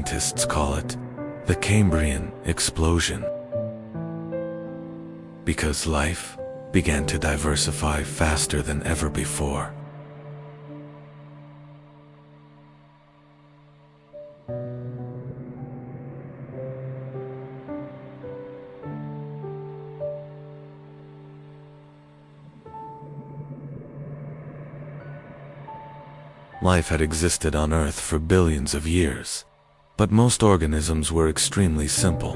Scientists call it the Cambrian Explosion, because life began to diversify faster than ever before. Life had existed on Earth for billions of years, but most organisms were extremely simple.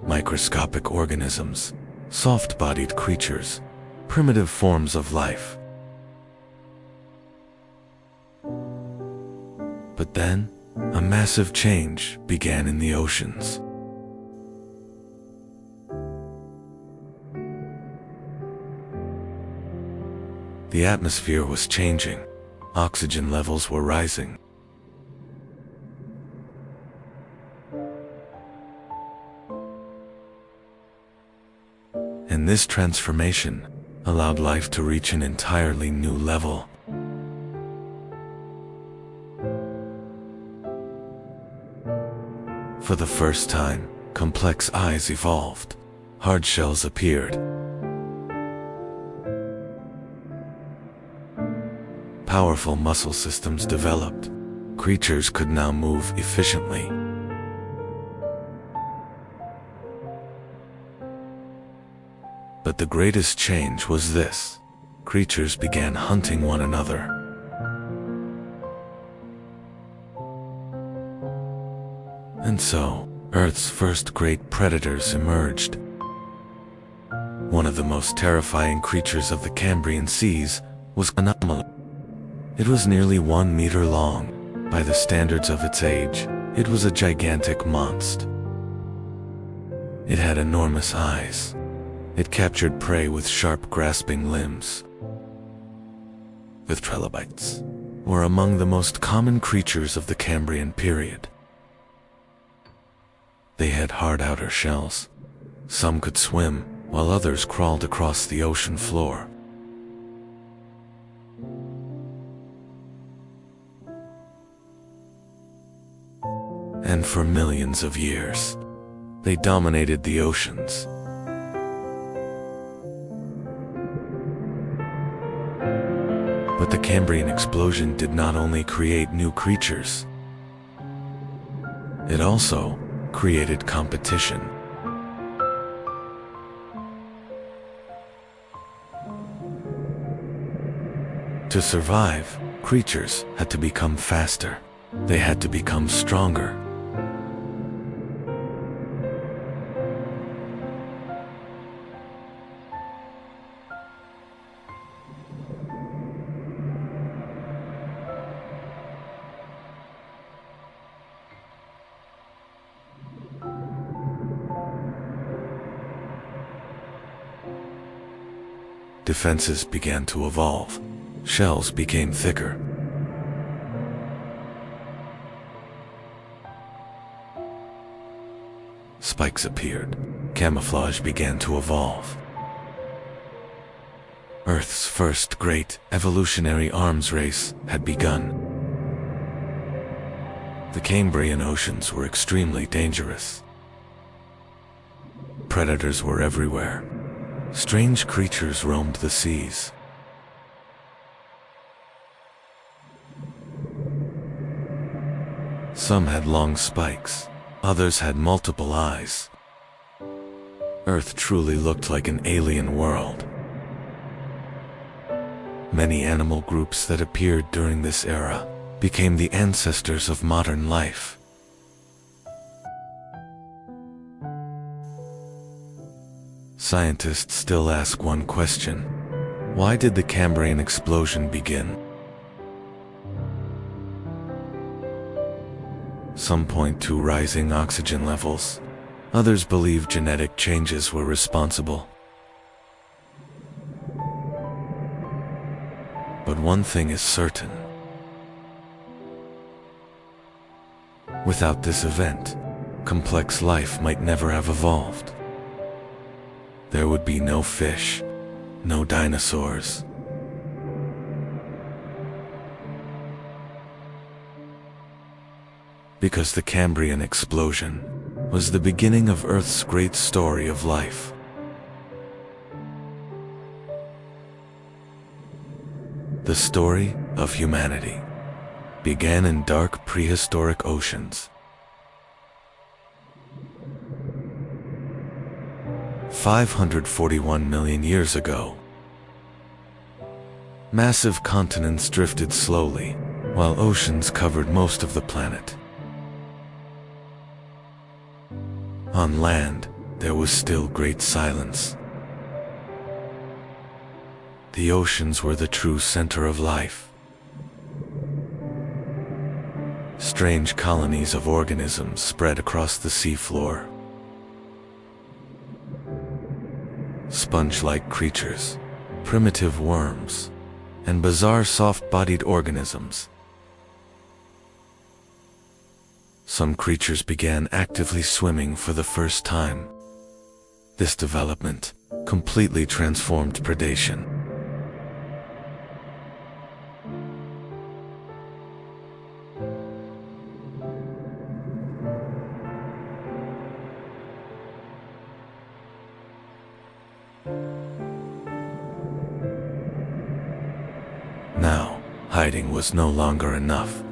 Microscopic organisms, soft-bodied creatures, primitive forms of life. But then, a massive change began in the oceans. The atmosphere was changing. Oxygen levels were rising. And this transformation allowed life to reach an entirely new level. For the first time, complex eyes evolved. Hard shells appeared. Powerful muscle systems developed. Creatures could now move efficiently. But the greatest change was this: creatures began hunting one another. And so, Earth's first great predators emerged. One of the most terrifying creatures of the Cambrian seas was an anomaly. It was nearly 1 meter long. By the standards of its age, it was a gigantic monster. It had enormous eyes. It captured prey with sharp, grasping limbs. The trilobites were among the most common creatures of the Cambrian period. They had hard outer shells. Some could swim, while others crawled across the ocean floor. And for millions of years, they dominated the oceans. But the Cambrian explosion did not only create new creatures, it also created competition. To survive, creatures had to become faster. They had to become stronger. Defenses began to evolve. Shells became thicker. Spikes appeared. Camouflage began to evolve. Earth's first great evolutionary arms race had begun. The Cambrian oceans were extremely dangerous. Predators were everywhere. Strange creatures roamed the seas. Some had long spikes, others had multiple eyes. Earth truly looked like an alien world. Many animal groups that appeared during this era became the ancestors of modern life. Scientists still ask one question: why did the Cambrian explosion begin? Some point to rising oxygen levels. Others believe genetic changes were responsible. But one thing is certain. Without this event, complex life might never have evolved. There would be no fish, no dinosaurs. Because the Cambrian Explosion was the beginning of Earth's great story of life. The story of humanity began in dark prehistoric oceans. 541 million years ago. Massive continents drifted slowly, while oceans covered most of the planet. On land, there was still great silence. The oceans were the true center of life. Strange colonies of organisms spread across the seafloor. Sponge-like creatures, primitive worms, and bizarre soft-bodied organisms. Some creatures began actively swimming for the first time. This development completely transformed predation. Now, hiding was no longer enough.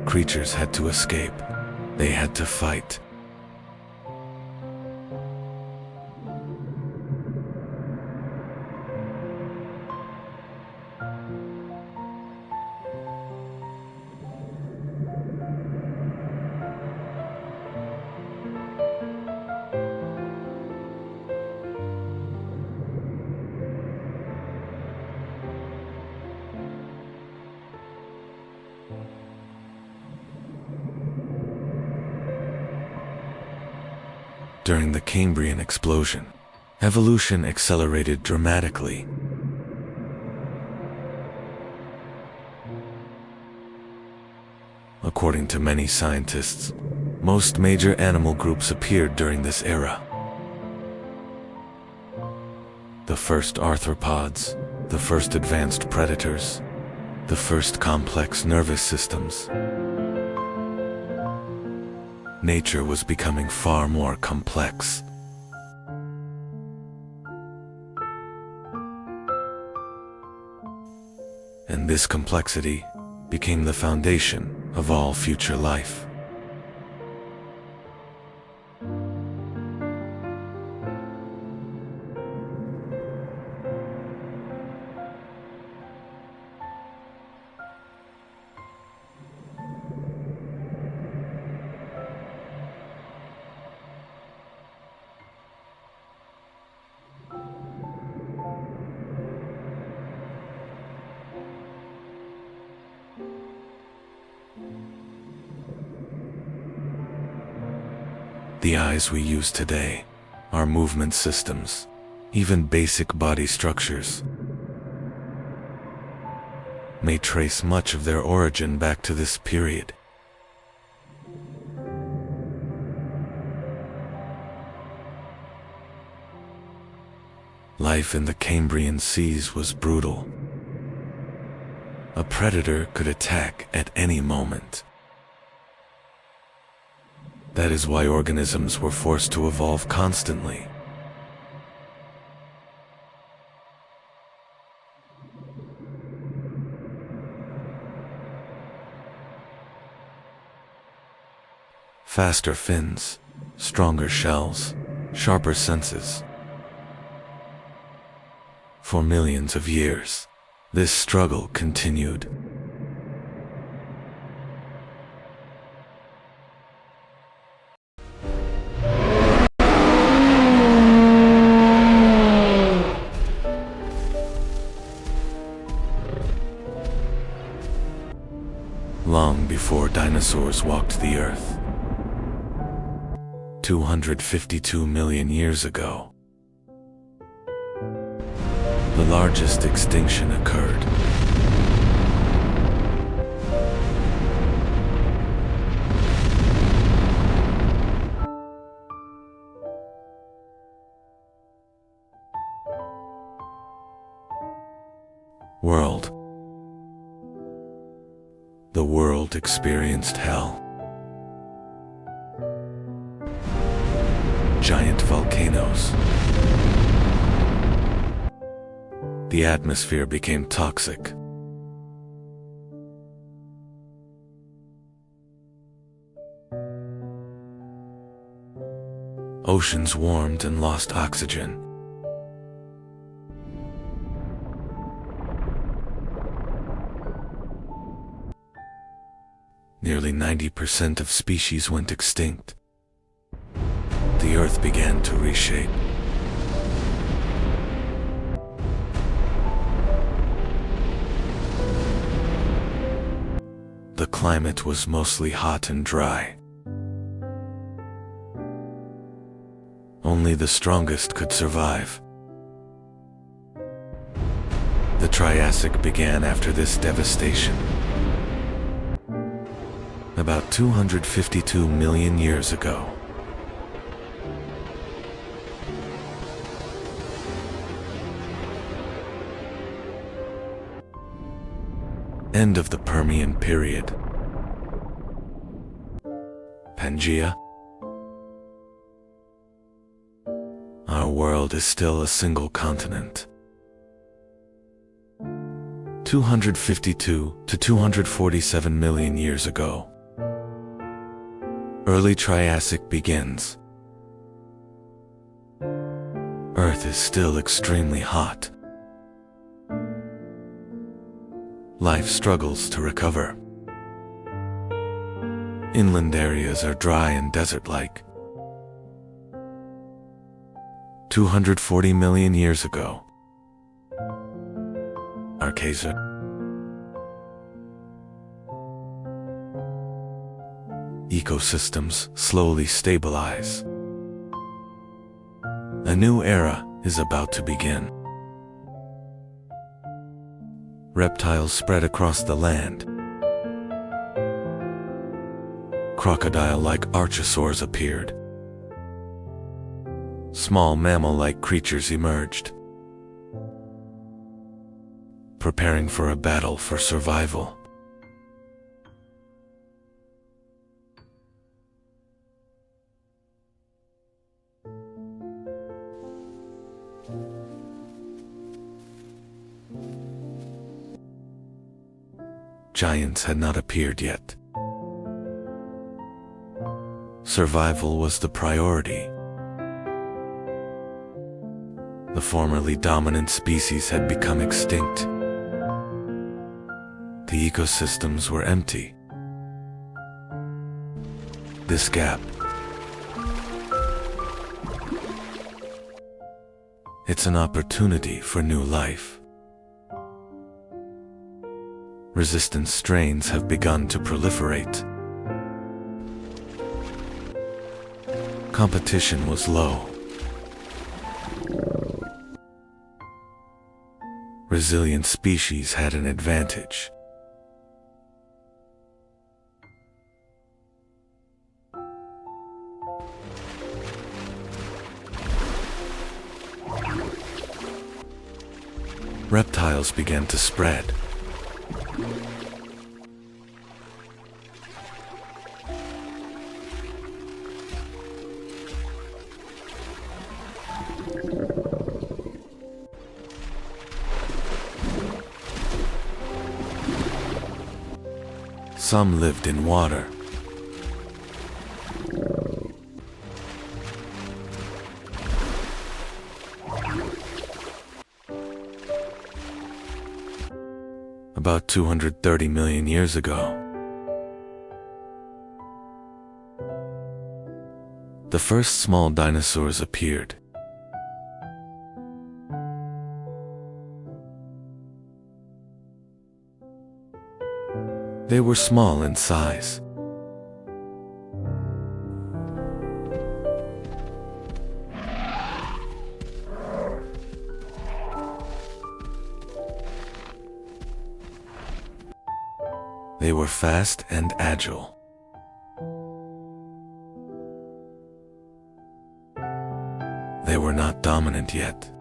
Creatures had to escape. They had to fight. During the Cambrian Explosion, evolution accelerated dramatically. According to many scientists, most major animal groups appeared during this era. The first arthropods, the first advanced predators, the first complex nervous systems. Nature was becoming far more complex. And this complexity became the foundation of all future life. The eyes we use today, our movement systems, even basic body structures, may trace much of their origin back to this period. Life in the Cambrian seas was brutal. A predator could attack at any moment. That is why organisms were forced to evolve constantly. Faster fins, stronger shells, sharper senses. For millions of years, this struggle continued. Long before dinosaurs walked the earth, 252 million years ago, the largest extinction occurred. World. The world experienced hell. Giant volcanoes. The atmosphere became toxic. Oceans warmed and lost oxygen. Nearly 90% of species went extinct. The Earth began to reshape. The climate was mostly hot and dry. Only the strongest could survive. The Triassic began after this devastation. About 252 million years ago. End of the Permian period. Pangea. Our world is still a single continent. 252 to 247 million years ago. Early Triassic begins. Earth is still extremely hot. Life struggles to recover. Inland areas are dry and desert-like. 240 million years ago. Archaea. Ecosystems slowly stabilize. A new era is about to begin. Reptiles spread across the land. Crocodile-like archosaurs appeared. Small mammal-like creatures emerged, preparing for a battle for survival. Giants had not appeared yet. Survival was the priority. The formerly dominant species had become extinct. The ecosystems were empty. This gap, it's an opportunity for new life. Resistant strains have begun to proliferate. Competition was low. Resilient species had an advantage. Reptiles began to spread. Some lived in water. About 230 million years ago, the first small dinosaurs appeared. They were small in size. They were fast and agile. They were not dominant yet.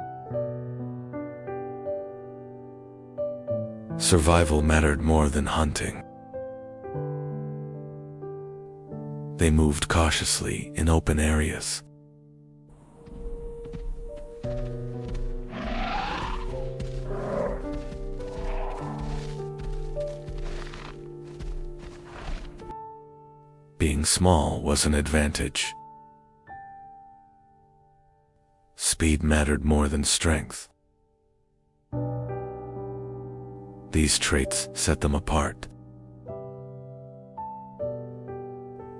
Survival mattered more than hunting. They moved cautiously in open areas. Being small was an advantage. Speed mattered more than strength. These traits set them apart.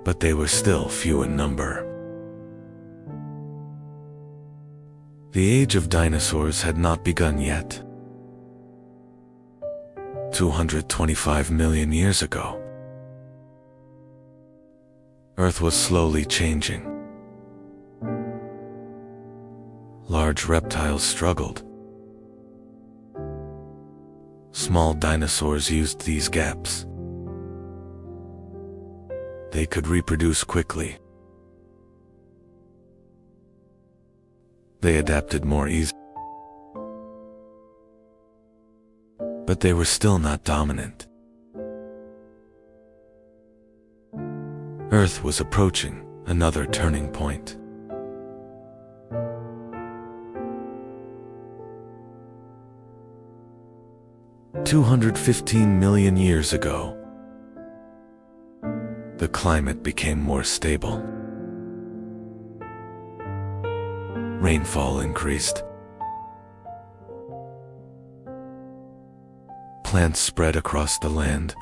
But they were still few in number. The age of dinosaurs had not begun yet. 225 million years ago, Earth was slowly changing. Large reptiles struggled. Small dinosaurs used these gaps. They could reproduce quickly. They adapted more easily. But they were still not dominant. Earth was approaching another turning point. "215 million years ago, the climate became more stable. Rainfall increased. Plants spread across the land.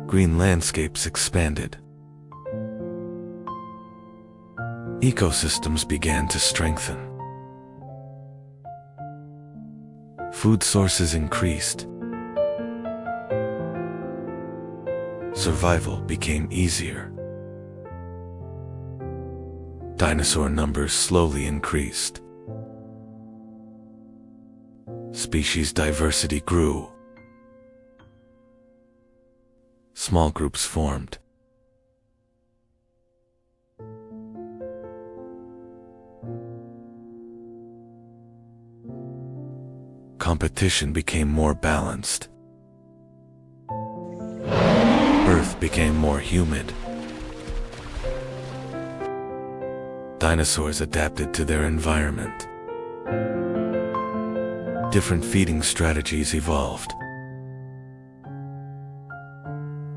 Green landscapes expanded. Ecosystems began to strengthen. Food sources increased. Survival became easier. Dinosaur numbers slowly increased. Species diversity grew. Small groups formed. Competition became more balanced. Earth became more humid. Dinosaurs adapted to their environment. Different feeding strategies evolved.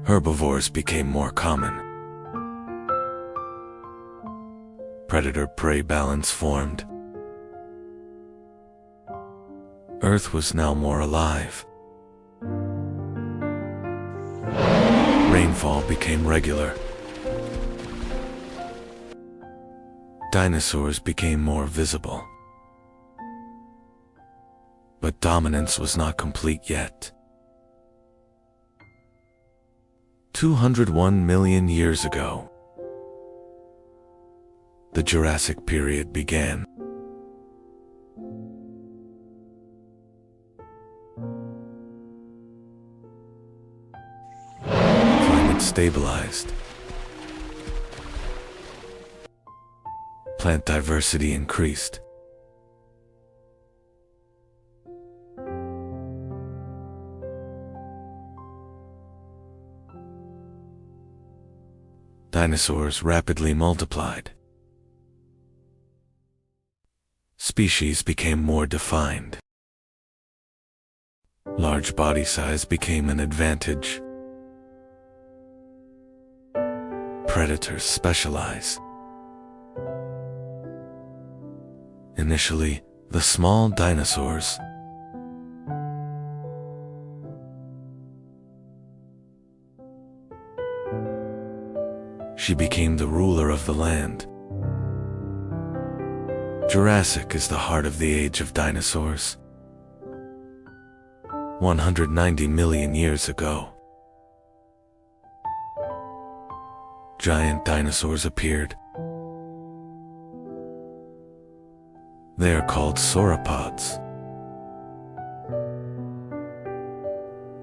Herbivores became more common. Predator-prey balance formed. Earth was now more alive. Rainfall became regular. Dinosaurs became more visible. But dominance was not complete yet. 201 million years ago, the Jurassic period began. Climate stabilized. Plant diversity increased. Dinosaurs rapidly multiplied. Species became more defined. Large body size became an advantage. Predators specialize. Initially, the small dinosaurs she became the ruler of the land. Jurassic is the heart of the age of dinosaurs. 190 million years ago, giant dinosaurs appeared. They are called sauropods.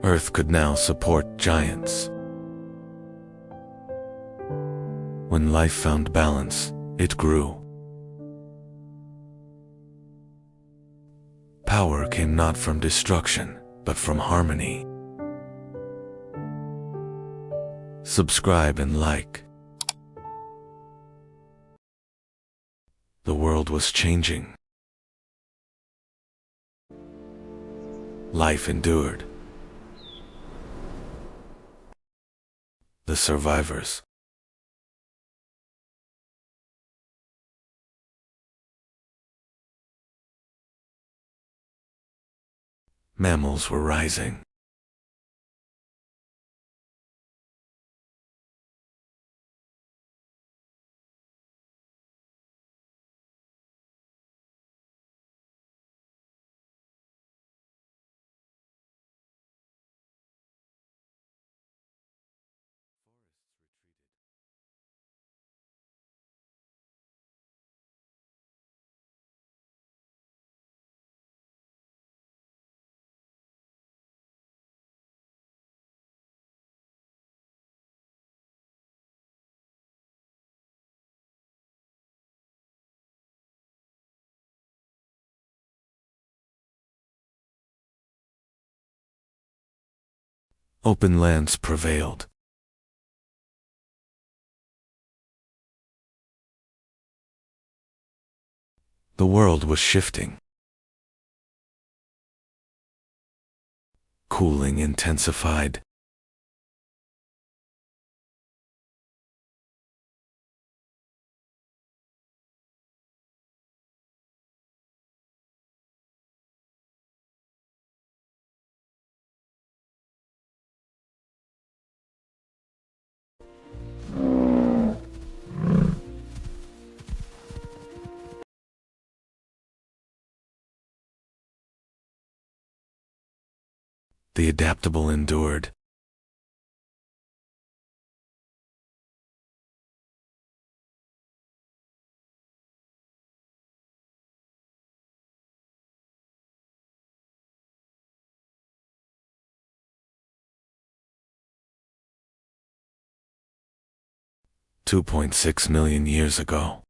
Earth could now support giants. When life found balance, it grew. Power came not from destruction, but from harmony. Subscribe and like. The world was changing. Life endured. The survivors. Mammals were rising. Open lands prevailed. The world was shifting. Cooling intensified. The adaptable endured. $2.6 million years ago.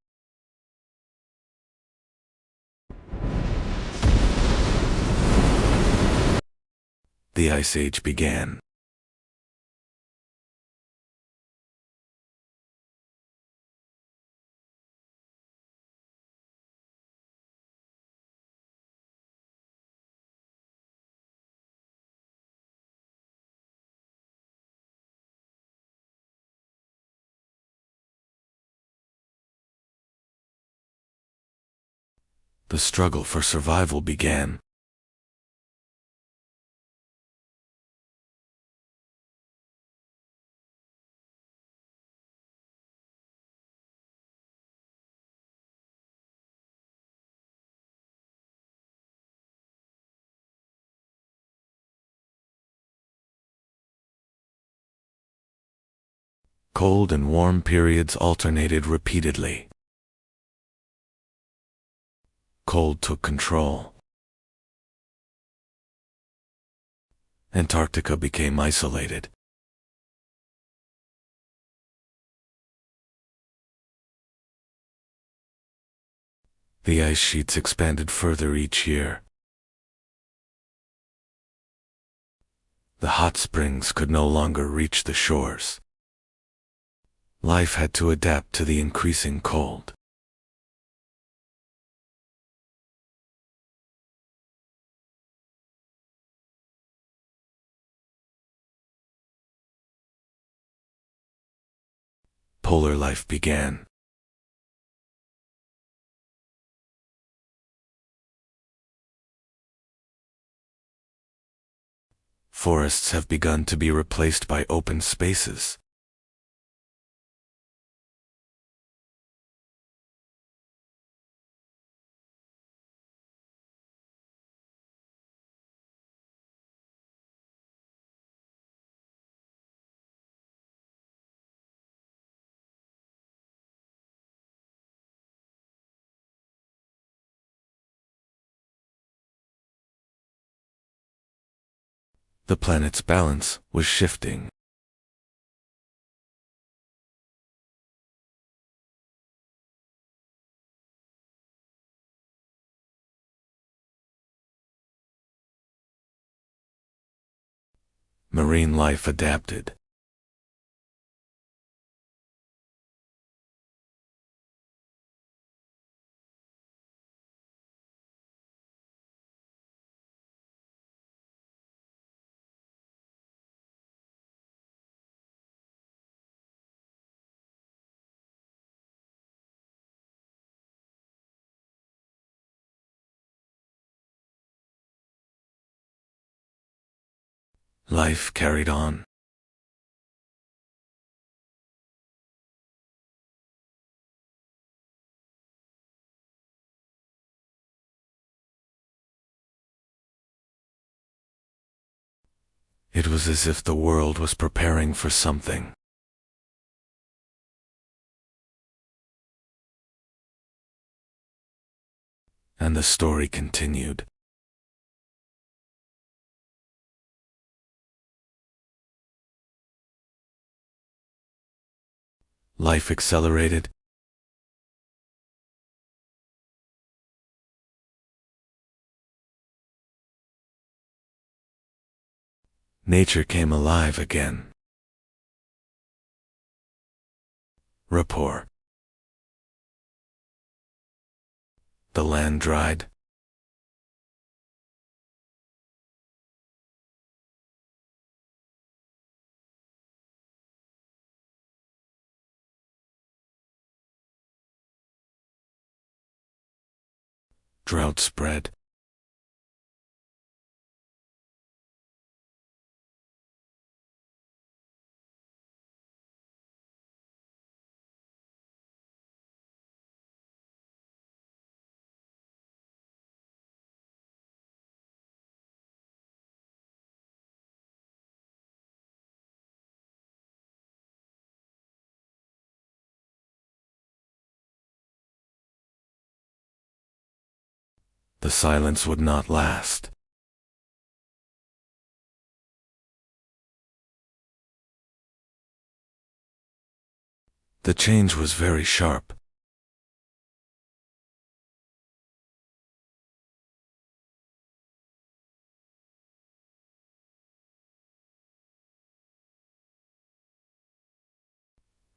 The Ice Age began. The struggle for survival began. Cold and warm periods alternated repeatedly. Cold took control. Antarctica became isolated. The ice sheets expanded further each year. The hot springs could no longer reach the shores. Life had to adapt to the increasing cold. Polar life began. Forests have begun to be replaced by open spaces. The planet's balance was shifting. Marine life adapted. Life carried on. It was as if the world was preparing for something. And the story continued. Life accelerated. Nature came alive again. Rapport. The land dried. Drought spread. The silence would not last. The change was very sharp.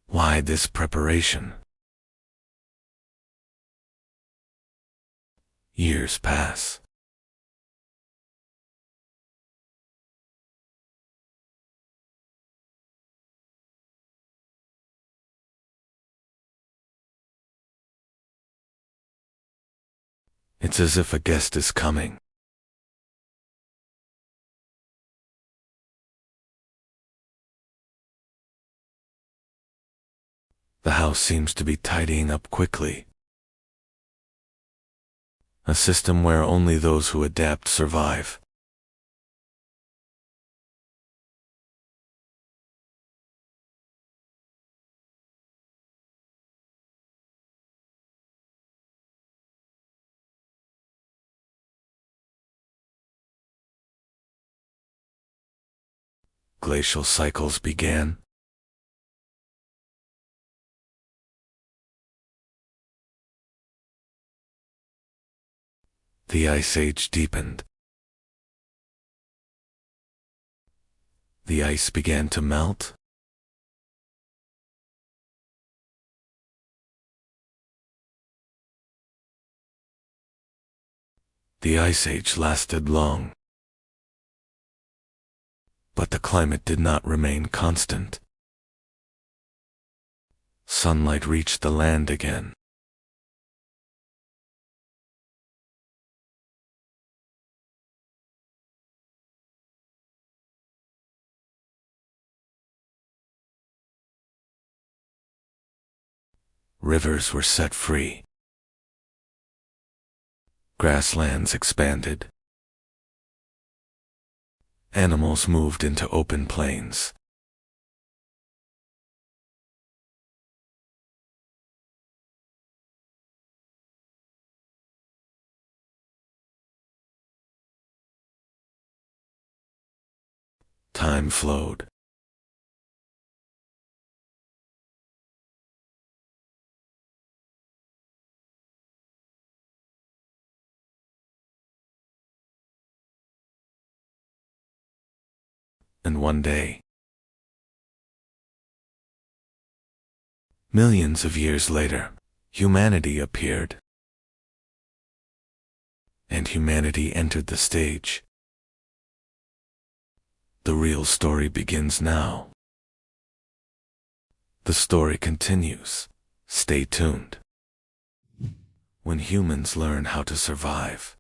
Why this preparation? Years pass. It's as if a guest is coming. The house seems to be tidying up quickly. A system where only those who adapt survive. Glacial cycles began. The Ice Age deepened. The ice began to melt. The Ice Age lasted long. But the climate did not remain constant. Sunlight reached the land again. Rivers were set free. Grasslands expanded. Animals moved into open plains. Time flowed. And one day, millions of years later, humanity appeared. And humanity entered the stage. The real story begins now. The story continues. Stay tuned. When humans learn how to survive.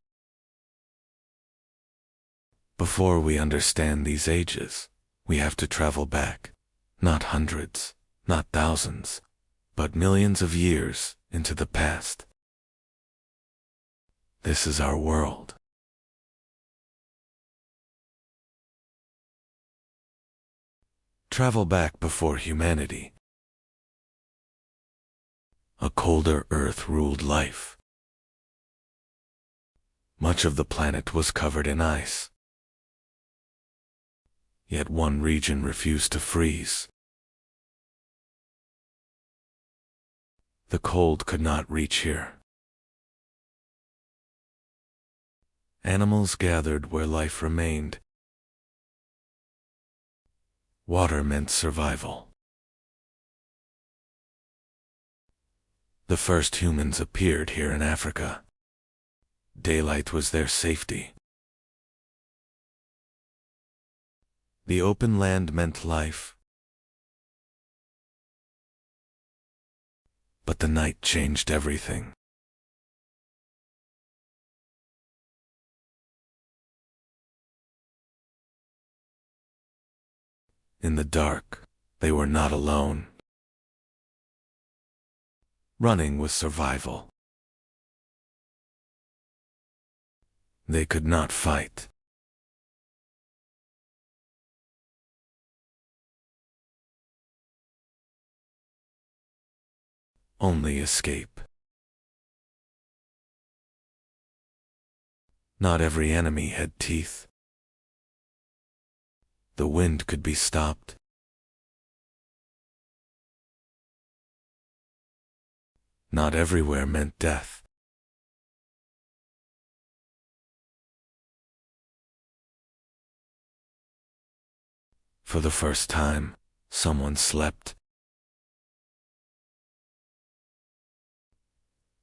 Before we understand these ages, we have to travel back, not hundreds, not thousands, but millions of years into the past. This is our world. Travel back before humanity. A colder Earth ruled life. Much of the planet was covered in ice. Yet one region refused to freeze. The cold could not reach here. Animals gathered where life remained. Water meant survival. The first humans appeared here in Africa. Daylight was their safety. The open land meant life. But the night changed everything. In the dark, they were not alone. Running was survival. They could not fight. Only escape. Not every enemy had teeth. The wind could be stopped. Not everywhere meant death. For the first time, someone slept.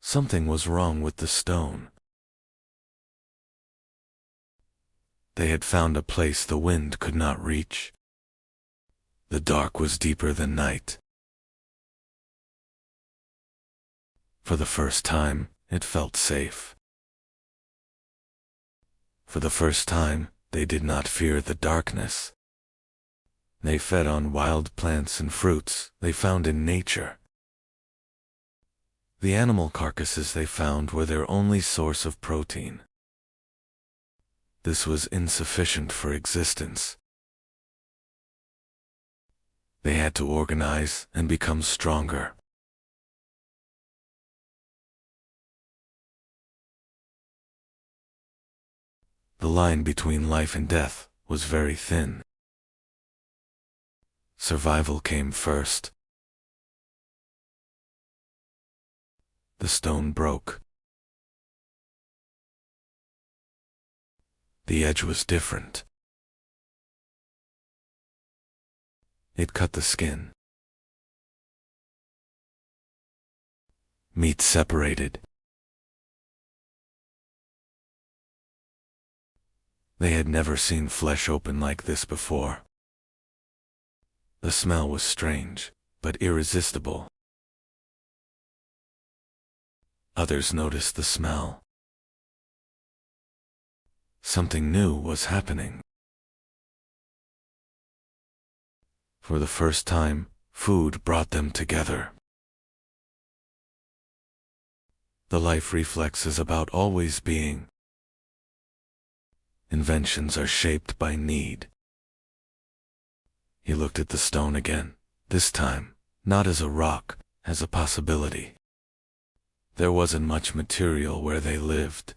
Something was wrong with the stone. They had found a place the wind could not reach. The dark was deeper than night. For the first time, it felt safe. For the first time, they did not fear the darkness. They fed on wild plants and fruits they found in nature. The animal carcasses they found were their only source of protein. This was insufficient for existence. They had to organize and become stronger. The line between life and death was very thin. Survival came first. The stone broke. The edge was different. It cut the skin. Meat separated. They had never seen flesh open like this before. The smell was strange, but irresistible. Others noticed the smell. Something new was happening. For the first time, food brought them together. The life reflex is about always being. Inventions are shaped by need. He looked at the stone again, this time, not as a rock, as a possibility. There wasn't much material where they lived.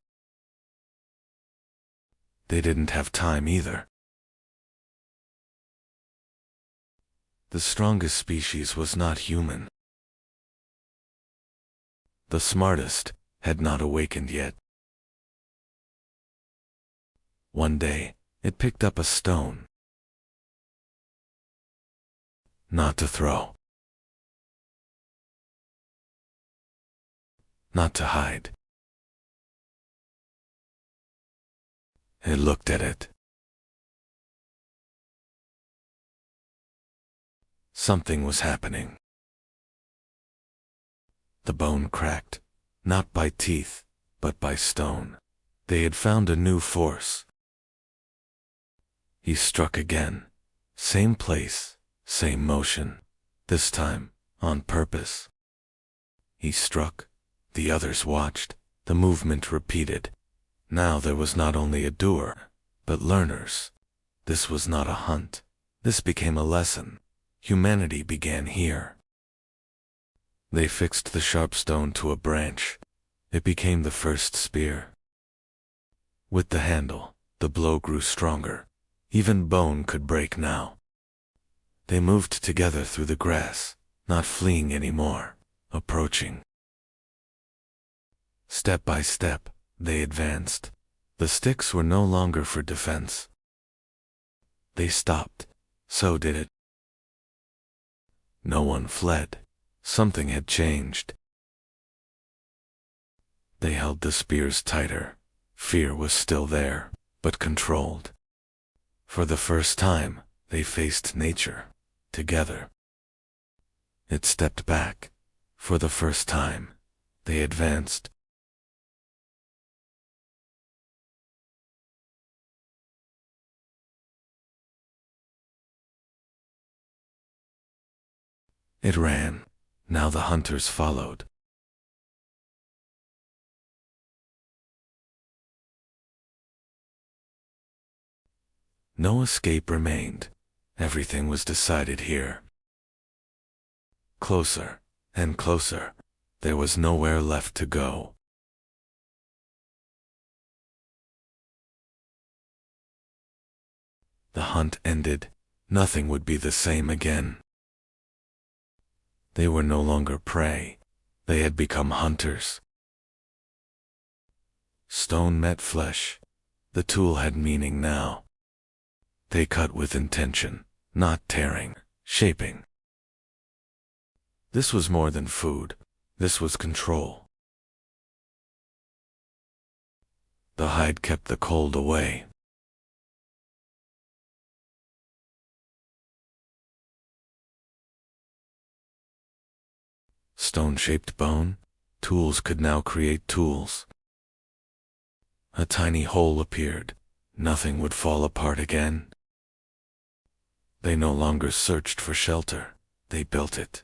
They didn't have time either. The strongest species was not human. The smartest had not awakened yet. One day, it picked up a stone. Not to throw. Not to hide. It looked at it. Something was happening. The bone cracked, not by teeth, but by stone. They had found a new force. He struck again. Same place, same motion. This time, on purpose. He struck. The others watched. The movement repeated. Now there was not only a doer, but learners. This was not a hunt. This became a lesson. Humanity began here. They fixed the sharp stone to a branch. It became the first spear. With the handle, the blow grew stronger. Even bone could break now. They moved together through the grass, not fleeing anymore, approaching. Step by step, they advanced. The sticks were no longer for defense. They stopped. So did it. No one fled. Something had changed. They held the spears tighter. Fear was still there, but controlled. For the first time, they faced nature, together. It stepped back. For the first time, they advanced. It ran. Now the hunters followed. No escape remained. Everything was decided here. Closer and closer. There was nowhere left to go. The hunt ended. Nothing would be the same again. They were no longer prey. They had become hunters. Stone met flesh. The tool had meaning now. They cut with intention, not tearing, shaping. This was more than food. This was control. The hide kept the cold away. Stone-shaped bone, tools could now create tools. A tiny hole appeared. Nothing would fall apart again. They no longer searched for shelter. They built it.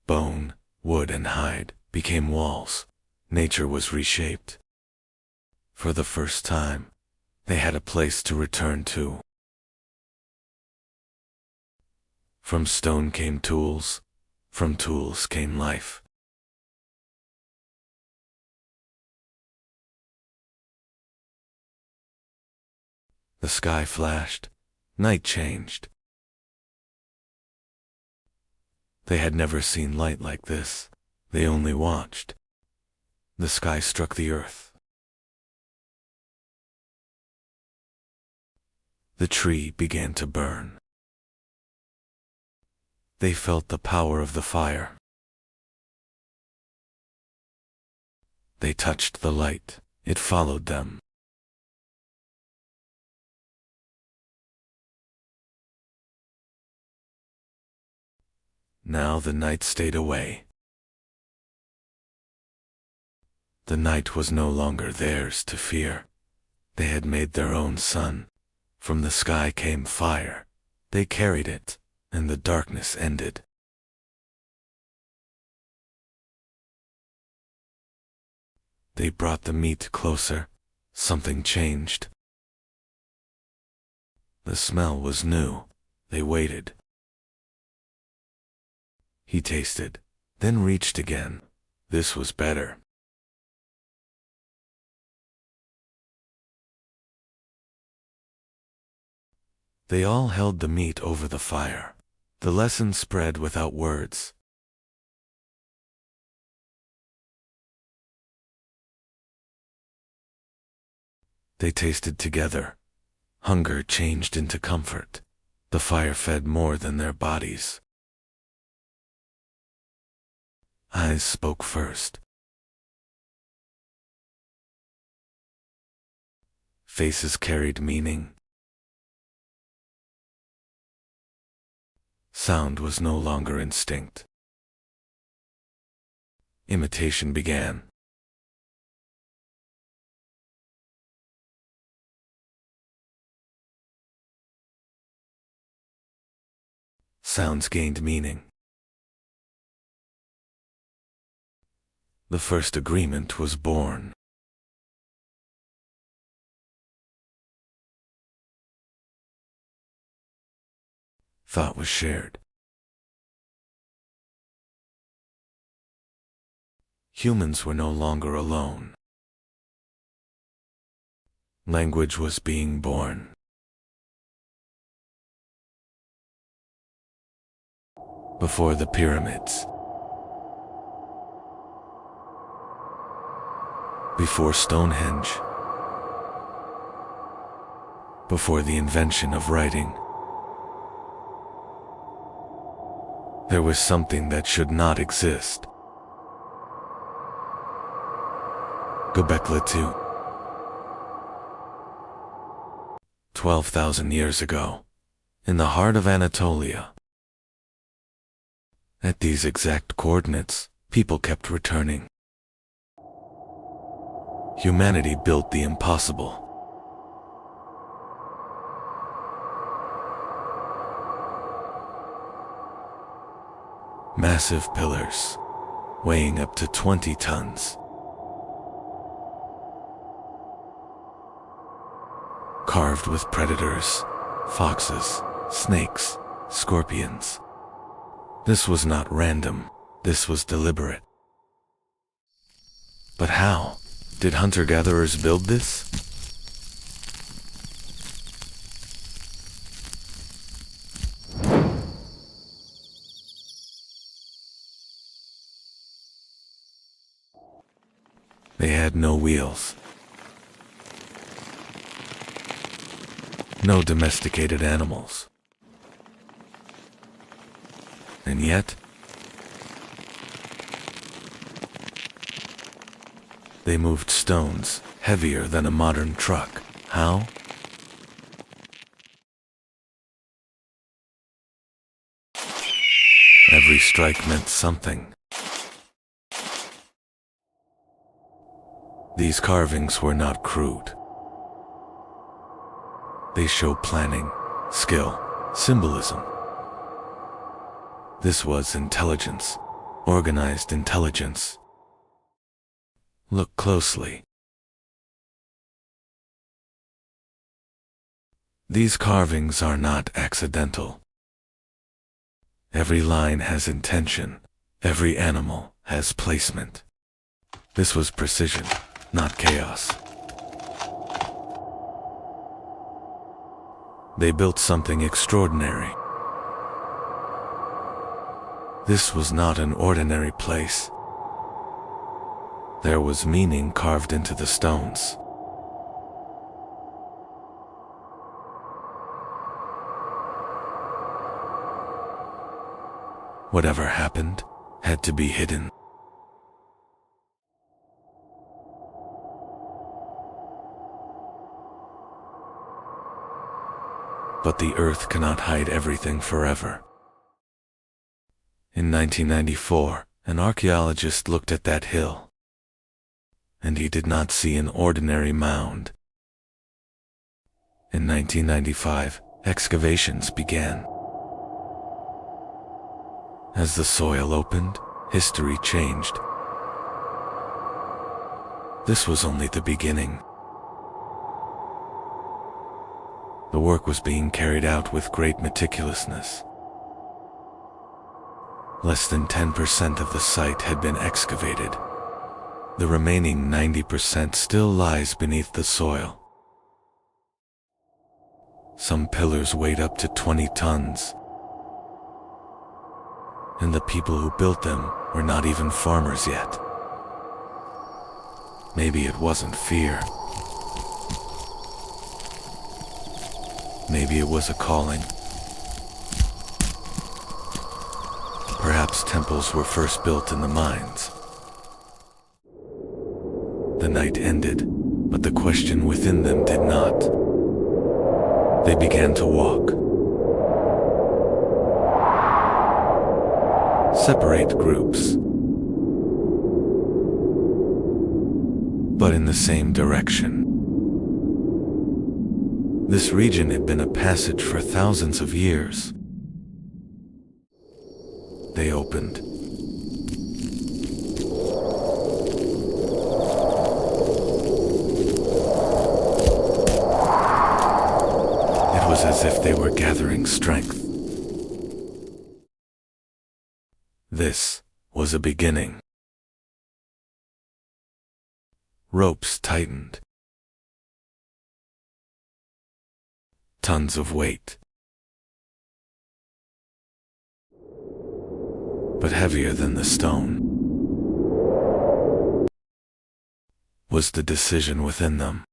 Bone, wood, and hide became walls. Nature was reshaped. For the first time, they had a place to return to. From stone came tools. From tools came life. The sky flashed. Night changed. They had never seen light like this. They only watched. The sky struck the earth. The tree began to burn. They felt the power of the fire. They touched the light. It followed them. Now the night stayed away. The night was no longer theirs to fear. They had made their own sun. From the sky came fire. They carried it, and the darkness ended. They brought the meat closer. Something changed. The smell was new. They waited. He tasted, then reached again. This was better. They all held the meat over the fire. The lesson spread without words. They tasted together. Hunger changed into comfort. The fire fed more than their bodies. Eyes spoke first. Faces carried meaning. Sound was no longer instinct. Imitation began. Sounds gained meaning. The first agreement was born. Thought was shared. Humans were no longer alone. Language was being born. Before the pyramids. Before Stonehenge. Before the invention of writing. There was something that should not exist. Göbekli II. 12,000 years ago, in the heart of Anatolia. At these exact coordinates, people kept returning. Humanity built the impossible. Massive pillars, weighing up to 20 tons. Carved with predators, foxes, snakes, scorpions. This was not random, this was deliberate. But how did hunter-gatherers build this? They had no wheels. No domesticated animals. And yet, they moved stones heavier than a modern truck. How? Every strike meant something. These carvings were not crude. They show planning, skill, symbolism. This was intelligence, organized intelligence. Look closely. These carvings are not accidental. Every line has intention. Every animal has placement. This was precision, not chaos. They built something extraordinary. This was not an ordinary place. There was meaning carved into the stones. Whatever happened had to be hidden. But the earth cannot hide everything forever. In 1994, an archaeologist looked at that hill, and he did not see an ordinary mound. In 1995, excavations began. As the soil opened, history changed. This was only the beginning. The work was being carried out with great meticulousness. Less than 10% of the site had been excavated. The remaining 90% still lies beneath the soil. Some pillars weighed up to 20 tons. and the people who built them were not even farmers yet. Maybe it wasn't fear. Maybe it was a calling. Perhaps temples were first built in the mines. The night ended, but the question within them did not. They began to walk. Separate groups, but in the same direction. This region had been a passage for thousands of years. They opened. It was as if they were gathering strength. This was a beginning. Ropes tightened. Tons of weight. But heavier than the stone was the decision within them.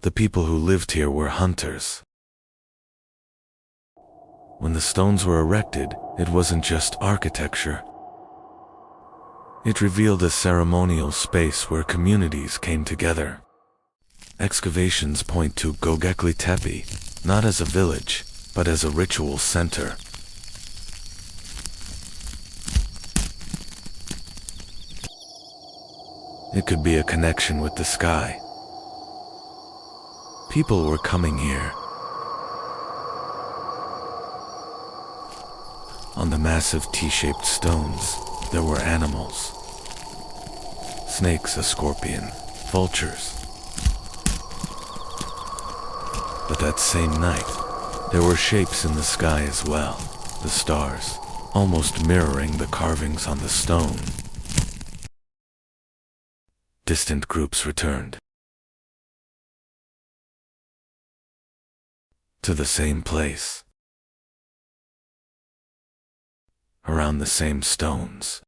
The people who lived here were hunters. When the stones were erected, it wasn't just architecture. It revealed a ceremonial space where communities came together. Excavations point to Göbekli Tepe, not as a village, but as a ritual center. It could be a connection with the sky. People were coming here. On the massive T-shaped stones, there were animals. Snakes, a scorpion, vultures. But that same night, there were shapes in the sky as well, the stars, almost mirroring the carvings on the stone. Distant groups returned. To the same place. Around the same stones.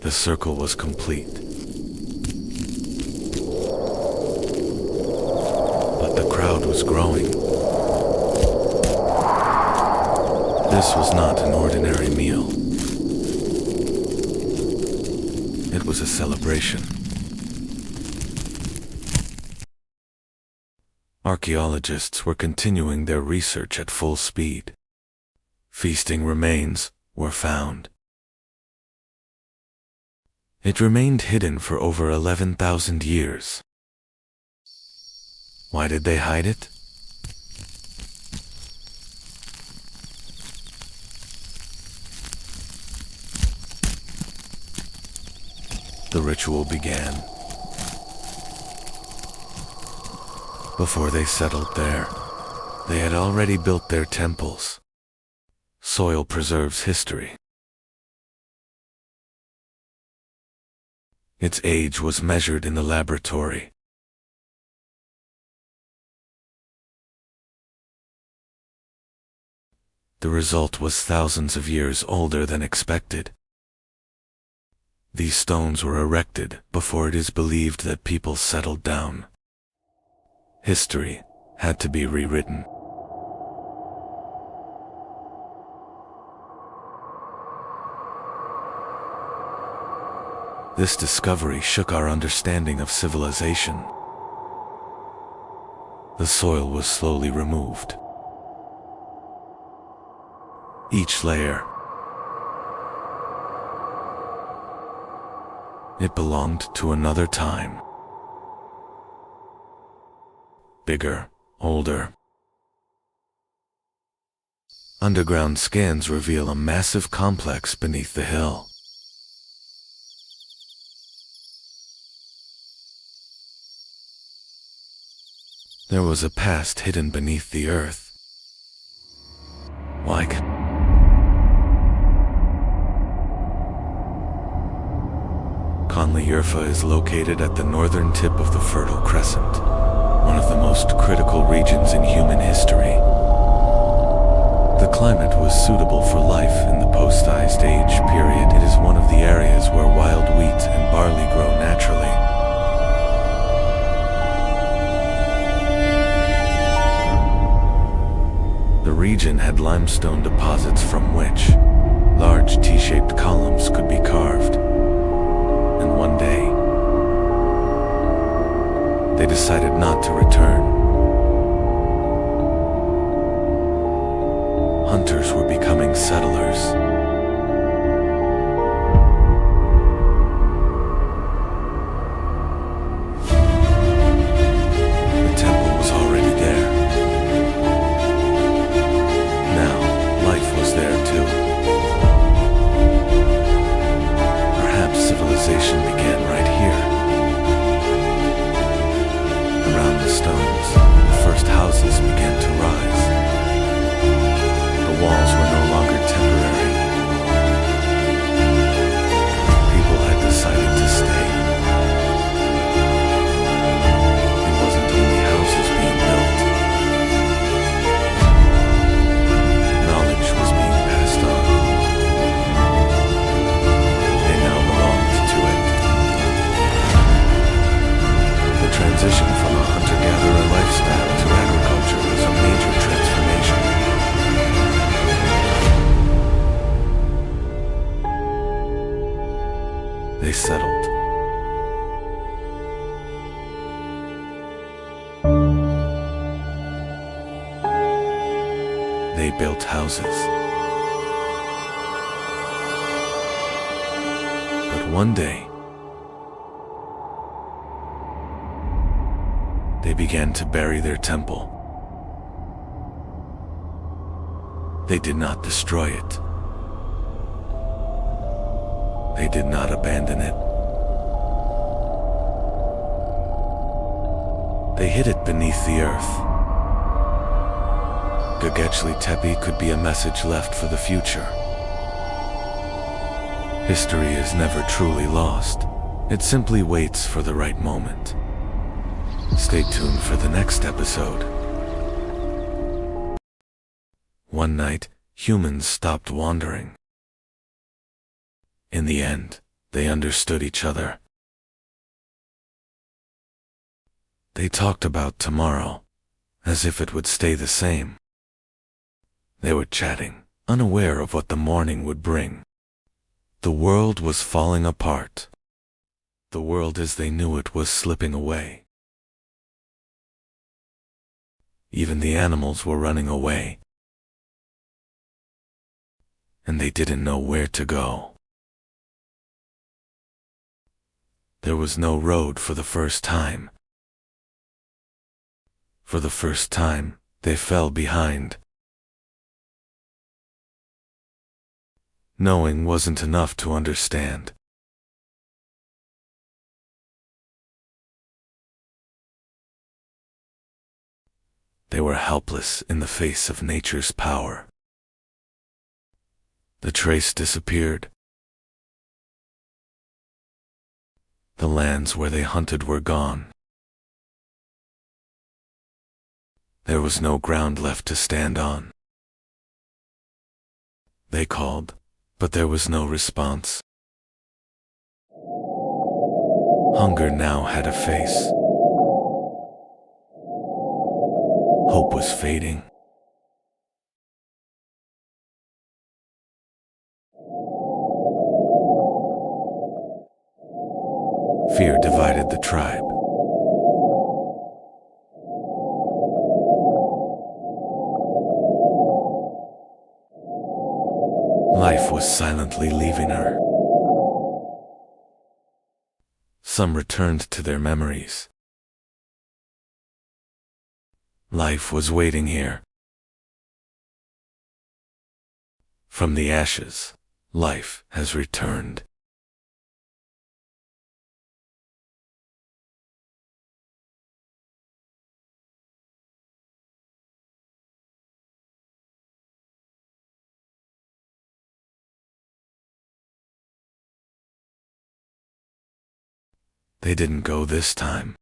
The circle was complete. But the crowd was growing. This was not an ordinary meal. It was a celebration. Archaeologists were continuing their research at full speed. Feasting remains were found. It remained hidden for over 11,000 years. Why did they hide it? The ritual began. Before they settled there, they had already built their temples. Soil preserves history. Its age was measured in the laboratory. The result was thousands of years older than expected. These stones were erected before it is believed that people settled down. History had to be rewritten. This discovery shook our understanding of civilization. The soil was slowly removed. Each layer. It belonged to another time. Bigger, older. Underground scans reveal a massive complex beneath the hill. There was a past hidden beneath the earth. Like Urfa is located at the northern tip of the Fertile Crescent, one of the most critical regions in human history. The climate was suitable for life in the post-Ice Age period. It is one of the areas where wild wheat and barley grow naturally. The region had limestone deposits from which large T-shaped columns could be carved. And one day, they decided not to return. Hunters were becoming settlers. The temple was already there. Now, life was there too. Perhaps civilization began right here. Around the stones, the first houses began to rise. The walls were no longer temporary. People had decided to stay. It wasn't only houses being built. Knowledge was being passed on. They now belonged to it. The transition from a hunter-gatherer lifestyle to agriculture was a major transformation. They settled. They built houses. But one day, they began to bury their temple. They did not destroy it. They did not abandon it. They hid it beneath the earth. Göbekli Tepe could be a message left for the future. History is never truly lost. It simply waits for the right moment. Stay tuned for the next episode. One night, humans stopped wandering. In the end, they understood each other. They talked about tomorrow, as if it would stay the same. They were chatting, unaware of what the morning would bring. The world was falling apart. The world as they knew it was slipping away. Even the animals were running away. And they didn't know where to go. There was no road for the first time. For the first time, they fell behind. Knowing wasn't enough to understand. They were helpless in the face of nature's power. The trace disappeared. The lands where they hunted were gone. There was no ground left to stand on. They called, but there was no response. Hunger now had a face. Hope was fading. Fear divided the tribe. Life was silently leaving her. Some returned to their memories. Life was waiting here. From the ashes, life has returned. They didn't go this time.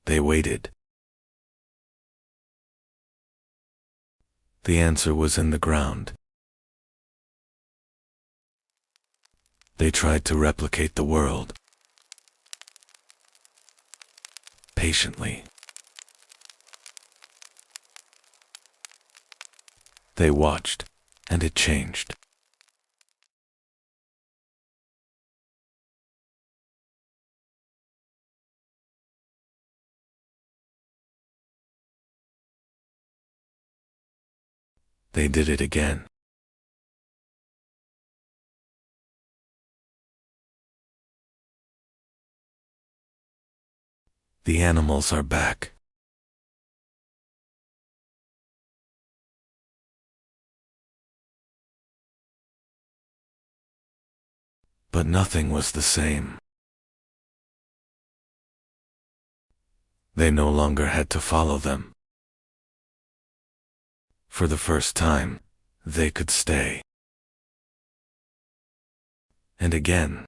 They waited. The answer was in the ground. They tried to replicate the world. Patiently. They watched, and it changed. They did it again. The animals are back. But nothing was the same. They no longer had to follow them. For the first time, they could stay. And again.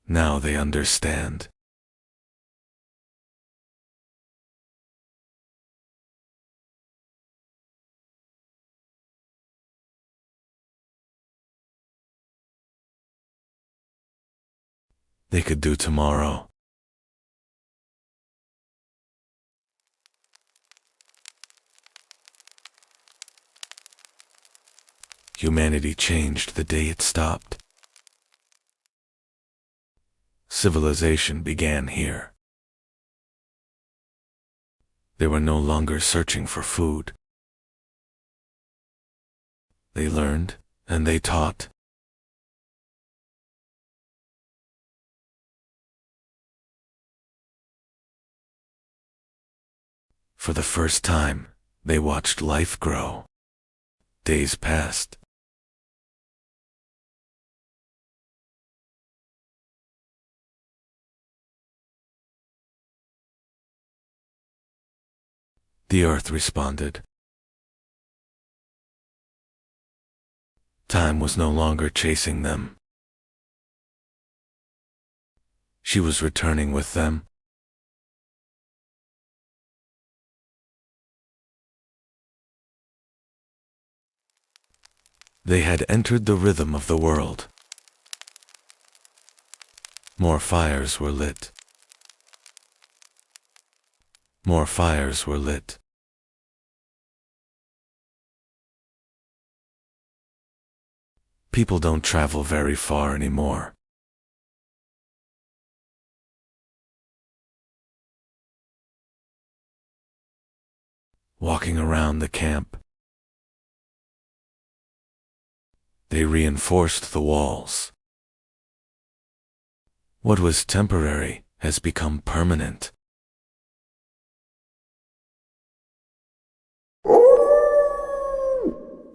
Now they understand. They could do tomorrow. Humanity changed the day it stopped. Civilization began here. They were no longer searching for food. They learned, and they taught. For the first time, they watched life grow. Days passed. The earth responded. Time was no longer chasing them. She was returning with them. They had entered the rhythm of the world. More fires were lit. More fires were lit. People don't travel very far anymore. Walking around the camp, they reinforced the walls. What was temporary has become permanent.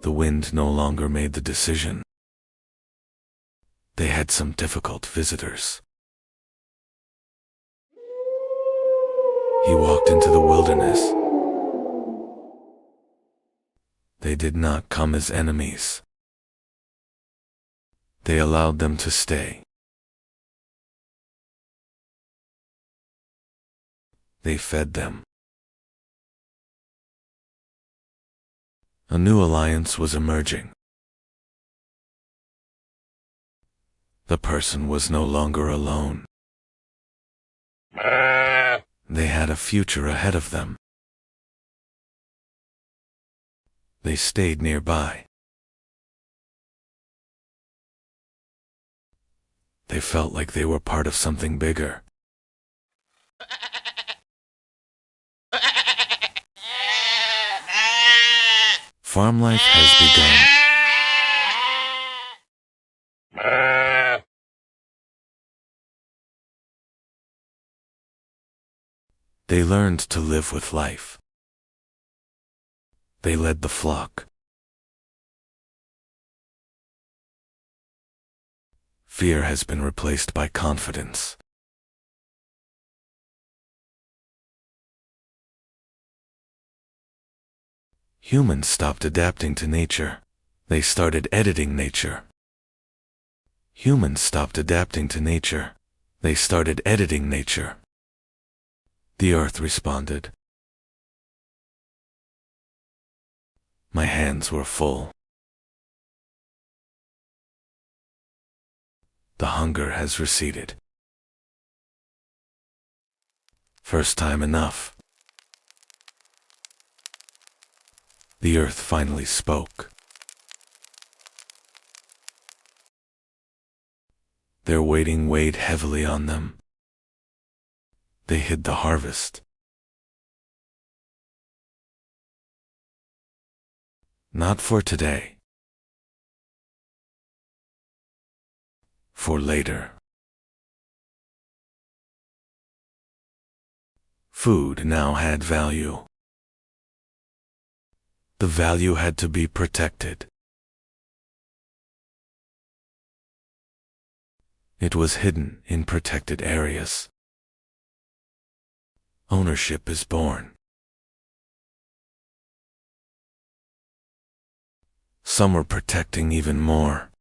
The wind no longer made the decision. They had some difficult visitors. He walked into the wilderness. They did not come as enemies. They allowed them to stay. They fed them. A new alliance was emerging. The person was no longer alone. They had a future ahead of them. They stayed nearby. They felt like they were part of something bigger. Farm life has begun. They learned to live with life. They led the flock. Fear has been replaced by confidence. Humans stopped adapting to nature. They started editing nature. Humans stopped adapting to nature. They started editing nature. The earth responded. My hands were full. The hunger has receded. First time enough. The earth finally spoke. Their waiting weighed heavily on them. They hid the harvest. Not for today. For later. Food now had value. The value had to be protected. It was hidden in protected areas. Ownership is born. Some were protecting even more.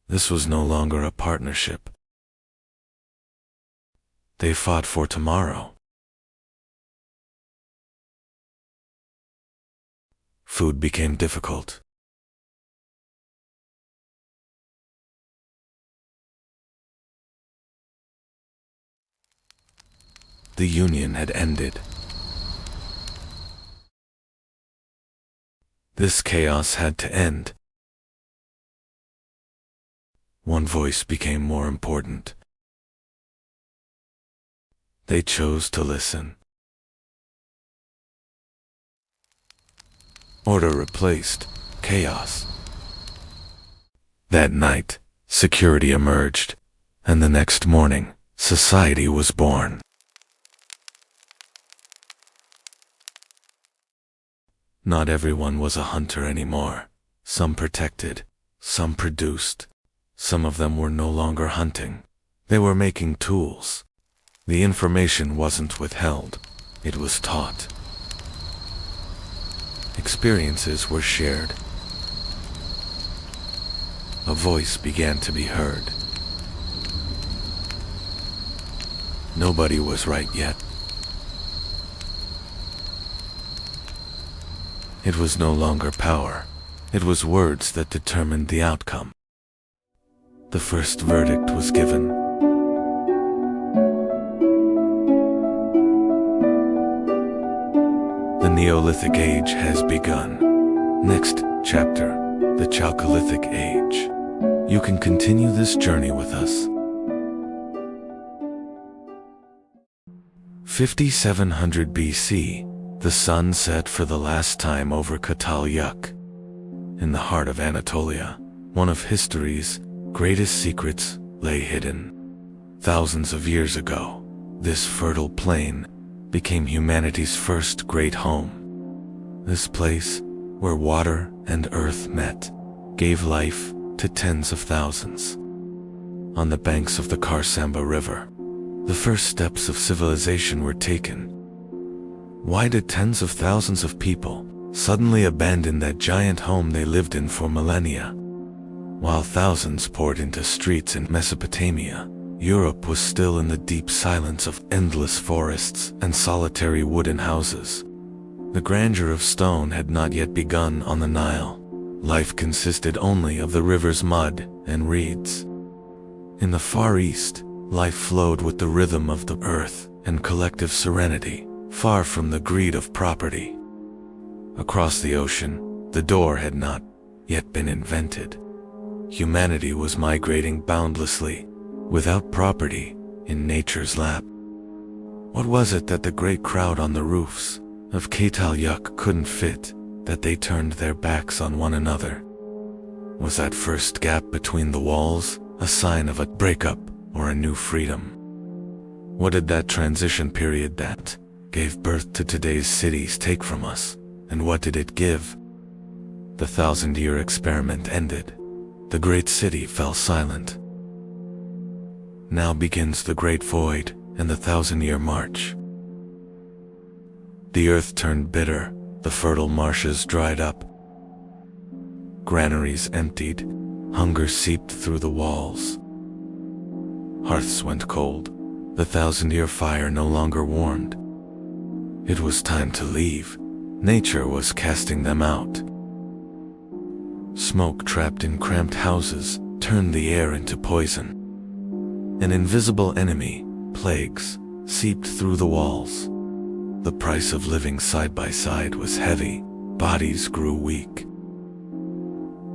This was no longer a partnership. They fought for tomorrow. Food became difficult. The union had ended. This chaos had to end. One voice became more important. They chose to listen. Order replaced chaos. That night, security emerged, and the next morning, society was born. Not everyone was a hunter anymore. Some protected, some produced. Some of them were no longer hunting. They were making tools. The information wasn't withheld. It was taught. Experiences were shared. A voice began to be heard. Nobody was right yet. It was no longer power. It was words that determined the outcome. The first verdict was given. The Neolithic Age has begun. Next chapter, the Chalcolithic Age. You can continue this journey with us. 5700 BC. The sun set for the last time over Çatalhöyük. In the heart of Anatolia, one of history's greatest secrets lay hidden. Thousands of years ago, this fertile plain became humanity's first great home. This place, where water and earth met, gave life to tens of thousands. On the banks of the Karsamba River, the first steps of civilization were taken. Why did tens of thousands of people suddenly abandon that giant home they lived in for millennia? While thousands poured into streets in Mesopotamia, Europe was still in the deep silence of endless forests and solitary wooden houses. The grandeur of stone had not yet begun on the Nile. Life consisted only of the river's mud and reeds. In the Far East, life flowed with the rhythm of the earth and collective serenity, far from the greed of property. Across the ocean, the door had not yet been invented. Humanity was migrating boundlessly, without property, in nature's lap. What was it that the great crowd on the roofs of Çatalhöyük couldn't fit, that they turned their backs on one another? Was that first gap between the walls a sign of a breakup or a new freedom? What did that transition period that gave birth to today's cities take from us, and what did it give? The 1,000-year experiment ended. The great city fell silent. Now begins the great void and the 1,000-year march. The earth turned bitter, The fertile marshes dried up. Granaries emptied. Hunger seeped through the walls. Hearths went cold. The thousand-year fire no longer warmed. It was time to leave. Nature was casting them out. Smoke trapped in cramped houses turned the air into poison. An invisible enemy, plagues, seeped through the walls. The price of living side by side was heavy. Bodies grew weak.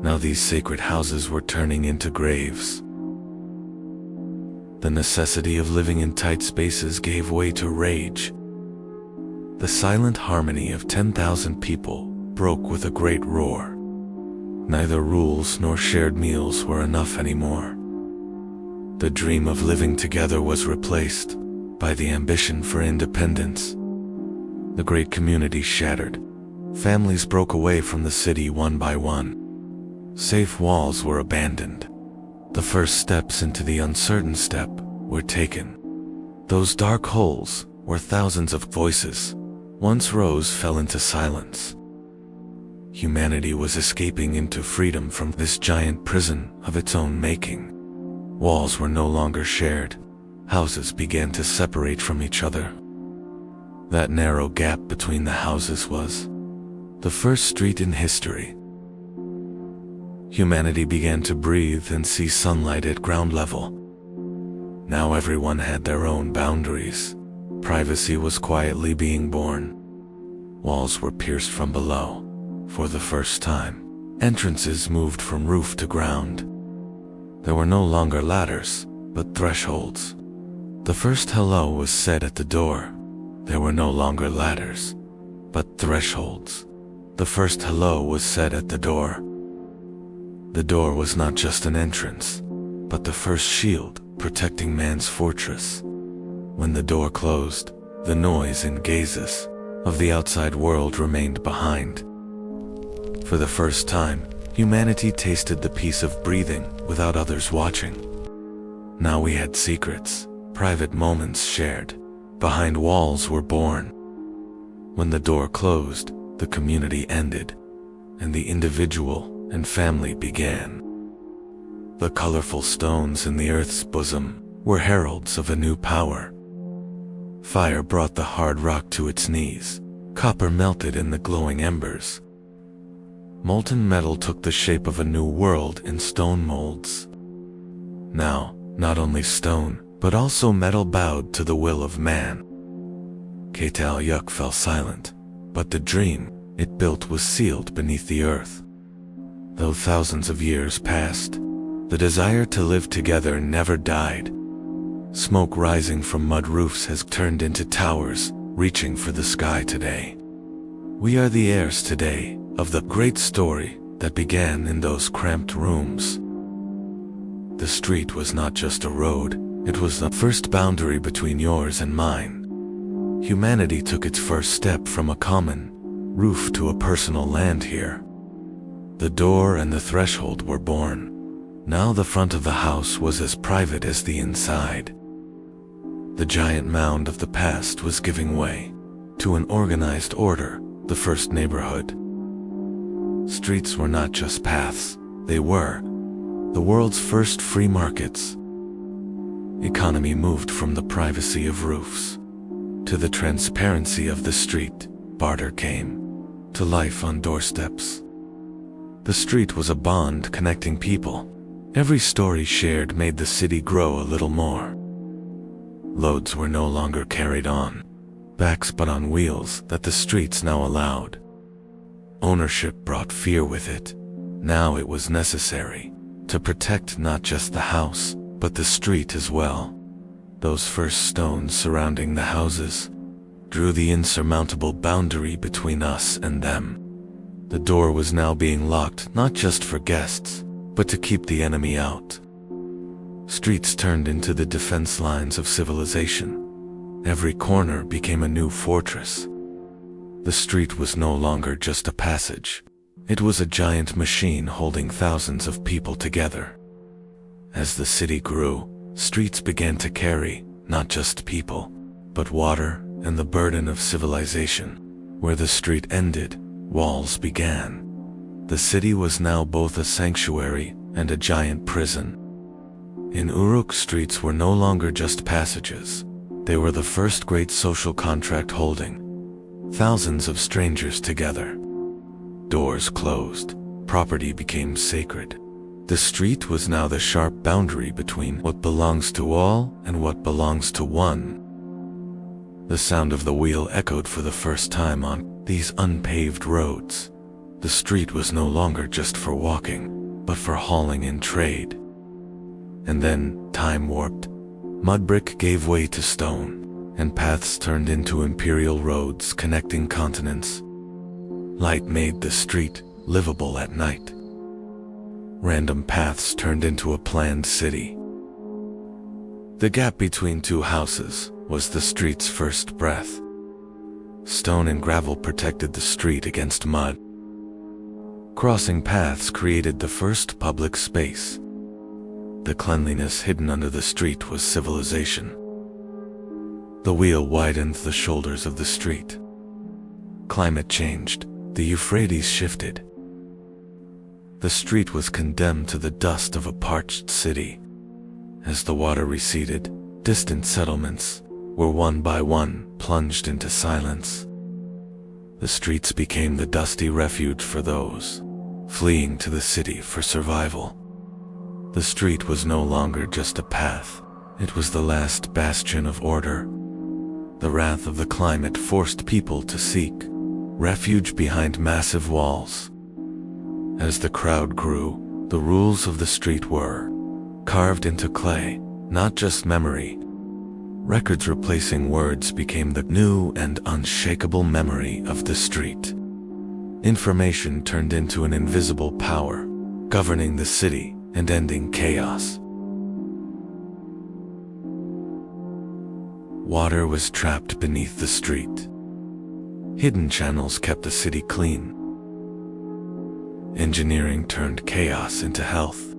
Now these sacred houses were turning into graves. The necessity of living in tight spaces gave way to rage. The silent harmony of 10,000 people broke with a great roar. Neither rules nor shared meals were enough anymore. The dream of living together was replaced by the ambition for independence. The great community shattered. Families broke away from the city one by one. Safe walls were abandoned. The first steps into the uncertain step were taken. Those dark holes, where thousands of voices once rose, fell into silence. Humanity was escaping into freedom from this giant prison of its own making. Walls were no longer shared. Houses began to separate from each other. That narrow gap between the houses was the first street in history. Humanity began to breathe and see sunlight at ground level. Now everyone had their own boundaries. Privacy was quietly being born. Walls were pierced from below. For the first time, entrances moved from roof to ground. There were no longer ladders, but thresholds. The first hello was said at the door. There were no longer ladders, but thresholds. The first hello was said at the door. The door was not just an entrance, but the first shield protecting man's fortress. When the door closed, the noise and gazes of the outside world remained behind. For the first time, humanity tasted the peace of breathing without others watching. Now we had secrets, private moments shared. Behind walls were born. When the door closed, the community ended, and the individual and family began. The colorful stones in the earth's bosom were heralds of a new power. Fire brought the hard rock to its knees. Copper melted in the glowing embers. Molten metal took the shape of a new world in stone molds. Now, not only stone, but also metal bowed to the will of man. Ketalyuk fell silent, but the dream it built was sealed beneath the earth. Though thousands of years passed, the desire to live together never died. Smoke rising from mud roofs has turned into towers, reaching for the sky today. We are the heirs today of the great story that began in those cramped rooms. The street was not just a road, it was the first boundary between yours and mine. Humanity took its first step from a common roof to a personal land here. The door and the threshold were born. Now the front of the house was as private as the inside. The giant mound of the past was giving way to an organized order, the first neighborhood. Streets were not just paths, they were the world's first free markets. Economy moved from the privacy of roofs to the transparency of the street. Barter came to life on doorsteps. The street was a bond connecting people. Every story shared made the city grow a little more. Loads were no longer carried on backs but on wheels that the streets now allowed. Ownership brought fear with it. Now it was necessary to protect not just the house, but the street as well. Those first stones surrounding the houses drew the insurmountable boundary between us and them. The door was now being locked not just for guests, but to keep the enemy out. Streets turned into the defense lines of civilization. Every corner became a new fortress. The street was no longer just a passage. It was a giant machine holding thousands of people together. As the city grew, streets began to carry not just people, but water and the burden of civilization. Where the street ended, walls began. The city was now both a sanctuary and a giant prison. In Uruk, streets were no longer just passages. They were the first great social contract holding thousands of strangers together. Doors closed. Property became sacred. The street was now the sharp boundary between what belongs to all and what belongs to one. The sound of the wheel echoed for the first time on these unpaved roads. The street was no longer just for walking, but for hauling in trade. And then, time warped. Mud brick gave way to stone, and paths turned into imperial roads connecting continents. Light made the street livable at night. Random paths turned into a planned city. The gap between two houses was the street's first breath. Stone and gravel protected the street against mud. Crossing paths created the first public space. The cleanliness hidden under the street was civilization. The wheel widened the shoulders of the street. Climate changed. The Euphrates shifted. The street was condemned to the dust of a parched city. As the water receded, distant settlements were one by one plunged into silence. The streets became the dusty refuge for those fleeing to the city for survival. The street was no longer just a path. It was the last bastion of order. The wrath of the climate forced people to seek refuge behind massive walls. As the crowd grew, the rules of the street were carved into clay, not just memory. Records replacing words became the new and unshakable memory of the street. Information turned into an invisible power, governing the city and ending chaos. Water was trapped beneath the street. Hidden channels kept the city clean. Engineering turned chaos into health.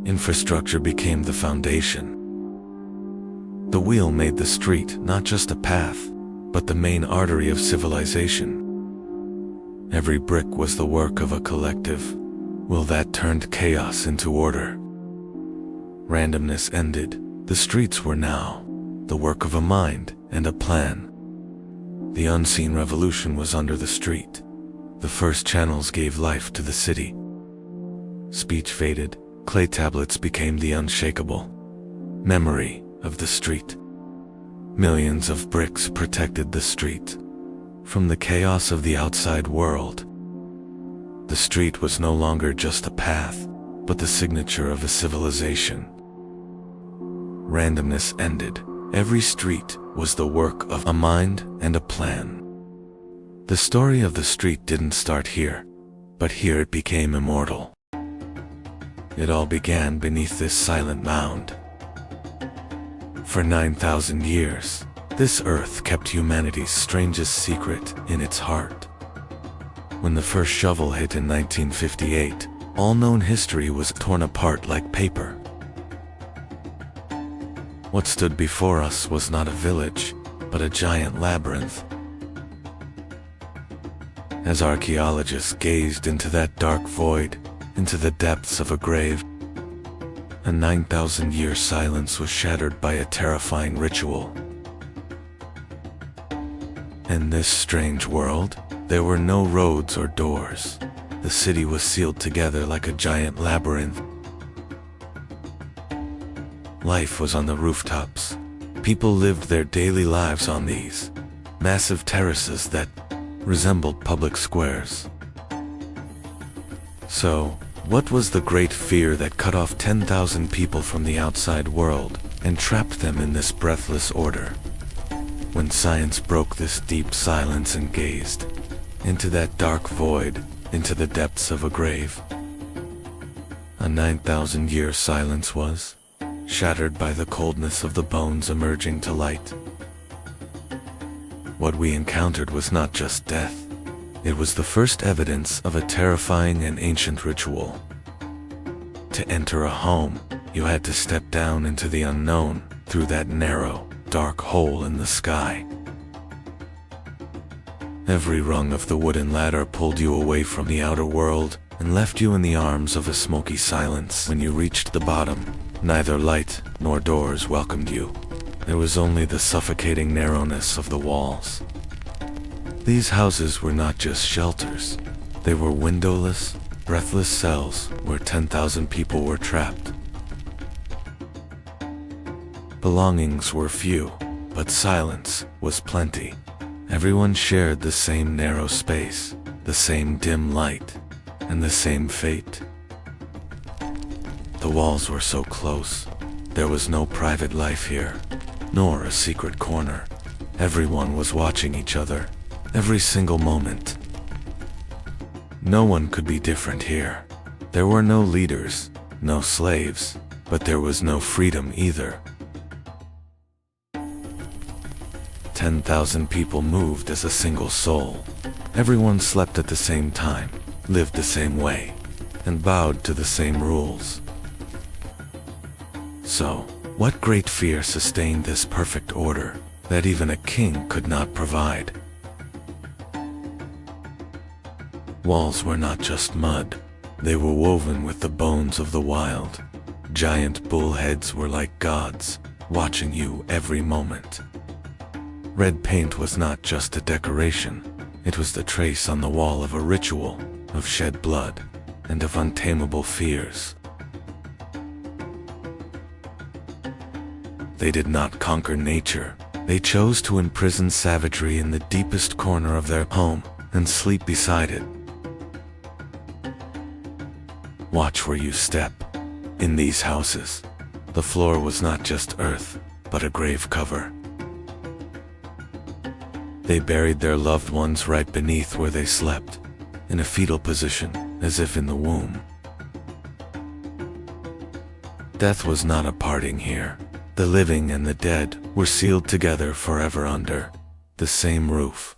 Infrastructure became the foundation. The wheel made the street not just a path, but the main artery of civilization. Every brick was the work of a collective will that turned chaos into order. Randomness ended. The streets were now the work of a mind and a plan. The unseen revolution was under the street. The first channels gave life to the city. Speech faded. Clay tablets became the unshakable memory of the street. Millions of bricks protected the street from the chaos of the outside world. The street was no longer just a path, but the signature of a civilization. Randomness ended. Every street was the work of a mind and a plan. The story of the street didn't start here, but here it became immortal. It all began beneath this silent mound. For 9,000 years, this earth kept humanity's strangest secret in its heart. When the first shovel hit in 1958, all known history was torn apart like paper. What stood before us was not a village, but a giant labyrinth. As archaeologists gazed into that dark void, into the depths of a grave, a 9,000-year silence was shattered by a terrifying ritual. In this strange world, there were no roads or doors. The city was sealed together like a giant labyrinth. Life was on the rooftops. People lived their daily lives on these massive terraces that resembled public squares. So, what was the great fear that cut off 10,000 people from the outside world and trapped them in this breathless order? When science broke this deep silence and gazed into that dark void, into the depths of a grave, a 9,000-year silence was shattered by the coldness of the bones emerging to light. What we encountered was not just death. It was the first evidence of a terrifying and ancient ritual. To enter a home, you had to step down into the unknown through that narrow, dark hole in the sky. Every rung of the wooden ladder pulled you away from the outer world and left you in the arms of a smoky silence. When you reached the bottom, neither light nor doors welcomed you. There was only the suffocating narrowness of the walls. These houses were not just shelters. They were windowless, breathless cells where 10,000 people were trapped. Belongings were few, but silence was plenty. Everyone shared the same narrow space, the same dim light, and the same fate. The walls were so close. There was no private life here, nor a secret corner. Everyone was watching each other, every single moment. No one could be different here. There were no leaders, no slaves, but there was no freedom either. 10,000 people moved as a single soul. Everyone slept at the same time, lived the same way, and bowed to the same rules. So, what great fear sustained this perfect order that even a king could not provide? Walls were not just mud. They were woven with the bones of the wild. Giant bullheads were like gods, watching you every moment. Red paint was not just a decoration. It was the trace on the wall of a ritual, of shed blood, and of untamable fears. They did not conquer nature. They chose to imprison savagery in the deepest corner of their home and sleep beside it. Watch where you step. In these houses, the floor was not just earth, but a grave cover. They buried their loved ones right beneath where they slept, in a fetal position, as if in the womb. Death was not a parting here. The living and the dead were sealed together forever under the same roof.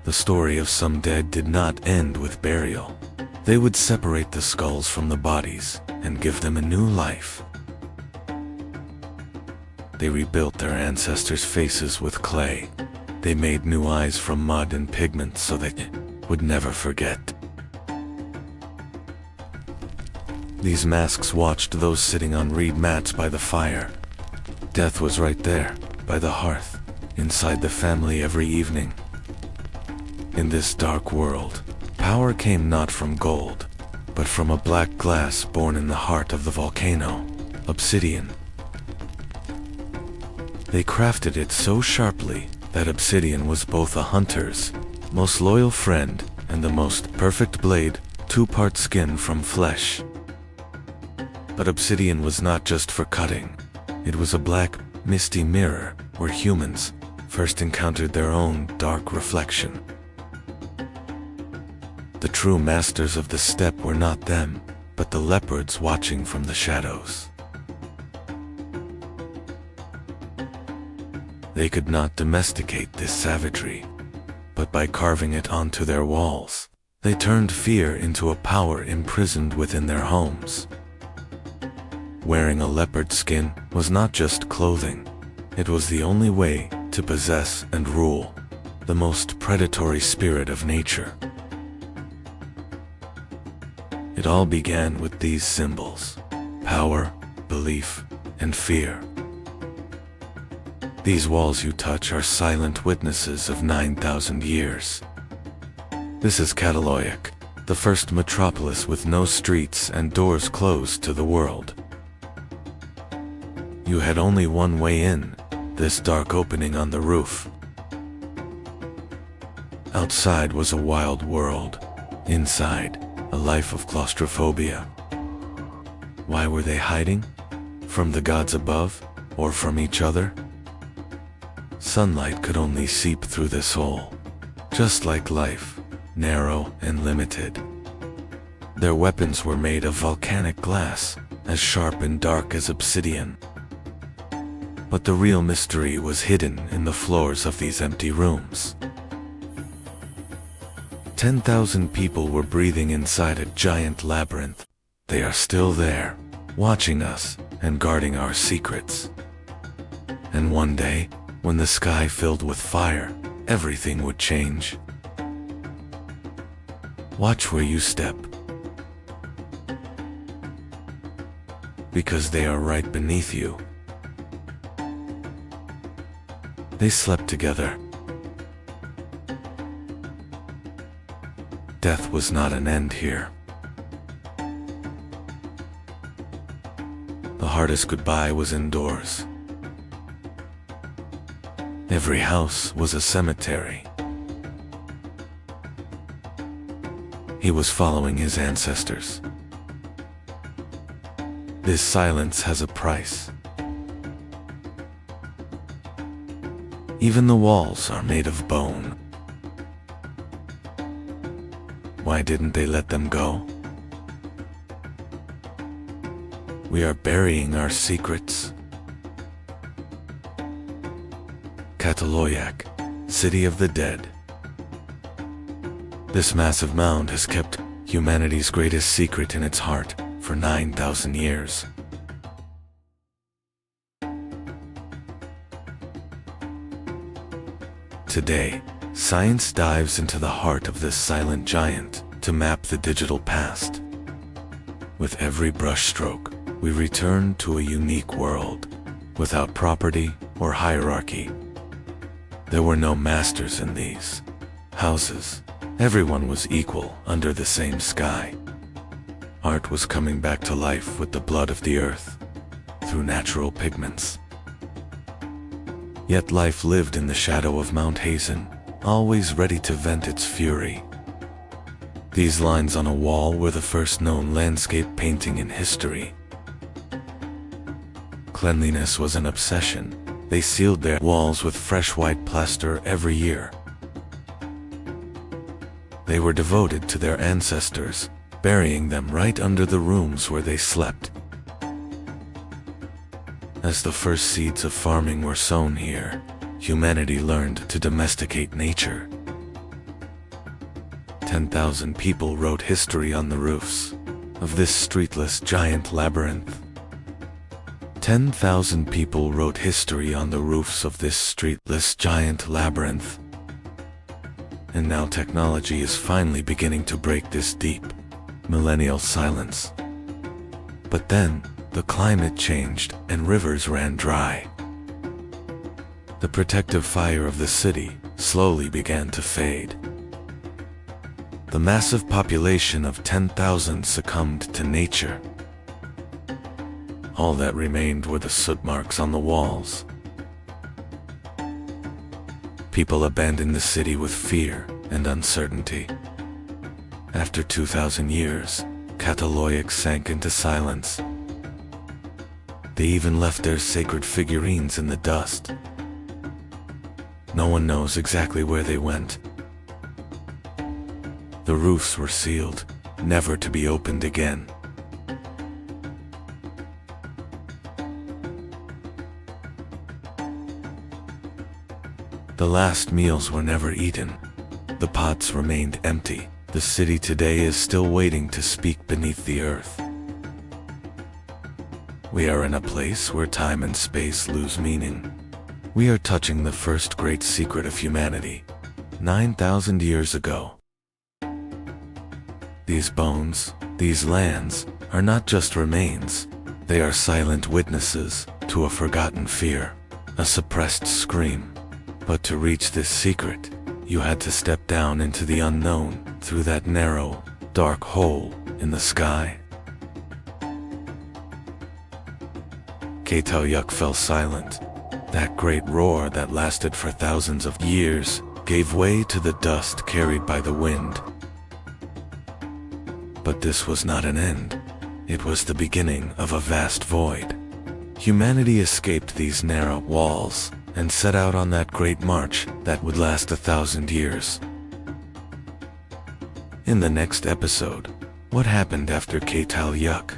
The story of some dead did not end with burial. They would separate the skulls from the bodies and give them a new life. They rebuilt their ancestors' faces with clay. They made new eyes from mud and pigment so they would never forget. These masks watched those sitting on reed mats by the fire. Death was right there, by the hearth, inside the family every evening. In this dark world, power came not from gold, but from a black glass born in the heart of the volcano, obsidian. They crafted it so sharply that obsidian was both a hunter's most loyal friend and the most perfect blade, two-part skin from flesh. But obsidian was not just for cutting. It was a black, misty mirror where humans first encountered their own dark reflection. The true masters of the steppe were not them, but the leopards watching from the shadows. They could not domesticate this savagery, but by carving it onto their walls, they turned fear into a power imprisoned within their homes. Wearing a leopard skin was not just clothing. It was the only way to possess and rule the most predatory spirit of nature. It all began with these symbols: power, belief, and fear. These walls you touch are silent witnesses of 9,000 years. This is Cataloic, the first metropolis with no streets and doors closed to the world. You had only one way in, this dark opening on the roof. Outside was a wild world. Inside, a life of claustrophobia. Why were they hiding? From the gods above, or from each other? Sunlight could only seep through this hole, just like life, narrow and limited. Their weapons were made of volcanic glass, as sharp and dark as obsidian. But the real mystery was hidden in the floors of these empty rooms. 10,000 people were breathing inside a giant labyrinth. They are still there, watching us and guarding our secrets. And one day, when the sky filled with fire, everything would change. Watch where you step, because they are right beneath you. They slept together. Death was not an end here. The hardest goodbye was indoors. Every house was a cemetery. He was following his ancestors. This silence has a price. Even the walls are made of bone. Why didn't they let them go? We are burying our secrets. Cataloyak, City of the Dead. This massive mound has kept humanity's greatest secret in its heart for 9,000 years. Today, science dives into the heart of this silent giant to map the digital past. With every brushstroke, we return to a unique world, without property or hierarchy. There were no masters in these houses. Everyone was equal under the same sky. Art was coming back to life with the blood of the earth, through natural pigments. Yet life lived in the shadow of Mount Hazen, always ready to vent its fury. These lines on a wall were the first known landscape painting in history. Cleanliness was an obsession. They sealed their walls with fresh white plaster every year. They were devoted to their ancestors, burying them right under the rooms where they slept. As the first seeds of farming were sown here, humanity learned to domesticate nature. 10,000 people wrote history on the roofs of this streetless giant labyrinth. 10,000 people wrote history on the roofs of this streetless giant labyrinth. And now technology is finally beginning to break this deep, millennial silence. But then, the climate changed and rivers ran dry. The protective fire of the city slowly began to fade. The massive population of 10,000 succumbed to nature. All that remained were the soot marks on the walls. People abandoned the city with fear and uncertainty. After 2,000 years, Cataloyak sank into silence. They even left their sacred figurines in the dust. No one knows exactly where they went. The roofs were sealed, never to be opened again. The last meals were never eaten. The pots remained empty. The city today is still waiting to speak beneath the earth. We are in a place where time and space lose meaning. We are touching the first great secret of humanity, 9,000 years ago. These bones, these lands, are not just remains. They are silent witnesses to a forgotten fear, a suppressed scream. But to reach this secret, you had to step down into the unknown through that narrow, dark hole in the sky. Cataloyak fell silent. That great roar that lasted for thousands of years gave way to the dust carried by the wind. But this was not an end. It was the beginning of a vast void. Humanity escaped these narrow walls and set out on that great march that would last 1,000 years. In the next episode, what happened after Cataloyak?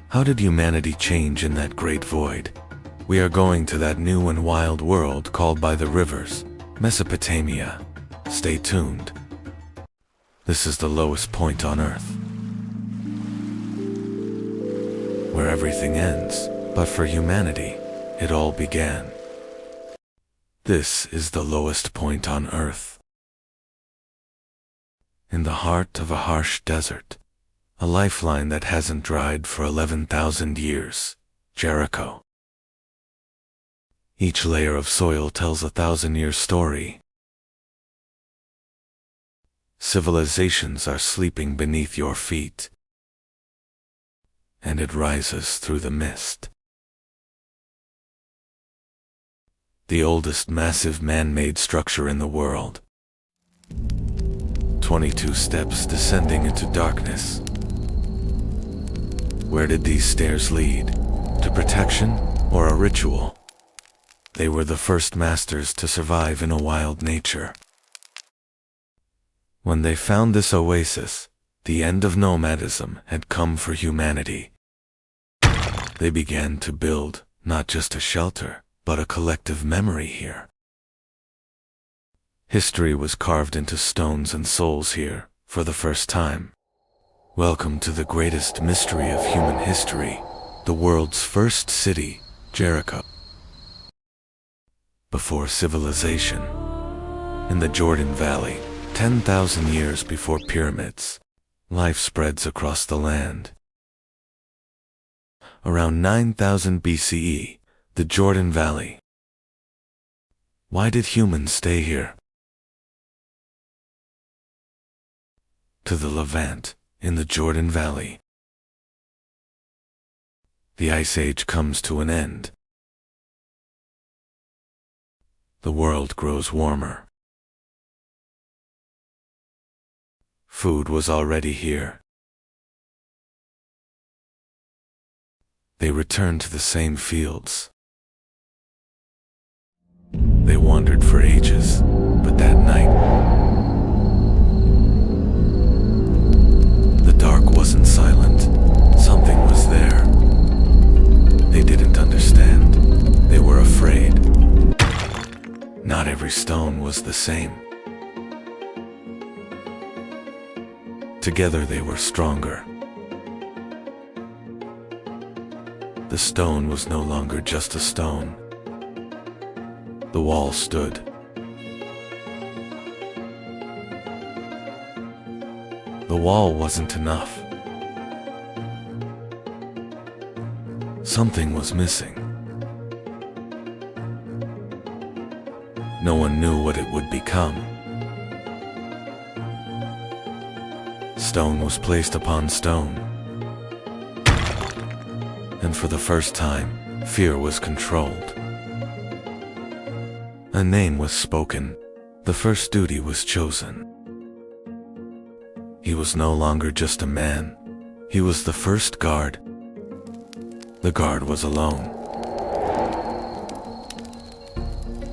How did humanity change in that great void? We are going to that new and wild world called by the rivers, Mesopotamia. Stay tuned. This is the lowest point on Earth, where everything ends, but for humanity, it all began. This is the lowest point on Earth. In the heart of a harsh desert, a lifeline that hasn't dried for 11,000 years, Jericho. Each layer of soil tells a 1,000-year story. Civilizations are sleeping beneath your feet, and it rises through the mist. The oldest massive man-made structure in the world. 22 steps descending into darkness. Where did these stairs lead? To protection or a ritual? They were the first masters to survive in a wild nature. When they found this oasis, the end of nomadism had come for humanity. They began to build not just a shelter, but a collective memory here. History was carved into stones and souls here, for the first time. Welcome to the greatest mystery of human history, the world's first city, Jericho. Before civilization, in the Jordan Valley, 10,000 years before pyramids, life spreads across the land. Around 9,000 BCE, the Jordan Valley. Why did humans stay here? To the Levant, in the Jordan Valley. The Ice Age comes to an end. The world grows warmer. Food was already here. They returned to the same fields. They wandered for ages, but that night, the dark wasn't silent. Something was there. They didn't understand. They were afraid. Not every stone was the same. Together they were stronger. The stone was no longer just a stone. The wall stood. The wall wasn't enough. Something was missing. No one knew what it would become. Stone was placed upon stone. And for the first time, fear was controlled. A name was spoken. The first duty was chosen. He was no longer just a man. He was the first guard. The guard was alone.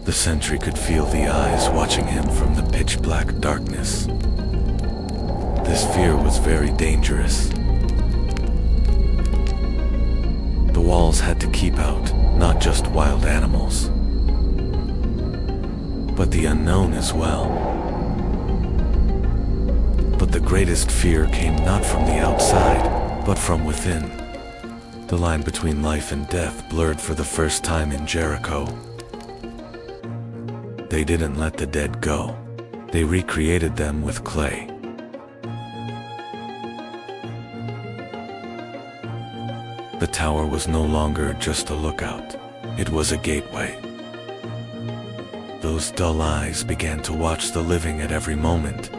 The sentry could feel the eyes watching him from the pitch-black darkness. This fear was very dangerous. The walls had to keep out not just wild animals, but the unknown as well. But the greatest fear came not from the outside, but from within. The line between life and death blurred for the first time in Jericho. They didn't let the dead go. They recreated them with clay. The tower was no longer just a lookout. It was a gateway. Those dull eyes began to watch the living at every moment.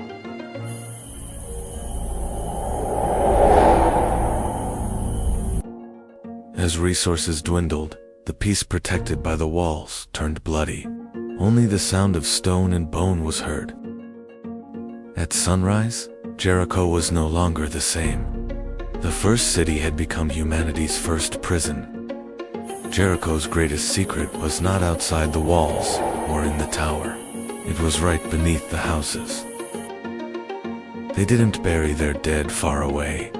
As resources dwindled, the peace protected by the walls turned bloody. Only the sound of stone and bone was heard. At sunrise, Jericho was no longer the same. The first city had become humanity's first prison. Jericho's greatest secret was not outside the walls or in the tower. It was right beneath the houses. They didn't bury their dead far away.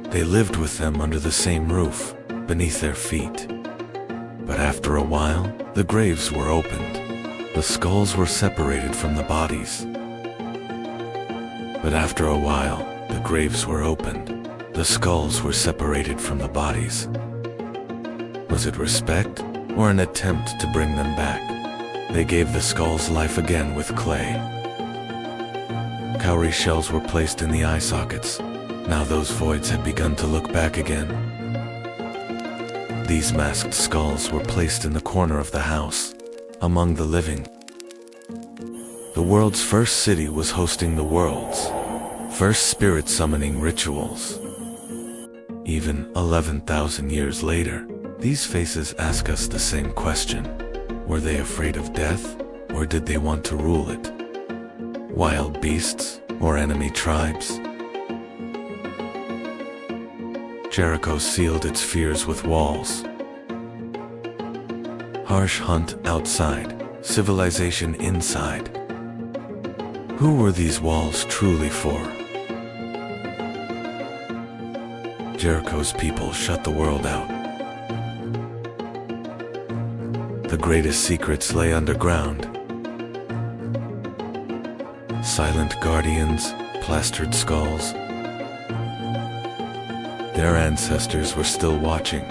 They lived with them under the same roof, beneath their feet. But after a while, the graves were opened. The skulls were separated from the bodies. But after a while, the graves were opened. The skulls were separated from the bodies. Was it respect or an attempt to bring them back? They gave the skulls life again with clay. Cowrie shells were placed in the eye sockets. Now those voids had begun to look back again. These masked skulls were placed in the corner of the house, among the living. The world's first city was hosting the world's first spirit summoning rituals. Even 11,000 years later, these faces ask us the same question. Were they afraid of death, or did they want to rule it? Wild beasts, or enemy tribes? Jericho sealed its fears with walls. Harsh hunt outside, civilization inside. Who were these walls truly for? Jericho's people shut the world out. The greatest secrets lay underground. Silent guardians, plastered skulls. Their ancestors were still watching.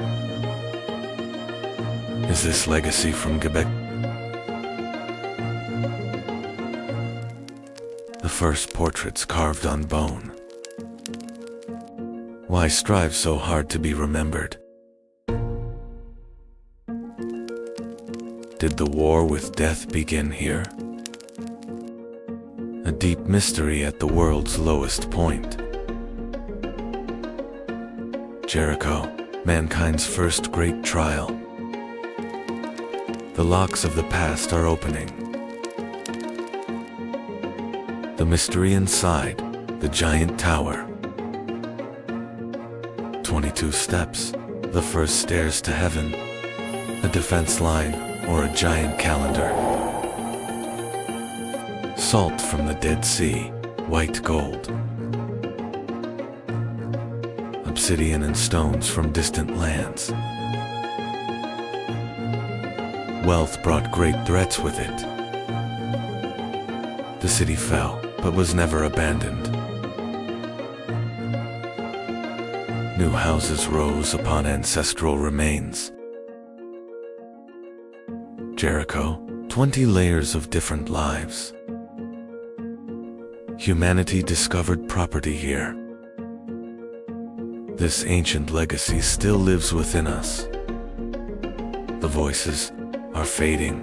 Is this legacy from Quebec? The first portraits carved on bone. Why strive so hard to be remembered? Did the war with death begin here? A deep mystery at the world's lowest point. Jericho, mankind's first great trial. The locks of the past are opening. The mystery inside, the giant tower. 22 steps, the first stairs to heaven. A defense line, or a giant calendar. Salt from the Dead Sea, white gold. Obsidian and stones from distant lands. Wealth brought great threats with it. The city fell, but was never abandoned. New houses rose upon ancestral remains. Jericho, 20 layers of different lives. Humanity discovered property here. This ancient legacy still lives within us. The voices are fading.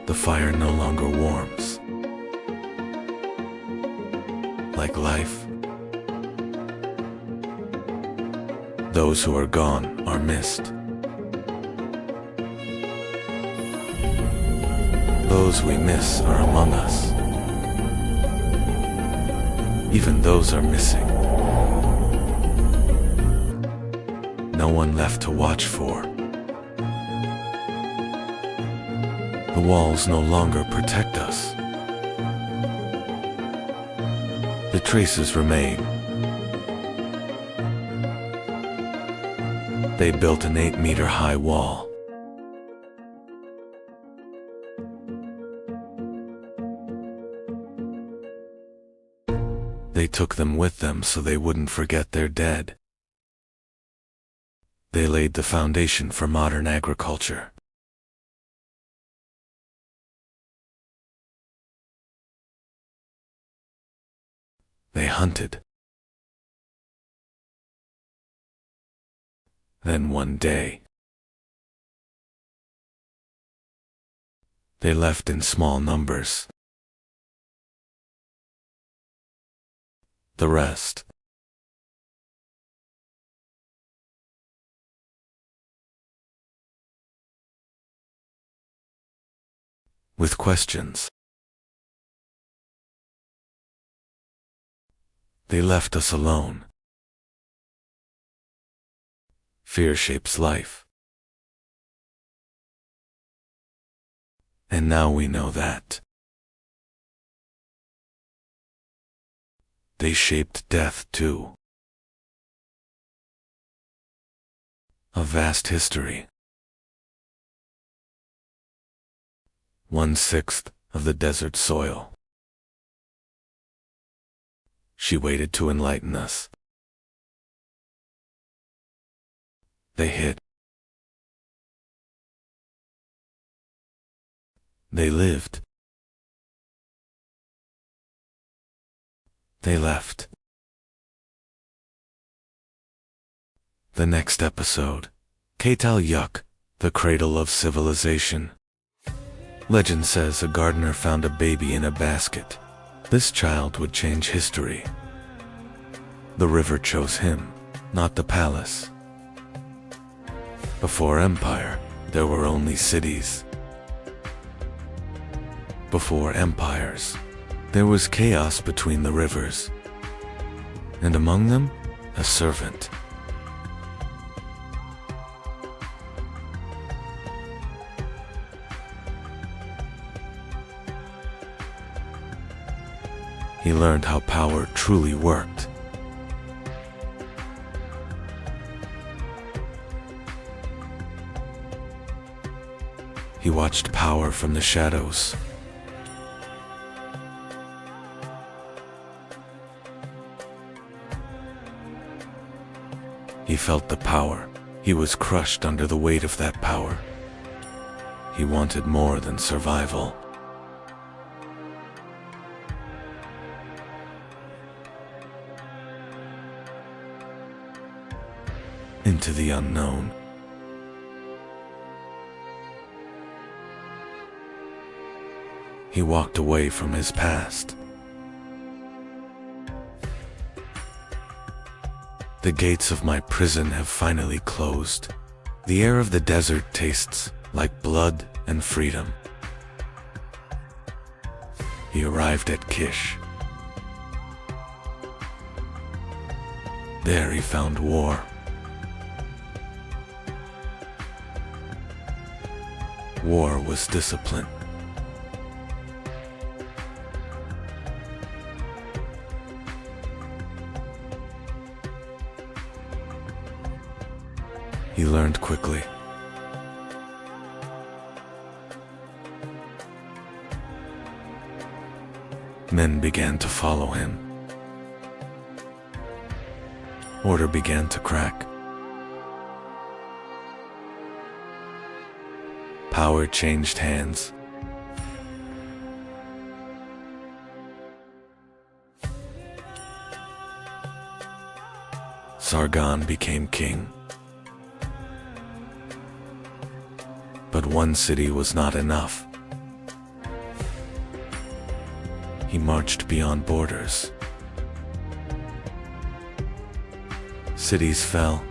The fire no longer warms. Like life, those who are gone are missed. Those we miss are among us. Even those are missing. No one left to watch for. The walls no longer protect us. The traces remain. They built an 8-meter-high wall. They took them with them so they wouldn't forget their dead. They laid the foundation for modern agriculture. They hunted. Then one day, they left in small numbers. The rest, with questions. They left us alone. Fear shapes life. And now we know that. They shaped death too. A vast history. 1/6 of the desert soil. She waited to enlighten us. They hit. They lived. They left. The next episode, Katal Yuk, the cradle of civilization. Legend says a gardener found a baby in a basket. This child would change history. The river chose him, not the palace. Before empire, there were only cities. Before empires, there was chaos between the rivers, and among them, a servant. He learned how power truly worked. He watched power from the shadows. He felt the power. He was crushed under the weight of that power. He wanted more than survival. Into the unknown. He walked away from his past. The gates of my prison have finally closed. The air of the desert tastes like blood and freedom. He arrived at Kish. There he found war. War was discipline. He learned quickly. Men began to follow him. Order began to crack. Power changed hands. Sargon became king. But one city was not enough. He marched beyond borders. Cities fell.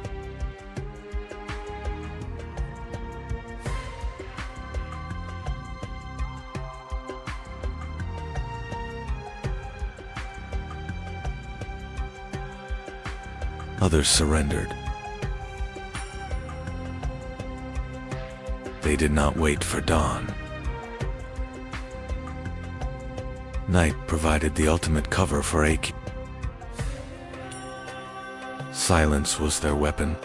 Others surrendered. They did not wait for dawn. Night provided the ultimate cover for Aki. Silence was their weapon.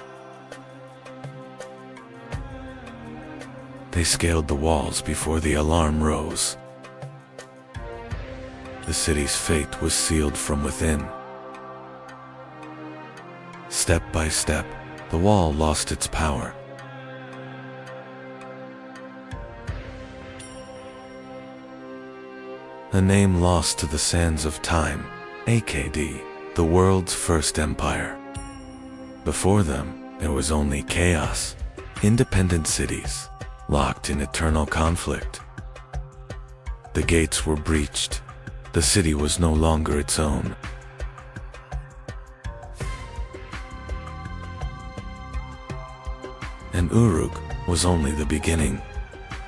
They scaled the walls before the alarm rose. The city's fate was sealed from within. Step by step, the wall lost its power. A name lost to the sands of time, AKD, the world's first empire. Before them, there was only chaos, independent cities, locked in eternal conflict. The gates were breached. The city was no longer its own. And Uruk was only the beginning.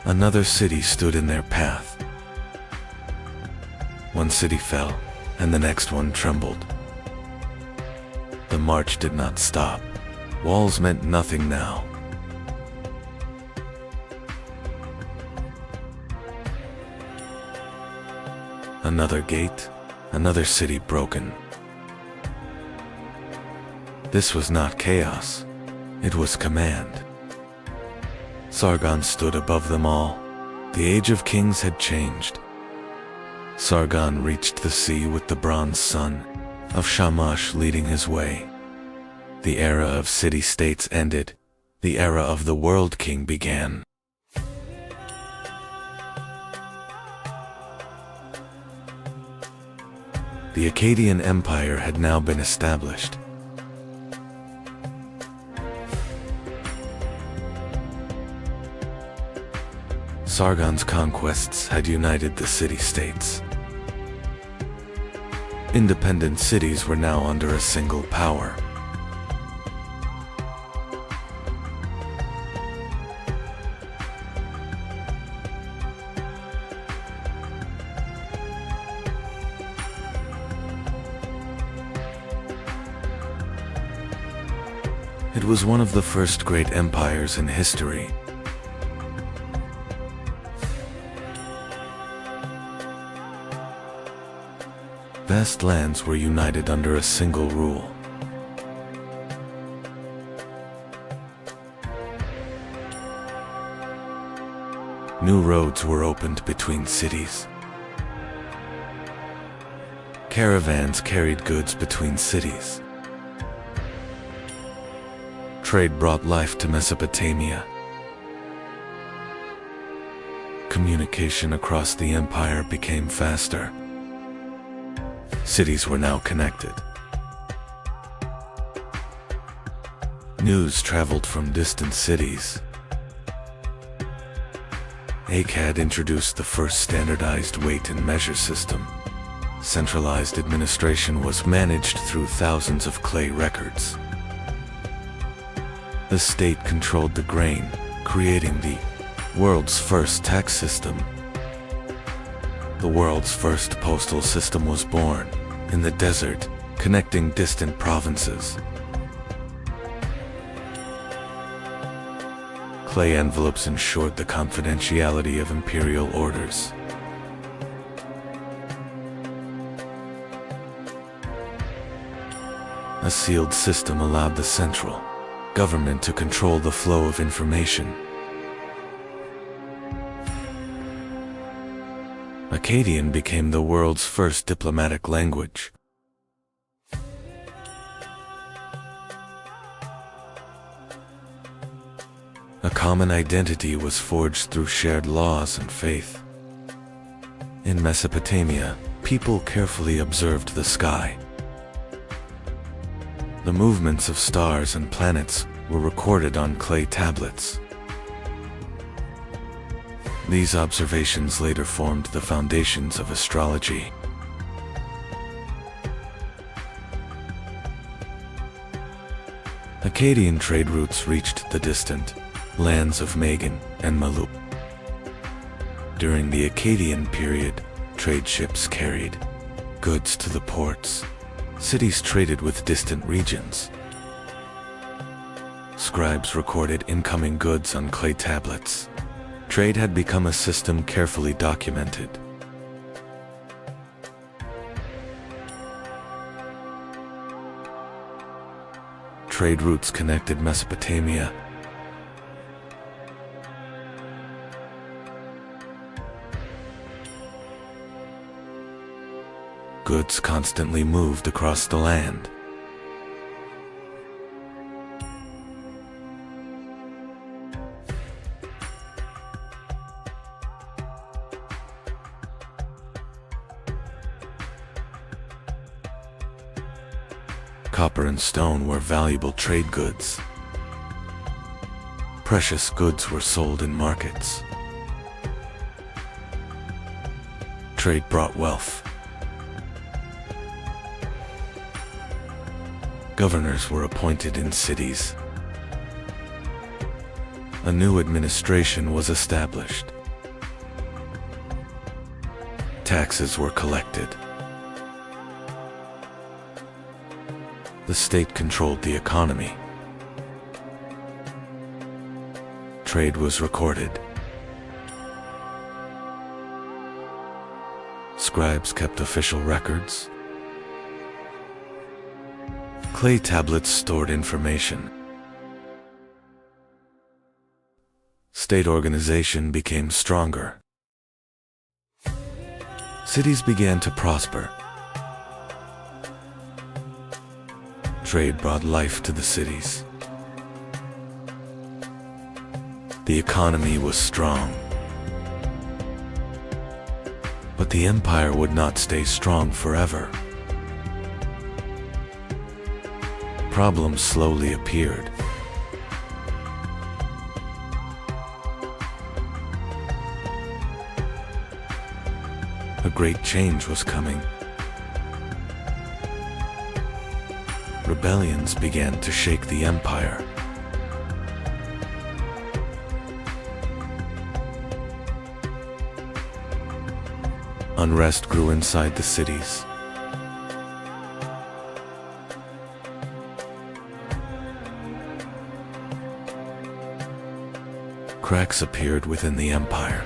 Another city stood in their path. One city fell, and the next one trembled. The march did not stop. Walls meant nothing now. Another gate, another city broken. This was not chaos. It was command. Sargon stood above them all. The age of kings had changed. Sargon reached the sea with the bronze sun of Shamash leading his way. The era of city-states ended. The era of the World King began. The Akkadian Empire had now been established. Sargon's conquests had united the city-states. Independent cities were now under a single power. It was one of the first great empires in history. Vast lands were united under a single rule. New roads were opened between cities. Caravans carried goods between cities. Trade brought life to Mesopotamia. Communication across the empire became faster. Cities were now connected. News traveled from distant cities. Akkad introduced the first standardized weight and measure system. Centralized administration was managed through thousands of clay records. The state controlled the grain, creating the world's first tax system. The world's first postal system was born, in the desert, connecting distant provinces. Clay envelopes ensured the confidentiality of imperial orders. A sealed system allowed the central government to control the flow of information. Akkadian became the world's first diplomatic language. A common identity was forged through shared laws and faith. In Mesopotamia, people carefully observed the sky. The movements of stars and planets were recorded on clay tablets. These observations later formed the foundations of astrology. Akkadian trade routes reached the distant lands of Magan and Malu. During the Akkadian period, trade ships carried goods to the ports. Cities traded with distant regions. Scribes recorded incoming goods on clay tablets. Trade had become a system carefully documented. Trade routes connected Mesopotamia. Goods constantly moved across the land. Copper and stone were valuable trade goods. Precious goods were sold in markets. Trade brought wealth. Governors were appointed in cities. A new administration was established. Taxes were collected. The state controlled the economy. Trade was recorded. Scribes kept official records. Clay tablets stored information. State organization became stronger. Cities began to prosper. Trade brought life to the cities. The economy was strong. But the empire would not stay strong forever. problems slowly appeared. A great change was coming. Rebellions began to shake the empire. Unrest grew inside the cities. Cracks appeared within the empire.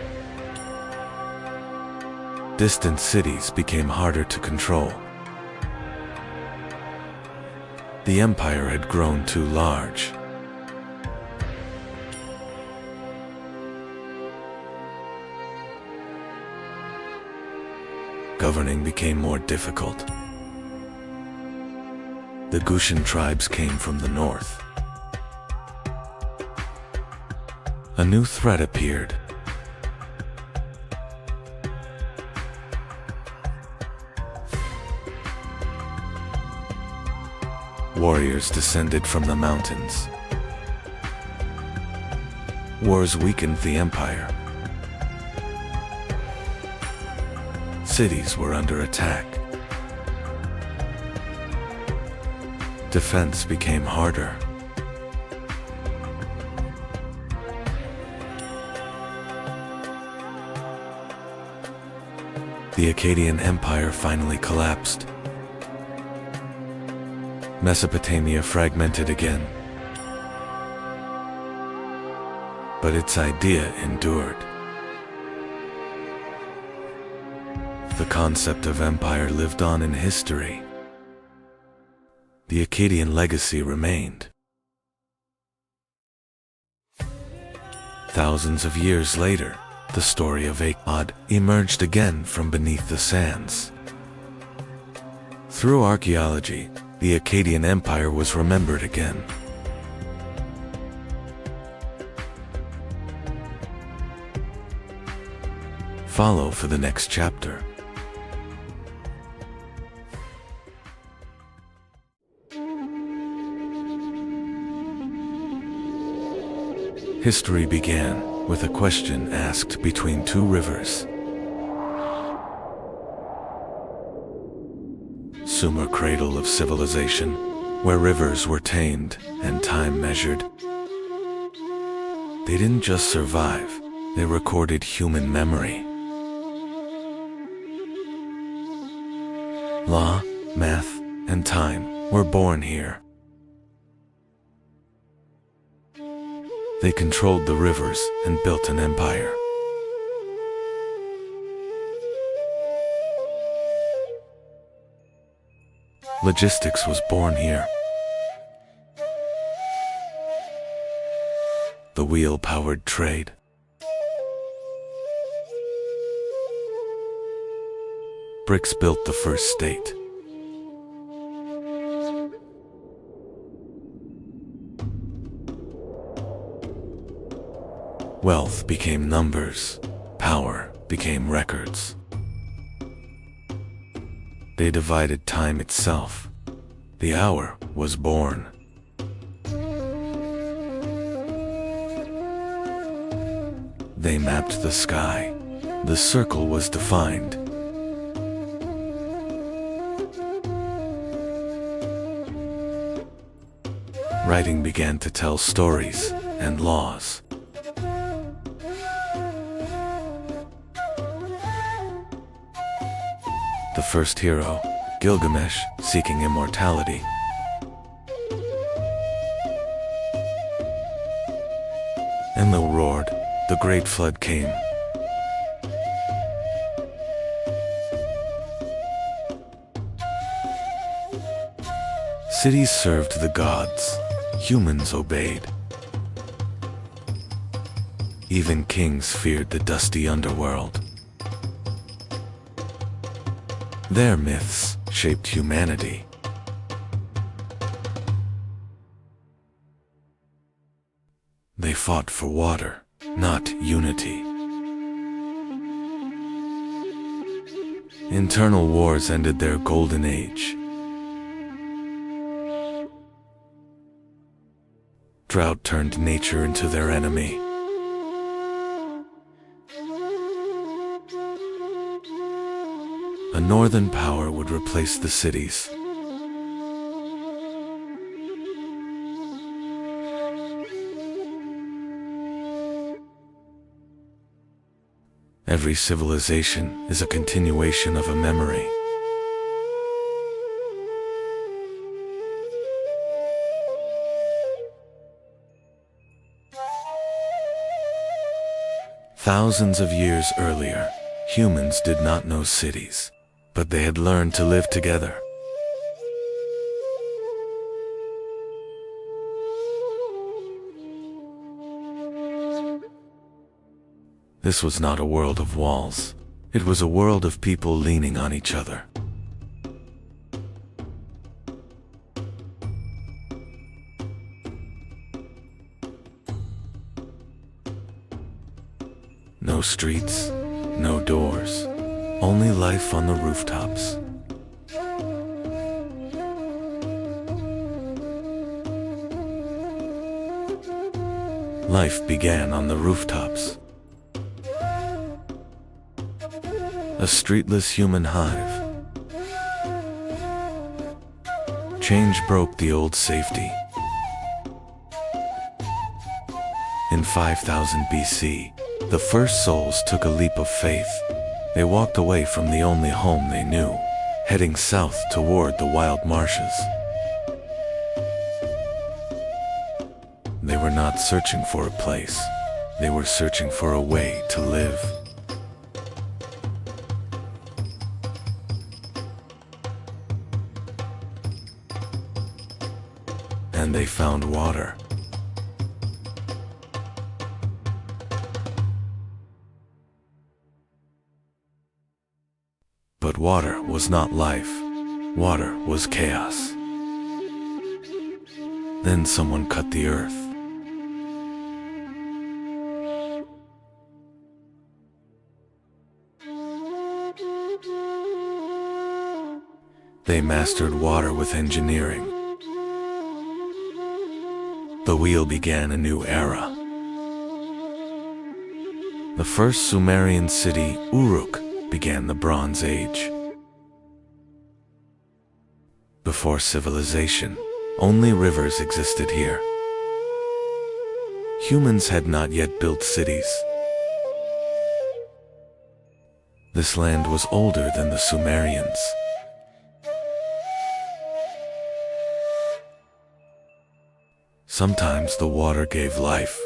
Distant cities became harder to control. The empire had grown too large. Governing became more difficult. The Gutian tribes came from the north. A new threat appeared. Warriors descended from the mountains. Wars weakened the empire. Cities were under attack. Defense became harder. The Akkadian Empire finally collapsed. Mesopotamia fragmented again. But its idea endured. The concept of empire lived on in history. The Akkadian legacy remained. Thousands of years later, the story of Akkad emerged again from beneath the sands. Through archaeology, the Akkadian Empire was remembered again. Follow for the next chapter. History began with a question asked between two rivers. Sumer, cradle of civilization, where rivers were tamed and time measured. They didn't just survive, they recorded human memory. Law, math, and time were born here. They controlled the rivers and built an empire. Logistics was born here. The wheel-powered trade. Bricks built the first state. Wealth became numbers, power became records. They divided time itself. The hour was born. They mapped the sky. The circle was defined. Writing began to tell stories and laws. The first hero, Gilgamesh, seeking immortality. Enlil roared, the great flood came. Cities served the gods, humans obeyed. Even kings feared the dusty underworld. Their myths shaped humanity. They fought for water, not unity. Internal wars ended their golden age. Drought turned nature into their enemy. A northern power would replace the cities. Every civilization is a continuation of a memory. Thousands of years earlier, humans did not know cities, but they had learned to live together. This was not a world of walls. It was a world of people leaning on each other. No streets, no doors, only life on the rooftops. Life began on the rooftops. A streetless human hive. Change broke the old safety. In 5000 BC, the first souls took a leap of faith. They walked away from the only home they knew, heading south toward the wild marshes. They were not searching for a place. They were searching for a way to live. And they found water. But water was not life. Water was chaos. Then someone cut the earth. They mastered water with engineering. The wheel began a new era. The first Sumerian city, Uruk, began the Bronze Age. Before civilization, only rivers existed here. Humans had not yet built cities. This land was older than the Sumerians. Sometimes the water gave life.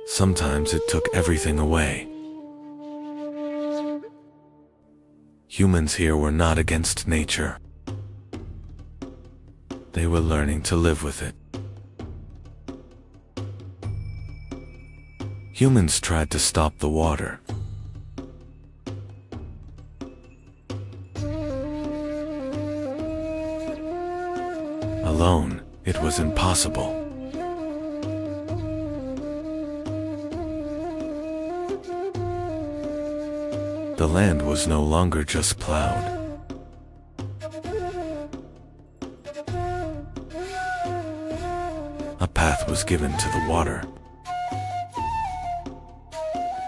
Sometimes it took everything away. Humans here were not against nature. They were learning to live with it. Humans tried to stop the water. Alone, it was impossible. The land was no longer just plowed. A path was given to the water.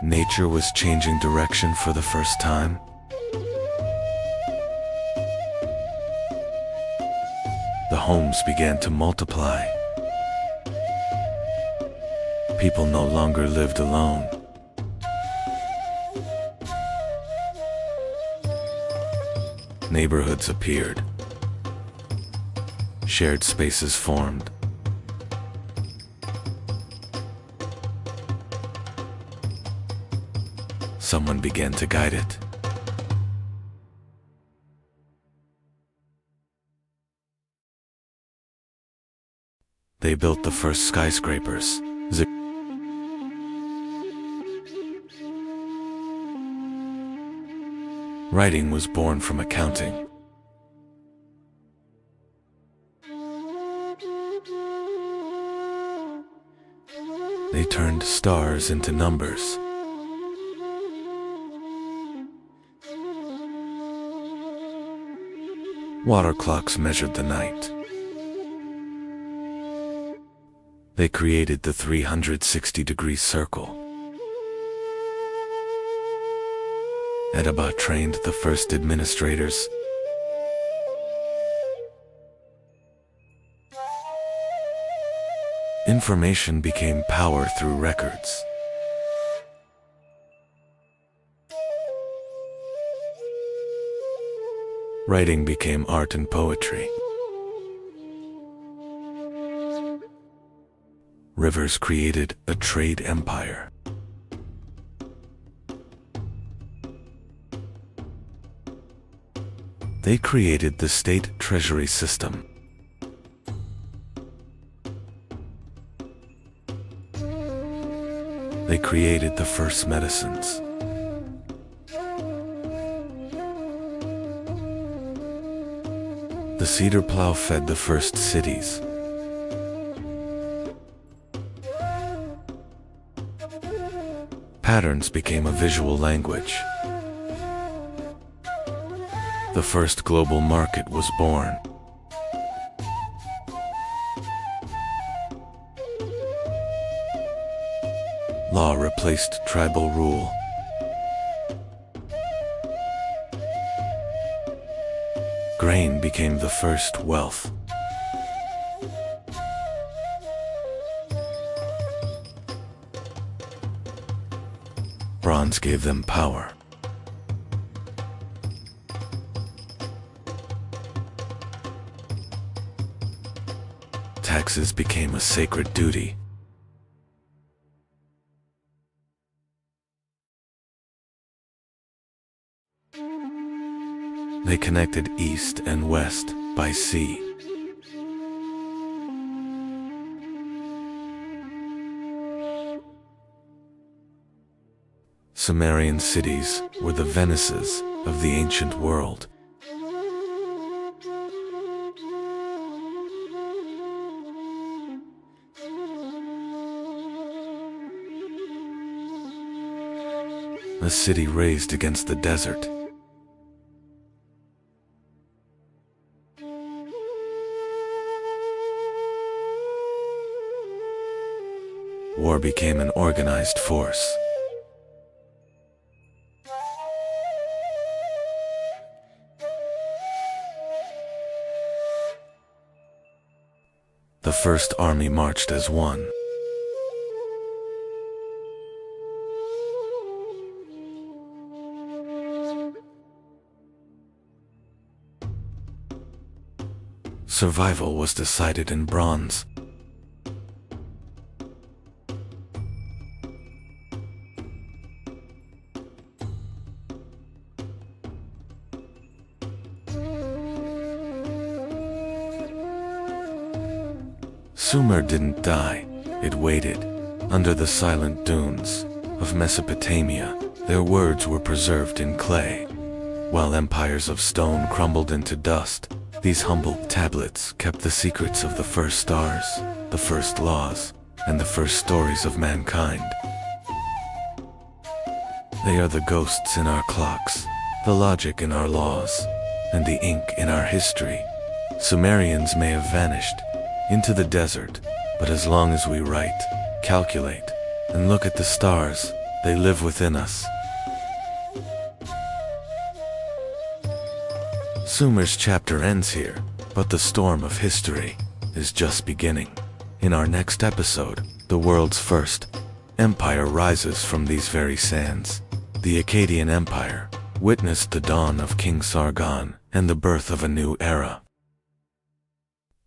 Nature was changing direction for the first time. The homes began to multiply. People no longer lived alone. Neighborhoods appeared. Shared spaces formed. Someone began to guide it. They built the first skyscrapers. Writing was born from accounting. They turned stars into numbers. Water clocks measured the night. They created the 360-degree circle. Edaba trained the first administrators. Information became power through records. Writing became art and poetry. Rivers created a trade empire. They created the state treasury system. They created the first medicines. The cedar plow fed the first cities. Patterns became a visual language. The first global market was born. Law replaced tribal rule. Grain became the first wealth. Bronze gave them power. Taxes became a sacred duty. They connected east and west by sea. Sumerian cities were the Venices of the ancient world. A city raised against the desert. War became an organized force. The first army marched as one. Survival was decided in bronze. Sumer didn't die, it waited. Under the silent dunes of Mesopotamia, their words were preserved in clay. While empires of stone crumbled into dust, these humble tablets kept the secrets of the first stars, the first laws, and the first stories of mankind. They are the ghosts in our clocks, the logic in our laws, and the ink in our history. Sumerians may have vanished into the desert, but as long as we write, calculate, and look at the stars, they live within us. Sumer's chapter ends here, but the storm of history is just beginning. In our next episode, the world's first empire rises from these very sands. The Akkadian Empire witnessed the dawn of King Sargon and the birth of a new era.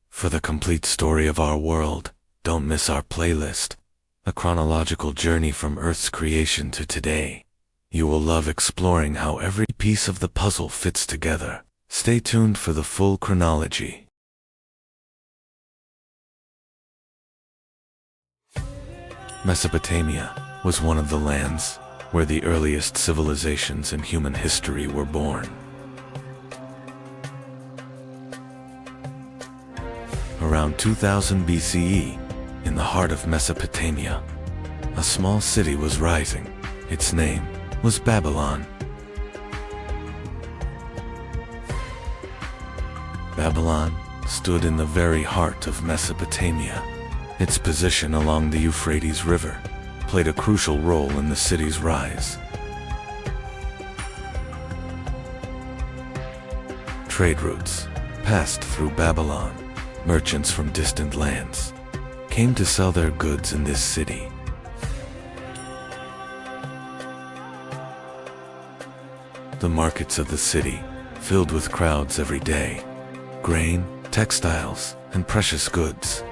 For the complete story of our world, don't miss our playlist, a chronological journey from Earth's creation to today. You will love exploring how every piece of the puzzle fits together. Stay tuned for the full chronology. Mesopotamia was one of the lands where the earliest civilizations in human history were born. Around 2000 BCE, in the heart of Mesopotamia, a small city was rising. Its name was Babylon. Babylon stood in the very heart of Mesopotamia. Its position along the Euphrates River played a crucial role in the city's rise. Trade routes passed through Babylon. Merchants from distant lands came to sell their goods in this city. The markets of the city filled with crowds every day. Grain, textiles, and precious goods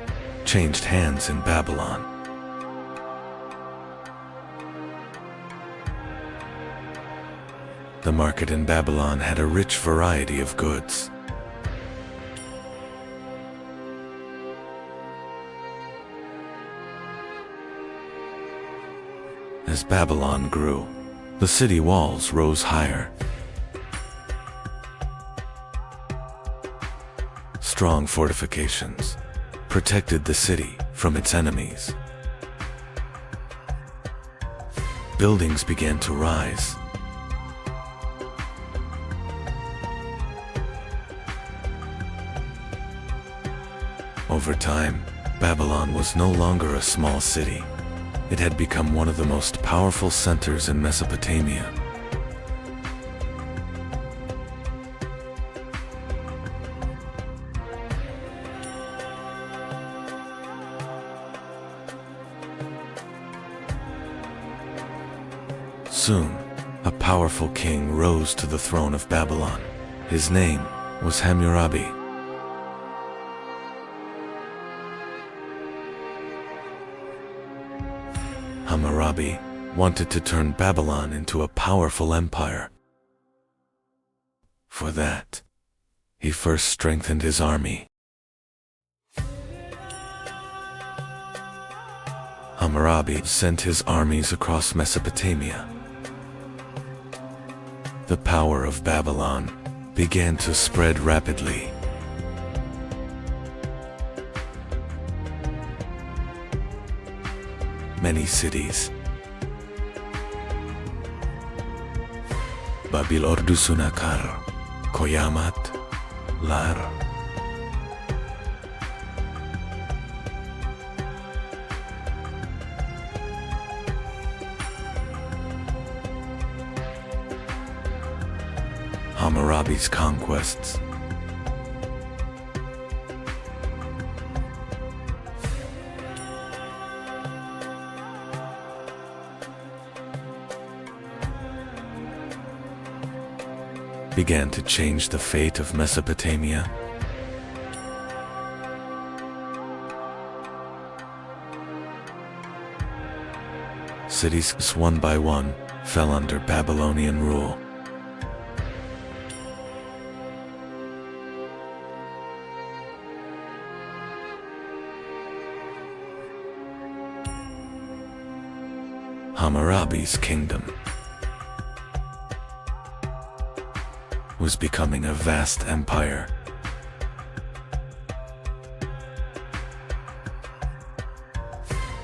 changed hands in Babylon. The market in Babylon had a rich variety of goods. As Babylon grew, the city walls rose higher. Strong fortifications protected the city from its enemies. Buildings began to rise. Over time, Babylon was no longer a small city. It had become one of the most powerful centers in Mesopotamia. Soon, a powerful king rose to the throne of Babylon. His name was Hammurabi. Hammurabi wanted to turn Babylon into a powerful empire. For that, he first strengthened his army. Hammurabi sent his armies across Mesopotamia. The power of Babylon began to spread rapidly. Many cities, Babil Ordusunakar, Koyamat, Lar, Hammurabi's conquests began to change the fate of Mesopotamia. Cities one by one fell under Babylonian rule. Hammurabi's kingdom was becoming a vast empire.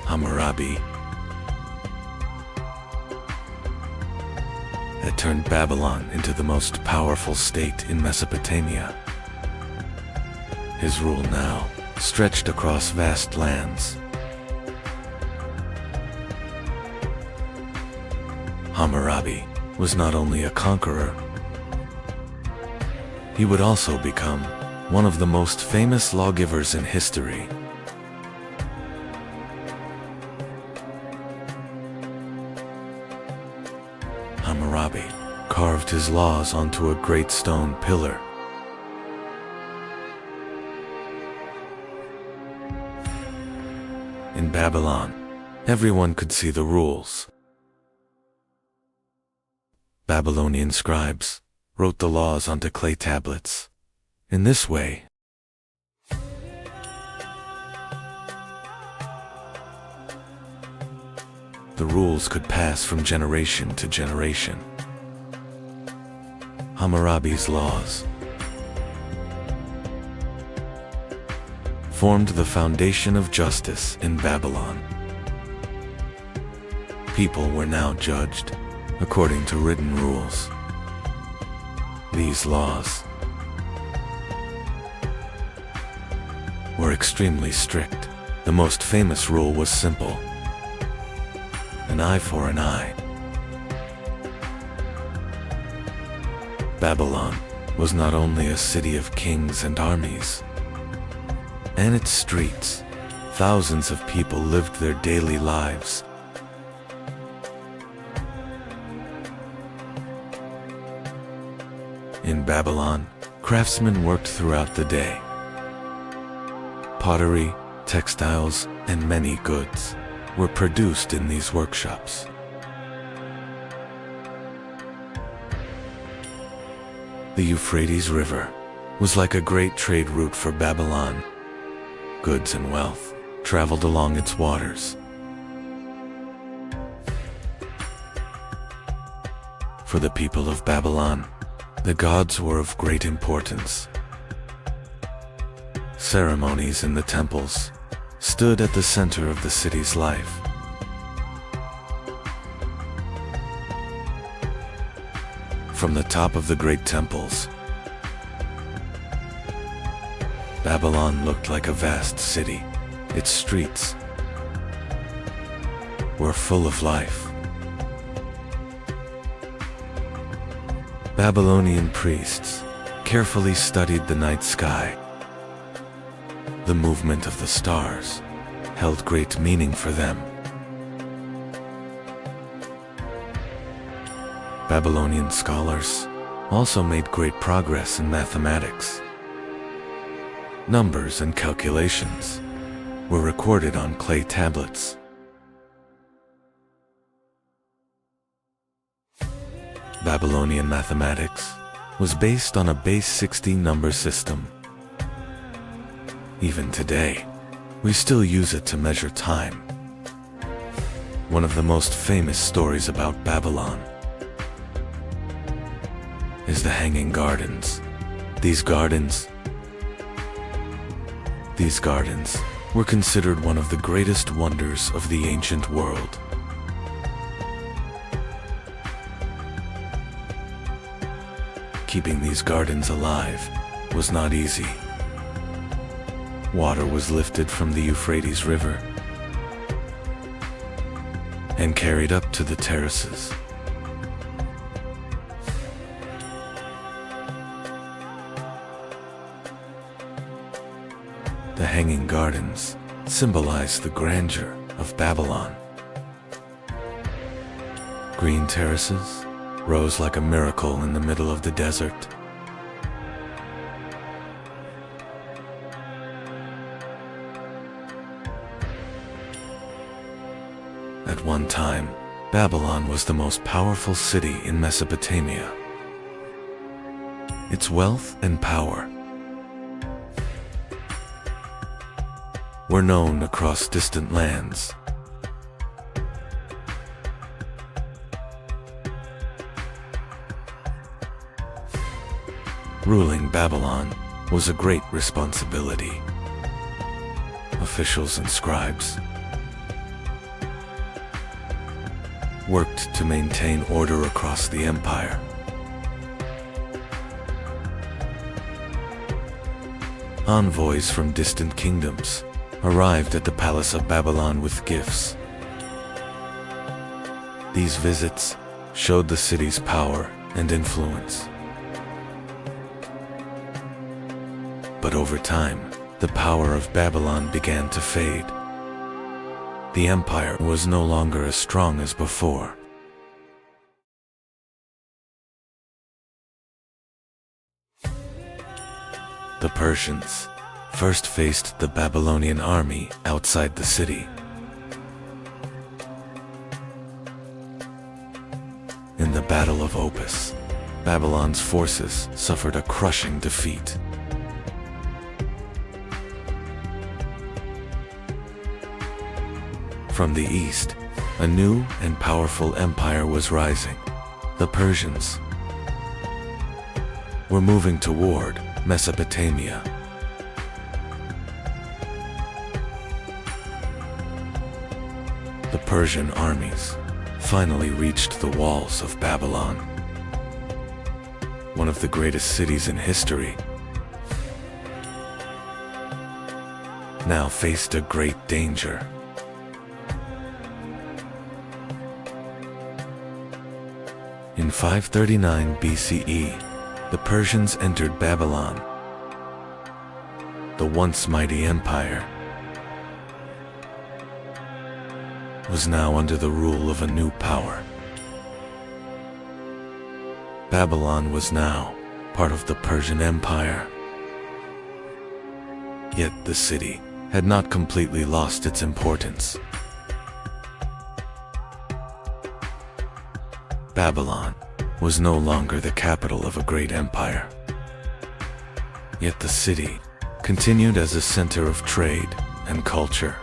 Hammurabi had turned Babylon into the most powerful state in Mesopotamia. His rule now stretched across vast lands. Hammurabi was not only a conqueror, he would also become one of the most famous lawgivers in history. Hammurabi carved his laws onto a great stone pillar. In Babylon, everyone could see the rules. Babylonian scribes wrote the laws onto clay tablets. In this way, the rules could pass from generation to generation. Hammurabi's laws formed the foundation of justice in Babylon. People were now judged according to written rules. These laws were extremely strict The most famous rule was simple: an eye for an eye. Babylon was not only a city of kings and armies. In its streets, thousands of people lived their daily lives. In Babylon, craftsmen worked throughout the day. Pottery, textiles, and many goods were produced in these workshops. The Euphrates River was like a great trade route for Babylon. Goods and wealth traveled along its waters. For the people of Babylon, the gods were of great importance. Ceremonies in the temples stood at the center of the city's life. From the top of the great temples, Babylon looked like a vast city. Its streets were full of life. Babylonian priests carefully studied the night sky. The movement of the stars held great meaning for them. Babylonian scholars also made great progress in mathematics. Numbers and calculations were recorded on clay tablets. Babylonian mathematics was based on a base 16 number system. Even today, we still use it to measure time. One of the most famous stories about Babylon is the Hanging Gardens. These gardens were considered one of the greatest wonders of the ancient world. Keeping these gardens alive was not easy. Water was lifted from the Euphrates River and carried up to the terraces. The Hanging Gardens symbolize the grandeur of Babylon. Green terraces rose like a miracle in the middle of the desert. At one time, Babylon was the most powerful city in Mesopotamia. Its wealth and power were known across distant lands. Ruling Babylon was a great responsibility. Officials and scribes worked to maintain order across the empire. Envoys from distant kingdoms arrived at the palace of Babylon with gifts. These visits showed the city's power and influence. But over time, the power of Babylon began to fade. The empire was no longer as strong as before. The Persians first faced the Babylonian army outside the city. In the Battle of Opis, Babylon's forces suffered a crushing defeat. From the east, a new and powerful empire was rising. The Persians were moving toward Mesopotamia. The Persian armies finally reached the walls of Babylon, one of the greatest cities in history. now faced a great danger. In 539 BCE, the Persians entered Babylon. The once mighty empire was now under the rule of a new power. Babylon was now part of the Persian Empire. Yet the city had not completely lost its importance. Babylon was no longer the capital of a great empire. Yet the city continued as a center of trade and culture.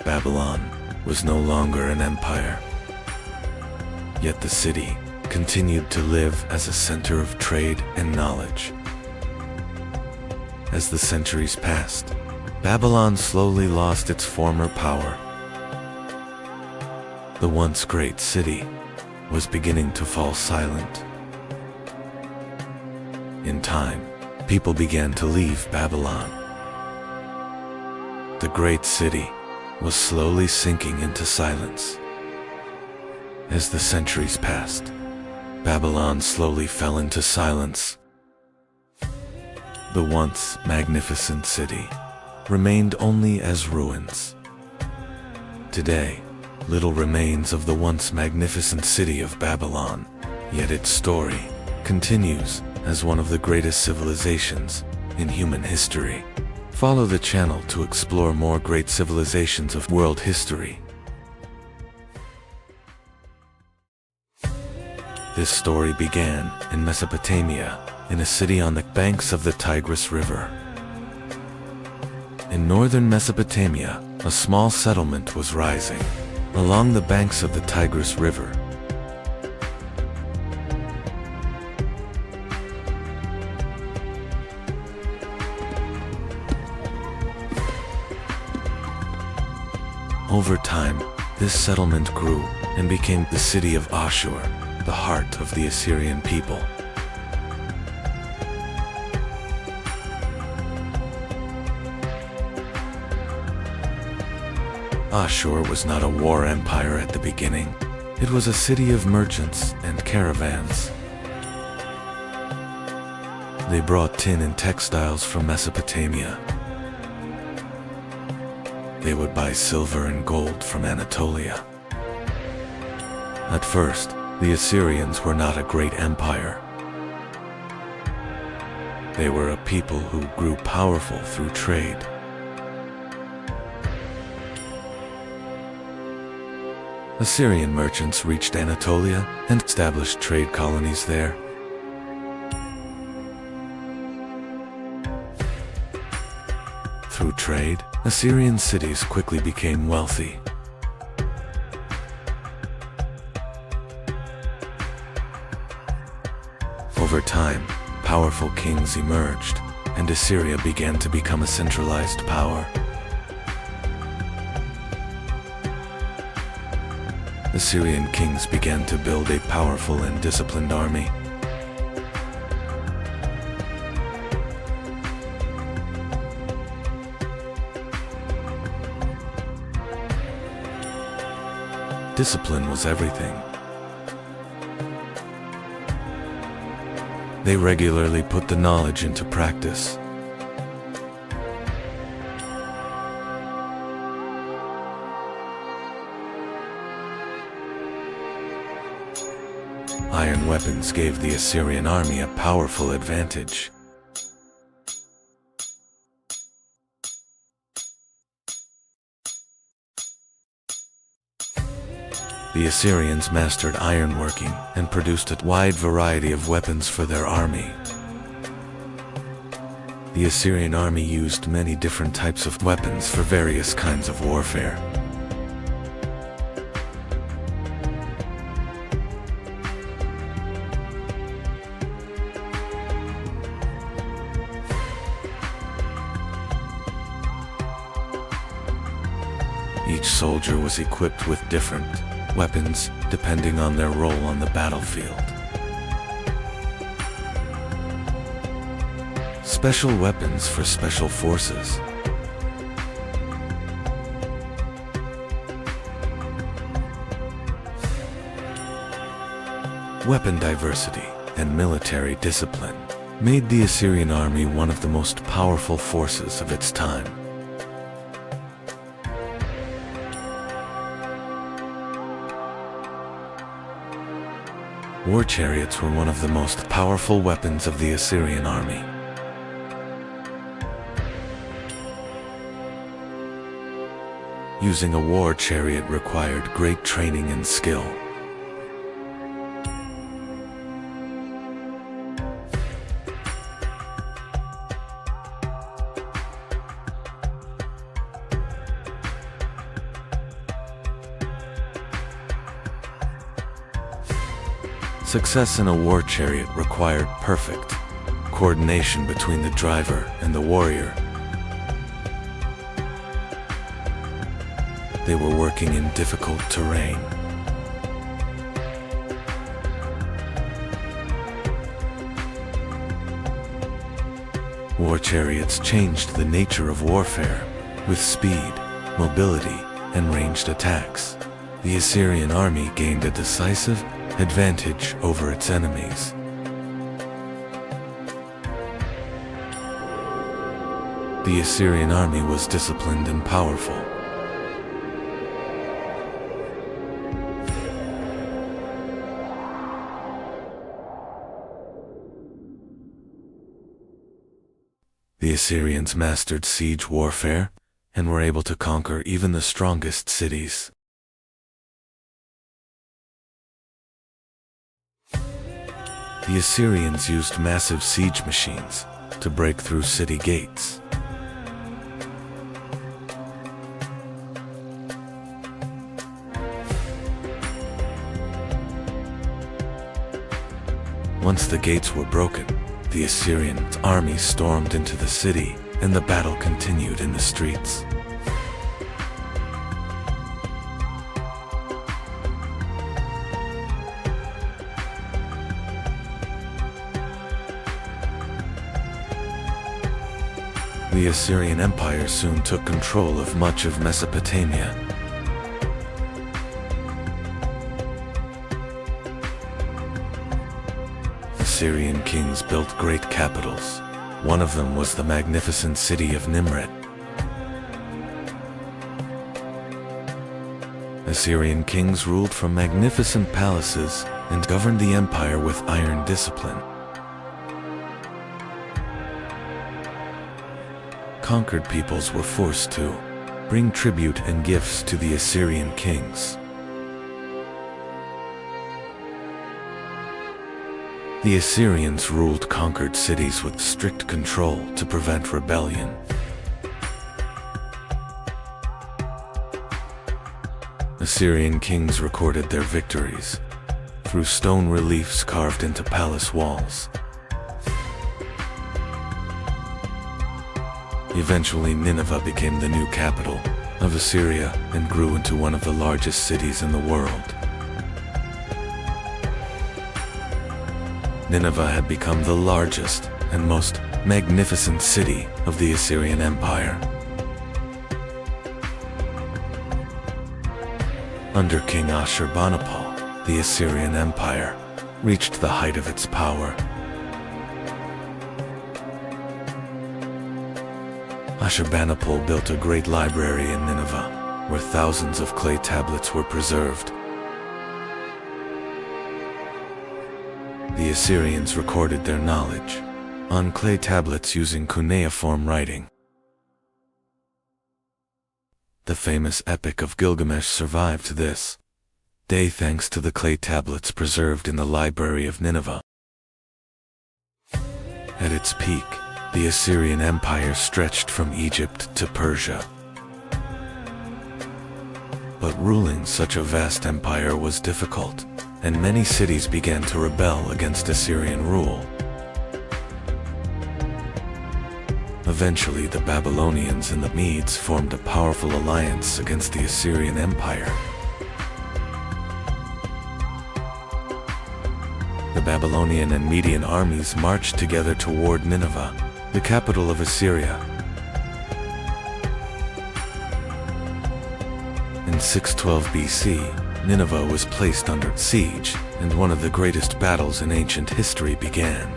Babylon was no longer an empire. Yet the city continued to live as a center of trade and knowledge. As the centuries passed, Babylon slowly lost its former power. The once great city was beginning to fall silent. In time, people began to leave Babylon. The great city was slowly sinking into silence. As the centuries passed, Babylon slowly fell into silence. The once magnificent city remained only as ruins. Today, little remains of the once magnificent city of Babylon, yet its story continues as one of the greatest civilizations in human history. Follow the channel to explore more great civilizations of world history. This story began in Mesopotamia, in a city on the banks of the Tigris River. In northern Mesopotamia, a small settlement was rising along the banks of the Tigris River. Over time, this settlement grew and became the city of Ashur, the heart of the Assyrian people. Ashur was not a war empire at the beginning. It was a city of merchants and caravans. They brought tin and textiles from Mesopotamia. They would buy silver and gold from Anatolia. At first, the Assyrians were not a great empire. They were a people who grew powerful through trade. Assyrian merchants reached Anatolia and established trade colonies there. Through trade, Assyrian cities quickly became wealthy. Over time, powerful kings emerged, and Assyria began to become a centralized power. Assyrian kings began to build a powerful and disciplined army. Discipline was everything. They regularly put the knowledge into practice. Iron weapons gave the Assyrian army a powerful advantage. The Assyrians mastered ironworking and produced a wide variety of weapons for their army. The Assyrian army used many different types of weapons for various kinds of warfare. Each soldier was equipped with different weapons depending on their role on the battlefield. special weapons for special forces. Weapon diversity and military discipline made the Assyrian army one of the most powerful forces of its time. War chariots were one of the most powerful weapons of the Assyrian army. Using a war chariot required great training and skill. Success in a war chariot required perfect coordination between the driver and the warrior. They were working in difficult terrain. War chariots changed the nature of warfare with speed, mobility, and ranged attacks. The Assyrian army gained a decisive advantage over its enemies. The Assyrian army was disciplined and powerful. The Assyrians mastered siege warfare and were able to conquer even the strongest cities. The Assyrians used massive siege machines to break through city gates. Once the gates were broken, the Assyrian army stormed into the city, and the battle continued in the streets. The Assyrian Empire soon took control of much of Mesopotamia. Assyrian kings built great capitals. One of them was the magnificent city of Nimrud. Assyrian kings ruled from magnificent palaces and governed the empire with iron discipline. Conquered peoples were forced to bring tribute and gifts to the Assyrian kings. The Assyrians ruled conquered cities with strict control to prevent rebellion. Assyrian kings recorded their victories through stone reliefs carved into palace walls. Eventually, Nineveh became the new capital of Assyria and grew into one of the largest cities in the world. Nineveh had become the largest and most magnificent city of the Assyrian Empire. Under King Ashurbanipal, the Assyrian Empire reached the height of its power. Ashurbanipal built a great library in Nineveh, where thousands of clay tablets were preserved. The Assyrians recorded their knowledge on clay tablets using cuneiform writing. The famous Epic of Gilgamesh survived this day thanks to the clay tablets preserved in the library of Nineveh. At its peak, the Assyrian Empire stretched from Egypt to Persia. But ruling such a vast empire was difficult, and many cities began to rebel against Assyrian rule. Eventually, the Babylonians and the Medes formed a powerful alliance against the Assyrian Empire. The Babylonian and Median armies marched together toward Nineveh, the capital of Assyria. In 612 BC, Nineveh was placed under siege, and one of the greatest battles in ancient history began.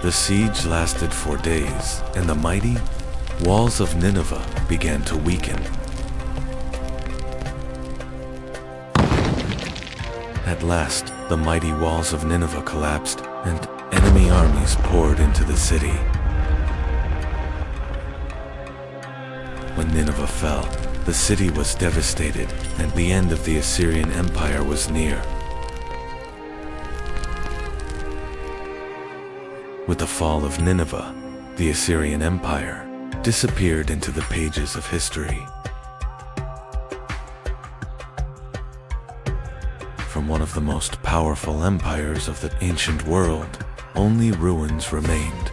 The siege lasted 4 days, and the mighty walls of Nineveh began to weaken. At last, the mighty walls of Nineveh collapsed, and enemy armies poured into the city. When Nineveh fell, the city was devastated, and the end of the Assyrian Empire was near. With the fall of Nineveh, the Assyrian Empire disappeared into the pages of history. From one of the most powerful empires of the ancient world, only ruins remained.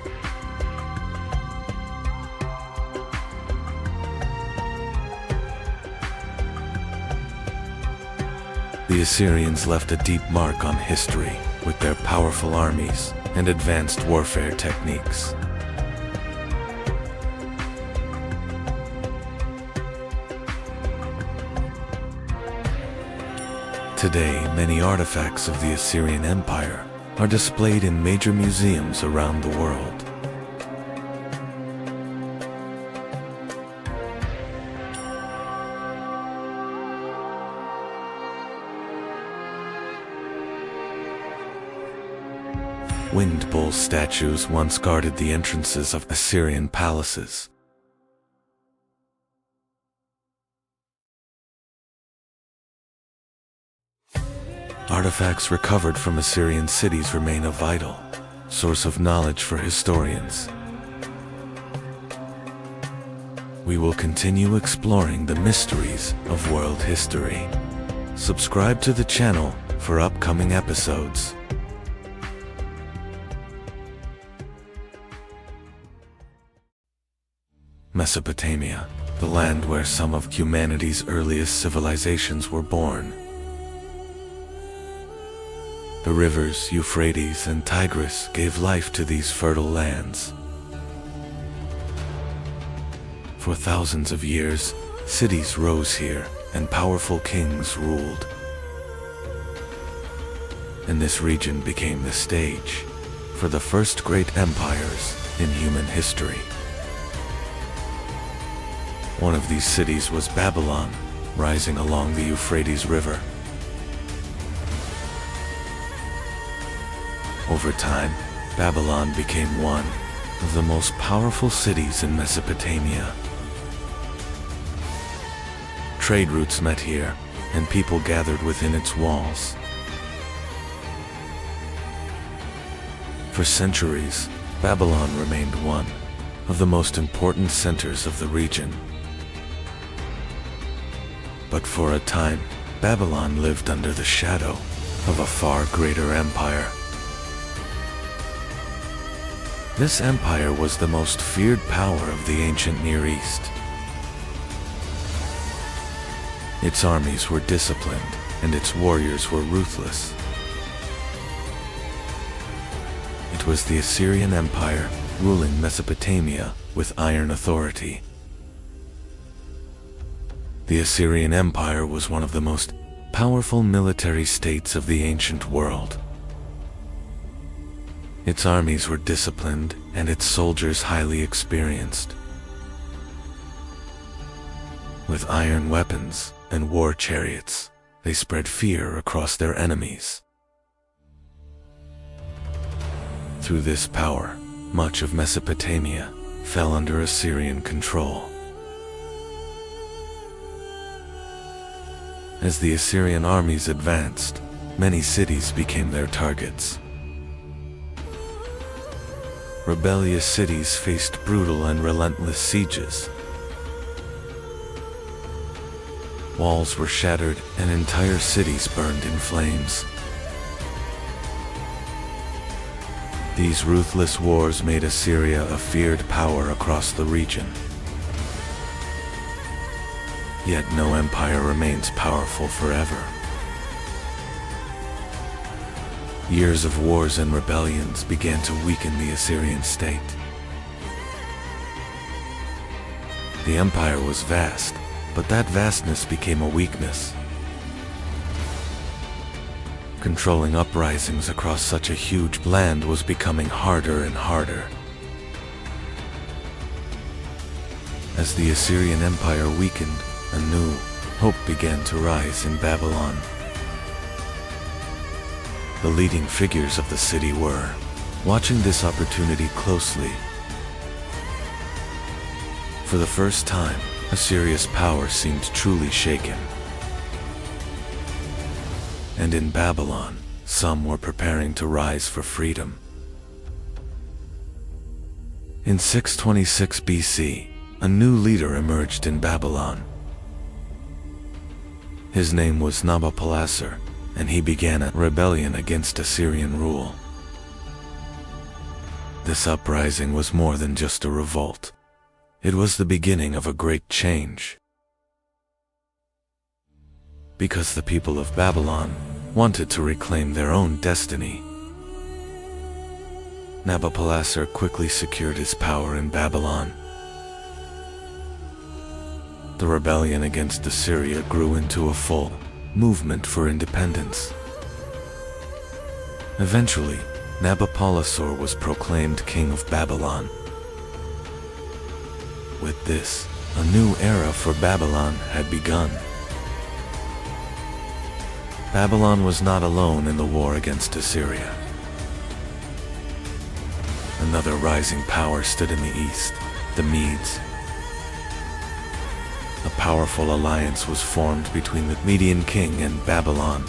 The Assyrians left a deep mark on history with their powerful armies and advanced warfare techniques. Today, many artifacts of the Assyrian Empire are displayed in major museums around the world. Winged bull statues once guarded the entrances of Assyrian palaces. Artifacts recovered from Assyrian cities remain a vital source of knowledge for historians. We will continue exploring the mysteries of world history. Subscribe to the channel for upcoming episodes. Mesopotamia, the land where some of humanity's earliest civilizations were born. The rivers Euphrates and Tigris gave life to these fertile lands. For thousands of years, cities rose here and powerful kings ruled. And this region became the stage for the first great empires in human history. One of these cities was Babylon, rising along the Euphrates River. Over time, Babylon became one of the most powerful cities in Mesopotamia. Trade routes met here, and people gathered within its walls. For centuries, Babylon remained one of the most important centers of the region. But for a time, Babylon lived under the shadow of a far greater empire. This empire was the most feared power of the ancient Near East. Its armies were disciplined, and its warriors were ruthless. It was the Assyrian Empire ruling Mesopotamia with iron authority. The Assyrian Empire was one of the most powerful military states of the ancient world. Its armies were disciplined and its soldiers highly experienced. With iron weapons and war chariots, they spread fear across their enemies. Through this power, much of Mesopotamia fell under Assyrian control. As the Assyrian armies advanced, many cities became their targets. Rebellious cities faced brutal and relentless sieges. Walls were shattered and entire cities burned in flames. These ruthless wars made Assyria a feared power across the region. Yet no empire remains powerful forever. Years of wars and rebellions began to weaken the Assyrian state. The empire was vast, but that vastness became a weakness. Controlling uprisings across such a huge land was becoming harder and harder. As the Assyrian Empire weakened, a new hope began to rise in Babylon. The leading figures of the city were watching this opportunity closely. For the first time, Assyria's power seemed truly shaken. And in Babylon, some were preparing to rise for freedom. In 626 BC, a new leader emerged in Babylon. His name was Nabopolassar, and he began a rebellion against Assyrian rule. This uprising was more than just a revolt. It was the beginning of a great change. Because the people of Babylon wanted to reclaim their own destiny. Nabopolassar quickly secured his power in Babylon. The rebellion against Assyria grew into a full movement for independence. Eventually, Nabopolassar was proclaimed king of Babylon. With this, a new era for Babylon had begun. Babylon was not alone in the war against Assyria. Another rising power stood in the east, the Medes. A powerful alliance was formed between the Median king and Babylon.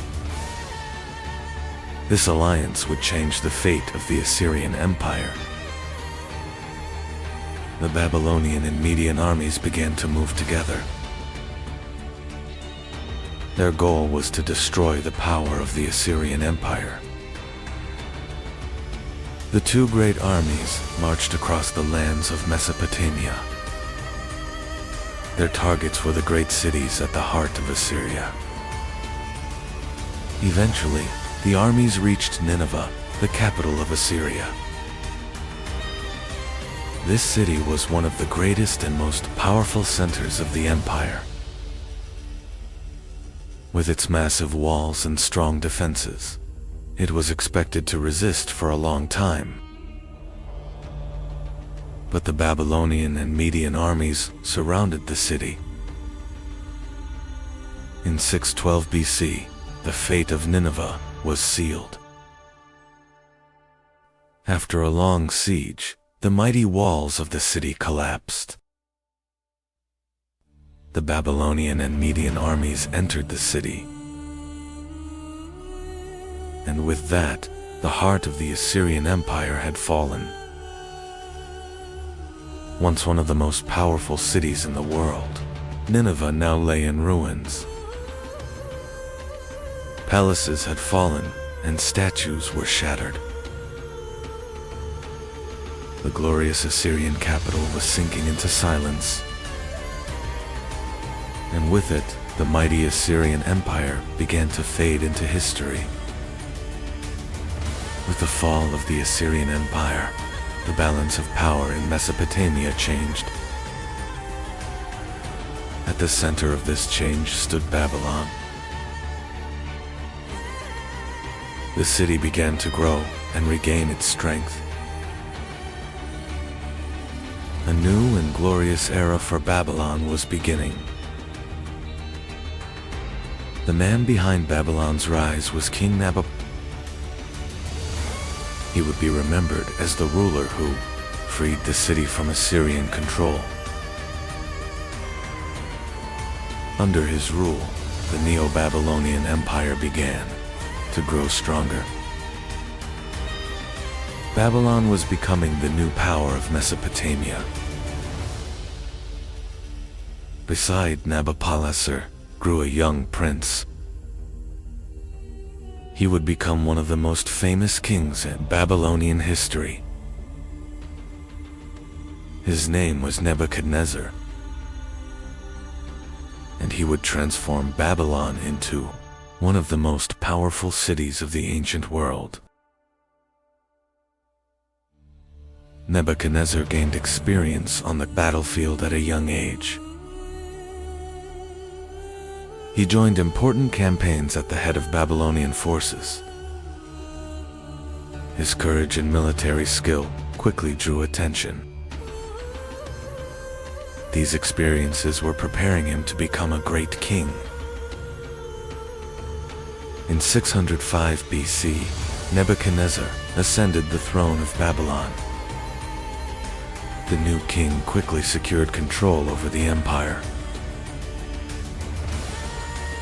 This alliance would change the fate of the Assyrian Empire. The Babylonian and Median armies began to move together. Their goal was to destroy the power of the Assyrian Empire. The two great armies marched across the lands of Mesopotamia. Their targets were the great cities at the heart of Assyria. Eventually, the armies reached Nineveh, the capital of Assyria. This city was one of the greatest and most powerful centers of the empire. With its massive walls and strong defenses, it was expected to resist for a long time. But the Babylonian and Median armies surrounded the city. In 612 BC, the fate of Nineveh was sealed. After a long siege, the mighty walls of the city collapsed. The Babylonian and Median armies entered the city. And with that, the heart of the Assyrian Empire had fallen. Once one of the most powerful cities in the world, Nineveh now lay in ruins. Palaces had fallen, and statues were shattered. The glorious Assyrian capital was sinking into silence. And with it, the mighty Assyrian Empire began to fade into history. With the fall of the Assyrian Empire, the balance of power in Mesopotamia changed. At the center of this change stood Babylon. The city began to grow and regain its strength. A new and glorious era for Babylon was beginning. The man behind Babylon's rise was King Nabopolassar. He would be remembered as the ruler who freed the city from Assyrian control. Under his rule, the Neo-Babylonian Empire began to grow stronger. Babylon was becoming the new power of Mesopotamia. Beside Nabopolassar grew a young prince. He would become one of the most famous kings in Babylonian history. His name was Nebuchadnezzar, and he would transform Babylon into one of the most powerful cities of the ancient world. Nebuchadnezzar gained experience on the battlefield at a young age. He joined important campaigns at the head of Babylonian forces. His courage and military skill quickly drew attention. These experiences were preparing him to become a great king. In 605 BC, Nebuchadnezzar ascended the throne of Babylon. The new king quickly secured control over the empire.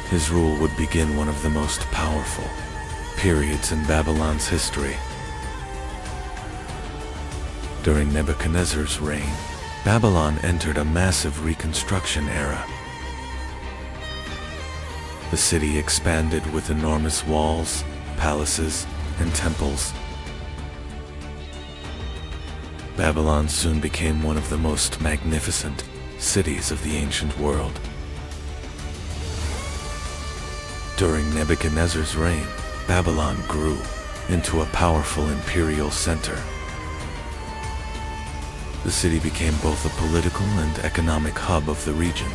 His rule would begin one of the most powerful periods in Babylon's history. During Nebuchadnezzar's reign, Babylon entered a massive reconstruction era. The city expanded with enormous walls, palaces, and temples. Babylon soon became one of the most magnificent cities of the ancient world. During Nebuchadnezzar's reign, Babylon grew into a powerful imperial center. The city became both a political and economic hub of the region.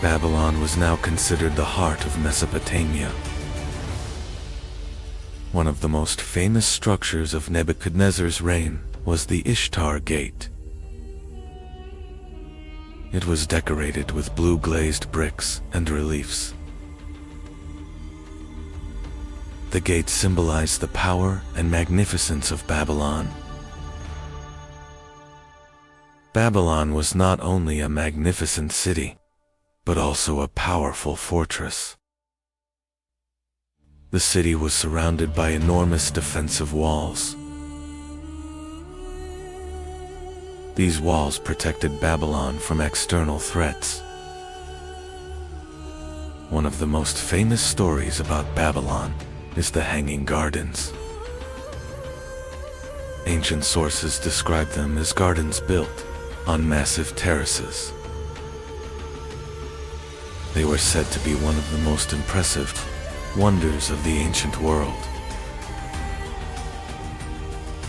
Babylon was now considered the heart of Mesopotamia. One of the most famous structures of Nebuchadnezzar's reign was the Ishtar Gate. It was decorated with blue glazed bricks and reliefs. The gate symbolized the power and magnificence of Babylon. Babylon was not only a magnificent city, but also a powerful fortress. The city was surrounded by enormous defensive walls. These walls protected Babylon from external threats. One of the most famous stories about Babylon is the Hanging Gardens. Ancient sources describe them as gardens built on massive terraces. They were said to be one of the most impressive wonders of the ancient world.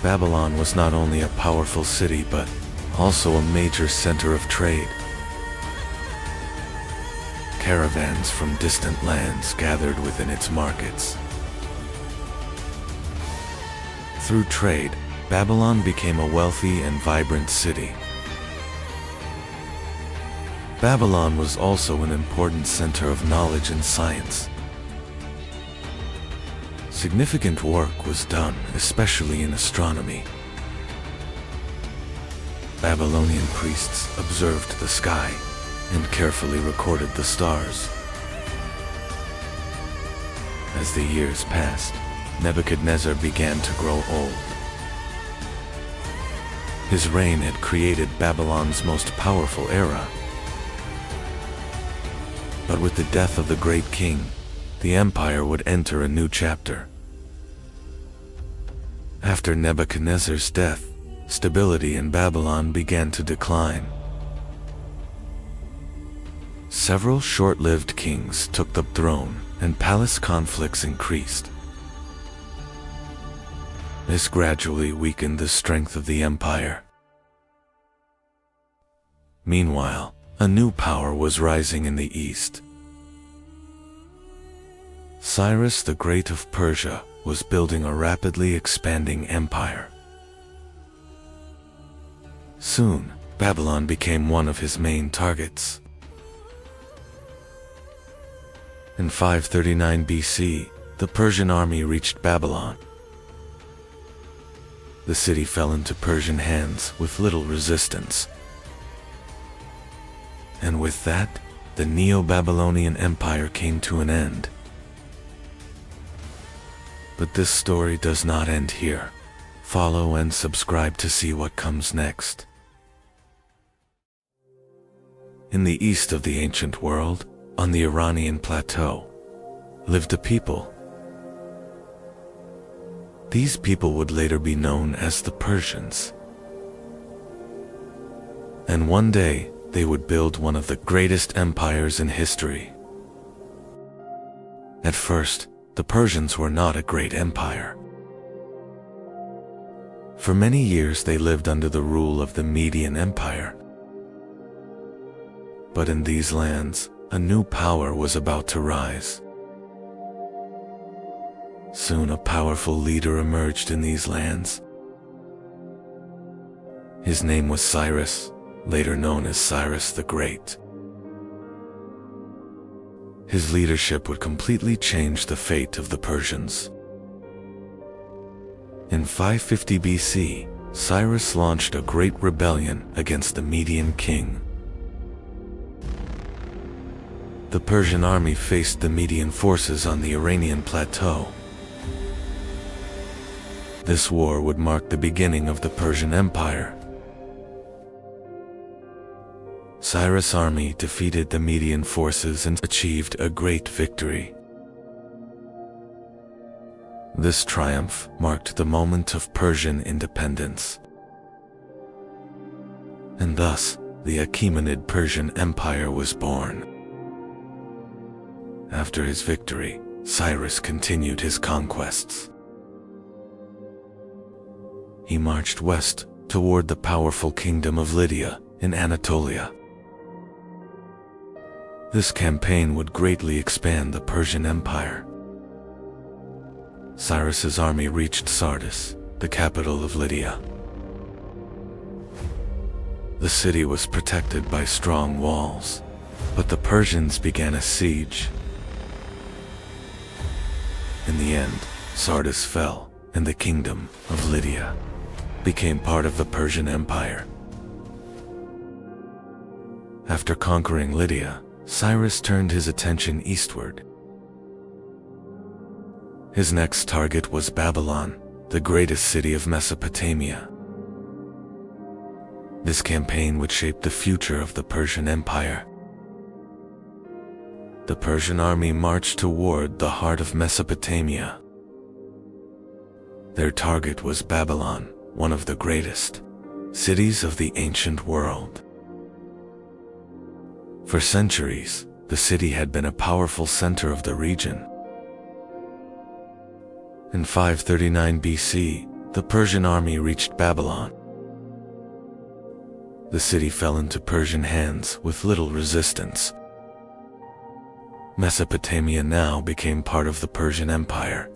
Babylon was not only a powerful city, but also a major center of trade. Caravans from distant lands gathered within its markets. Through trade, Babylon became a wealthy and vibrant city. Babylon was also an important center of knowledge and science. Significant work was done, especially in astronomy. Babylonian priests observed the sky and carefully recorded the stars. As the years passed, Nebuchadnezzar began to grow old. His reign had created Babylon's most powerful era. But with the death of the great king, the empire would enter a new chapter. After Nebuchadnezzar's death, stability in Babylon began to decline. Several short-lived kings took the throne, and palace conflicts increased. This gradually weakened the strength of the empire. Meanwhile, a new power was rising in the east. Cyrus the Great of Persia was building a rapidly expanding empire. Soon, Babylon became one of his main targets. In 539 BC, the Persian army reached Babylon. The city fell into Persian hands with little resistance. And with that, the Neo-Babylonian Empire came to an end. But this story does not end here. Follow and subscribe to see what comes next. In the east of the ancient world, on the Iranian plateau, lived a people. These people would later be known as the Persians. And one day, they would build one of the greatest empires in history. At first, the Persians were not a great empire. For many years they lived under the rule of the Median Empire. But in these lands, a new power was about to rise. Soon a powerful leader emerged in these lands. His name was Cyrus, later known as Cyrus the Great. His leadership would completely change the fate of the Persians. In 550 BC, Cyrus launched a great rebellion against the Median king. The Persian army faced the Median forces on the Iranian plateau. This war would mark the beginning of the Persian Empire. Cyrus' army defeated the Median forces and achieved a great victory. This triumph marked the moment of Persian independence. And thus, the Achaemenid Persian Empire was born. After his victory, Cyrus continued his conquests. He marched west toward the powerful kingdom of Lydia in Anatolia. This campaign would greatly expand the Persian Empire. Cyrus's army reached Sardis, the capital of Lydia. The city was protected by strong walls, but the Persians began a siege. In the end, Sardis fell, and the kingdom of Lydia became part of the Persian Empire. After conquering Lydia, Cyrus turned his attention eastward. His next target was Babylon, the greatest city of Mesopotamia. This campaign would shape the future of the Persian Empire. The Persian army marched toward the heart of Mesopotamia. Their target was Babylon, one of the greatest cities of the ancient world. For centuries, the city had been a powerful center of the region. In 539 BC, the Persian army reached Babylon. The city fell into Persian hands with little resistance. Mesopotamia now became part of the Persian Empire.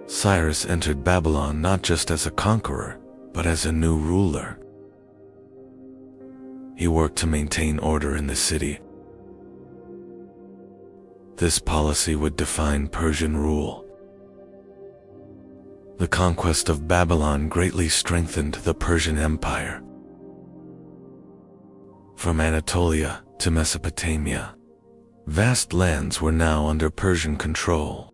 Cyrus entered Babylon not just as a conqueror, but as a new ruler. He worked to maintain order in the city. This policy would define Persian rule. The conquest of Babylon greatly strengthened the Persian Empire. From Anatolia to Mesopotamia, vast lands were now under Persian control.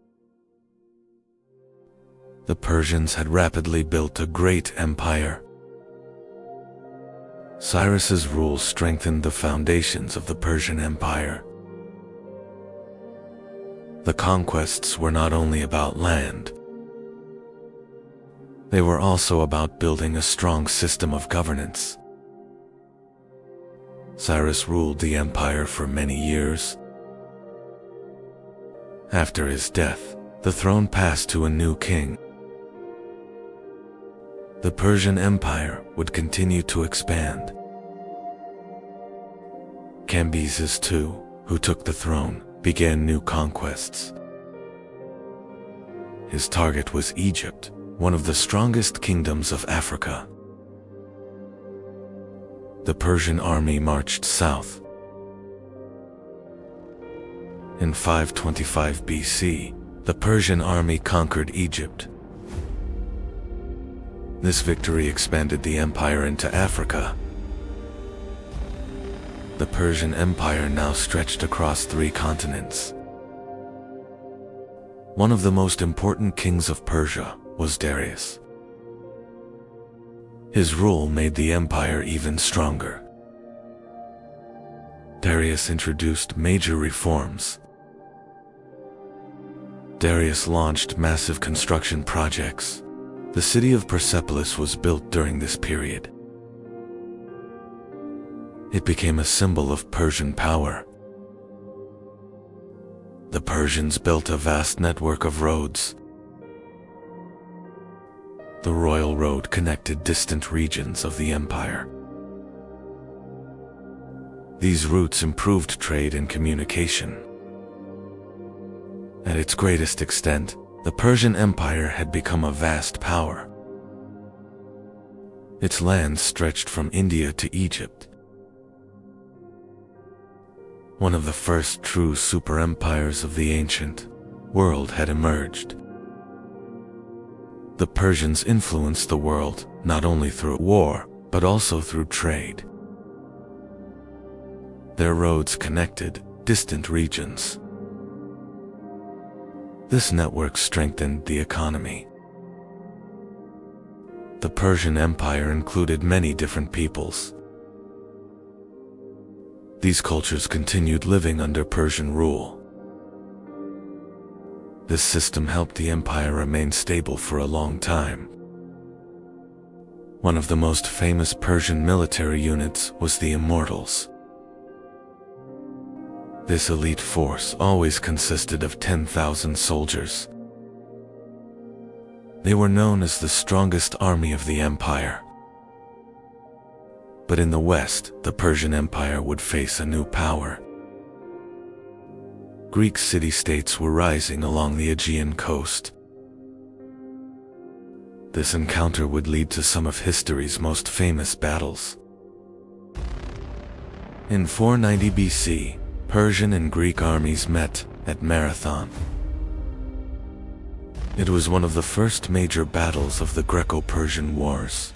The Persians had rapidly built a great empire. Cyrus's rule strengthened the foundations of the Persian Empire. The conquests were not only about land. They were also about building a strong system of governance. Cyrus ruled the empire for many years. After his death, the throne passed to a new king. The Persian Empire would continue to expand. Cambyses II, who took the throne, began new conquests. His target was Egypt, one of the strongest kingdoms of Africa. The Persian army marched south. In 525 BC, the Persian army conquered Egypt. This victory expanded the empire into Africa. The Persian Empire now stretched across 3 continents. One of the most important kings of Persia was Darius. His rule made the empire even stronger. Darius introduced major reforms. Darius launched massive construction projects. The city of Persepolis was built during this period. It became a symbol of Persian power. The Persians built a vast network of roads. The royal road connected distant regions of the empire. These routes improved trade and communication. At its greatest extent, the Persian Empire had become a vast power. Its lands stretched from India to Egypt. One of the first true super-empires of the ancient world had emerged. The Persians influenced the world not only through war, but also through trade. Their roads connected distant regions. This network strengthened the economy. The Persian Empire included many different peoples. These cultures continued living under Persian rule. This system helped the empire remain stable for a long time. One of the most famous Persian military units was the Immortals. This elite force always consisted of 10,000 soldiers. They were known as the strongest army of the empire. But in the West, the Persian Empire would face a new power. Greek city-states were rising along the Aegean coast. This encounter would lead to some of history's most famous battles. In 490 BC, Persian and Greek armies met at Marathon. It was one of the first major battles of the Greco-Persian Wars.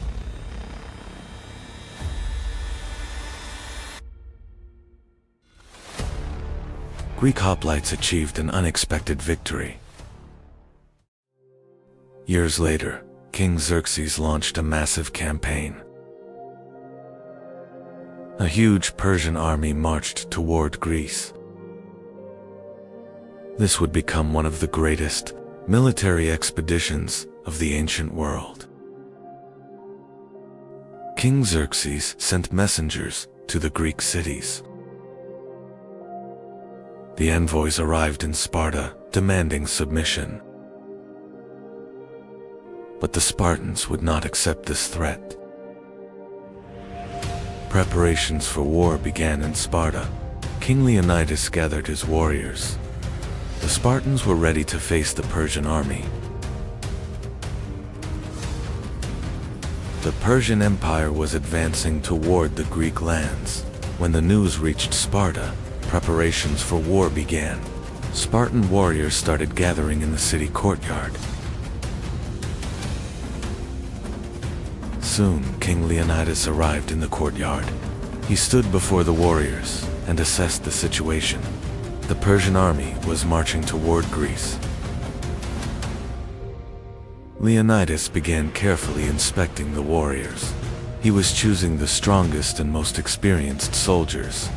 Greek hoplites achieved an unexpected victory. Years later, King Xerxes launched a massive campaign. A huge Persian army marched toward Greece. This would become one of the greatest military expeditions of the ancient world. King Xerxes sent messengers to the Greek cities. The envoys arrived in Sparta, demanding submission. But the Spartans would not accept this threat. Preparations for war began in Sparta. King Leonidas gathered his warriors. The Spartans were ready to face the Persian army. The Persian Empire was advancing toward the Greek lands. When the news reached Sparta, preparations for war began. Spartan warriors started gathering in the city courtyard. Soon, King Leonidas arrived in the courtyard. He stood before the warriors and assessed the situation. The Persian army was marching toward Greece. Leonidas began carefully inspecting the warriors. He was choosing the strongest and most experienced soldiers,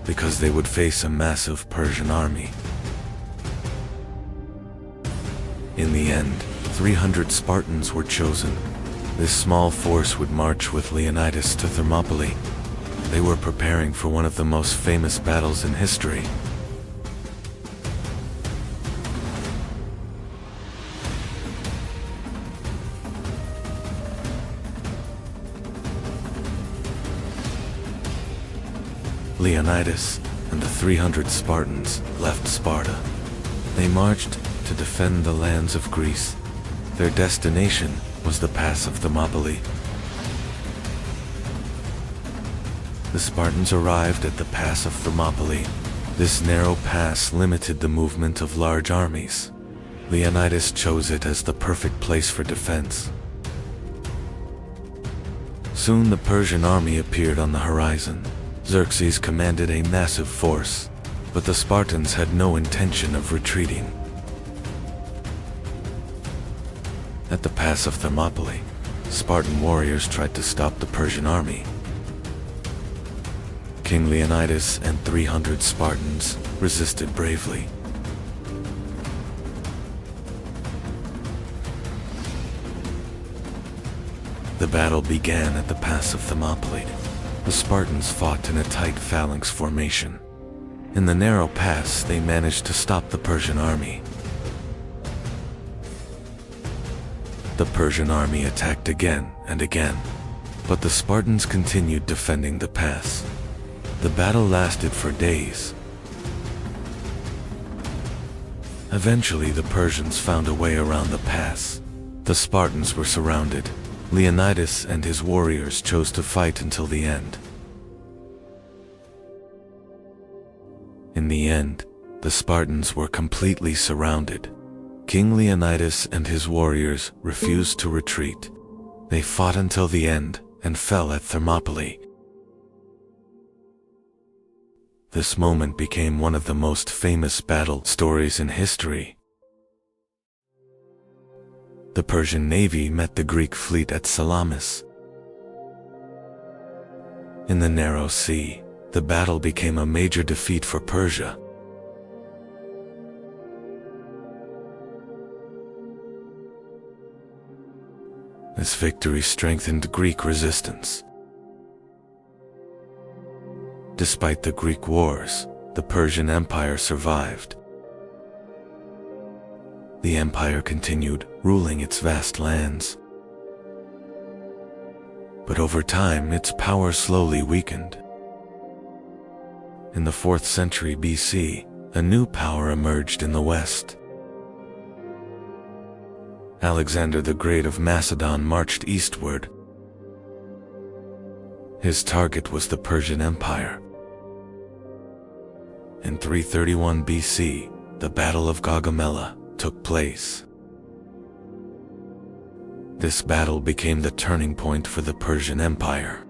because they would face a massive Persian army. In the end, 300 Spartans were chosen. This small force would march with Leonidas to Thermopylae. They were preparing for one of the most famous battles in history. Leonidas and the 300 Spartans left Sparta. They marched to defend the lands of Greece. Their destination was the pass of Thermopylae. The Spartans arrived at the pass of Thermopylae. This narrow pass limited the movement of large armies. Leonidas chose it as the perfect place for defense. Soon the Persian army appeared on the horizon. Xerxes commanded a massive force, but the Spartans had no intention of retreating. At the pass of Thermopylae, Spartan warriors tried to stop the Persian army. King Leonidas and 300 Spartans resisted bravely. The battle began at the pass of Thermopylae. The Spartans fought in a tight phalanx formation. In the narrow pass, they managed to stop the Persian army. The Persian army attacked again and again, but the Spartans continued defending the pass. The battle lasted for days. Eventually, the Persians found a way around the pass. The Spartans were surrounded. Leonidas and his warriors chose to fight until the end. In the end, the Spartans were completely surrounded. King Leonidas and his warriors refused to retreat. They fought until the end and fell at Thermopylae. This moment became one of the most famous battle stories in history. The Persian navy met the Greek fleet at Salamis. In the narrow sea, the battle became a major defeat for Persia. This victory strengthened Greek resistance. Despite the Greek wars, the Persian Empire survived. The empire continued ruling its vast lands. But over time, its power slowly weakened. In the 4th century BC, a new power emerged in the west. Alexander the Great of Macedon marched eastward. His target was the Persian Empire. In 331 BC, the Battle of Gaugamela took place. This battle became the turning point for the Persian Empire.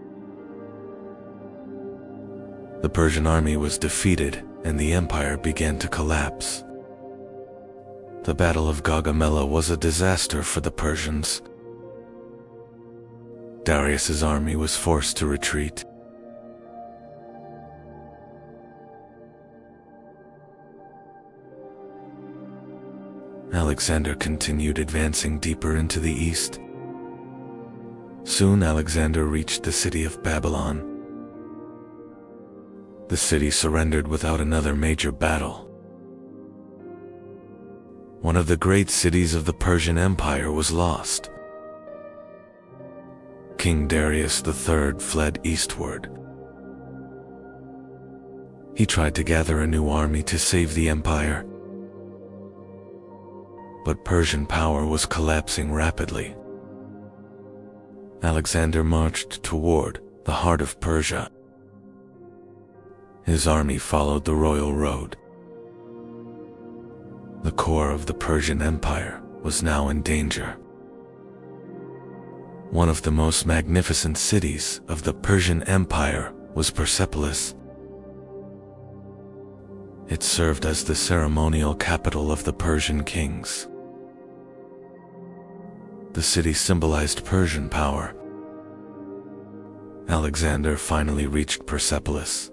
The Persian army was defeated and the empire began to collapse. The Battle of Gaugamela was a disaster for the Persians. Darius's army was forced to retreat. Alexander continued advancing deeper into the east. Soon Alexander reached the city of Babylon. The city surrendered without another major battle. One of the great cities of the Persian Empire was lost. King Darius III fled eastward. He tried to gather a new army to save the empire. But Persian power was collapsing rapidly. Alexander marched toward the heart of Persia. His army followed the royal road. The core of the Persian Empire was now in danger. One of the most magnificent cities of the Persian Empire was Persepolis. It served as the ceremonial capital of the Persian kings. The city symbolized Persian power. Alexander finally reached Persepolis.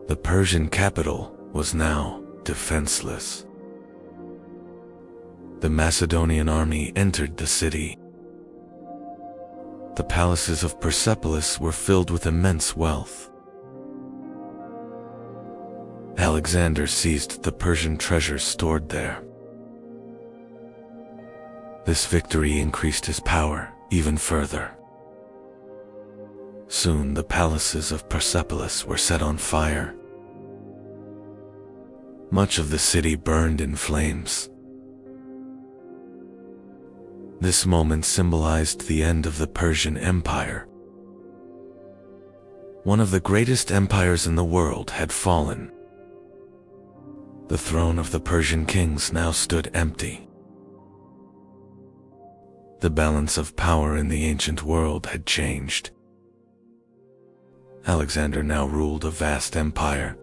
The Persian capital was now defenseless. The Macedonian army entered the city. The palaces of Persepolis were filled with immense wealth. Alexander seized the Persian treasures stored there. This victory increased his power even further. Soon the palaces of Persepolis were set on fire. Much of the city burned in flames. This moment symbolized the end of the Persian Empire. One of the greatest empires in the world had fallen. The throne of the Persian kings now stood empty. The balance of power in the ancient world had changed. Alexander now ruled a vast empire.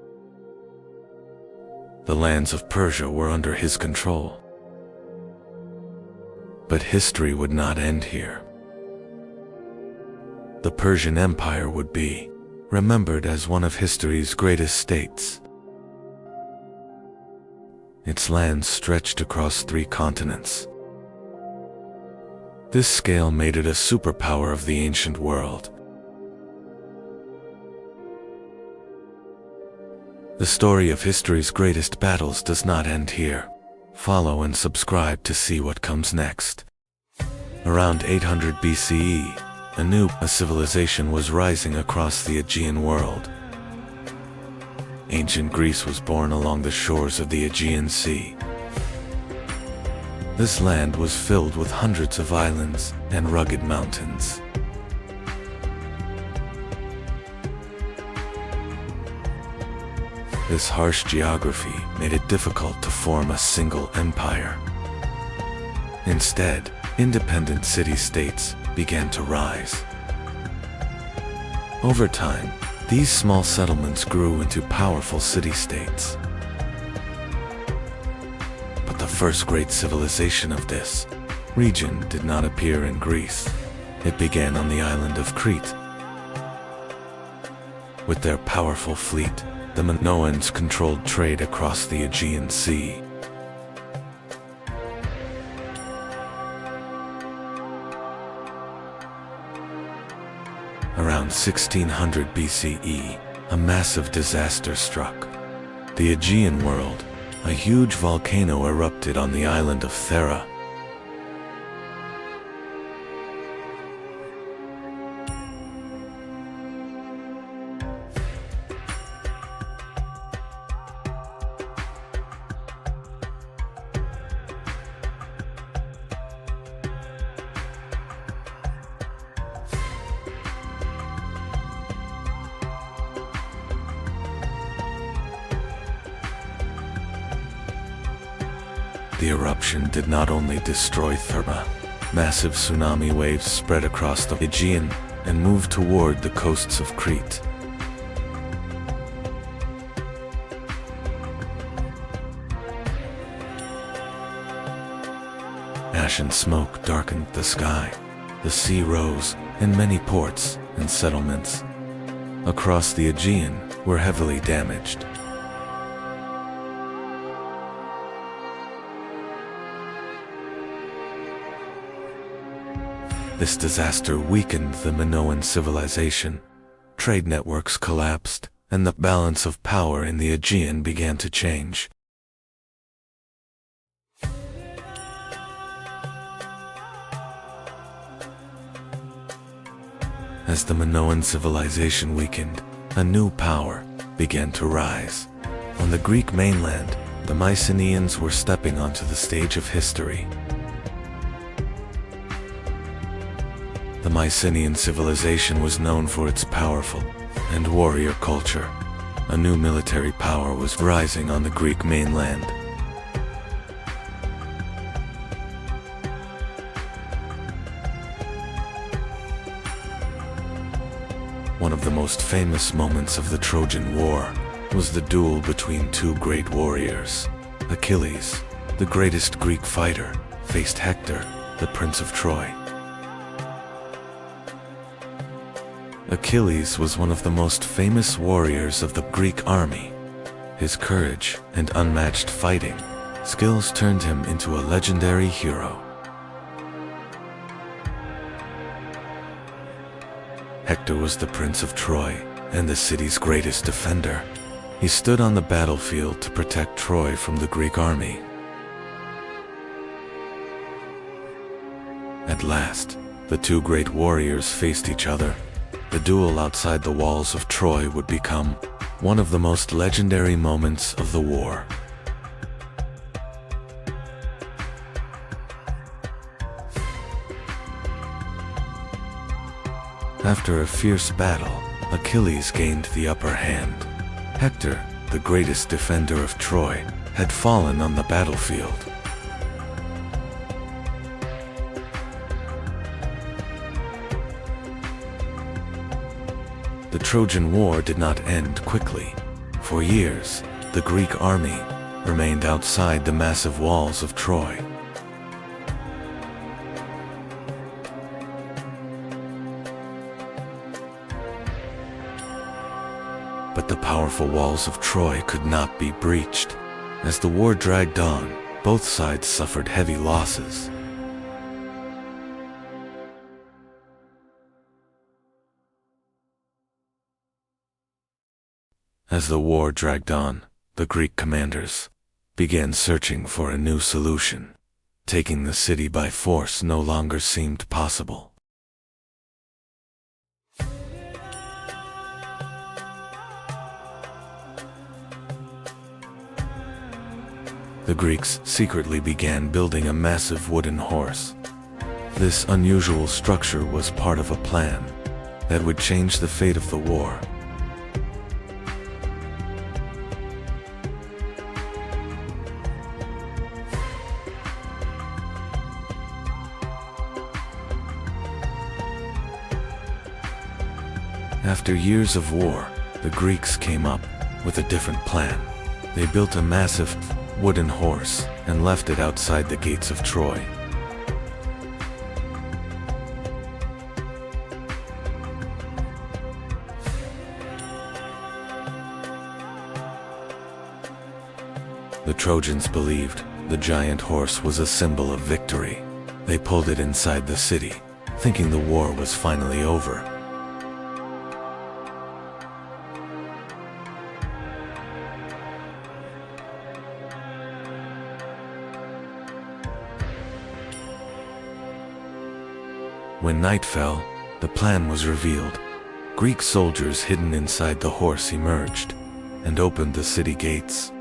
The lands of Persia were under his control. But history would not end here. The Persian Empire would be remembered as one of history's greatest states. Its lands stretched across 3 continents. This scale made it a superpower of the ancient world. The story of history's greatest battles does not end here. Follow and subscribe to see what comes next. Around 800 BCE, a new civilization was rising across the Aegean world. Ancient Greece was born along the shores of the Aegean Sea. This land was filled with hundreds of islands and rugged mountains. This harsh geography made it difficult to form a single empire. Instead, independent city-states began to rise. Over time, these small settlements grew into powerful city-states. But the first great civilization of this region did not appear in Greece. It began on the island of Crete. With their powerful fleet, the Minoans controlled trade across the Aegean Sea. Around 1600 BCE, a massive disaster struck. The Aegean world, a huge volcano erupted on the island of Thera. The eruption did not only destroy Thera. Massive tsunami waves spread across the Aegean and moved toward the coasts of Crete. Ash and smoke darkened the sky. The sea rose, and many ports and settlements across the Aegean were heavily damaged. This disaster weakened the Minoan civilization. Trade networks collapsed, and the balance of power in the Aegean began to change. As the Minoan civilization weakened, a new power began to rise. On the Greek mainland, the Mycenaeans were stepping onto the stage of history. The Mycenaean civilization was known for its powerful and warrior culture. A new military power was rising on the Greek mainland. One of the most famous moments of the Trojan War was the duel between two great warriors. Achilles, the greatest Greek fighter, faced Hector, the Prince of Troy. Achilles was one of the most famous warriors of the Greek army. His courage and unmatched fighting skills turned him into a legendary hero. Hector was the Prince of Troy and the city's greatest defender. He stood on the battlefield to protect Troy from the Greek army. At last, the two great warriors faced each other. The duel outside the walls of Troy would become one of the most legendary moments of the war. After a fierce battle, Achilles gained the upper hand. Hector, the greatest defender of Troy, had fallen on the battlefield. The Trojan War did not end quickly. For years, the Greek army remained outside the massive walls of Troy. But the powerful walls of Troy could not be breached. As the war dragged on, both sides suffered heavy losses. As the war dragged on, the Greek commanders began searching for a new solution. Taking the city by force no longer seemed possible. The Greeks secretly began building a massive wooden horse. This unusual structure was part of a plan that would change the fate of the war. After years of war, the Greeks came up with a different plan. They built a massive wooden horse and left it outside the gates of Troy. The Trojans believed the giant horse was a symbol of victory. They pulled it inside the city, thinking the war was finally over. When night fell, the plan was revealed. Greek soldiers hidden inside the horse emerged and opened the city gates.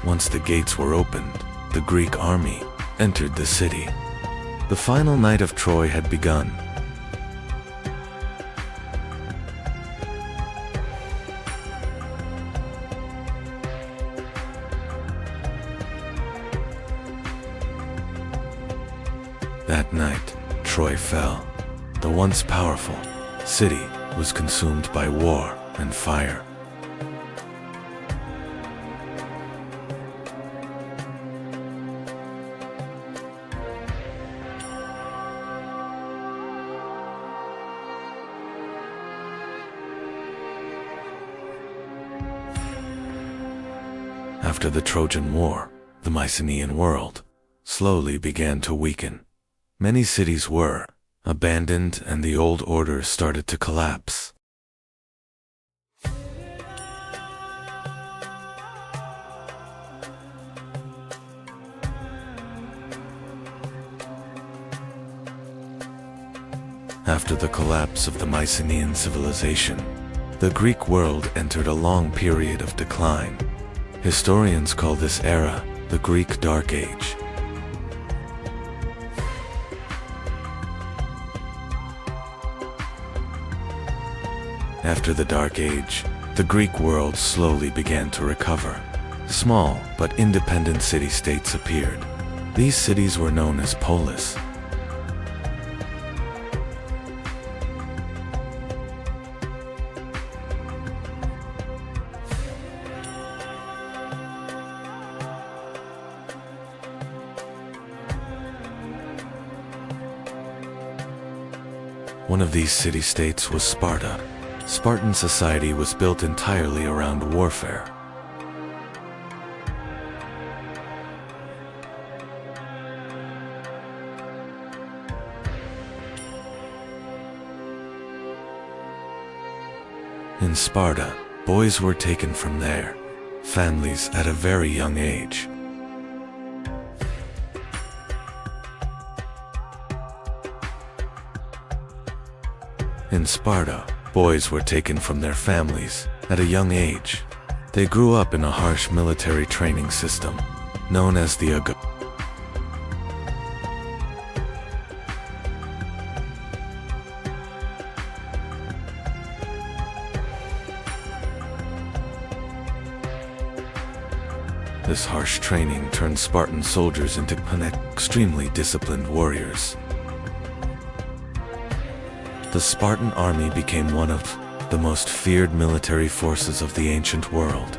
Once the gates were opened, the Greek army entered the city. The final night of Troy had begun. That night, Troy fell. The once powerful city was consumed by war and fire. After the Trojan War, the Mycenaean world slowly began to weaken. Many cities were abandoned and the old order started to collapse. After the collapse of the Mycenaean civilization, the Greek world entered a long period of decline. Historians call this era the Greek Dark Age. After the Dark Age, the Greek world slowly began to recover. Small but independent city-states appeared. These cities were known as polis. One of these city-states was Sparta. Spartan society was built entirely around warfare. In Sparta, boys were taken from their families at a very young age. In Sparta, boys were taken from their families at a young age. They grew up in a harsh military training system, known as the AGA. This harsh training turned Spartan soldiers into extremely disciplined warriors. The Spartan army became one of the most feared military forces of the ancient world.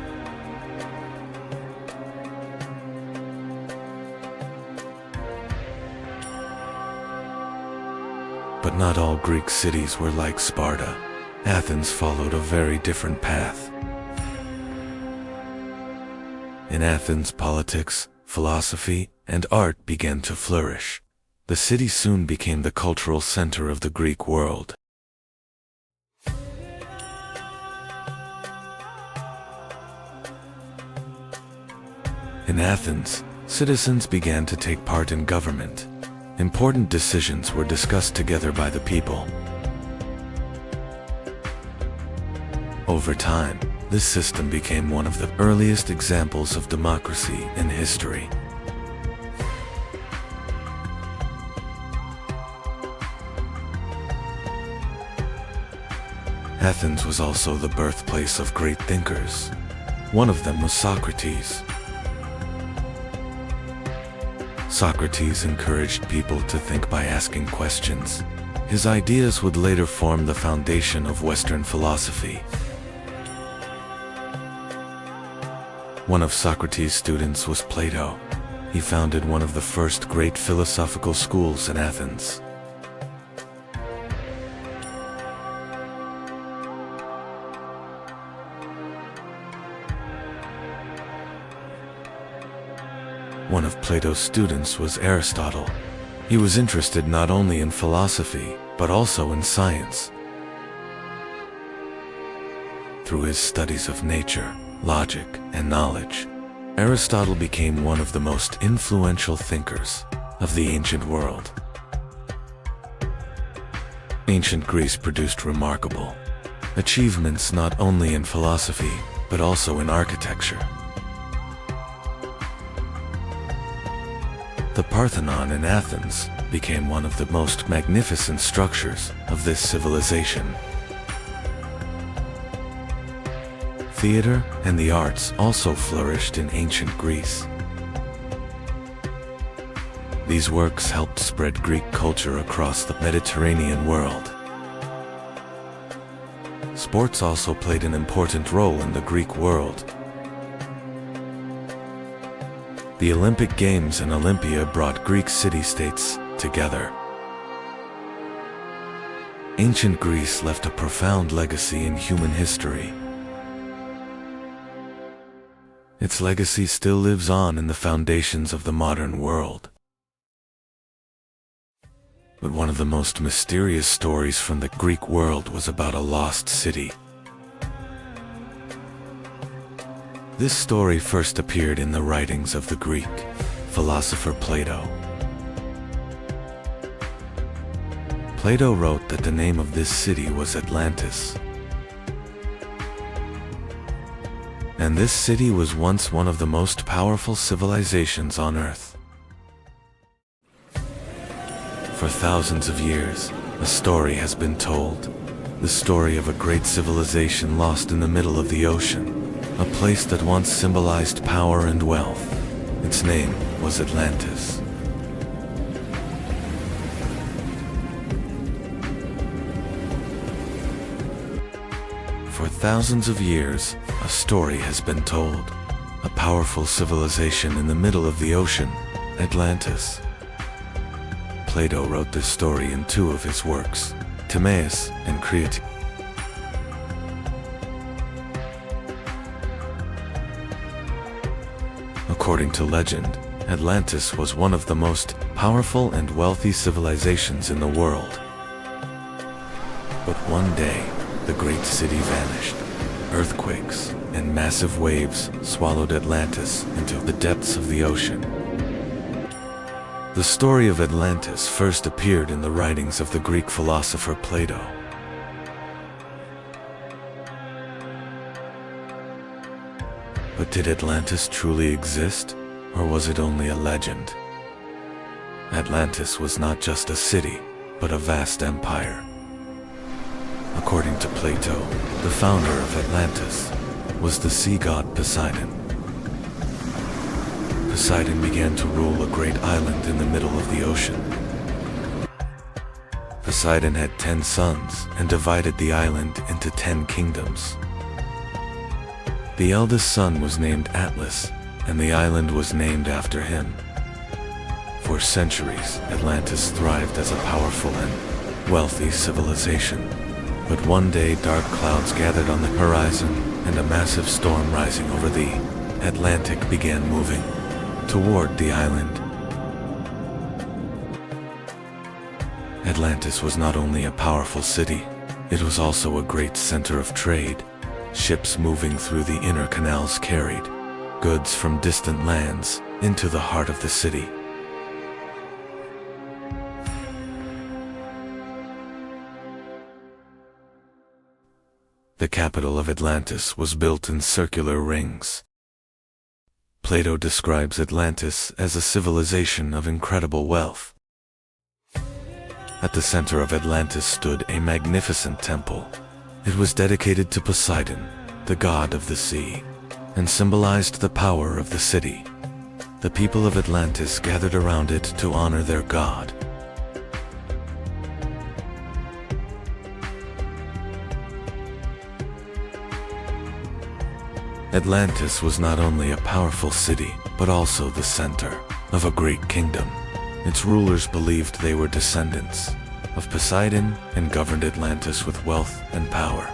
But not all Greek cities were like Sparta. Athens followed a very different path. In Athens, politics philosophy, and art began to flourish. The city soon became the cultural center of the Greek world. In Athens, citizens began to take part in government. Important decisions were discussed together by the people. Over time, this system became one of the earliest examples of democracy in history. Athens was also the birthplace of great thinkers. One of them was Socrates. Socrates encouraged people to think by asking questions. His ideas would later form the foundation of Western philosophy. One of Socrates' students was Plato. He founded one of the first great philosophical schools in Athens. One of Plato's students was Aristotle. He was interested not only in philosophy, but also in science. Through his studies of nature, logic, and knowledge, Aristotle became one of the most influential thinkers of the ancient world. Ancient Greece produced remarkable achievements not only in philosophy, but also in architecture. The Parthenon in Athens became one of the most magnificent structures of this civilization. Theater and the arts also flourished in ancient Greece. These works helped spread Greek culture across the Mediterranean world. Sports also played an important role in the Greek world. The Olympic Games and Olympia brought Greek city-states together. Ancient Greece left a profound legacy in human history. Its legacy still lives on in the foundations of the modern world. But one of the most mysterious stories from the Greek world was about a lost city. This story first appeared in the writings of the Greek philosopher Plato. Plato wrote that the name of this city was Atlantis. And this city was once one of the most powerful civilizations on Earth. For thousands of years, a story has been told. The story of a great civilization lost in the middle of the ocean. A place that once symbolized power and wealth. Its name was Atlantis. For thousands of years, a story has been told. A powerful civilization in the middle of the ocean, Atlantis. Plato wrote this story in two of his works, Timaeus and Critias. According to legend, Atlantis was one of the most powerful and wealthy civilizations in the world. But one day, the great city vanished. Earthquakes and massive waves swallowed Atlantis into the depths of the ocean. The story of Atlantis first appeared in the writings of the Greek philosopher Plato. But did Atlantis truly exist, or was it only a legend? Atlantis was not just a city, but a vast empire. According to Plato, the founder of Atlantis was the sea god Poseidon. Poseidon began to rule a great island in the middle of the ocean. Poseidon had 10 sons and divided the island into 10 kingdoms. The eldest son was named Atlas, and the island was named after him. For centuries, Atlantis thrived as a powerful and wealthy civilization. But one day dark clouds gathered on the horizon, and a massive storm rising over the Atlantic began moving. toward the island. Atlantis was not only a powerful city, it was also a great center of trade. Ships moving through the inner canals carried goods from distant lands into the heart of the city. The capital of Atlantis was built in circular rings. Plato describes Atlantis as a civilization of incredible wealth. At the center of Atlantis stood a magnificent temple. It was dedicated to Poseidon, the god of the sea, and symbolized the power of the city. The people of Atlantis gathered around it to honor their god. Atlantis was not only a powerful city, but also the center of a great kingdom. Its rulers believed they were descendants of Poseidon and governed Atlantis with wealth and power.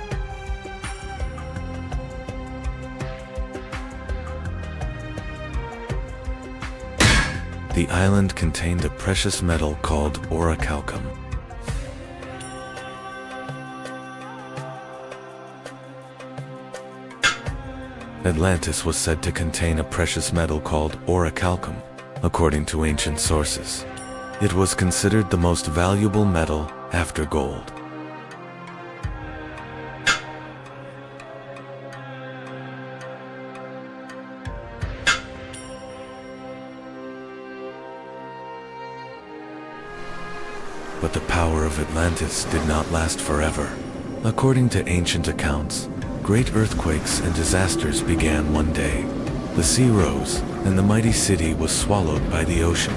The island contained a precious metal called orichalcum. Atlantis was said to contain a precious metal called orichalcum, according to ancient sources. It was considered the most valuable metal after gold. But the power of Atlantis did not last forever. According to ancient accounts, great earthquakes and disasters began one day. The sea rose, and the mighty city was swallowed by the ocean.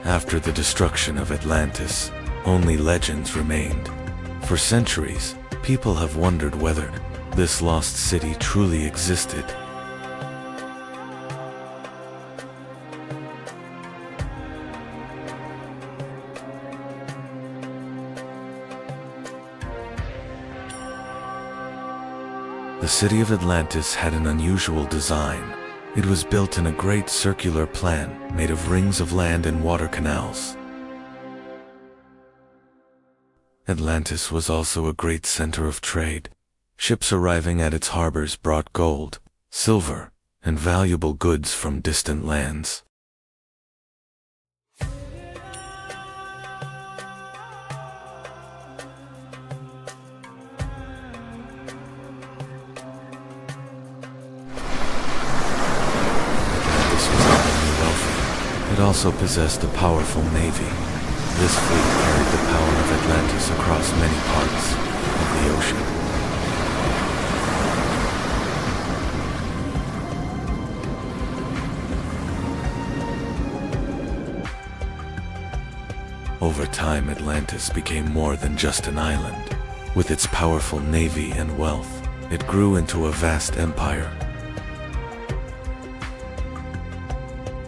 After the destruction of Atlantis, only legends remained. For centuries, people have wondered whether this lost city truly existed. The city of Atlantis had an unusual design. It was built in a great circular plan made of rings of land and water canals. Atlantis was also a great center of trade. Ships arriving at its harbors brought gold, silver, and valuable goods from distant lands. It also possessed a powerful navy. This fleet carried the power of Atlantis across many parts of the ocean. Over time, Atlantis became more than just an island. With its powerful navy and wealth, it grew into a vast empire.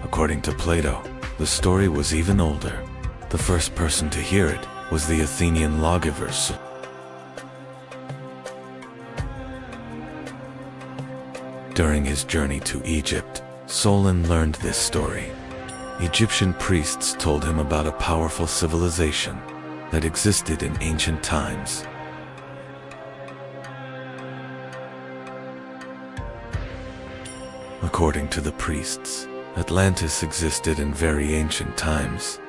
According to Plato, the story was even older. The first person to hear it was the Athenian lawgiver Solon. During his journey to Egypt, Solon learned this story. Egyptian priests told him about a powerful civilization that existed in ancient times. According to the priests, Atlantis existed in very ancient times.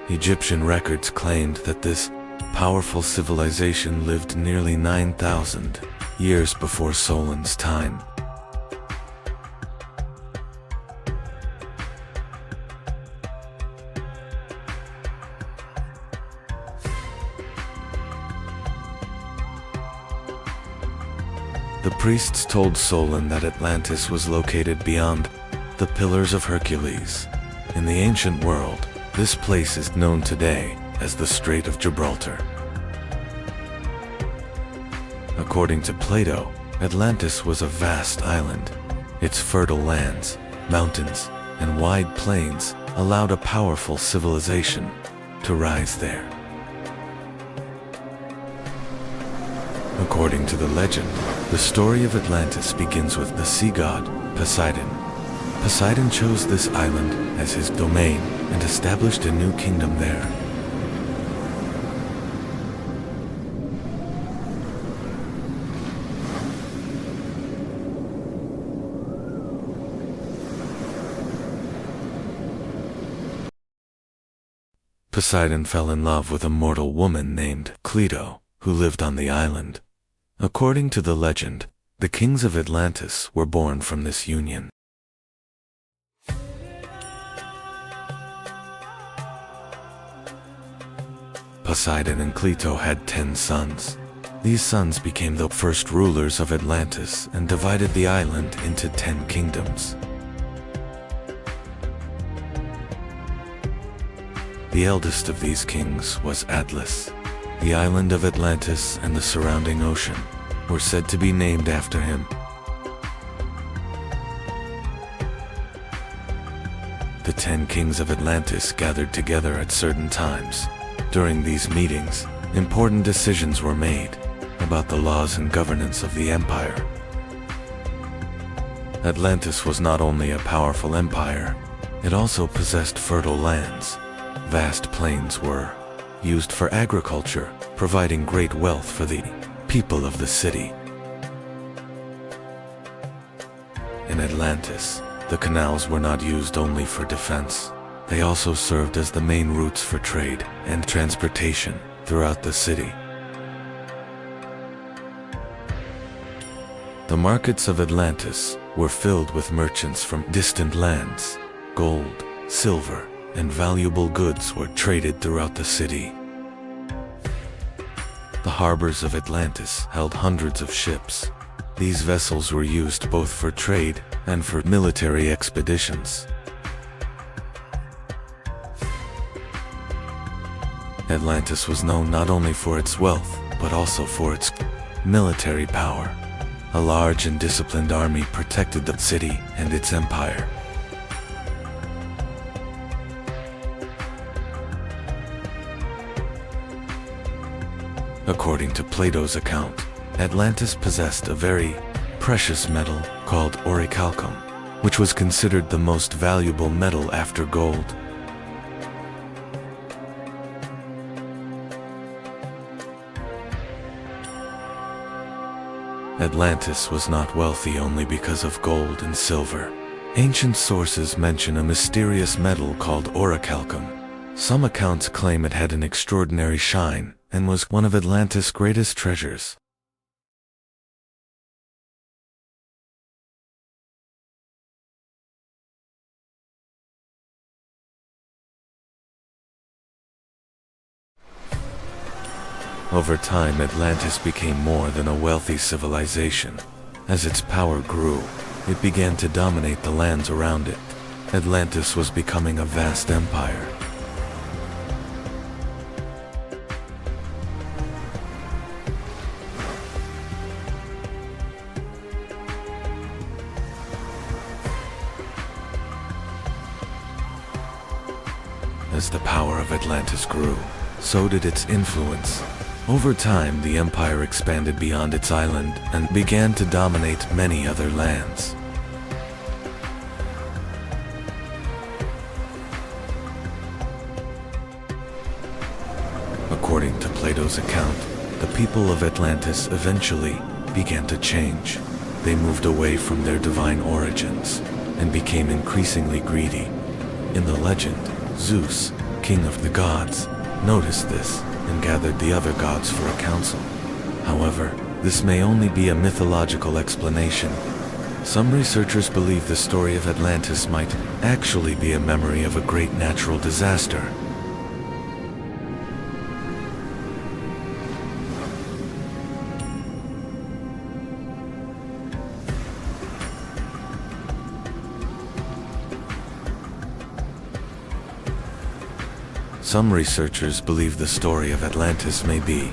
Egyptian records claimed that this powerful civilization lived nearly 9,000 years before Solon's time. The priests told Solon that Atlantis was located beyond the Pillars of Hercules. In the ancient world, this place is known today as the Strait of Gibraltar. According to Plato, Atlantis was a vast island. Its fertile lands, mountains, and wide plains allowed a powerful civilization to rise there. According to the legend, the story of Atlantis begins with the sea god, Poseidon. Poseidon chose this island as his domain and established a new kingdom there. Poseidon fell in love with a mortal woman named Cleito, who lived on the island. According to the legend, the kings of Atlantis were born from this union. Poseidon and Cleito had 10 sons. These sons became the first rulers of Atlantis and divided the island into 10 kingdoms. The eldest of these kings was Atlas. The island of Atlantis and the surrounding ocean were said to be named after him. The 10 kings of Atlantis gathered together at certain times. During these meetings, important decisions were made about the laws and governance of the empire. Atlantis was not only a powerful empire, it also possessed fertile lands. Vast plains were used for agriculture, providing great wealth for the people of the city. In Atlantis, the canals were not used only for defense. They also served as the main routes for trade and transportation throughout the city. The markets of Atlantis were filled with merchants from distant lands. Gold, silver, and valuable goods were traded throughout the city. The harbors of Atlantis held hundreds of ships. These vessels were used both for trade and for military expeditions. Atlantis was known not only for its wealth, but also for its military power. A large and disciplined army protected the city and its empire. According to Plato's account, Atlantis possessed a very precious metal called orichalcum, which was considered the most valuable metal after gold. Atlantis was not wealthy only because of gold and silver. Ancient sources mention a mysterious metal called orichalcum. Some accounts claim it had an extraordinary shine and was one of Atlantis' greatest treasures. Over time, Atlantis became more than a wealthy civilization. As its power grew, it began to dominate the lands around it. Atlantis was becoming a vast empire. As the power of Atlantis grew, so did its influence. Over time, the empire expanded beyond its island and began to dominate many other lands. According to Plato's account, the people of Atlantis eventually began to change. They moved away from their divine origins and became increasingly greedy. In the legend, Zeus, king of the gods, noticed this and gathered the other gods for a council. However, this may only be a mythological explanation. Some researchers believe the story of Atlantis might actually be a memory of a great natural disaster. Some researchers believe the story of Atlantis may be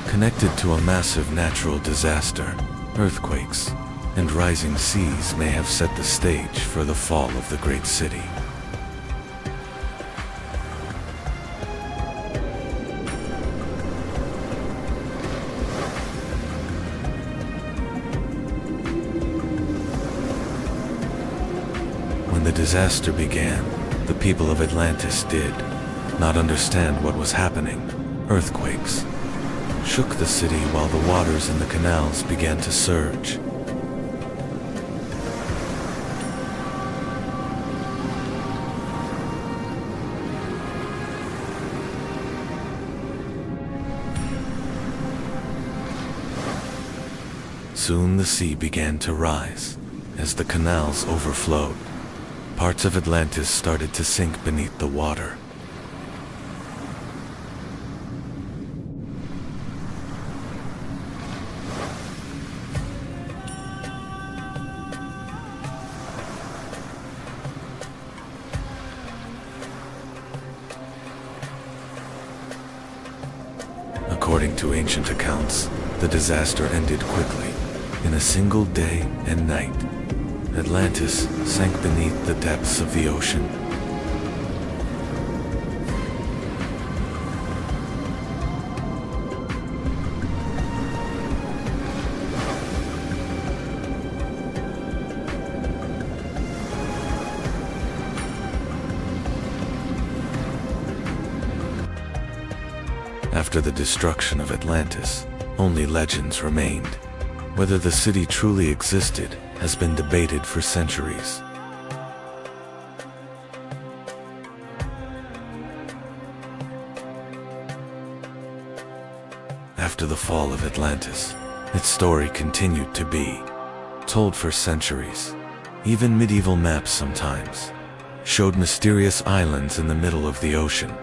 connected to a massive natural disaster. earthquakes, and rising seas may have set the stage for the fall of the great city. When the disaster began, the people of Atlantis did not understand what was happening. Earthquakes shook the city while the waters in the canals began to surge. Soon the sea began to rise. As the canals overflowed, parts of Atlantis started to sink beneath the water. According to ancient accounts, the disaster ended quickly. In a single day and night, Atlantis sank beneath the depths of the ocean. After the destruction of Atlantis, only legends remained. Whether the city truly existed has been debated for centuries. After the fall of Atlantis, its story continued to be told for centuries. Even medieval maps sometimes showed mysterious islands in the middle of the ocean.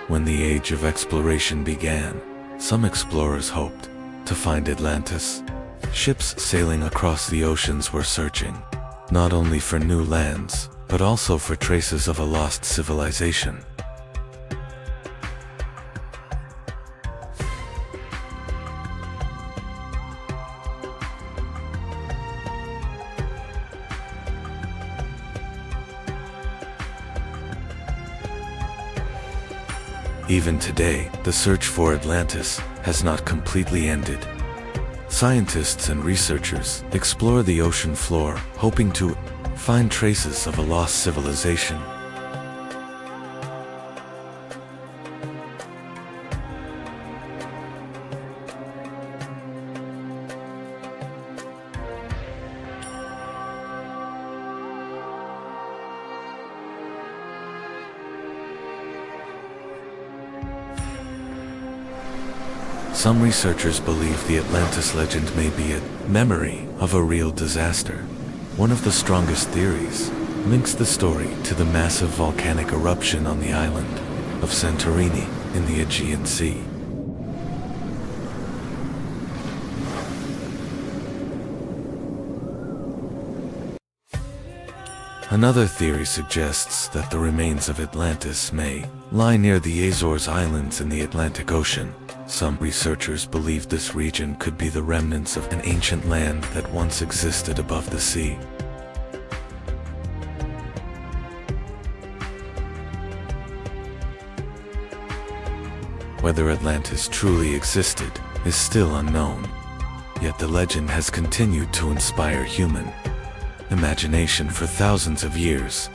When the age of exploration began, some explorers hoped to find Atlantis. Ships sailing across the oceans were searching, not only for new lands, but also for traces of a lost civilization. Even today, the search for Atlantis has not completely ended. Scientists and researchers explore the ocean floor, hoping to find traces of a lost civilization. Some researchers believe the Atlantis legend may be a memory of a real disaster. One of the strongest theories links the story to the massive volcanic eruption on the island of Santorini in the Aegean Sea. Another theory suggests that the remains of Atlantis may lie near the Azores Islands in the Atlantic Ocean. Some researchers believe this region could be the remnants of an ancient land that once existed above the sea. Whether Atlantis truly existed is still unknown, yet the legend has continued to inspire human imagination for thousands of years.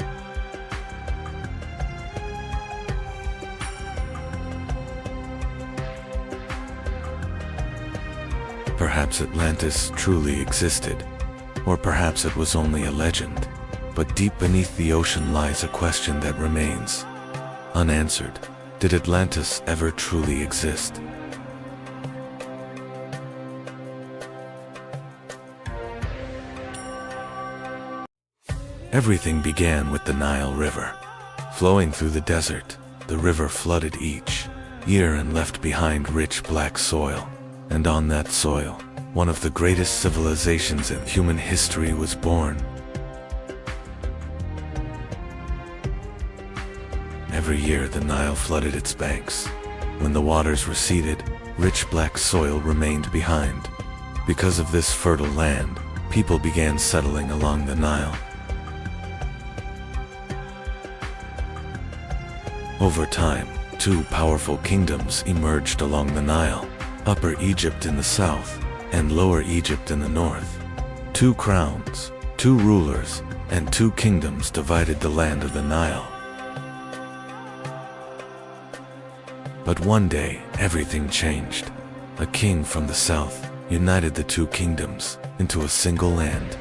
Perhaps Atlantis truly existed, or perhaps it was only a legend. But deep beneath the ocean lies a question that remains unanswered. Did Atlantis ever truly exist? Everything began with the Nile River. Flowing through the desert, the river flooded each year and left behind rich black soil. And on that soil, one of the greatest civilizations in human history was born. Every year the Nile flooded its banks. When the waters receded, rich black soil remained behind. Because of this fertile land, people began settling along the Nile. Over time, two powerful kingdoms emerged along the Nile, Upper Egypt in the south and Lower Egypt in the north. Two crowns, two rulers, and two kingdoms divided the land of the Nile. But one day, everything changed. A king from the south united the two kingdoms into a single land.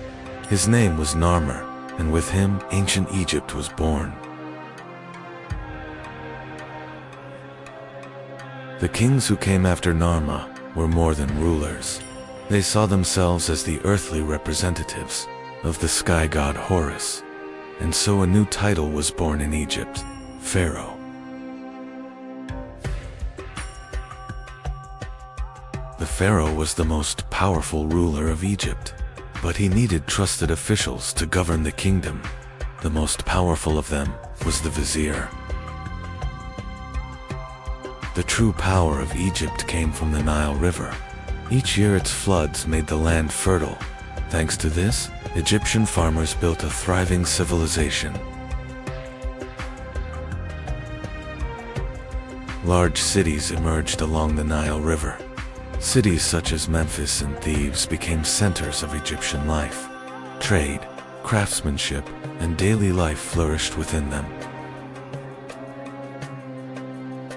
His name was Narmer, and with him, ancient Egypt was born. The kings who came after Narmer were more than rulers. They saw themselves as the earthly representatives of the sky god Horus, and so a new title was born in Egypt, Pharaoh. The pharaoh was the most powerful ruler of Egypt, but he needed trusted officials to govern the kingdom. The most powerful of them was the vizier. The true power of Egypt came from the Nile River. Each year its floods made the land fertile. Thanks to this, Egyptian farmers built a thriving civilization. Large cities emerged along the Nile River. Cities such as Memphis and Thebes became centers of Egyptian life. Trade, craftsmanship, and daily life flourished within them.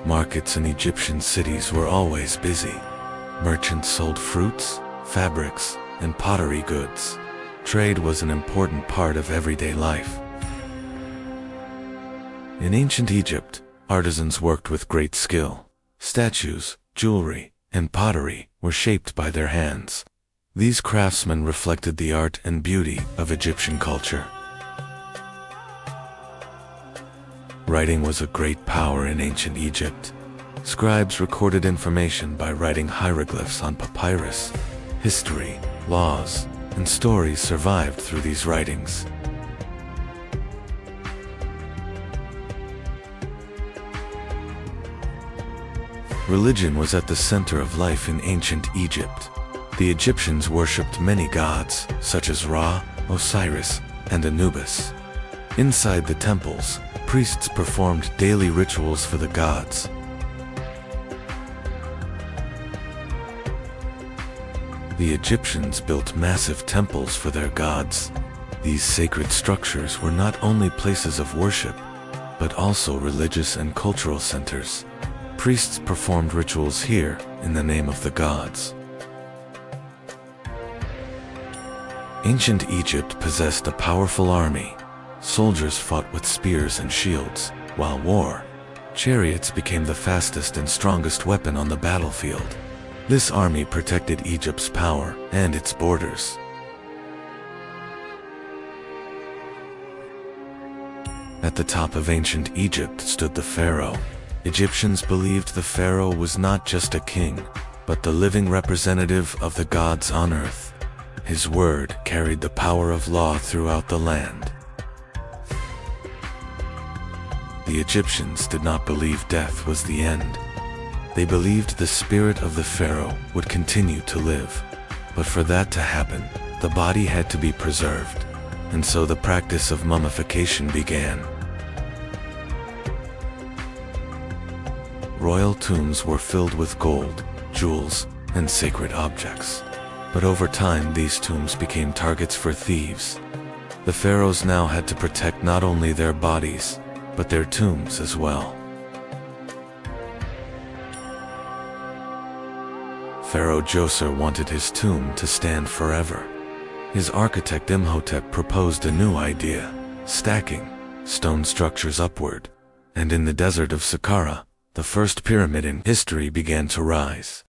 Markets in Egyptian cities were always busy. Merchants sold fruits, fabrics, and pottery goods. Trade was an important part of everyday life. In ancient Egypt, artisans worked with great skill. Statues, jewelry, and pottery were shaped by their hands. These craftsmen reflected the art and beauty of Egyptian culture. Writing was a great power in ancient Egypt. Scribes recorded information by writing hieroglyphs on papyrus. History, laws, and stories survived through these writings. Religion was at the center of life in ancient Egypt. The Egyptians worshipped many gods, such as Ra, Osiris, and Anubis. Inside the temples, priests performed daily rituals for the gods. The Egyptians built massive temples for their gods. These sacred structures were not only places of worship, but also religious and cultural centers. Priests performed rituals here in the name of the gods. Ancient Egypt possessed a powerful army. Soldiers fought with spears and shields, while chariots became the fastest and strongest weapon on the battlefield. This army protected Egypt's power and its borders. At the top of ancient Egypt stood the pharaoh. Egyptians believed the pharaoh was not just a king, but the living representative of the gods on earth. His word carried the power of law throughout the land. The Egyptians did not believe death was the end. They believed the spirit of the pharaoh would continue to live. But for that to happen, the body had to be preserved, and so the practice of mummification began. Royal tombs were filled with gold, jewels, and sacred objects. But over time, these tombs became targets for thieves. The pharaohs now had to protect not only their bodies, but their tombs as well. Pharaoh Djoser wanted his tomb to stand forever. His architect Imhotep proposed a new idea, stacking stone structures upward, and in the desert of Saqqara, the first pyramid in history began to rise.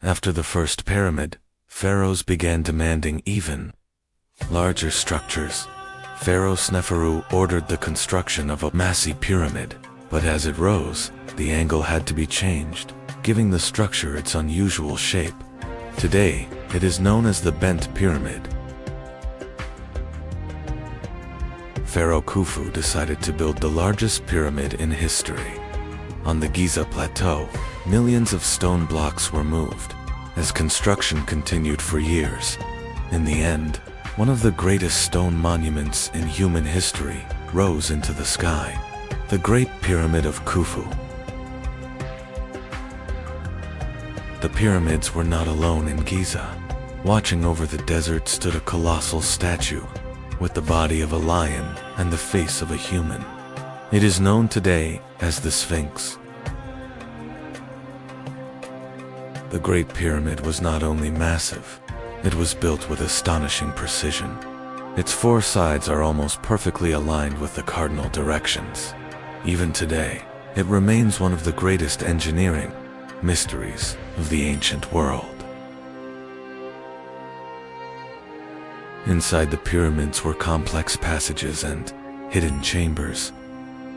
After the first pyramid, pharaohs began demanding even larger structures. Pharaoh Sneferu ordered the construction of a massive pyramid, but as it rose, the angle had to be changed, giving the structure its unusual shape. Today, it is known as the bent pyramid. Pharaoh Khufu decided to build the largest pyramid in history. On the Giza Plateau, millions of stone blocks were moved, as construction continued for years. In the end, one of the greatest stone monuments in human history rose into the sky, the Great Pyramid of Khufu. The pyramids were not alone in Giza. Watching over the desert stood a colossal statue, with the body of a lion and the face of a human. It is known today as the Sphinx. The Great Pyramid was not only massive, it was built with astonishing precision. Its four sides are almost perfectly aligned with the cardinal directions. Even today, it remains one of the greatest engineering mysteries of the ancient world. Inside the pyramids were complex passages and hidden chambers.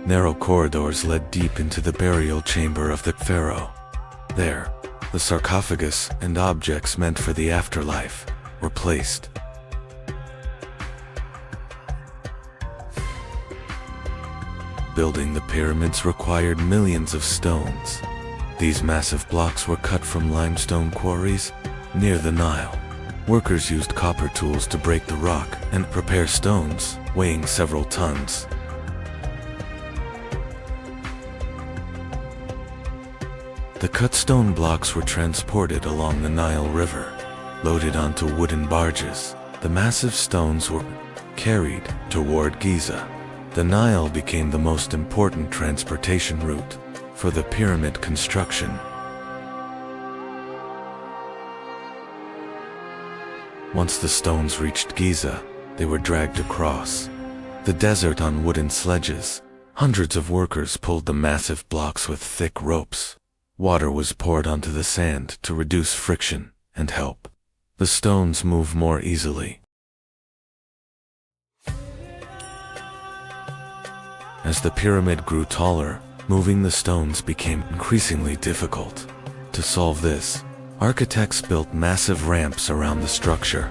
Narrow corridors led deep into the burial chamber of the pharaoh. There, the sarcophagus and objects meant for the afterlife were placed. Building the pyramids required millions of stones. These massive blocks were cut from limestone quarries near the Nile. Workers used copper tools to break the rock and prepare stones, weighing several tons. The cut stone blocks were transported along the Nile River, loaded onto wooden barges. The massive stones were carried toward Giza. The Nile became the most important transportation route for the pyramid construction. Once the stones reached Giza, they were dragged across the desert on wooden sledges. Hundreds of workers pulled the massive blocks with thick ropes. Water was poured onto the sand to reduce friction and help the stones move more easily. As the pyramid grew taller, moving the stones became increasingly difficult. To solve this, architects built massive ramps around the structure.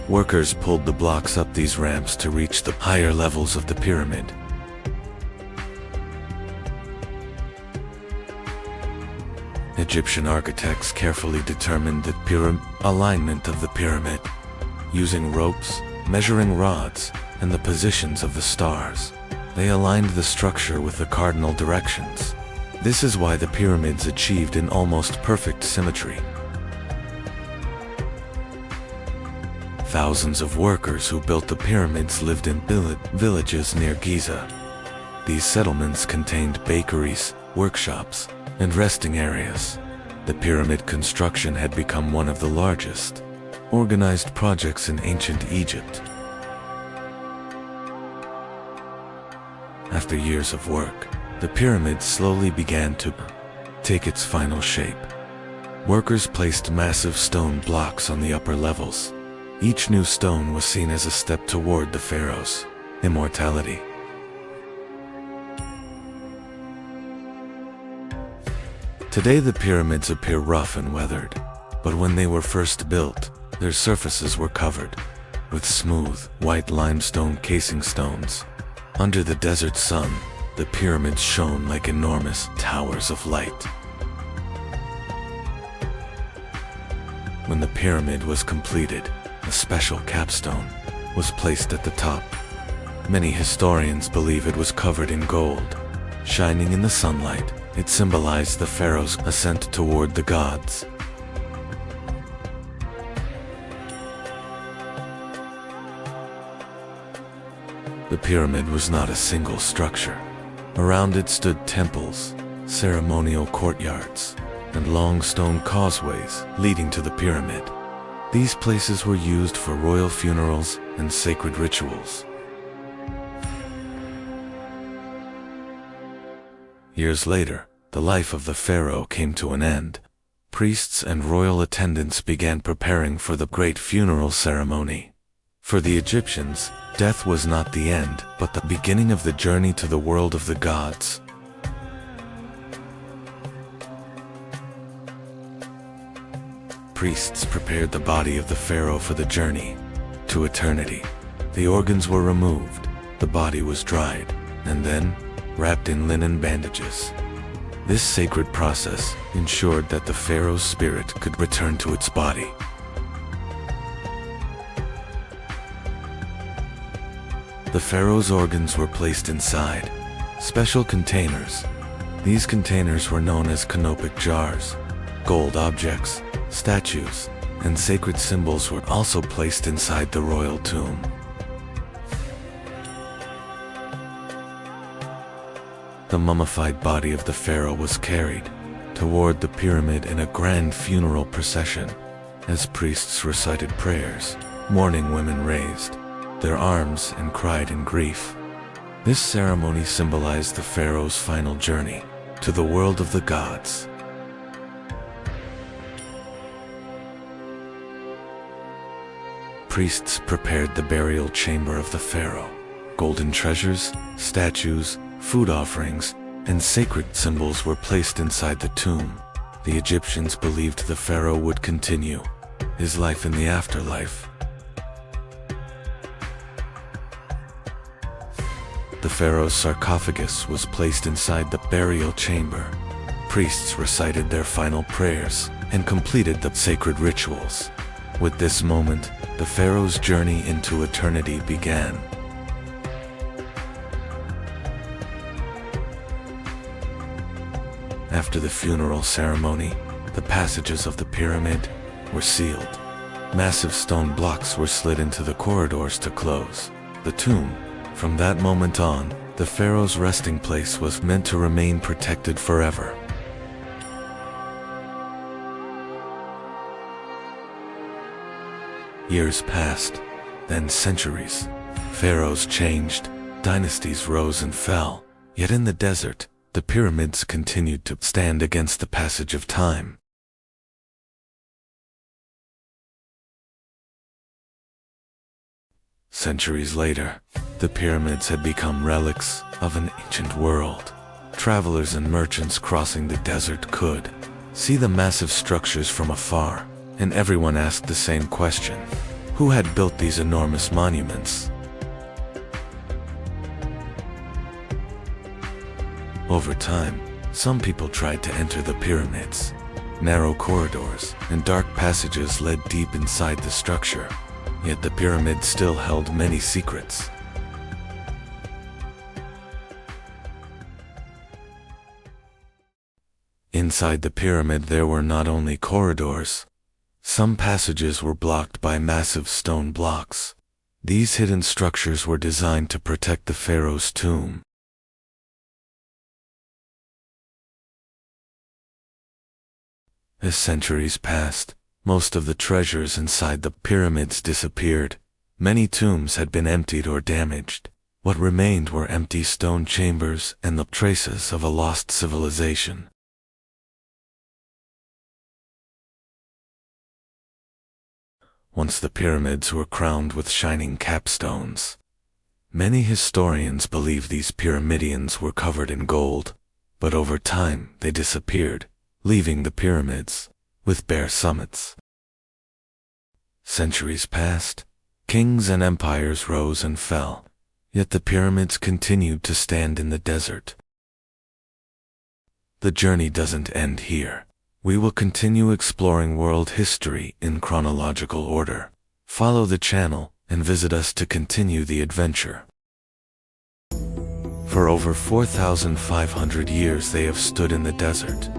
Workers pulled the blocks up these ramps to reach the higher levels of the pyramid. Egyptian architects carefully determined the alignment of the pyramid, using ropes, measuring rods, and the positions of the stars. They aligned the structure with the cardinal directions. This is why the pyramids achieved an almost perfect symmetry. Thousands of workers who built the pyramids lived in villages near Giza. These settlements contained bakeries, workshops, and resting areas. The pyramid construction had become one of the largest organized projects in ancient Egypt. After years of work, the pyramid slowly began to take its final shape. Workers placed massive stone blocks on the upper levels. Each new stone was seen as a step toward the pharaoh's immortality. Today the pyramids appear rough and weathered, but when they were first built, their surfaces were covered with smooth, white limestone casing stones. Under the desert sun, the pyramids shone like enormous towers of light. When the pyramid was completed, a special capstone was placed at the top. Many historians believe it was covered in gold. Shining in the sunlight, it symbolized the pharaoh's ascent toward the gods. The pyramid was not a single structure. Around it stood temples, ceremonial courtyards, and long stone causeways leading to the pyramid. These places were used for royal funerals and sacred rituals. Years later, the life of the pharaoh came to an end. Priests and royal attendants began preparing for the great funeral ceremony. For the Egyptians, death was not the end, but the beginning of the journey to the world of the gods. Priests prepared the body of the pharaoh for the journey to eternity. The organs were removed, The body was dried, and then wrapped in linen bandages. This sacred process ensured that the pharaoh's spirit could return to its body. The pharaoh's organs were placed inside special containers. These containers were known as canopic jars. Gold objects, statues, and sacred symbols were also placed inside the royal tomb. The mummified body of the pharaoh was carried toward the pyramid in a grand funeral procession. As priests recited prayers, mourning women raised their arms and cried in grief. This ceremony symbolized the pharaoh's final journey to the world of the gods. Priests prepared the burial chamber of the pharaoh. Golden treasures, statues, food offerings, and sacred symbols were placed inside the tomb. The Egyptians believed the pharaoh would continue his life in the afterlife. The pharaoh's sarcophagus was placed inside the burial chamber. Priests recited their final prayers and completed the sacred rituals. With this moment, the pharaoh's journey into eternity began. After the funeral ceremony, the passages of the pyramid were sealed. Massive stone blocks were slid into the corridors to close the tomb. From that moment on, the pharaoh's resting place was meant to remain protected forever. Years passed, then centuries. Pharaohs changed, dynasties rose and fell, yet in the desert, the pyramids continued to stand against the passage of time. Centuries later, the pyramids had become relics of an ancient world. Travelers and merchants crossing the desert could see the massive structures from afar, and everyone asked the same question: who had built these enormous monuments? Over time, some people tried to enter the pyramids. Narrow corridors and dark passages led deep inside the structure, yet the pyramid still held many secrets. Inside the pyramid there were not only corridors. Some passages were blocked by massive stone blocks. These hidden structures were designed to protect the pharaoh's tomb. As centuries passed, most of the treasures inside the pyramids disappeared. Many tombs had been emptied or damaged. What remained were empty stone chambers and the traces of a lost civilization. Once the pyramids were crowned with shining capstones. Many historians believe these pyramidions were covered in gold, but over time they disappeared, leaving the pyramids with bare summits. Centuries passed, kings and empires rose and fell, yet the pyramids continued to stand in the desert. The journey doesn't end here. We will continue exploring world history in chronological order. Follow the channel and visit us to continue the adventure. For over 4,500 years they have stood in the desert.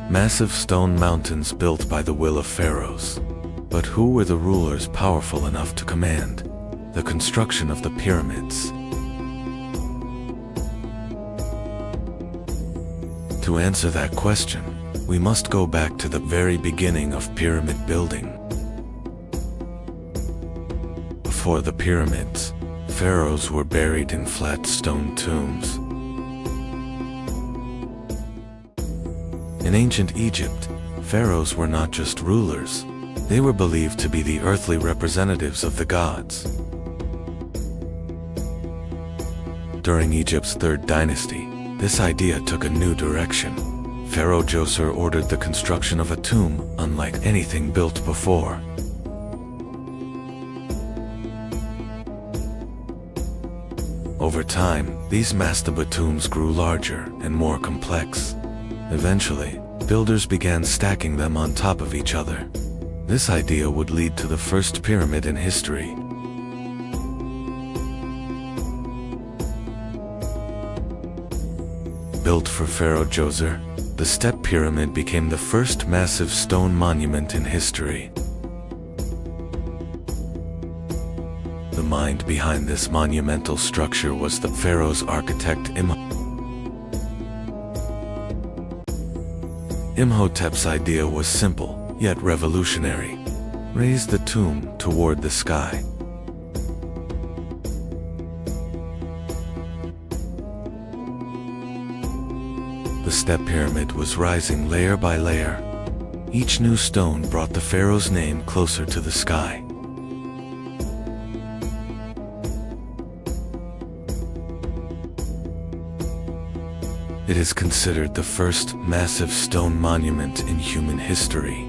Massive stone mountains built by the will of pharaohs. But who were the rulers powerful enough to command the construction of the pyramids? To answer that question, we must go back to the very beginning of pyramid building. Before the pyramids, pharaohs were buried in flat stone tombs. In ancient Egypt, pharaohs were not just rulers, they were believed to be the earthly representatives of the gods. During Egypt's third dynasty, this idea took a new direction. Pharaoh Djoser ordered the construction of a tomb unlike anything built before. Over time, these mastaba tombs grew larger and more complex. Eventually, builders began stacking them on top of each other. This idea would lead to the first pyramid in history. Built for Pharaoh Djoser, the Step Pyramid became the first massive stone monument in history. The mind behind this monumental structure was the pharaoh's architect Imhotep's idea was simple, yet revolutionary. Raise the tomb toward the sky. The Step Pyramid was rising layer by layer. Each new stone brought the pharaoh's name closer to the sky. It is considered the first massive stone monument in human history.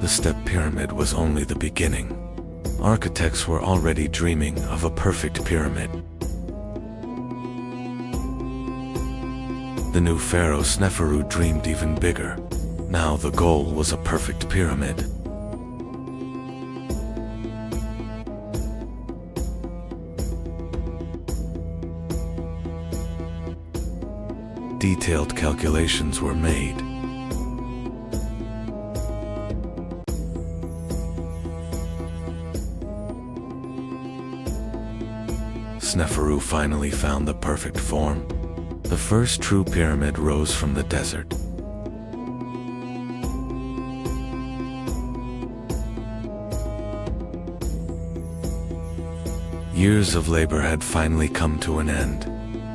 The Step Pyramid was only the beginning. Architects were already dreaming of a perfect pyramid. The new pharaoh Sneferu dreamed even bigger. Now the goal was a perfect pyramid. Detailed calculations were made. Sneferu finally found the perfect form. The first true pyramid rose from the desert. Years of labor had finally come to an end.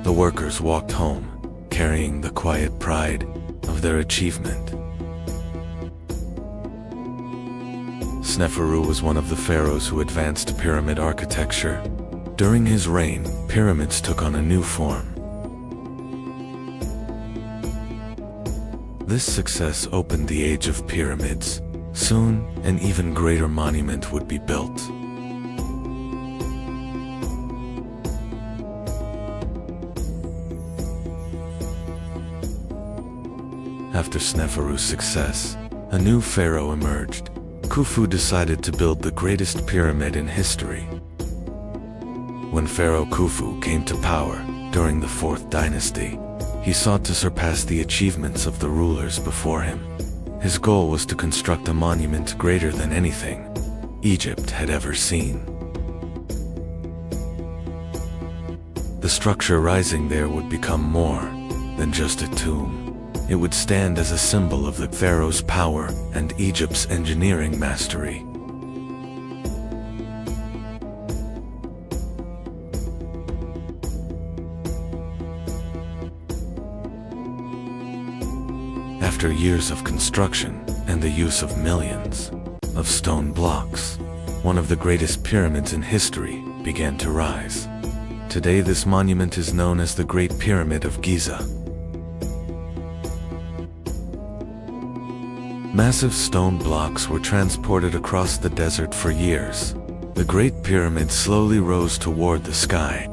The workers walked home, carrying the quiet pride of their achievement. Sneferu was one of the pharaohs who advanced pyramid architecture. During his reign, pyramids took on a new form. This success opened the age of pyramids. Soon, an even greater monument would be built. After Sneferu's success, a new pharaoh emerged. Khufu decided to build the greatest pyramid in history. When Pharaoh Khufu came to power during the 4th dynasty, he sought to surpass the achievements of the rulers before him. His goal was to construct a monument greater than anything Egypt had ever seen. The structure rising there would become more than just a tomb. It would stand as a symbol of the pharaoh's power and Egypt's engineering mastery. After years of construction and the use of millions of stone blocks, one of the greatest pyramids in history began to rise. Today this monument is known as the Great Pyramid of Giza. Massive stone blocks were transported across the desert for years. The Great Pyramid slowly rose toward the sky.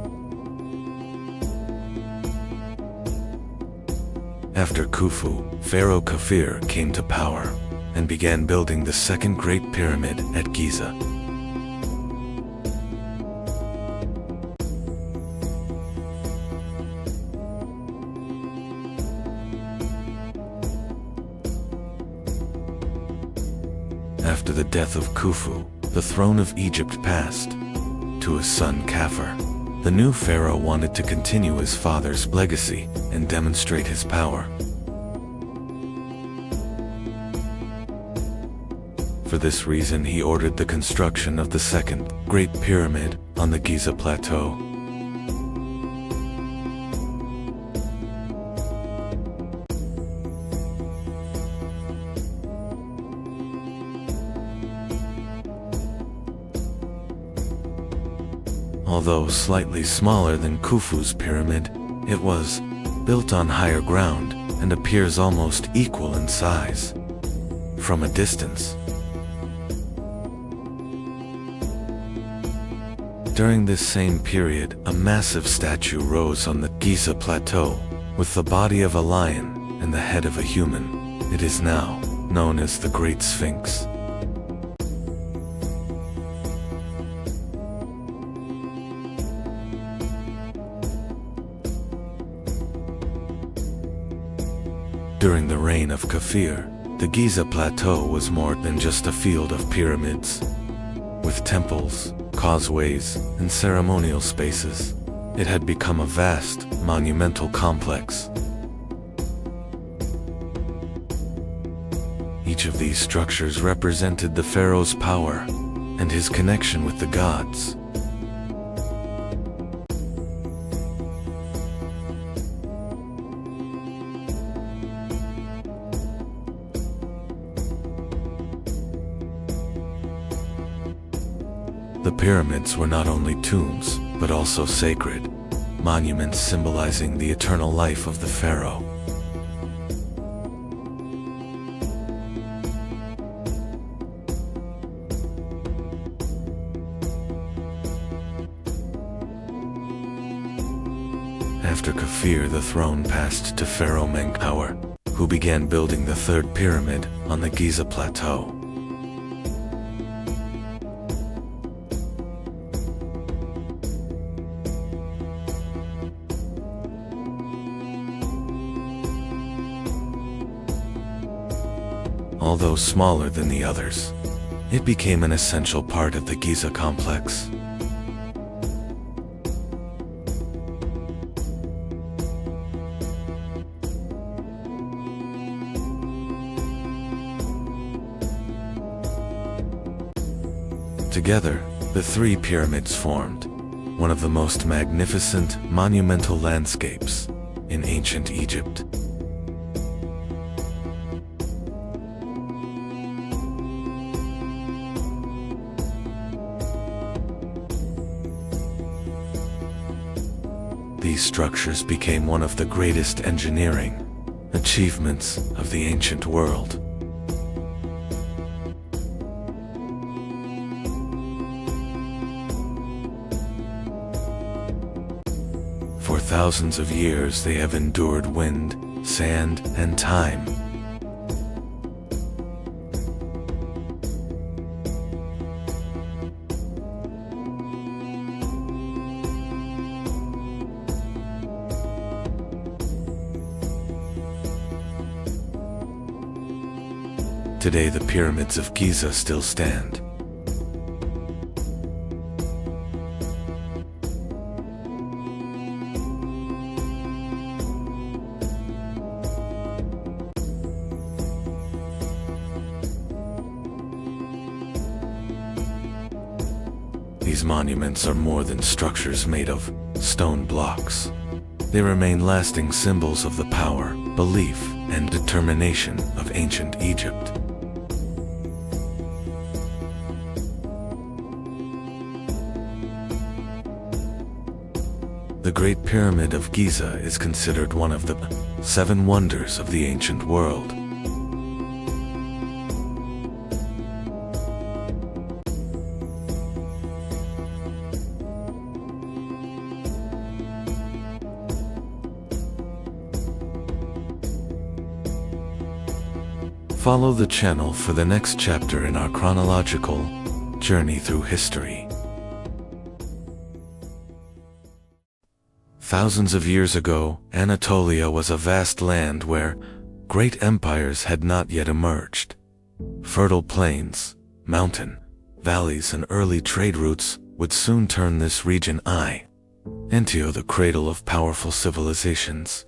After Khufu, Pharaoh Khafre came to power and began building the second Great Pyramid at Giza. After the death of Khufu, the throne of Egypt passed to his son Khafre. The new pharaoh wanted to continue his father's legacy and demonstrate his power. For this reason, he ordered the construction of the second Great Pyramid on the Giza Plateau. Although slightly smaller than Khufu's pyramid, it was built on higher ground and appears almost equal in size. From a distance, During this same period, a massive statue rose on the Giza Plateau, with the body of a lion and the head of a human. It is now known as the Great Sphinx. During the reign of Kafir, the Giza Plateau was more than just a field of pyramids. With temples, causeways, and ceremonial spaces, it had become a vast, monumental complex. Each of these structures represented the pharaoh's power and his connection with the gods. The pyramids were not only tombs, but also sacred monuments symbolizing the eternal life of the pharaoh. After Kafir, the throne passed to Pharaoh Menkaure, who began building the third pyramid on the Giza Plateau. Although smaller than the others, it became an essential part of the Giza complex. Together, the three pyramids formed one of the most magnificent, monumental landscapes in ancient Egypt. These structures became one of the greatest engineering achievements of the ancient world. For thousands of years they have endured wind, sand, and time. Today the pyramids of Giza still stand. These monuments are more than structures made of stone blocks. They remain lasting symbols of the power, belief, and determination of ancient Egypt. The Great Pyramid of Giza is considered one of the 7 wonders of the ancient world. Follow the channel for the next chapter in our chronological journey through history. Thousands of years ago, Anatolia was a vast land where great empires had not yet emerged. Fertile plains, mountain, valleys, and early trade routes would soon turn this region into the cradle of powerful civilizations.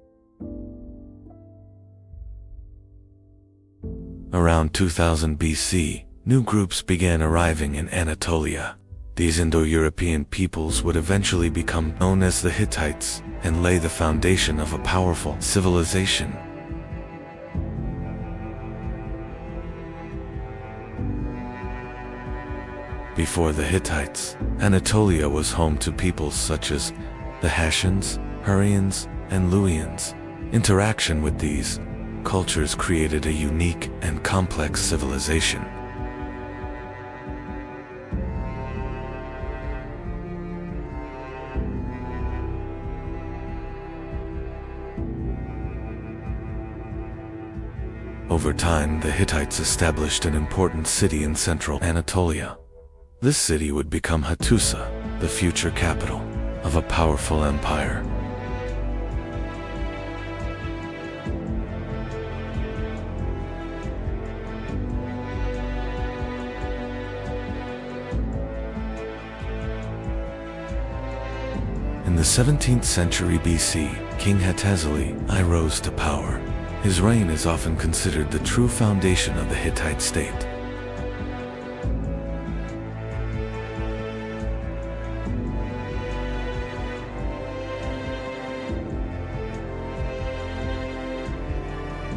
Around 2000 BC, new groups began arriving in Anatolia. These Indo-European peoples would eventually become known as the Hittites and lay the foundation of a powerful civilization. Before the Hittites, Anatolia was home to peoples such as the Hessians, Hurrians, and Luwians. Interaction with these cultures created a unique and complex civilization. Over time, the Hittites established an important city in central Anatolia. This city would become Hattusa, the future capital of a powerful empire. In the 17th century BC, King Hattusili I rose to power. His reign is often considered the true foundation of the Hittite state.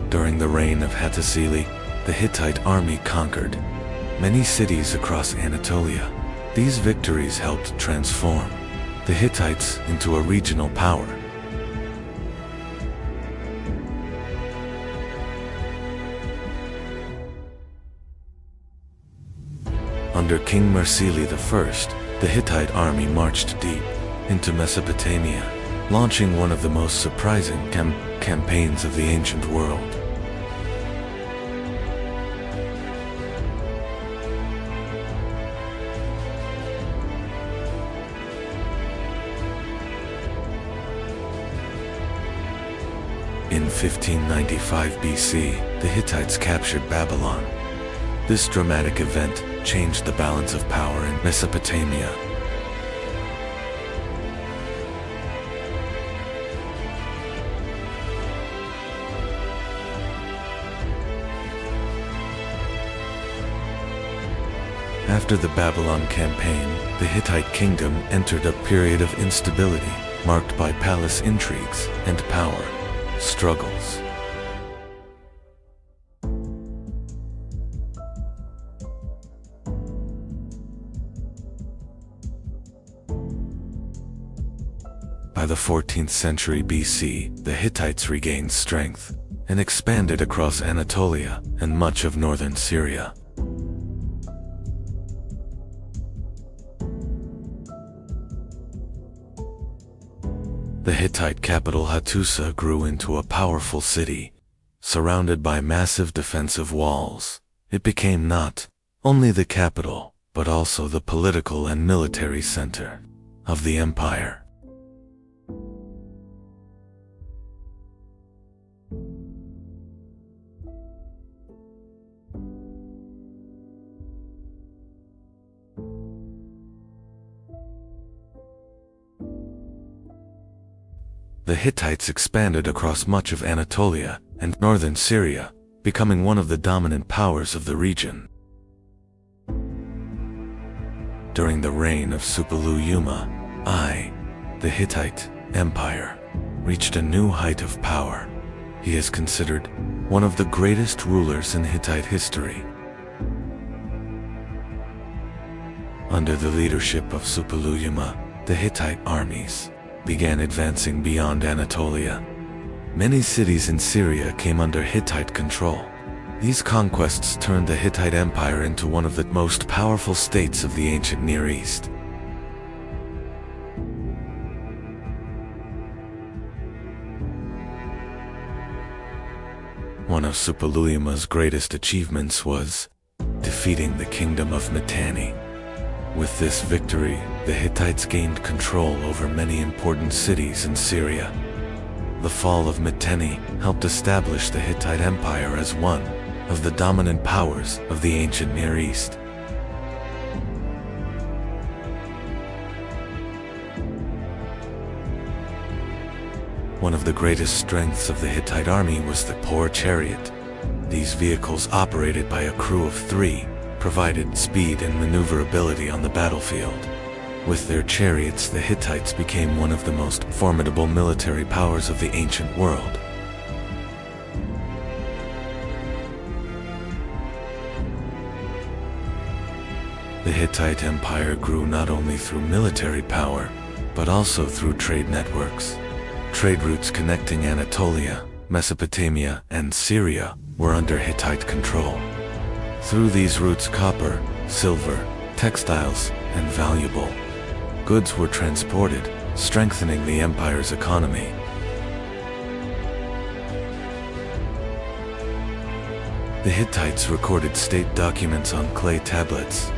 During the reign of Hattusili, the Hittite army conquered many cities across Anatolia. These victories helped transform the Hittites into a regional power. Under King Mursili I, the Hittite army marched deep into Mesopotamia, launching one of the most surprising campaigns of the ancient world. In 1595 BC, the Hittites captured Babylon. This dramatic event changed the balance of power in Mesopotamia. After the Babylon campaign, the Hittite kingdom entered a period of instability, marked by palace intrigues and power struggles. By the 14th century BC, the Hittites regained strength and expanded across Anatolia and much of northern Syria. The Hittite capital Hattusa grew into a powerful city, surrounded by massive defensive walls. It became not only the capital, but also the political and military center of the empire. The Hittites expanded across much of Anatolia and northern Syria, becoming one of the dominant powers of the region. During the reign of Suppiluliuma I, the Hittite Empire reached a new height of power. He is considered one of the greatest rulers in Hittite history. Under the leadership of Suppiluliuma, the Hittite armies began advancing beyond Anatolia. Many cities in Syria came under Hittite control. These conquests turned the Hittite Empire into one of the most powerful states of the ancient Near East. One of Suppiluliuma's greatest achievements was defeating the kingdom of Mitanni. With this victory, the Hittites gained control over many important cities in Syria. The fall of Mitanni helped establish the Hittite Empire as one of the dominant powers of the ancient Near East. One of the greatest strengths of the Hittite army was the Poor Chariot. These vehicles, operated by a crew of 3, provided speed and maneuverability on the battlefield. With their chariots, the Hittites became one of the most formidable military powers of the ancient world. The Hittite Empire grew not only through military power, but also through trade networks. Trade routes connecting Anatolia, Mesopotamia, and Syria were under Hittite control. Through these routes, copper, silver, textiles, and valuable goods were transported, strengthening the empire's economy. The Hittites recorded state documents on clay tablets,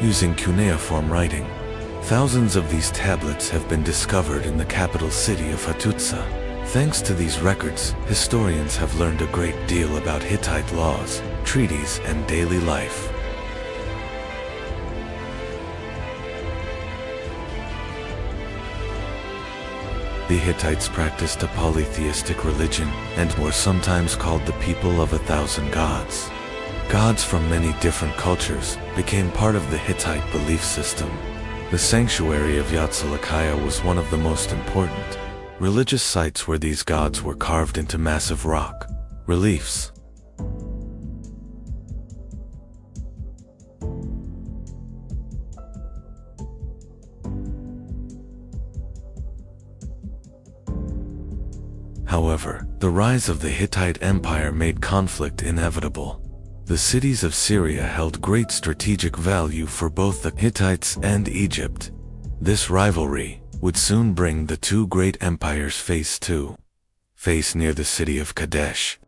using cuneiform writing. Thousands of these tablets have been discovered in the capital city of Hattusa. Thanks to these records, historians have learned a great deal about Hittite laws, treaties, and daily life. The Hittites practiced a polytheistic religion and were sometimes called the people of 1,000 gods. Gods from many different cultures became part of the Hittite belief system. The sanctuary of Yatzilakaya was one of the most important religious sites where these gods were carved into massive rock reliefs. However, the rise of the Hittite Empire made conflict inevitable. The cities of Syria held great strategic value for both the Hittites and Egypt. This rivalry would soon bring the two great empires face to face near the city of Kadesh.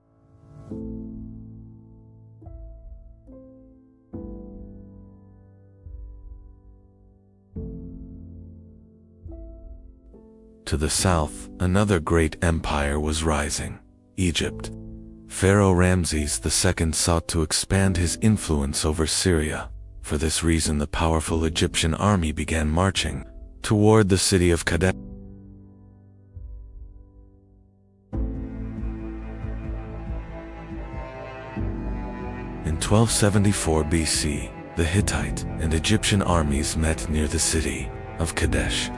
To the south, another great empire was rising, Egypt. Pharaoh Ramses II sought to expand his influence over Syria. For this reason, the powerful Egyptian army began marching toward the city of Kadesh. In 1274 BC, the Hittite and Egyptian armies met near the city of Kadesh.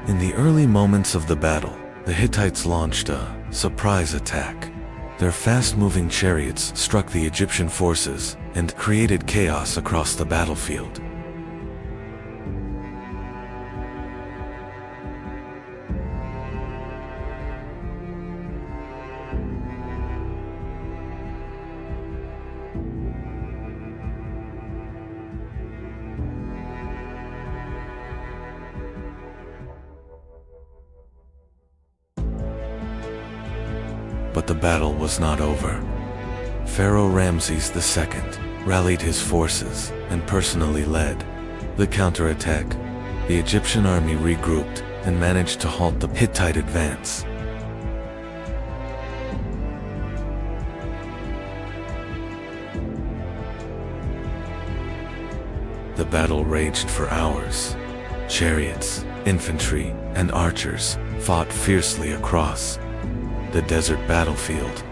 In the early moments of the battle, the Hittites launched a surprise attack. Their fast-moving chariots struck the Egyptian forces and created chaos across the battlefield. But the battle was not over. Pharaoh Ramses II rallied his forces and personally led the counterattack. The Egyptian army regrouped and managed to halt the Hittite advance. The battle raged for hours. Chariots, infantry, and archers fought fiercely across the desert battlefield.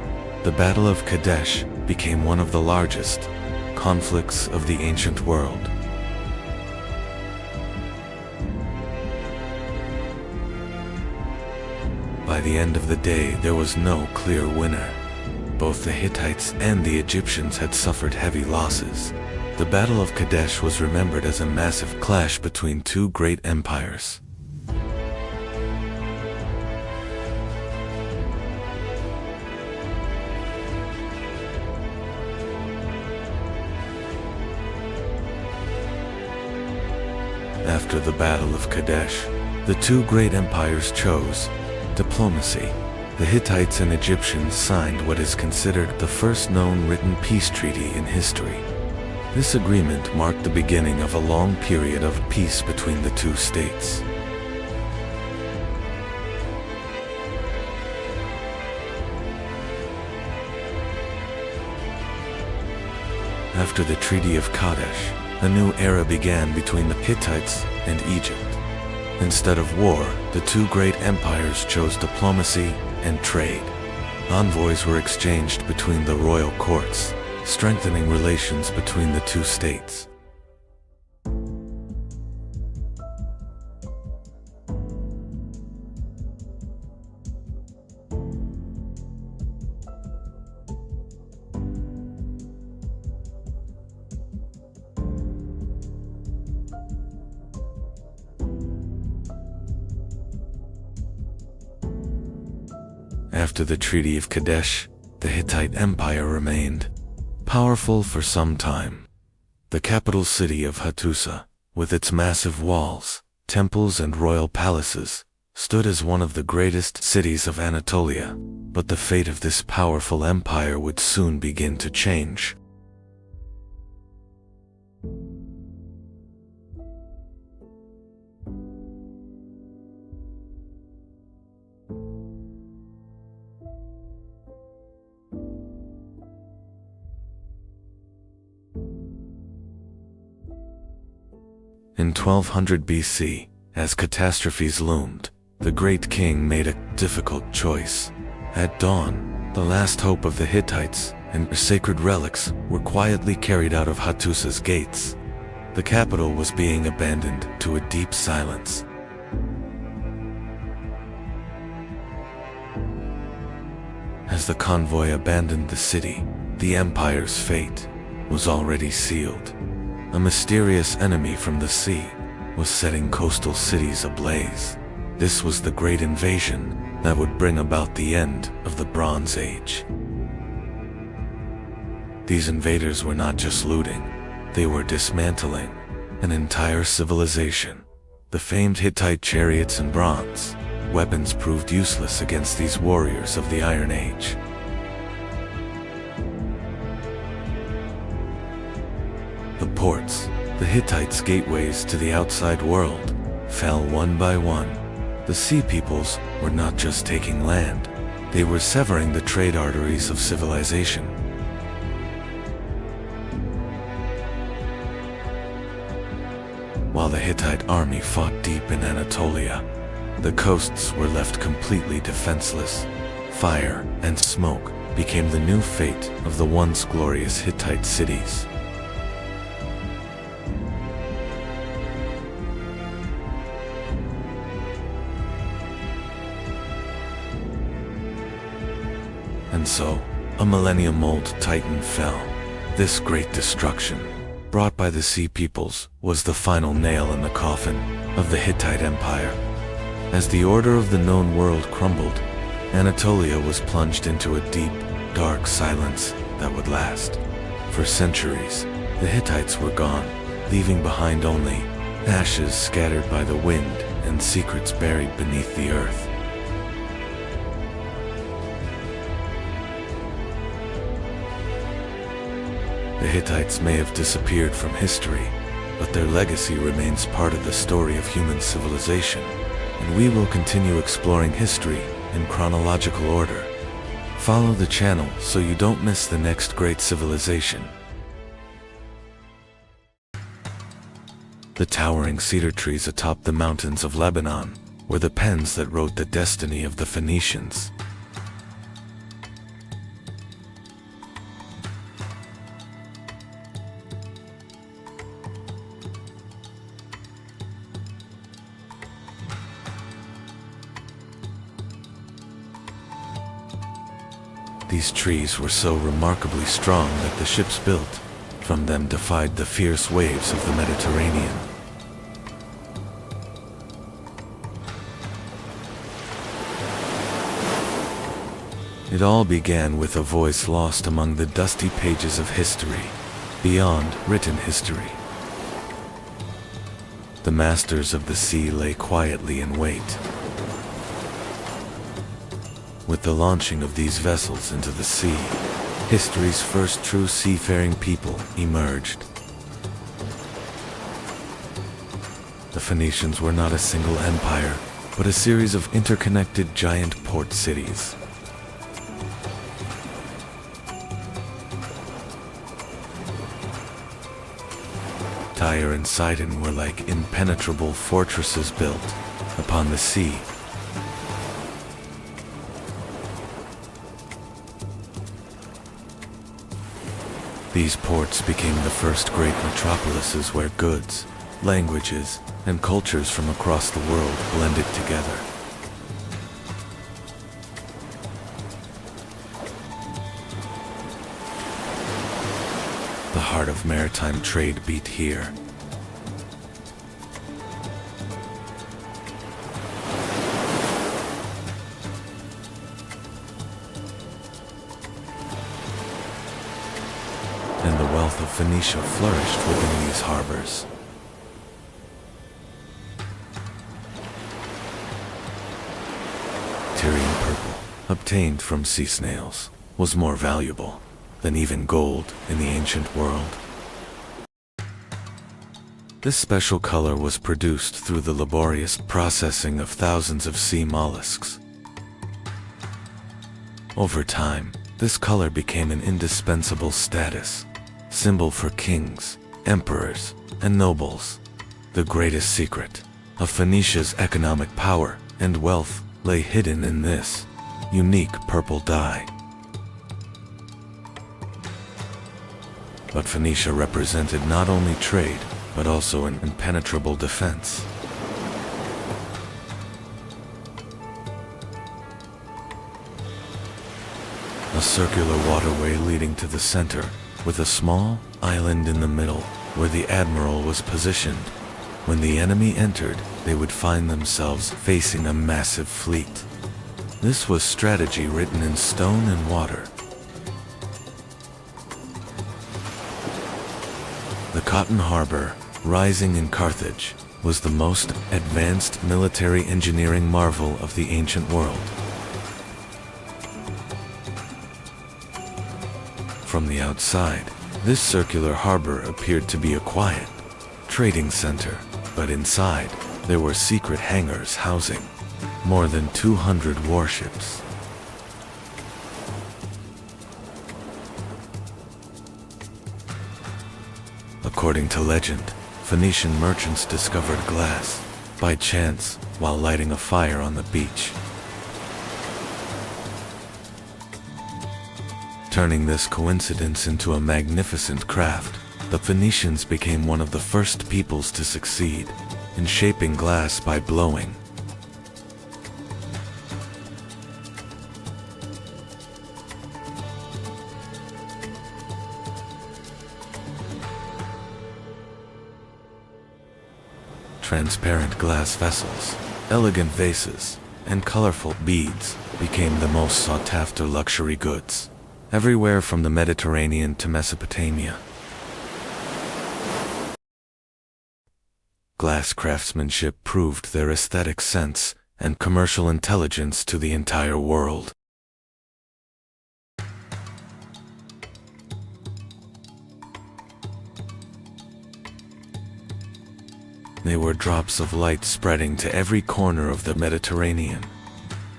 The Battle of Kadesh became one of the largest conflicts of the ancient world. By the end of the day, there was no clear winner. Both the Hittites and the Egyptians had suffered heavy losses. The Battle of Kadesh was remembered as a massive clash between two great empires. After the Battle of Kadesh, the two great empires chose diplomacy. The Hittites and Egyptians signed what is considered the first known written peace treaty in history. This agreement marked the beginning of a long period of peace between the two states. After the Treaty of Kadesh, a new era began between the Hittites and Egypt. Instead of war, the two great empires chose diplomacy and trade. Envoys were exchanged between the royal courts, strengthening relations between the two states. After the Treaty of Kadesh, the Hittite Empire remained powerful for some time. The capital city of Hattusa, with its massive walls, temples and royal palaces, stood as one of the greatest cities of Anatolia, but the fate of this powerful empire would soon begin to change. In 1200 BC, as catastrophes loomed, the great king made a difficult choice. At dawn, the last hope of the Hittites and their sacred relics were quietly carried out of Hattusa's gates. The capital was being abandoned to a deep silence. As the convoy abandoned the city, the empire's fate was already sealed. A mysterious enemy from the sea was setting coastal cities ablaze. This was the great invasion that would bring about the end of the Bronze Age. These invaders were not just looting, they were dismantling an entire civilization. The famed Hittite chariots and bronze weapons proved useless against these warriors of the Iron Age. The ports, the Hittites' gateways to the outside world, fell one by one. The sea peoples were not just taking land, they were severing the trade arteries of civilization. While the Hittite army fought deep in Anatolia, the coasts were left completely defenseless. Fire and smoke became the new fate of the once glorious Hittite cities. And so, a millennium-old titan fell. This great destruction, brought by the sea peoples, was the final nail in the coffin of the Hittite Empire. As the order of the known world crumbled, Anatolia was plunged into a deep, dark silence that would last. For centuries, the Hittites were gone, leaving behind only ashes scattered by the wind and secrets buried beneath the earth. The Hittites may have disappeared from history, but their legacy remains part of the story of human civilization, and we will continue exploring history in chronological order. Follow the channel so you don't miss the next great civilization. The towering cedar trees atop the mountains of Lebanon were the pens that wrote the destiny of the Phoenicians. These trees were so remarkably strong that the ships built from them defied the fierce waves of the Mediterranean. It all began with a voice lost among the dusty pages of history, beyond written history. The masters of the sea lay quietly in wait. With the launching of these vessels into the sea, history's first true seafaring people emerged. The Phoenicians were not a single empire, but a series of interconnected giant port cities. Tyre and Sidon were like impenetrable fortresses built upon the sea. These ports became the first great metropolises where goods, languages, and cultures from across the world blended together. The heart of maritime trade beat here. And the wealth of Phoenicia flourished within these harbors. obtained from sea snails, was more valuable than even gold in the ancient world. This special color was produced through the laborious processing of thousands of sea mollusks. Over time, this color became an indispensable status symbol for kings, emperors, and nobles. The greatest secret of Phoenicia's economic power and wealth lay hidden in this unique purple dye. But Phoenicia represented not only trade, but also an impenetrable defense. A circular waterway leading to the center, with a small island in the middle where the admiral was positioned. When the enemy entered, they would find themselves facing a massive fleet. This was strategy written in stone and water. The Cotton Harbor, rising in Carthage, was the most advanced military engineering marvel of the ancient world. From the outside, this circular harbor appeared to be a quiet trading center, but inside, there were secret hangars housing more than 200 warships. According to legend, Phoenician merchants discovered glass by chance while lighting a fire on the beach. Turning this coincidence into a magnificent craft, the Phoenicians became one of the first peoples to succeed in shaping glass by blowing. Transparent glass vessels, elegant vases, and colorful beads became the most sought-after luxury goods, everywhere from the Mediterranean to Mesopotamia. Glass craftsmanship proved their aesthetic sense and commercial intelligence to the entire world. They were drops of light spreading to every corner of the Mediterranean.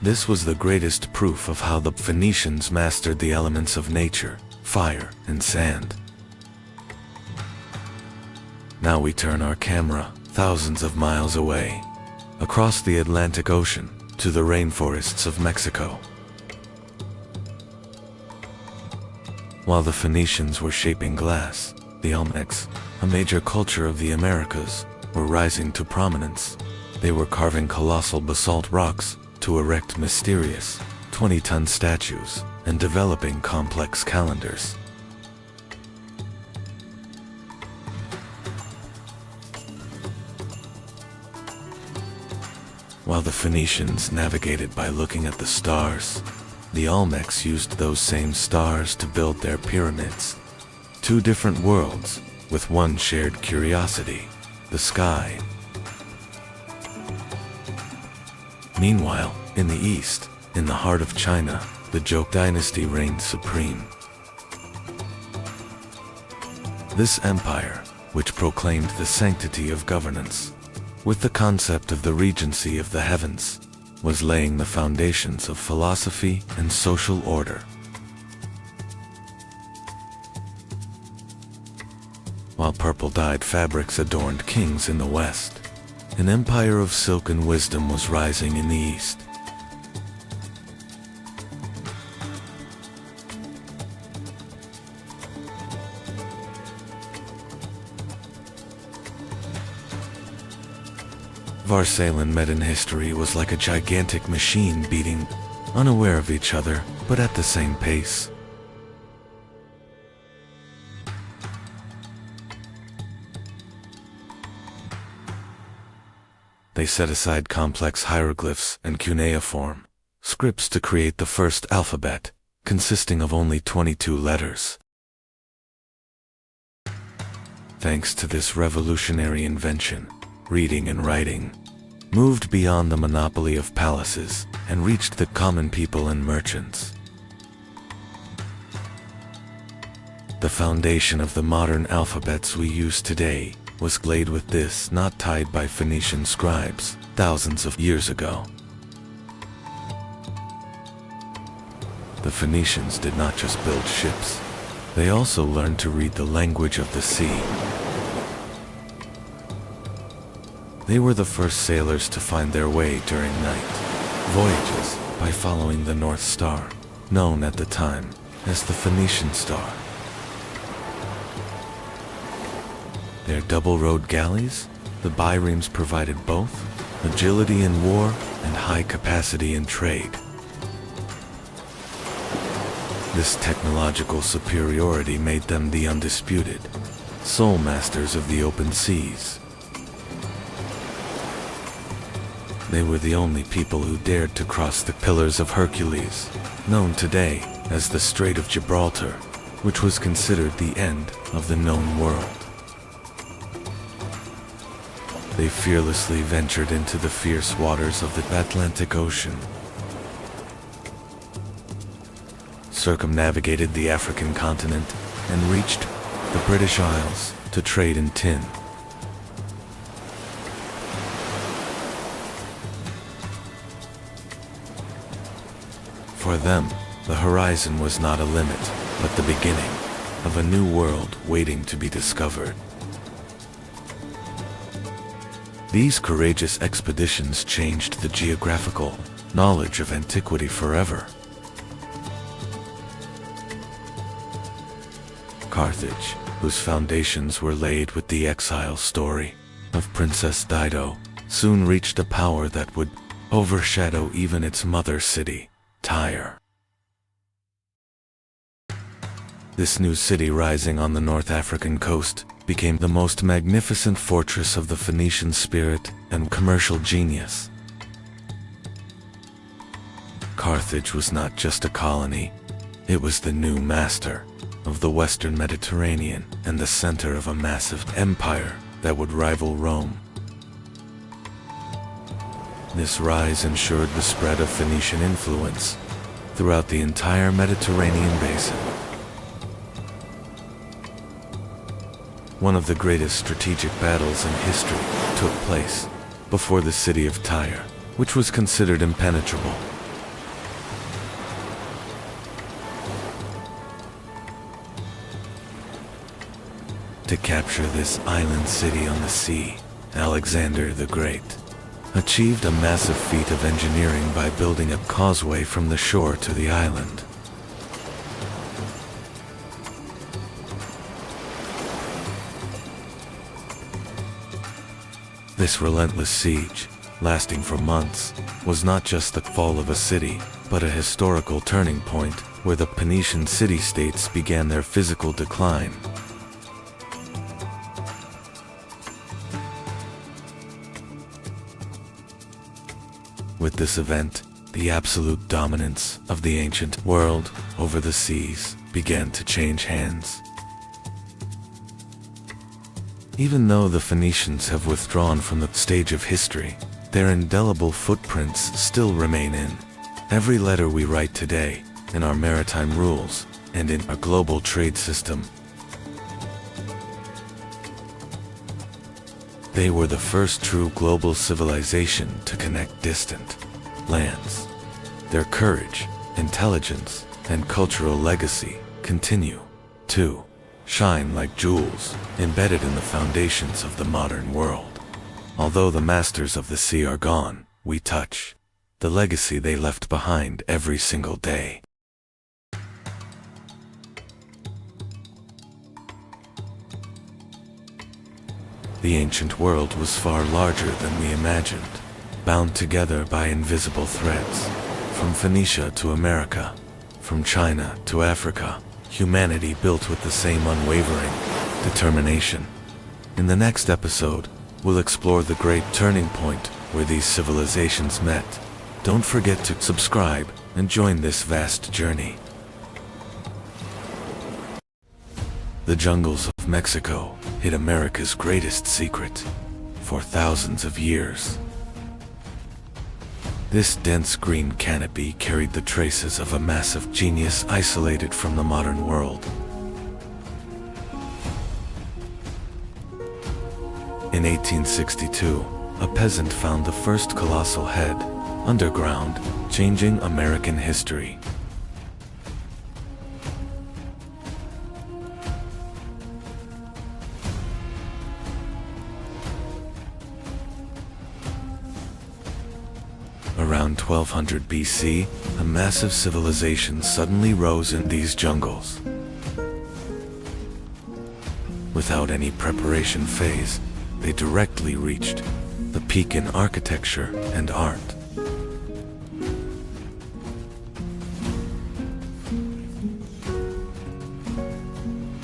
This was the greatest proof of how the Phoenicians mastered the elements of nature, fire, and sand. Now we turn our camera thousands of miles away, across the Atlantic Ocean, to the rainforests of Mexico. While the Phoenicians were shaping glass, the Olmecs, a major culture of the Americas, were rising to prominence. They were carving colossal basalt rocks to erect mysterious 20-ton statues and developing complex calendars. While the Phoenicians navigated by looking at the stars, the Olmecs used those same stars to build their pyramids. Two different worlds with one shared curiosity: the sky. Meanwhile, in the east, in the heart of China, the Zhou dynasty reigned supreme. This empire, which proclaimed the sanctity of governance, with the concept of the regency of the heavens, was laying the foundations of philosophy and social order. While purple-dyed fabrics adorned kings in the west, an empire of silk and wisdom was rising in the east. Varsalan met in history was like a gigantic machine beating, unaware of each other, but at the same pace. They set aside complex hieroglyphs and cuneiform scripts to create the first alphabet, consisting of only 22 letters. Thanks to this revolutionary invention, reading and writing moved beyond the monopoly of palaces and reached the common people and merchants. The foundation of the modern alphabets we use today was laid with this knot tied by Phoenician scribes thousands of years ago. The Phoenicians did not just build ships, they also learned to read the language of the sea. They were the first sailors to find their way during night voyages by following the North Star, known at the time as the Phoenician Star. Their double-rowed galleys, the biremes, provided both agility in war and high capacity in trade. This technological superiority made them the undisputed sole masters of the open seas. They were the only people who dared to cross the Pillars of Hercules, known today as the Strait of Gibraltar, which was considered the end of the known world. They fearlessly ventured into the fierce waters of the Atlantic Ocean, circumnavigated the African continent, and reached the British Isles to trade in tin. For them, the horizon was not a limit, but the beginning of a new world waiting to be discovered. These courageous expeditions changed the geographical knowledge of antiquity forever. Carthage, whose foundations were laid with the exile story of Princess Dido, soon reached a power that would overshadow even its mother city, Tyre. This new city rising on the North African coast became the most magnificent fortress of the Phoenician spirit and commercial genius. Carthage was not just a colony, it was the new master of the Western Mediterranean and the center of a massive empire that would rival Rome. This rise ensured the spread of Phoenician influence throughout the entire Mediterranean basin. One of the greatest strategic battles in history took place before the city of Tyre, which was considered impenetrable. To capture this island city on the sea, Alexander the Great achieved a massive feat of engineering by building a causeway from the shore to the island. This relentless siege, lasting for months, was not just the fall of a city, but a historical turning point where the Phoenician city-states began their physical decline. With this event, the absolute dominance of the ancient world over the seas began to change hands. Even though the Phoenicians have withdrawn from the stage of history, their indelible footprints still remain in every letter we write today, in our maritime rules, and in our global trade system. They were the first true global civilization to connect distant lands. Their courage, intelligence, and cultural legacy continue to shine like jewels embedded in the foundations of the modern world. Although the masters of the sea are gone, we touch the legacy they left behind every single day. The ancient world was far larger than we imagined, bound together by invisible threads. From Phoenicia to America, from China to Africa, humanity built with the same unwavering determination. In the next episode, we'll explore the great turning point where these civilizations met. Don't forget to subscribe and join this vast journey. The jungles of Mexico hid America's greatest secret for thousands of years. This dense green canopy carried the traces of a massive genius isolated from the modern world. In 1862, a peasant found the first colossal head underground, changing American history. Around 1200 BC, a massive civilization suddenly rose in these jungles. Without any preparation phase, they directly reached the peak in architecture and art.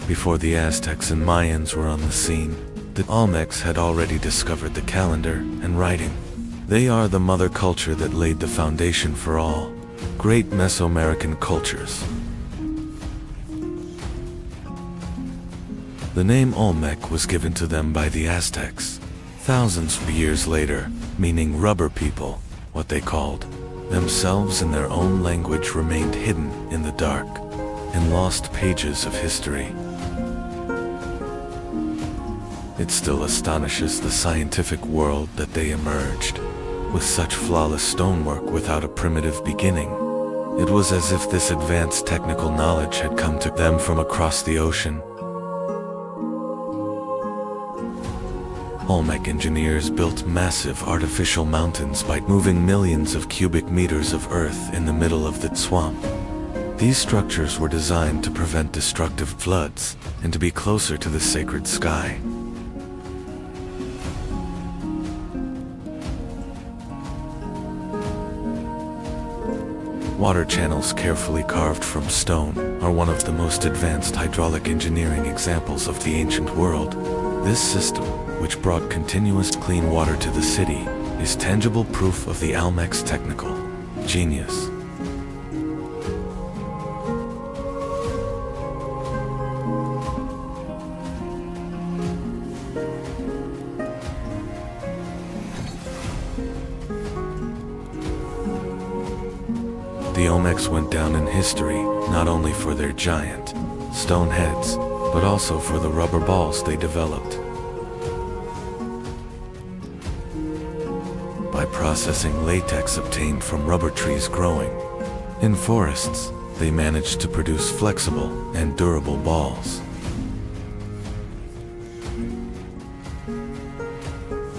Before the Aztecs and Mayans were on the scene, the Olmecs had already discovered the calendar and writing. They are the mother culture that laid the foundation for all great Mesoamerican cultures. The name Olmec was given to them by the Aztecs thousands of years later, meaning rubber people. What they called themselves in their own language remained hidden in the dark and lost pages of history. It still astonishes the scientific world that they emerged with such flawless stonework without a primitive beginning. It was as if this advanced technical knowledge had come to them from across the ocean. Olmec engineers built massive artificial mountains by moving millions of cubic meters of earth in the middle of the swamp. These structures were designed to prevent destructive floods and to be closer to the sacred sky. Water channels carefully carved from stone are one of the most advanced hydraulic engineering examples of the ancient world. This system, which brought continuous clean water to the city, is tangible proof of the Olmec's technical genius. The Olmecs went down in history not only for their giant stone heads, but also for the rubber balls they developed. By processing latex obtained from rubber trees growing in forests, they managed to produce flexible and durable balls.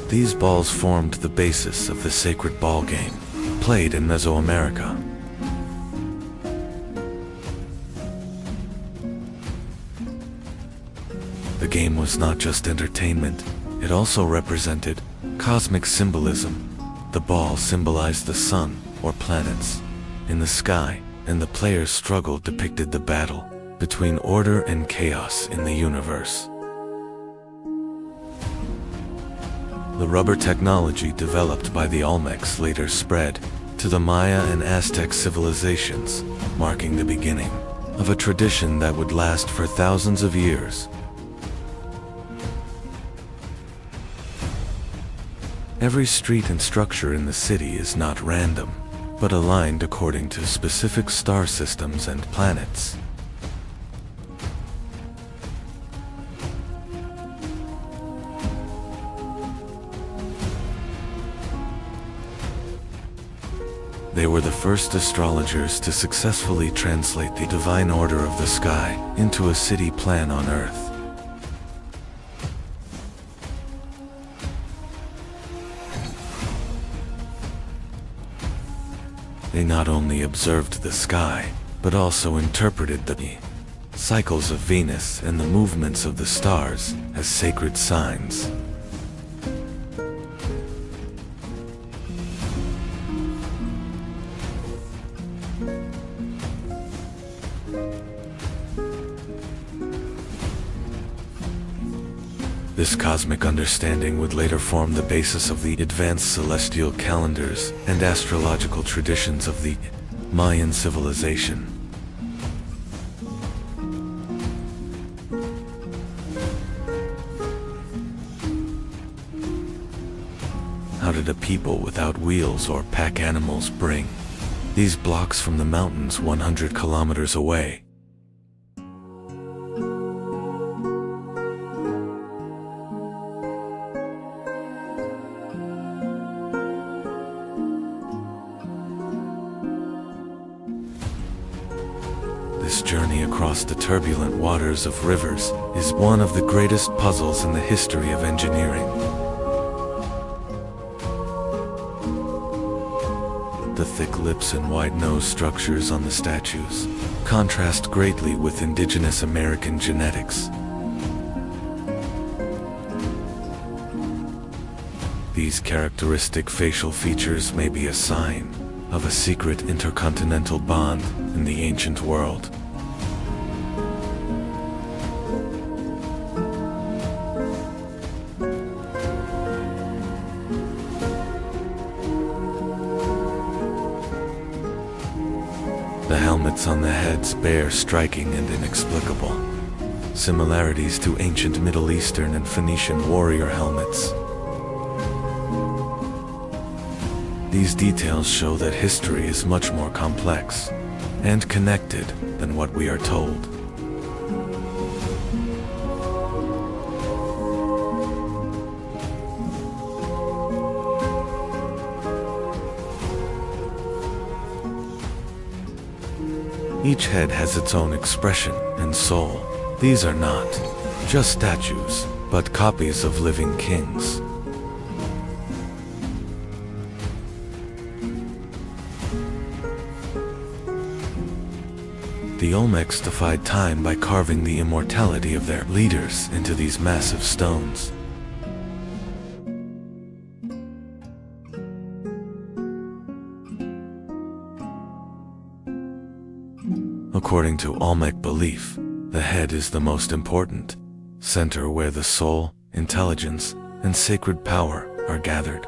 These balls formed the basis of the sacred ball game played in Mesoamerica. The game was not just entertainment, it also represented cosmic symbolism. The ball symbolized the sun, or planets, in the sky, and the player's struggle depicted the battle between order and chaos in the universe. The rubber technology developed by the Olmecs later spread to the Maya and Aztec civilizations, marking the beginning of a tradition that would last for thousands of years. Every street and structure in the city is not random, but aligned according to specific star systems and planets. They were the first astrologers to successfully translate the divine order of the sky into a city plan on Earth. They not only observed the sky, but also interpreted the cycles of Venus and the movements of the stars as sacred signs. This cosmic understanding would later form the basis of the advanced celestial calendars and astrological traditions of the Mayan civilization. how did a people without wheels or pack animals bring these blocks from the mountains 100 kilometers away? This journey across the turbulent waters of rivers is one of the greatest puzzles in the history of engineering. The thick lips and wide-nose structures on the statues contrast greatly with indigenous American genetics. These characteristic facial features may be a sign of a secret intercontinental bond in the ancient world. The helmets on the heads bear striking and inexplicable similarities to ancient Middle Eastern and Phoenician warrior helmets. These details show that history is much more complex and connected than what we are told. Each head has its own expression and soul. These are not just statues, but copies of living kings. The Olmecs defied time by carving the immortality of their leaders into these massive stones. According to Olmec belief, the head is the most important center where the soul, intelligence, and sacred power are gathered.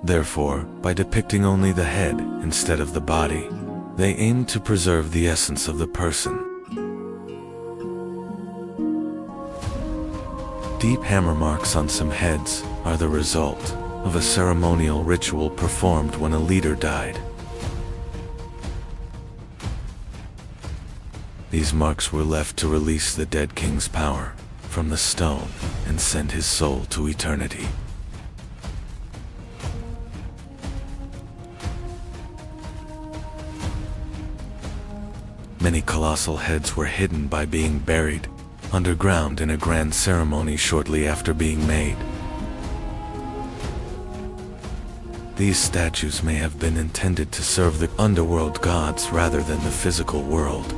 Therefore, by depicting only the head instead of the body, they aim to preserve the essence of the person. Deep hammer marks on some heads are the result of a ceremonial ritual performed when a leader died. These marks were left to release the dead king's power from the stone and send his soul to eternity. Many colossal heads were hidden by being buried underground in a grand ceremony shortly after being made. These statues may have been intended to serve the underworld gods rather than the physical world.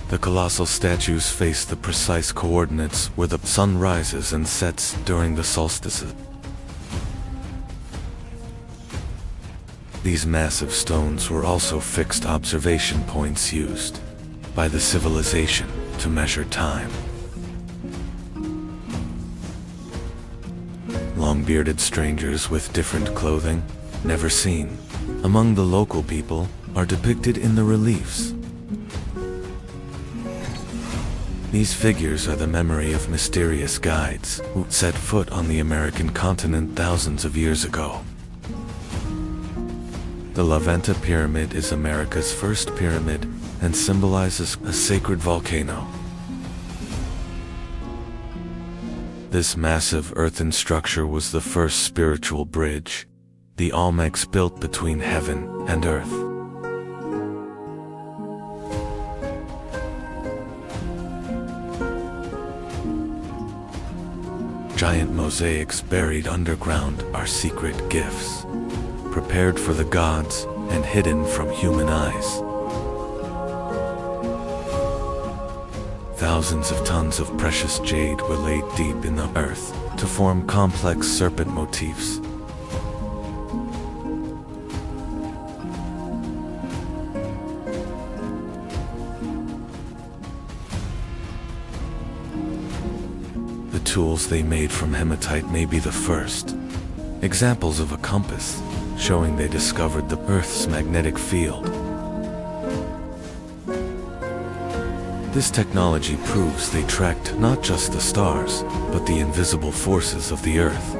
The colossal statues face the precise coordinates where the sun rises and sets during the solstices. These massive stones were also fixed observation points used by the civilization to measure time. Long-bearded strangers with different clothing, never seen among the local people, are depicted in the reliefs. These figures are the memory of mysterious guides who set foot on the American continent thousands of years ago. The La Venta Pyramid is America's first pyramid and symbolizes a sacred volcano. This massive earthen structure was the first spiritual bridge the Olmecs built between heaven and earth. Giant mosaics buried underground are secret gifts, prepared for the gods and hidden from human eyes. Thousands of tons of precious jade were laid deep in the earth to form complex serpent motifs. The tools they made from hematite may be the first examples of a compass, showing they discovered the Earth's magnetic field. This technology proves they tracked not just the stars, but the invisible forces of the Earth.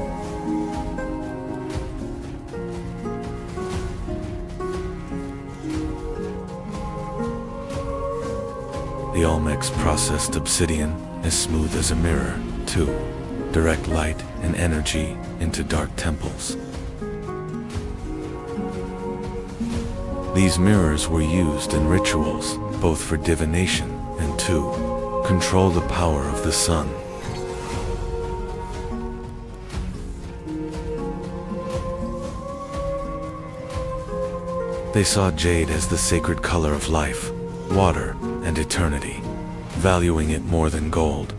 The Olmecs processed obsidian as smooth as a mirror to direct light and energy into dark temples. These mirrors were used in rituals, both for divination and to control the power of the sun. They saw jade as the sacred color of life, water, and eternity, valuing it more than gold.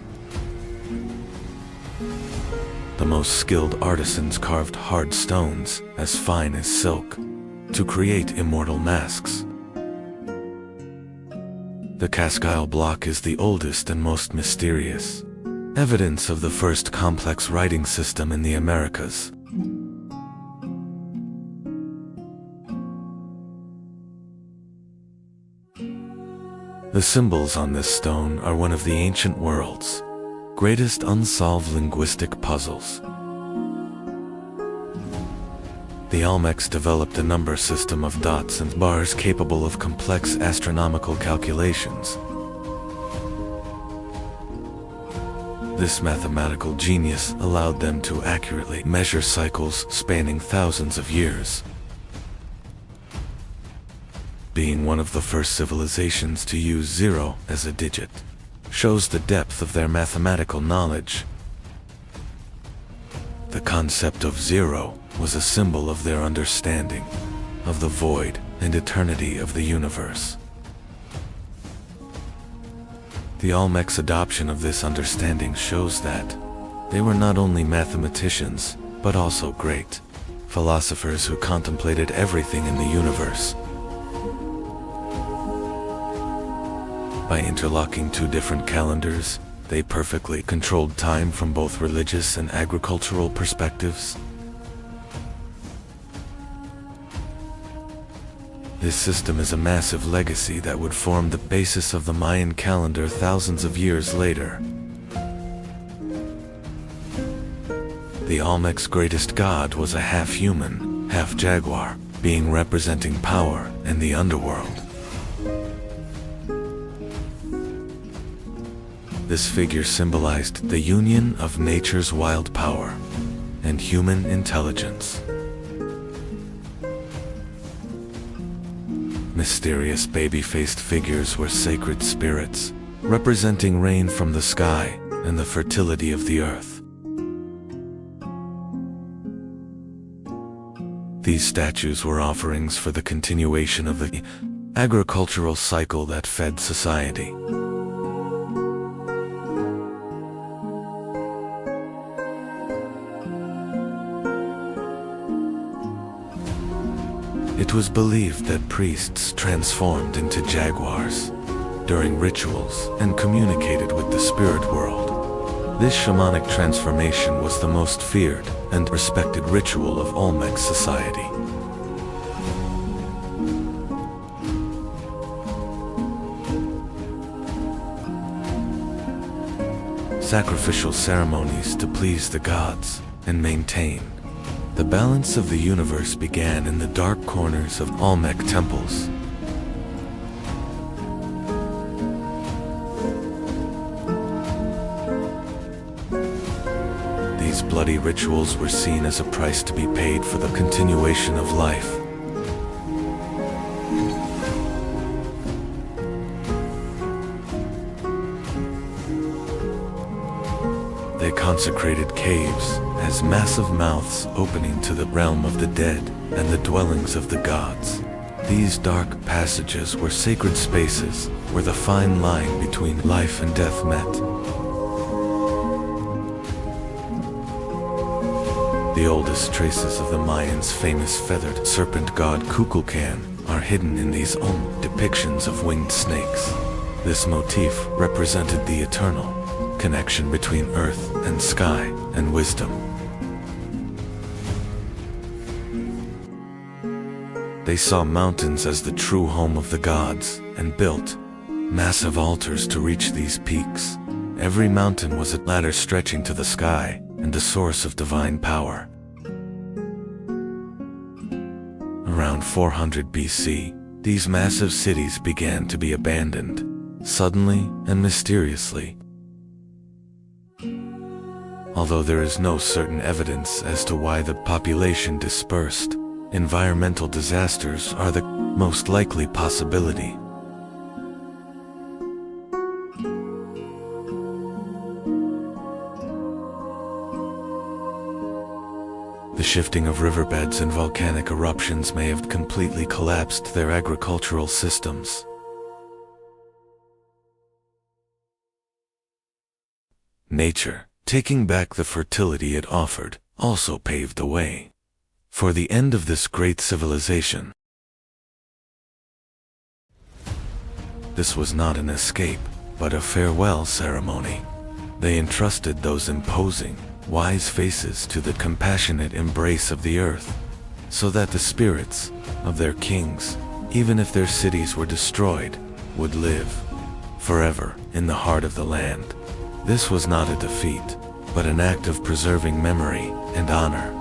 The most skilled artisans carved hard stones as fine as silk to create immortal masks. The Cascile block is the oldest and most mysterious, evidence of the first complex writing system in the Americas. The symbols on this stone are one of the ancient world's greatest unsolved linguistic puzzles. The Olmecs developed a number system of dots and bars capable of complex astronomical calculations. This mathematical genius allowed them to accurately measure cycles spanning thousands of years. Being one of the first civilizations to use zero as a digit shows the depth of their mathematical knowledge. The concept of zero was a symbol of their understanding of the void and eternity of the universe. The Olmecs' adoption of this understanding shows that they were not only mathematicians, but also great philosophers who contemplated everything in the universe. By interlocking two different calendars, they perfectly controlled time from both religious and agricultural perspectives. This system is a massive legacy that would form the basis of the Mayan calendar thousands of years later. The Olmecs' greatest god was a half-human, half-jaguar, being representing power and the underworld. This figure symbolized the union of nature's wild power and human intelligence. Mysterious baby-faced figures were sacred spirits, representing rain from the sky and the fertility of the earth. These statues were offerings for the continuation of the agricultural cycle that fed society. It was believed that priests transformed into jaguars during rituals and communicated with the spirit world. This shamanic transformation was the most feared and respected ritual of Olmec society. Sacrificial ceremonies to please the gods and maintain the balance of the universe began in the dark corners of Olmec temples. These bloody rituals were seen as a price to be paid for the continuation of life. They consecrated caves as massive mouths opening to the realm of the dead and the dwellings of the gods. These dark passages were sacred spaces where the fine line between life and death met. The oldest traces of the Mayans' famous feathered serpent god Kukulkan are hidden in these depictions of winged snakes. This motif represented the eternal connection between earth and sky and wisdom. They saw mountains as the true home of the gods and built massive altars to reach these peaks. Every mountain was a ladder stretching to the sky and a source of divine power. Around 400 BC, these massive cities began to be abandoned, suddenly and mysteriously. Although there is no certain evidence as to why the population dispersed, environmental disasters are the most likely possibility. The shifting of riverbeds and volcanic eruptions may have completely collapsed their agricultural systems. Nature, taking back the fertility it offered, also paved the way for the end of this great civilization. This was not an escape, but a farewell ceremony. They entrusted those imposing, wise faces to the compassionate embrace of the earth, so that the spirits of their kings, even if their cities were destroyed, would live forever in the heart of the land. This was not a defeat, but an act of preserving memory and honor.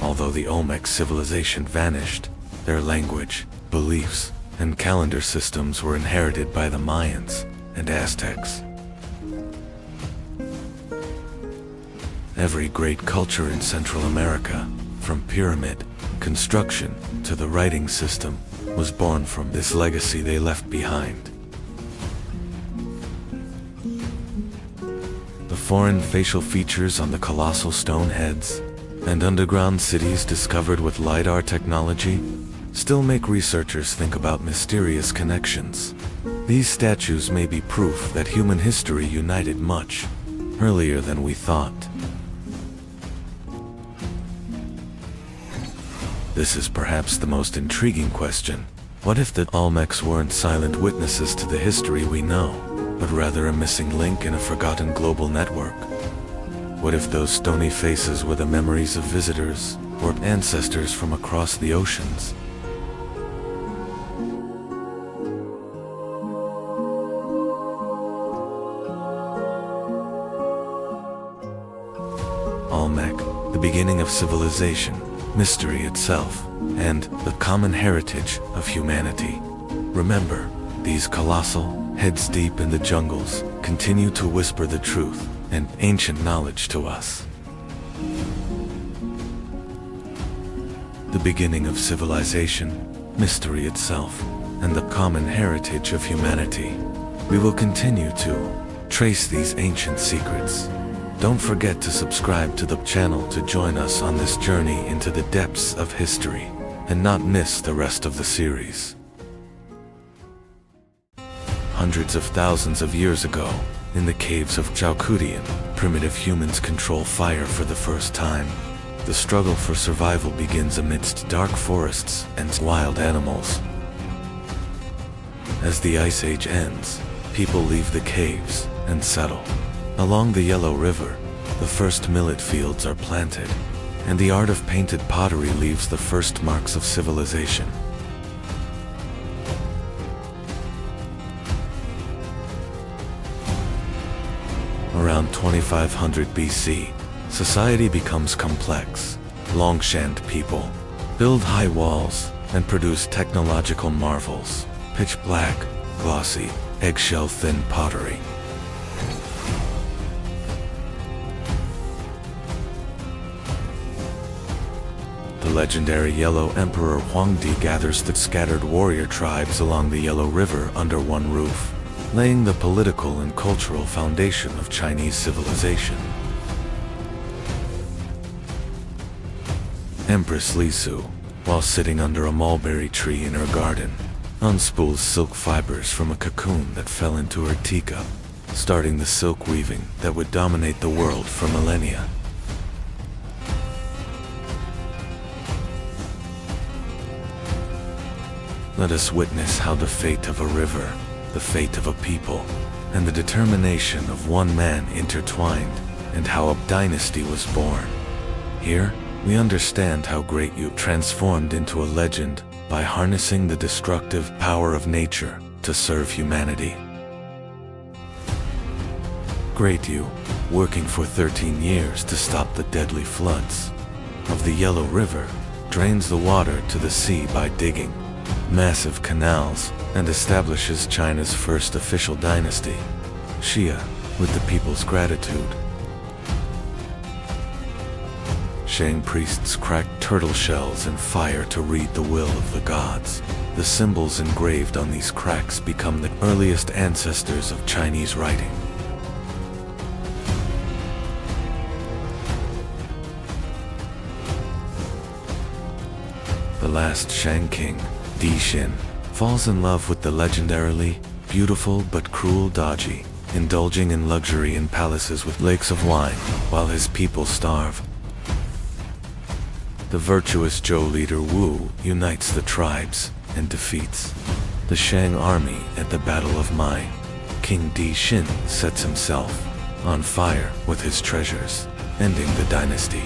Although the Olmec civilization vanished, their language, beliefs, and calendar systems were inherited by the Mayans and Aztecs. Every great culture in Central America, from pyramid construction to the writing system, was born from this legacy they left behind. The foreign facial features on the colossal stone heads and underground cities discovered with LiDAR technology still make researchers think about mysterious connections. These statues may be proof that human history united much earlier than we thought. This is perhaps the most intriguing question. What if the Olmecs weren't silent witnesses to the history we know, but rather a missing link in a forgotten global network? What if those stony faces were the memories of visitors or ancestors from across the oceans? Olmec, the beginning of civilization, mystery itself, and the common heritage of humanity. Remember, these colossal heads deep in the jungles continue to whisper the truth and ancient knowledge to us. The beginning of civilization, mystery itself, and the common heritage of humanity. We will continue to trace these ancient secrets. Don't forget to subscribe to the channel to join us on this journey into the depths of history, and not miss the rest of the series. Hundreds of thousands of years ago, in the caves of Zhoukoudian, primitive humans control fire for the first time. The struggle for survival begins amidst dark forests and wild animals. As the Ice Age ends, people leave the caves and settle. Along the Yellow River, the first millet fields are planted, and the art of painted pottery leaves the first marks of civilization. Around 2500 BC, society becomes complex. Longshaned people build high walls and produce technological marvels: pitch black, glossy, eggshell-thin pottery. The legendary Yellow Emperor Huangdi gathers the scattered warrior tribes along the Yellow River under one roof, laying the political and cultural foundation of Chinese civilization. Empress Lisu, while sitting under a mulberry tree in her garden, unspools silk fibers from a cocoon that fell into her teacup, starting the silk weaving that would dominate the world for millennia. Let us witness how the fate of a river, the fate of a people, and the determination of one man intertwined and how a dynasty was born. Here, we understand how Great Yu transformed into a legend by harnessing the destructive power of nature to serve humanity. Great Yu, working for 13 years to stop the deadly floods of the Yellow River, drains the water to the sea by digging massive canals and establishes China's first official dynasty, Xia, with the people's gratitude. Shang priests cracked turtle shells and fire to read the will of the gods. The symbols engraved on these cracks become the earliest ancestors of Chinese writing. The last Shang king, Di Xin, falls in love with the legendarily beautiful but cruel Daji, indulging in luxury in palaces with lakes of wine, while his people starve. The virtuous Zhou leader Wu unites the tribes and defeats the Shang army at the Battle of Mai. King Di Xin sets himself on fire with his treasures, ending the dynasty.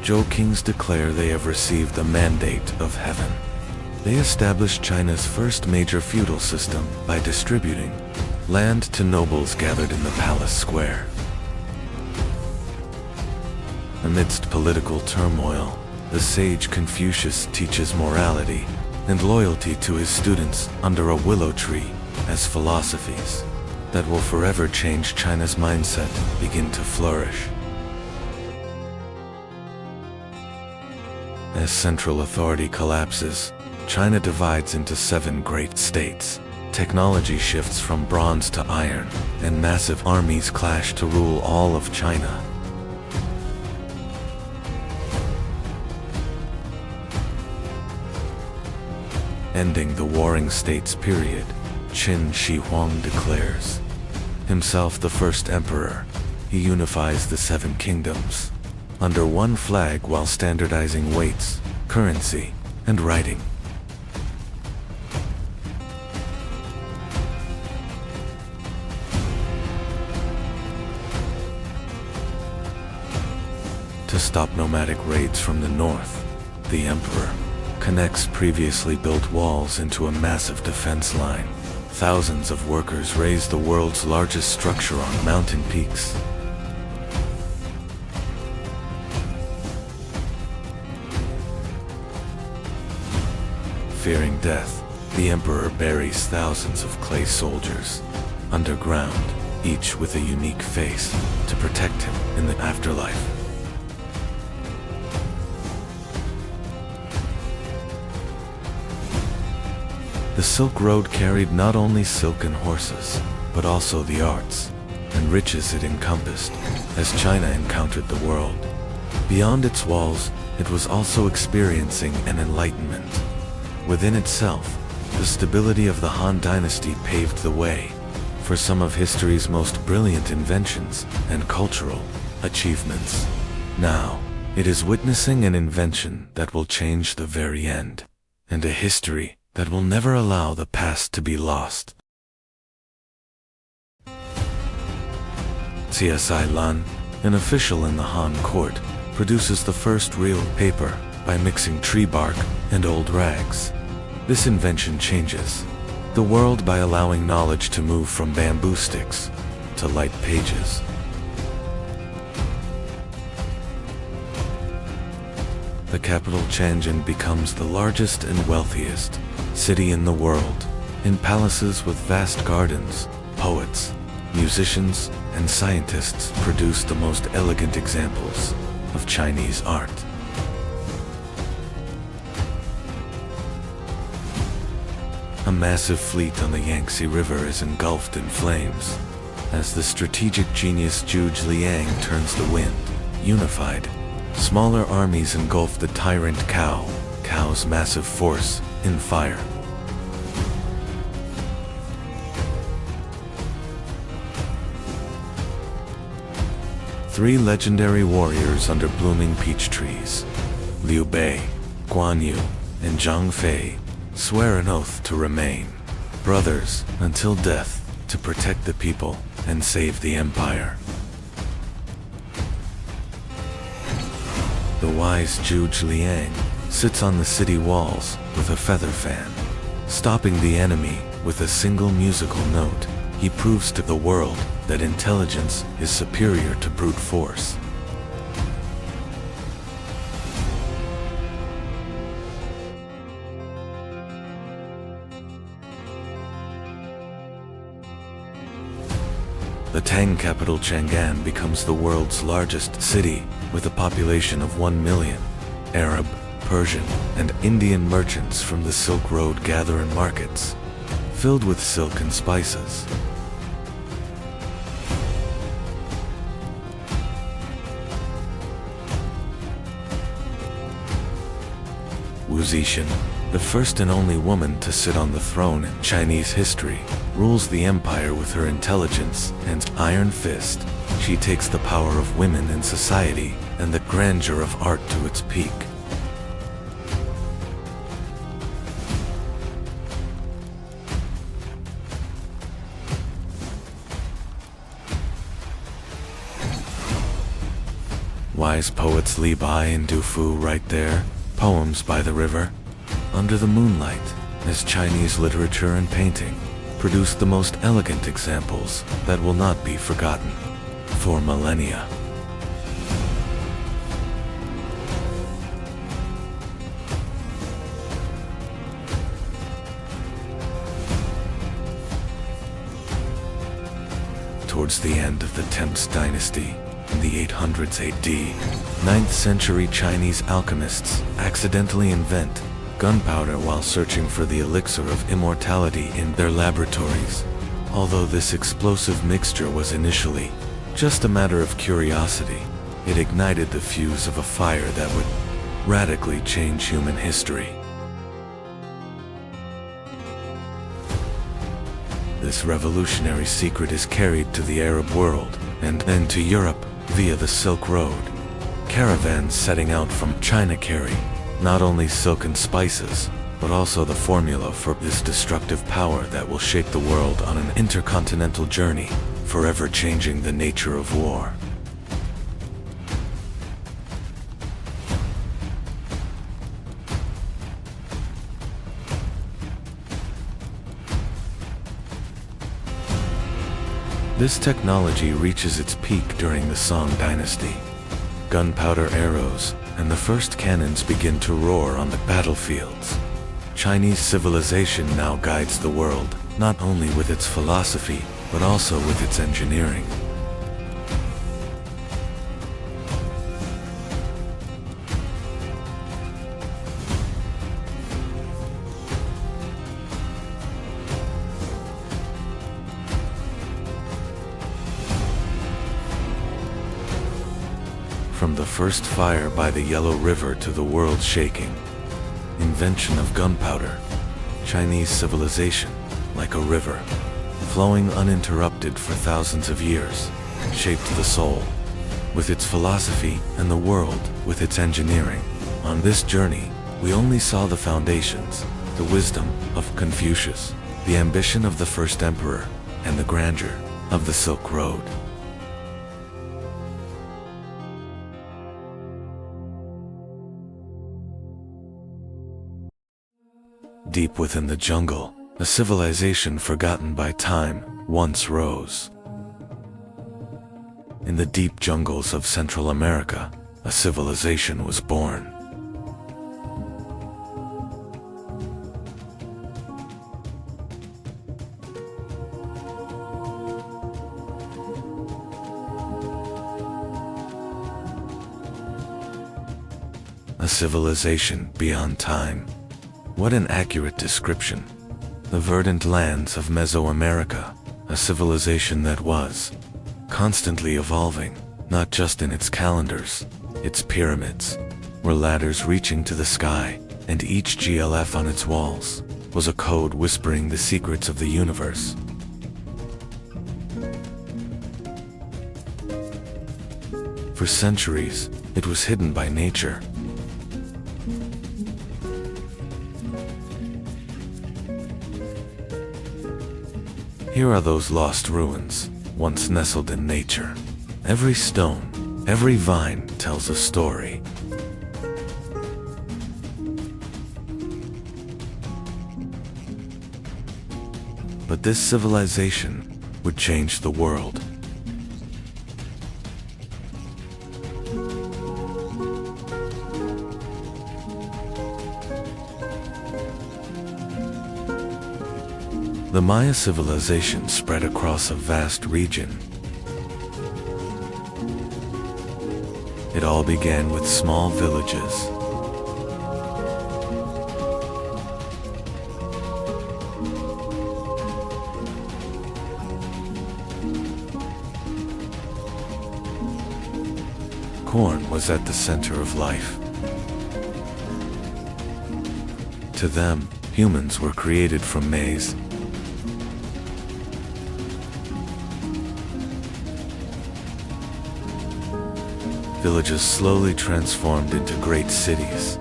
Zhou kings declare they have received the mandate of heaven. They established China's first major feudal system by distributing land to nobles gathered in the palace square. Amidst political turmoil, the sage Confucius teaches morality and loyalty to his students under a willow tree as philosophies that will forever change China's mindset begin to flourish. As central authority collapses, China divides into 7 great states. Technology shifts from bronze to iron, and massive armies clash to rule all of China. Ending the warring states period, Qin Shi Huang declares himself the first emperor. He unifies the 7 kingdoms under one flag while standardizing weights, currency, and writing. To stop nomadic raids from the north, the emperor connects previously built walls into a massive defense line. Thousands of workers raise the world's largest structure on mountain peaks. Fearing death, the emperor buries thousands of clay soldiers underground, each with a unique face, to protect him in the afterlife. The Silk Road carried not only silk and horses, but also the arts and riches it encompassed as China encountered the world. Beyond its walls, it was also experiencing an enlightenment. Within itself, the stability of the Han Dynasty paved the way for some of history's most brilliant inventions and cultural achievements. Now, it is witnessing an invention that will change the very end, and a history that will never allow the past to be lost. CSI Lan, an official in the Han court, produces the first real paper by mixing tree bark and old rags. This invention changes the world by allowing knowledge to move from bamboo sticks to light pages. The capital Tianjin becomes the largest and wealthiest city in the world. In palaces with vast gardens, poets, musicians, and scientists produce the most elegant examples of Chinese art. A massive fleet on the Yangtze River is engulfed in flames as the strategic genius Zhuge Liang turns the wind. Unified, smaller armies engulf the tyrant Cao's massive force in fire. Three legendary warriors under blooming peach trees, Liu Bei, Guan Yu, and Zhang Fei, swear an oath to remain brothers until death. to protect the people and save the empire. The wise Zhuge Liang sits on the city walls with a feather fan. Stopping the enemy with a single musical note, he proves to the world that intelligence is superior to brute force. The Tang capital Chang'an becomes the world's largest city with a population of 1 million. Arab, Persian, and Indian merchants from the Silk Road gather in markets, filled with silk and spices. Wu Zixin, the first and only woman to sit on the throne in Chinese history, rules the empire with her intelligence and iron fist. She takes the power of women in society and the grandeur of art to its peak. Wise poets Li Bai and Du Fu write their poems by the river, under the moonlight, as Chinese literature and painting produce the most elegant examples that will not be forgotten for millennia. Towards the end of the Tang dynasty, in the 800s AD, 9th century Chinese alchemists accidentally invent gunpowder while searching for the elixir of immortality in their laboratories. Although this explosive mixture was initially just a matter of curiosity, it ignited the fuse of a fire that would radically change human history. This revolutionary secret is carried to the Arab world and then to Europe via the Silk Road. Caravans setting out from China carry not only silk and spices, but also the formula for this destructive power that will shape the world on an intercontinental journey, forever changing the nature of war. This technology reaches its peak during the Song dynasty. Gunpowder arrows and the first cannons begin to roar on the battlefields. Chinese civilization now guides the world, not only with its philosophy, but also with its engineering. From the first fire by the Yellow River to the world shaking, invention of gunpowder, Chinese civilization, like a river, flowing uninterrupted for thousands of years, shaped the soul with its philosophy and the world with its engineering. On this journey, we only saw the foundations, the wisdom of Confucius, the ambition of the first emperor, and the grandeur of the Silk Road. Deep within the jungle, a civilization forgotten by time once rose. In the deep jungles of Central America, a civilization was born. A civilization beyond time. What an accurate description. The verdant lands of Mesoamerica, a civilization that was constantly evolving, not just in its calendars. Its pyramids were ladders reaching to the sky, and each GLF on its walls was a code whispering the secrets of the universe. For centuries, it was hidden by nature. Here are those lost ruins, once nestled in nature. Every stone, every vine tells a story. But this civilization would change the world. The Maya civilization spread across a vast region. It all began with small villages. Corn was at the center of life. To them, humans were created from maize. Villages slowly transformed into great cities.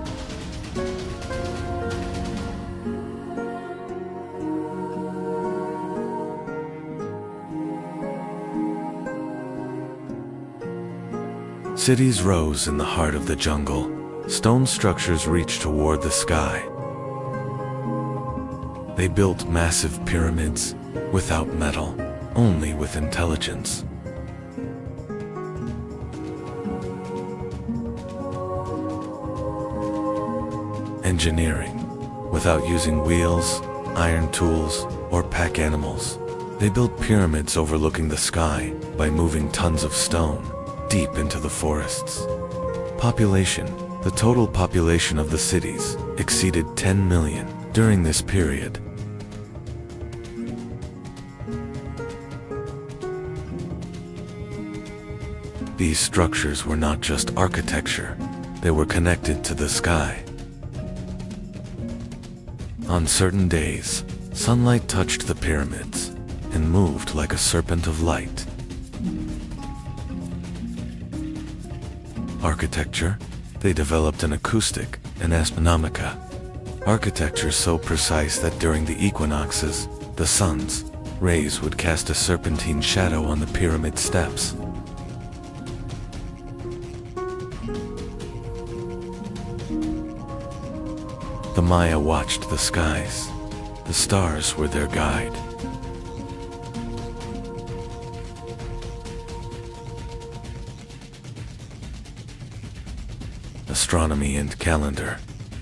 Cities rose in the heart of the jungle. Stone structures reached toward the sky. They built massive pyramids without metal, only with intelligence. Engineering, without using wheels, iron tools, or pack animals. They built pyramids overlooking the sky by moving tons of stone deep into the forests. Population, the total population of the cities exceeded 10 million during this period. These structures were not just architecture, they were connected to the sky. On certain days, sunlight touched the pyramids and moved like a serpent of light. Architecture, they developed an acoustic and astronomica. Architecture so precise that during the equinoxes, the sun's rays would cast a serpentine shadow on the pyramid steps. The Maya watched the skies. The stars were their guide. Astronomy and calendar.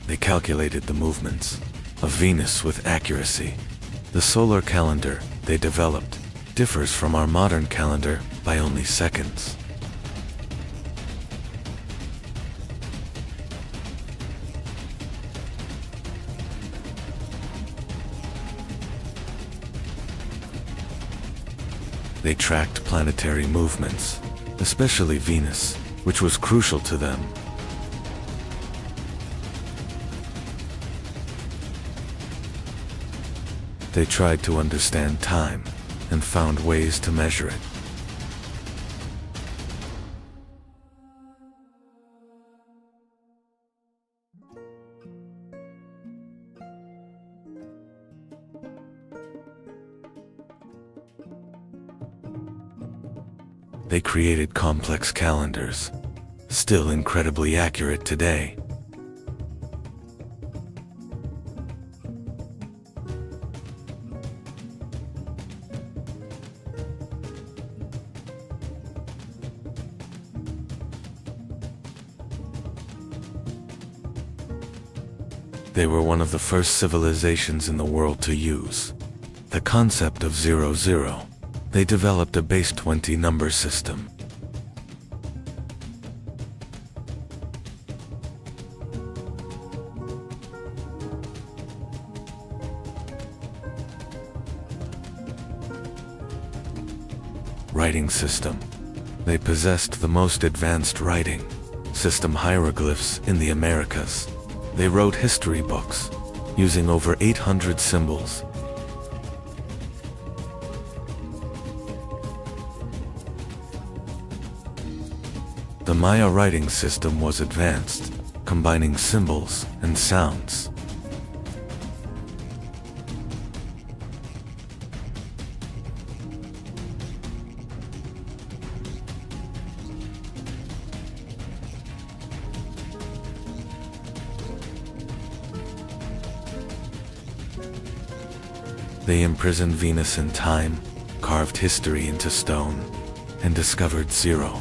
They calculated the movements of Venus with accuracy. The solar calendar they developed differs from our modern calendar by only seconds. They tracked planetary movements, especially Venus, which was crucial to them. They tried to understand time and found ways to measure it. They created complex calendars, still incredibly accurate today. They were one of the first civilizations in the world to use the concept of 00. They developed a base 20 number system. Writing system. They possessed the most advanced writing system hieroglyphs in the Americas. They wrote history books using over 800 symbols. The Maya writing system was advanced, combining symbols and sounds. They imprisoned Venus in time, carved history into stone, and discovered zero.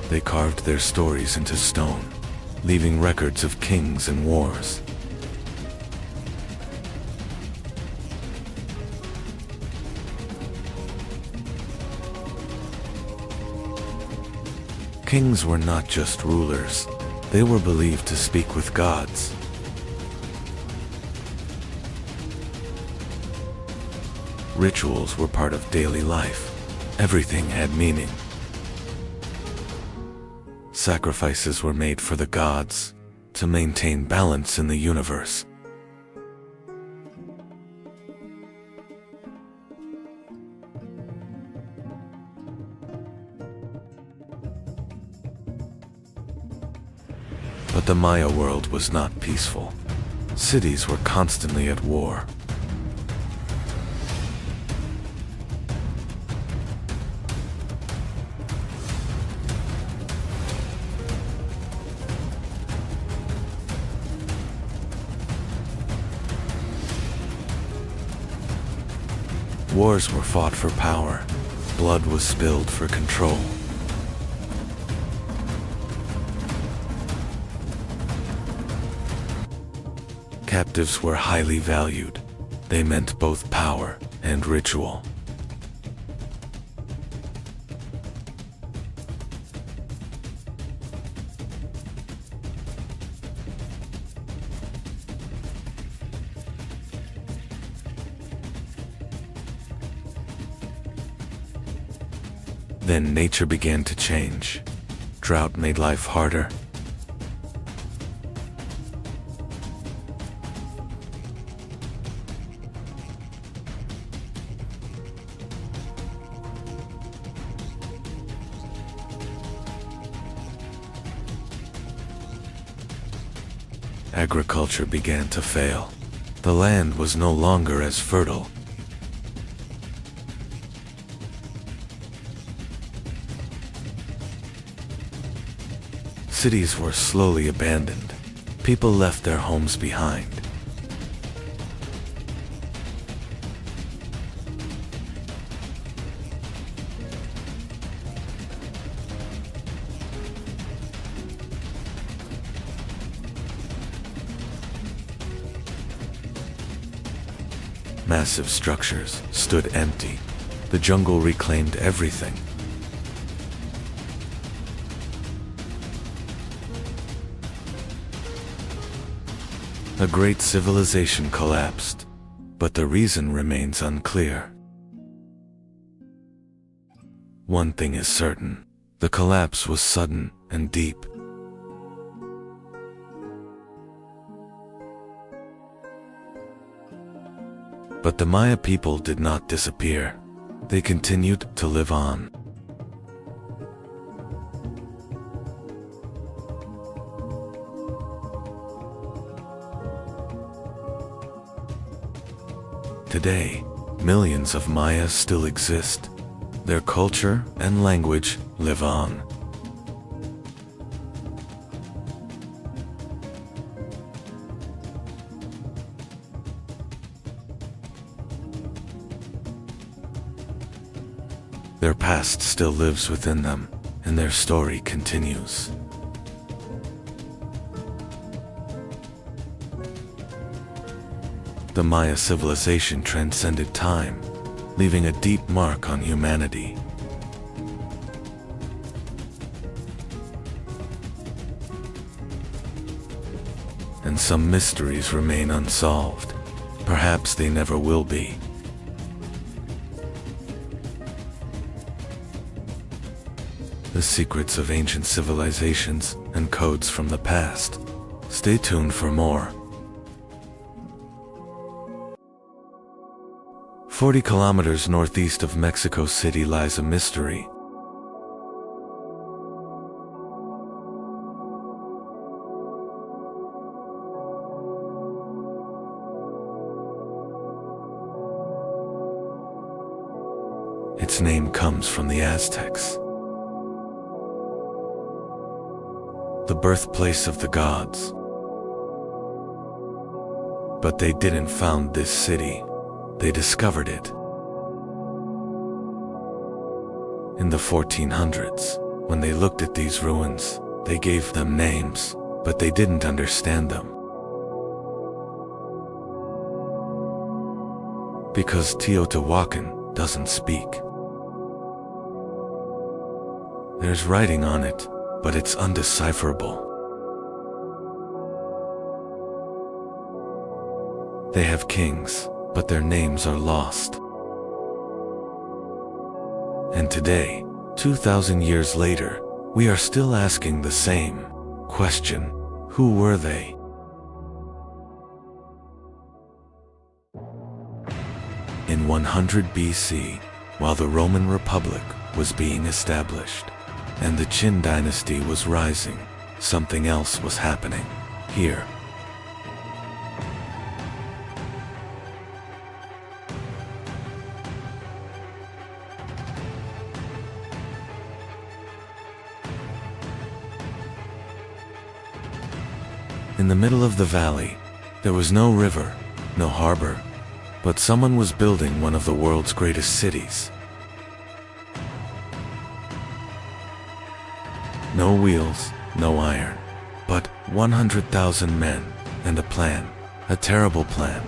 They carved their stories into stone, leaving records of kings and wars. Kings were not just rulers, they were believed to speak with gods. Rituals were part of daily life. Everything had meaning. Sacrifices were made for the gods to maintain balance in the universe. But the Maya world was not peaceful. Cities were constantly at war. Wars were fought for power. Blood was spilled for control. Captives were highly valued. They meant both power and ritual. Then nature began to change. Drought made life harder. Agriculture began to fail. The land was no longer as fertile. Cities were slowly abandoned. People left their homes behind. Massive structures stood empty. The jungle reclaimed everything. A great civilization collapsed, but the reason remains unclear. One thing is certain: the collapse was sudden and deep. But the Maya people did not disappear. They continued to live on. Today, millions of Mayas still exist. Their culture and language live on. Their past still lives within them, and their story continues. The Maya civilization transcended time, leaving a deep mark on humanity. And some mysteries remain unsolved. Perhaps they never will be. The secrets of ancient civilizations and codes from the past. Stay tuned for more. 40 kilometers northeast of Mexico City lies a mystery. Its name comes from the Aztecs. the birthplace of the gods. But they didn't found this city, they discovered it. In the 1400s, when they looked at these ruins, they gave them names, but they didn't understand them. Because Teotihuacan doesn't speak. There's writing on it, but it's undecipherable. They have kings, but their names are lost. And today, 2,000 years later, we are still asking the same question: who were they? In 100 BC, while the Roman Republic was being established, and the Qin dynasty was rising, something else was happening here. In the middle of the valley, there was no river, no harbor, but someone was building one of the world's greatest cities. No wheels, no iron, but 100,000 men and a plan, a terrible plan.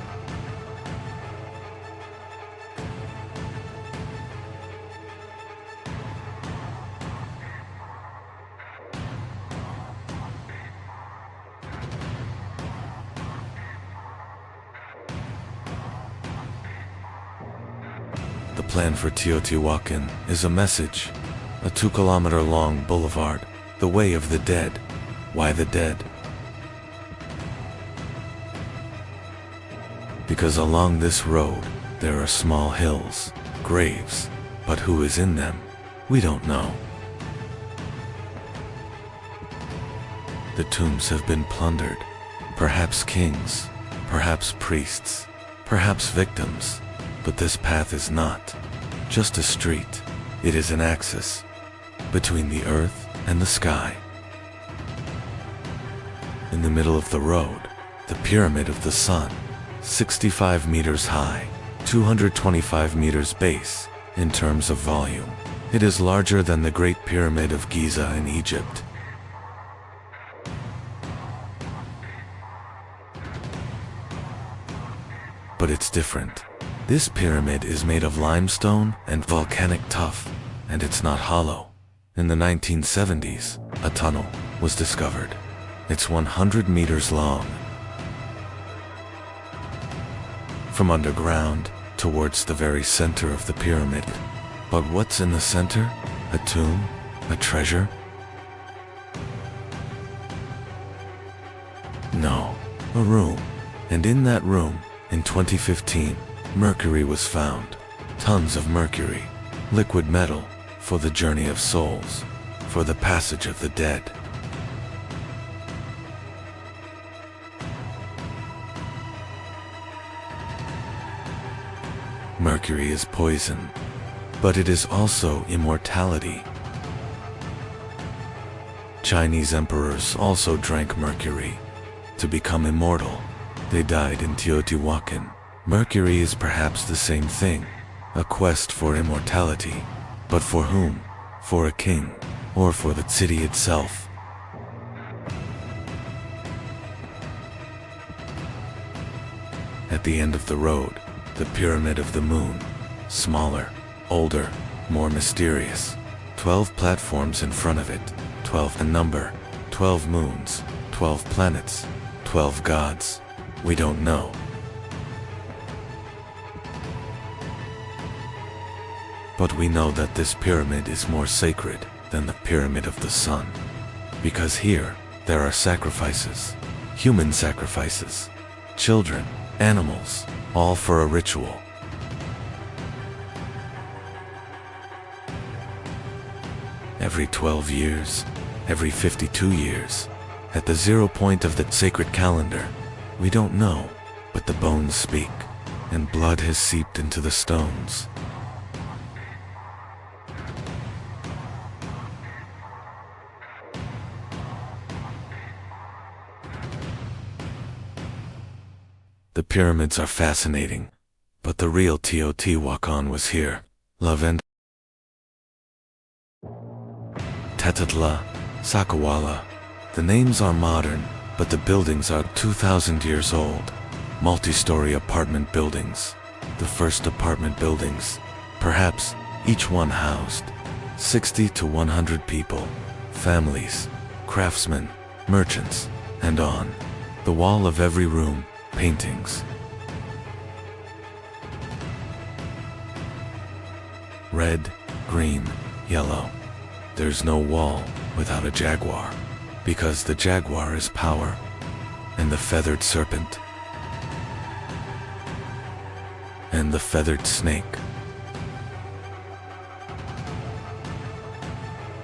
The plan for Teotihuacan is a message, a 2-kilometer-long boulevard, the way of the dead. Why the dead? Because along this road, there are small hills, graves, but who is in them? We don't know. The tombs have been plundered, perhaps kings, perhaps priests, perhaps victims. But this path is not just a street, it is an axis between the earth and the sky. In the middle of the road, the Pyramid of the Sun, 65 meters high, 225 meters base. In terms of volume, it is larger than the Great Pyramid of Giza in Egypt. But it's different. This pyramid is made of limestone and volcanic tuff, and it's not hollow. In the 1970s, a tunnel was discovered. It's 100 meters long. From underground towards the very center of the pyramid. But what's in the center? A tomb? A treasure? No, a room. And in that room, in 2015, mercury was found. Tons of mercury, liquid metal, for the journey of souls, for the passage of the dead. Mercury is poison, but it is also immortality. Chinese emperors also drank mercury to become immortal. They died in Teotihuacan. Mercury is perhaps the same thing, a quest for immortality. But for whom? For a king, or for the city itself? At the end of the road, the Pyramid of the Moon, smaller, older, more mysterious. 12 platforms in front of it, 12 a number, 12 moons, 12 planets, 12 gods. We don't know. But we know that this pyramid is more sacred than the Pyramid of the Sun. Because here, there are sacrifices, human sacrifices, children, animals, all for a ritual. Every 12 years, every 52 years, at the 0 point of the sacred calendar, we don't know, but the bones speak, and blood has seeped into the stones. pyramids are fascinating, but the real Teotihuacan was here. Lavend, Tetatla, Sakawala. The names are modern, but the buildings are 2,000 years old. Multi-story apartment buildings. The first apartment buildings. Perhaps each one housed 60 to 100 people, families, craftsmen, merchants, and on the wall of every room, paintings. Red, green, yellow. There's no wall without a jaguar, because the jaguar is power, and the feathered serpent, and the feathered snake.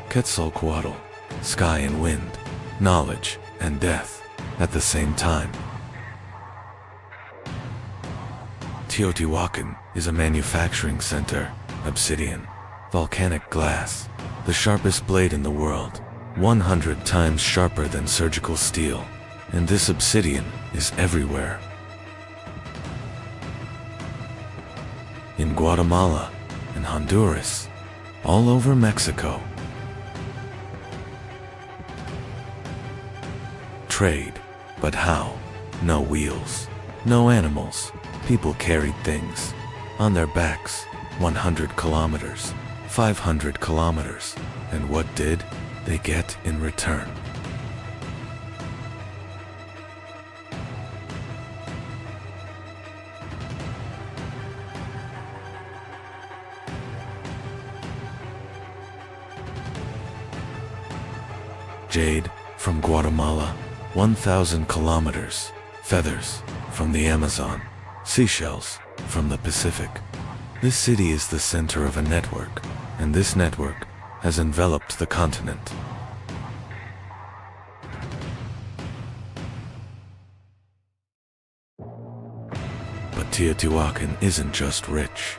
Quetzalcoatl, sky and wind, knowledge and death at the same time. Teotihuacan is a manufacturing center, obsidian, volcanic glass, the sharpest blade in the world, 100 times sharper than surgical steel, and this obsidian is everywhere. In Guatemala and Honduras, all over Mexico. Trade, but how? No wheels, no animals. People carried things on their backs, 100 kilometers, 500 kilometers, and what did they get in return? Jade from Guatemala, 1,000 kilometers, feathers from the Amazon, seashells from the Pacific. This city is the center of a network, and this network has enveloped the continent. But Teotihuacan isn't just rich.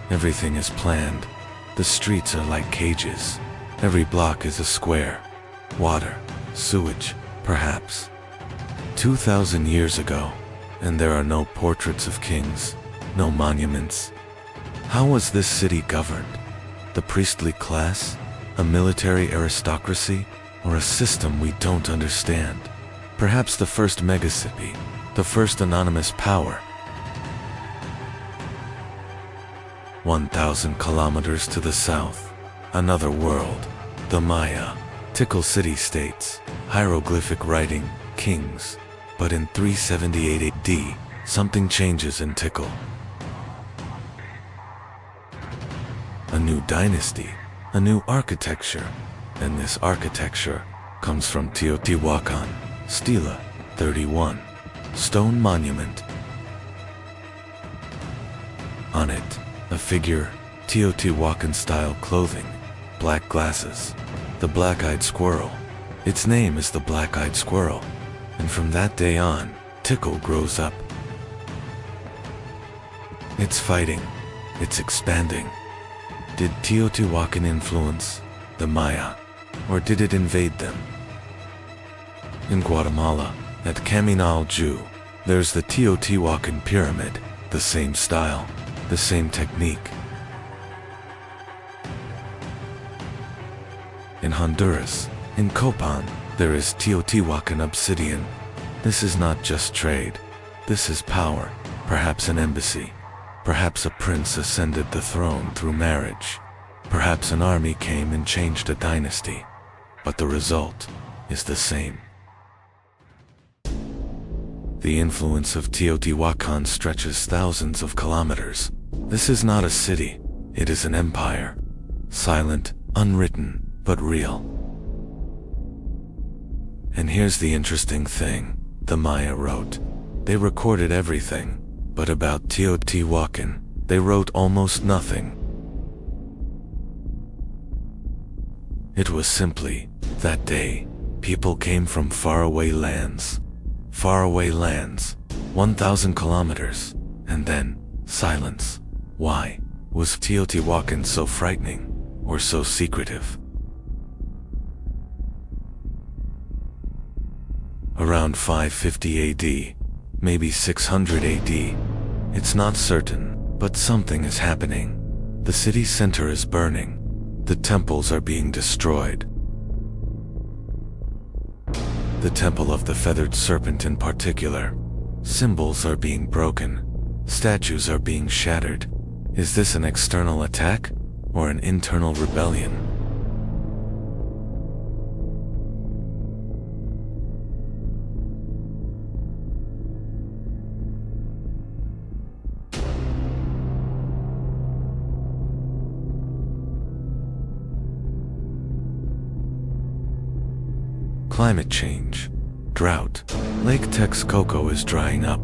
Everything is planned. The streets are like cages. Every block is a square. Water, sewage, perhaps. 2,000 years ago, and there are no portraits of kings, no monuments. How was this city governed? The priestly class? A military aristocracy? Or a system we don't understand? Perhaps the first megacity, the first anonymous power. 1,000 kilometers to the south, another world, the Maya. Tikal city-states, hieroglyphic writing, kings. But in 378 AD, something changes in Tikal. A new dynasty, a new architecture, and this architecture comes from Teotihuacan, Stela 31, stone monument. On it, a figure, Teotihuacan-style clothing, black glasses, the black-eyed squirrel. Its name is the black-eyed squirrel, and from that day on, Tikal grows up. It's fighting, it's expanding. Did Teotihuacan influence the Maya, or did it invade them? In Guatemala, at Caminal-Ju, there's the Teotihuacan pyramid, the same style, the same technique. In Honduras, in Copan, there is Teotihuacan obsidian. This is not just trade. This is power, perhaps an embassy. Perhaps a prince ascended the throne through marriage. Perhaps an army came and changed a dynasty. But the result is the same. The influence of Teotihuacan stretches thousands of kilometers. This is not a city, it is an empire. Silent, unwritten, but real. And here's the interesting thing, the Maya wrote. They recorded everything, but about Teotihuacan, they wrote almost nothing. It was simply, that day, people came from faraway lands. Faraway lands, 1,000 kilometers, and then, silence. Why was Teotihuacan so frightening, or so secretive? around 550 AD, maybe 600 AD. It's not certain, but something is happening. The city center is burning. The temples are being destroyed. The Temple of the Feathered Serpent in particular. Symbols are being broken. Statues are being shattered. Is this an external attack or an internal rebellion? Climate change, drought, Lake Texcoco is drying up,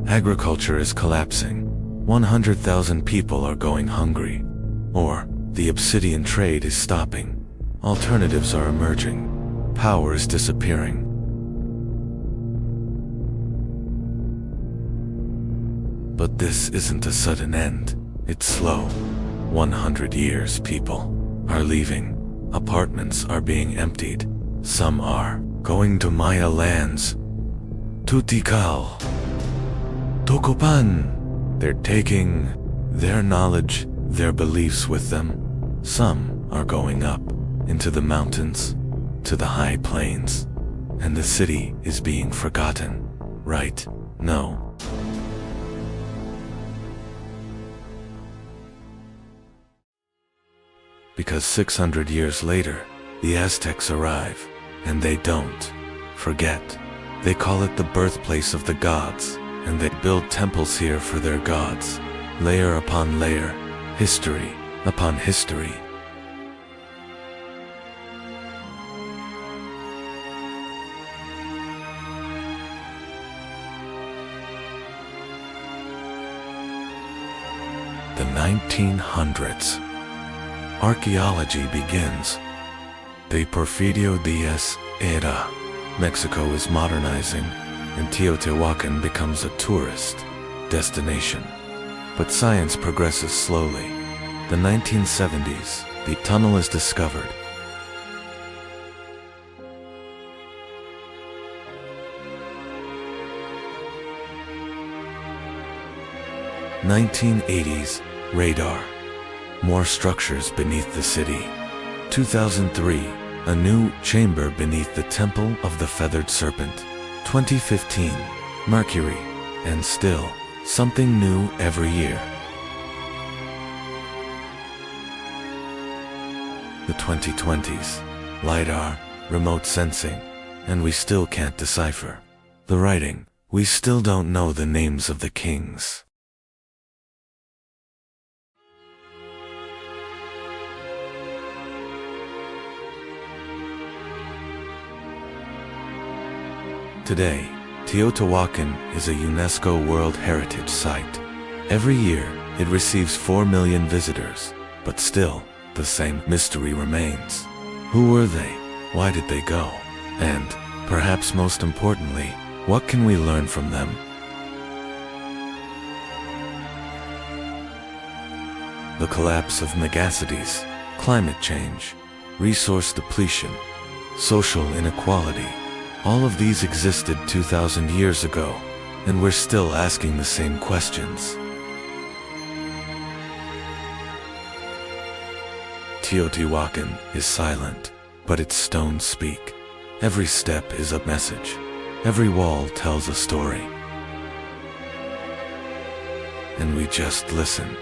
agriculture is collapsing, 100,000 people are going hungry, or the obsidian trade is stopping, alternatives are emerging, power is disappearing. But this isn't a sudden end, it's slow. 100 years people are leaving, apartments are being emptied. Some are going to Maya lands. Tutikal. Tokopan. They're taking their knowledge, their beliefs with them. Some are going up into the mountains, to the high plains. And the city is being forgotten. Right? No. Because 600 years later, the Aztecs arrive. And they don't forget. They call it the birthplace of the gods, and they build temples here for their gods, layer upon layer, history upon history. The 1900s. Archaeology begins. The Porfirio Diaz era. Mexico is modernizing, and Teotihuacan becomes a tourist destination. But science progresses slowly. The 1970s, the tunnel is discovered. The 1980s, radar. More structures beneath the city. 2003, a new chamber beneath the Temple of the Feathered Serpent. 2015, Mercury, and still, something new every year. The 2020s, LiDAR, remote sensing, and we still can't decipher the writing. We still don't know the names of the kings. Today, Teotihuacan is a UNESCO World Heritage Site. Every year, it receives 4 million visitors, but still, the same mystery remains. Who were they? Why did they go? And, perhaps most importantly, what can we learn from them? The collapse of megacities, climate change, resource depletion, social inequality. All of these existed 2,000 years ago, and we're still asking the same questions. Teotihuacan is silent, but its stones speak. Every step is a message. Every wall tells a story. And we just listen.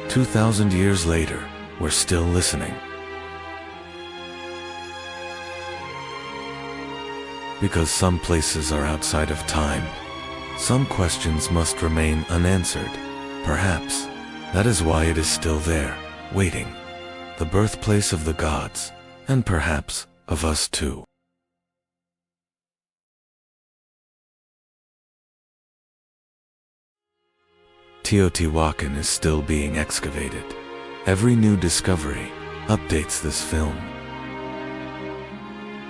2,000 years later, we're still listening. Because some places are outside of time. Some questions must remain unanswered. Perhaps that is why it is still there, waiting. The birthplace of the gods, and perhaps of us too. Teotihuacan is still being excavated. Every new discovery updates this film.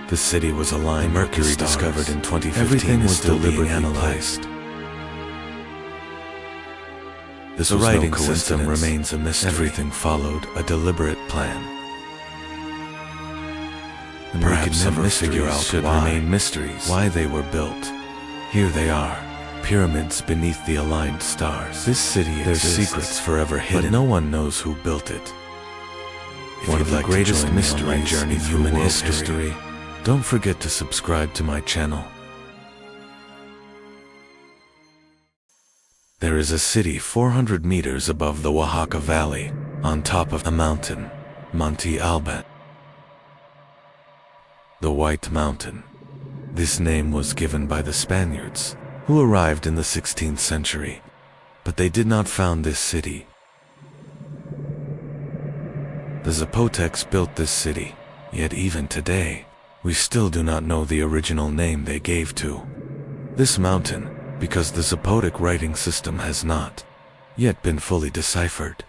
The city was aligned. Mercury discovered in 2015. Everything was still being analyzed. The writing system remains a mystery. Everything followed a deliberate plan. and perhaps we can never figure out should remain mysteries why they were built. Here they are, pyramids beneath the aligned stars. This city exists, there's secrets forever hidden, but no one knows who built it. One of the greatest mysteries in human history. Don't forget to subscribe to my channel. There is a city 400 meters above the Oaxaca Valley, on top of a mountain, Monte Alban. The White Mountain. This name was given by the Spaniards, who arrived in the 16th century, but they did not found this city. The Zapotecs built this city, yet even today, we still do not know the original name they gave to this mountain, because the Zapotec writing system has not yet been fully deciphered.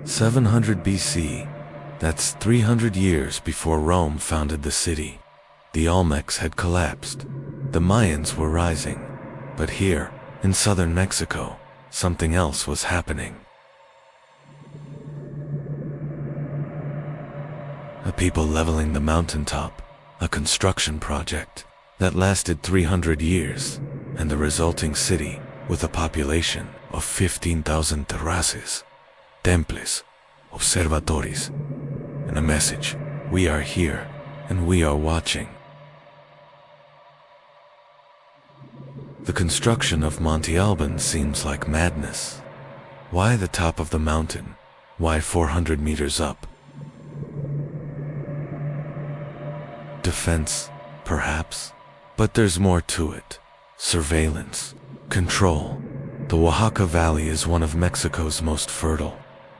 700 BC, that's 300 years before Rome founded the city. The Olmecs had collapsed. The Mayans were rising. But here, in southern Mexico, something else was happening. A people leveling the mountaintop, a construction project that lasted 300 years, and the resulting city with a population of 15,000 terraces, temples, observatories, and a message: we are here and we are watching. The construction of Monte Alban seems like madness. Why the top of the mountain? Why 400 meters up? Defense, perhaps? But there's more to it. Surveillance, control. The Oaxaca Valley is one of Mexico's most fertile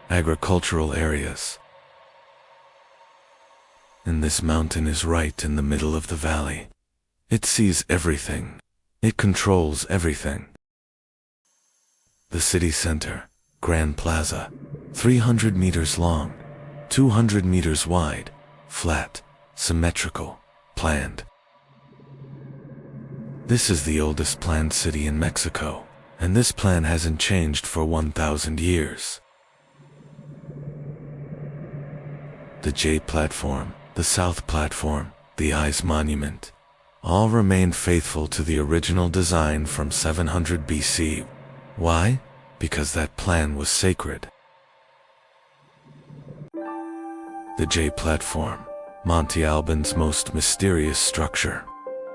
agricultural areas. And this mountain is right in the middle of the valley. It sees everything. It controls everything. The city center, Grand Plaza, 300 meters long, 200 meters wide, flat, symmetrical, planned. This is the oldest planned city in Mexico, and this plan hasn't changed for 1,000 years. The J platform, the South platform, the Eyes Monument, all remained faithful to the original design from 700 BC. Why? Because that plan was sacred. The J platform, Monte Alban's most mysterious structure.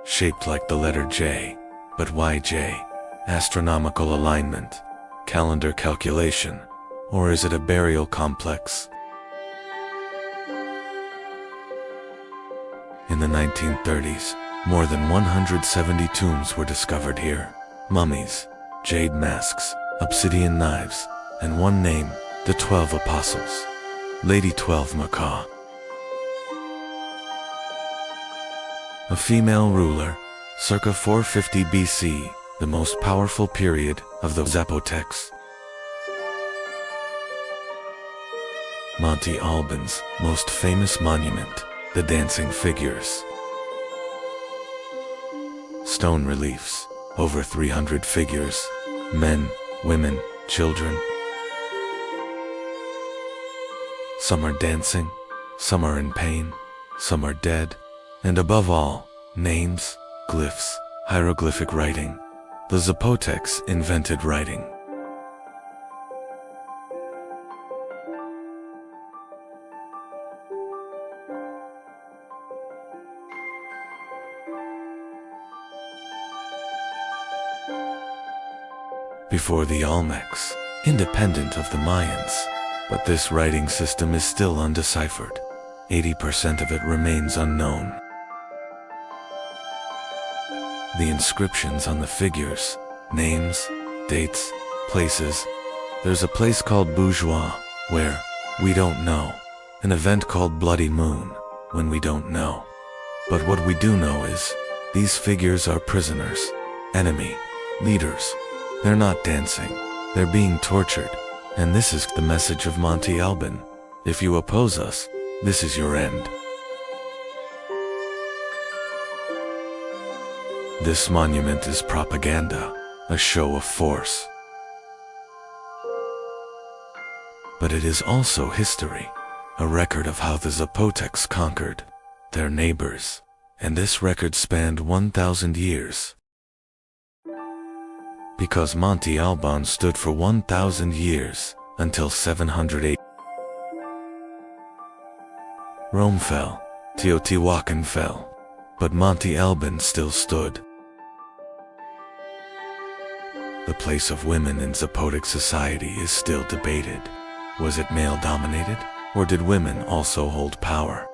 Shaped like the letter J, but why J? Astronomical alignment, calendar calculation, or is it a burial complex? In the 1930s, more than 170 tombs were discovered here. Mummies, jade masks, obsidian knives, and one name, the 12 Apostles. Lady 12 Macaw. A female ruler, circa 450 BC, the most powerful period of the Zapotecs. Monte Alban's most famous monument, the dancing figures. Stone reliefs, over 300 figures, men, women, children. Some are dancing, some are in pain, some are dead. And above all, names, glyphs, hieroglyphic writing. The Zapotecs invented writing. Before the Olmecs, independent of the Mayans, but this writing system is still undeciphered. 80% of it remains unknown. The inscriptions on the figures, names, dates, places. There's a place called Bourgeois, where we don't know. An event called Bloody Moon, when we don't know. But what we do know is, these figures are prisoners, enemy, leaders. They're not dancing, they're being tortured. And this is the message of Monte Alban. If you oppose us, this is your end. This monument is propaganda, a show of force. But it is also history, a record of how the Zapotecs conquered their neighbors, and this record spanned 1,000 years. Because Monte Alban stood for 1,000 years, until 708. Rome fell, Teotihuacan fell, but Monte Alban still stood. The place of women in Zapotec society is still debated. Was it male-dominated, or did women also hold power?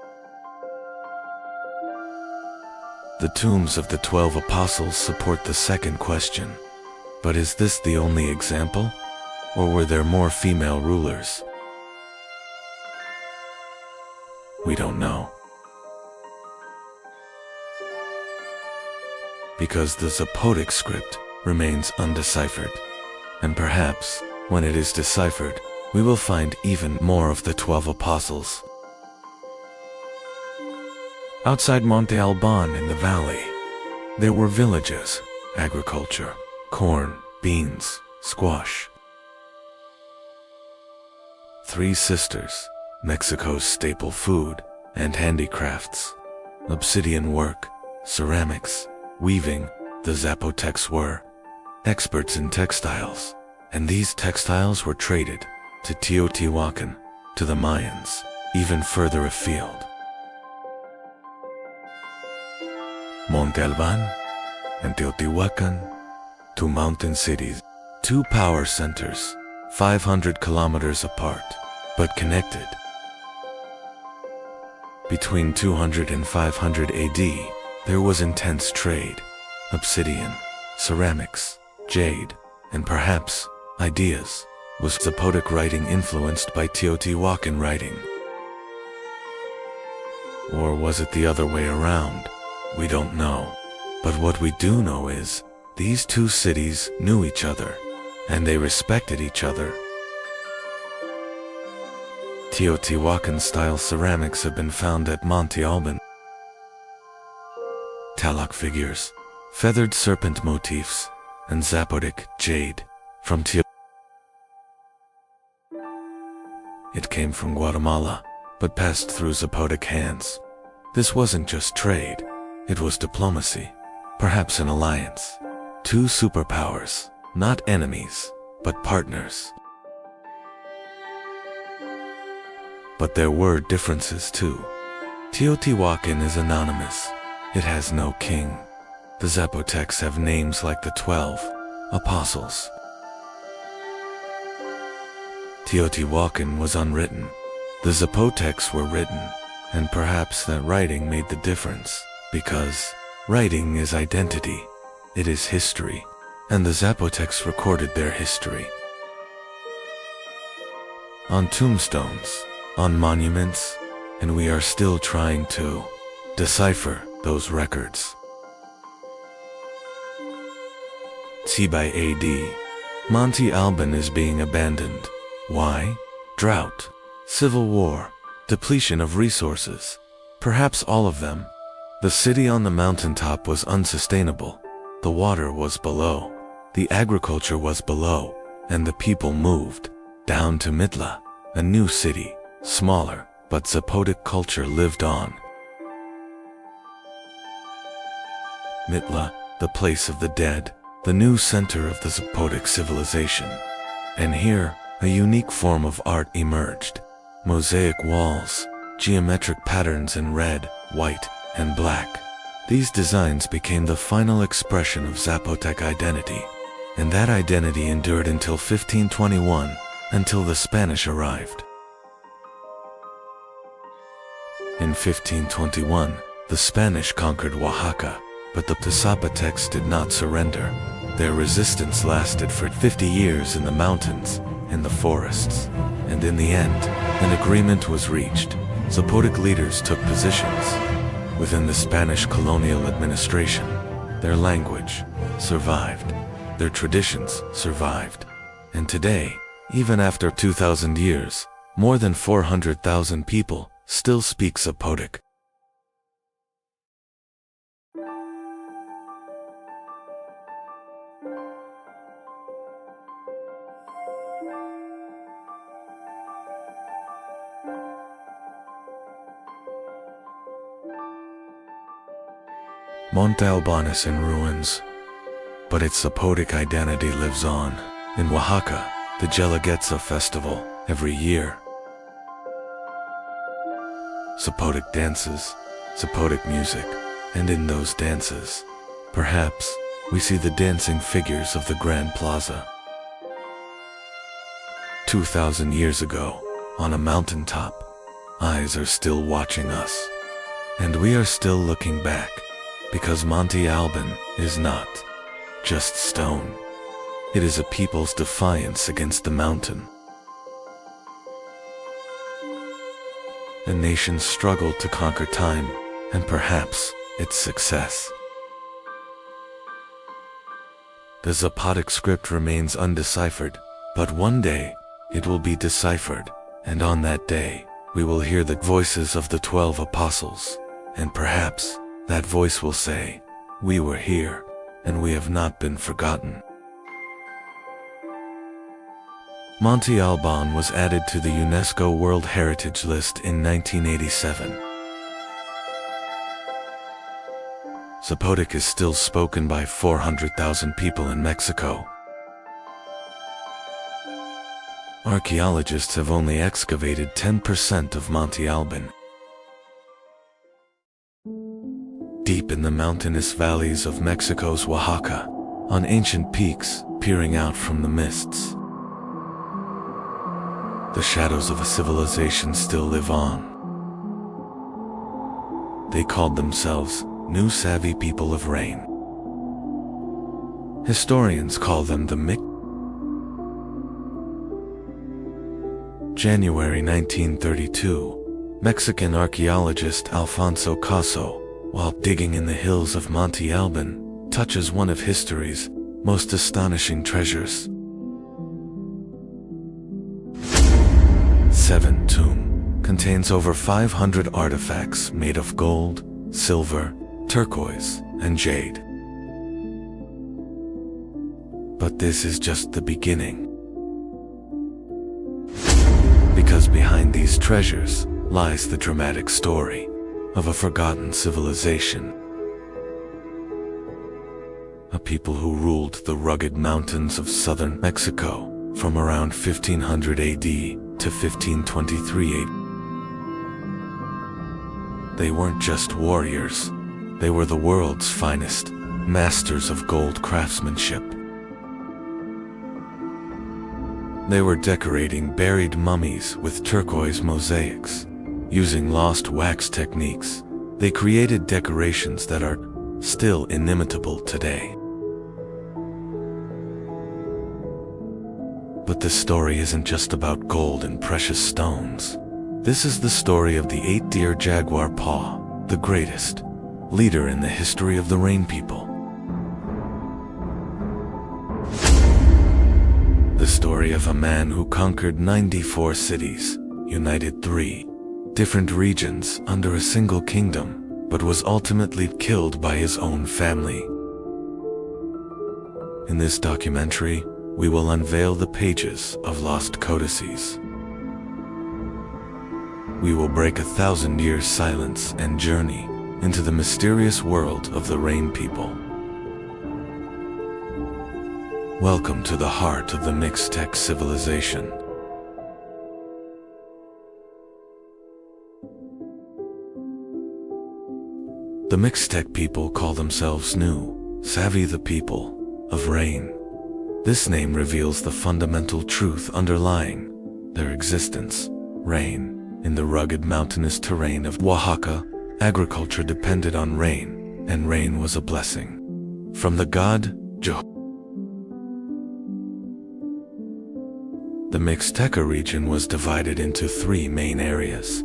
The tombs of the 12 apostles support the second question. But is this the only example? Or were there more female rulers? We don't know. Because the Zapotec script remains undeciphered, and perhaps, when it is deciphered, we will find even more of the 12 apostles. Outside Monte Alban in the valley, there were villages, agriculture, corn, beans, squash. 3 sisters, Mexico's staple food, and handicrafts, obsidian work, ceramics, weaving. The Zapotecs were experts in textiles, and these textiles were traded to Teotihuacan, to the Mayans, even further afield. Monte Alban and Teotihuacan, 2 mountain cities, 2 power centers, 500 kilometers apart, but connected. Between 200 and 500 AD, there was intense trade. Obsidian, ceramics, jade, and perhaps ideas. Was Zapotec writing influenced by Teotihuacan writing? Or was it the other way around? We don't know. But what we do know is, these 2 cities knew each other, and they respected each other. Teotihuacan-style ceramics have been found at Monte Alban. Talak figures, feathered serpent motifs, and Zapotec jade from Teotihuacan. It came from Guatemala, but passed through Zapotec hands. This wasn't just trade, it was diplomacy, perhaps an alliance. 2 superpowers, not enemies, but partners. But there were differences too. Teotihuacan is anonymous. It has no king. The Zapotecs have names like the 12 apostles. Teotihuacan was unwritten. The Zapotecs were written, and perhaps that writing made the difference, because writing is identity, it is history, and the Zapotecs recorded their history. On tombstones, on monuments, and we are still trying to decipher those records. By AD, Monte Alban is being abandoned. Why? Drought, civil war, depletion of resources, perhaps all of them. The city on the mountaintop was unsustainable. The water was below, the agriculture was below, and the people moved down to Mitla, a new city, smaller, but Zapotec culture lived on. Mitla, the place of the dead, the new center of the Zapotec civilization. And here, a unique form of art emerged. Mosaic walls, geometric patterns in red, white, and black. These designs became the final expression of Zapotec identity. And that identity endured until 1521, until the Spanish arrived. In 1521, the Spanish conquered Oaxaca, but the Zapotecs did not surrender. Their resistance lasted for 50 years in the mountains, in the forests, and in the end, an agreement was reached. Zapotec leaders took positions within the Spanish colonial administration. Their language survived, their traditions survived, and today, even after 2,000 years, more than 400,000 people still speak Zapotec. Monte Alban is in ruins, but its Zapotec identity lives on. In Oaxaca, the Guelaguetza festival every year. Zapotec dances, Zapotec music, and in those dances, perhaps, we see the dancing figures of the Grand Plaza. 2,000 years ago, on a mountaintop, eyes are still watching us. And we are still looking back, because Monte Alban is not just stone. It is a people's defiance against the mountain. A nation's struggle to conquer time, and perhaps its success. The Zapotec script remains undeciphered, but one day it will be deciphered, and on that day we will hear the voices of the 12 apostles, and perhaps that voice will say, "We were here, and we have not been forgotten." Monte Alban was added to the UNESCO World Heritage List in 1987. Zapotec is still spoken by 400,000 people in Mexico. Archaeologists have only excavated 10% of Monte Alban. Deep in the mountainous valleys of Mexico's Oaxaca, on ancient peaks peering out from the mists, the shadows of a civilization still live on. They called themselves New Savvy People of Rain. Historians call them the January 1932, Mexican archaeologist Alfonso Caso, while digging in the hills of Monte Alban, touches one of history's most astonishing treasures. 7 Tomb contains over 500 artifacts made of gold, silver, turquoise, and jade. But this is just the beginning. Because behind these treasures lies the dramatic story of a forgotten civilization. A people who ruled the rugged mountains of southern Mexico from around 1500 AD to 1523 AD. They weren't just warriors, they were the world's finest, masters of gold craftsmanship. They were decorating buried mummies with turquoise mosaics. Using lost wax techniques, they created decorations that are still inimitable today. But the story isn't just about gold and precious stones. This is the story of the 8-deer jaguar paw, the greatest leader in the history of the Rain People. The story of a man who conquered 94 cities, united 3 different regions under a single kingdom, but was ultimately killed by his own family. In this documentary, we will unveil the pages of lost codices. We will break 1,000 years' silence and journey into the mysterious world of the Rain People. Welcome to the heart of the Mixtec civilization. The Mixtec people call themselves New Savvy, the people of rain. This name reveals the fundamental truth underlying their existence. Rain. In the rugged mountainous terrain of Oaxaca, agriculture depended on rain, and rain was a blessing from the god Jehovah. The Mixteca region was divided into 3 main areas.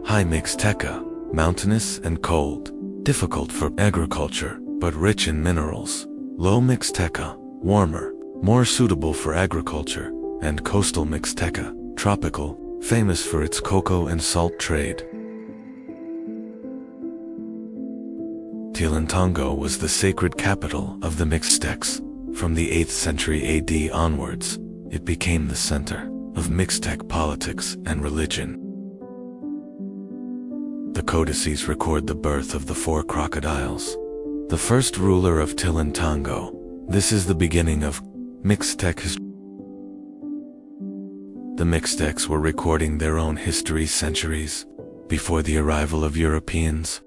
High Mixteca, mountainous and cold, difficult for agriculture, but rich in minerals. Low Mixteca, warmer, more suitable for agriculture, and coastal Mixteca, tropical, famous for its cocoa and salt trade. Tilantongo was the sacred capital of the Mixtecs. From the 8th century AD onwards, it became the center of Mixtec politics and religion. The codices record the birth of the 4 crocodiles, the first ruler of Tilantongo. This is the beginning of Mixtec history. The Mixtecs were recording their own history centuries before the arrival of Europeans.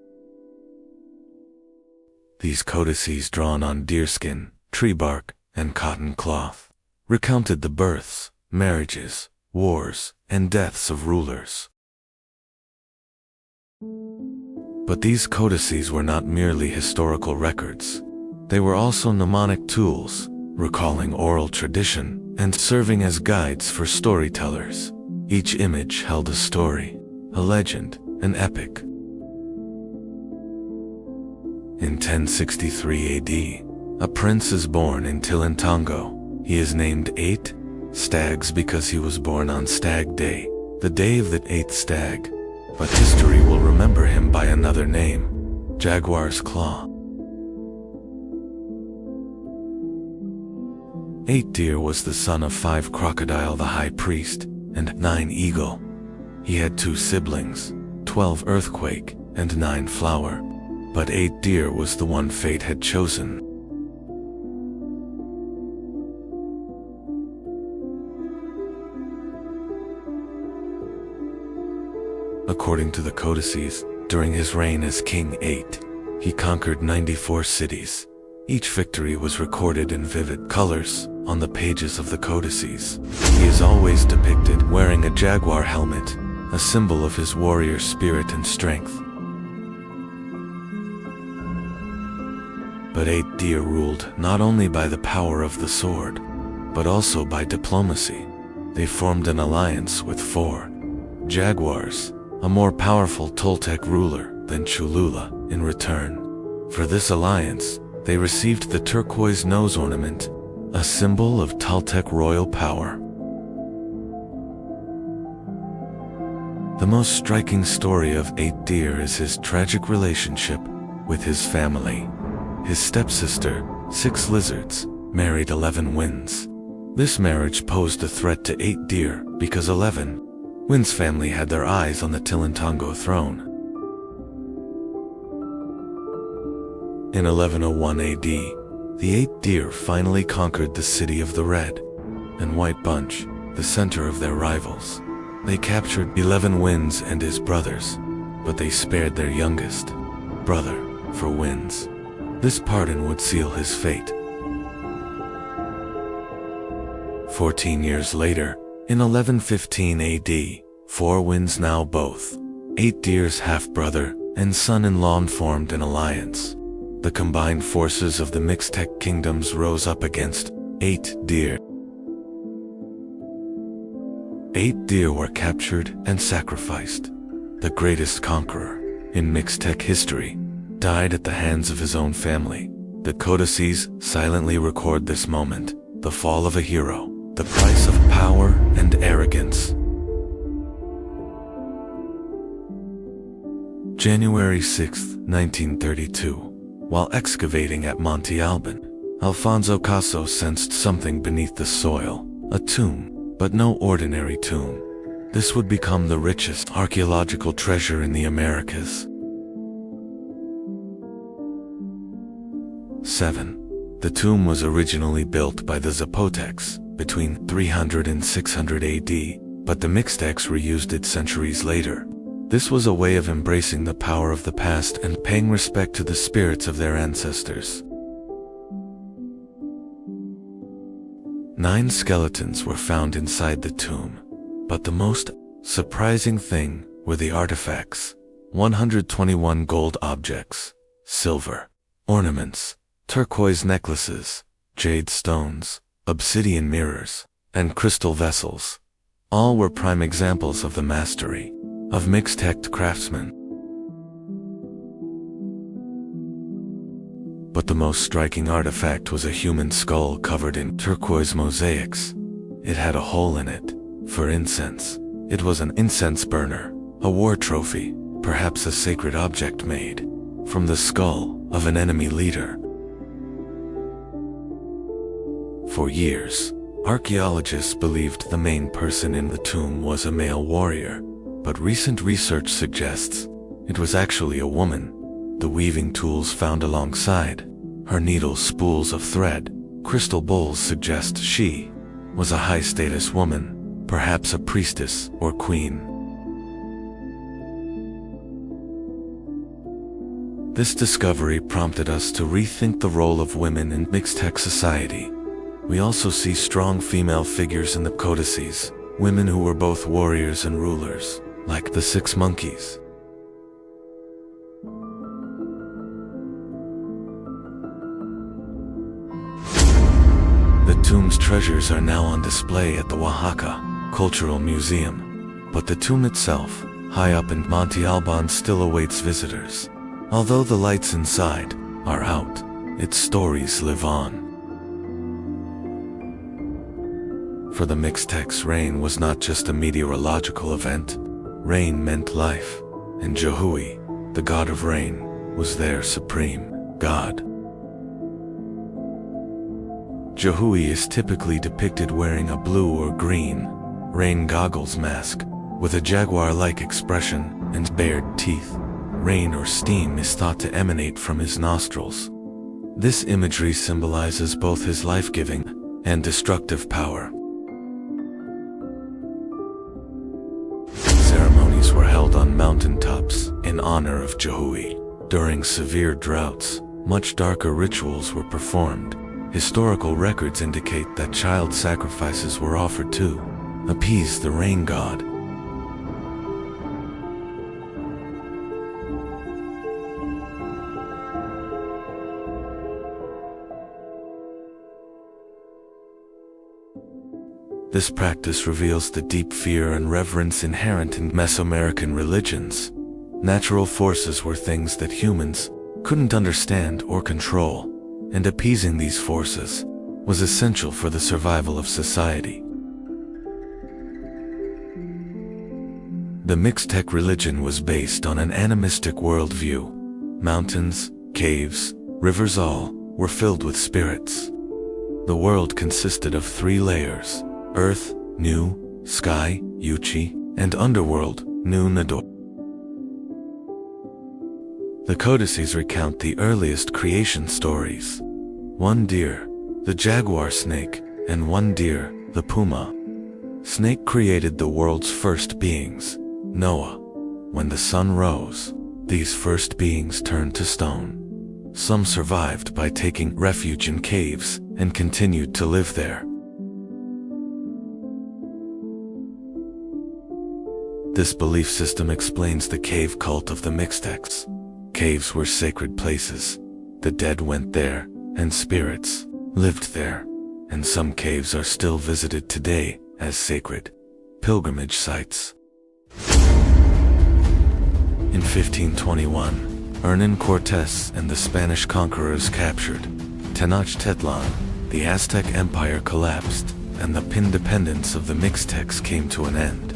These codices, drawn on deerskin, tree bark, and cotton cloth, recounted the births, marriages, wars, and deaths of rulers. But these codices were not merely historical records. They were also mnemonic tools, recalling oral tradition and serving as guides for storytellers. Each image held a story, a legend, an epic. In 1063 AD, a prince is born in Tilantongo. He is named 8 Stags because he was born on Stag Day, the day of the 8th stag. But history will remember him by another name, Jaguar's Claw. 8 Deer was the son of 5 Crocodile the High Priest, and 9 Eagle. He had 2 siblings, 12 Earthquake, and 9 Flower. But 8 Deer was the one fate had chosen. According to the codices, during his reign as King 8, he conquered 94 cities. Each victory was recorded in vivid colors on the pages of the codices. He is always depicted wearing a jaguar helmet, a symbol of his warrior spirit and strength. But 8 Deer ruled not only by the power of the sword, but also by diplomacy. They formed an alliance with 4 Jaguars, a more powerful Toltec ruler than Cholula. In return for this alliance, they received the turquoise nose ornament, a symbol of Toltec royal power. The most striking story of 8 Deer is his tragic relationship with his family. His stepsister, 6 Lizards, married 11 Winds. This marriage posed a threat to 8 Deer because 11 Wind's family had their eyes on the Tilantongo throne. In 1101 AD, the 8 Deer finally conquered the city of the Red and White Bunch, the center of their rivals. They captured 11 Winds and his brothers, but they spared their youngest brother for Winds. This pardon would seal his fate. 14 years later, in 1115 AD, 4 Winds, now both 8 Deer's half-brother and son-in-law, formed an alliance. The combined forces of the Mixtec kingdoms rose up against 8 Deer. 8 Deer were captured and sacrificed. The greatest conqueror in Mixtec history died at the hands of his own family. The codices silently record this moment, the fall of a hero, the price of power and arrogance. January 6, 1932. While excavating at Monte Alban, Alfonso Caso sensed something beneath the soil, a tomb, but no ordinary tomb. This would become the richest archaeological treasure in the Americas. 7. The tomb was originally built by the Zapotecs between 300 and 600 AD, but the Mixtecs reused it centuries later. This was a way of embracing the power of the past and paying respect to the spirits of their ancestors. 9 skeletons were found inside the tomb, but the most surprising thing were the artifacts: 121 gold objects, silver ornaments, turquoise necklaces, jade stones, obsidian mirrors, and crystal vessels. All were prime examples of the mastery of Mixtec craftsmen. But the most striking artifact was a human skull covered in turquoise mosaics. It had a hole in it for incense. It was an incense burner, a war trophy, perhaps a sacred object made from the skull of an enemy leader. For years, archaeologists believed the main person in the tomb was a male warrior, but recent research suggests it was actually a woman. the weaving tools found alongside, her needles spools of thread. Crystal bowls suggest she was a high-status woman, perhaps a priestess or queen. This discovery prompted us to rethink the role of women in Mixtec society. We also see strong female figures in the codices, women who were both warriors and rulers, like the Six Monkeys. The tomb's treasures are now on display at the Oaxaca Cultural Museum, but the tomb itself, high up in Monte Alban, still awaits visitors. Although the lights inside are out, its stories live on. For the Mixtecs, rain was not just a meteorological event. Rain meant life, and Jehui, the god of rain, was their supreme god. Jehui is typically depicted wearing a blue or green rain goggles mask with a jaguar-like expression and bared teeth. Rain or steam is thought to emanate from his nostrils. This imagery symbolizes both his life-giving and destructive power. Ceremonies were held on mountaintops in honor of Jehui. During severe droughts, much darker rituals were performed. Historical records indicate that child sacrifices were offered to appease the rain god. This practice reveals the deep fear and reverence inherent in Mesoamerican religions. Natural forces were things that humans couldn't understand or control, and appeasing these forces was essential for the survival of society. The Mixtec religion was based on an animistic worldview. Mountains, caves, rivers, all were filled with spirits. The world consisted of 3 layers: Earth, Nu, Sky, Yuchi, and Underworld, Nu Nador. The codices recount the earliest creation stories. 1 deer, the jaguar snake, and 1 deer, the puma. Snake created the world's first beings, Noah. When the sun rose, these first beings turned to stone. Some survived by taking refuge in caves and continued to live there. This belief system explains the cave cult of the Mixtecs. Caves were sacred places. The dead went there, and spirits lived there. And some caves are still visited today as sacred pilgrimage sites. In 1521, Hernan Cortés and the Spanish conquerors captured Tenochtitlan. The Aztec Empire collapsed, and the independence of the Mixtecs came to an end.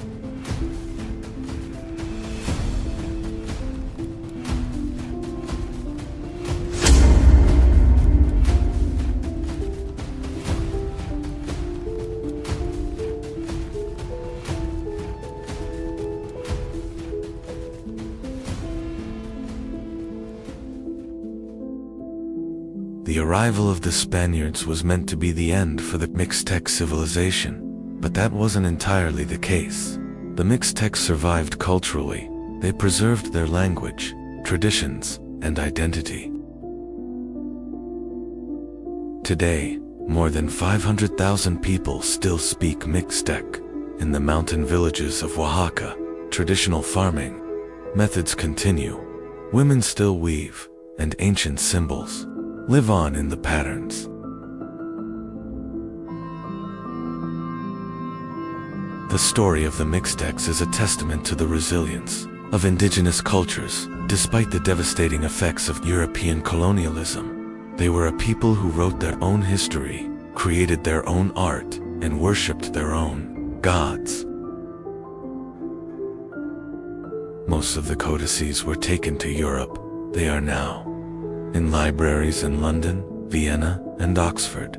The arrival of the Spaniards was meant to be the end for the Mixtec civilization, but that wasn't entirely the case. The Mixtecs survived culturally. They preserved their language, traditions, and identity. Today, more than 500,000 people still speak Mixtec. In the mountain villages of Oaxaca, traditional farming methods continue. Women still weave, and ancient symbols live on in the patterns. The story of the Mixtecs is a testament to the resilience of indigenous cultures. Despite the devastating effects of European colonialism, they were a people who wrote their own history, created their own art, and worshipped their own gods. Most of the codices were taken to Europe. They are now in libraries in London, Vienna, and Oxford,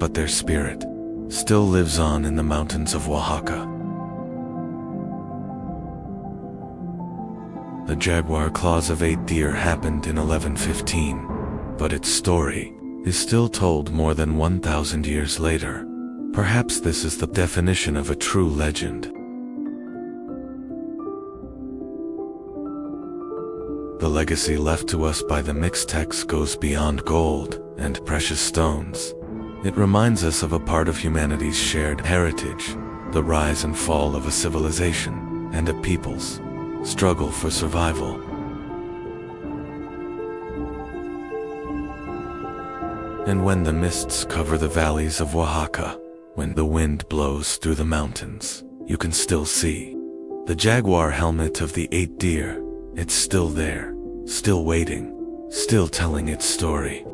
but their spirit still lives on in the mountains of Oaxaca. The jaguar claws of 8 deer happened in 1115, but its story is still told more than 1,000 years later. Perhaps this is the definition of a true legend. The legacy left to us by the Mixtecs goes beyond gold and precious stones. It reminds us of a part of humanity's shared heritage, the rise and fall of a civilization and a people's struggle for survival. And when the mists cover the valleys of Oaxaca, when the wind blows through the mountains, you can still see the jaguar helmet of the 8 deer. It's still there, still waiting, still telling its story.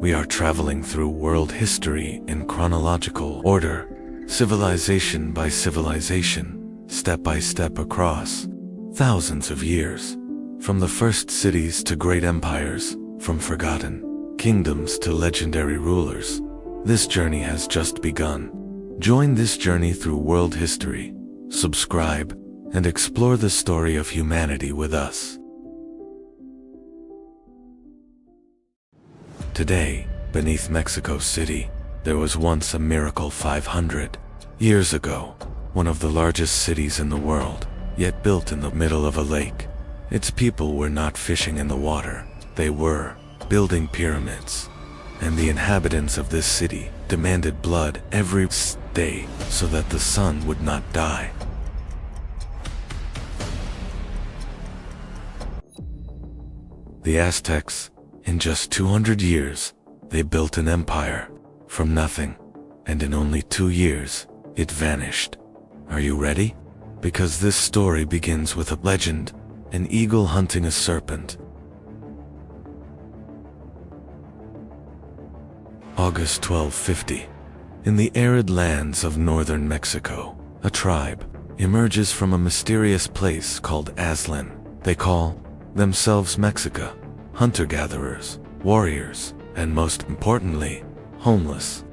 We are traveling through world history in chronological order, civilization by civilization, step by step across thousands of years. From the first cities to great empires, from forgotten kingdoms to legendary rulers. This journey has just begun. Join this journey through world history. Subscribe and explore the story of humanity with us. Today, beneath Mexico City, there was once a miracle 500 years ago, one of the largest cities in the world, yet built in the middle of a lake. Its people were not fishing in the water, they were building pyramids. And the inhabitants of this city demanded blood every day so that the sun would not die. The Aztecs, in just 200 years, they built an empire from nothing, and in only 2 years, it vanished. Are you ready? Because this story begins with a legend. An eagle hunting a serpent. August 1250. In the arid lands of northern Mexico, a tribe emerges from a mysterious place called Aztlán. They call themselves Mexica, hunter-gatherers, warriors, and most importantly, homeless.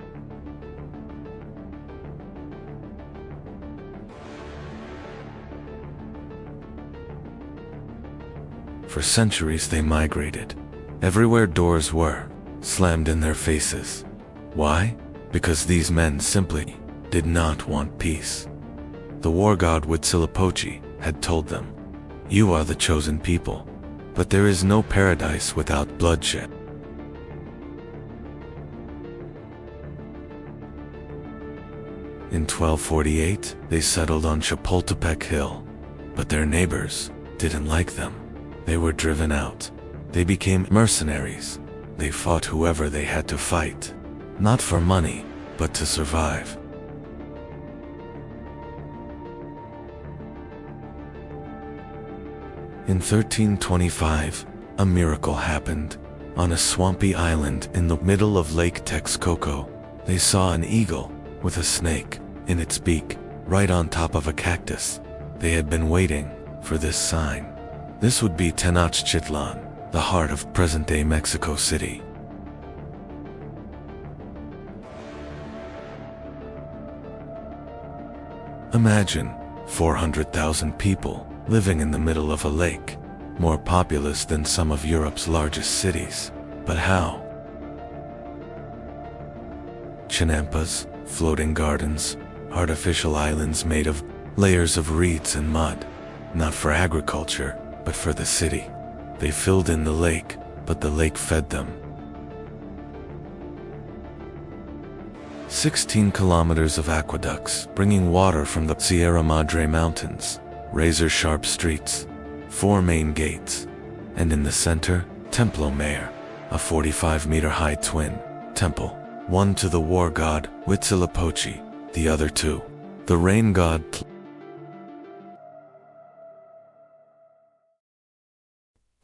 For centuries they migrated. Everywhere doors were slammed in their faces. Why? Because these men simply did not want peace. The war god Huitzilopochtli had told them, "You are the chosen people, but there is no paradise without bloodshed." In 1248, they settled on Chapultepec Hill, but their neighbors didn't like them. They were driven out. They became mercenaries. They fought whoever they had to fight, not for money, but to survive. In 1325, a miracle happened. On a swampy island in the middle of Lake Texcoco, they saw an eagle with a snake in its beak, right on top of a cactus. They had been waiting for this sign. This would be Tenochtitlan, the heart of present-day Mexico City. Imagine 400,000 people living in the middle of a lake, more populous than some of Europe's largest cities. But how? Chinampas, floating gardens, artificial islands made of layers of reeds and mud, not for agriculture, but for the city. They filled in the lake, but the lake fed them. 16 kilometers of aqueducts, bringing water from the Sierra Madre Mountains, razor-sharp streets, 4 main gates, and in the center, Templo Mayor, a 45-meter-high twin temple, one to the war god Huitzilopochtli, the other to the rain god.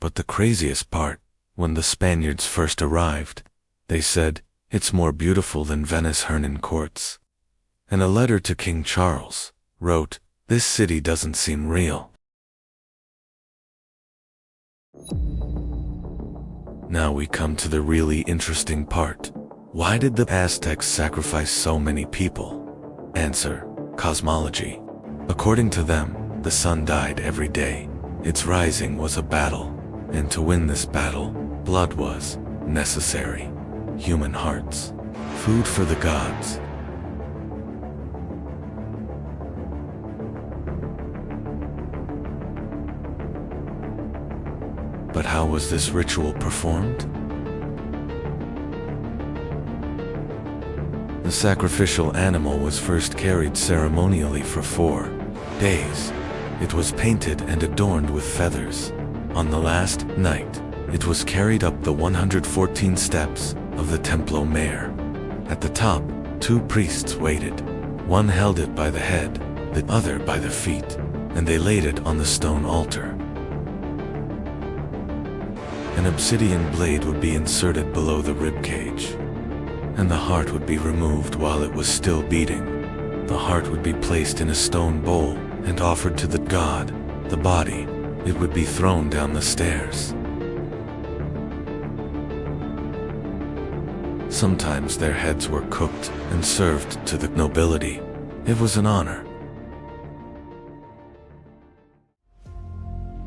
But the craziest part, when the Spaniards first arrived, they said, "It's more beautiful than Venice Hernan courts." And a letter to King Charles wrote, "This city doesn't seem real." Now we come to the really interesting part. Why did the Aztecs sacrifice so many people? Answer: cosmology. According to them, the sun died every day. Its rising was a battle, and to win this battle, blood was necessary. Human hearts, food for the gods. But how was this ritual performed? The sacrificial animal was first carried ceremonially for 4 days. It was painted and adorned with feathers. On the last night, it was carried up the 114 steps of the Templo Mayor. At the top, 2 priests waited. One held it by the head, the other by the feet, and they laid it on the stone altar. An obsidian blade would be inserted below the rib cage, and the heart would be removed while it was still beating. The heart would be placed in a stone bowl and offered to the god. The body, it would be thrown down the stairs. Sometimes their heads were cooked and served to the nobility. It was an honor.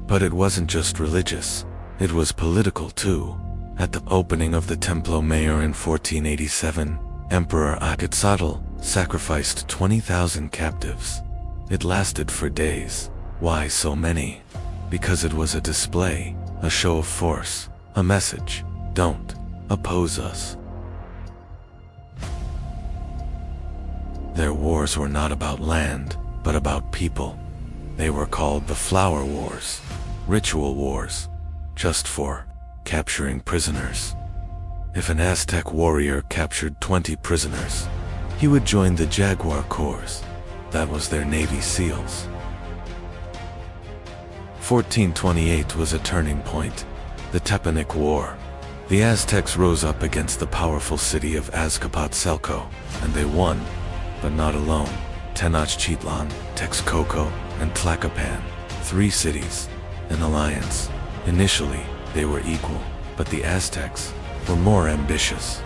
But it wasn't just religious, it was political too. At the opening of the Templo Mayor in 1487, Emperor Quetzalcoatl sacrificed 20,000 captives. It lasted for days. Why so many? Because it was a display, a show of force, a message: don't oppose us. Their wars were not about land, but about people. They were called the Flower Wars, ritual wars, just for capturing prisoners. If an Aztec warrior captured 20 prisoners, he would join the Jaguar Corps. That was their Navy SEALs. 1428 was a turning point, the Tepanic War. The Aztecs rose up against the powerful city of Azcapotzalco, and they won, but not alone. Tenochtitlan, Texcoco, and Tlacopan, 3 cities, an alliance. Initially, they were equal, but the Aztecs were more ambitious.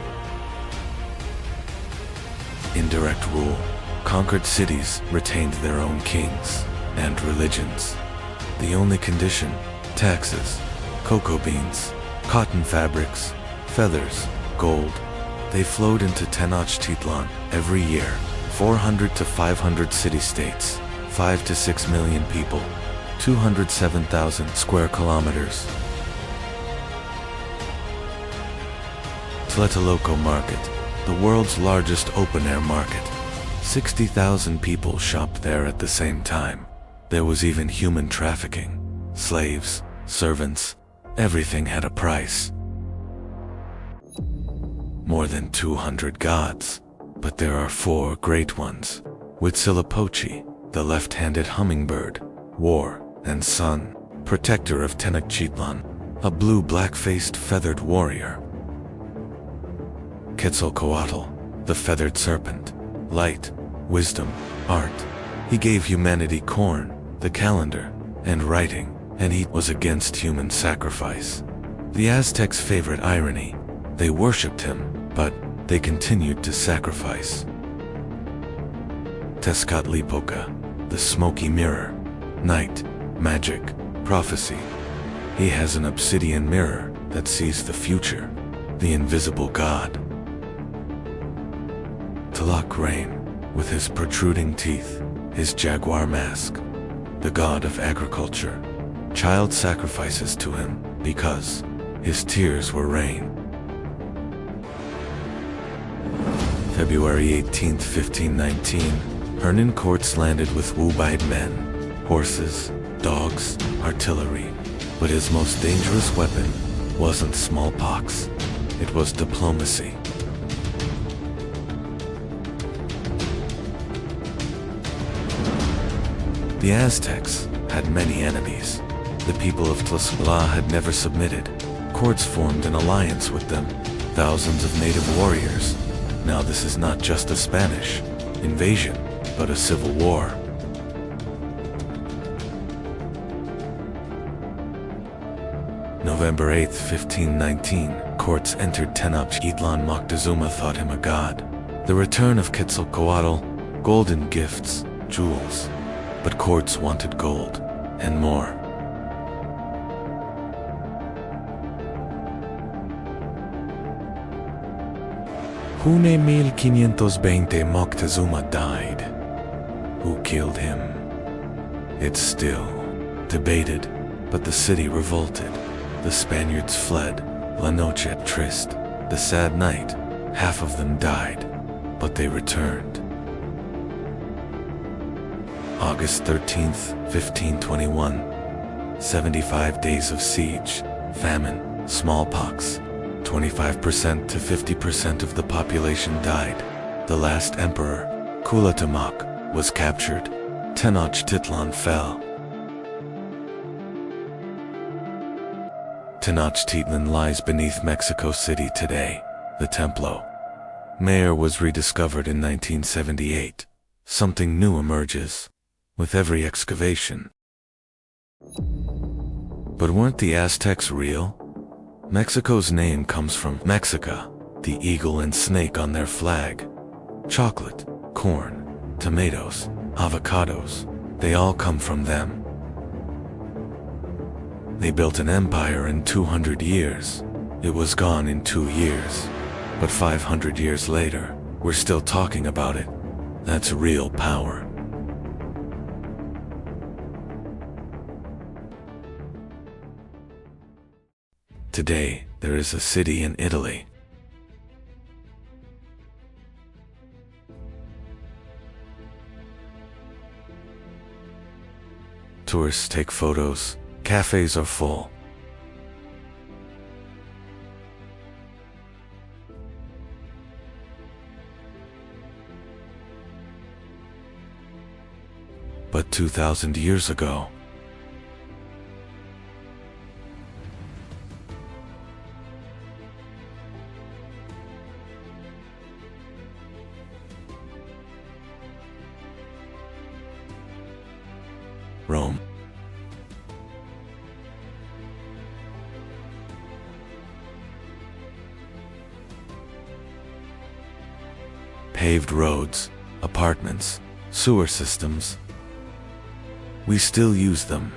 Indirect rule. Conquered cities retained their own kings and religions. The only condition: taxes, cocoa beans, cotton fabrics, feathers, gold. They flowed into Tenochtitlan every year. 400 to 500 city-states, 5 to 6 million people, 207,000 square kilometers. Tlatelolco Market, the world's largest open-air market. 60,000 people shopped there at the same time. There was even human trafficking. Slaves, servants, everything had a price. More than 200 gods. But there are 4 great ones. Huitzilopochtli, the left-handed hummingbird, war and sun, protector of Tenochtitlan, a blue black-faced feathered warrior. Quetzalcoatl, the feathered serpent, light, wisdom, art. He gave humanity corn, the calendar, and writing, and he was against human sacrifice. The Aztecs' favorite irony: they worshipped him, but they continued to sacrifice. Tezcatlipoca, the smoky mirror, night, magic, prophecy. He has an obsidian mirror that sees the future, the invisible god. Tlaloc Rain, with his protruding teeth, his jaguar mask, the god of agriculture. Child sacrifices to him because his tears were rain. February 18, 1519, Hernan courts landed with Wu-Bide men, horses, dogs, artillery. But his most dangerous weapon wasn't smallpox, it was diplomacy. The Aztecs had many enemies. The people of Tlaxcala had never submitted. Courts formed an alliance with them, thousands of native warriors. Now this is not just a Spanish invasion, but a civil war. November 8, 1519, courts entered Tenochtitlan. Moctezuma thought him a god. The return of Quetzalcoatl, golden gifts, jewels. but courts wanted gold and more. Junio 1520 Moctezuma died. Who killed him? It's still debated, but the city revolted. The Spaniards fled. La Noche Triste, the sad night. Half of them died, but they returned. August 13th, 1521. 75 days of siege, famine, smallpox. 25% to 50% of the population died. The last emperor, Cuauhtémoc, was captured. Tenochtitlan fell. Tenochtitlan lies beneath Mexico City today. The Templo Mayor was rediscovered in 1978. Something new emerges with every excavation. But weren't the Aztecs real? Mexico's name comes from Mexica, the eagle and snake on their flag. Chocolate, corn, tomatoes, avocados, they all come from them. They built an empire in 200 years. It was gone in 2 years. But 500 years later, we're still talking about it. That's real power. Today, there is a city in Italy. Tourists take photos, cafes are full. But 2,000 years ago, Rome. Paved roads, apartments, sewer systems. We still use them.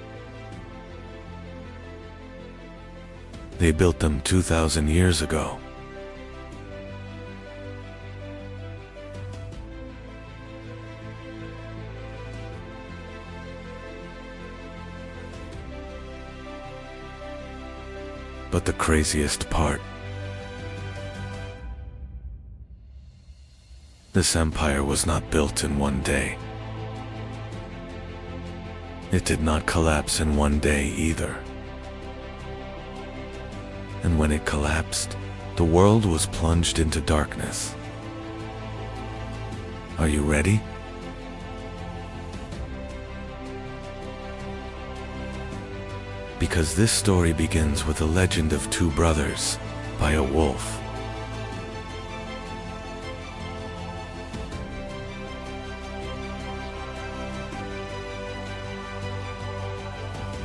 They built them 2,000 years ago. But the craziest part, this empire was not built in one day. It did not collapse in one day either. And when it collapsed, the world was plunged into darkness. Are you ready? Because this story begins with a legend of two brothers by a wolf.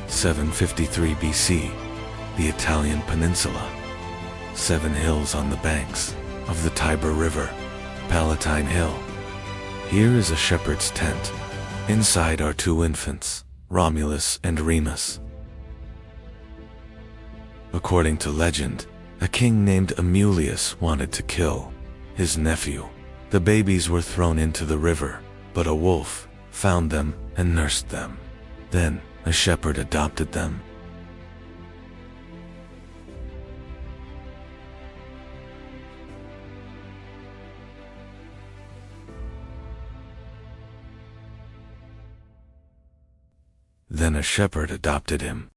(753 BC), the Italian peninsula. 7 hills on the banks of the Tiber River, Palatine Hill. Here is a shepherd's tent. Inside are 2 infants, Romulus and Remus. According to legend, a king named Amulius wanted to kill his nephew. The babies were thrown into the river, but a wolf found them and nursed them. Then, a shepherd adopted them. Then a shepherd adopted him.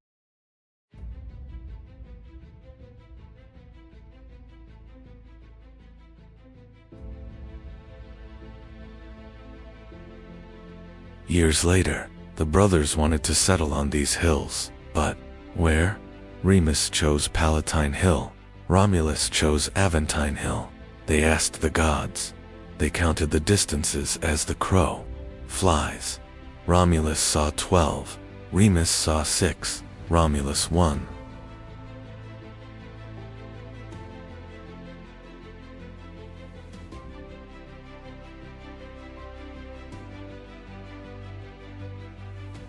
Years later, the brothers wanted to settle on these hills, but where? Remus chose Palatine Hill. Romulus chose Aventine Hill. They asked the gods. They counted the distances as the crow flies. Romulus saw 12. Remus saw 6. Romulus won.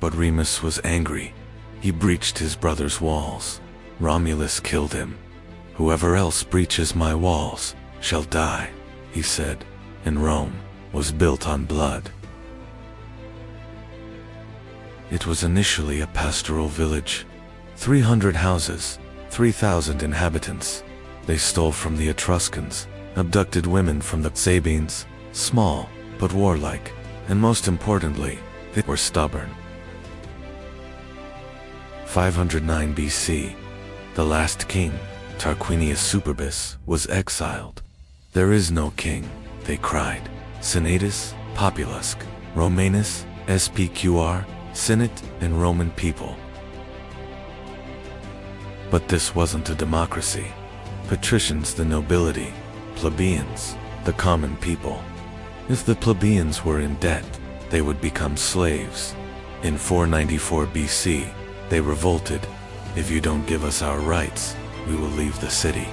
But Remus was angry. He breached his brother's walls. Romulus killed him. "Whoever else breaches my walls shall die," he said, and Rome was built on blood. It was initially a pastoral village. 300 houses, 3,000 inhabitants. They stole from the Etruscans, abducted women from the Sabines, small but warlike, and most importantly, they were stubborn. 509 BC, the last king, Tarquinius Superbus, was exiled. "There is no king," they cried. "Senatus, Populusque, Romanus, SPQR, Senate, and Roman people." But this wasn't a democracy. Patricians, the nobility; plebeians, the common people. If the plebeians were in debt, they would become slaves. In 494 BC, they revolted. "If you don't give us our rights, we will leave the city."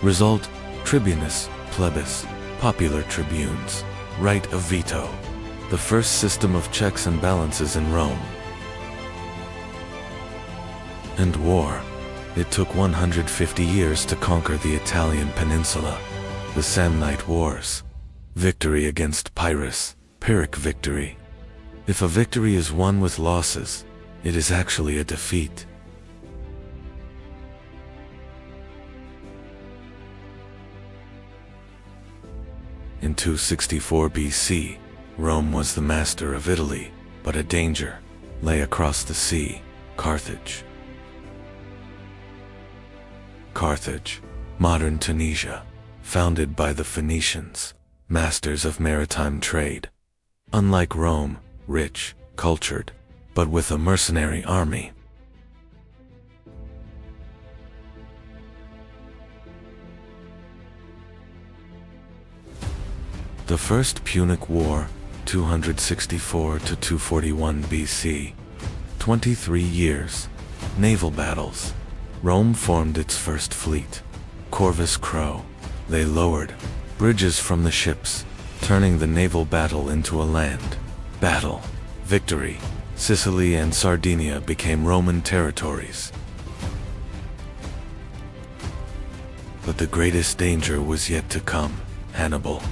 Result: tribunus, plebis, popular tribunes, right of veto. The first system of checks and balances in Rome. And war. It took 150 years to conquer the Italian peninsula. The Samnite Wars. Victory against Pyrrhus, Pyrrhic victory. If a victory is won with losses, it is actually a defeat. In 264 BC, Rome was the master of Italy, but a danger lay across the sea: Carthage. Carthage, modern Tunisia, founded by the Phoenicians, masters of maritime trade. Unlike Rome, rich, cultured, but with a mercenary army. The First Punic War, 264 to 241 BC. 23 years. Naval battles. Rome formed its first fleet. Corvus Crow. They lowered bridges from the ships, turning the naval battle into a land battle. Victory. Sicily and Sardinia became Roman territories. But the greatest danger was yet to come: Hannibal.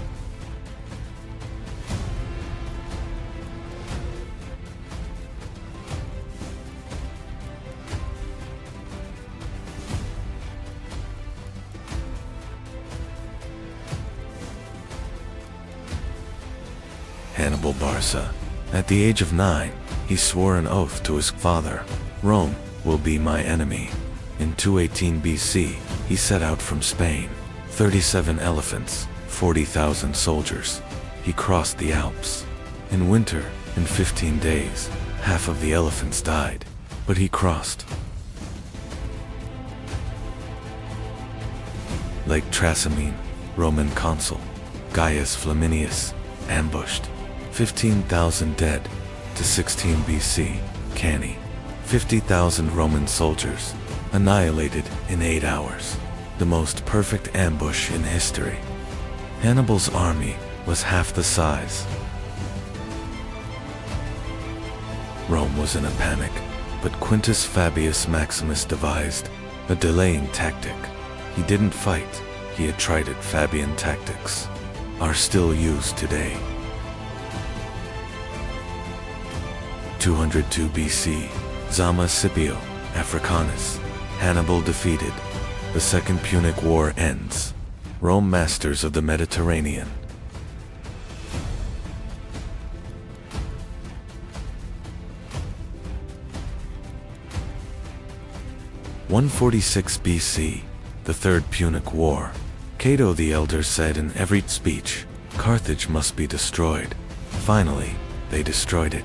Hannibal Barca. At the age of 9, he swore an oath to his father: "Rome will be my enemy." In 218 BC, he set out from Spain. 37 elephants, 40,000 soldiers. He crossed the Alps. In winter, in 15 days, half of the elephants died, but he crossed. Lake Trasimene, Roman consul Gaius Flaminius, ambushed. 15,000 dead. To 16 BC, Cannae. 50,000 Roman soldiers, annihilated in 8 hours. The most perfect ambush in history. Hannibal's army was half the size. Rome was in a panic, but Quintus Fabius Maximus devised a delaying tactic. He didn't fight, he had tried it. Fabian tactics are still used today. 202 BC, Zama Scipio, Africanus. Hannibal defeated. The Second Punic War ends. Rome masters of the Mediterranean. (146 BC), the Third Punic War. Cato the Elder said in every speech, "Carthage must be destroyed." Finally, they destroyed it.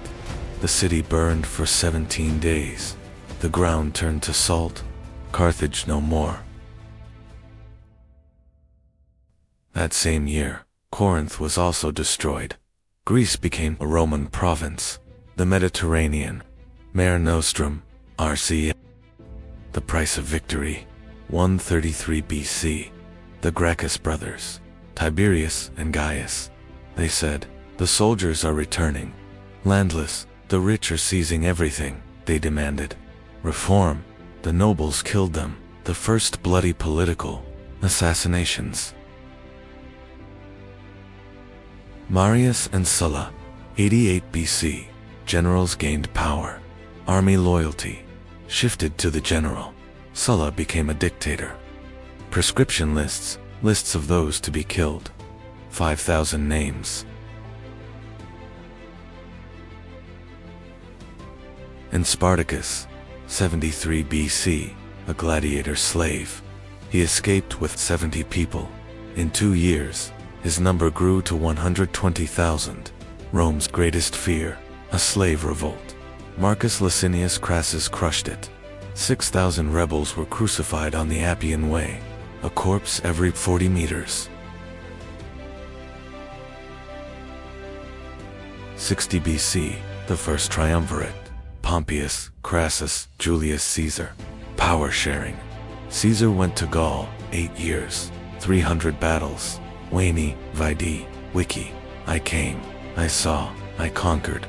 The city burned for 17 days. The ground turned to salt. Carthage no more. That same year, Corinth was also destroyed. Greece became a Roman province. The Mediterranean, Mare Nostrum, RC. The price of victory, 133 BC. The Gracchus brothers, Tiberius and Gaius. They said, The soldiers are returning. Landless, the rich are seizing everything, they demanded. Reform, the nobles killed them, the first bloody political assassinations. Marius and Sulla, 88 BC, generals gained power. Army loyalty shifted to the general. Sulla became a dictator. Prescription lists, lists of those to be killed. 5,000 names. And Spartacus, 73 BC, a gladiator slave. He escaped with 70 people. In 2 years, his number grew to 120,000. Rome's greatest fear, a slave revolt. Marcus Licinius Crassus crushed it. 6,000 rebels were crucified on the Appian Way, a corpse every 40 meters. 60 BC, the first triumvirate. Pompeius, Crassus, Julius Caesar. Power sharing. Caesar went to Gaul, 8 years, 300 battles. Veni, Vidi, Vici. I came, I saw, I conquered.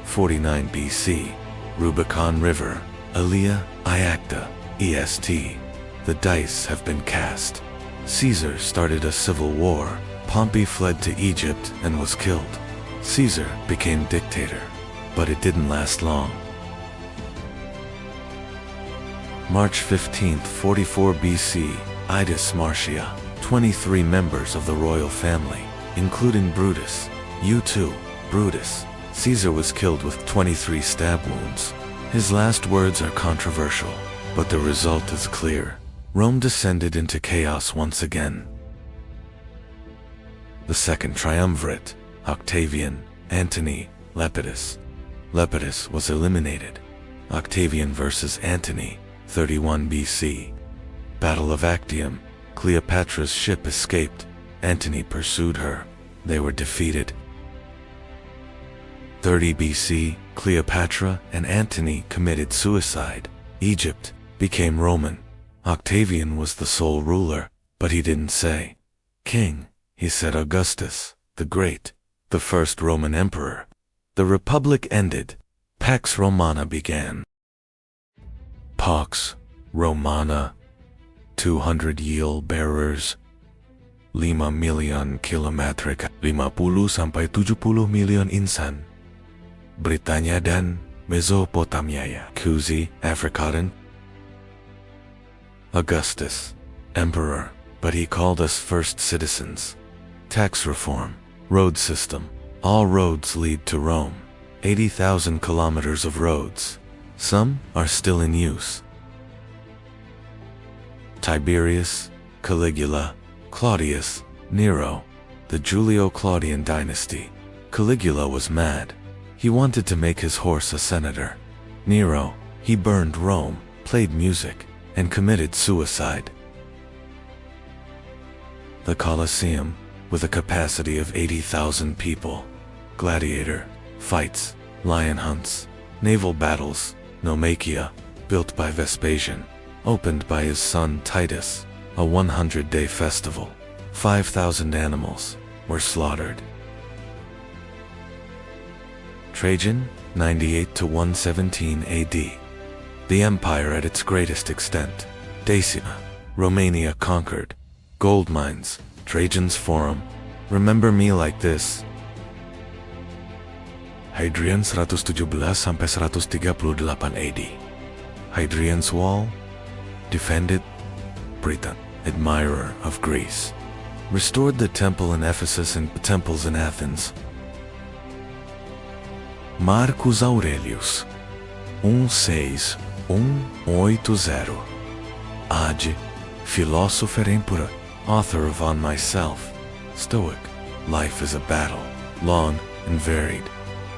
49 BC, Rubicon River, Aelia, Iacta, EST. The dice have been cast. Caesar started a civil war. Pompey fled to Egypt and was killed. Caesar became dictator, but it didn't last long. March 15th, 44 BC, Idus Marcia, 23 members of the royal family, including Brutus. You too, Brutus. Caesar was killed with 23 stab wounds. His last words are controversial, but the result is clear. Rome descended into chaos once again. The second triumvirate, Octavian, Antony, Lepidus. Lepidus was eliminated. Octavian versus Antony, 31 BC. Battle of Actium. Cleopatra's ship escaped. Antony pursued her. They were defeated. 30 BC, Cleopatra and Antony committed suicide. Egypt became Roman. Octavian was the sole ruler, but he didn't say king. He said Augustus, the Great, the first Roman emperor. The Republic ended. Pax Romana began. Pax Romana, 200 yield-bearers, 5 million kilometric, 50 sampai 70 million insan. Britania dan Mesopotamia, Kuzi, Afrikadan. Augustus, emperor, but he called us first citizens. Tax reform, road system. All roads lead to Rome. 80,000 kilometers of roads. Some are still in use. Tiberius, Caligula, Claudius, Nero, the Julio-Claudian dynasty. Caligula was mad. He wanted to make his horse a senator. Nero, he burned Rome, played music, and committed suicide. The Colosseum, with a capacity of 80,000 people. Gladiator, fights, lion hunts, naval battles. Nomakia, built by Vespasian, opened by his son Titus, a 100-day festival. 5,000 animals were slaughtered. Trajan, 98 to 117 AD. The empire at its greatest extent. Dacia, Romania conquered. Gold mines, Trajan's Forum. Remember me like this. Hadrian 117 sampai 138 AD. Hadrian's Wall, defended. Britain, admirer of Greece, restored the temple in Ephesus and temples in Athens. Marcus Aurelius, 1680. Age, philosopher emperor, author of On Myself. Stoic, life is a battle, long and varied.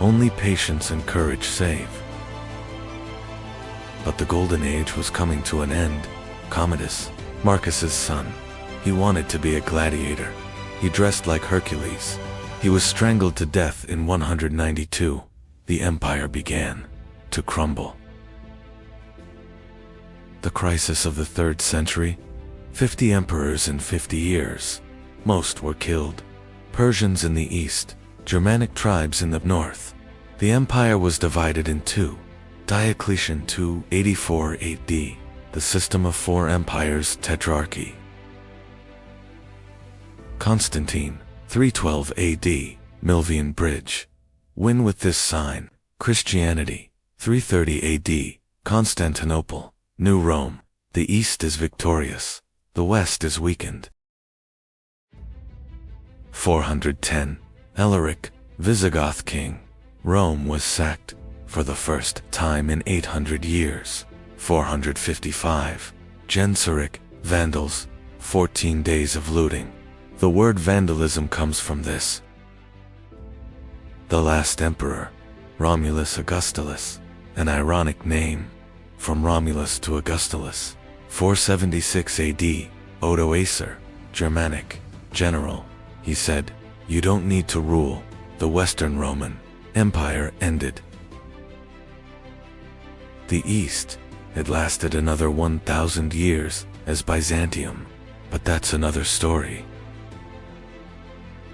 Only patience and courage save. But the golden age was coming to an end. Commodus, Marcus's son. He wanted to be a gladiator. He dressed like Hercules. He was strangled to death in 192. The empire began to crumble. The crisis of the 3rd century. 50 emperors in 50 years. Most were killed. Persians in the east, Germanic tribes in the north. The empire was divided in two. Diocletian 284 AD, the system of four empires tetrarchy. Constantine 312 AD, Milvian Bridge. Win with this sign. Christianity 330 AD, Constantinople, New Rome. The east is victorious, the west is weakened. 410, Alaric, Visigoth king. Rome was sacked, for the first time in 800 years. 455, Genseric, Vandals, 14 days of looting. The word vandalism comes from this. The last emperor, Romulus Augustulus, an ironic name, from Romulus to Augustulus. 476 AD, Odoacer, Germanic, general. He said, "You don't need to rule." The Western Roman Empire ended. The East, it lasted another 1,000 years as Byzantium, but that's another story.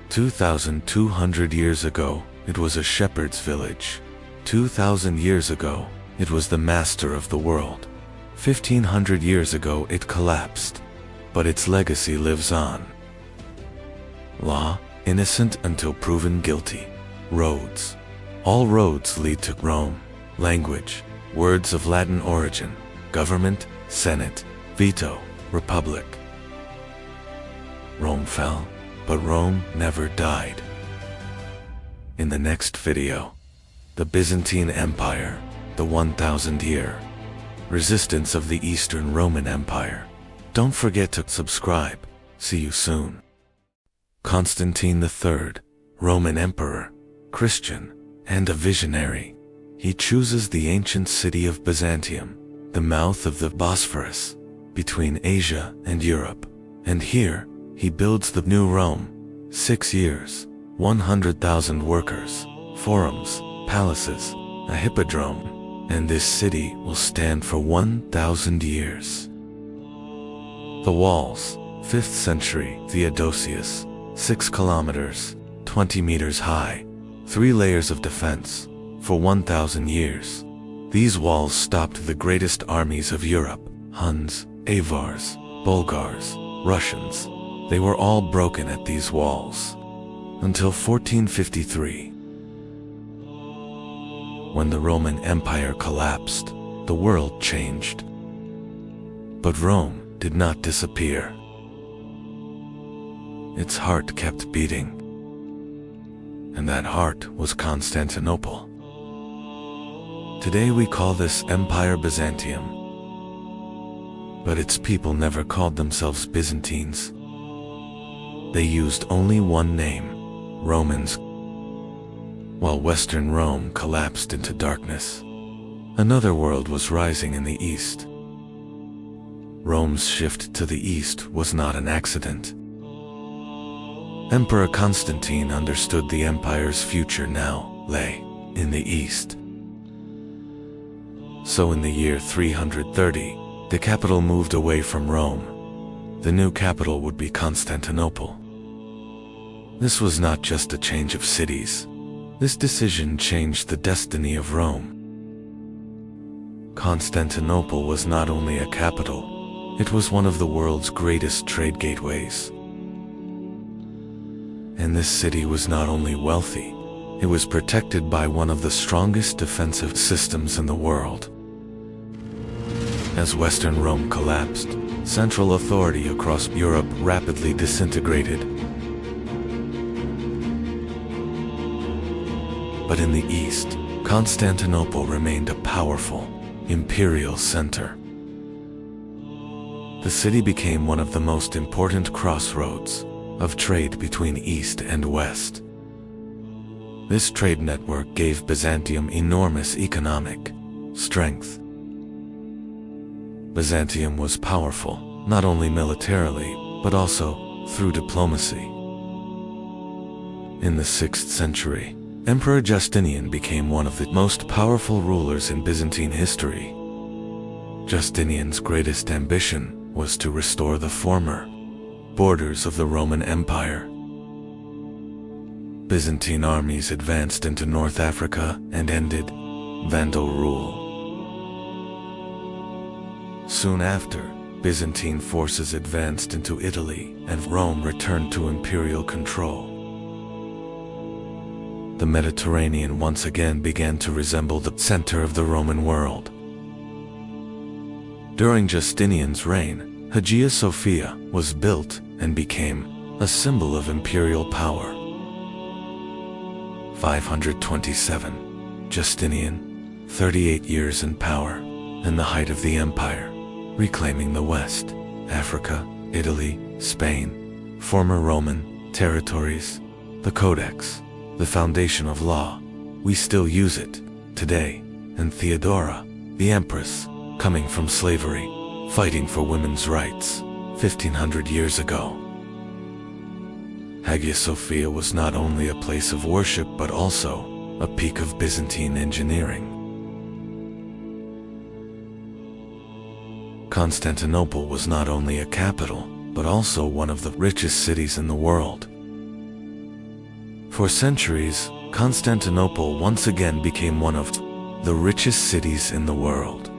2,200 years ago, it was a shepherd's village. 2,000 years ago, it was the master of the world. 1,500 years ago, it collapsed, but its legacy lives on. Law, innocent until proven guilty. Roads. All roads lead to Rome. Language, words of Latin origin. Government, Senate, veto, republic. Rome fell, but Rome never died. In the next video, the Byzantine Empire, the 1,000-year resistance of the Eastern Roman Empire. Don't forget to subscribe. See you soon. Constantine III, Roman Emperor, Christian, and a visionary. He chooses the ancient city of Byzantium, the mouth of the Bosphorus, between Asia and Europe. And here, he builds the new Rome. 6 years, 100,000 workers, forums, palaces, a hippodrome, and this city will stand for 1,000 years. The walls, 5th century Theodosius, 6 kilometers, 20 meters high, 3 layers of defense, for 1,000 years. These walls stopped the greatest armies of Europe, Huns, Avars, Bulgars, Russians. They were all broken at these walls. Until 1453. When the Roman Empire collapsed, the world changed. But Rome did not disappear. Its heart kept beating. And that heart was Constantinople. Today we call this Empire Byzantium. But its people never called themselves Byzantines. They used only one name, Romans. While Western Rome collapsed into darkness, another world was rising in the east. Rome's shift to the east was not an accident. Emperor Constantine understood the empire's future now lay in the east. So in the year 330, the capital moved away from Rome. The new capital would be Constantinople. This was not just a change of cities. This decision changed the destiny of Rome. Constantinople was not only a capital, it was one of the world's greatest trade gateways. And this city was not only wealthy, it was protected by one of the strongest defensive systems in the world. As Western Rome collapsed, central authority across Europe rapidly disintegrated. But in the east, Constantinople remained a powerful, imperial center. The city became one of the most important crossroads of trade between East and West. This trade network gave Byzantium enormous economic strength. Byzantium was powerful, not only militarily, but also through diplomacy. In the 6th century, Emperor Justinian became one of the most powerful rulers in Byzantine history. Justinian's greatest ambition was to restore the former borders of the Roman Empire. Byzantine armies advanced into North Africa and ended Vandal rule. Soon after, Byzantine forces advanced into Italy, and Rome returned to imperial control. The Mediterranean once again began to resemble the center of the Roman world. During Justinian's reign, Hagia Sophia was built and became a symbol of imperial power. 527. Justinian, 38 years in power, and the height of the empire, reclaiming the West, Africa, Italy, Spain, former Roman territories, the Codex, the foundation of law. We still use it today. And Theodora, the Empress, coming from slavery, fighting for women's rights, 1500 years ago. Hagia Sophia was not only a place of worship but also a peak of Byzantine engineering. Constantinople was not only a capital, but also one of the richest cities in the world. For centuries, Constantinople once again became one of the richest cities in the world.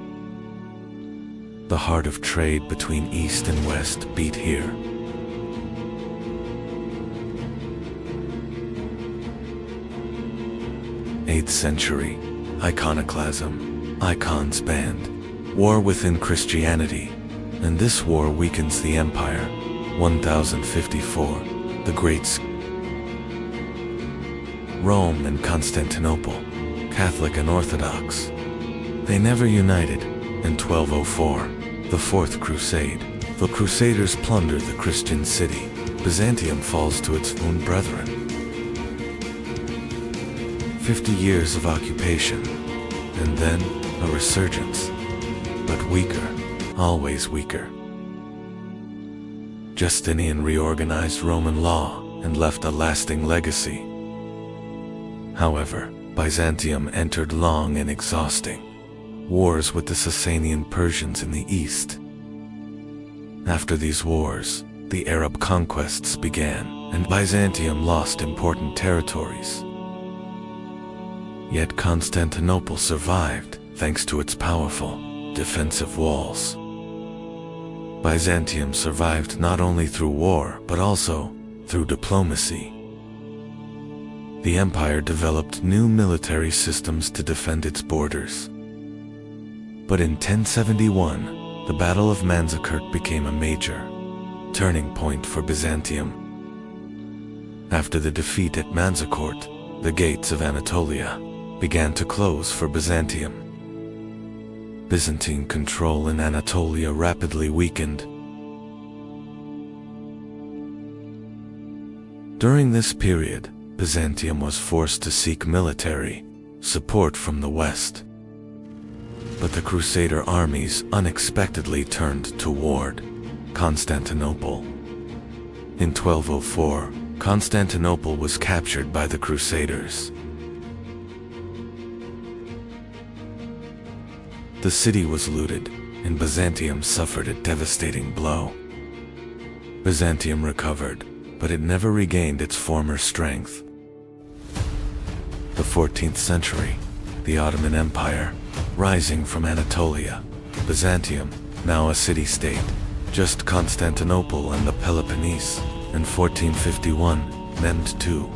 The heart of trade between East and West beat here. Eighth century, iconoclasm, icons banned, war within Christianity, and this war weakens the empire. 1054, the Great Rome and Constantinople, Catholic and Orthodox. They never united. In 1204, the Fourth Crusade, the Crusaders plunder the Christian city. Byzantium falls to its own brethren. 50 years of occupation, and then a resurgence, but weaker, always weaker. Justinian reorganized Roman law and left a lasting legacy. However, Byzantium entered long and exhausting wars with the Sasanian Persians in the east. After these wars, the Arab conquests began, and Byzantium lost important territories. Yet Constantinople survived thanks to its powerful defensive walls. Byzantium survived not only through war but also through diplomacy. The empire developed new military systems to defend its borders. But in 1071, the Battle of Manzikert became a major turning point for Byzantium. After the defeat at Manzikert, the gates of Anatolia began to close for Byzantium. Byzantine control in Anatolia rapidly weakened. During this period, Byzantium was forced to seek military support from the West. But the Crusader armies unexpectedly turned toward Constantinople. In 1204, Constantinople was captured by the Crusaders. The city was looted, and Byzantium suffered a devastating blow. Byzantium recovered, but it never regained its former strength. The 14th century, the Ottoman Empire, rising from Anatolia, Byzantium, now a city-state, just Constantinople and the Peloponnese, in 1451, Mehmed II,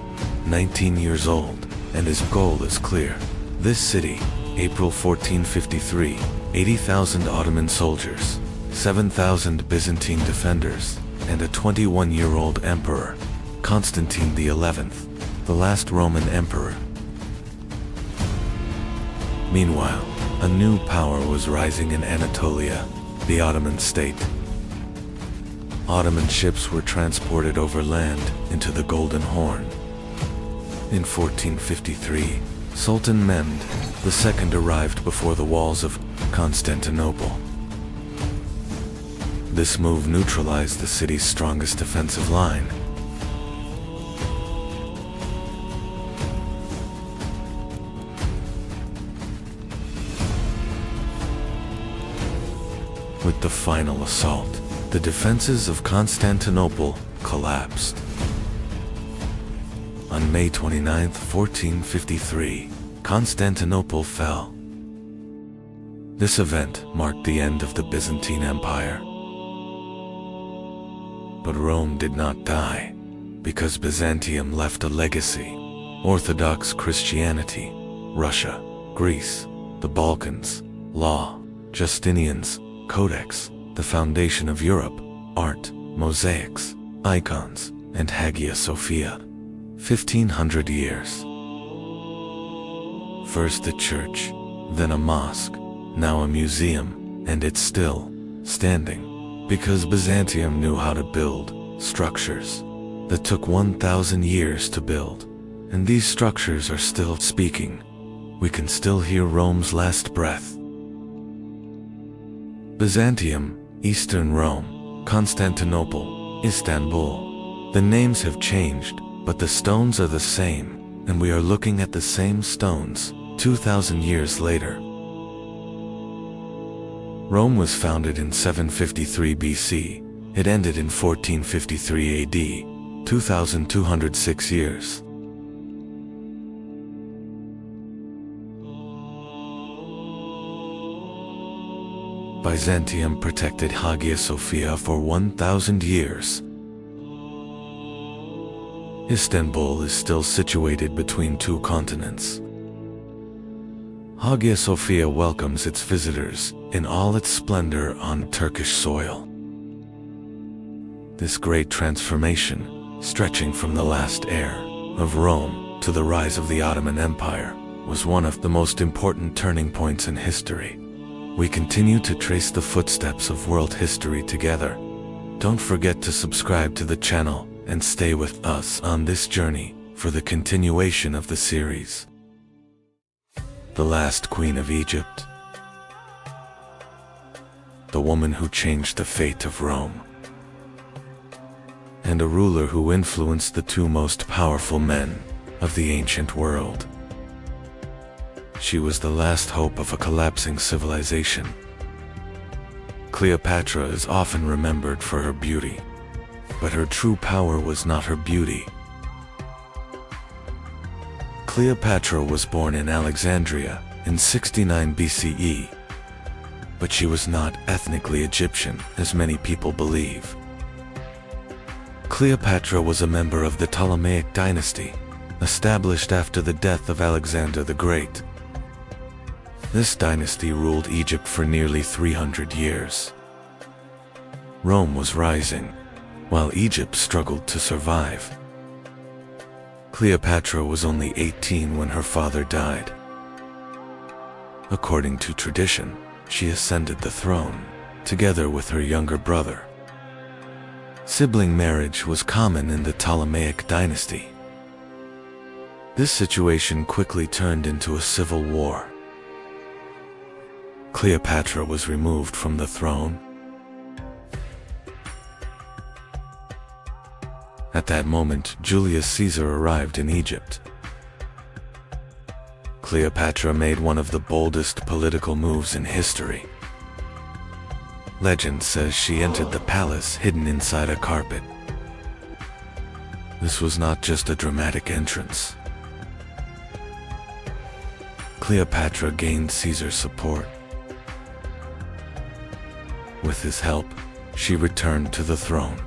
19 years old, and his goal is clear. This city, April 1453, 80,000 Ottoman soldiers, 7,000 Byzantine defenders, and a 21-year-old emperor, Constantine XI, the last Roman emperor. Meanwhile, a new power was rising in Anatolia, the Ottoman state. Ottoman ships were transported over land into the Golden Horn. In 1453, Sultan Mehmed II arrived before the walls of Constantinople. This move neutralized the city's strongest defensive line. With the final assault, the defenses of Constantinople collapsed. On May 29, 1453, Constantinople fell. This event marked the end of the Byzantine Empire. But Rome did not die, because Byzantium left a legacy: Orthodox Christianity, Russia, Greece, the Balkans, law, Justinian's Codex, the foundation of Europe, art, mosaics, icons, and Hagia Sophia. 1500 years. First a church, then a mosque, now a museum, and it's still standing, because Byzantium knew how to build structures that took 1,000 years to build, and these structures are still speaking. We can still hear Rome's last breath. Byzantium, Eastern Rome, Constantinople, Istanbul. The names have changed, but the stones are the same, and we are looking at the same stones 2,000 years later. Rome was founded in 753 BC. It ended in 1453 AD, 2,206 years. Byzantium protected Hagia Sophia for 1,000 years. Istanbul is still situated between two continents. Hagia Sophia welcomes its visitors in all its splendor on Turkish soil. This great transformation, stretching from the last heir of Rome to the rise of the Ottoman Empire, was one of the most important turning points in history. We continue to trace the footsteps of world history together. Don't forget to subscribe to the channel and stay with us on this journey for the continuation of the series. The last queen of Egypt. The woman who changed the fate of Rome. And a ruler who influenced the two most powerful men of the ancient world. She was the last hope of a collapsing civilization. Cleopatra is often remembered for her beauty, but her true power was not her beauty. Cleopatra was born in Alexandria in 69 BCE, but she was not ethnically Egyptian, as many people believe. Cleopatra was a member of the Ptolemaic dynasty, established after the death of Alexander the Great. This dynasty ruled Egypt for nearly 300 years. Rome was rising, while Egypt struggled to survive. Cleopatra was only 18 when her father died. According to tradition, she ascended the throne, together with her younger brother. Sibling marriage was common in the Ptolemaic dynasty. This situation quickly turned into a civil war. Cleopatra was removed from the throne. At that moment, Julius Caesar arrived in Egypt. Cleopatra made one of the boldest political moves in history. Legend says she entered the palace hidden inside a carpet. This was not just a dramatic entrance. Cleopatra gained Caesar's support. With his help, she returned to the throne.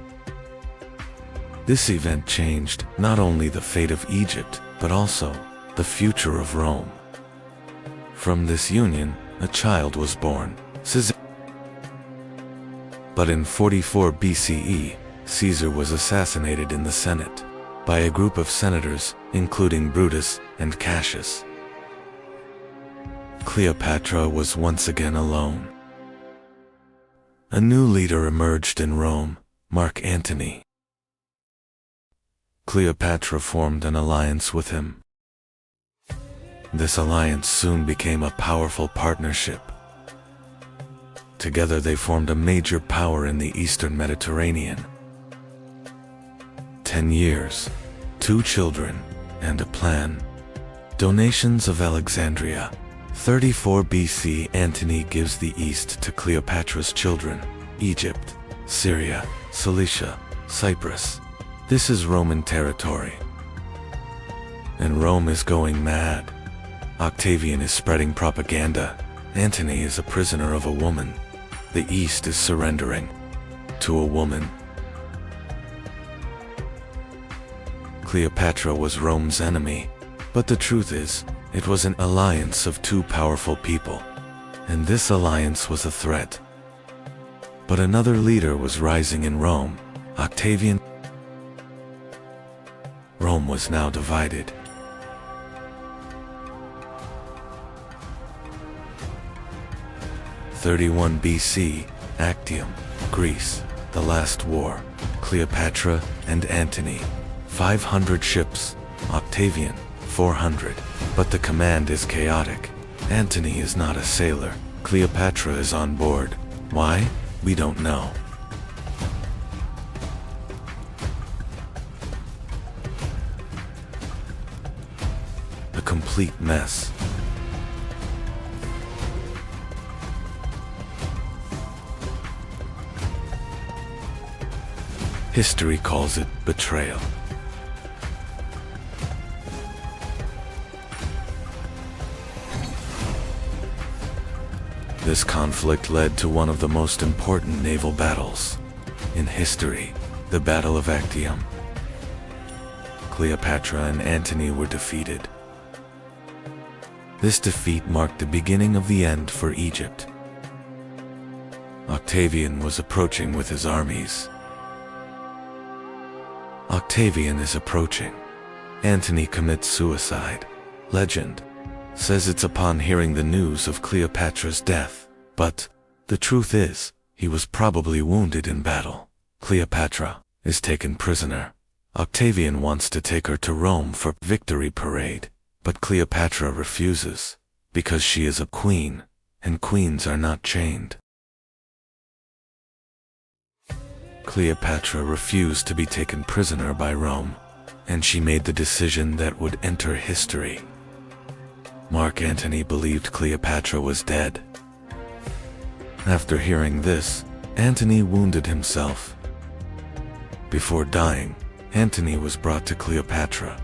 This event changed not only the fate of Egypt, but also the future of Rome. From this union, a child was born, Caesar. But in 44 BCE, Caesar was assassinated in the Senate by a group of senators, including Brutus and Cassius. Cleopatra was once again alone. A new leader emerged in Rome, Mark Antony. Cleopatra formed an alliance with him. This alliance soon became a powerful partnership. Together they formed a major power in the Eastern Mediterranean. 10 years, 2 children, and a plan. Donations of Alexandria. 34 BC, Antony gives the East to Cleopatra's children: Egypt, Syria, Cilicia, Cyprus. This is Roman territory. and Rome is going mad. Octavian is spreading propaganda. Antony is a prisoner of a woman. The East is surrendering to a woman. Cleopatra was Rome's enemy, but the truth is, it was an alliance of two powerful people, and this alliance was a threat. But another leader was rising in Rome, Octavian. Rome was now divided. '31 BC, Actium, Greece, the last war. Cleopatra and Antony, 500 ships, Octavian, 400. But the command is chaotic. Antony is not a sailor. Cleopatra is on board. Why? We don't know. A complete mess. History calls it betrayal. This conflict led to one of the most important naval battles in history, the Battle of Actium. Cleopatra and Antony were defeated. This defeat marked the beginning of the end for Egypt. Octavian was approaching with his armies. Octavian is approaching. Antony commits suicide. Legend says it's upon hearing the news of Cleopatra's death, but the truth is, he was probably wounded in battle. Cleopatra is taken prisoner. Octavian wants to take her to Rome for victory parade, but Cleopatra refuses, because she is a queen, and queens are not chained. Cleopatra refused to be taken prisoner by Rome, and she made the decision that would enter history. Mark Antony believed Cleopatra was dead. After hearing this, Antony wounded himself. Before dying, Antony was brought to Cleopatra.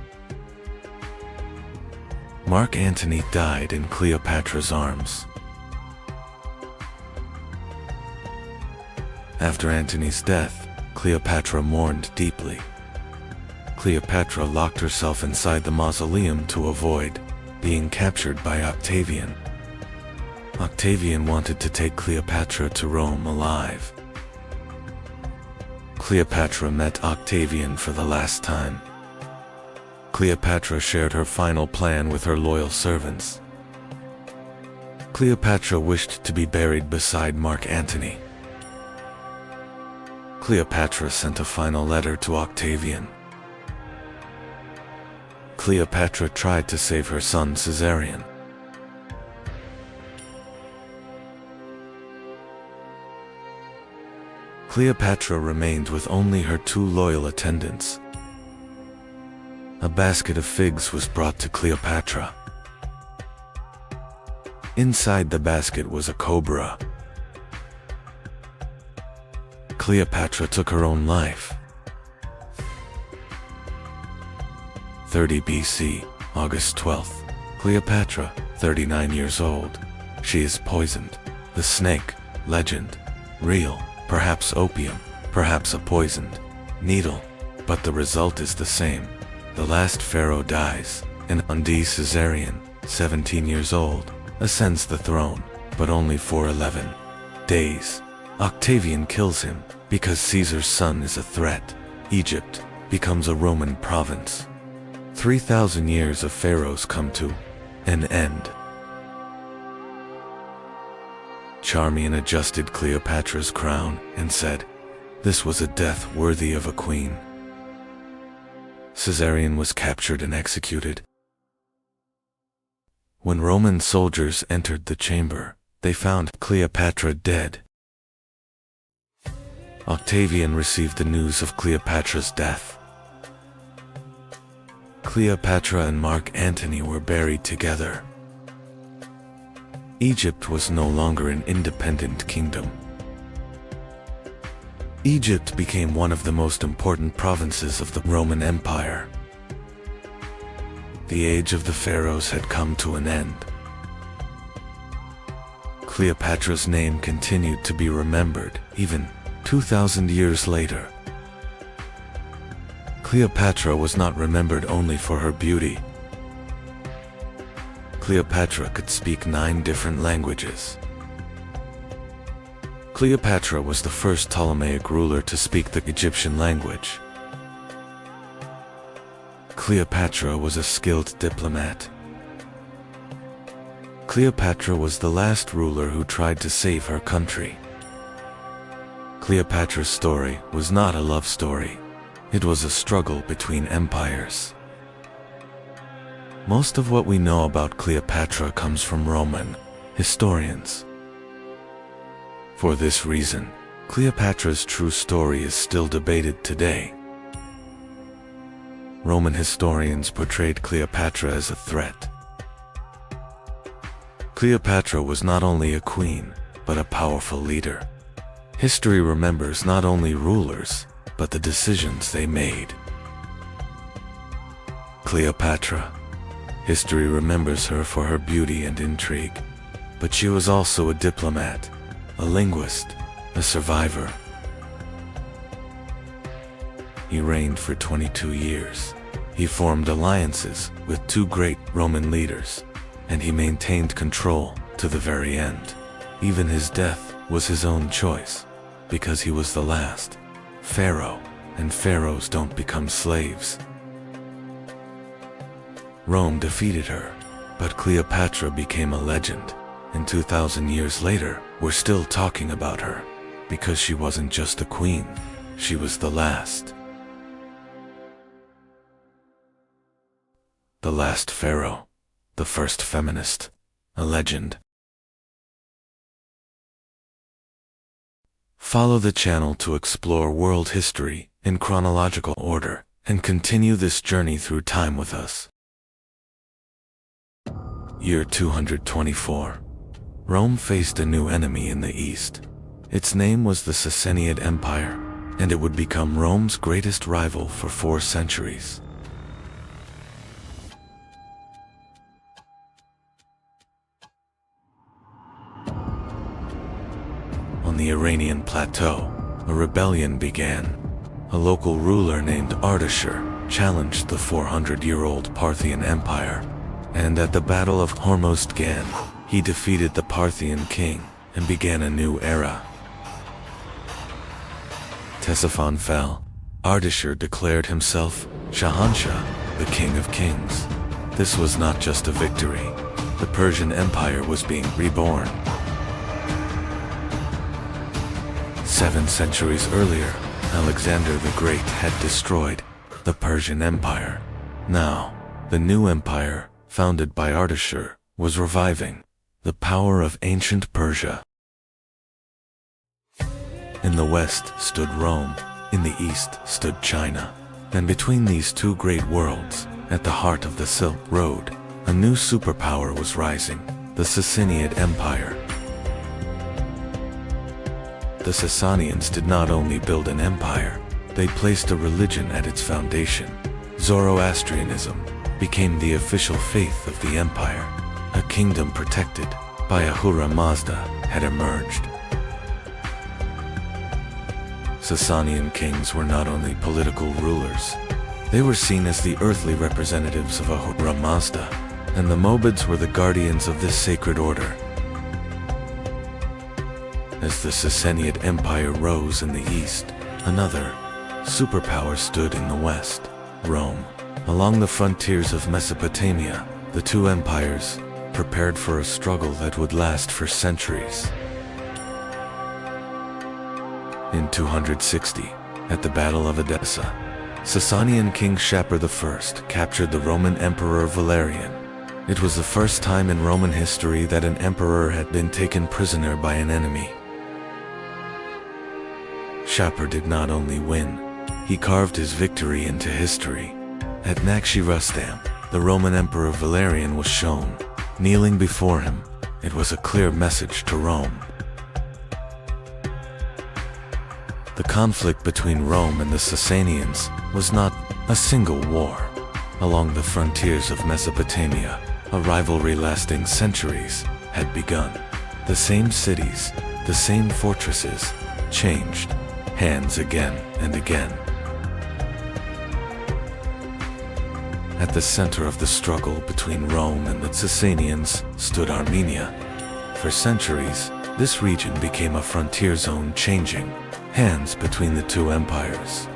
Mark Antony died in Cleopatra's arms. After Antony's death, Cleopatra mourned deeply. Cleopatra locked herself inside the mausoleum to avoid being captured by Octavian. Octavian wanted to take Cleopatra to Rome alive. Cleopatra met Octavian for the last time. Cleopatra shared her final plan with her loyal servants. Cleopatra wished to be buried beside Mark Antony. Cleopatra sent a final letter to Octavian. Cleopatra tried to save her son Caesarion. Cleopatra remained with only her two loyal attendants. A basket of figs was brought to Cleopatra. Inside the basket was a cobra. Cleopatra took her own life. 30 BC, August 12th. Cleopatra, 39 years old. She is poisoned. The snake, legend, real, perhaps opium, perhaps a poisoned needle, but the result is the same. The last pharaoh dies, and Caesarion, 17 years old, ascends the throne, but only for 11 days. Octavian kills him, because Caesar's son is a threat. Egypt becomes a Roman province. 3,000 years of pharaohs come to an end. Charmian adjusted Cleopatra's crown and said, "This was a death worthy of a queen." Caesarion was captured and executed. When Roman soldiers entered the chamber, they found Cleopatra dead. Octavian received the news of Cleopatra's death. Cleopatra and Mark Antony were buried together. Egypt was no longer an independent kingdom. Egypt became one of the most important provinces of the Roman Empire. The age of the pharaohs had come to an end. Cleopatra's name continued to be remembered, even 2,000 years later. Cleopatra was not remembered only for her beauty. Cleopatra could speak 9 different languages. Cleopatra was the first Ptolemaic ruler to speak the Egyptian language. Cleopatra was a skilled diplomat. Cleopatra was the last ruler who tried to save her country. Cleopatra's story was not a love story. It was a struggle between empires. Most of what we know about Cleopatra comes from Roman historians. For this reason, Cleopatra's true story is still debated today. Roman historians portrayed Cleopatra as a threat. Cleopatra was not only a queen, but a powerful leader. History remembers not only rulers, but the decisions they made. Cleopatra. History remembers her for her beauty and intrigue, but she was also a diplomat, a linguist, a survivor. He reigned for 22 years. He formed alliances with 2 great Roman leaders, and he maintained control to the very end. Even his death was his own choice, because he was the last pharaoh, and pharaohs don't become slaves. Rome defeated her, but Cleopatra became a legend, and 2,000 years later, we're still talking about her, because she wasn't just a queen, she was the last. The last pharaoh, the first feminist, a legend. Follow the channel to explore world history in chronological order and continue this journey through time with us. Year 224. Rome faced a new enemy in the east. Its name was the Sassanid Empire, and it would become Rome's greatest rival for 4 centuries. On the Iranian plateau, a rebellion began. A local ruler named Ardashir challenged the 400-year-old Parthian Empire, and at the Battle of Hormozgan, he defeated the Parthian king and began a new era. Ctesiphon fell. Ardashir declared himself Shahanshah, the King of Kings. This was not just a victory. The Persian Empire was being reborn. 7 centuries earlier, Alexander the Great had destroyed the Persian Empire. Now, the new empire, founded by Ardashir, was reviving the power of ancient Persia. In the west stood Rome, in the east stood China, and between these 2 great worlds, at the heart of the Silk Road, a new superpower was rising, the Sassanid Empire. The Sassanians did not only build an empire, they placed a religion at its foundation. Zoroastrianism became the official faith of the empire. A kingdom protected by Ahura Mazda had emerged. Sassanian kings were not only political rulers, they were seen as the earthly representatives of Ahura Mazda, and the Mobids were the guardians of this sacred order. As the Sassanid Empire rose in the east, another superpower stood in the west, Rome. Along the frontiers of Mesopotamia, the 2 empires prepared for a struggle that would last for centuries. In 260, at the Battle of Edessa, Sasanian King Shapur I captured the Roman Emperor Valerian. It was the first time in Roman history that an emperor had been taken prisoner by an enemy. Shapur did not only win, he carved his victory into history. At Nakshi Rustam, the Roman Emperor Valerian was shown. Kneeling before him, it was a clear message to Rome. The conflict between Rome and the Sassanians was not a single war. along the frontiers of Mesopotamia, a rivalry lasting centuries had begun. The same cities, the same fortresses, changed hands again and again. At the center of the struggle between Rome and the Sasanians stood Armenia. For centuries, this region became a frontier zone, changing hands between the two empires.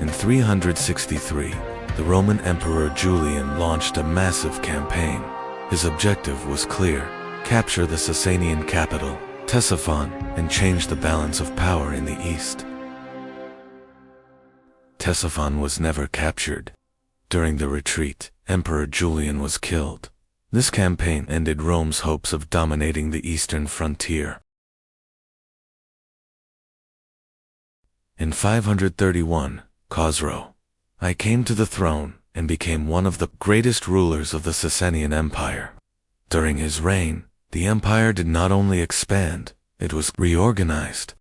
In 363, the Roman Emperor Julian launched a massive campaign. His objective was clear: capture the Sasanian capital, Ctesiphon, and change the balance of power in the east. Ctesiphon was never captured. During the retreat, Emperor Julian was killed. This campaign ended Rome's hopes of dominating the eastern frontier. In 531, Khosrow I came to the throne and became one of the greatest rulers of the Sasanian Empire. During his reign, the empire did not only expand, it was reorganized.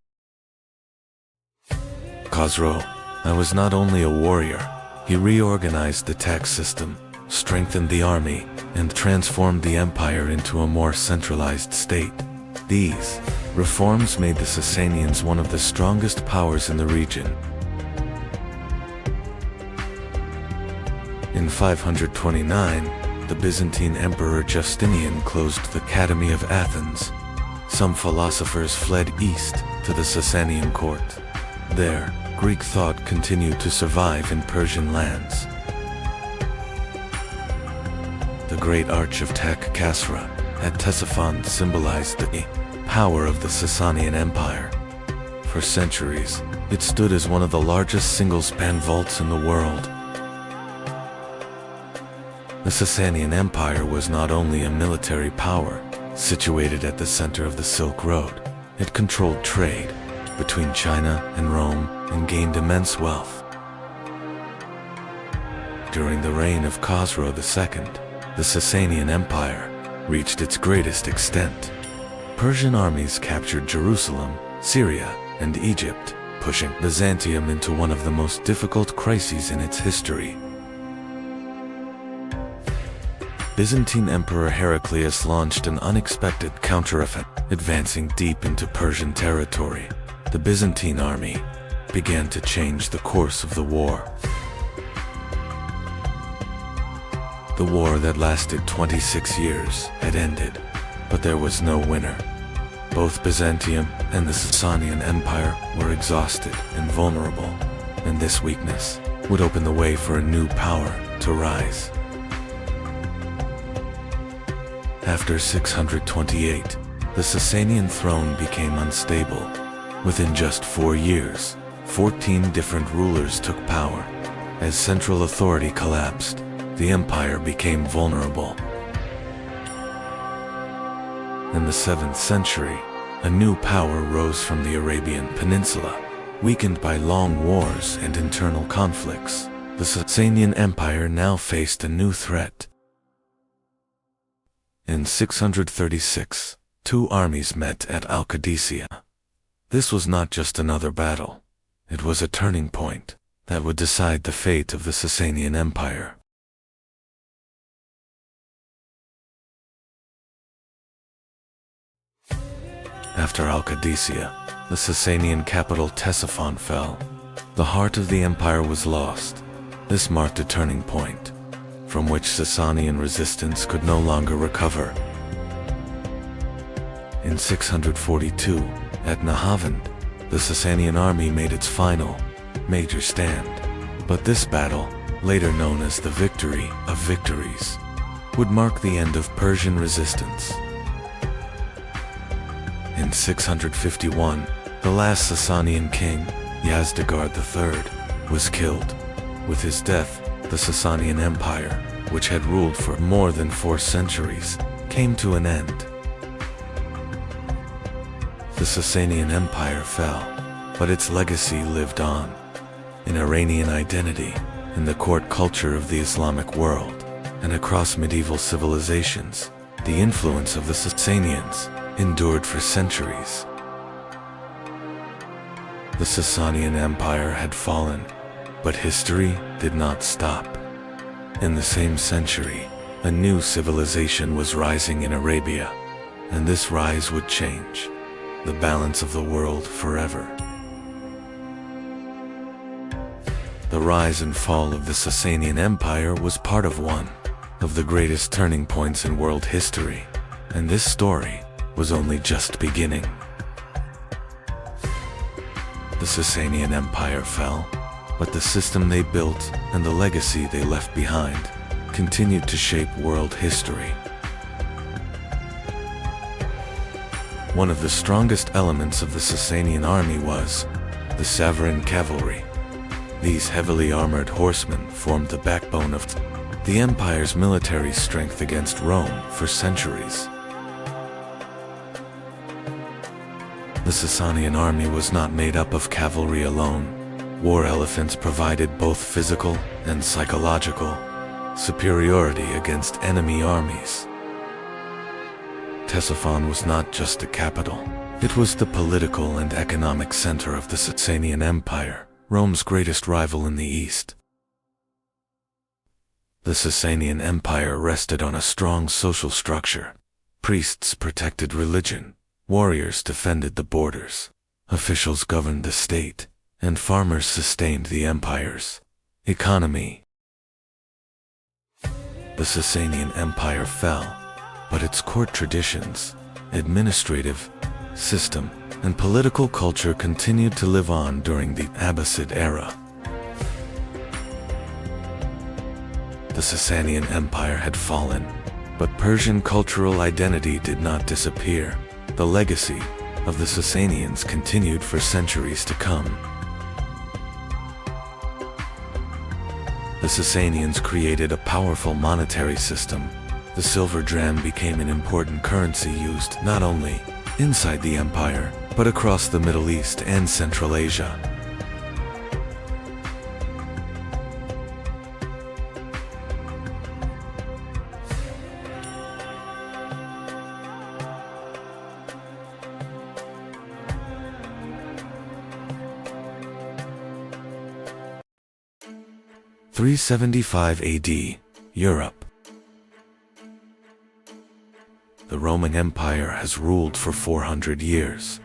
Khosrow I was not only a warrior, he reorganized the tax system, strengthened the army, and transformed the empire into a more centralized state. These reforms made the Sasanians one of the strongest powers in the region. In 529, the Byzantine Emperor Justinian closed the Academy of Athens. Some philosophers fled east to the Sasanian court. There, Greek thought continued to survive in Persian lands. The Great Arch of Tak Kasra at Ctesiphon symbolized the power of the Sasanian Empire. For centuries, it stood as one of the largest single-span vaults in the world. The Sasanian Empire was not only a military power, situated at the center of the Silk Road. It controlled trade between China and Rome and gained immense wealth. During the reign of Khosrow II, the Sasanian Empire reached its greatest extent. Persian armies captured Jerusalem, Syria, and Egypt, pushing Byzantium into one of the most difficult crises in its history. Byzantine Emperor Heraclius launched an unexpected counteroffensive, advancing deep into Persian territory. The Byzantine army began to change the course of the war. The war that lasted 26 years had ended, but there was no winner. Both Byzantium and the Sasanian Empire were exhausted and vulnerable, and this weakness would open the way for a new power to rise. After 628, the Sasanian throne became unstable. Within just 4 years, 14 different rulers took power. As central authority collapsed, the empire became vulnerable. In the 7th century, a new power rose from the Arabian Peninsula. Weakened by long wars and internal conflicts, the Sasanian Empire now faced a new threat. In 636, two armies met at Al-Qadisiyah. This was not just another battle. It was a turning point that would decide the fate of the Sasanian Empire. After Al-Qadisiyah, the Sasanian capital Ctesiphon fell. The heart of the empire was lost. This marked a turning point, from which Sasanian resistance could no longer recover. In 642, at Nahavand, the Sasanian army made its final, major stand. But this battle, later known as the Victory of Victories, would mark the end of Persian resistance. In 651, the last Sasanian king, Yazdegerd III, was killed. With his death, the Sasanian Empire, which had ruled for more than 4 centuries, came to an end. The Sasanian Empire fell, but its legacy lived on. In Iranian identity, in the court culture of the Islamic world, and across medieval civilizations, the influence of the Sasanians endured for centuries. The Sasanian Empire had fallen, But history did not stop. In the same century, a new civilization was rising in Arabia, and this rise would change the balance of the world forever. The rise and fall of the Sasanian Empire was part of one of the greatest turning points in world history, and this story was only just beginning. The Sasanian Empire fell, but the system they built and the legacy they left behind continued to shape world history. One of the strongest elements of the Sasanian army was the Savaran cavalry. These heavily armored horsemen formed the backbone of the empire's military strength against Rome for centuries. The Sasanian army was not made up of cavalry alone. War elephants provided both physical and psychological superiority against enemy armies. Ctesiphon was not just a capital. It was the political and economic center of the Sasanian Empire, Rome's greatest rival in the East. The Sasanian Empire rested on a strong social structure. Priests protected religion, warriors defended the borders, officials governed the state, and farmers sustained the empire's economy. The Sasanian Empire fell, but its court traditions, administrative system, and political culture continued to live on during the Abbasid era. The Sasanian Empire had fallen, but Persian cultural identity did not disappear. The legacy of the Sasanians continued for centuries to come. The Sasanians created a powerful monetary system. The silver dram became an important currency used not only inside the empire, but across the Middle East and Central Asia. × 375 AD, Europe. The Roman Empire has ruled for 400 years.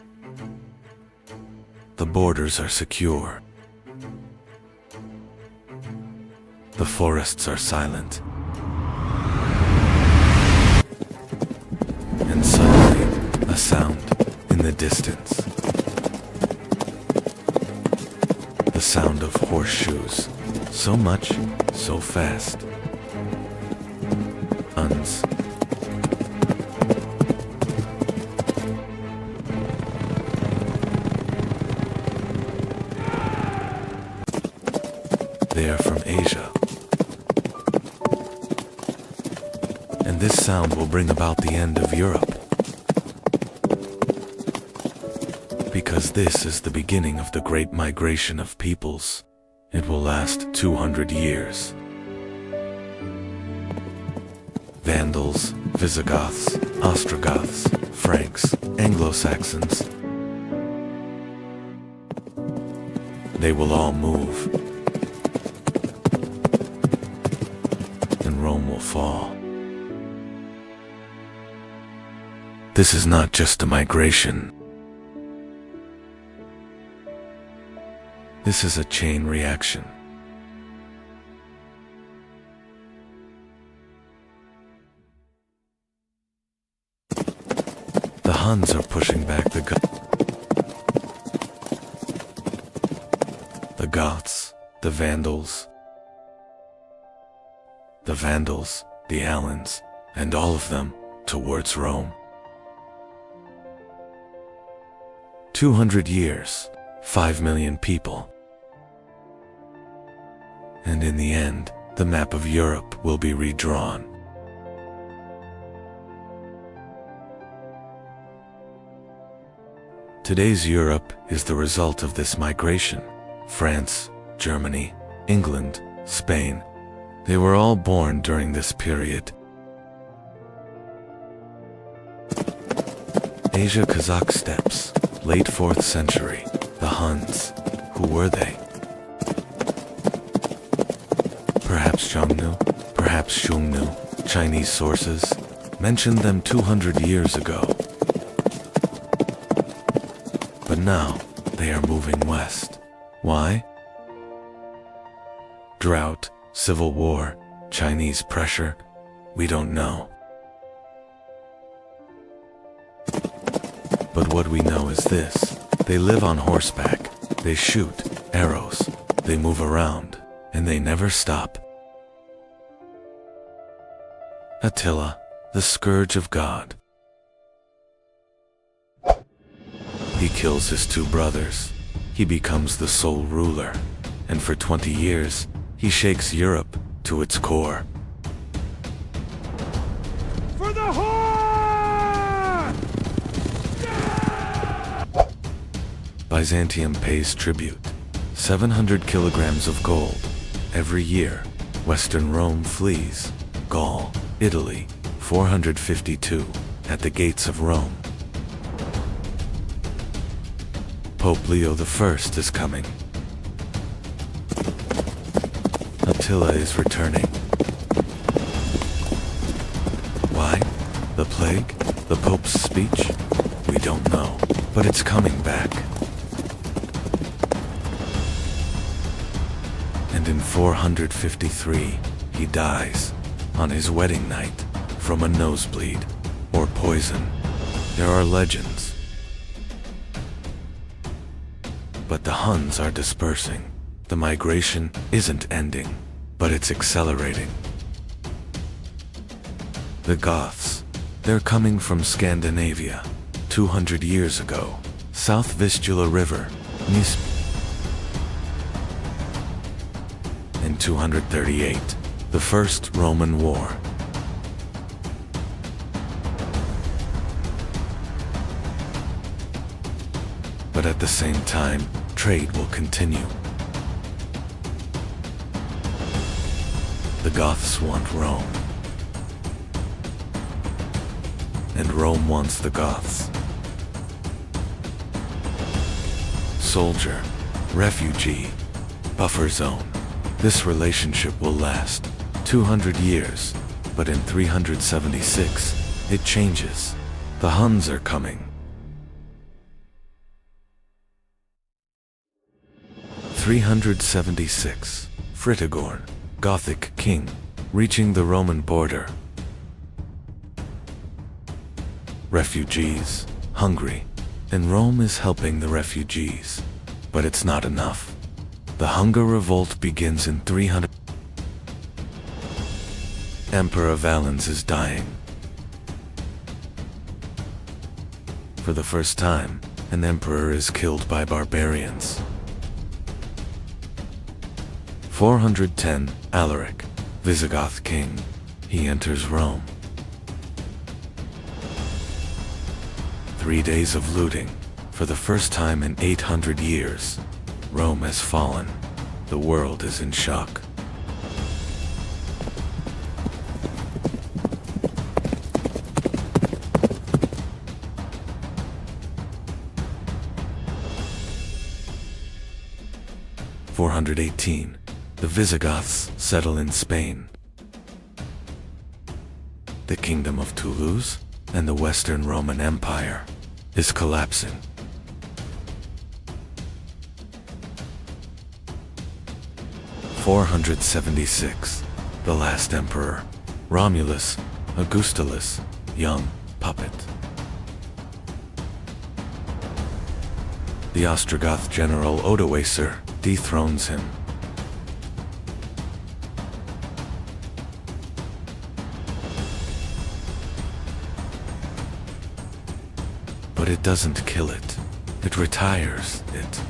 The borders are secure. The forests are silent. And suddenly, a sound in the distance. The sound of horseshoes. So much, so fast. Huns. They are from Asia. And this sound will bring about the end of Europe. Because this is the beginning of the Great Migration of peoples. It will last 200 years. Vandals, Visigoths, Ostrogoths, Franks, Anglo-Saxons. They will all move. And Rome will fall. This is not just a migration. This is a chain reaction. The Huns are pushing back the Goths, the Vandals, the Alans, and all of them towards Rome. 200 years, 5 million people. And in the end, the map of Europe will be redrawn. Today's Europe is the result of this migration. France, Germany, England, Spain, they were all born during this period. Asia Kazakh steppes, late 4th century. The Huns, who were they? Xiongnu, perhaps Xiongnu. Chinese sources mentioned them 200 years ago. But now, they are moving west. Why? Drought, civil war, Chinese pressure, we don't know. But what we know is this: they live on horseback, they shoot arrows, they move around, and they never stop. Attila, the scourge of God. He kills his two brothers. He becomes the sole ruler, and for 20 years, he shakes Europe to its core. For the Horde! Yeah! Byzantium pays tribute, 700 kilograms of gold. Every year, Western Rome flees. Gaul, Italy, 452, at the gates of Rome. Pope Leo I is coming. Attila is returning. Why? The plague? The Pope's speech? We don't know, but it's coming back. And in 453, he dies, on his wedding night, from a nosebleed, or poison. There are legends. But the Huns are dispersing. The migration isn't ending, but it's accelerating. The Goths, they're coming from Scandinavia, 200 years ago, South Vistula River, Nis. In 238, the First Roman War. But at the same time, trade will continue. The Goths want Rome. And Rome wants the Goths. Soldier, refugee, buffer zone. This relationship will last 200 years, but in 376, it changes. The Huns are coming. 376, Fritigorn, Gothic king, reaching the Roman border. Refugees, hungry, and Rome is helping the refugees. But it's not enough. The hunger revolt begins in 300. Emperor Valens is dying. For the first time, an emperor is killed by barbarians. 410, Alaric, Visigoth king. He enters Rome. 3 days of looting. For the first time in 800 years, Rome has fallen. The world is in shock. (418). The Visigoths settle in Spain. The Kingdom of Toulouse and the Western Roman Empire is collapsing. (476). The last emperor, Romulus Augustulus, young puppet. The Ostrogoth general Odoacer dethrones him. But it doesn't kill it. It retires it.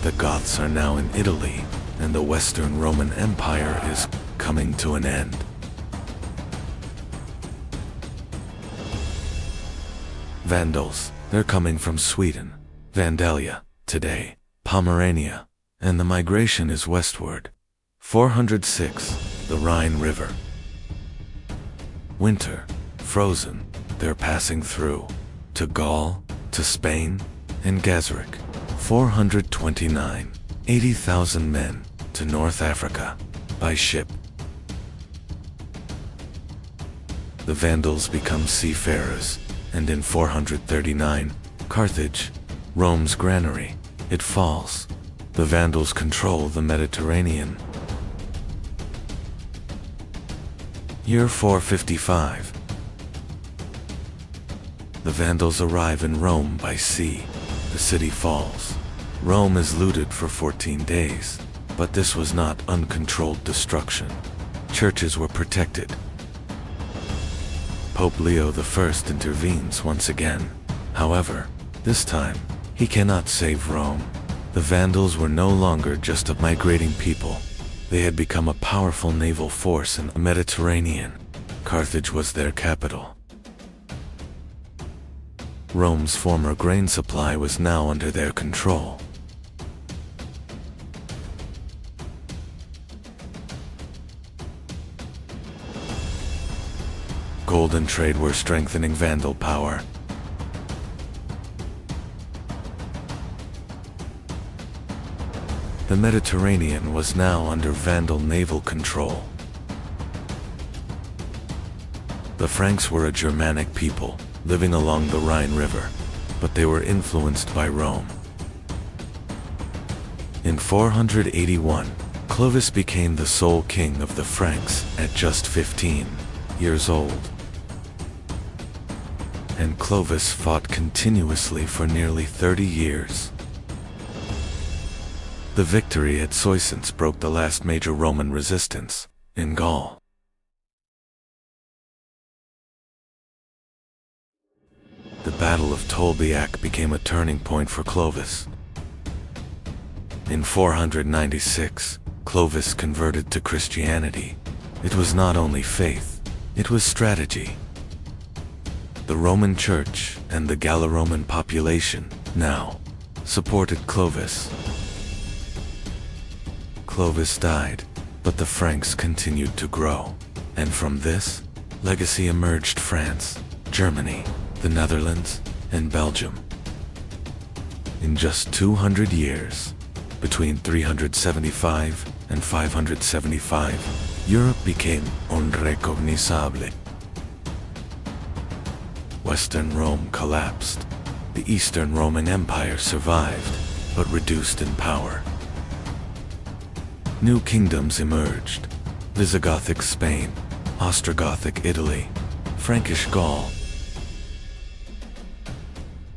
The Goths are now in Italy, and the Western Roman Empire is coming to an end. Vandals, they're coming from Sweden, Vandalia, today, Pomerania, and the migration is westward. 406, the Rhine River. Winter, frozen, they're passing through, to Gaul, to Spain, and Gazric. 429, 80,000 men, to North Africa by ship. The Vandals become seafarers, and in 439, Carthage, Rome's granary, it falls. The Vandals control the Mediterranean. Year 455. The Vandals arrive in Rome by sea. The city falls. Rome is looted for 14 days, but this was not uncontrolled destruction. Churches were protected. Pope Leo I intervenes once again. However, this time, he cannot save Rome. The Vandals were no longer just a migrating people. They had become a powerful naval force in the Mediterranean. Carthage was their capital. Rome's former grain supply was now under their control. Gold and trade were strengthening Vandal power. The Mediterranean was now under Vandal naval control. The Franks were a Germanic people, living along the Rhine River, but they were influenced by Rome. In 481, Clovis became the sole king of the Franks at just 15 years old. And Clovis fought continuously for nearly 30 years. The victory at Soissons broke the last major Roman resistance in Gaul. The Battle of Tolbiac became a turning point for Clovis. In 496, Clovis converted to Christianity. It was not only faith, it was strategy. The Roman Church and the Gallo-Roman population now supported Clovis. Clovis died, but the Franks continued to grow, and from this legacy emerged France, Germany, the Netherlands, and Belgium. In just 200 years, between 375 and 575, Europe became unrecognizable. Western Rome collapsed. The Eastern Roman Empire survived, but reduced in power. New kingdoms emerged: Visigothic Spain, Ostrogothic Italy, Frankish Gaul.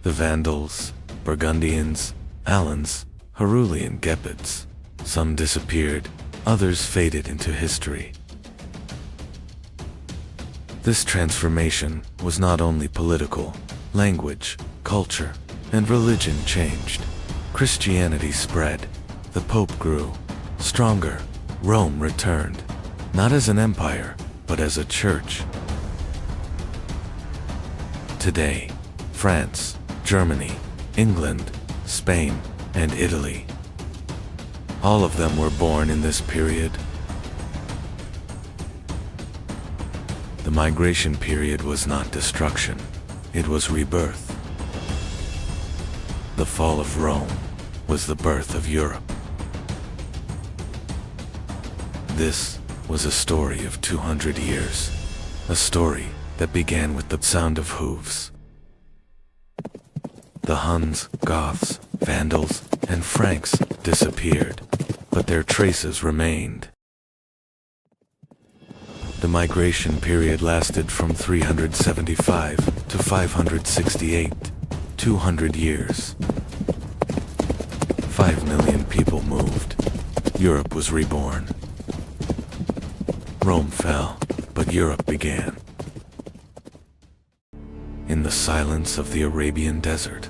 The Vandals, Burgundians, Alans, Herulian Gepids. Some disappeared, others faded into history. This transformation was not only political. Language, culture, and religion changed. Christianity spread. The Pope grew. Stronger, Rome returned, not as an empire, but as a church. Today, France, Germany, England, Spain, and Italy. All of them were born in this period. The migration period was not destruction, it was rebirth. The fall of Rome was the birth of Europe. This was a story of 200 years, a story that began with the sound of hooves. The Huns, Goths, Vandals, and Franks disappeared, but their traces remained. The migration period lasted from 375 to 568, 200 years. 5 million people moved. Europe was reborn. Rome fell, but Europe began. In the silence of the Arabian desert,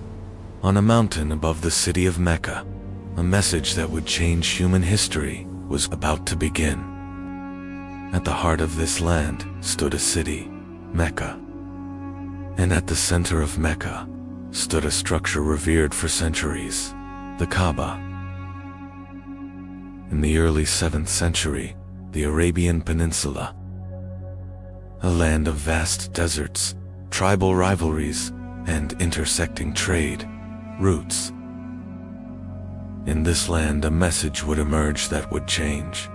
on a mountain above the city of Mecca, a message that would change human history was about to begin. At the heart of this land stood a city, Mecca. And at the center of Mecca stood a structure revered for centuries, the Kaaba. In the early 7th century, the Arabian Peninsula, a land of vast deserts, tribal rivalries, and intersecting trade routes. In this land, a message would emerge that would change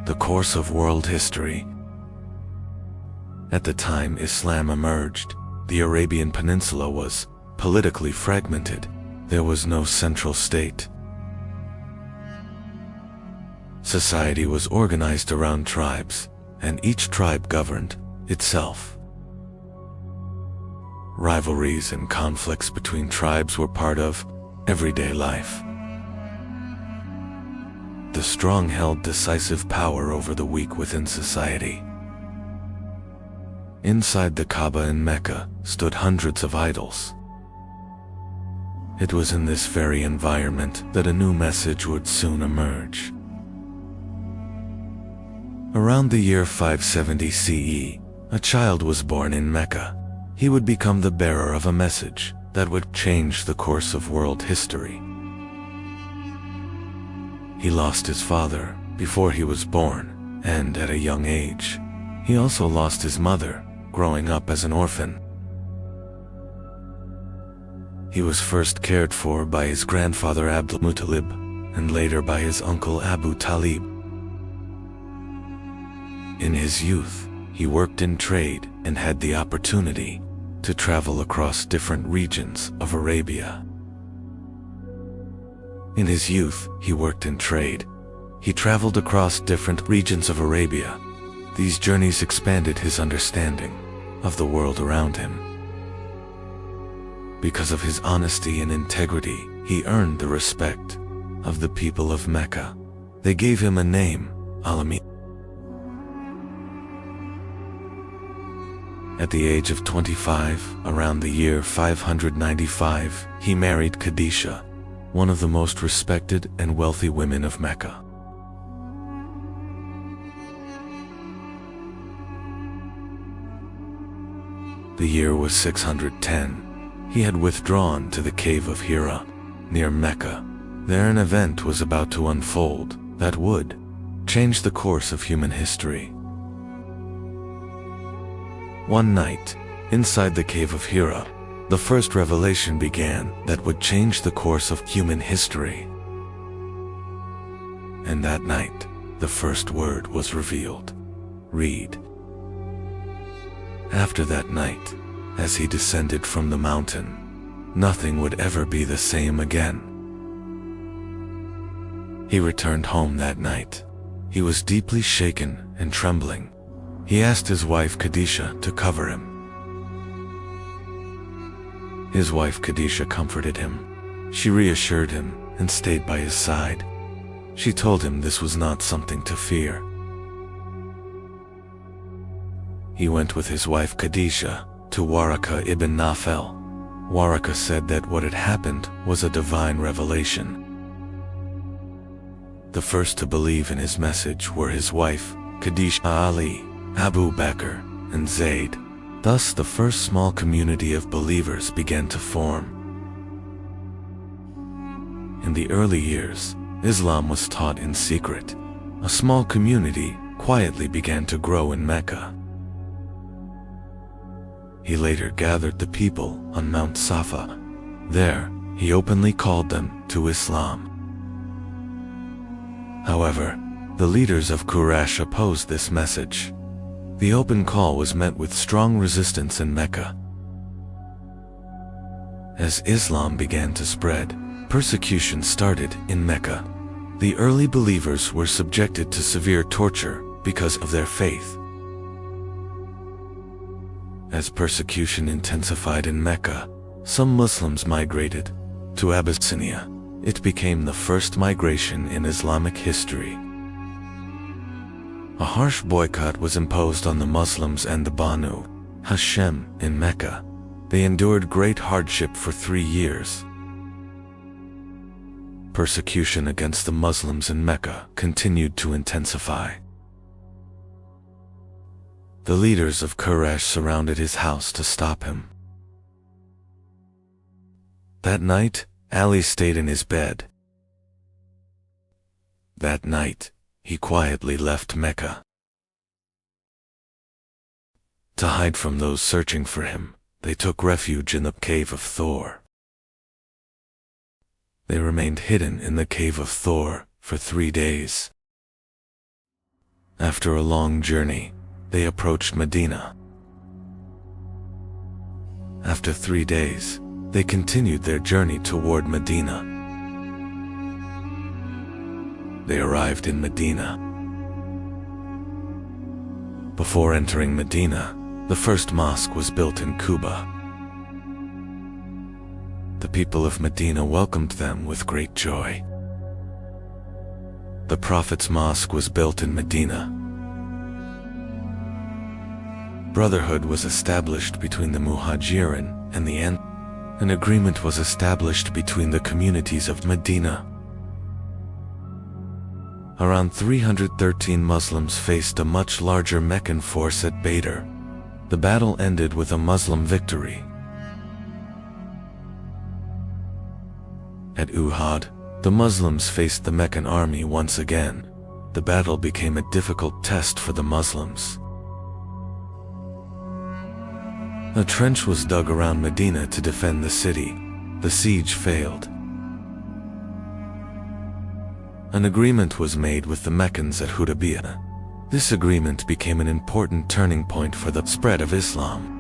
the course of world history. At the time Islam emerged, the Arabian Peninsula was politically fragmented. There was no central state. Society was organized around tribes, and each tribe governed itself. Rivalries and conflicts between tribes were part of everyday life. The strong held decisive power over the weak within society. Inside the Kaaba in Mecca stood hundreds of idols. It was in this very environment that a new message would soon emerge. Around the year 570 CE, a child was born in Mecca. He would become the bearer of a message that would change the course of world history. He lost his father before he was born, and at a young age, he also lost his mother, growing up as an orphan. He was first cared for by his grandfather Abdul Muttalib, and later by his uncle Abu Talib. In his youth, he worked in trade and had the opportunity to travel across different regions of Arabia. In his youth, he worked in trade. He traveled across different regions of Arabia. These journeys expanded his understanding of the world around him. Because of his honesty and integrity, he earned the respect of the people of Mecca. They gave him a name, Al-Amin. At the age of 25, around the year 595, he married Khadijah, one of the most respected and wealthy women of Mecca. The year was 610. He had withdrawn to the cave of Hira, near Mecca. There an event was about to unfold that would change the course of human history. One night, inside the cave of Hira, the first revelation began that would change the course of human history. And that night, the first word was revealed. Read. After that night, as he descended from the mountain, nothing would ever be the same again. He returned home that night. He was deeply shaken and trembling. He asked his wife Khadijah to cover him. His wife Khadijah comforted him. She reassured him and stayed by his side. She told him this was not something to fear. He went with his wife Khadijah to Waraka ibn Nawfal. Waraka said that what had happened was a divine revelation. The first to believe in his message were his wife, Khadijah, Ali, Abu Bakr, and Zayd. Thus the first small community of believers began to form. In the early years, Islam was taught in secret. A small community quietly began to grow in Mecca. He later gathered the people on Mount Safa. There, he openly called them to Islam. However, the leaders of Quraysh opposed this message. The open call was met with strong resistance in Mecca. As Islam began to spread, persecution started in Mecca. The early believers were subjected to severe torture because of their faith. As persecution intensified in Mecca, some Muslims migrated to Abyssinia. It became the first migration in Islamic history. A harsh boycott was imposed on the Muslims and the Banu Hashem in Mecca. They endured great hardship for 3 years. Persecution against the Muslims in Mecca continued to intensify. The leaders of Quraysh surrounded his house to stop him. That night, Ali stayed in his bed. That night, he quietly left Mecca. To hide from those searching for him, they took refuge in the cave of Thor. They remained hidden in the cave of Thor for 3 days. After a long journey, they approached Medina. After 3 days, they continued their journey toward Medina. They arrived in Medina. Before entering Medina, the first mosque was built in Kuba. The people of Medina welcomed them with great joy. The Prophet's mosque was built in Medina. Brotherhood was established between the Muhajirin and the Ansar. An agreement was established between the communities of Medina. Around 313 Muslims faced a much larger Meccan force at Badr. The battle ended with a Muslim victory. At Uhud, the Muslims faced the Meccan army once again. The battle became a difficult test for the Muslims. A trench was dug around Medina to defend the city. The siege failed. An agreement was made with the Meccans at Hudaybiyah. This agreement became an important turning point for the spread of Islam.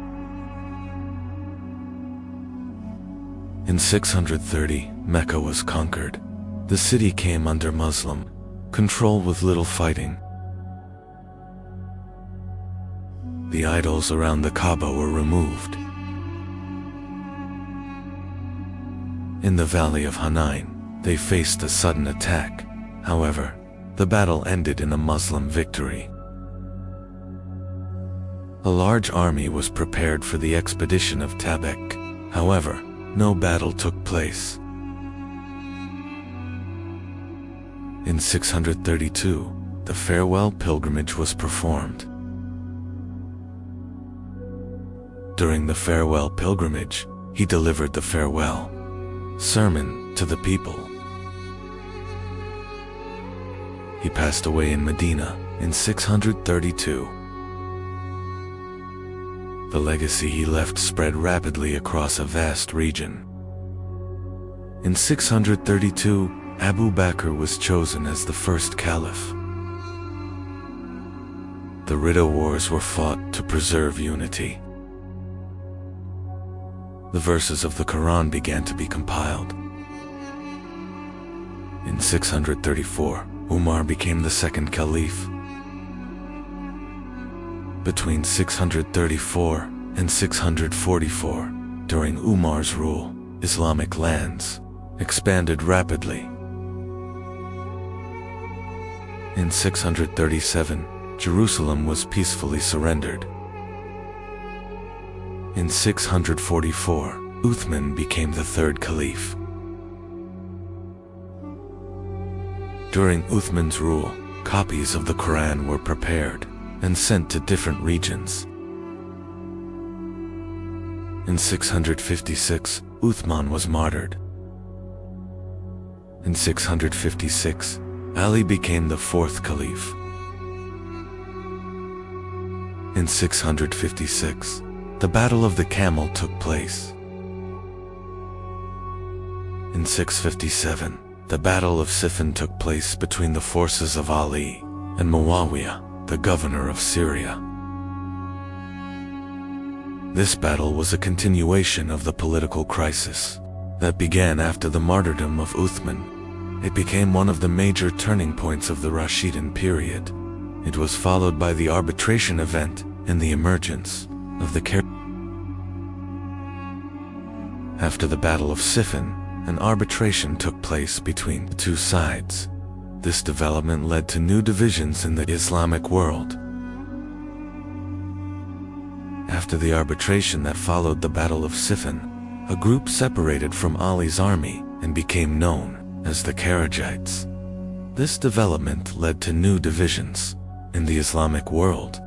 In 630, Mecca was conquered. The city came under Muslim control with little fighting. The idols around the Kaaba were removed. In the valley of Hunain, they faced a sudden attack. However, the battle ended in a Muslim victory. A large army was prepared for the expedition of Tabuk. However, no battle took place. In 632, the farewell pilgrimage was performed. During the farewell pilgrimage, he delivered the farewell sermon to the people. He passed away in Medina in 632. The legacy he left spread rapidly across a vast region. In 632, Abu Bakr was chosen as the first caliph. The Ridda Wars were fought to preserve unity. The verses of the Quran began to be compiled. In 634, Umar became the second caliph. Between 634 and 644, during Umar's rule, Islamic lands expanded rapidly. In 637, Jerusalem was peacefully surrendered. In 644, Uthman became the third caliph. During Uthman's rule, copies of the Quran were prepared and sent to different regions. In 656, Uthman was martyred. In 656, Ali became the fourth caliph. In 656, the Battle of the Camel took place. In 657, the Battle of Siffin took place between the forces of Ali and Muawiyah, the governor of Syria. This battle was a continuation of the political crisis that began after the martyrdom of Uthman. It became one of the major turning points of the Rashidun period. It was followed by the arbitration event and the emergence of the After the Battle of Siffin, an arbitration took place between the two sides. This development led to new divisions in the Islamic world. After the arbitration that followed the Battle of Siffin, a group separated from Ali's army and became known as the Kharijites. This development led to new divisions in the Islamic world.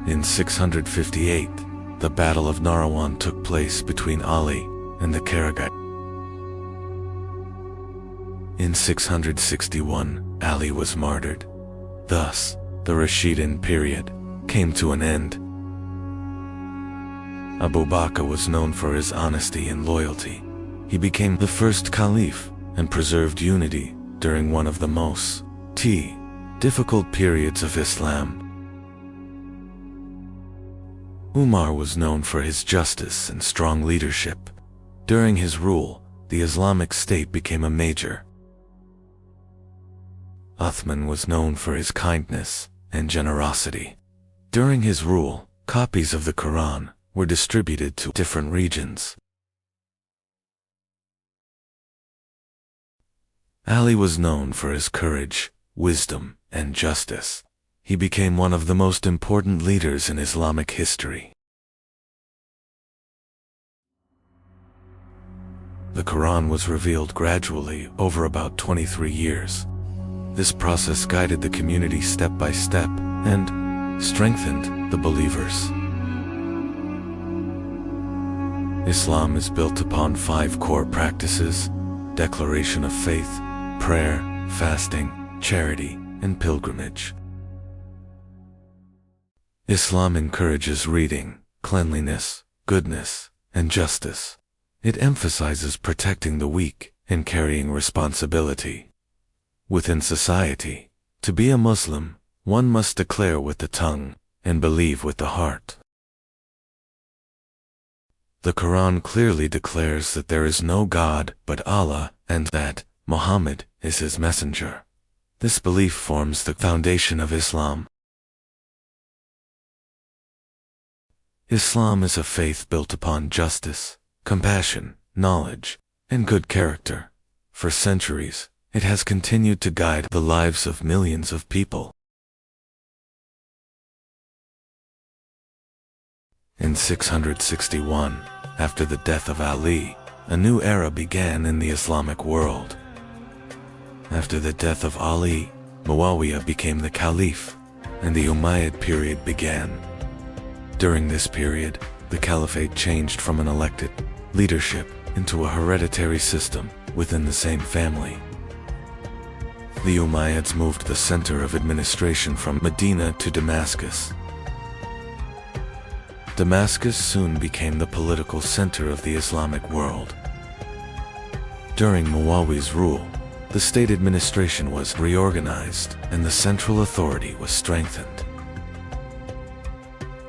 In 658, the Battle of Nahrawan took place between Ali and the Kharijites. In 661, Ali was martyred. Thus, the Rashidun period came to an end. Abu Bakr was known for his honesty and loyalty. He became the first caliph and preserved unity during one of the most difficult periods of Islam. Umar was known for his justice and strong leadership. During his rule, the Islamic State became a major. Uthman was known for his kindness and generosity. During his rule, copies of the Quran were distributed to different regions. Ali was known for his courage, wisdom, and justice. He became one of the most important leaders in Islamic history. The Quran was revealed gradually over about 23 years. This process guided the community step by step and strengthened the believers. Islam is built upon 5 core practices: declaration of faith, prayer, fasting, charity, and pilgrimage. Islam encourages reading, cleanliness, goodness, and justice. It emphasizes protecting the weak and carrying responsibility. Within society, to be a Muslim, one must declare with the tongue and believe with the heart. The Quran clearly declares that there is no God but Allah and that Muhammad is his messenger. This belief forms the foundation of Islam. Islam is a faith built upon justice, compassion, knowledge, and good character. For centuries, it has continued to guide the lives of millions of people. In 661, after the death of Ali, a new era began in the Islamic world. After the death of Ali, Muawiyah became the caliph, and the Umayyad period began. During this period, the caliphate changed from an elected leadership into a hereditary system within the same family. The Umayyads moved the center of administration from Medina to Damascus. Damascus soon became the political center of the Islamic world. During Muawiyah's rule, the state administration was reorganized and the central authority was strengthened.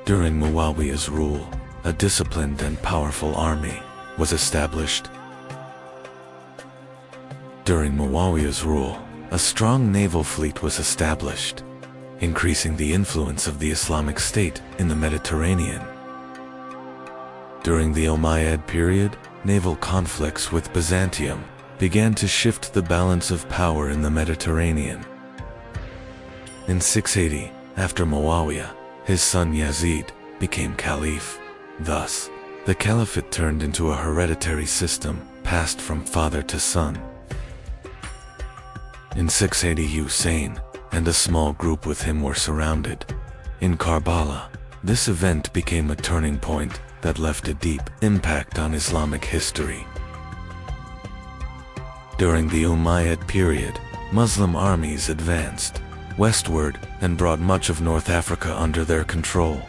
During Muawiyah's rule, a disciplined and powerful army was established. During Muawiyah's rule, a strong naval fleet was established, increasing the influence of the Islamic State in the Mediterranean. During the Umayyad period, naval conflicts with Byzantium began to shift the balance of power in the Mediterranean. In 680, after Muawiyah, his son Yazid became caliph. Thus, the caliphate turned into a hereditary system passed from father to son. In 680, Hussein and a small group with him were surrounded. In Karbala, this event became a turning point that left a deep impact on Islamic history. During the Umayyad period, Muslim armies advanced westward and brought much of North Africa under their control.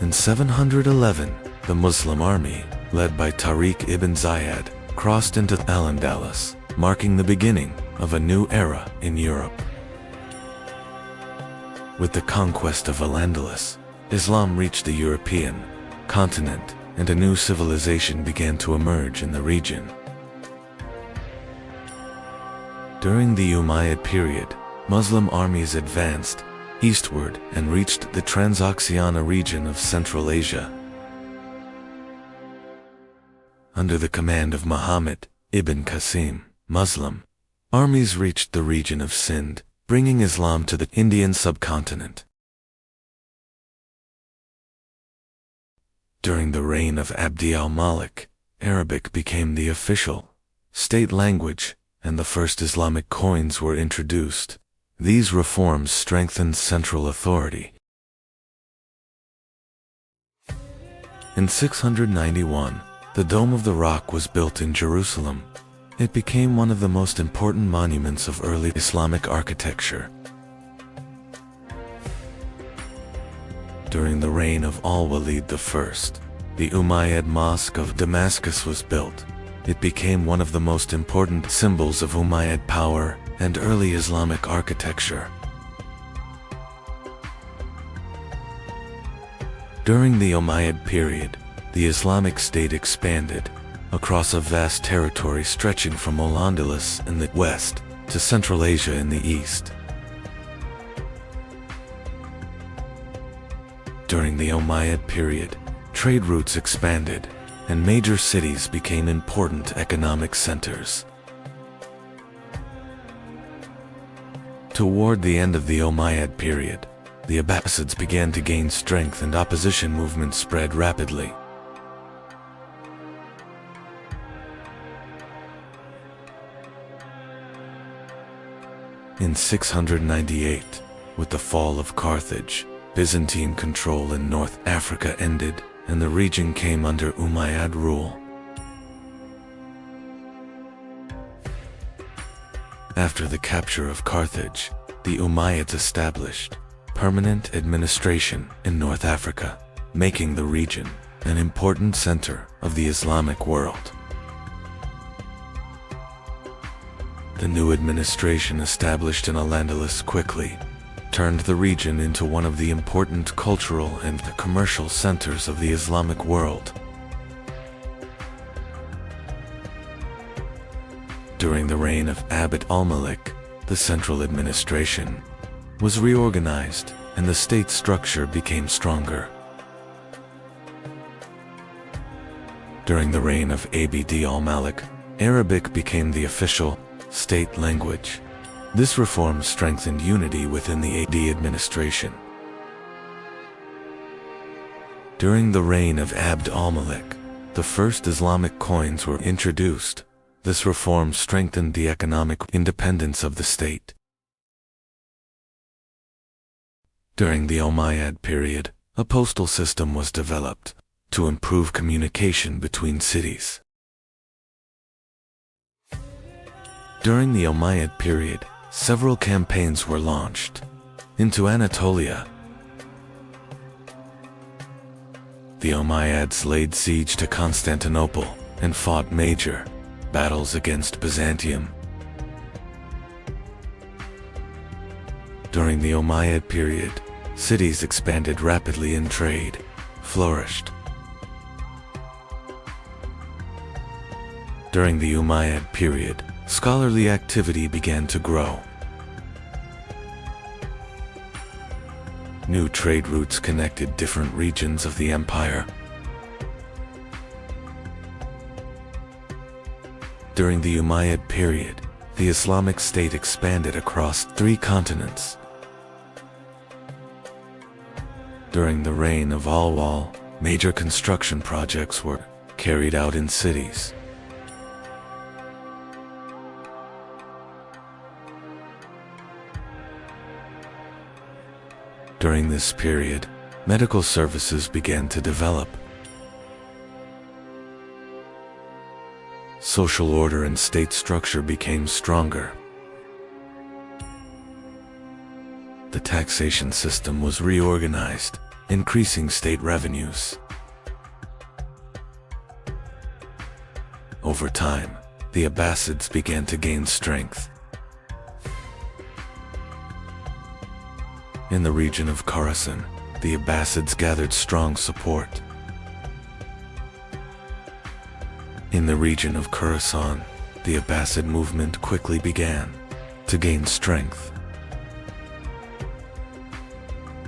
In 711, the Muslim army, led by Tariq ibn Ziyad, crossed into Al-Andalus, marking the beginning of a new era in Europe. With the conquest of Al-Andalus, Islam reached the European continent, and a new civilization began to emerge in the region. During the Umayyad period, Muslim armies advanced eastward and reached the Transoxiana region of Central Asia. Under the command of Muhammad ibn Qasim, Muslim armies reached the region of Sind, bringing Islam to the Indian subcontinent. During the reign of Abd al-Malik, Arabic became the official state language, and the first Islamic coins were introduced. These reforms strengthened central authority. In 691, the Dome of the Rock was built in Jerusalem. It became one of the most important monuments of early Islamic architecture. During the reign of Al-Walid I, the Umayyad Mosque of Damascus was built. It became one of the most important symbols of Umayyad power and early Islamic architecture. During the Umayyad period, the Islamic State expanded across a vast territory stretching from Al-Andalus in the west to Central Asia in the east. During the Umayyad period, trade routes expanded, and major cities became important economic centers. Toward the end of the Umayyad period, the Abbasids began to gain strength and opposition movements spread rapidly. In 698, with the fall of Carthage, Byzantine control in North Africa ended, and the region came under Umayyad rule. After the capture of Carthage, the Umayyads established permanent administration in North Africa, making the region an important center of the Islamic world. The new administration established in Al-Andalus quickly turned the region into one of the important cultural and commercial centers of the Islamic world. During the reign of Abd al-Malik, the central administration was reorganized and the state structure became stronger. During the reign of Abd al-Malik, Arabic became the official state language. This reform strengthened unity within the AD administration. During the reign of Abd al-Malik, the first Islamic coins were introduced. This reform strengthened the economic independence of the state. During the Umayyad period, a postal system was developed to improve communication between cities. During the Umayyad period, several campaigns were launched into Anatolia. The Umayyads laid siege to Constantinople and fought major battles against Byzantium. During the Umayyad period, cities expanded rapidly and trade flourished. During the Umayyad period, scholarly activity began to grow. New trade routes connected different regions of the empire. During the Umayyad period, the Islamic State expanded across 3 continents. During the reign of Al-Wal, major construction projects were carried out in cities. During this period, medical services began to develop. Social order and state structure became stronger. The taxation system was reorganized, increasing state revenues. Over time, the Abbasids began to gain strength. In the region of Khorasan, the Abbasids gathered strong support. In the region of Khorasan, the Abbasid movement quickly began to gain strength.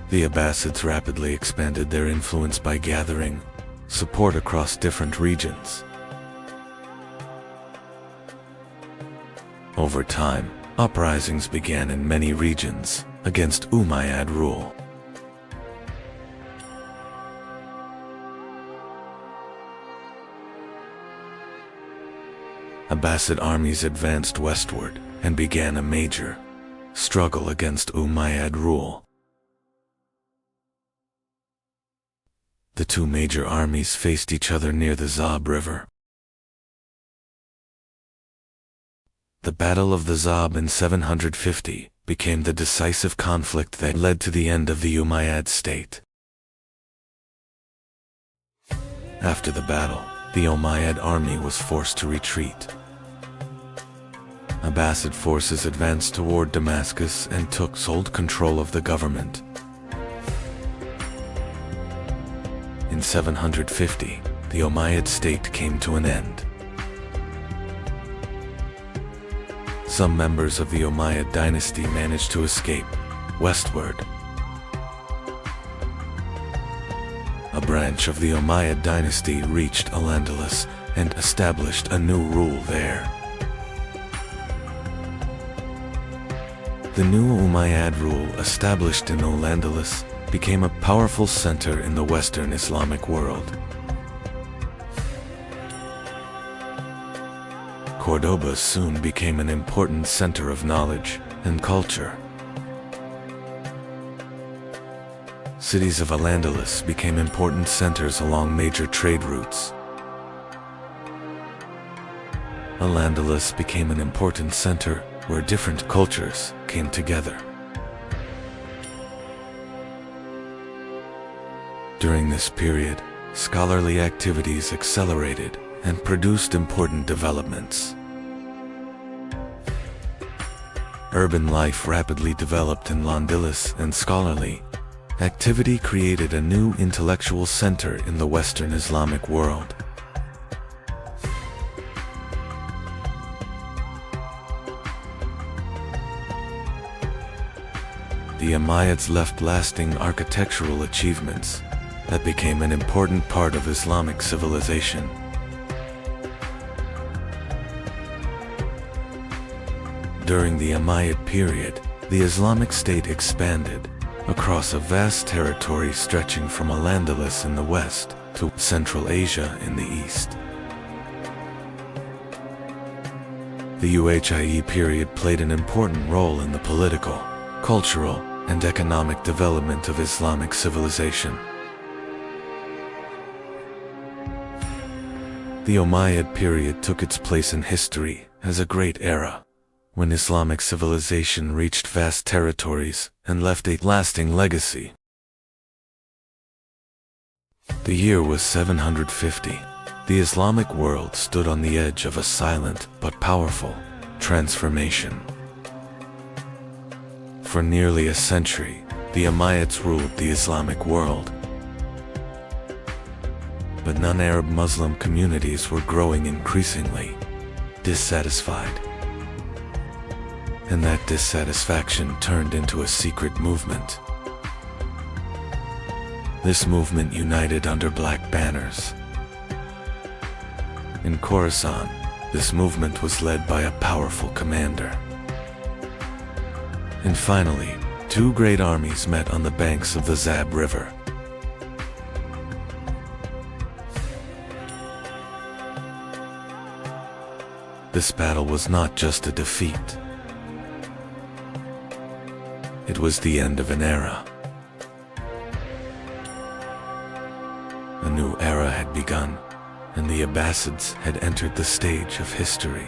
The Abbasids rapidly expanded their influence by gathering support across different regions. Over time, uprisings began in many regions against Umayyad rule. Abbasid armies advanced westward and began a major struggle against Umayyad rule. The 2 major armies faced each other near the Zab River. The Battle of the Zab in 750 became the decisive conflict that led to the end of the Umayyad state. After the battle, the Umayyad army was forced to retreat. Abbasid forces advanced toward Damascus and took sole control of the government. In 750, the Umayyad state came to an end. Some members of the Umayyad dynasty managed to escape westward. A branch of the Umayyad dynasty reached Al-Andalus and established a new rule there. The new Umayyad rule established in Al-Andalus became a powerful center in the Western Islamic world. Cordoba soon became an important center of knowledge and culture. Cities of Al-Andalus became important centers along major trade routes. Al-Andalus became an important center where different cultures came together. During this period, scholarly activities accelerated and produced important developments. Urban life rapidly developed in Al-Andalus, and scholarly activity created a new intellectual center in the Western Islamic world. The Umayyads left lasting architectural achievements that became an important part of Islamic civilization. During the Umayyad period, the Islamic State expanded across a vast territory stretching from Al-Andalus in the west to Central Asia in the east. The Uayyad period played an important role in the political, cultural, and economic development of Islamic civilization. The Umayyad period took its place in history as a great era, when Islamic civilization reached vast territories and left a lasting legacy. The year was 750. The Islamic world stood on the edge of a silent but powerful transformation. For nearly a century, the Umayyads ruled the Islamic world. But non-Arab Muslim communities were growing increasingly dissatisfied. And that dissatisfaction turned into a secret movement. This movement united under black banners. In Khorasan, this movement was led by a powerful commander. And finally, two great armies met on the banks of the Zab River. This battle was not just a defeat. It was the end of an era. A new era had begun, and the Abbasids had entered the stage of history.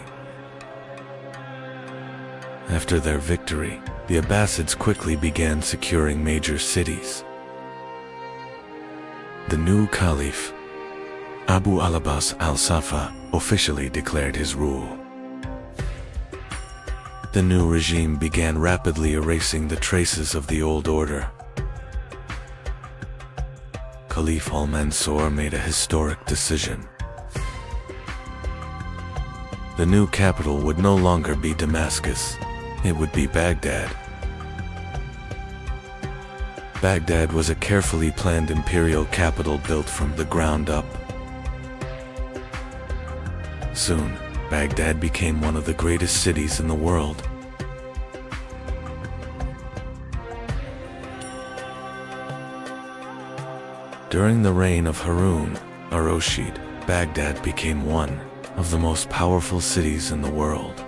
After their victory, the Abbasids quickly began securing major cities. The new Caliph, Abu al-Abbas al-Safa, officially declared his rule. The new regime began rapidly erasing the traces of the old order. Caliph al-Mansur made a historic decision. The new capital would no longer be Damascus, it would be Baghdad. Baghdad was a carefully planned imperial capital built from the ground up. Soon, Baghdad became one of the greatest cities in the world. During the reign of Harun ar-Rashid, Baghdad became one of the most powerful cities in the world.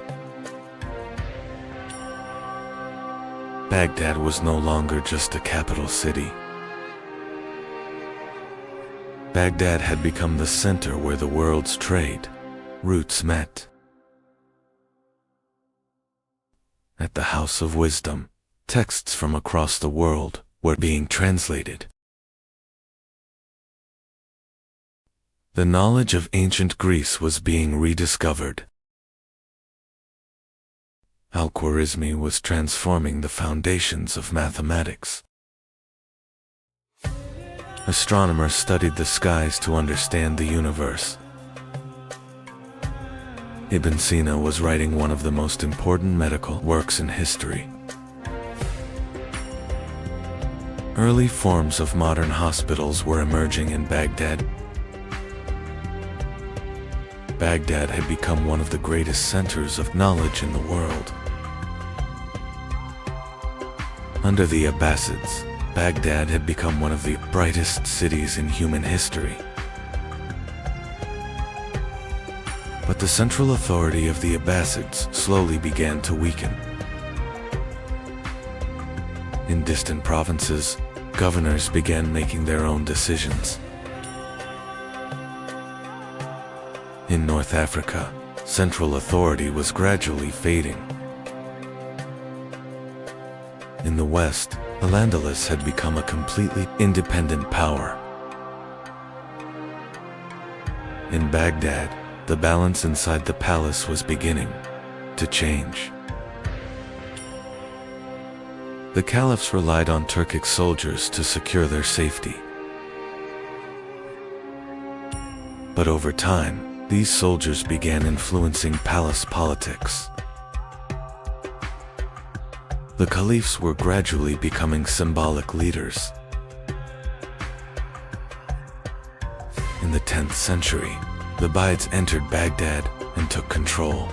Baghdad was no longer just a capital city. Baghdad had become the center where the world's trade routes met. At the House of Wisdom, texts from across the world were being translated. The knowledge of ancient Greece was being rediscovered. Al-Khwarizmi was transforming the foundations of mathematics. Astronomers studied the skies to understand the universe. Ibn Sina was writing one of the most important medical works in history. Early forms of modern hospitals were emerging in Baghdad. Baghdad had become one of the greatest centers of knowledge in the world. Under the Abbasids, Baghdad had become one of the brightest cities in human history. But the central authority of the Abbasids slowly began to weaken. In distant provinces, governors began making their own decisions. In North Africa, central authority was gradually fading. In the West, Al-Andalus had become a completely independent power. In Baghdad, the balance inside the palace was beginning to change. The caliphs relied on Turkic soldiers to secure their safety. But over time, these soldiers began influencing palace politics. The caliphs were gradually becoming symbolic leaders. In the 10th century, the Abbasids entered Baghdad and took control.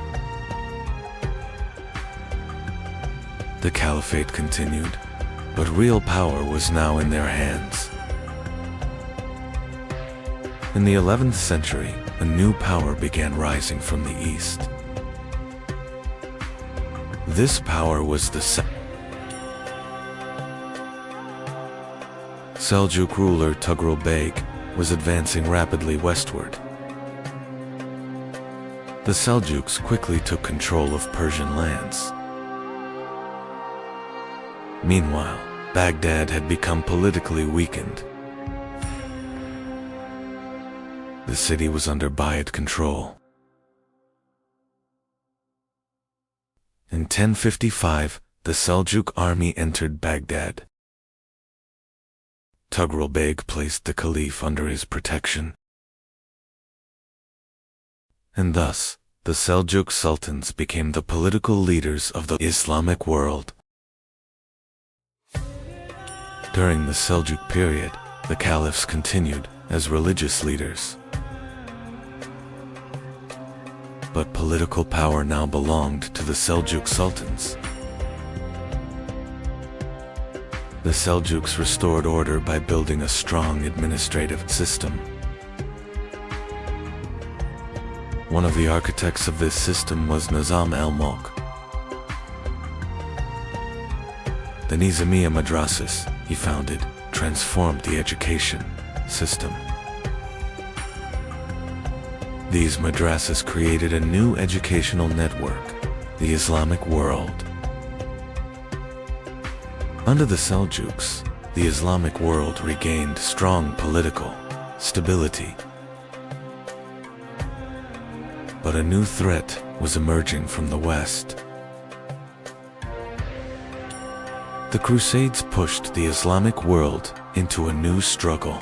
The caliphate continued, but real power was now in their hands. In the 11th century, a new power began rising from the east. This power was the Seljuk ruler Tughril Beg was advancing rapidly westward. The Seljuks quickly took control of Persian lands. Meanwhile, Baghdad had become politically weakened. The city was under Abbasid control. In 1055, the Seljuk army entered Baghdad. Tughril Beg placed the caliph under his protection. And thus, the Seljuk sultans became the political leaders of the Islamic world. During the Seljuk period, the caliphs continued as religious leaders. But political power now belonged to the Seljuk sultans. The Seljuks restored order by building a strong administrative system. One of the architects of this system was Nizam al-Mulk. The Nizamiya madrasas he founded transformed the education system. These madrasas created a new educational network, the Islamic world. Under the Seljuks, the Islamic world regained strong political stability. But a new threat was emerging from the west. The Crusades pushed the Islamic world into a new struggle.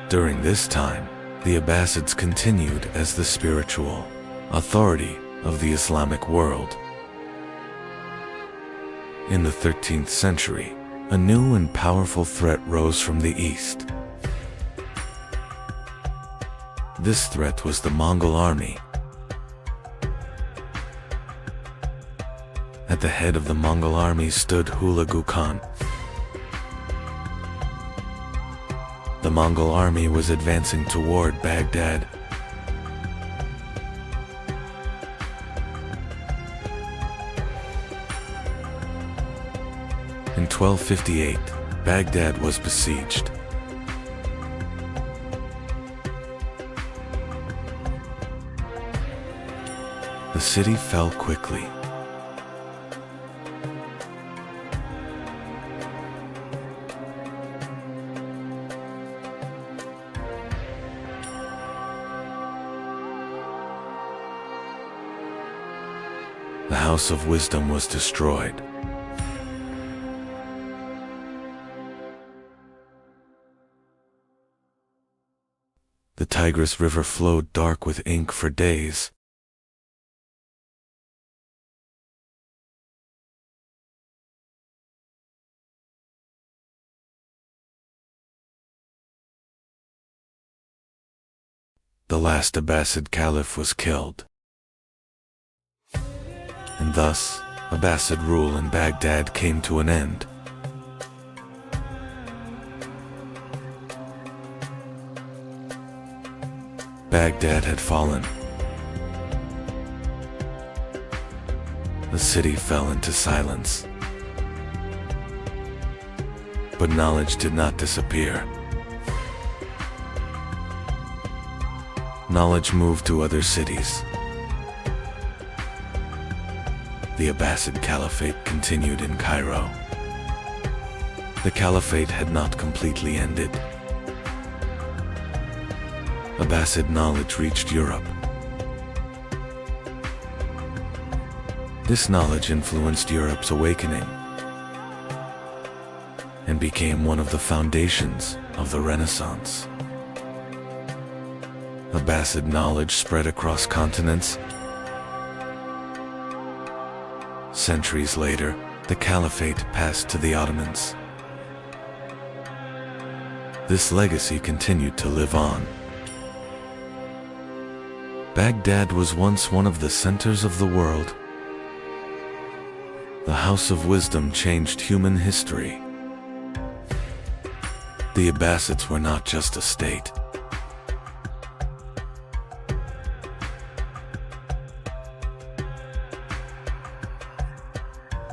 During this time, the Abbasids continued as the spiritual authority of the Islamic world. In the 13th century, a new and powerful threat rose from the east. This threat was the Mongol army. At the head of the Mongol army stood Hulagu Khan. The Mongol army was advancing toward Baghdad. In 1258, Baghdad was besieged. The city fell quickly. The House of Wisdom was destroyed. The Tigris River flowed dark with ink for days. The last Abbasid Caliph was killed. And thus, Abbasid rule in Baghdad came to an end. Baghdad had fallen. The city fell into silence. But knowledge did not disappear. Knowledge moved to other cities. The Abbasid Caliphate continued in Cairo. The Caliphate had not completely ended. Abbasid knowledge reached Europe. This knowledge influenced Europe's awakening and became one of the foundations of the Renaissance. Abbasid knowledge spread across continents. Centuries later, the Caliphate passed to the Ottomans. This legacy continued to live on. Baghdad was once one of the centers of the world. The House of Wisdom changed human history. The Abbasids were not just a state.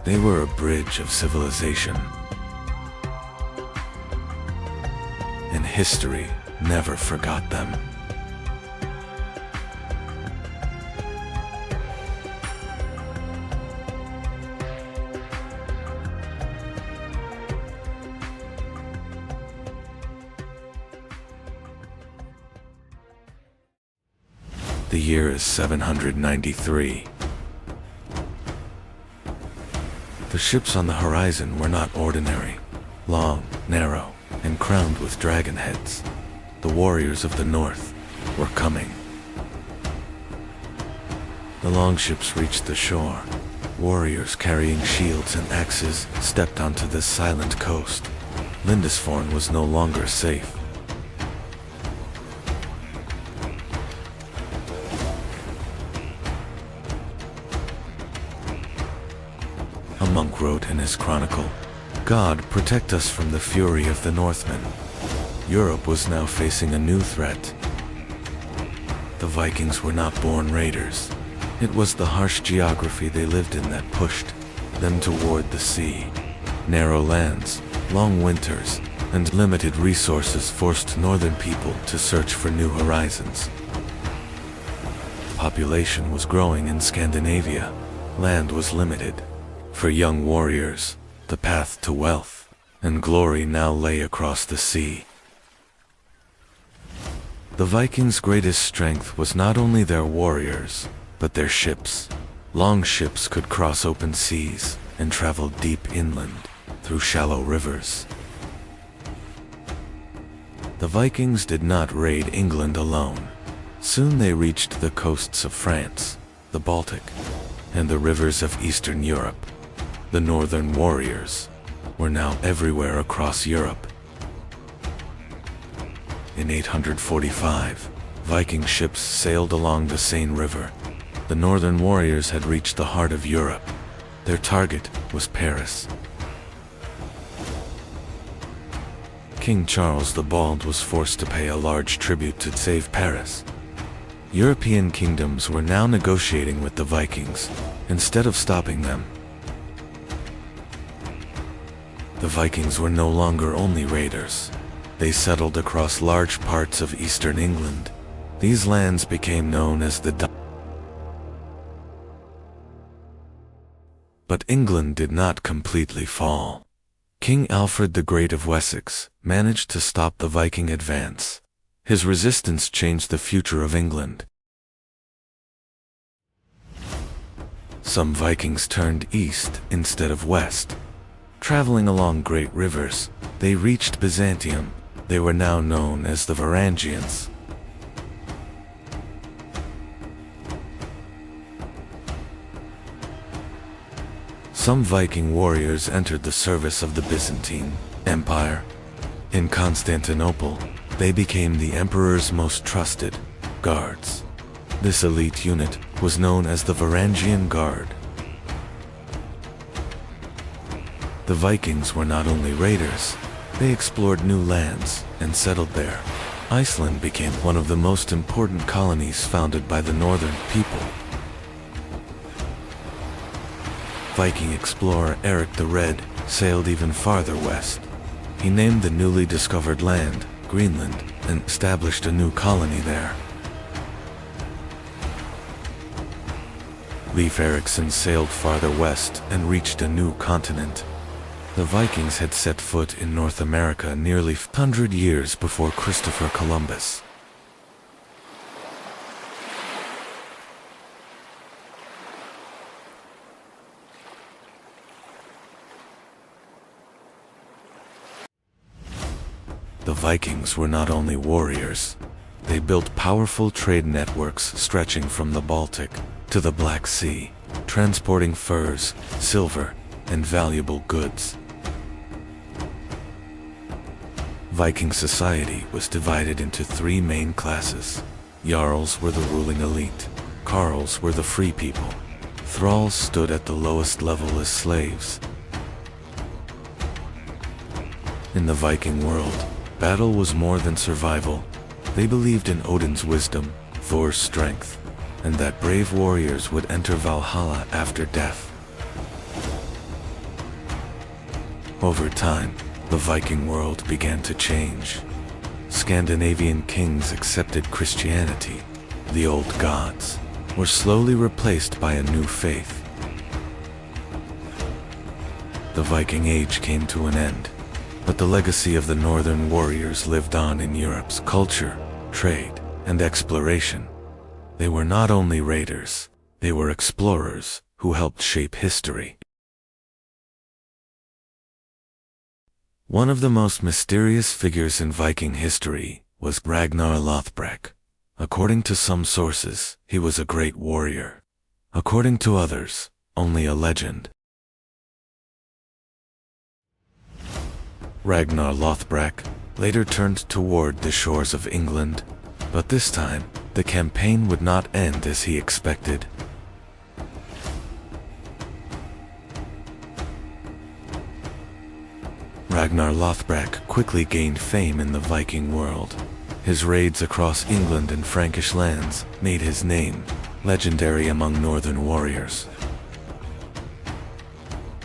They were a bridge of civilization. And history never forgot them. The year is 793. The ships on the horizon were not ordinary. Long, narrow, and crowned with dragon heads. The warriors of the north were coming. The longships reached the shore. Warriors carrying shields and axes stepped onto this silent coast. Lindisfarne was no longer safe. A monk wrote in his chronicle, "God protect us from the fury of the Northmen." Europe was now facing a new threat. The Vikings were not born raiders. It was the harsh geography they lived in that pushed them toward the sea. Narrow lands, long winters, and limited resources forced northern people to search for new horizons. Population was growing in Scandinavia. Land was limited. For young warriors, the path to wealth and glory now lay across the sea. The Vikings' greatest strength was not only their warriors, but their ships. Long ships could cross open seas and travel deep inland through shallow rivers. The Vikings did not raid England alone. Soon they reached the coasts of France, the Baltic, and the rivers of Eastern Europe. The northern warriors were now everywhere across Europe. In 845, Viking ships sailed along the Seine River. The northern warriors had reached the heart of Europe. Their target was Paris. King Charles the Bald was forced to pay a large tribute to save Paris. European kingdoms were now negotiating with the Vikings, instead of stopping them. The Vikings were no longer only raiders. They settled across large parts of eastern England. These lands became known as the But England did not completely fall. King Alfred the Great of Wessex managed to stop the Viking advance. His resistance changed the future of England. Some Vikings turned east instead of west. Traveling along great rivers, they reached Byzantium. They were now known as the Varangians. Some Viking warriors entered the service of the Byzantine Empire. In Constantinople, they became the emperor's most trusted guards. This elite unit was known as the Varangian Guard. The Vikings were not only raiders, they explored new lands and settled there. Iceland became one of the most important colonies founded by the northern people. Viking explorer Eric the Red sailed even farther west. He named the newly discovered land Greenland and established a new colony there. Leif Erikson sailed farther west and reached a new continent. The Vikings had set foot in North America nearly 100 years before Christopher Columbus. The Vikings were not only warriors, they built powerful trade networks stretching from the Baltic to the Black Sea, transporting furs, silver, and valuable goods. Viking society was divided into three main classes. Jarls were the ruling elite, Carls were the free people, thralls stood at the lowest level as slaves. In the Viking world, battle was more than survival. They believed in Odin's wisdom, Thor's strength, and that brave warriors would enter Valhalla after death. Over time, the Viking world began to change. Scandinavian kings accepted Christianity. The old gods were slowly replaced by a new faith. The Viking Age came to an end, but the legacy of the northern warriors lived on in Europe's culture, trade, and exploration. They were not only raiders, they were explorers who helped shape history. One of the most mysterious figures in Viking history was Ragnar Lothbrok. According to some sources, he was a great warrior. According to others, only a legend. Ragnar Lothbrok later turned toward the shores of England, but this time, the campaign would not end as he expected. Ragnar Lothbrok quickly gained fame in the Viking world. His raids across England and Frankish lands made his name legendary among northern warriors.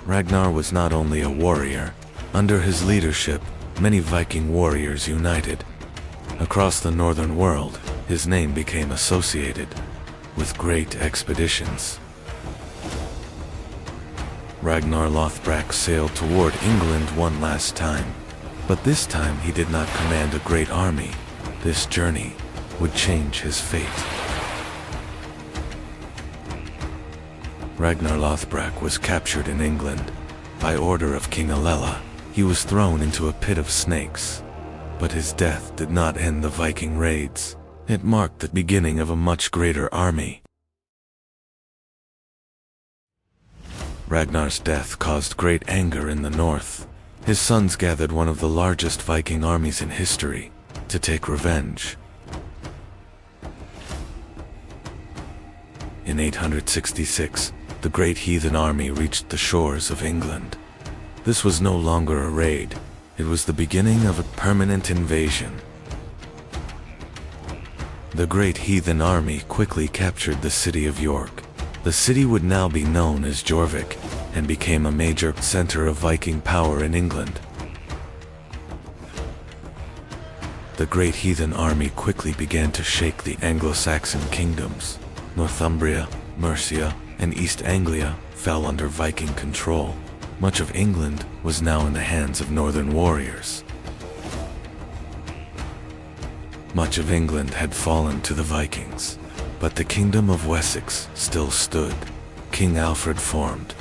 Ragnar was not only a warrior. Under his leadership, many Viking warriors united. Across the northern world, his name became associated with great expeditions. Ragnar Lothbrok sailed toward England one last time, but this time he did not command a great army. This journey would change his fate. Ragnar Lothbrok was captured in England. By order of King Alella, he was thrown into a pit of snakes. But his death did not end the Viking raids. It marked the beginning of a much greater army. Ragnar's death caused great anger in the north. His sons gathered one of the largest Viking armies in history to take revenge. In 866, the great heathen army reached the shores of England. This was no longer a raid. It was the beginning of a permanent invasion. The great heathen army quickly captured the city of York. The city would now be known as Jorvik and became a major center of Viking power in England. The great heathen army quickly began to shake the Anglo-Saxon kingdoms. Northumbria, Mercia, and East Anglia fell under Viking control. Much of England was now in the hands of northern warriors. Much of England had fallen to the Vikings, but the kingdom of Wessex still stood. King Alfred formed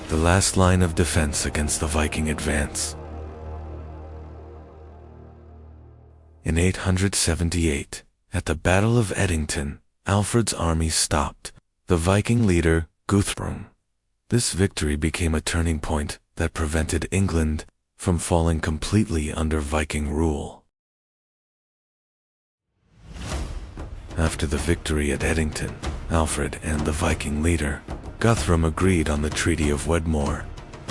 the last line of defense against the Viking advance. In 878, at the Battle of Edington, Alfred's army stopped the Viking leader Guthrum. This victory became a turning point that prevented England from falling completely under Viking rule. After the victory at Edington, Alfred and the Viking leader Guthrum agreed on the Treaty of Wedmore.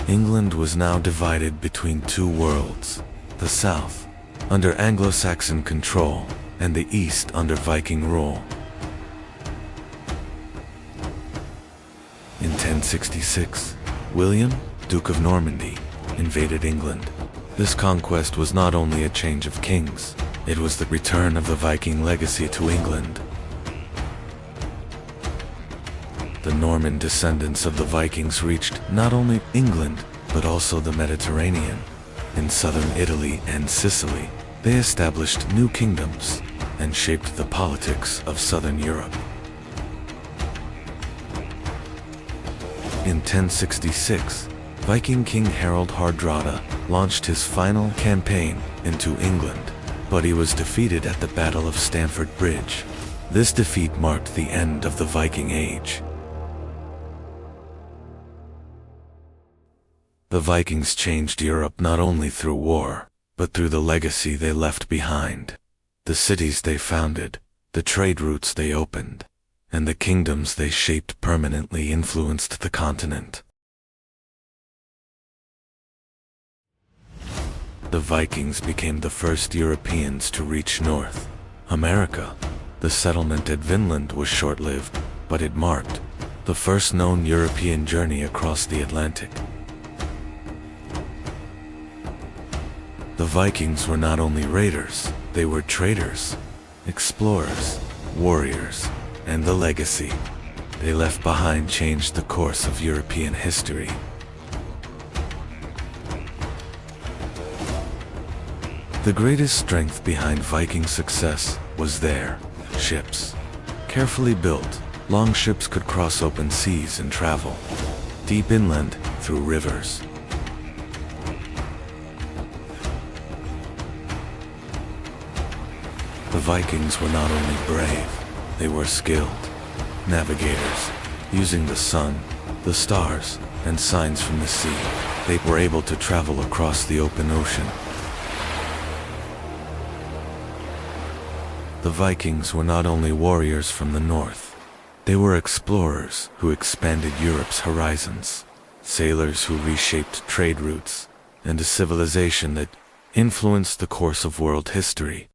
England was now divided between two worlds, the south, under Anglo-Saxon control, and the east under Viking rule. In 1066, William, Duke of Normandy, invaded England. This conquest was not only a change of kings, it was the return of the Viking legacy to England. The Norman descendants of the Vikings reached not only England, but also the Mediterranean. In southern Italy and Sicily, they established new kingdoms and shaped the politics of southern Europe. In 1066, Viking King Harald Hardrada launched his final campaign into England, but he was defeated at the Battle of Stamford Bridge. This defeat marked the end of the Viking Age. The Vikings changed Europe not only through war, but through the legacy they left behind. The cities they founded, the trade routes they opened, and the kingdoms they shaped permanently influenced the continent. The Vikings became the first Europeans to reach North America. The settlement at Vinland was short-lived, but it marked the first known European journey across the Atlantic. The Vikings were not only raiders, they were traders, explorers, warriors, and the legacy they left behind changed the course of European history. The greatest strength behind Viking success was their ships. Carefully built, long ships could cross open seas and travel deep inland through rivers. The Vikings were not only brave, they were skilled navigators. Using the sun, the stars, and signs from the sea, they were able to travel across the open ocean. The Vikings were not only warriors from the north, they were explorers who expanded Europe's horizons, sailors who reshaped trade routes, and a civilization that influenced the course of world history.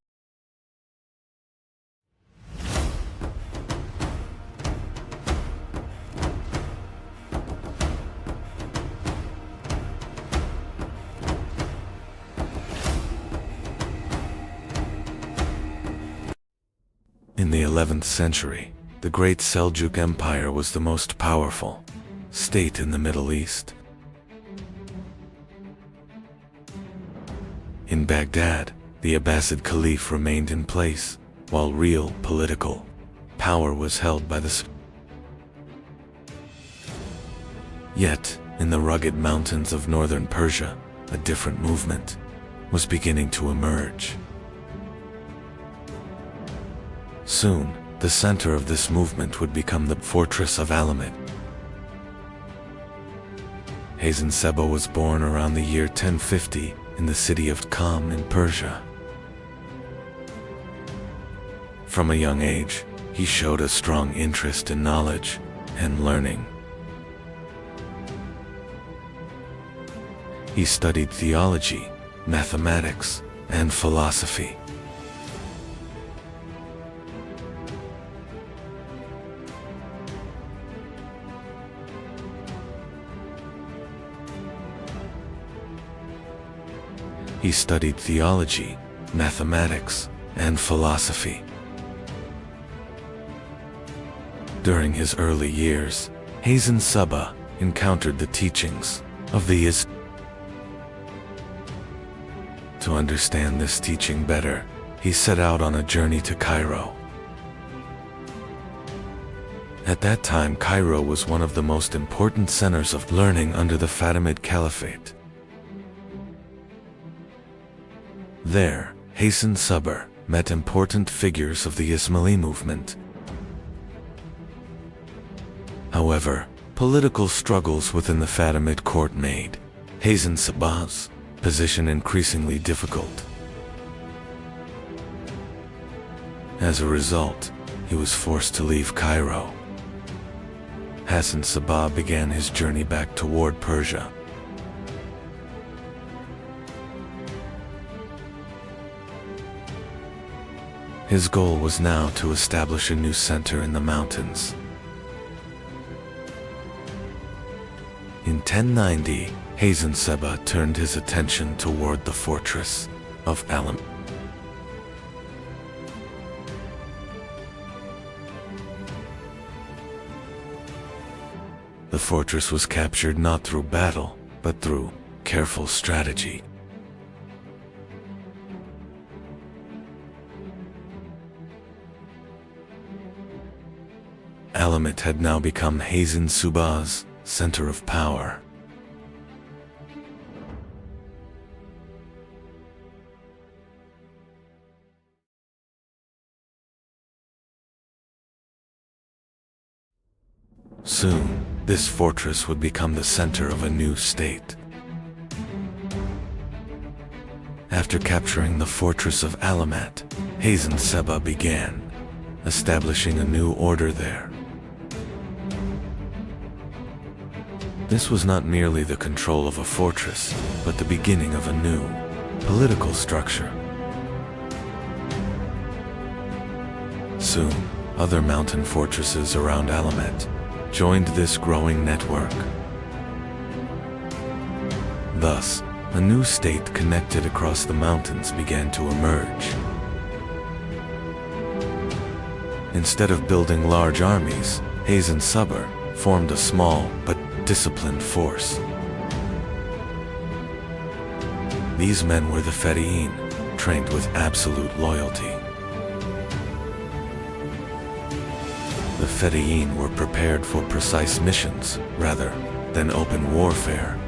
In the 11th century, the Great Seljuk Empire was the most powerful state in the Middle East. In Baghdad, the Abbasid Caliph remained in place, while real political power was held by the Yet, in the rugged mountains of northern Persia, a different movement was beginning to emerge. Soon, the center of this movement would become the fortress of Alamut. Hazen Seba was born around the year 1050 in the city of Qam in Persia. From a young age, he showed a strong interest in knowledge and learning. He studied theology, mathematics, and philosophy. He studied theology, mathematics, and philosophy. During his early years, Hazen Seba encountered the teachings of the Islam. To understand this teaching better, he set out on a journey to Cairo. At that time, Cairo was one of the most important centers of learning under the Fatimid Caliphate. There, Hassan Sabr met important figures of the Ismaili movement. However, political struggles within the Fatimid court made Hassan Sabr's position increasingly difficult. As a result, he was forced to leave Cairo. Hassan Sabr began his journey back toward Persia. His goal was now to establish a new center in the mountains. In 1090, Hassan Sabr turned his attention toward the fortress of Alamet. The fortress was captured not through battle, but through careful strategy. Alamet had now become Hassan Sabr's center of power. Soon, this fortress would become the center of a new state. After capturing the fortress of Alamet, Hassan Sabr began establishing a new order there. This was not merely the control of a fortress, but the beginning of a new political structure. Soon, other mountain fortresses around Alamet joined this growing network. Thus, a new state connected across the mountains began to emerge. Instead of building large armies, Hassan Sabr formed a small but disciplined force. These men were the Fedayeen, trained with absolute loyalty. The Fedayeen were prepared for precise missions rather than open warfare.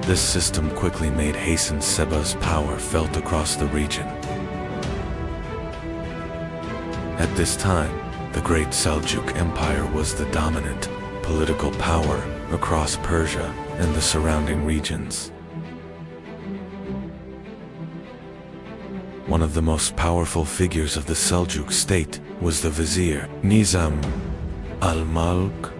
This system quickly made Hassan Sabr's power felt across the region. At this time, the Great Seljuk Empire was the dominant political power across Persia and the surrounding regions. One of the most powerful figures of the Seljuk state was the vizier Nizam al-Mulk.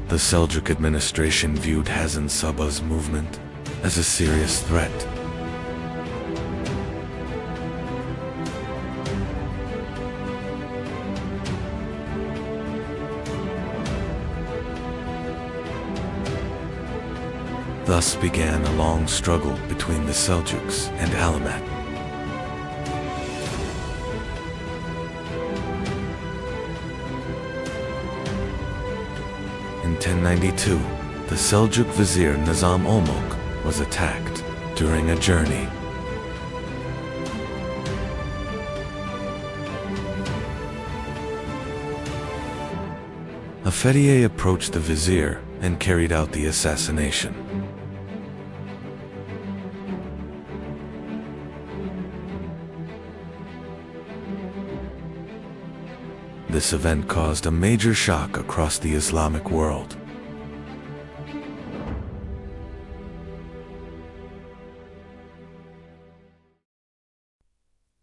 The Seljuk administration viewed Hassan Sabr's movement as a serious threat. Thus began a long struggle between the Seljuks and Alamet. In 1092, the Seljuk vizier Nizam al-Mulk was attacked during a journey. A Fedayeen approached the vizier and carried out the assassination. This event caused a major shock across the Islamic world.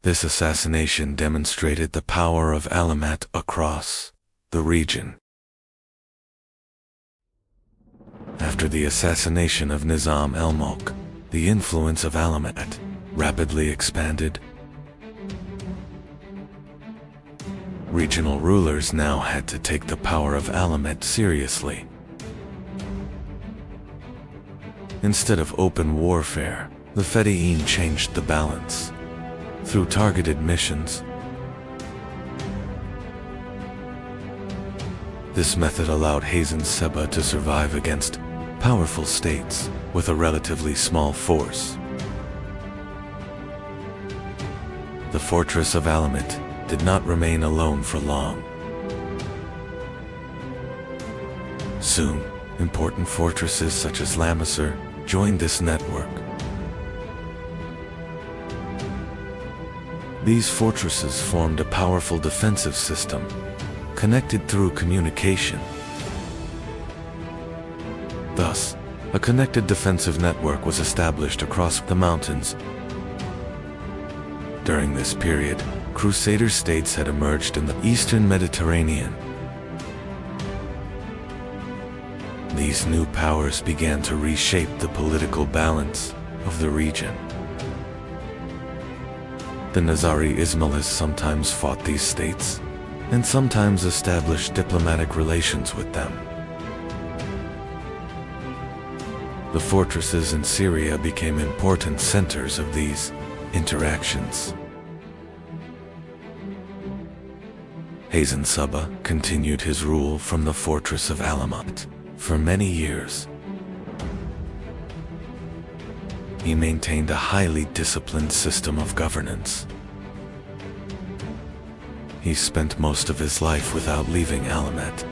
This assassination demonstrated the power of Alamet across the region. After the assassination of Nizam al-Mulk, the influence of Alamet rapidly expanded. Regional rulers now had to take the power of Alamet seriously. Instead of open warfare, the Fedayeen changed the balance. through targeted missions. This method allowed Hazen Seba to survive against powerful states with a relatively small force. The fortress of Alamut did not remain alone for long. Soon, important fortresses such as Lamisar joined this network. These fortresses formed a powerful defensive system, connected through communication. Thus, a connected defensive network was established across the mountains. During this period, Crusader states had emerged in the Eastern Mediterranean. These new powers began to reshape the political balance of the region. The Nizari Ismailis sometimes fought these states, and sometimes established diplomatic relations with them. The fortresses in Syria became important centers of these interactions. Hazen Seba continued his rule from the fortress of Alamut for many years. He maintained a highly disciplined system of governance. He spent most of his life without leaving Alamut.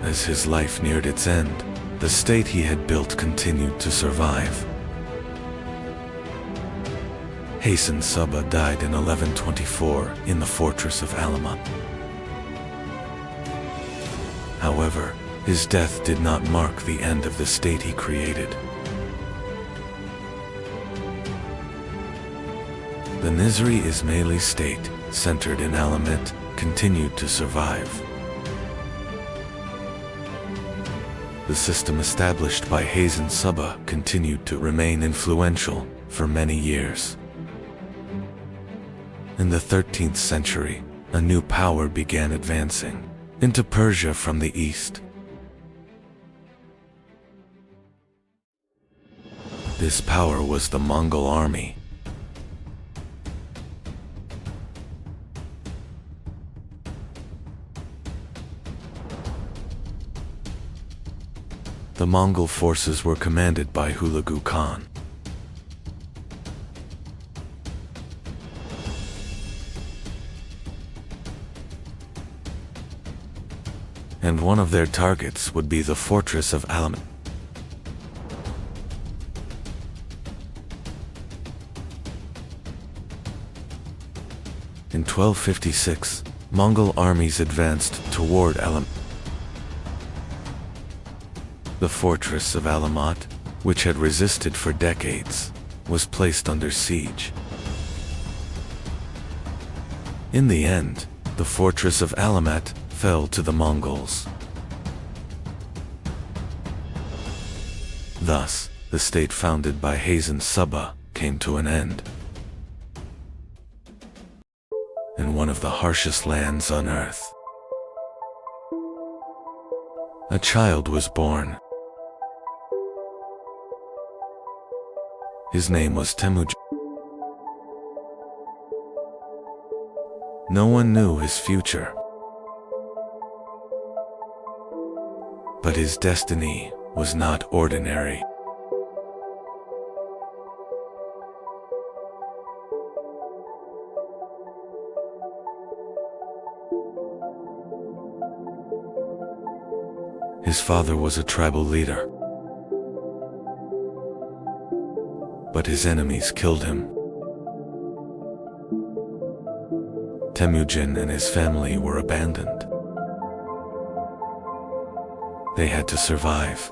As his life neared its end, the state he had built continued to survive. Hazen Seba died in 1124 in the fortress of Alamut. However, his death did not mark the end of the state he created. The Nizari Ismaili state, centered in Alamut, continued to survive. The system established by Hazen Seba continued to remain influential for many years. In the 13th century, a new power began advancing into Persia from the east. This power was the Mongol army. The Mongol forces were commanded by Hulagu Khan. And one of their targets would be the fortress of Alamut. In 1256, Mongol armies advanced toward Alamut. The fortress of Alamut, which had resisted for decades, was placed under siege. In the end, the fortress of Alamut fell to the Mongols. Thus, the state founded by Hazen Seba came to an end. In one of the harshest lands on earth, a child was born. His name was Temujin. No one knew his future, but his destiny was not ordinary. His father was a tribal leader, but his enemies killed him. Temujin and his family were abandoned. They had to survive.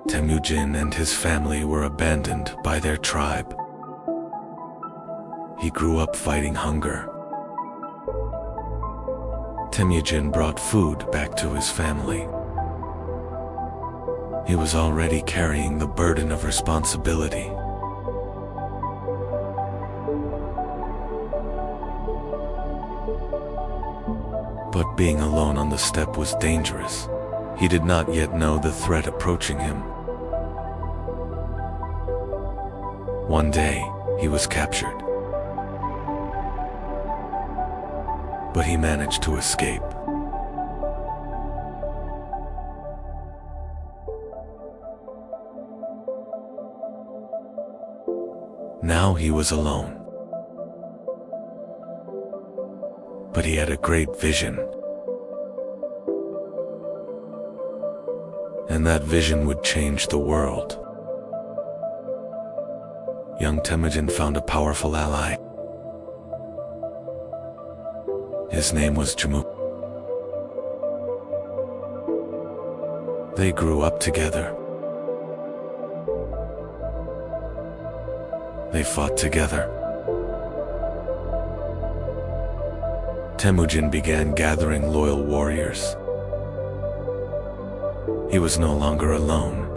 Temujin and his family were abandoned by their tribe. He grew up fighting hunger. Temujin brought food back to his family. He was already carrying the burden of responsibility. But being alone on the steppe was dangerous. He did not yet know the threat approaching him. One day, he was captured. But he managed to escape. Now he was alone. But he had a great vision. And that vision would change the world. Young Temujin found a powerful ally. His name was Jamuka. They grew up together. They fought together. Temujin began gathering loyal warriors. He was no longer alone.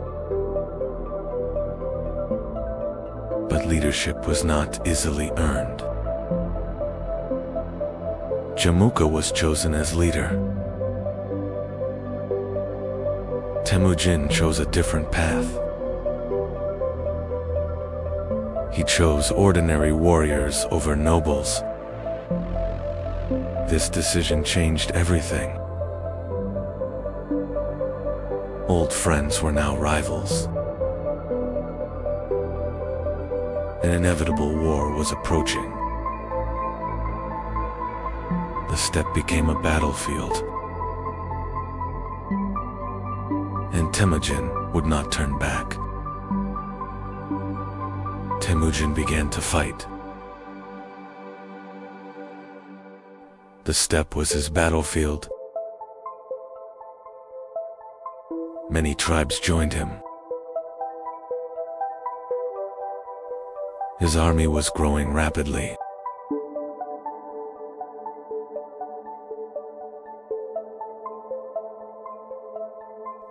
But leadership was not easily earned. Jamuka was chosen as leader. Temujin chose a different path. He chose ordinary warriors over nobles. This decision changed everything. Old friends were now rivals. An inevitable war was approaching. The steppe became a battlefield. And Temujin would not turn back. Temujin began to fight. The steppe was his battlefield. Many tribes joined him. His army was growing rapidly.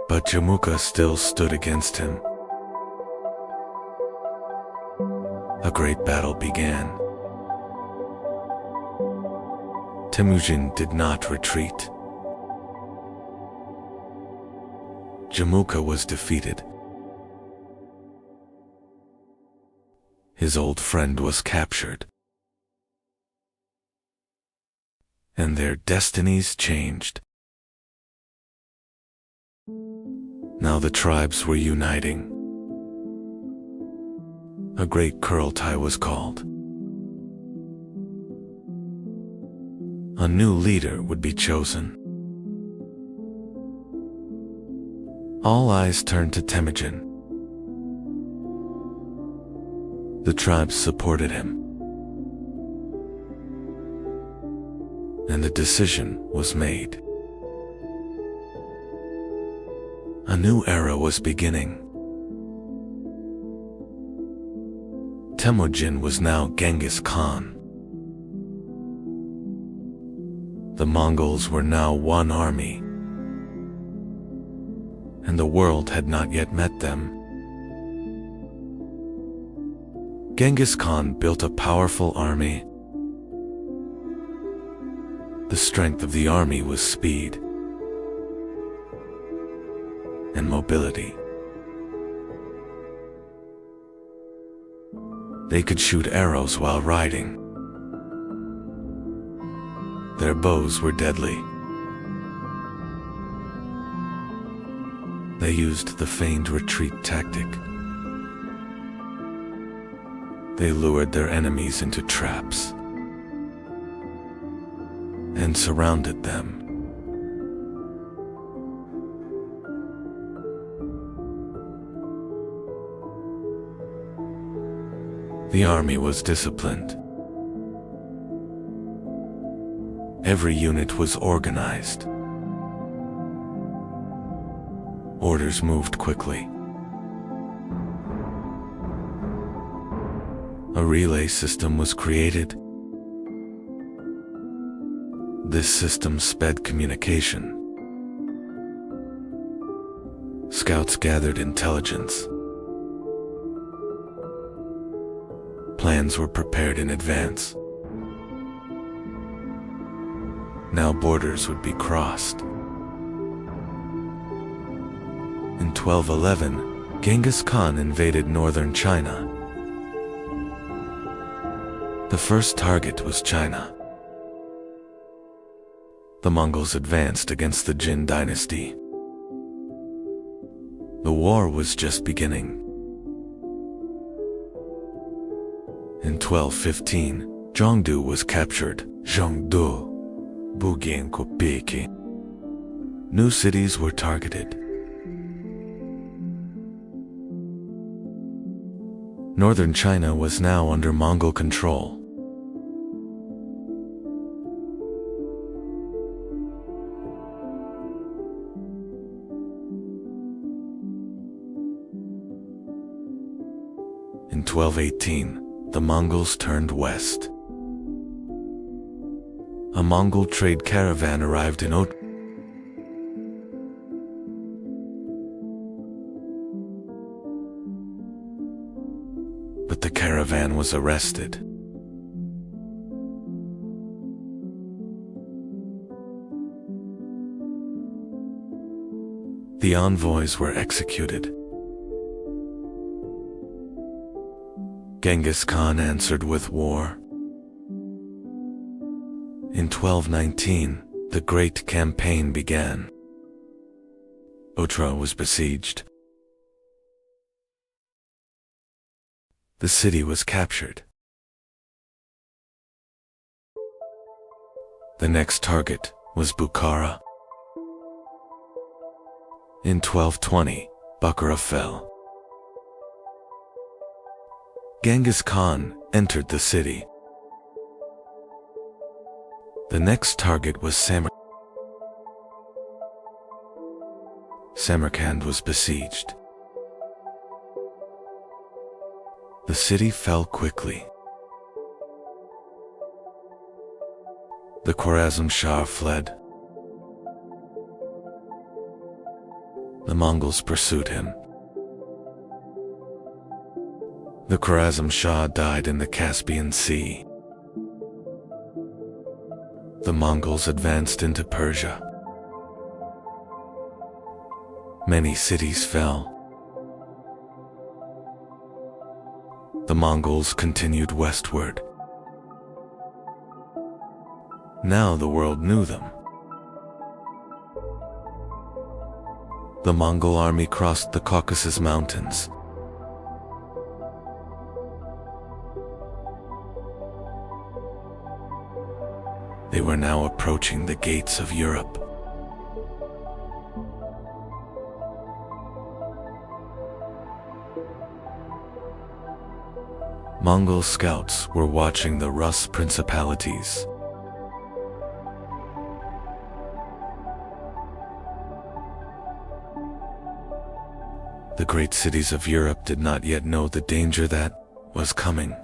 But Jamuka still stood against him. A great battle began. Temujin did not retreat. Jamuka was defeated. His old friend was captured. And their destinies changed. Now the tribes were uniting. A great Kurultai was called. A new leader would be chosen. All eyes turned to Temujin. The tribes supported him. And the decision was made. A new era was beginning. Temujin was now Genghis Khan. The Mongols were now one army. And the world had not yet met them. Genghis Khan built a powerful army. The strength of the army was speed and mobility. They could shoot arrows while riding. Their bows were deadly. They used the feigned retreat tactic. They lured their enemies into traps and surrounded them. The army was disciplined. Every unit was organized. Orders moved quickly. A relay system was created. This system sped communication. Scouts gathered intelligence. Plans were prepared in advance. Now borders would be crossed. In 1211, Genghis Khan invaded northern China. The first target was China. The Mongols advanced against the Jin dynasty. The war was just beginning. In 1215, Zhongdu was captured. Zhongdu, Bugian-Kopeki. New cities were targeted. Northern China was now under Mongol control. In 1218, the Mongols turned west. A Mongol trade caravan arrived in Ottomans. But the caravan was arrested. The envoys were executed. Genghis Khan answered with war. In 1219, the Great Campaign began. Otrar was besieged. The city was captured. The next target was Bukhara. In 1220, Bukhara fell. Genghis Khan entered the city. The next target was Samarkand was besieged. The city fell quickly. The Khwarezm Shah fled. The Mongols pursued him. The Khwarezm Shah died in the Caspian Sea. The Mongols advanced into Persia. Many cities fell. The Mongols continued westward. Now the world knew them. The Mongol army crossed the Caucasus Mountains. They were now approaching the gates of Europe. Mongol scouts were watching the Rus principalities. The great cities of Europe did not yet know the danger that was coming.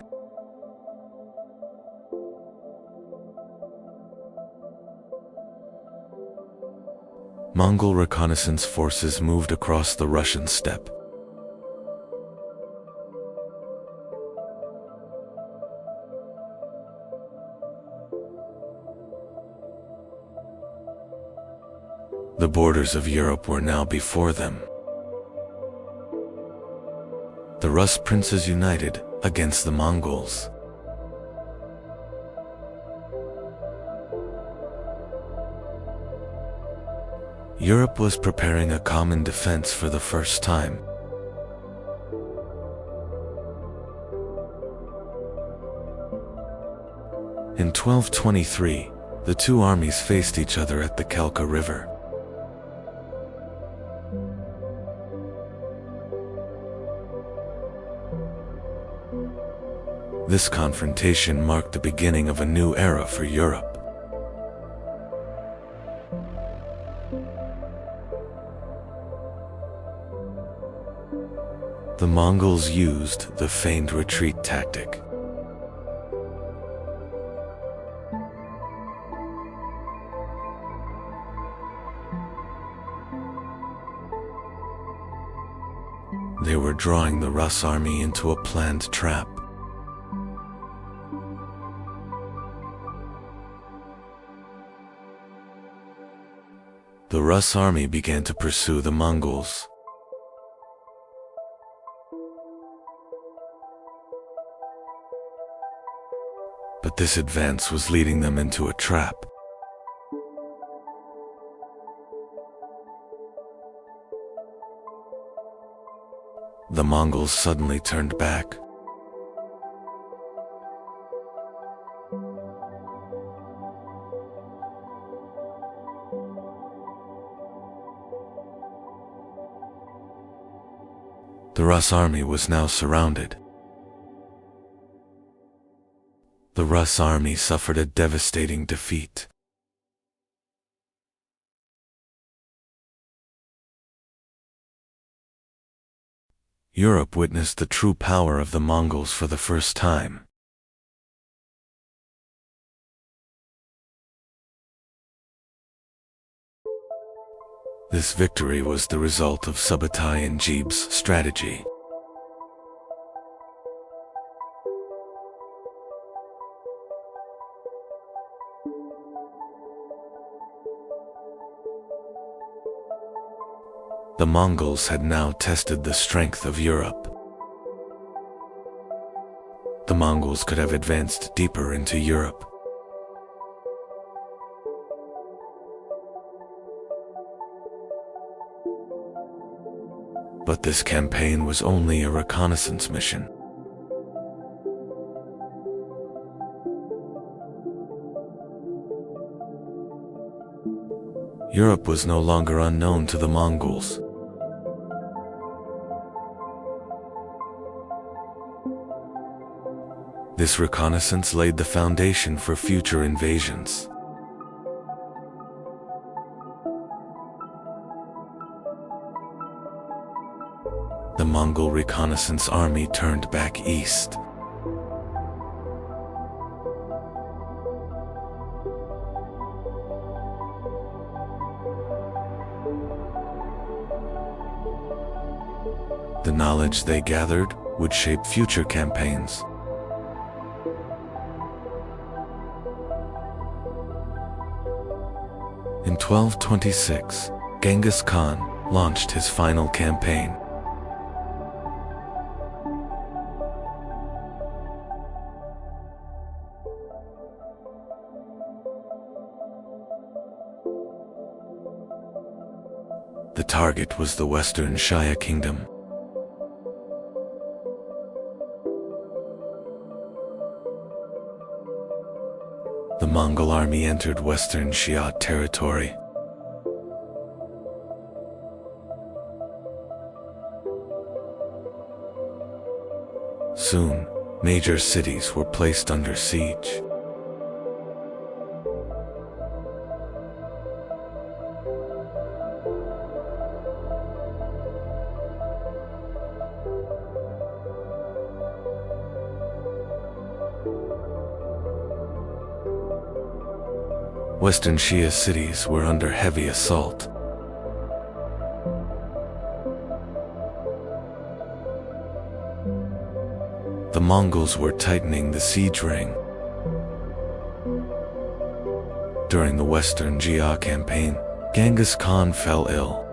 Mongol reconnaissance forces moved across the Russian steppe. The borders of Europe were now before them. The Rus princes united against the Mongols. Europe was preparing a common defense for the first time. In 1223, the two armies faced each other at the Kelka River. This confrontation marked the beginning of a new era for Europe. The Mongols used the feigned retreat tactic. They were drawing the Rus army into a planned trap. The Rus army began to pursue the Mongols. But this advance was leading them into a trap. The Mongols suddenly turned back. The Rus army was now surrounded. The Rus army suffered a devastating defeat. Europe witnessed the true power of the Mongols for the first time. This victory was the result of Subutai and Jeeb's strategy. The Mongols had now tested the strength of Europe. The Mongols could have advanced deeper into Europe. But this campaign was only a reconnaissance mission. Europe was no longer unknown to the Mongols. This reconnaissance laid the foundation for future invasions. The Mongol reconnaissance army turned back east. The knowledge they gathered would shape future campaigns. In 1226, Genghis Khan launched his final campaign. The target was the Western Shaya Kingdom. The Mongol army entered Western Xia territory. Soon, major cities were placed under siege. Western Xia cities were under heavy assault. The Mongols were tightening the siege ring. During the Western Xia campaign, Genghis Khan fell ill.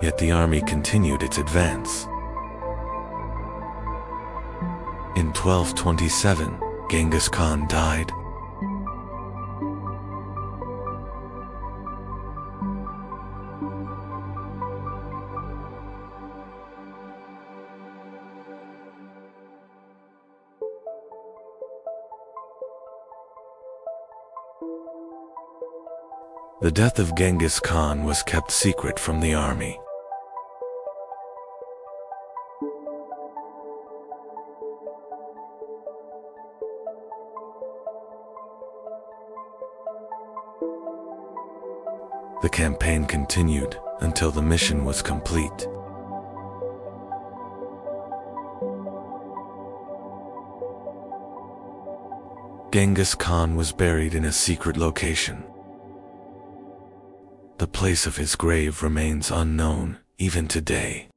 Yet the army continued its advance. In 1227, Genghis Khan died. The death of Genghis Khan was kept secret from the army. The campaign continued until the mission was complete. Genghis Khan was buried in a secret location. The place of his grave remains unknown even today.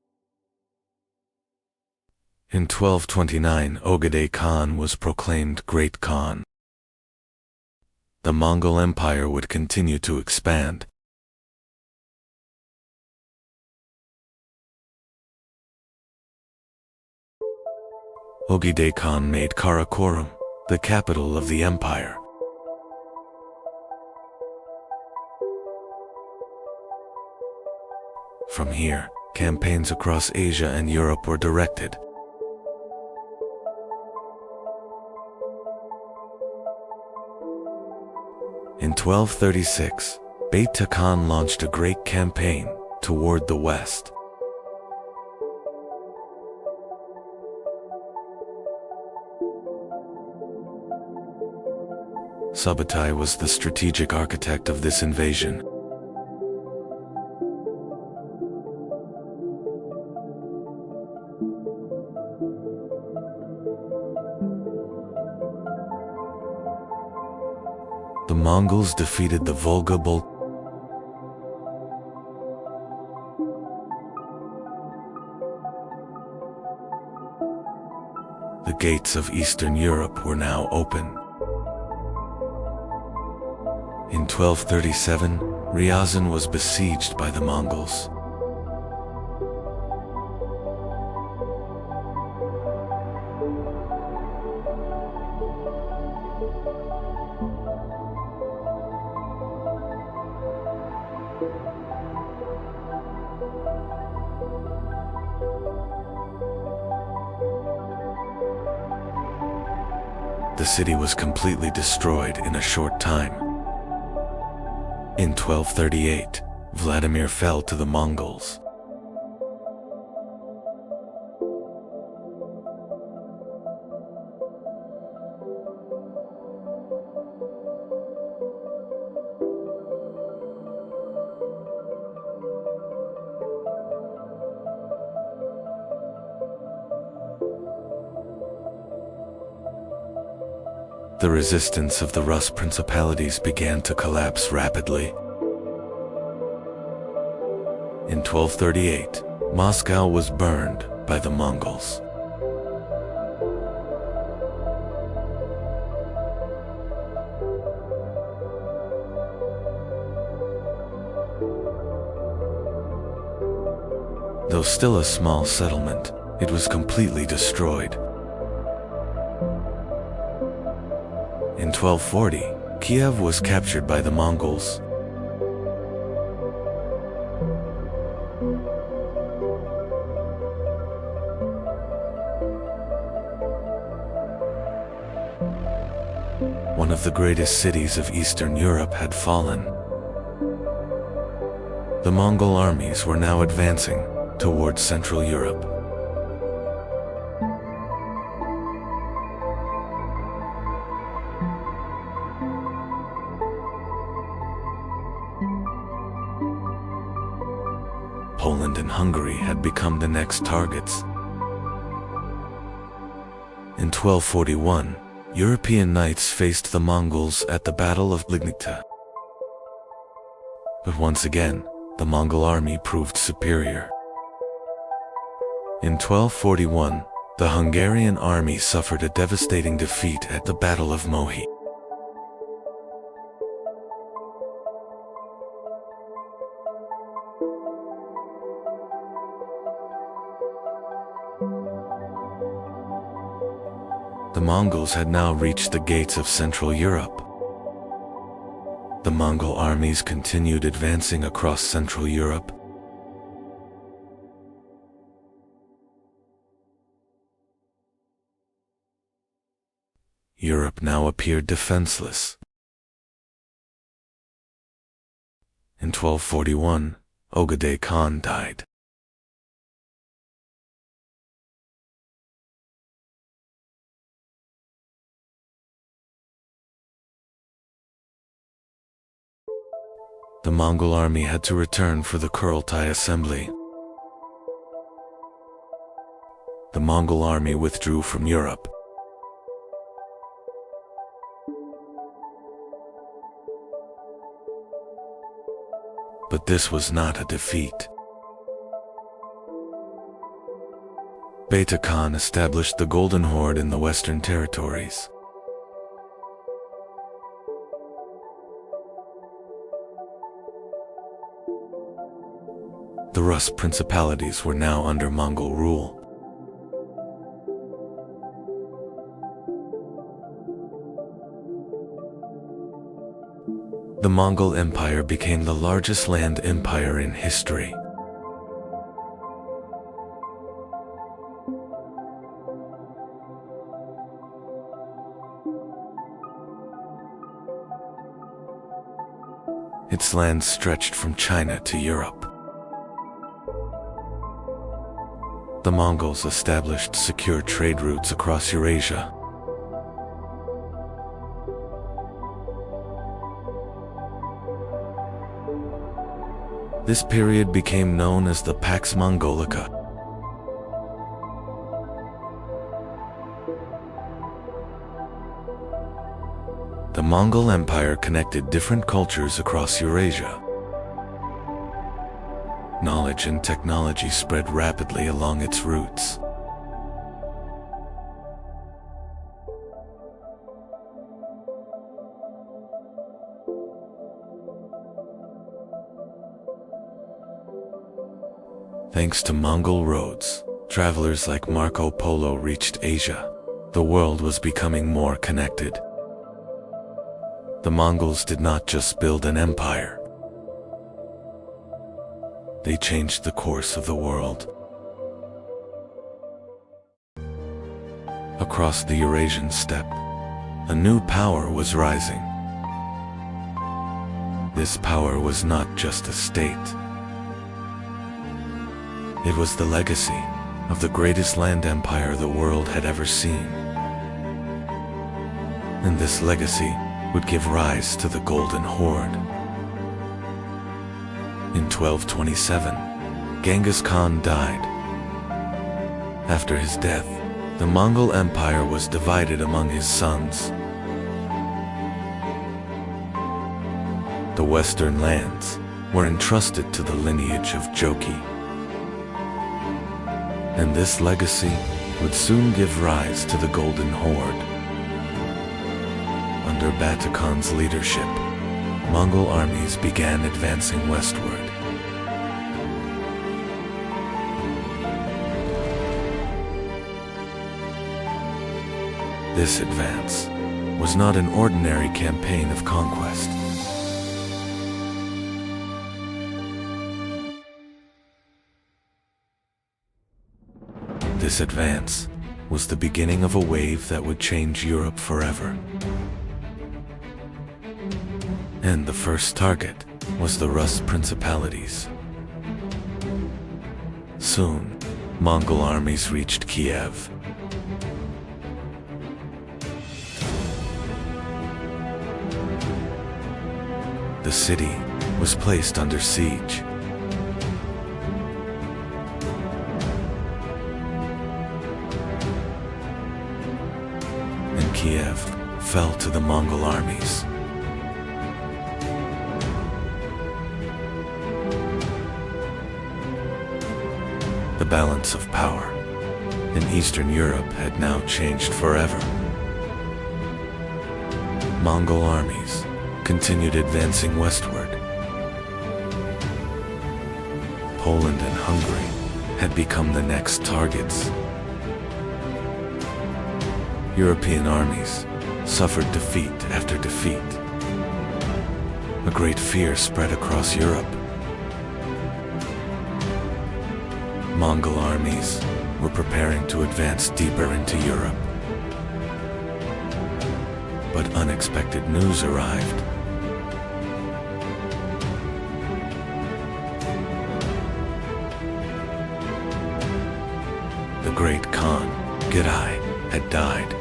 In 1229, Ogedei Khan was proclaimed Great Khan. the Mongol Empire would continue to expand. Ogedei Khan made Karakorum the capital of the empire. From here, campaigns across Asia and Europe were directed. In 1236, Beta Khan launched a great campaign toward the west. Subutai was the strategic architect of this invasion. The Mongols defeated the Volga Bulk. The gates of Eastern Europe were now open. In 1237, Ryazan was besieged by the Mongols. The city was completely destroyed in a short time. In 1238, Vladimir fell to the Mongols. The resistance of the Rus principalities began to collapse rapidly. In 1238, Moscow was burned by the Mongols. Though still a small settlement, it was completely destroyed. In 1240, Kiev was captured by the Mongols. One of the greatest cities of Eastern Europe had fallen. The Mongol armies were now advancing towards Central Europe. Poland and Hungary had become the next targets. In 1241, European knights faced the Mongols at the Battle of Lignita. But once again, the Mongol army proved superior. In 1241, the Hungarian army suffered a devastating defeat at the Battle of Mohi. The Mongols had now reached the gates of Central Europe. The Mongol armies continued advancing across Central Europe. Europe now appeared defenseless. In 1241, Ogedei Khan died. The Mongol army had to return for the Kurultai assembly. The Mongol army withdrew from Europe. But this was not a defeat. Beta Khan established the Golden Horde in the Western territories. The Rus principalities were now under Mongol rule. The Mongol Empire became the largest land empire in history. Its land stretched from China to Europe. The Mongols established secure trade routes across Eurasia. This period became known as the Pax Mongolica. The Mongol Empire connected different cultures across Eurasia. Knowledge and technology spread rapidly along its routes. Thanks to Mongol roads, travelers like Marco Polo reached Asia. The world was becoming more connected. The Mongols did not just build an empire. They changed the course of the world. Across the Eurasian steppe, a new power was rising. This power was not just a state. It was the legacy of the greatest land empire the world had ever seen. And this legacy would give rise to the Golden Horde. In 1227, Genghis Khan died. After his death, the Mongol Empire was divided among his sons. The western lands were entrusted to the lineage of Jochi. And this legacy would soon give rise to the Golden Horde. Under Batu Khan's leadership, Mongol armies began advancing westward. This advance was not an ordinary campaign of conquest. This advance was the beginning of a wave that would change Europe forever. And the first target was the Rus principalities. Soon, Mongol armies reached Kiev. The city was placed under siege. And Kiev fell to the Mongol armies. The balance of power in Eastern Europe had now changed forever. Mongol armies continued advancing westward. Poland and Hungary had become the next targets. European armies suffered defeat after defeat. A great fear spread across Europe. Mongol armies were preparing to advance deeper into Europe. But unexpected news arrived. The great Khan, Girai, had died.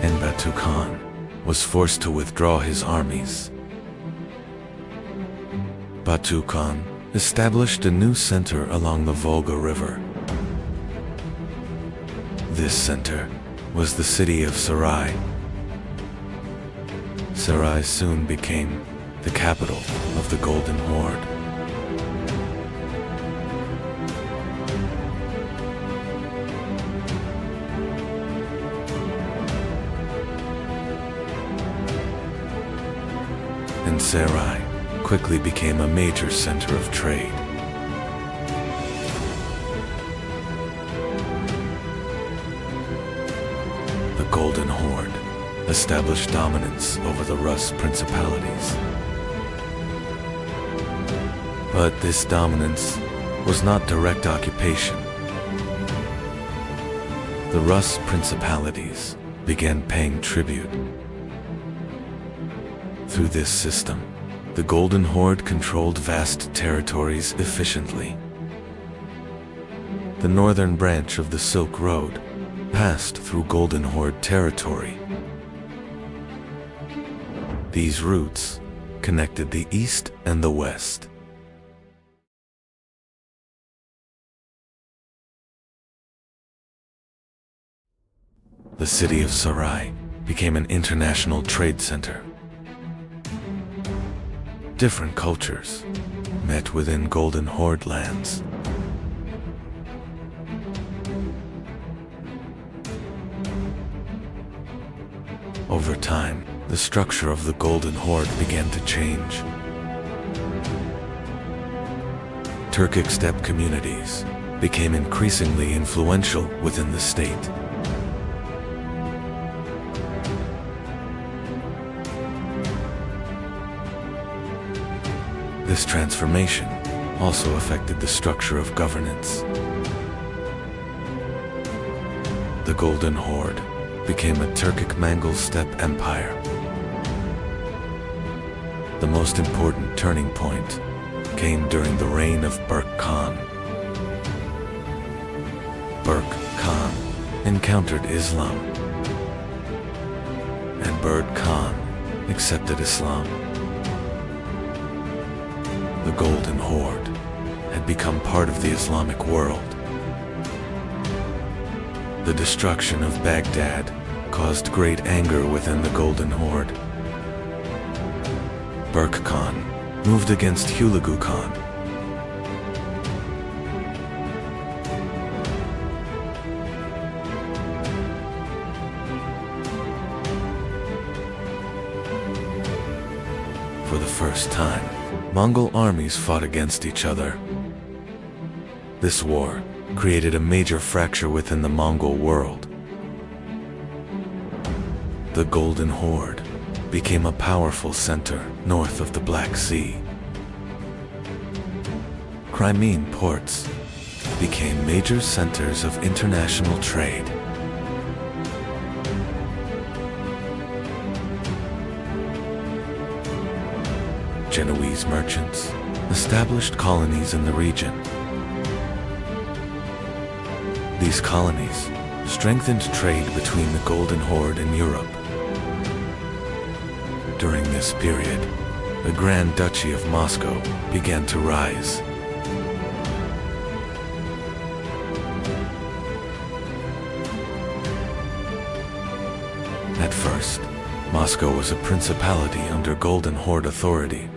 And Batu Khan was forced to withdraw his armies. Batu Khan established a new center along the Volga River. This center was the city of Sarai. Sarai soon became the capital of the Golden Horde. And Sarai quickly became a major center of trade. The Golden Horde established dominance over the Rus principalities. But this dominance was not direct occupation. The Rus principalities began paying tribute. Through this system, the Golden Horde controlled vast territories efficiently. The northern branch of the Silk Road passed through Golden Horde territory. These routes connected the east and the west. The city of Sarai became an international trade center. Different cultures met within Golden Horde lands. Over time, the structure of the Golden Horde began to change. Turkic steppe communities became increasingly influential within the state. This transformation also affected the structure of governance. The Golden Horde became a Turkic Mongol steppe empire. The most important turning point came during the reign of Berk Khan. Berk Khan encountered Islam, and Berk Khan accepted Islam. The Golden Horde had become part of the Islamic world. The destruction of Baghdad caused great anger within the Golden Horde. Berk Khan moved against Hulagu Khan. For the first time, Mongol armies fought against each other. This war created a major fracture within the Mongol world. The Golden Horde became a powerful center north of the Black Sea. Crimean ports became major centers of international trade. Genoese merchants established colonies in the region. These colonies strengthened trade between the Golden Horde and Europe. During this period, the Grand Duchy of Moscow began to rise. At first, Moscow was a principality under Golden Horde authority.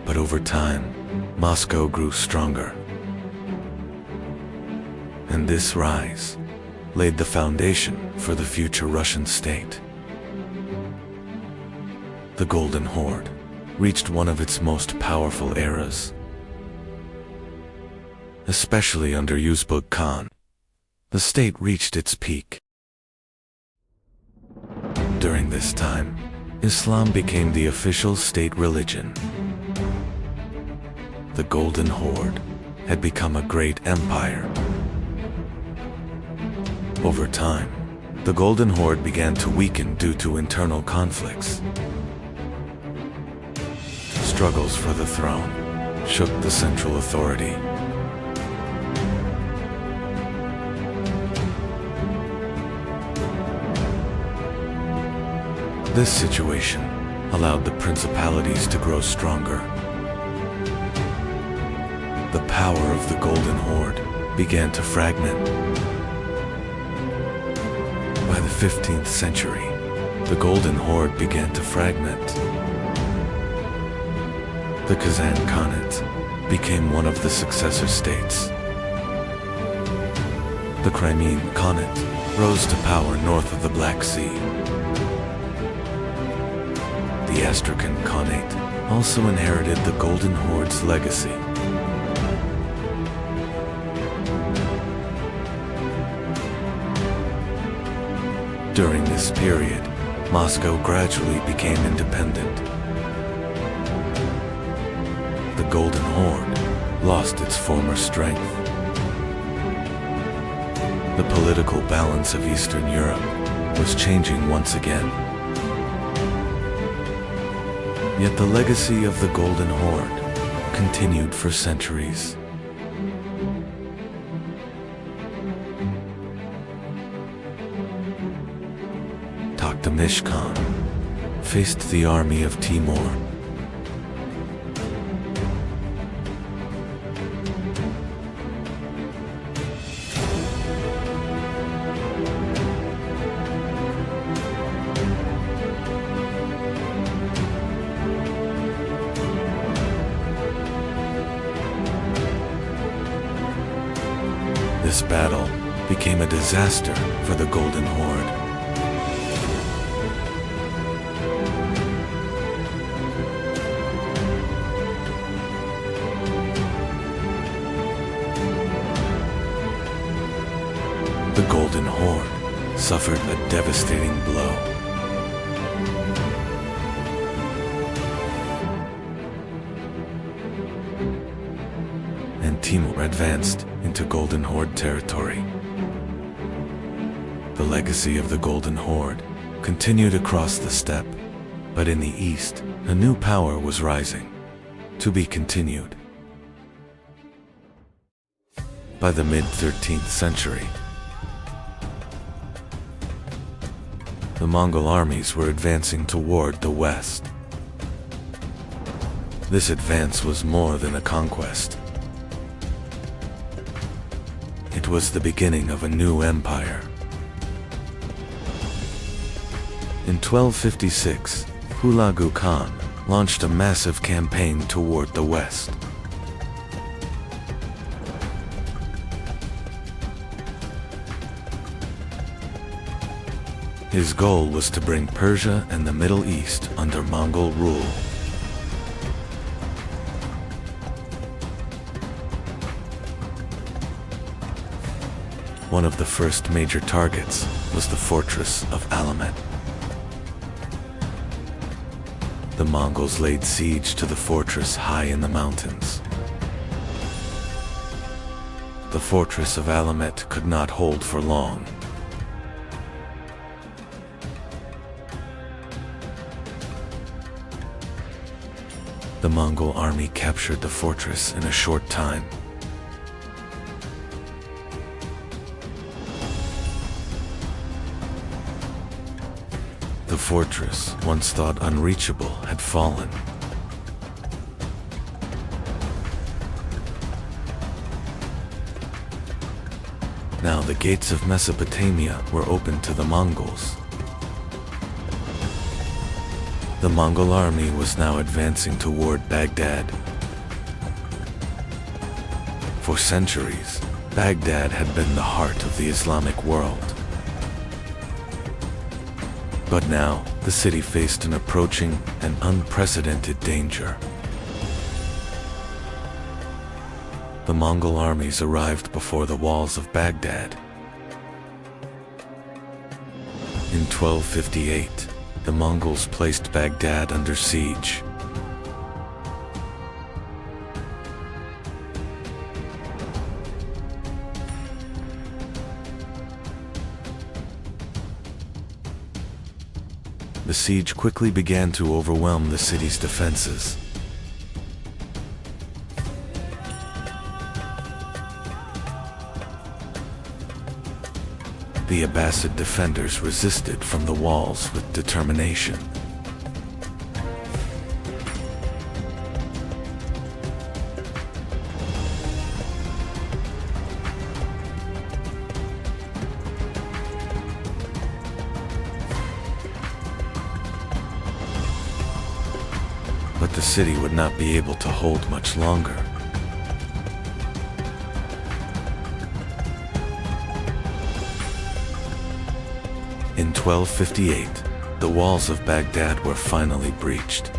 But over time, Moscow grew stronger. And this rise laid the foundation for the future Russian state. The Golden Horde reached one of its most powerful eras. Especially under Uzbek Khan, the state reached its peak. During this time, Islam became the official state religion. The Golden Horde had become a great empire. Over time, the Golden Horde began to weaken due to internal conflicts. Struggles for the throne shook the central authority. This situation allowed the principalities to grow stronger. The power of the Golden Horde began to fragment. By the 15th century, the Golden Horde began to fragment. The Kazan Khanate became one of the successor states. The Crimean Khanate rose to power north of the Black Sea. the Astrakhan Khanate also inherited the Golden Horde's legacy. During this period, Moscow gradually became independent. The Golden Horde lost its former strength. The political balance of Eastern Europe was changing once again. Yet the legacy of the Golden Horde continued for centuries. Toktamish Khan faced the army of Timur. This battle became a disaster for the Golden Horde. The Golden Horde suffered a devastating blow. And Timur advanced into Golden Horde territory. The legacy of the Golden Horde continued across the steppe, but in the east, a new power was rising, to be continued. By the mid-13th century, the Mongol armies were advancing toward the west. This advance was more than a conquest. It was the beginning of a new empire. In 1256, Hulagu Khan launched a massive campaign toward the west. His goal was to bring Persia and the Middle East under Mongol rule. One of the first major targets was the fortress of Alamet. The Mongols laid siege to the fortress high in the mountains. The fortress of Alamet could not hold for long. The Mongol army captured the fortress in a short time. The fortress, once thought unreachable, had fallen. Now the gates of Mesopotamia were open to the Mongols. The Mongol army was now advancing toward Baghdad. For centuries, Baghdad had been the heart of the Islamic world. But now, the city faced an approaching and unprecedented danger. The Mongol armies arrived before the walls of Baghdad. In 1258, the Mongols placed Baghdad under siege. The siege quickly began to overwhelm the city's defenses. The Abbasid defenders resisted from the walls with determination. But the city would not be able to hold much longer. In 1258, the walls of Baghdad were finally breached.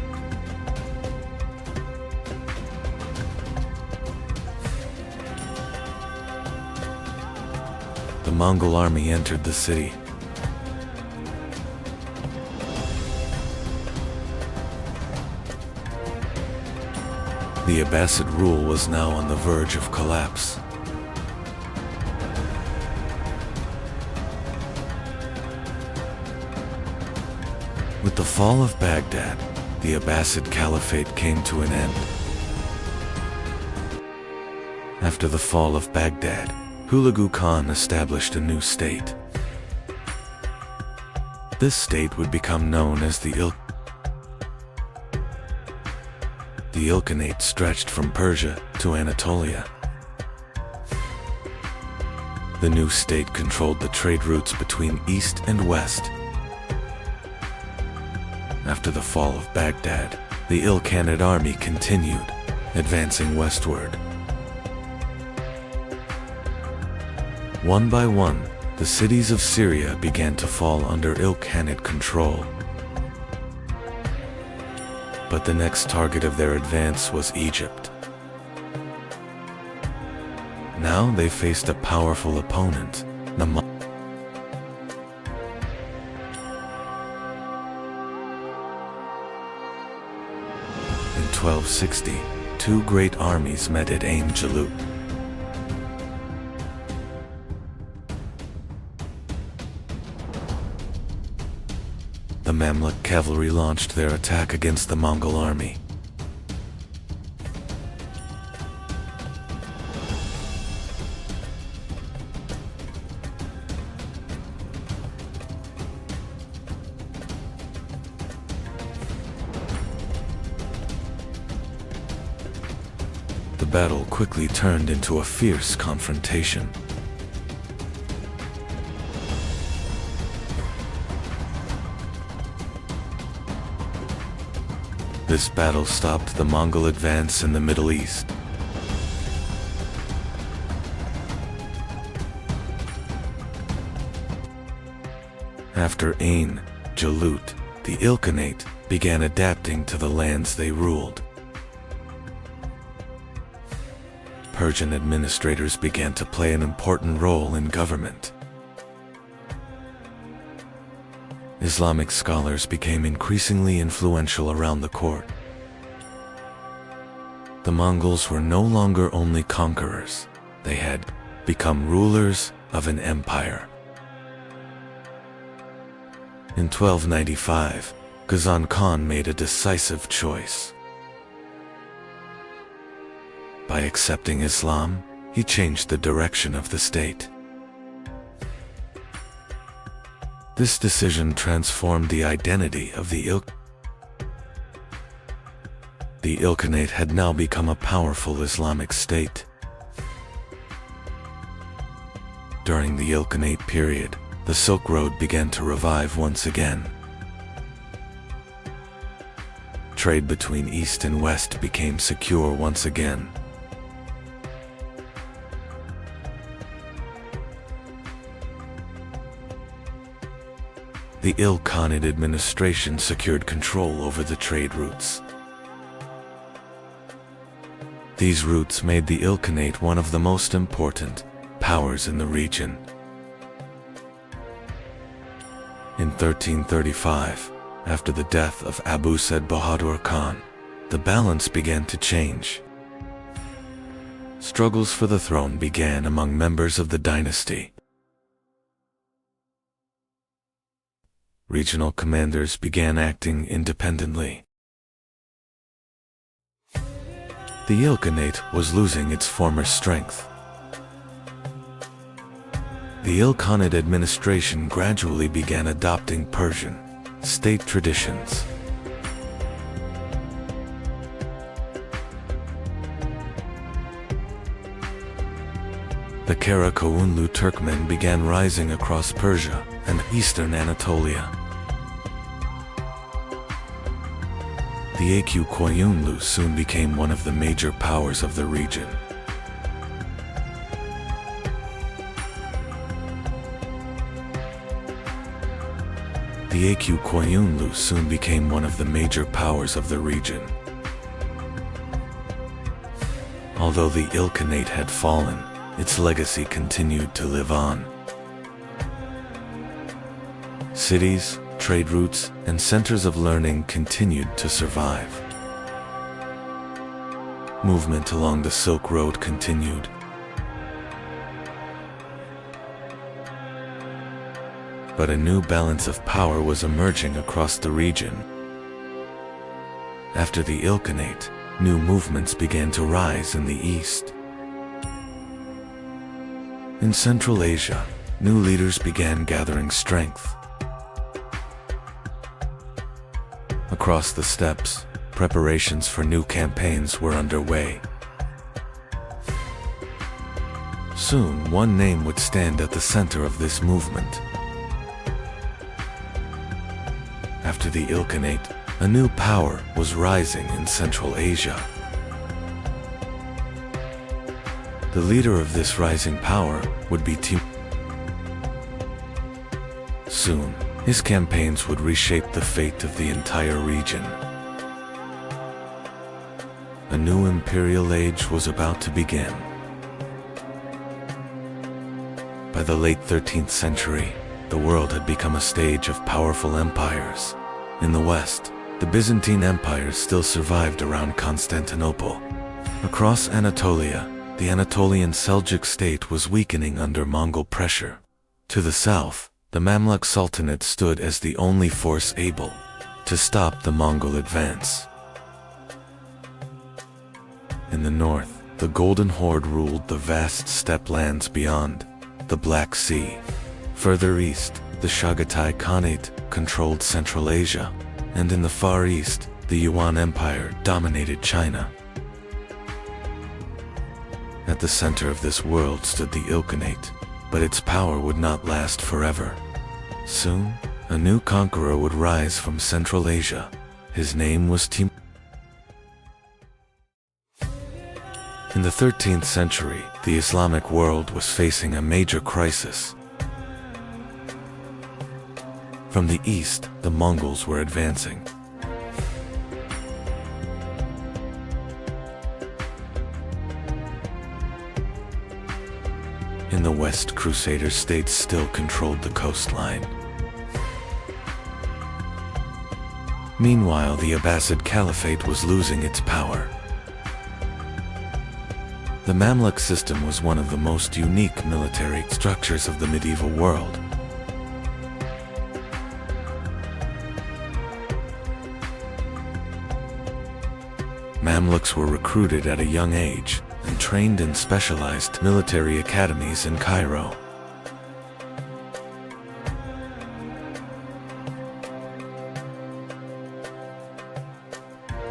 The Mongol army entered the city. The Abbasid rule was now on the verge of collapse. With the fall of Baghdad, the Abbasid Caliphate came to an end. After the fall of Baghdad, Hulagu Khan established a new state. This state would become known as the Ilkhanate stretched from Persia to Anatolia. The new state controlled the trade routes between East and West. After the fall of Baghdad, the Ilkhanate army continued, advancing westward. One by one, the cities of Syria began to fall under Ilkhanate control. But the next target of their advance was Egypt. Now they faced a powerful opponent, the Mongols. In 1260, two great armies met at Ain Jalut. The Mamluk cavalry launched their attack against the Mongol army. The battle quickly turned into a fierce confrontation. This battle stopped the Mongol advance in the Middle East. After Ain Jalut, the Ilkhanate began adapting to the lands they ruled. Persian administrators began to play an important role in government. Islamic scholars became increasingly influential around the court. The Mongols were no longer only conquerors, they had become rulers of an empire. In 1295, Ghazan Khan made a decisive choice. By accepting Islam, he changed the direction of the state. This decision transformed the identity of the Ilkhanate. The Ilkhanate had now become a powerful Islamic state. During the Ilkhanate period, the Silk Road began to revive once again. Trade between East and West became secure once again. The Ilkhanate administration secured control over the trade routes. These routes made the Ilkhanate one of the most important powers in the region. In 1335, after the death of Abu Said Bahadur Khan, the balance began to change. Struggles for the throne began among members of the dynasty. Regional commanders began acting independently. The Ilkhanate was losing its former strength. The Ilkhanate administration gradually began adopting Persian state traditions. The Karakoyunlu Turkmen began rising across Persia and eastern Anatolia. The Koyunlu soon became one of the major powers of the region. the Aq Koyunlu soon became one of the major powers of the region. Although the Ilkhanate had fallen, its legacy continued to live on. Cities, trade routes, and centers of learning continued to survive. Movement along the Silk Road continued. But a new balance of power was emerging across the region. After the Ilkhanate, new movements began to rise in the east. In Central Asia, new leaders began gathering strength. Across the steppes, preparations for new campaigns were underway. Soon, one name would stand at the center of this movement. After the Ilkhanate, a new power was rising in Central Asia. The leader of this rising power would be Timur. Soon, his campaigns would reshape the fate of the entire region. A new imperial age was about to begin. By the late 13th century, the world had become a stage of powerful empires. In the west, the Byzantine Empire still survived around Constantinople. Across Anatolia, the Anatolian Seljuk state was weakening under Mongol pressure. To the south, the Mamluk Sultanate stood as the only force able to stop the Mongol advance. In the north, the Golden Horde ruled the vast steppe lands beyond the Black Sea. Further east, the Chagatai Khanate controlled Central Asia, and in the Far East, the Yuan Empire dominated China. At the center of this world stood the Ilkhanate, but its power would not last forever. Soon, a new conqueror would rise from Central Asia. His name was Timur. In the 13th century, the Islamic world was facing a major crisis. From the east, the Mongols were advancing. In the west, Crusader states still controlled the coastline. Meanwhile, the Abbasid Caliphate was losing its power. The Mamluk system was one of the most unique military structures of the medieval world. Mamluks were recruited at a young age and trained in specialized military academies in Cairo.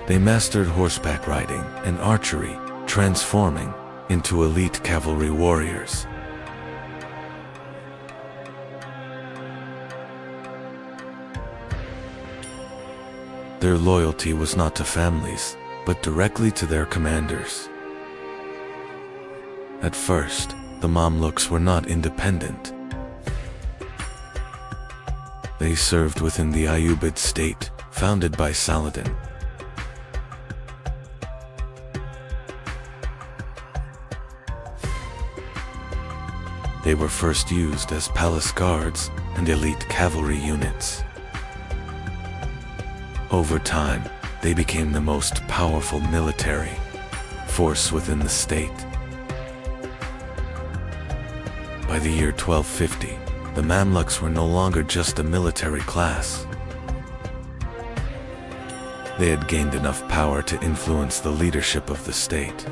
They mastered horseback riding and archery, transforming into elite cavalry warriors. Their loyalty was not to families, but directly to their commanders. At first, the Mamluks were not independent. They served within the Ayyubid state, founded by Saladin. They were first used as palace guards and elite cavalry units. Over time, they became the most powerful military force within the state. By the year 1250, the Mamluks were no longer just a military class. They had gained enough power to influence the leadership of the state.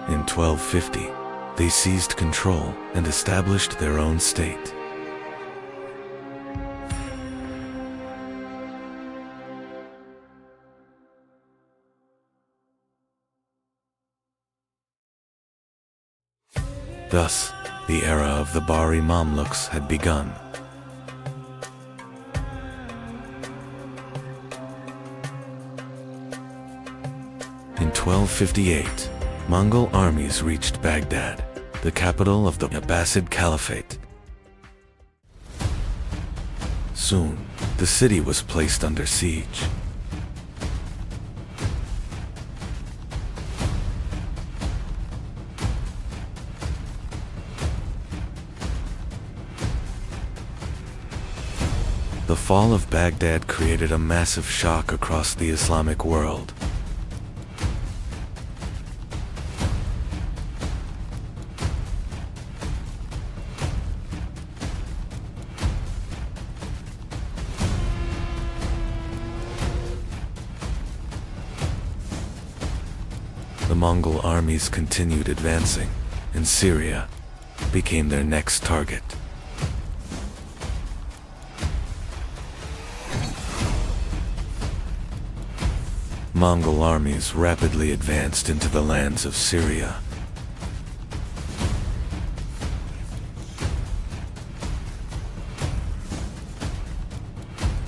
In 1250, they seized control and established their own state. Thus, the era of the Bahri Mamluks had begun. In 1258, Mongol armies reached Baghdad, the capital of the Abbasid Caliphate. Soon, the city was placed under siege. The fall of Baghdad created a massive shock across the Islamic world. The Mongol armies continued advancing, and Syria became their next target. Mongol armies rapidly advanced into the lands of Syria.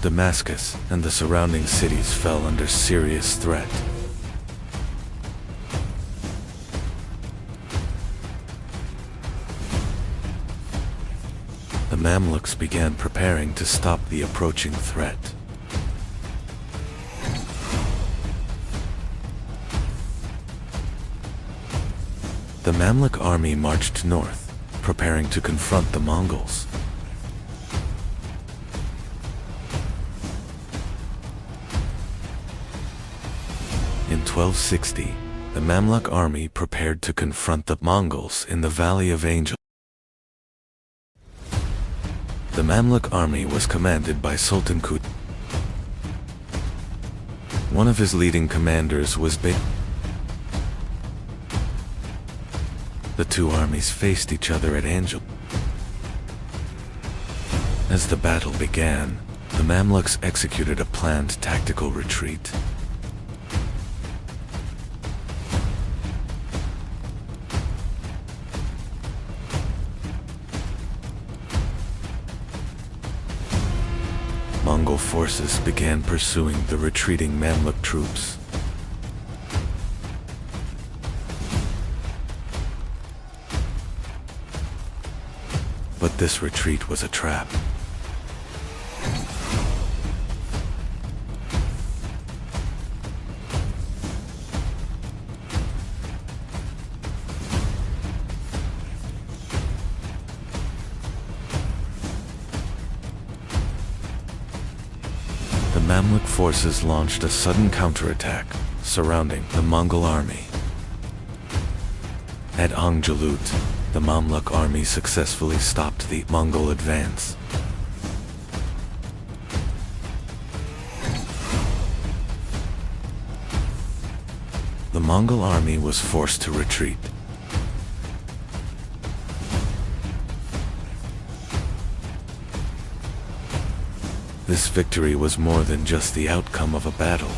Damascus and the surrounding cities fell under serious threat. The Mamluks began preparing to stop the approaching threat. The Mamluk army marched north, preparing to confront the Mongols. In 1260, the Mamluk army prepared to confront the Mongols in the Valley of Angel. The Mamluk army was commanded by Sultan Kut. One of his leading commanders was The two armies faced each other at Angel. As the battle began, the Mamluks executed a planned tactical retreat. Mongol forces began pursuing the retreating Mamluk troops. But this retreat was a trap. The Mamluk forces launched a sudden counterattack, surrounding the Mongol army. At Angjalut, the Mamluk army successfully stopped the Mongol advance. The Mongol army was forced to retreat. This victory was more than just the outcome of a battle.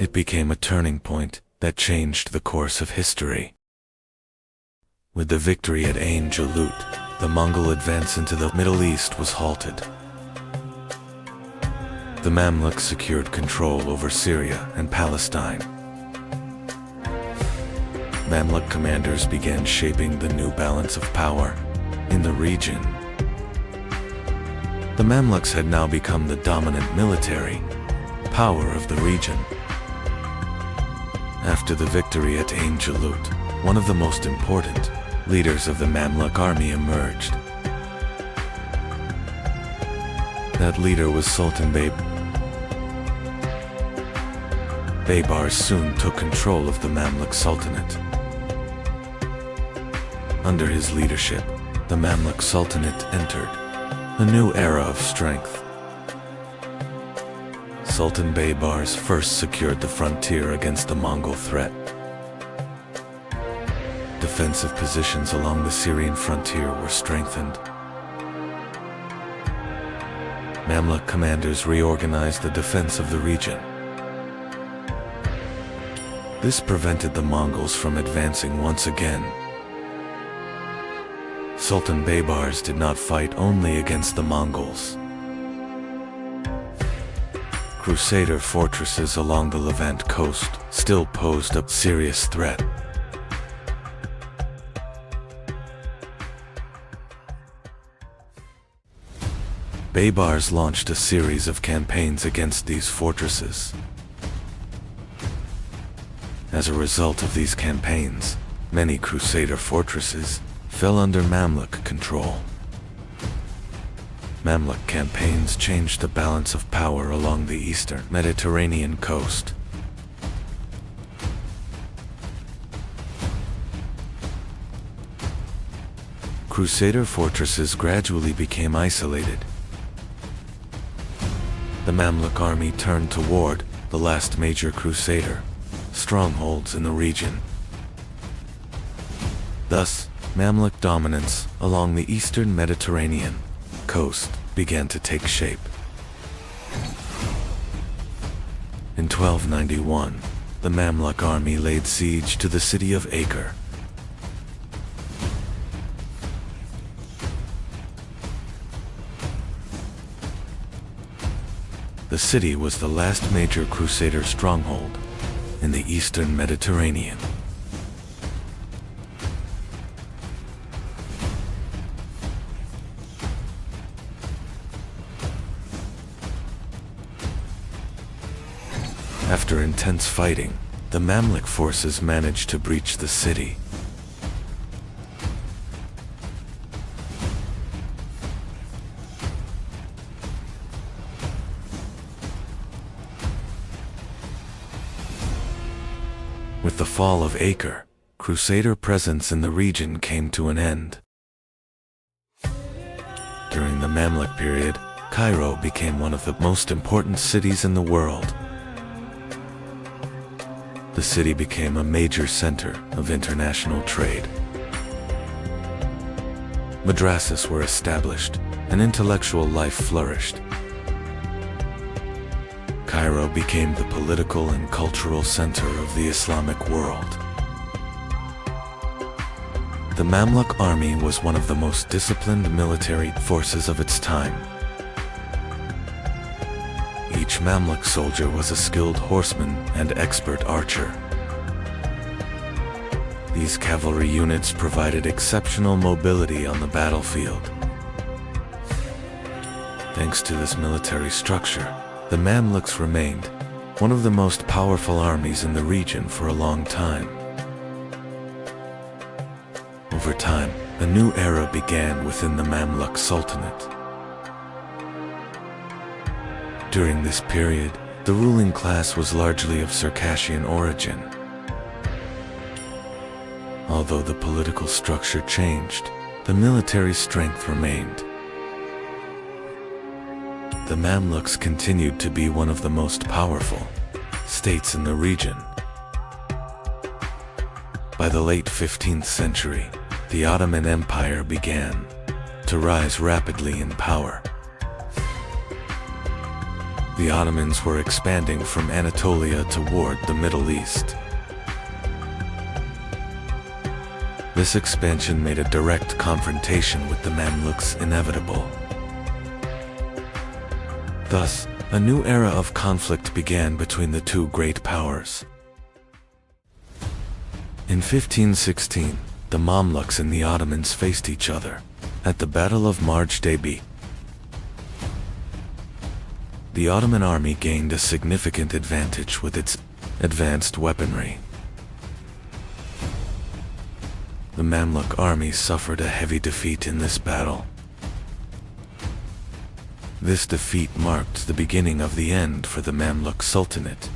It became a turning point that changed the course of history. With the victory at Ain Jalut, the Mongol advance into the Middle East was halted. The Mamluks secured control over Syria and Palestine. Mamluk commanders began shaping the new balance of power in the region. The Mamluks had now become the dominant military power of the region. After the victory at Ain Jalut, one of the most important leaders of the Mamluk army emerged. That leader was Sultan Baybars soon took control of the Mamluk Sultanate. Under his leadership, the Mamluk Sultanate entered a new era of strength. Sultan Baybars first secured the frontier against the Mongol threat. Defensive positions along the Syrian frontier were strengthened. Mamluk commanders reorganized the defense of the region. This prevented the Mongols from advancing once again. Sultan Baybars did not fight only against the Mongols. Crusader fortresses along the Levant coast still posed a serious threat. Baybars launched a series of campaigns against these fortresses. As a result of these campaigns, many Crusader fortresses fell under Mamluk control. Mamluk campaigns changed the balance of power along the eastern Mediterranean coast. Crusader fortresses gradually became isolated. The Mamluk army turned toward the last major Crusader strongholds in the region. Thus, Mamluk dominance along the eastern Mediterranean coast began to take shape. In 1291, the Mamluk army laid siege to the city of Acre. The city was the last major Crusader stronghold in the eastern Mediterranean. After intense fighting, the Mamluk forces managed to breach the city. With the fall of Acre, Crusader presence in the region came to an end. During the Mamluk period, Cairo became one of the most important cities in the world. The city became a major center of international trade. Madrasas were established, and intellectual life flourished. Cairo became the political and cultural center of the Islamic world. The Mamluk army was one of the most disciplined military forces of its time. Each Mamluk soldier was a skilled horseman and expert archer. These cavalry units provided exceptional mobility on the battlefield. Thanks to this military structure, the Mamluks remained one of the most powerful armies in the region for a long time. Over time, a new era began within the Mamluk Sultanate. During this period, the ruling class was largely of Circassian origin. Although the political structure changed, the military strength remained. The Mamluks continued to be one of the most powerful states in the region. By the late 15th century, the Ottoman Empire began to rise rapidly in power. The Ottomans were expanding from Anatolia toward the Middle East. This expansion made a direct confrontation with the Mamluks inevitable. Thus, a new era of conflict began between the two great powers. In 1516, the Mamluks and the Ottomans faced each other at the Battle of Marj-Deby. The Ottoman army gained a significant advantage with its advanced weaponry. The Mamluk army suffered a heavy defeat in this battle. This defeat marked the beginning of the end for the Mamluk Sultanate.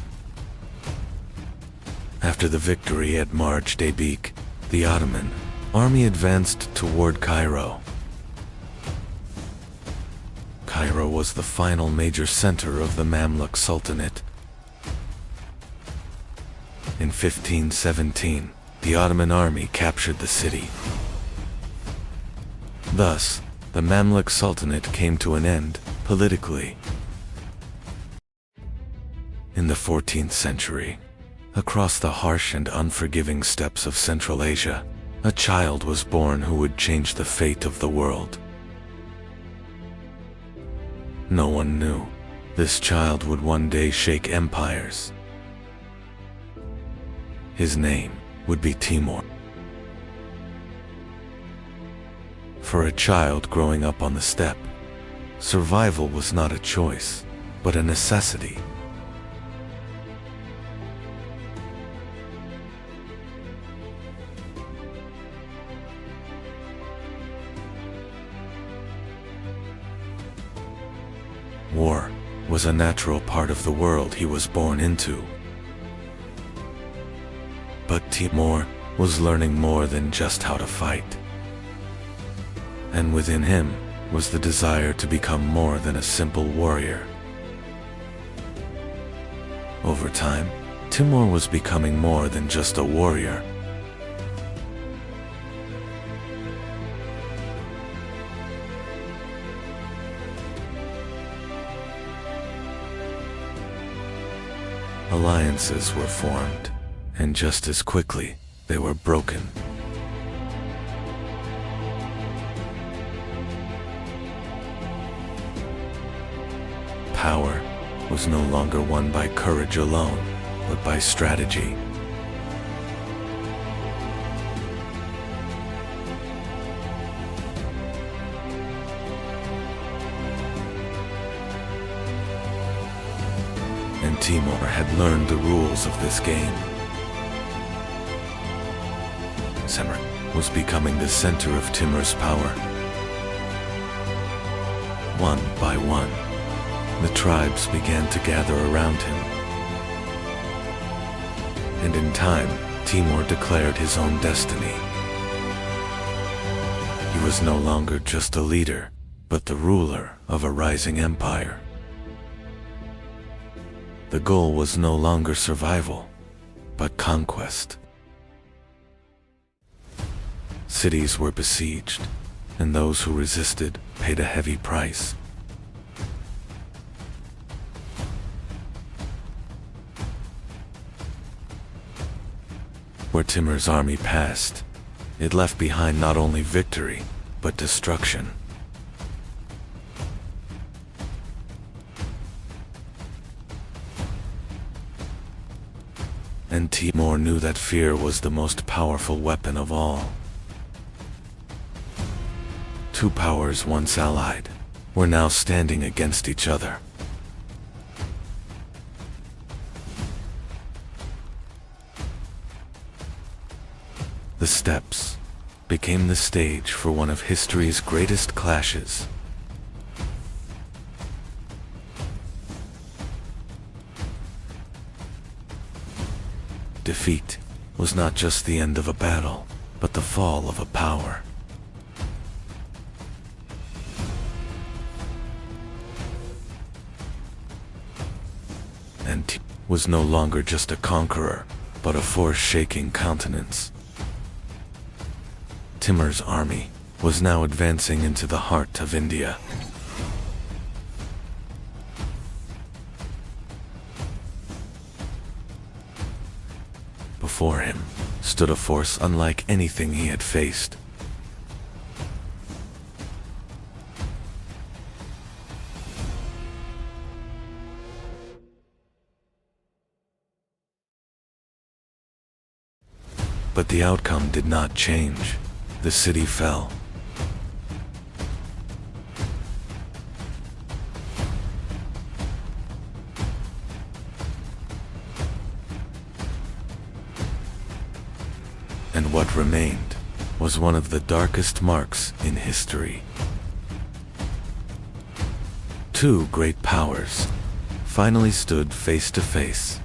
After the victory at Marj-Deby, the Ottoman army advanced toward Cairo. Cairo was the final major center of the Mamluk Sultanate. In 1517, the Ottoman army captured the city. Thus, the Mamluk Sultanate came to an end politically. In the 14th century, across the harsh and unforgiving steppes of Central Asia, a child was born who would change the fate of the world. No one knew This child would one day shake empires. His name would be Timur. For a child growing up on the steppe, survival was not a choice, but a necessity. War was a natural part of the world he was born into. But Timur was learning more than just how to fight. And within him was the desire to become more than a simple warrior. Over time, Timur was becoming more than just a warrior. Alliances were formed, and just as quickly, they were broken. Power was no longer won by courage alone, but by strategy. And Timur had learned the rules of this game. Semir was becoming the center of Timur's power. One by one, the tribes began to gather around him. And in time, Timur declared his own destiny. He was no longer just a leader, but the ruler of a rising empire. The goal was no longer survival, but conquest. Cities were besieged, and those who resisted paid a heavy price. Where Timur's army passed, it left behind not only victory, but destruction. And Timur knew that fear was the most powerful weapon of all. Two powers once allied were now standing against each other. The steppes became the stage for one of history's greatest clashes. Defeat was not just the end of a battle, but the fall of a power. And Timur was no longer just a conqueror, but a force-shaking countenance. Timur's army was now advancing into the heart of India. Before him stood a force unlike anything he had faced. But the outcome did not change. The city fell. And what remained was one of the darkest marks in history. Two great powers finally stood face to face.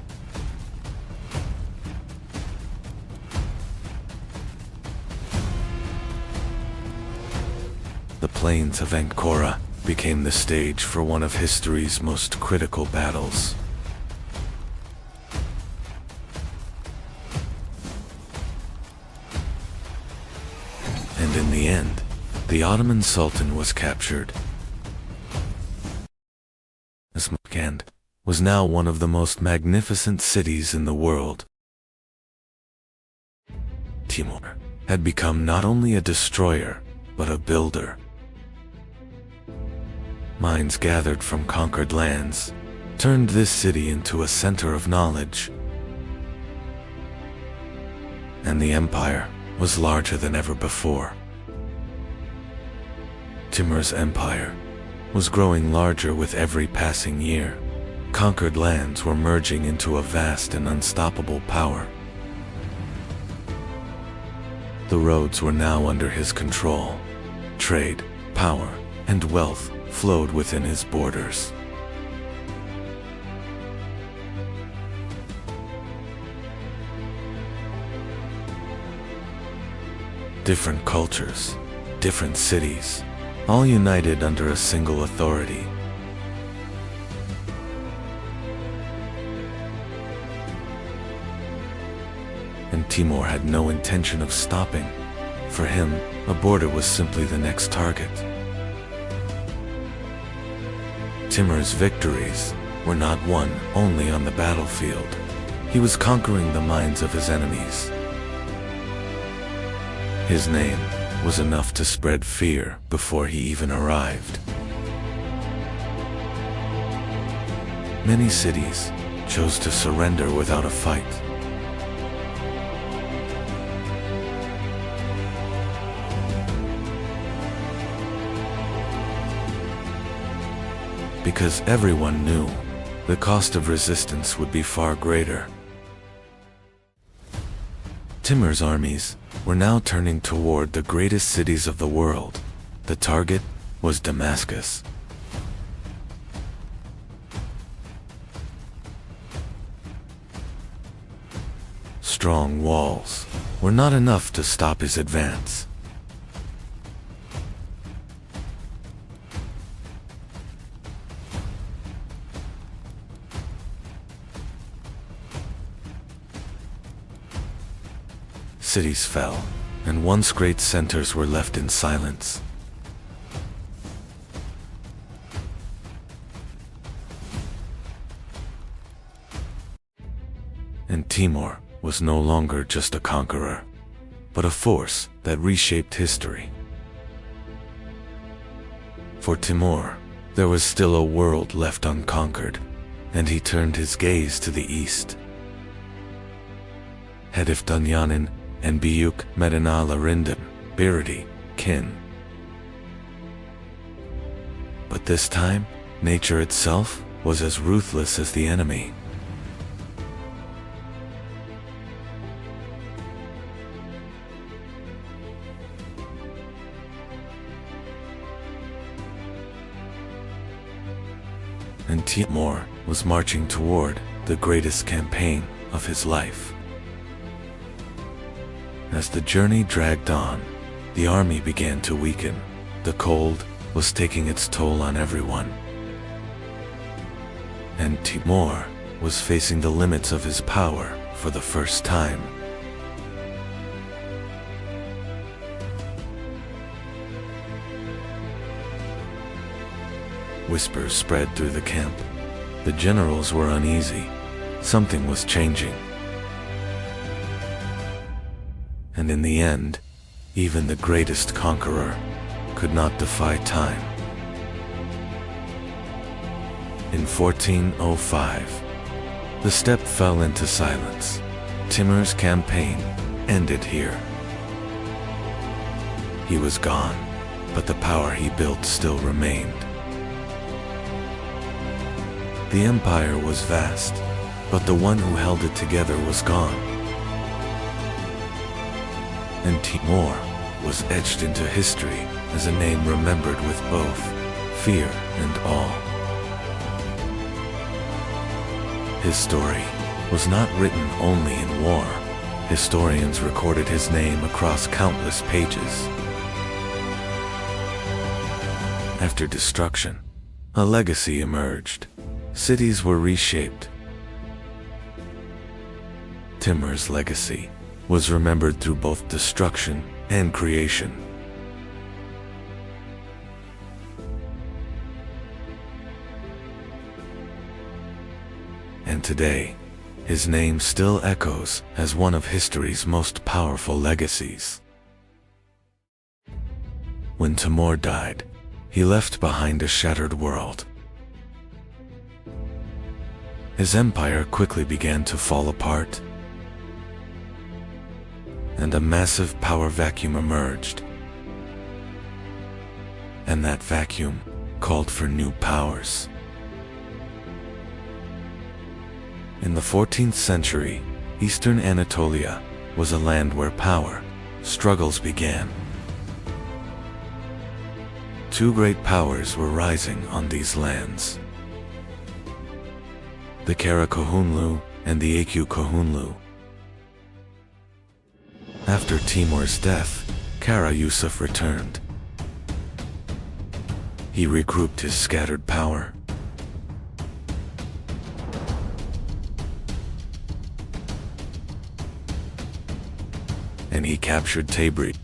The plains of Ankara became the stage for one of history's most critical battles. And in the end, the Ottoman Sultan was captured. Samarkand was now one of the most magnificent cities in the world. Timur had become not only a destroyer, but a builder. minds gathered from conquered lands turned this city into a center of knowledge. And the empire was larger than ever before. Timur's empire was growing larger with every passing year. Conquered lands were merging into a vast and unstoppable power. The roads were now under his control. Trade, power, and wealth flowed within his borders. Different cultures, different cities, all united under a single authority. And Timur had no intention of stopping. For him, a border was simply the next target. Timur's victories were not won only on the battlefield. He was conquering the minds of his enemies. His name was enough to spread fear before he even arrived. Many cities chose to surrender without a fight. Because everyone knew the cost of resistance would be far greater. Timur's armies were now turning toward the greatest cities of the world. The target was Damascus. Strong walls were not enough to stop his advance. Cities fell, and once great centers were left in silence. And Timur was no longer just a conqueror, but a force that reshaped history. For Timur, there was still a world left unconquered, and he turned his gaze to the east. Hedef Dunyanin and Büyük Medina Larindin, Biridi, Kin. But this time, nature itself was as ruthless as the enemy. And Timur was marching toward the greatest campaign of his life. As the journey dragged on, the army began to weaken. The cold was taking its toll on everyone. And Timur was facing the limits of his power for the first time. Whispers spread through the camp. The generals were uneasy. Something was changing. And in the end, even the greatest conqueror could not defy time. In 1405, the steppe fell into silence. Timur's campaign ended here. He was gone, but the power he built still remained. The empire was vast, but the one who held it together was gone. And Timur was etched into history as a name remembered with both fear and awe. His story was not written only in war. Historians recorded his name across countless pages. After destruction, a legacy emerged. Cities were reshaped. Timur's legacy was remembered through both destruction and creation. And today, his name still echoes as one of history's most powerful legacies. When Timur died, he left behind a shattered world. His empire quickly began to fall apart, and a massive power vacuum emerged. And that vacuum called for new powers. In the 14th century, Eastern Anatolia was a land where power struggles began. Two great powers were rising on these lands: the Karakohunlu and the Akyu-Kohunlu. After Timur's death, Kara Yusuf returned. He regrouped his scattered power. And he captured Tabriz.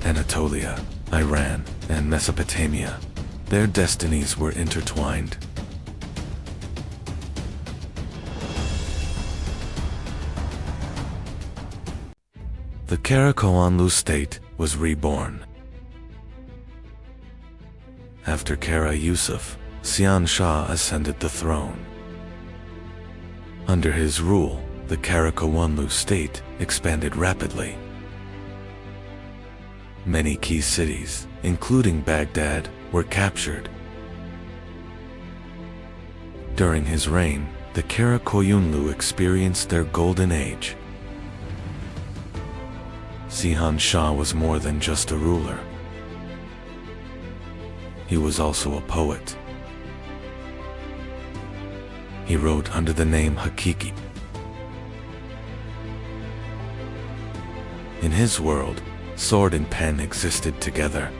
Anatolia, Iran, and Mesopotamia. Their destinies were intertwined. The Karakohunlu state was reborn. After Kara Yusuf, Sian Shah ascended the throne. Under his rule, the Karakohunlu state expanded rapidly. Many key cities, including Baghdad, were captured. During his reign, the Karakohunlu experienced their golden age. Sihan Shah was more than just a ruler. He was also a poet. He wrote under the name Hakiki. In his world, sword and pen existed together.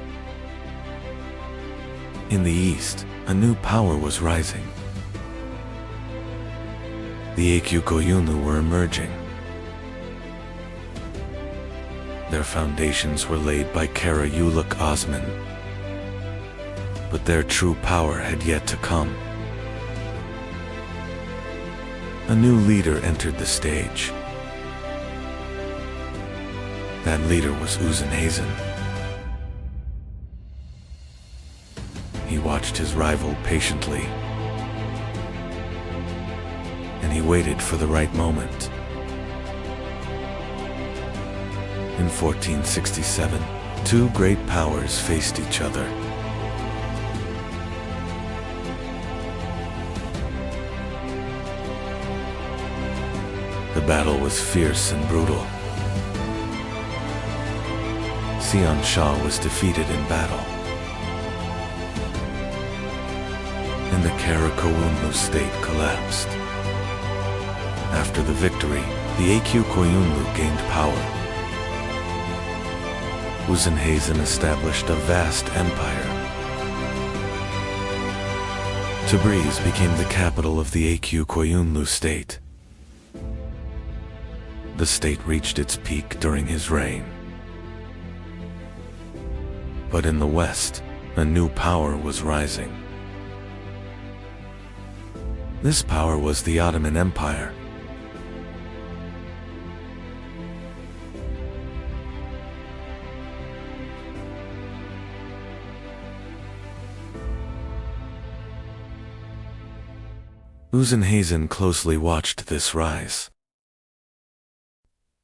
In the east, a new power was rising. The Akyu-Kohunlu were emerging. Their foundations were laid by Kara Ulugh Osman. But their true power had yet to come. A new leader entered the stage. That leader was Uzenhazen. He watched his rival patiently, and he waited for the right moment. In 1467, two great powers faced each other. The battle was fierce and brutal. Sian Shah was defeated in battle, and the Karakohunlu state collapsed. After the victory, the Akyu-Kohunlu gained power. Uzenhazen established a vast empire. Tabriz became the capital of the Akyu-Kohunlu state. The state reached its peak during his reign. But in the west, a new power was rising. This power was the Ottoman Empire. Uzenhazen closely watched this rise.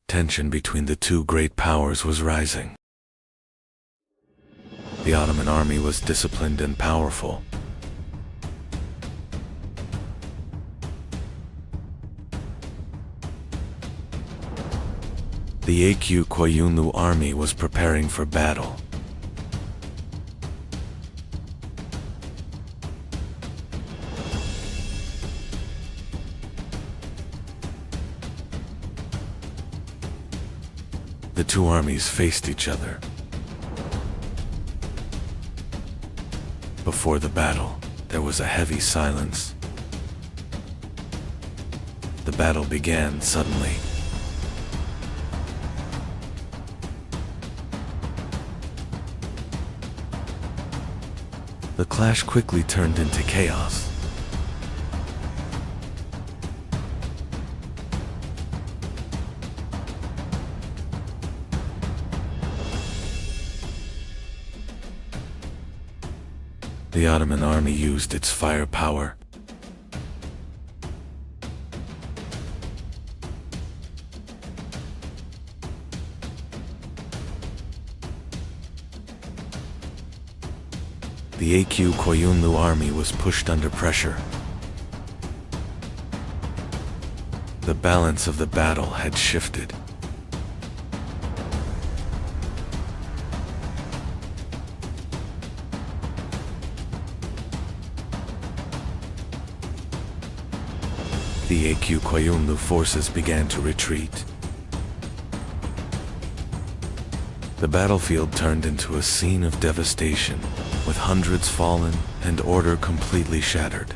Tension between the two great powers was rising. The Ottoman army was disciplined and powerful. The Akyu-Kohunlu army was preparing for battle. The two armies faced each other. Before the battle, there was a heavy silence. The battle began suddenly. The clash quickly turned into chaos. The Ottoman army used its firepower. The A.Q. Koyunlu army was pushed under pressure. The balance of the battle had shifted. The A.Q. Koyunlu forces began to retreat. The battlefield turned into a scene of devastation, with hundreds fallen and order completely shattered.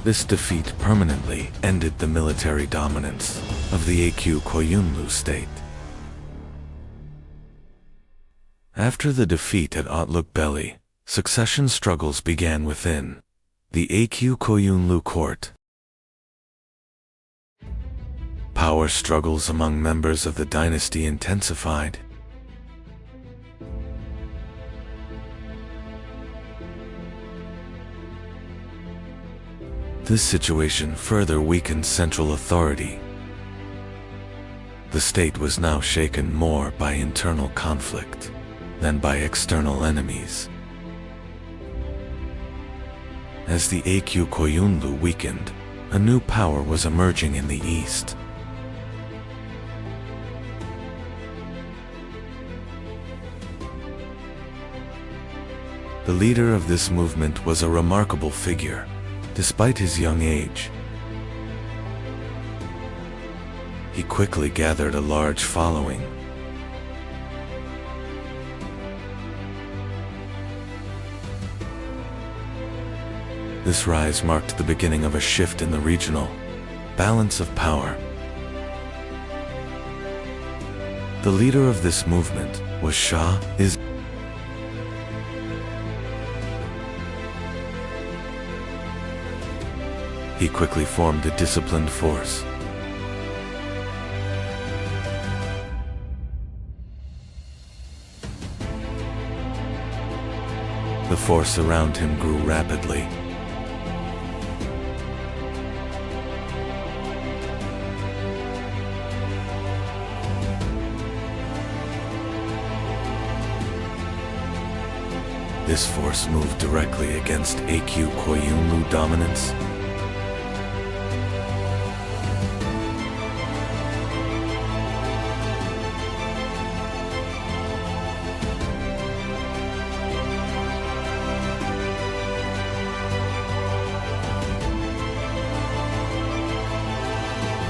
This defeat permanently ended the military dominance of the A.Q. Koyunlu state. After the defeat at Otluk-Bely, succession struggles began within the A.Q. Koyunlu court. Power struggles among members of the dynasty intensified. This situation further weakened central authority. The state was now shaken more by internal conflict than by external enemies. As the A.Q. Koyunlu weakened, a new power was emerging in the east. The leader of this movement was a remarkable figure, despite his young age. He quickly gathered a large following. This rise marked the beginning of a shift in the regional balance of power. The leader of this movement was Shah Ismail. He quickly formed a disciplined force. The force around him grew rapidly. This force moved directly against A.Q. Koyunlu dominance.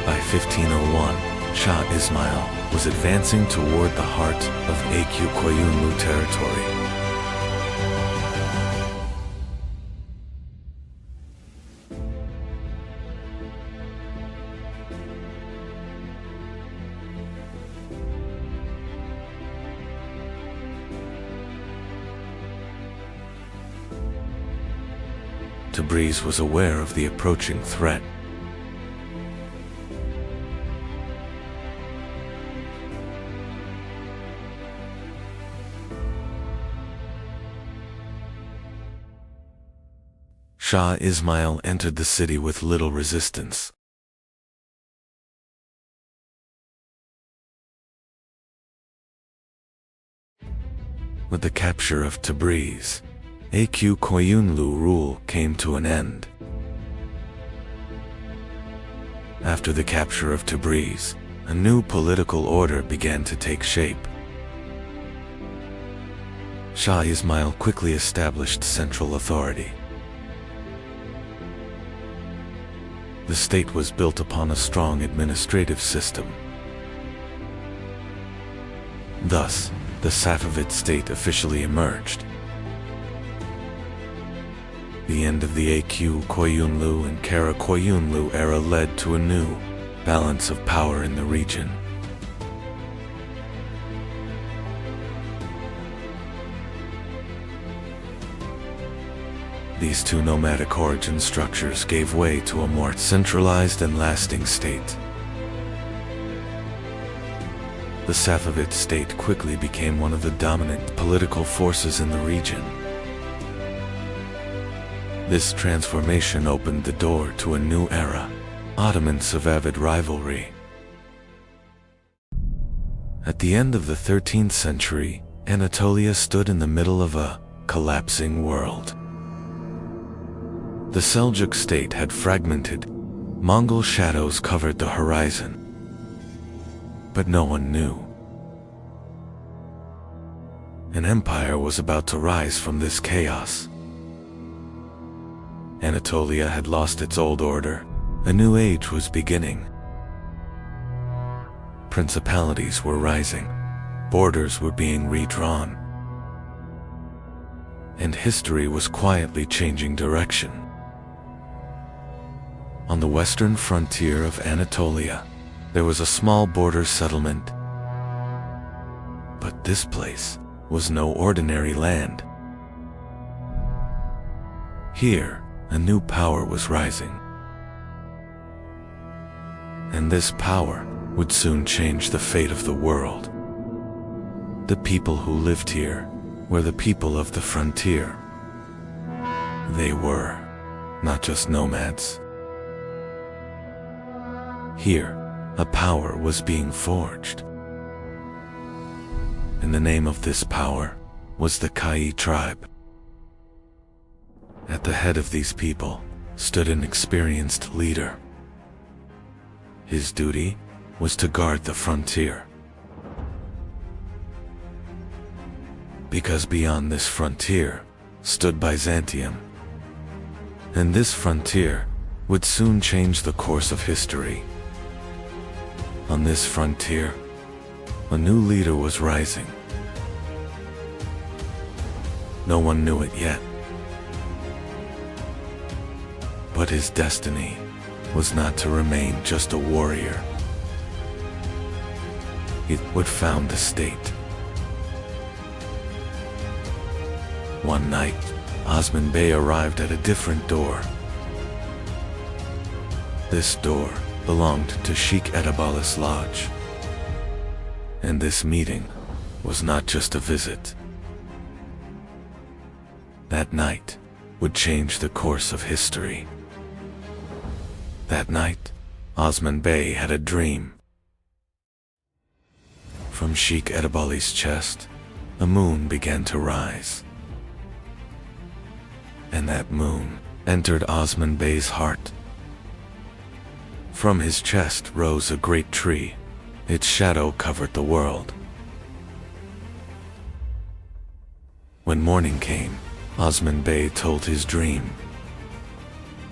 By 1501, Shah Ismail was advancing toward the heart of A.Q. Koyunlu territory. Tabriz was aware of the approaching threat. Shah Ismail entered the city with little resistance. With the capture of Tabriz, A.Q. Koyunlu rule came to an end. After the capture of Tabriz, a new political order began to take shape. Shah Ismail quickly established central authority. The state was built upon a strong administrative system. Thus, the Safavid state officially emerged. The end of the A.Q. Koyunlu and Kara Koyunlu era led to a new balance of power in the region. These two nomadic origin structures gave way to a more centralized and lasting state. The Safavid state quickly became one of the dominant political forces in the region. This transformation opened the door to a new era, Ottoman-Safavid rivalry. At the end of the 13th century, Anatolia stood in the middle of a collapsing world. The Seljuk state had fragmented. Mongol shadows covered the horizon. But no one knew. An empire was about to rise from this chaos. Anatolia had lost its old order. A new age was beginning. Principalities were rising. Borders were being redrawn. And history was quietly changing direction. On the western frontier of Anatolia, there was a small border settlement. But this place was no ordinary land. Here, a new power was rising. And this power would soon change the fate of the world. The people who lived here were the people of the frontier. They were not just nomads. Here, a power was being forged. And the name of this power was the Kai tribe. At the head of these people stood an experienced leader. His duty was to guard the frontier. Because beyond this frontier stood Byzantium. And this frontier would soon change the course of history. On this frontier, a new leader was rising. No one knew it yet. But his destiny was not to remain just a warrior. He would found the state. One night, Osman Bey arrived at a different door. This door belonged to Sheikh Edabalis Lodge. And this meeting was not just a visit. That night would change the course of history. That night, Osman Bey had a dream. From Sheikh Edabalis' chest, a moon began to rise. And that moon entered Osman Bey's heart. From his chest rose a great tree. Its shadow covered the world. When morning came, Osman Bey told his dream.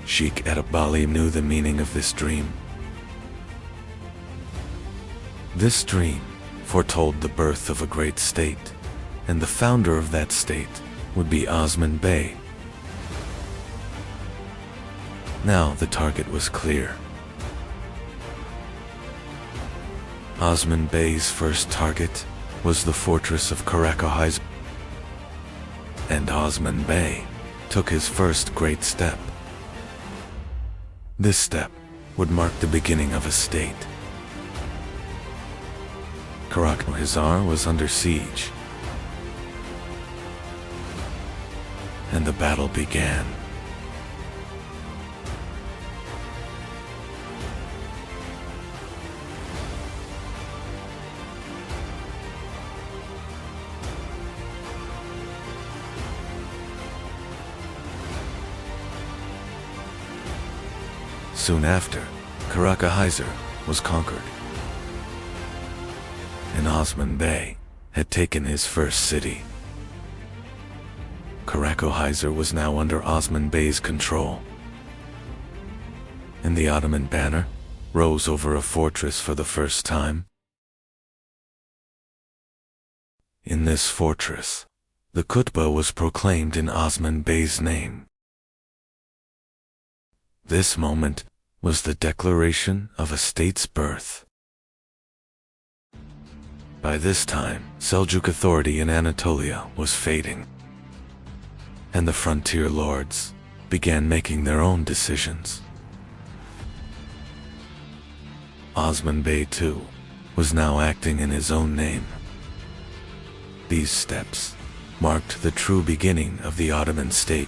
Sheikh Edebali knew the meaning of this dream. This dream foretold the birth of a great state, and the founder of that state would be Osman Bey. Now the target was clear. Osman Bey's first target was the fortress of Karakohize. And Osman Bey took his first great step. This step would mark the beginning of a state. Karakohizar was under siege. And the battle began. Soon after, Karakohizer was conquered. And Osman Bey had taken his first city. Karakohizer was now under Osman Bey's control. And the Ottoman banner rose over a fortress for the first time. In this fortress, the khutbah was proclaimed in Osman Bey's name. This moment was the declaration of a state's birth. By this time, Seljuk authority in Anatolia was fading, and the frontier lords began making their own decisions. Osman Bey, too, was now acting in his own name. These steps marked the true beginning of the Ottoman state.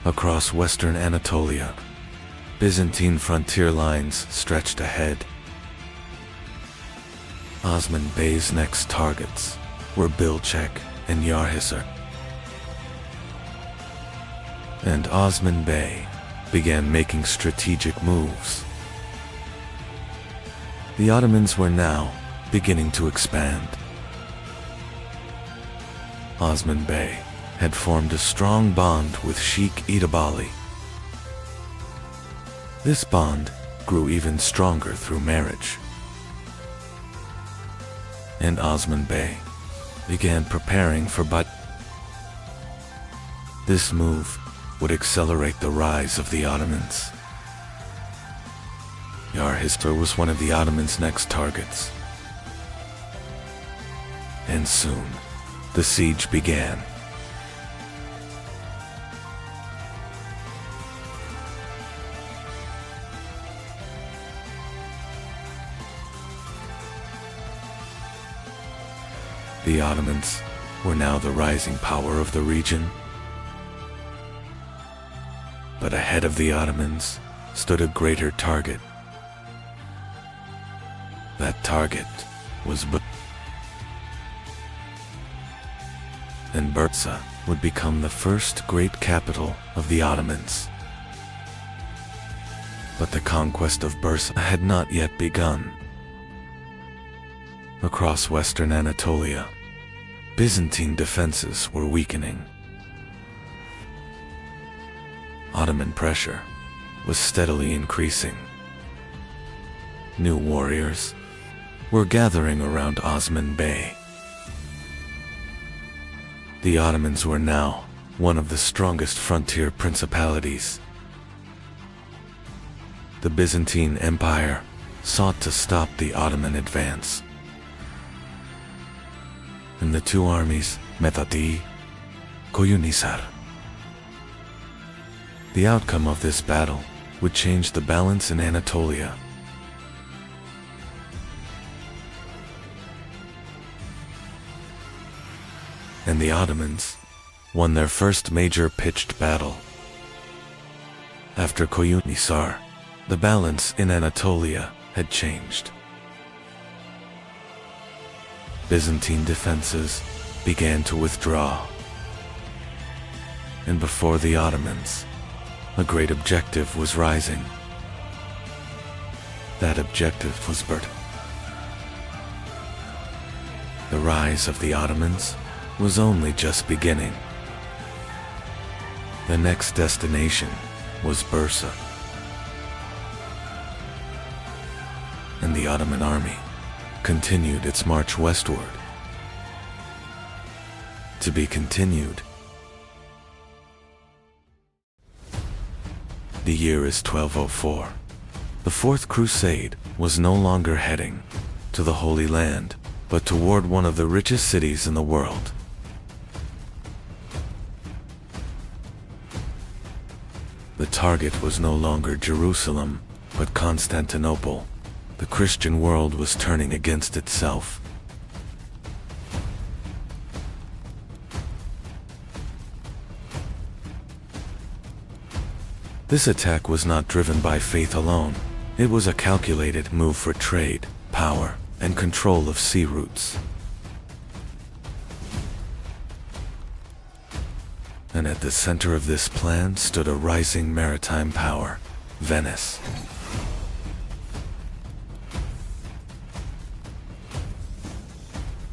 Across western Anatolia, Byzantine frontier lines stretched ahead. Osman Bey's next targets were Bilcek and Yarhisar. And Osman Bey began making strategic moves. The Ottomans were now beginning to expand. Osman Bey had formed a strong bond with Sheikh Idabali. This bond grew even stronger through marriage. And Osman Bey began preparing for This move would accelerate the rise of the Ottomans. Yarhisar was one of the Ottomans' next targets. And soon, the siege began. The Ottomans were now the rising power of the region. But ahead of the Ottomans stood a greater target. That target was and Bursa would become the first great capital of the Ottomans. But the conquest of Bursa had not yet begun. Across western Anatolia, Byzantine defenses were weakening. Ottoman pressure was steadily increasing. New warriors were gathering around Osman Bey. The Ottomans were now one of the strongest frontier principalities. The Byzantine Empire sought to stop the Ottoman advance. And the two armies met at Koyunhisar. The outcome of this battle would change the balance in Anatolia. And the Ottomans won their first major pitched battle. After Koyunhisar, the balance in Anatolia had changed. Byzantine defenses began to withdraw. And before the Ottomans, a great objective was rising. That objective was Bursa. The rise of the Ottomans was only just beginning. The next destination was Bursa. And the Ottoman army continued its march westward. To be continued. The year is 1204. The Fourth Crusade was no longer heading to the Holy Land, but toward one of the richest cities in the world. The target was no longer Jerusalem, but Constantinople. The Christian world was turning against itself. This attack was not driven by faith alone. It was a calculated move for trade, power, and control of sea routes. And at the center of this plan stood a rising maritime power, Venice.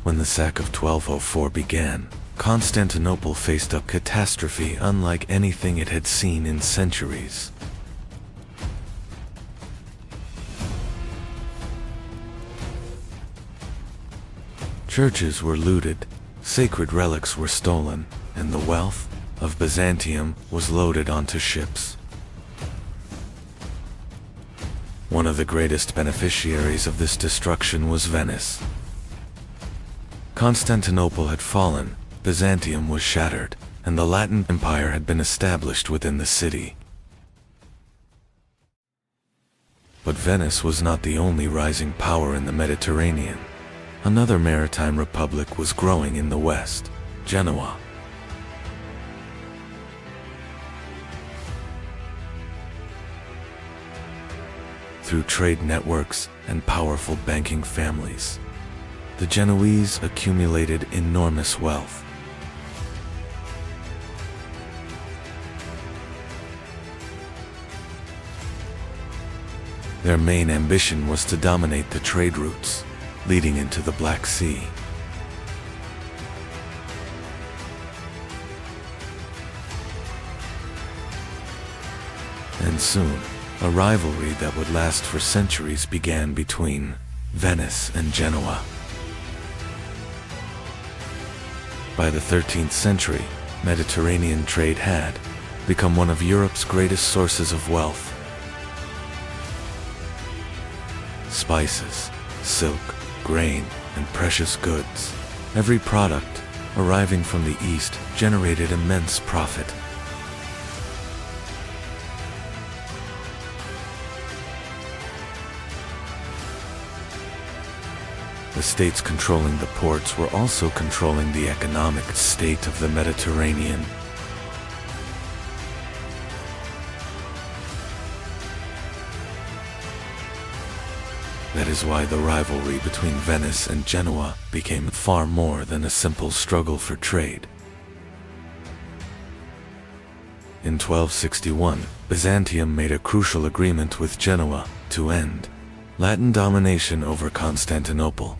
When the sack of 1204 began, Constantinople faced a catastrophe unlike anything it had seen in centuries. Churches were looted, sacred relics were stolen, and the wealth of Byzantium was loaded onto ships. One of the greatest beneficiaries of this destruction was Venice. Constantinople had fallen, Byzantium was shattered, and the Latin Empire had been established within the city. But Venice was not the only rising power in the Mediterranean. Another maritime republic was growing in the west, Genoa. Through trade networks and powerful banking families, the Genoese accumulated enormous wealth. Their main ambition was to dominate the trade routes leading into the Black Sea. And soon, a rivalry that would last for centuries began between Venice and Genoa. By the 13th century, Mediterranean trade had become one of Europe's greatest sources of wealth. Spices, silk, grain, and precious goods. Every product arriving from the east generated immense profit. The states controlling the ports were also controlling the economic state of the Mediterranean. That is why the rivalry between Venice and Genoa became far more than a simple struggle for trade. In 1261, Byzantium made a crucial agreement with Genoa to end Latin domination over Constantinople.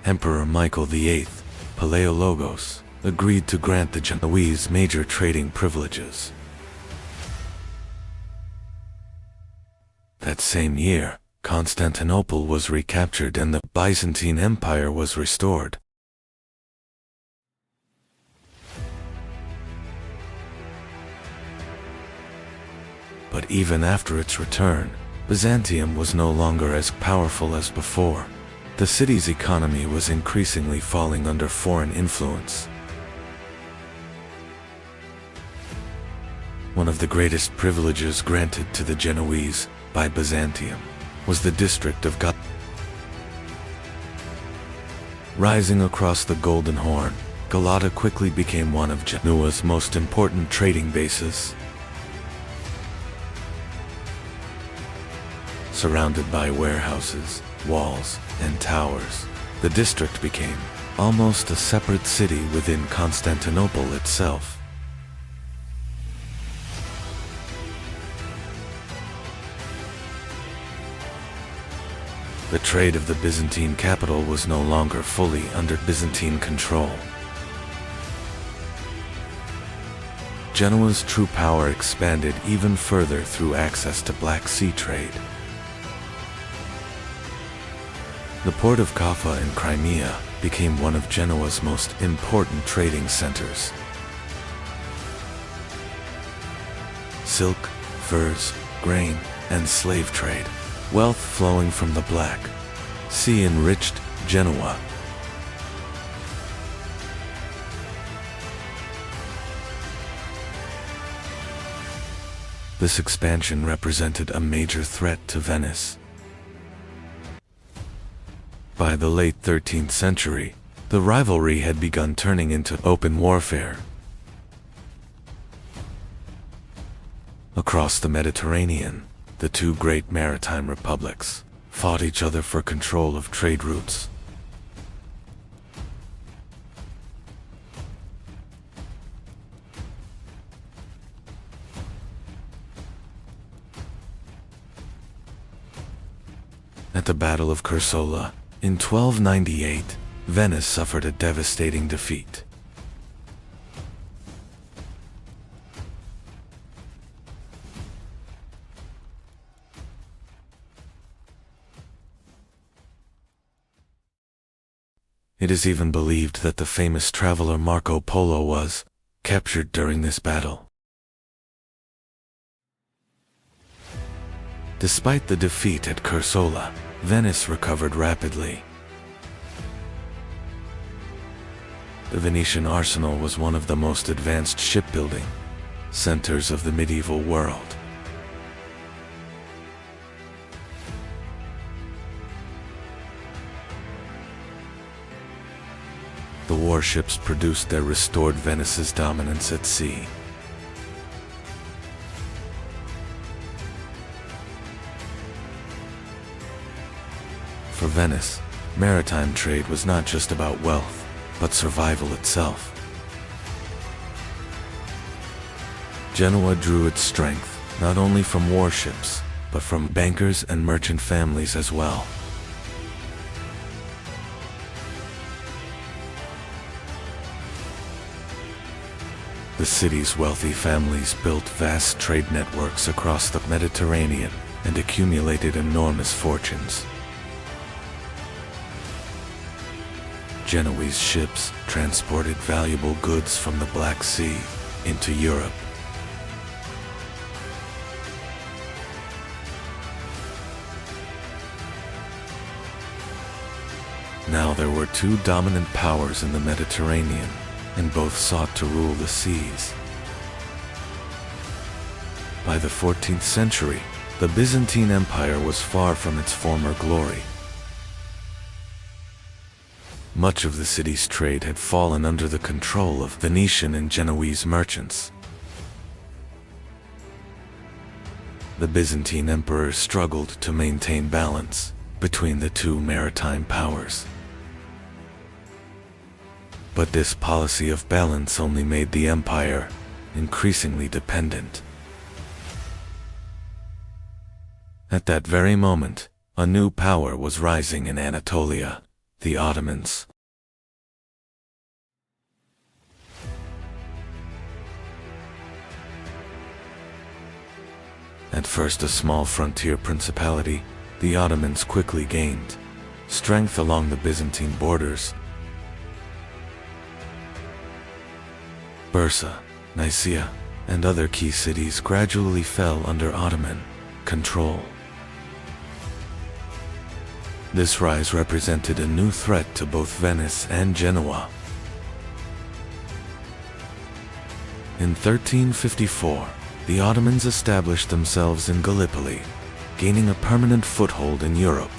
Emperor Michael VIII, Palaiologos, agreed to grant the Genoese major trading privileges. That same year, Constantinople was recaptured and the Byzantine Empire was restored. But even after its return, Byzantium was no longer as powerful as before. The city's economy was increasingly falling under foreign influence. One of the greatest privileges granted to the Genoese by Byzantium was the district of Galata. Rising across the Golden Horn, Galata quickly became one of Genoa's most important trading bases. Surrounded by warehouses, walls, and towers, the district became almost a separate city within Constantinople itself. The trade of the Byzantine capital was no longer fully under Byzantine control. Genoa's true power expanded even further through access to Black Sea trade. The port of Kaffa in Crimea became one of Genoa's most important trading centers. Silk, furs, grain, and slave trade, wealth flowing from the Black Sea enriched Genoa. This expansion represented a major threat to Venice. By the late 13th century, the rivalry had begun turning into open warfare. Across the Mediterranean, the two great maritime republics fought each other for control of trade routes. At the Battle of Cursola, in 1298, Venice suffered a devastating defeat. It is even believed that the famous traveler Marco Polo was captured during this battle. Despite the defeat at Cursola, Venice recovered rapidly. The Venetian arsenal was one of the most advanced shipbuilding centers of the medieval world. The warships produced their restored Venice's dominance at sea. For Venice, maritime trade was not just about wealth, but survival itself. Genoa drew its strength not only from warships, but from bankers and merchant families as well. The city's wealthy families built vast trade networks across the Mediterranean and accumulated enormous fortunes. Genoese ships transported valuable goods from the Black Sea into Europe. Now there were two dominant powers in the Mediterranean, and both sought to rule the seas. By the 14th century, the Byzantine Empire was far from its former glory. Much of the city's trade had fallen under the control of Venetian and Genoese merchants. The Byzantine emperors struggled to maintain balance between the two maritime powers. But this policy of balance only made the empire increasingly dependent. At that very moment, a new power was rising in Anatolia, the Ottomans. At first a small frontier principality, the Ottomans quickly gained strength along the Byzantine borders. Bursa, Nicaea, and other key cities gradually fell under Ottoman control. This rise represented a new threat to both Venice and Genoa. In 1354, the Ottomans established themselves in Gallipoli, gaining a permanent foothold in Europe.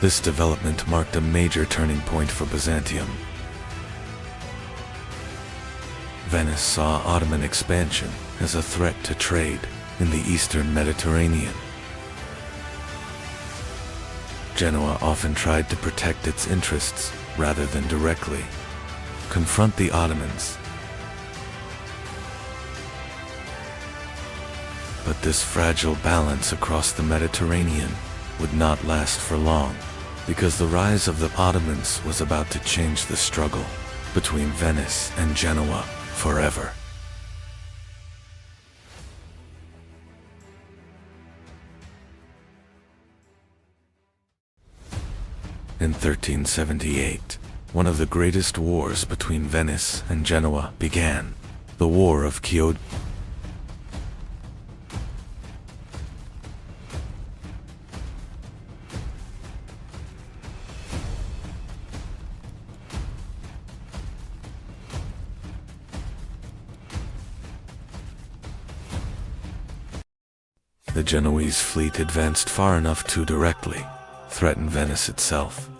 This development marked a major turning point for Byzantium. Venice saw Ottoman expansion as a threat to trade in the eastern Mediterranean. Genoa often tried to protect its interests rather than directly confront the Ottomans. But this fragile balance across the Mediterranean would not last for long, because the rise of the Ottomans was about to change the struggle between Venice and Genoa forever. In 1378, one of the greatest wars between Venice and Genoa began, the War of Chioggia. The Genoese fleet advanced far enough to directly threaten Venice itself.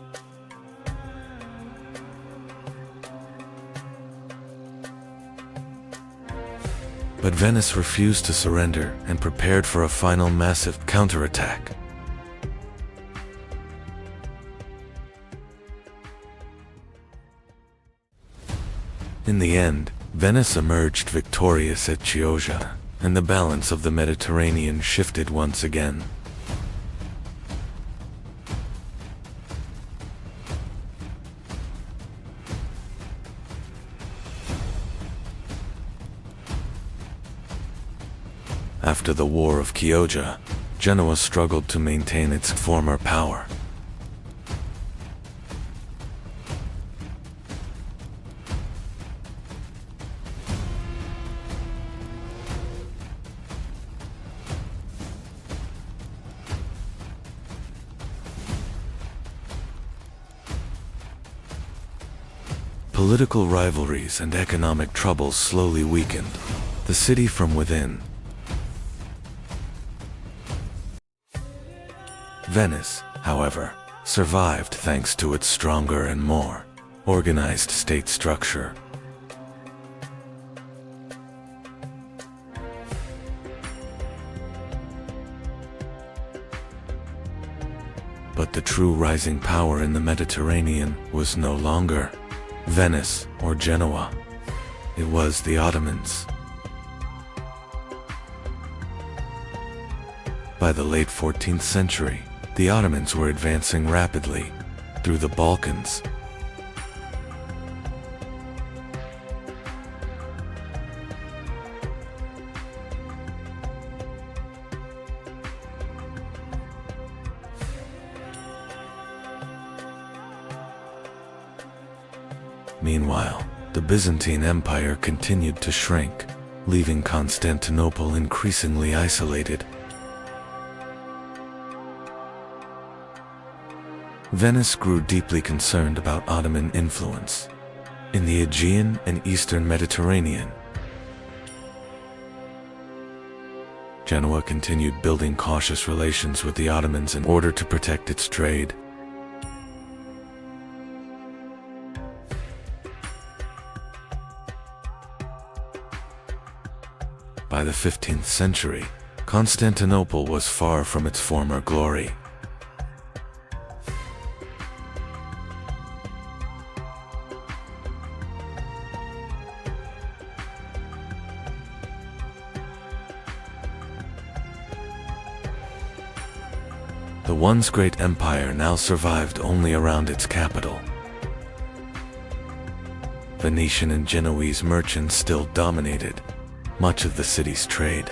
But Venice refused to surrender and prepared for a final massive counterattack. In the end, Venice emerged victorious at Chioggia, and the balance of the Mediterranean shifted once again. After the War of Chioggia, Genoa struggled to maintain its former power. Political rivalries and economic troubles slowly weakened the city from within. Venice, however, survived thanks to its stronger and more organized state structure. But the true rising power in the Mediterranean was no longer Venice or Genoa. It was the Ottomans. By the late 14th century, the Ottomans were advancing rapidly through the Balkans. Meanwhile, the Byzantine Empire continued to shrink, leaving Constantinople increasingly isolated. Venice grew deeply concerned about Ottoman influence in the Aegean and Eastern Mediterranean. Genoa continued building cautious relations with the Ottomans in order to protect its trade. By the 15th century, Constantinople was far from its former glory. The once great empire now survived only around its capital. Venetian and Genoese merchants still dominated much of the city's trade.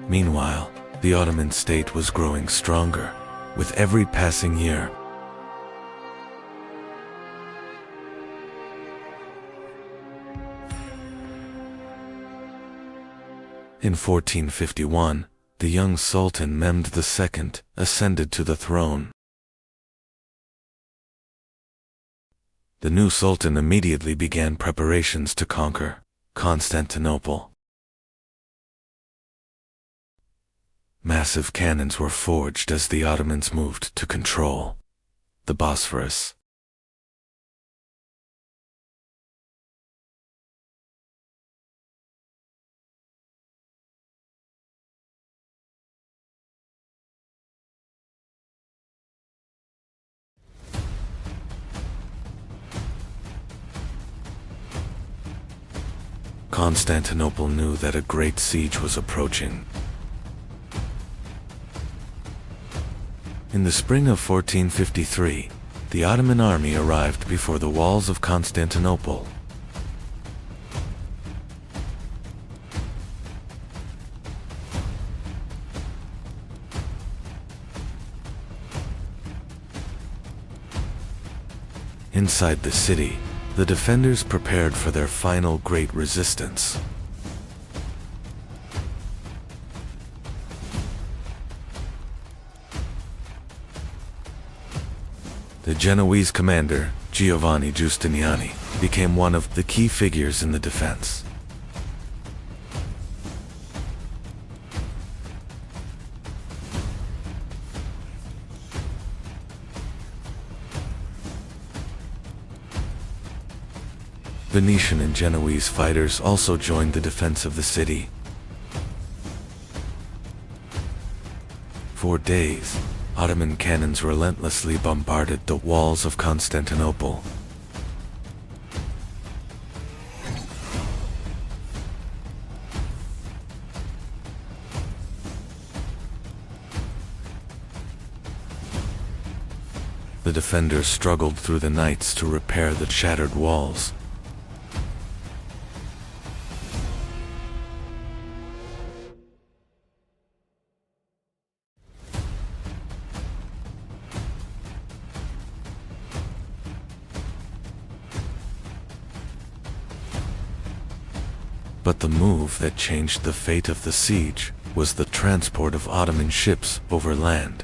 Meanwhile, the Ottoman state was growing stronger with every passing year. In 1451, the young Sultan Mehmed II ascended to the throne. The new Sultan immediately began preparations to conquer Constantinople. Massive cannons were forged as the Ottomans moved to control the Bosphorus. Constantinople knew that a great siege was approaching. In the spring of 1453, the Ottoman army arrived before the walls of Constantinople. Inside the city, the defenders prepared for their final great resistance. The Genoese commander, Giovanni Giustiniani, became one of the key figures in the defense. Venetian and Genoese fighters also joined the defense of the city. For days, Ottoman cannons relentlessly bombarded the walls of Constantinople. The defenders struggled through the nights to repair the shattered walls. But the move that changed the fate of the siege was the transport of Ottoman ships over land.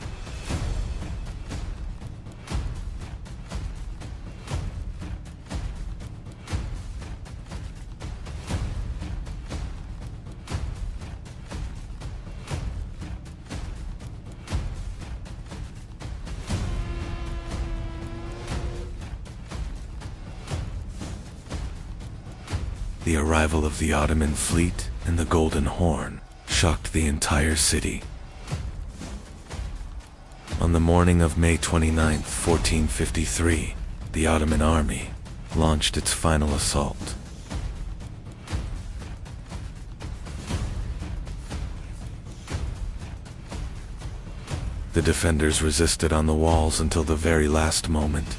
The arrival of the Ottoman fleet and the Golden Horn shocked the entire city. On the morning of May 29, 1453, the Ottoman army launched its final assault. The defenders resisted on the walls until the very last moment.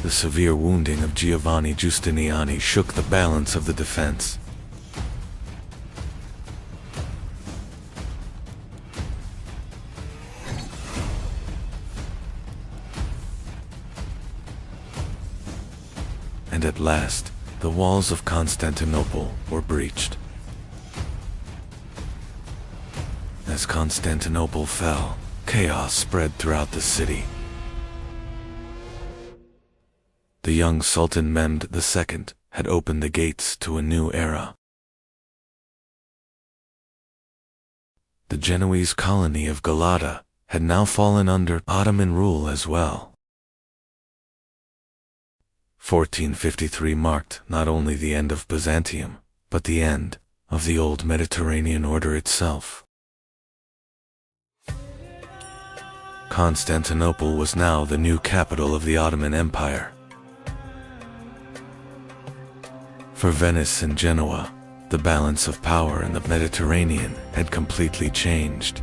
The severe wounding of Giovanni Giustiniani shook the balance of the defense. And at last, the walls of Constantinople were breached. As Constantinople fell, chaos spread throughout the city. The young Sultan Mehmed II had opened the gates to a new era. The Genoese colony of Galata had now fallen under Ottoman rule as well. 1453 marked not only the end of Byzantium, but the end of the old Mediterranean order itself. Constantinople was now the new capital of the Ottoman Empire. For Venice and Genoa, the balance of power in the Mediterranean had completely changed.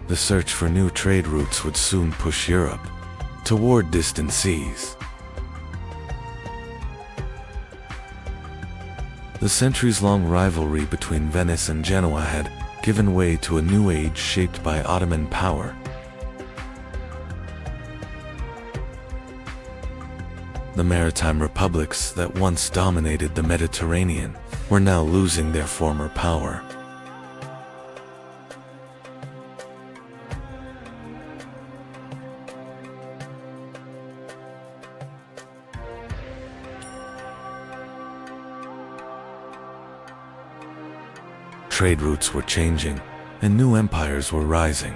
The search for new trade routes would soon push Europe toward distant seas. The centuries-long rivalry between Venice and Genoa had given way to a new age shaped by Ottoman power. The maritime republics that once dominated the Mediterranean were now losing their former power. Trade routes were changing, and new empires were rising.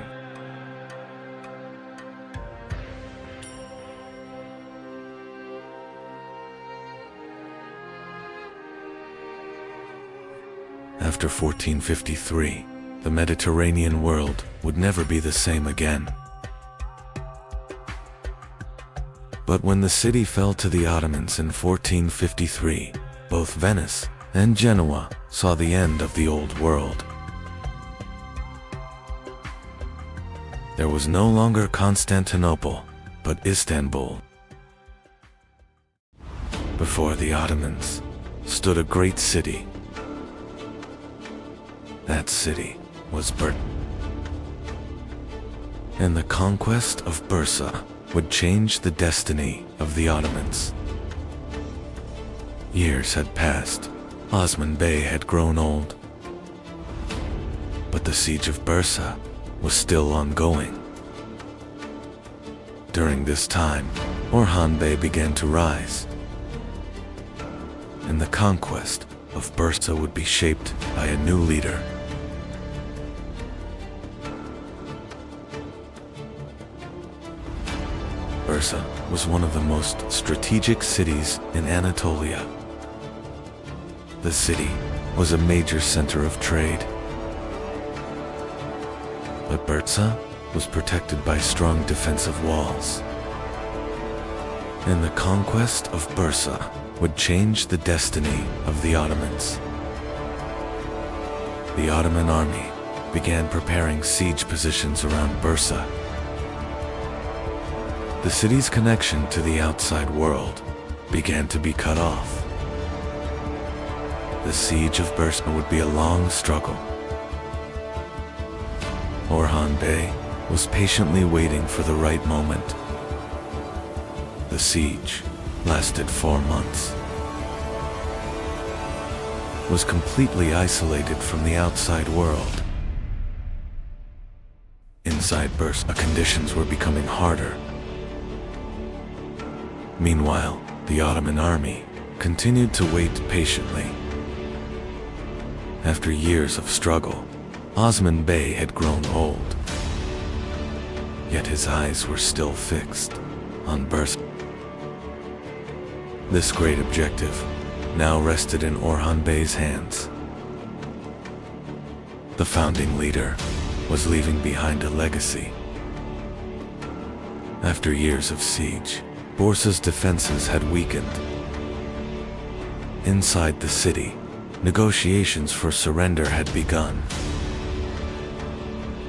After 1453, the Mediterranean world would never be the same again. But when the city fell to the Ottomans in 1453, both Venice and Genoa saw the end of the old world. There was no longer Constantinople, but Istanbul. Before the Ottomans stood a great city. That city was Bursa. And the conquest of Bursa would change the destiny of the Ottomans. Years had passed. Osman Bey had grown old. But the siege of Bursa was still ongoing. During this time, Orhan Bey began to rise. And the conquest of Bursa would be shaped by a new leader. Bursa was one of the most strategic cities in Anatolia. The city was a major center of trade. But Bursa was protected by strong defensive walls. And the conquest of Bursa would change the destiny of the Ottomans. The Ottoman army began preparing siege positions around Bursa. The city's connection to the outside world began to be cut off. The siege of Bursa would be a long struggle. Orhan Bey was patiently waiting for the right moment. The siege lasted 4 months. Was completely isolated from the outside world. Inside Bursa, conditions were becoming harder. Meanwhile, the Ottoman army continued to wait patiently. After years of struggle, Osman Bey had grown old. Yet his eyes were still fixed on Bursa. This great objective now rested in Orhan Bey's hands. The founding leader was leaving behind a legacy. After years of siege, Bursa's defenses had weakened. Inside the city, negotiations for surrender had begun.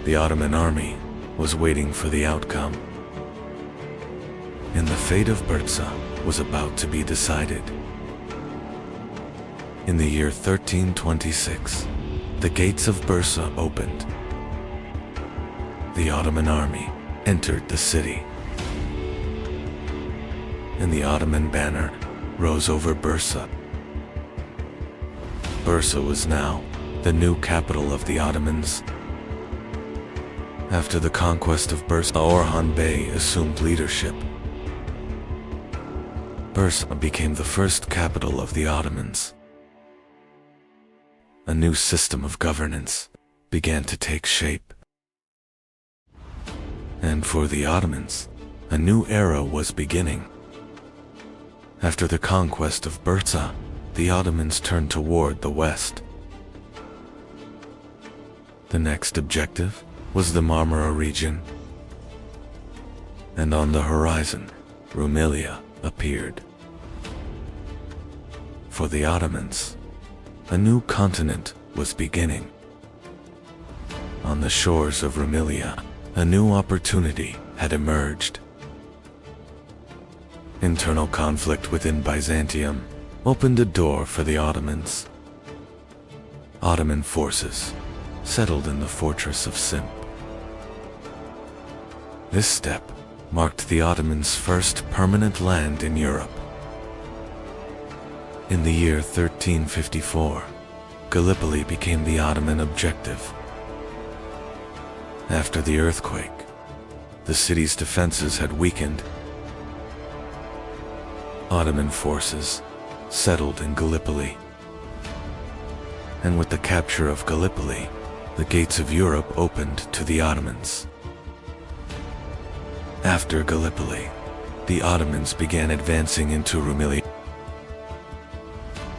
The Ottoman army was waiting for the outcome. And the fate of Bursa was about to be decided. In the year 1326, the gates of Bursa opened. The Ottoman army entered the city. And the Ottoman banner rose over Bursa. Bursa was now the new capital of the Ottomans. After the conquest of Bursa, Orhan Bey assumed leadership. Bursa became the first capital of the Ottomans. A new system of governance began to take shape. And for the Ottomans, a new era was beginning. After the conquest of Bursa, the Ottomans turned toward the west. The next objective was the Marmara region. And on the horizon, Rumelia appeared. For the Ottomans, a new continent was beginning. On the shores of Rumelia, a new opportunity had emerged. Internal conflict within Byzantium opened a door for the Ottomans. Ottoman forces settled in the fortress of Simp. This step marked the Ottomans' first permanent land in Europe. In the year 1354, Gallipoli became the Ottoman objective. After the earthquake, the city's defenses had weakened. Ottoman forces settled in Gallipoli. And with the capture of Gallipoli, the gates of Europe opened to the Ottomans. After Gallipoli, the Ottomans began advancing into Rumelia.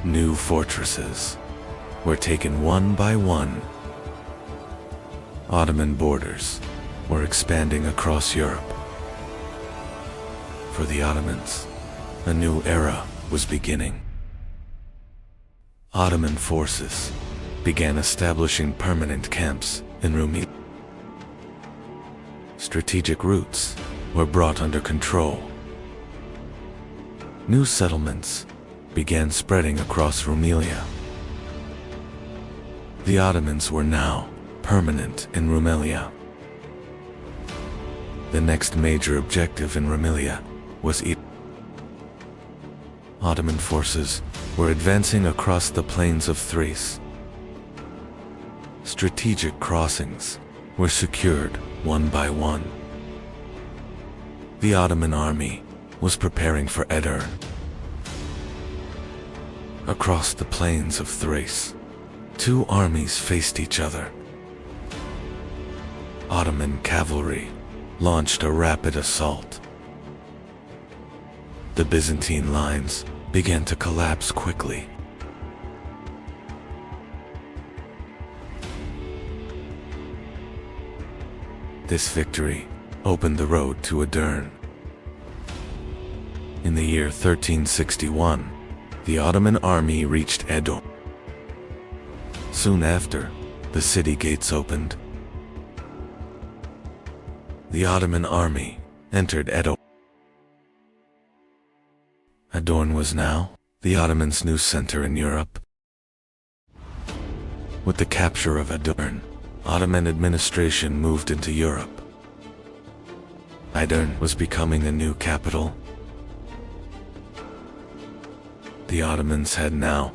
New fortresses were taken one by one. Ottoman borders were expanding across Europe. For the Ottomans, a new era was beginning. Ottoman forces began establishing permanent camps in Rumelia. Strategic routes were brought under control. New settlements began spreading across Rumelia. The Ottomans were now permanent in Rumelia. The next major objective in Rumelia was Ottoman forces were advancing across the plains of Thrace. Strategic crossings were secured one by one. The Ottoman army was preparing for Edirne. Across the plains of Thrace, two armies faced each other. Ottoman cavalry launched a rapid assault. The Byzantine lines began to collapse quickly. This victory opened the road to Edirne. In the year 1361, the Ottoman army reached Edirne. Soon after, the city gates opened. The Ottoman army entered Edirne. Edirne was now the Ottomans' new center in Europe. With the capture of Edirne, Ottoman administration moved into Europe. Edirne was becoming a new capital. The Ottomans had now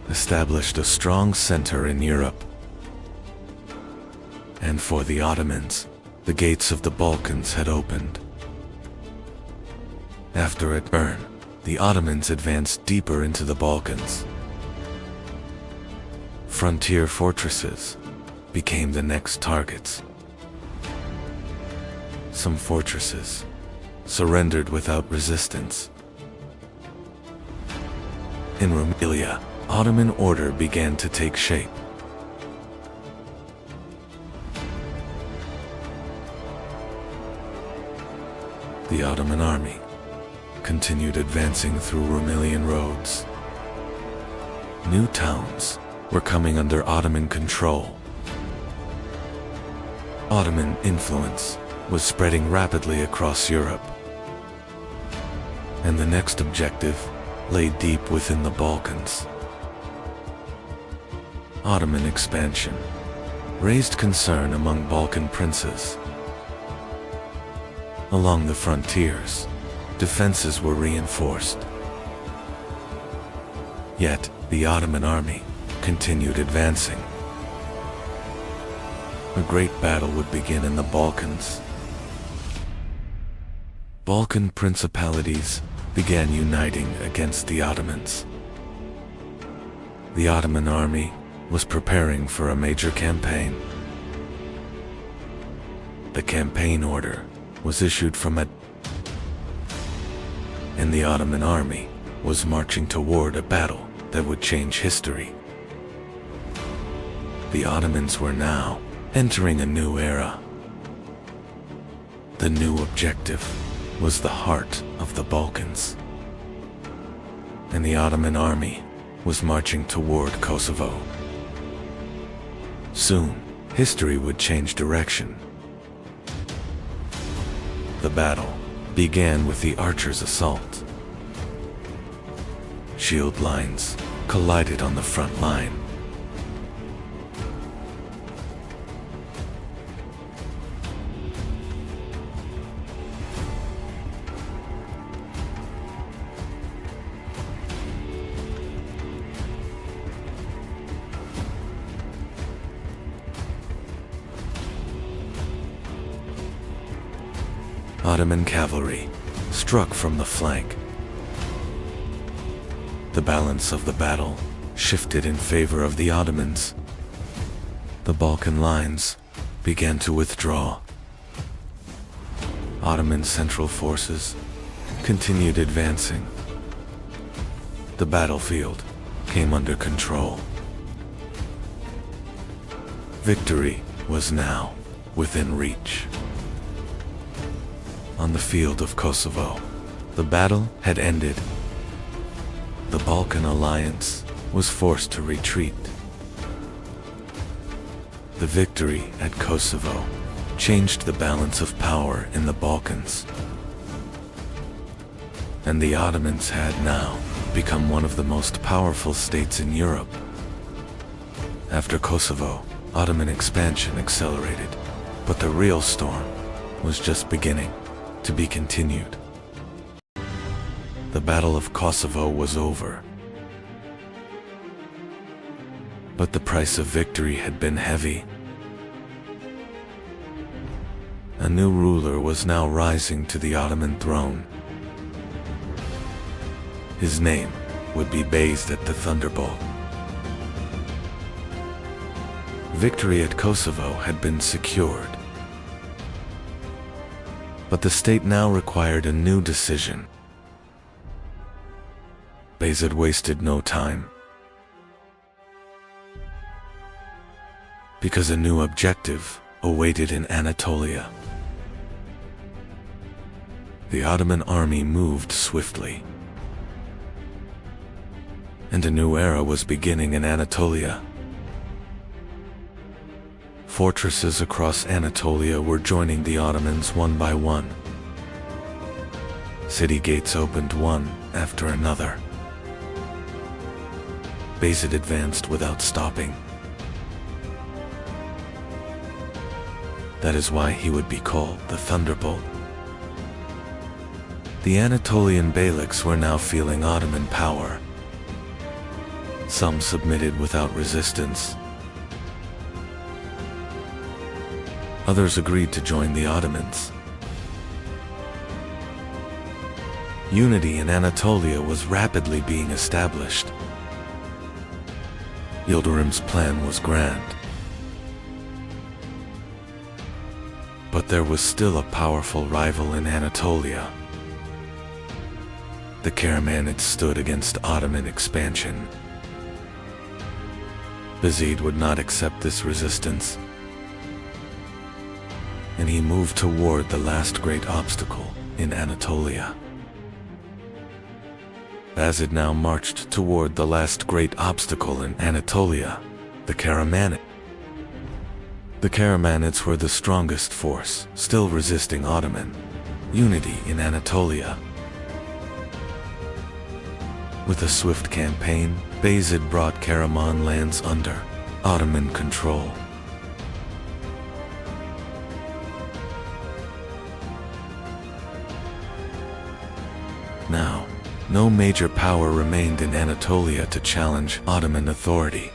established a strong center in Europe. And for the Ottomans, the gates of the Balkans had opened. After Edirne, the Ottomans advanced deeper into the Balkans. Frontier fortresses became the next targets. Some fortresses surrendered without resistance. In Rumelia, Ottoman order began to take shape. The Ottoman army continued advancing through Rumelian roads. New towns were coming under Ottoman control. Ottoman influence was spreading rapidly across Europe. And the next objective lay deep within the Balkans. Ottoman expansion raised concern among Balkan princes. Along the frontiers, defenses were reinforced. Yet, the Ottoman army continued advancing. A great battle would begin in the Balkans. Balkan principalities began uniting against the Ottomans. The Ottoman army was preparing for a major campaign. The campaign order was issued from and the Ottoman army was marching toward a battle that would change history. The Ottomans were now entering a new era. The new objective was the heart of the Balkans. And the Ottoman army was marching toward Kosovo. Soon, history would change direction. The battle began with the archers' assault. Shield lines collided on the front line. Ottoman cavalry struck from the flank. The balance of the battle shifted in favor of the Ottomans. The Balkan lines began to withdraw. Ottoman central forces continued advancing. The battlefield came under control. Victory was now within reach. On the field of Kosovo, the battle had ended. The Balkan alliance was forced to retreat. The victory at Kosovo changed the balance of power in the Balkans. And the Ottomans had now become one of the most powerful states in Europe. After Kosovo, Ottoman expansion accelerated, but the real storm was just beginning. To be continued. The Battle of Kosovo was over. But the price of victory had been heavy. A new ruler was now rising to the Ottoman throne. His name would be bathed at the thunderbolt. Victory at Kosovo had been secured. But the state now required a new decision. Bayezid wasted no time. Because a new objective awaited in Anatolia. The Ottoman army moved swiftly. And a new era was beginning in Anatolia. Fortresses across Anatolia were joining the Ottomans one by one. City gates opened one after another. Bayezid advanced without stopping. That is why he would be called the Thunderbolt. The Anatolian beyliks were now feeling Ottoman power. Some submitted without resistance. Others agreed to join the Ottomans. Unity in Anatolia was rapidly being established. Yildirim's plan was grand. But there was still a powerful rival in Anatolia. The Karamanids stood against Ottoman expansion. Bayezid would not accept this resistance, and he moved toward the last great obstacle in Anatolia. Bayezid now marched toward the last great obstacle in Anatolia, the Karamanids. The Karamanids were the strongest force, still resisting Ottoman unity in Anatolia. With a swift campaign, Bayezid brought Karaman lands under Ottoman control. Now, no major power remained in Anatolia to challenge Ottoman authority.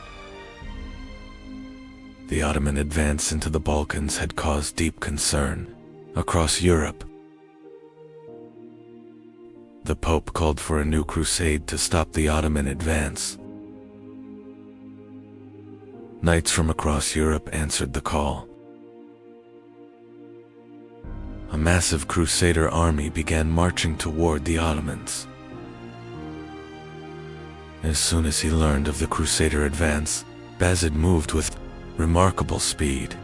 The Ottoman advance into the Balkans had caused deep concern across Europe. The Pope called for a new crusade to stop the Ottoman advance. Knights from across Europe answered the call. A massive crusader army began marching toward the Ottomans. As soon as he learned of the crusader advance, Bayezid moved with remarkable speed.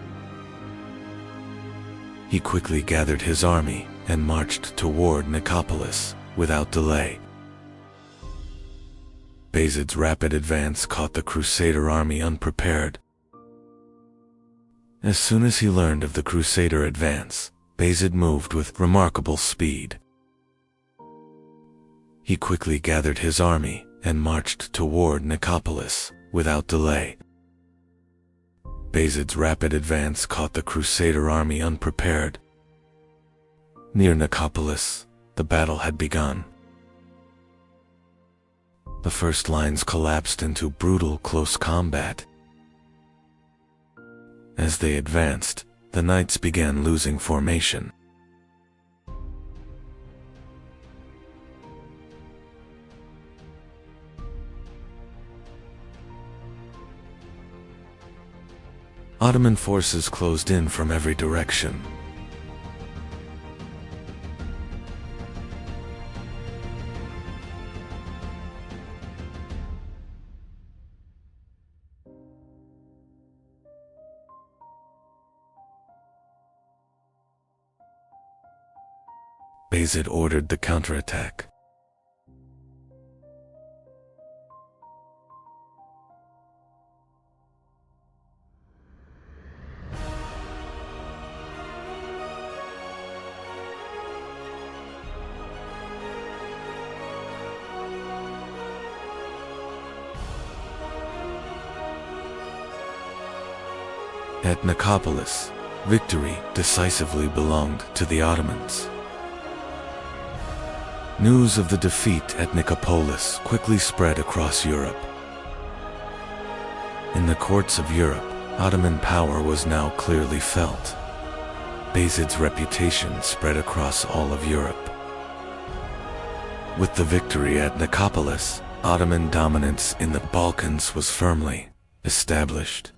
He quickly gathered his army and marched toward Nicopolis without delay. Bayezid's rapid advance caught the crusader army unprepared. As soon as he learned of the crusader advance, Bayezid moved with remarkable speed. He quickly gathered his army and marched toward Nicopolis without delay. Bayezid's rapid advance caught the crusader army unprepared. Near Nicopolis, the battle had begun. The first lines collapsed into brutal close combat. As they advanced, the knights began losing formation. Ottoman forces closed in from every direction. Bayezid ordered the counterattack. At Nicopolis, victory decisively belonged to the Ottomans. News of the defeat at Nicopolis quickly spread across Europe. In the courts of Europe, Ottoman power was now clearly felt. Bayezid's reputation spread across all of Europe. With the victory at Nicopolis, Ottoman dominance in the Balkans was firmly established.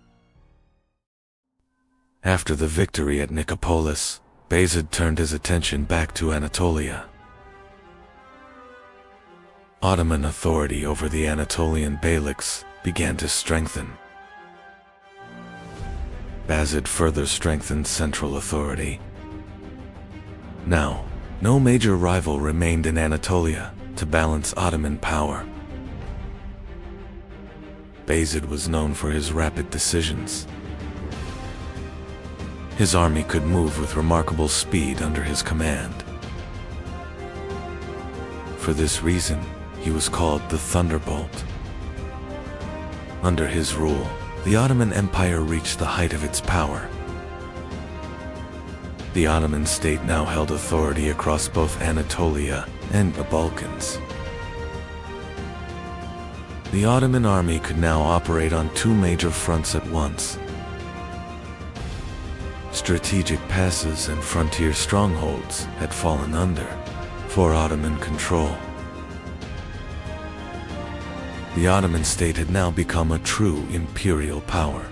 After the victory at Nicopolis, Bayezid turned his attention back to Anatolia. Ottoman authority over the Anatolian beyliks began to strengthen. Bayezid further strengthened central authority. Now, no major rival remained in Anatolia to balance Ottoman power. Bayezid was known for his rapid decisions. His army could move with remarkable speed under his command. For this reason, he was called the Thunderbolt. Under his rule, the Ottoman Empire reached the height of its power. The Ottoman state now held authority across both Anatolia and the Balkans. The Ottoman army could now operate on two major fronts at once. Strategic passes and frontier strongholds had fallen under for Ottoman control. The Ottoman state had now become a true imperial power.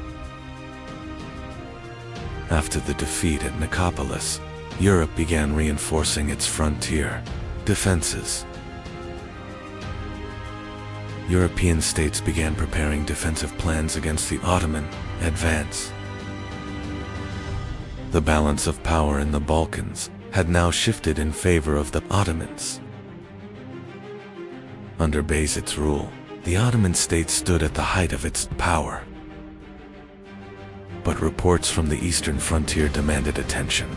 After the defeat at Nicopolis, Europe began reinforcing its frontier defenses. European states began preparing defensive plans against the Ottoman advance. The balance of power in the Balkans had now shifted in favor of the Ottomans. Under Bayezid's rule, the Ottoman state stood at the height of its power. But reports from the eastern frontier demanded attention.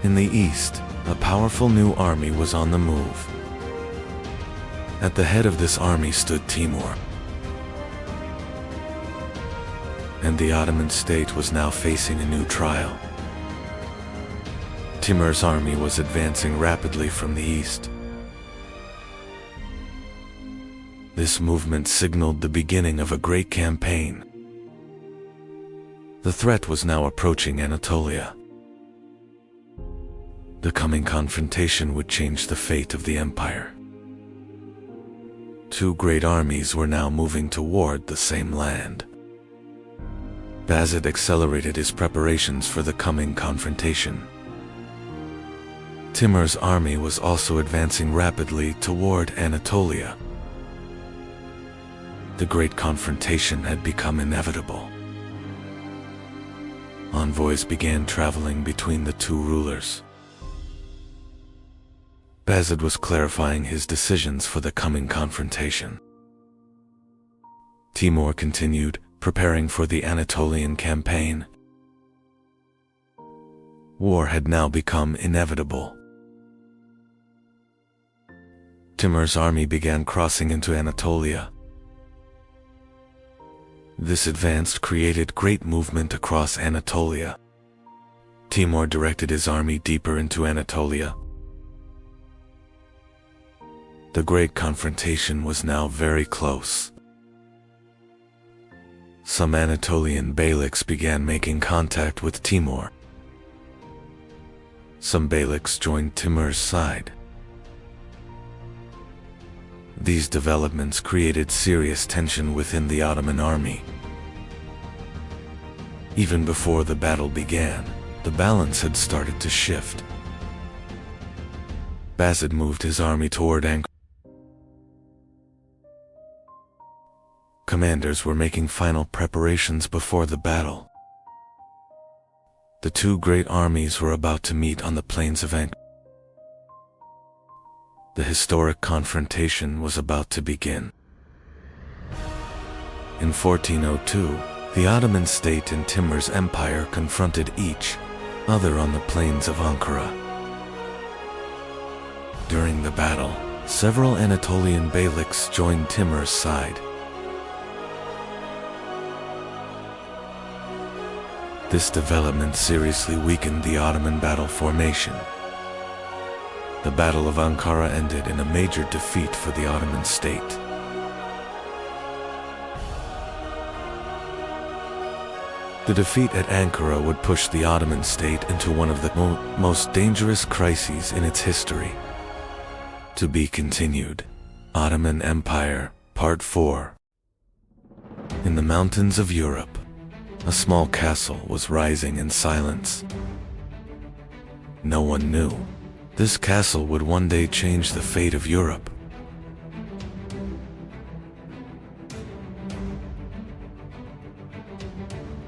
In the east, a powerful new army was on the move. At the head of this army stood Timur. And the Ottoman state was now facing a new trial. Timur's army was advancing rapidly from the east. This movement signaled the beginning of a great campaign. The threat was now approaching Anatolia. The coming confrontation would change the fate of the empire. Two great armies were now moving toward the same land. Bayezid accelerated his preparations for the coming confrontation. Timur's army was also advancing rapidly toward Anatolia. The great confrontation had become inevitable. Envoys began traveling between the two rulers. Bayezid was clarifying his decisions for the coming confrontation. Timur continued, preparing for the Anatolian campaign. War had now become inevitable. Timur's army began crossing into Anatolia. This advance created great movement across Anatolia. Timur directed his army deeper into Anatolia. The great confrontation was now very close. Some Anatolian beyliks began making contact with Timur. Some beyliks joined Timur's side. These developments created serious tension within the Ottoman army. Even before the battle began, the balance had started to shift. Bayezid moved his army toward Ankara. Commanders were making final preparations before the battle. The two great armies were about to meet on the plains of Ankara. The historic confrontation was about to begin. In 1402, the Ottoman state and Timur's empire confronted each other on the plains of Ankara. During the battle, several Anatolian beyliks joined Timur's side. This development seriously weakened the Ottoman battle formation. The Battle of Ankara ended in a major defeat for the Ottoman state. The defeat at Ankara would push the Ottoman state into one of the most dangerous crises in its history. To be continued. Ottoman Empire, Part 4. In the mountains of Europe, a small castle was rising in silence. No one knew. This castle would one day change the fate of Europe.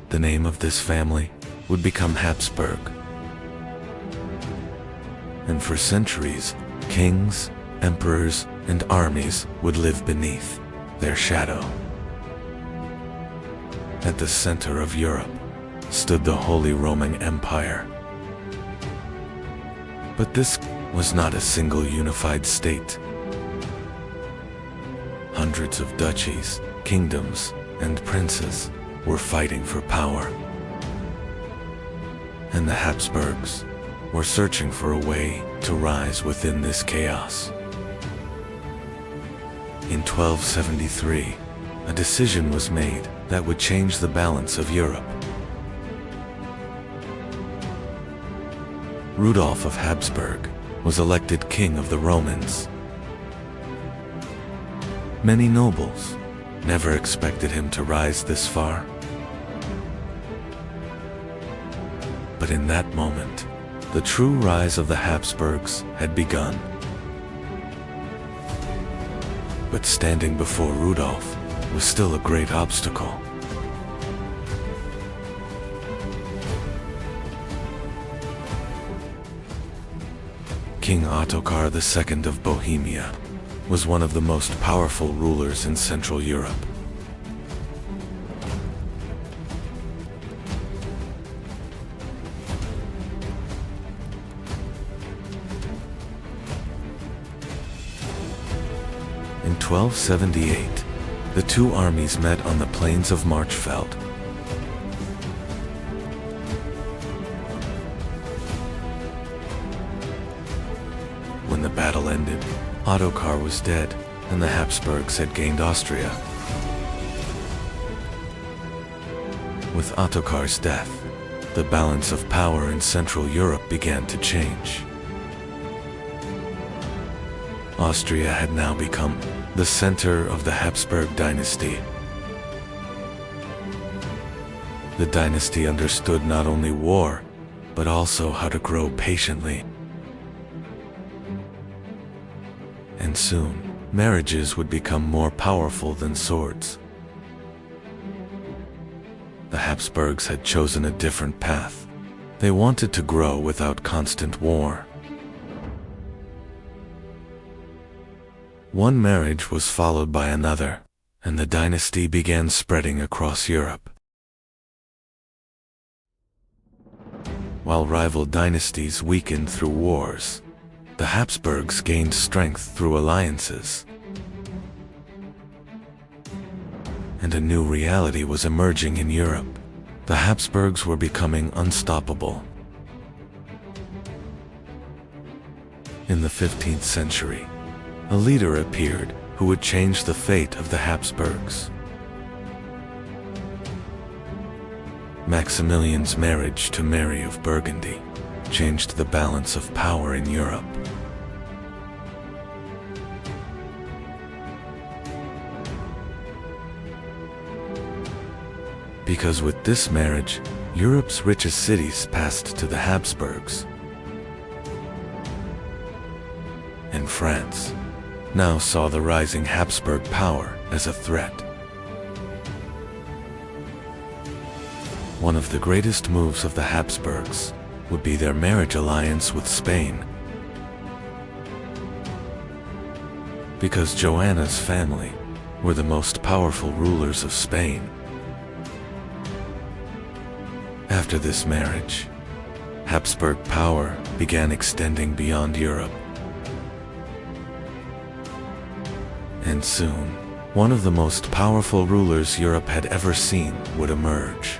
The name of this family would become Habsburg. And for centuries, kings, emperors, and armies would live beneath their shadow. At the center of Europe stood the Holy Roman Empire. But this was not a single unified state. Hundreds of duchies, kingdoms, and princes were fighting for power. and the Habsburgs were searching for a way to rise within this chaos. In 1273, a decision was made that would change the balance of Europe. Rudolf of Habsburg was elected king of the Romans. Many nobles never expected him to rise this far. But in that moment, the true rise of the Habsburgs had begun. But standing before Rudolf was still a great obstacle. King Ottokar II of Bohemia was one of the most powerful rulers in Central Europe. In 1278, the two armies met on the plains of Marchfeld. When the battle ended, Ottokar was dead, and the Habsburgs had gained Austria. With Ottokar's death, the balance of power in Central Europe began to change. Austria had now become the center of the Habsburg dynasty. The dynasty understood not only war, but also how to grow patiently. And soon, marriages would become more powerful than swords. The Habsburgs had chosen a different path. They wanted to grow without constant war. One marriage was followed by another, and the dynasty began spreading across Europe. While rival dynasties weakened through wars, the Habsburgs gained strength through alliances. And a new reality was emerging in Europe. The Habsburgs were becoming unstoppable. In the 15th century, a leader appeared who would change the fate of the Habsburgs. Maximilian's marriage to Mary of Burgundy changed the balance of power in Europe. Because with this marriage, Europe's richest cities passed to the Habsburgs. And France now saw the rising Habsburg power as a threat. One of the greatest moves of the Habsburgs would be their marriage alliance with Spain. Because Joanna's family were the most powerful rulers of Spain. After this marriage, Habsburg power began extending beyond Europe. And soon, one of the most powerful rulers Europe had ever seen would emerge.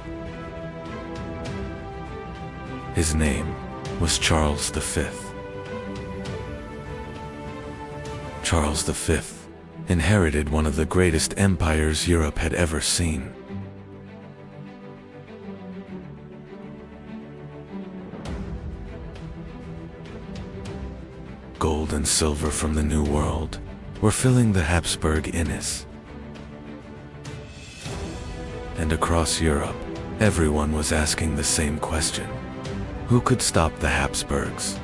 His name was Charles V. Charles V inherited one of the greatest empires Europe had ever seen. Gold and silver from the New World were filling the Habsburg inns. And across Europe, everyone was asking the same question: who could stop the Habsburgs?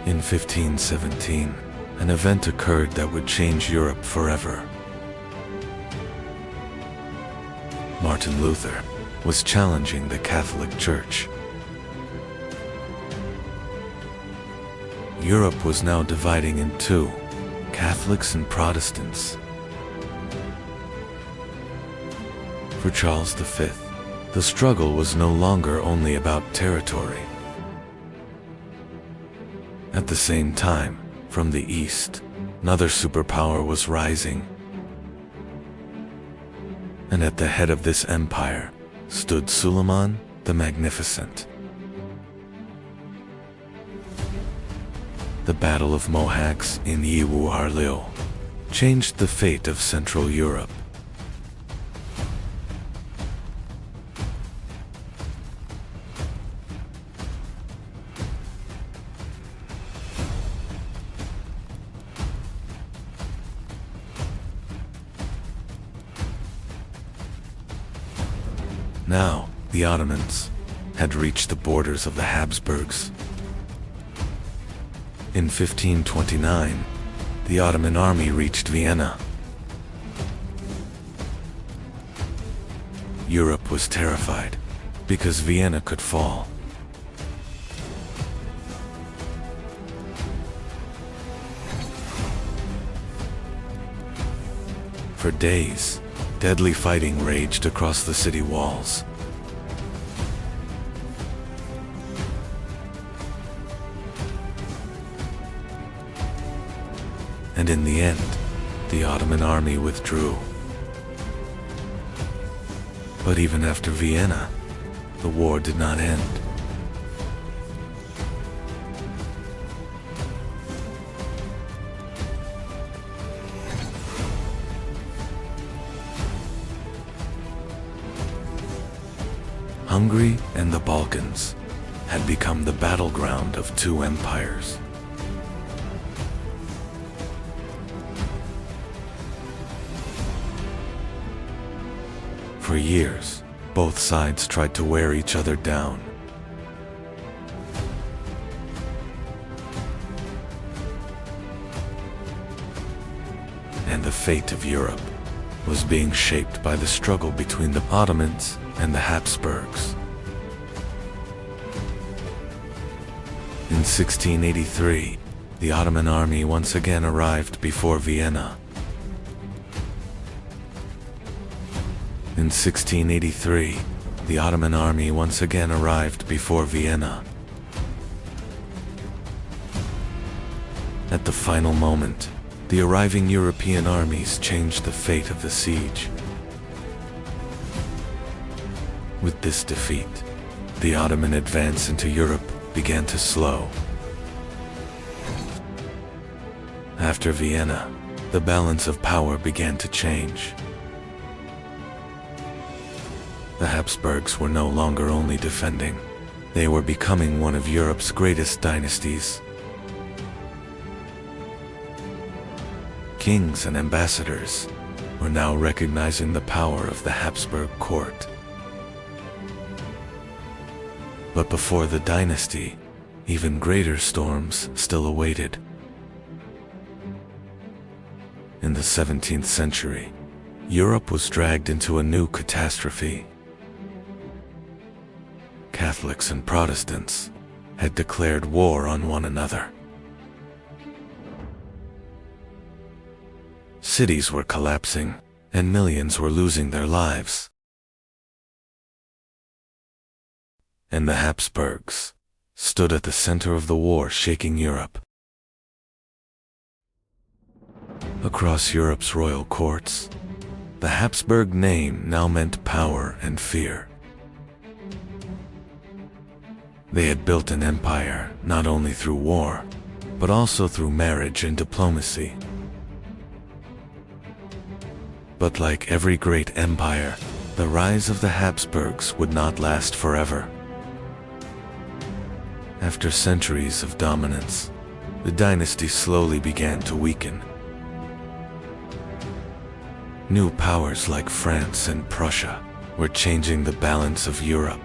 In 1517, an event occurred that would change Europe forever. Martin Luther was challenging the Catholic Church. Europe was now dividing in two, Catholics and Protestants. For Charles V, the struggle was no longer only about territory. At the same time, from the east, another superpower was rising. And at the head of this empire stood Suleiman the Magnificent. The Battle of Mohacs in Yiwu Harliu changed the fate of Central Europe. Now, the Ottomans had reached the borders of the Habsburgs. In 1529, the Ottoman army reached Vienna. Europe was terrified because Vienna could fall. For days, deadly fighting raged across the city walls. And in the end, the Ottoman army withdrew. But even after Vienna, the war did not end. Hungary and the Balkans had become the battleground of two empires. For years, both sides tried to wear each other down. And the fate of Europe was being shaped by the struggle between the Ottomans and the Habsburgs. In 1683, the Ottoman army once again arrived before Vienna. In 1683, the Ottoman army once again arrived before Vienna. At the final moment, the arriving European armies changed the fate of the siege. With this defeat, the Ottoman advance into Europe began to slow. After Vienna, the balance of power began to change. The Habsburgs were no longer only defending, they were becoming one of Europe's greatest dynasties. Kings and ambassadors were now recognizing the power of the Habsburg court. But before the dynasty, even greater storms still awaited. In the 17th century, Europe was dragged into a new catastrophe. Catholics and Protestants had declared war on one another. Cities were collapsing, and millions were losing their lives. And the Habsburgs stood at the center of the war, shaking Europe. Across Europe's royal courts, the Habsburg name now meant power and fear. They had built an empire not only through war, but also through marriage and diplomacy. But like every great empire, the rise of the Habsburgs would not last forever. After centuries of dominance, the dynasty slowly began to weaken. New powers like France and Prussia were changing the balance of Europe.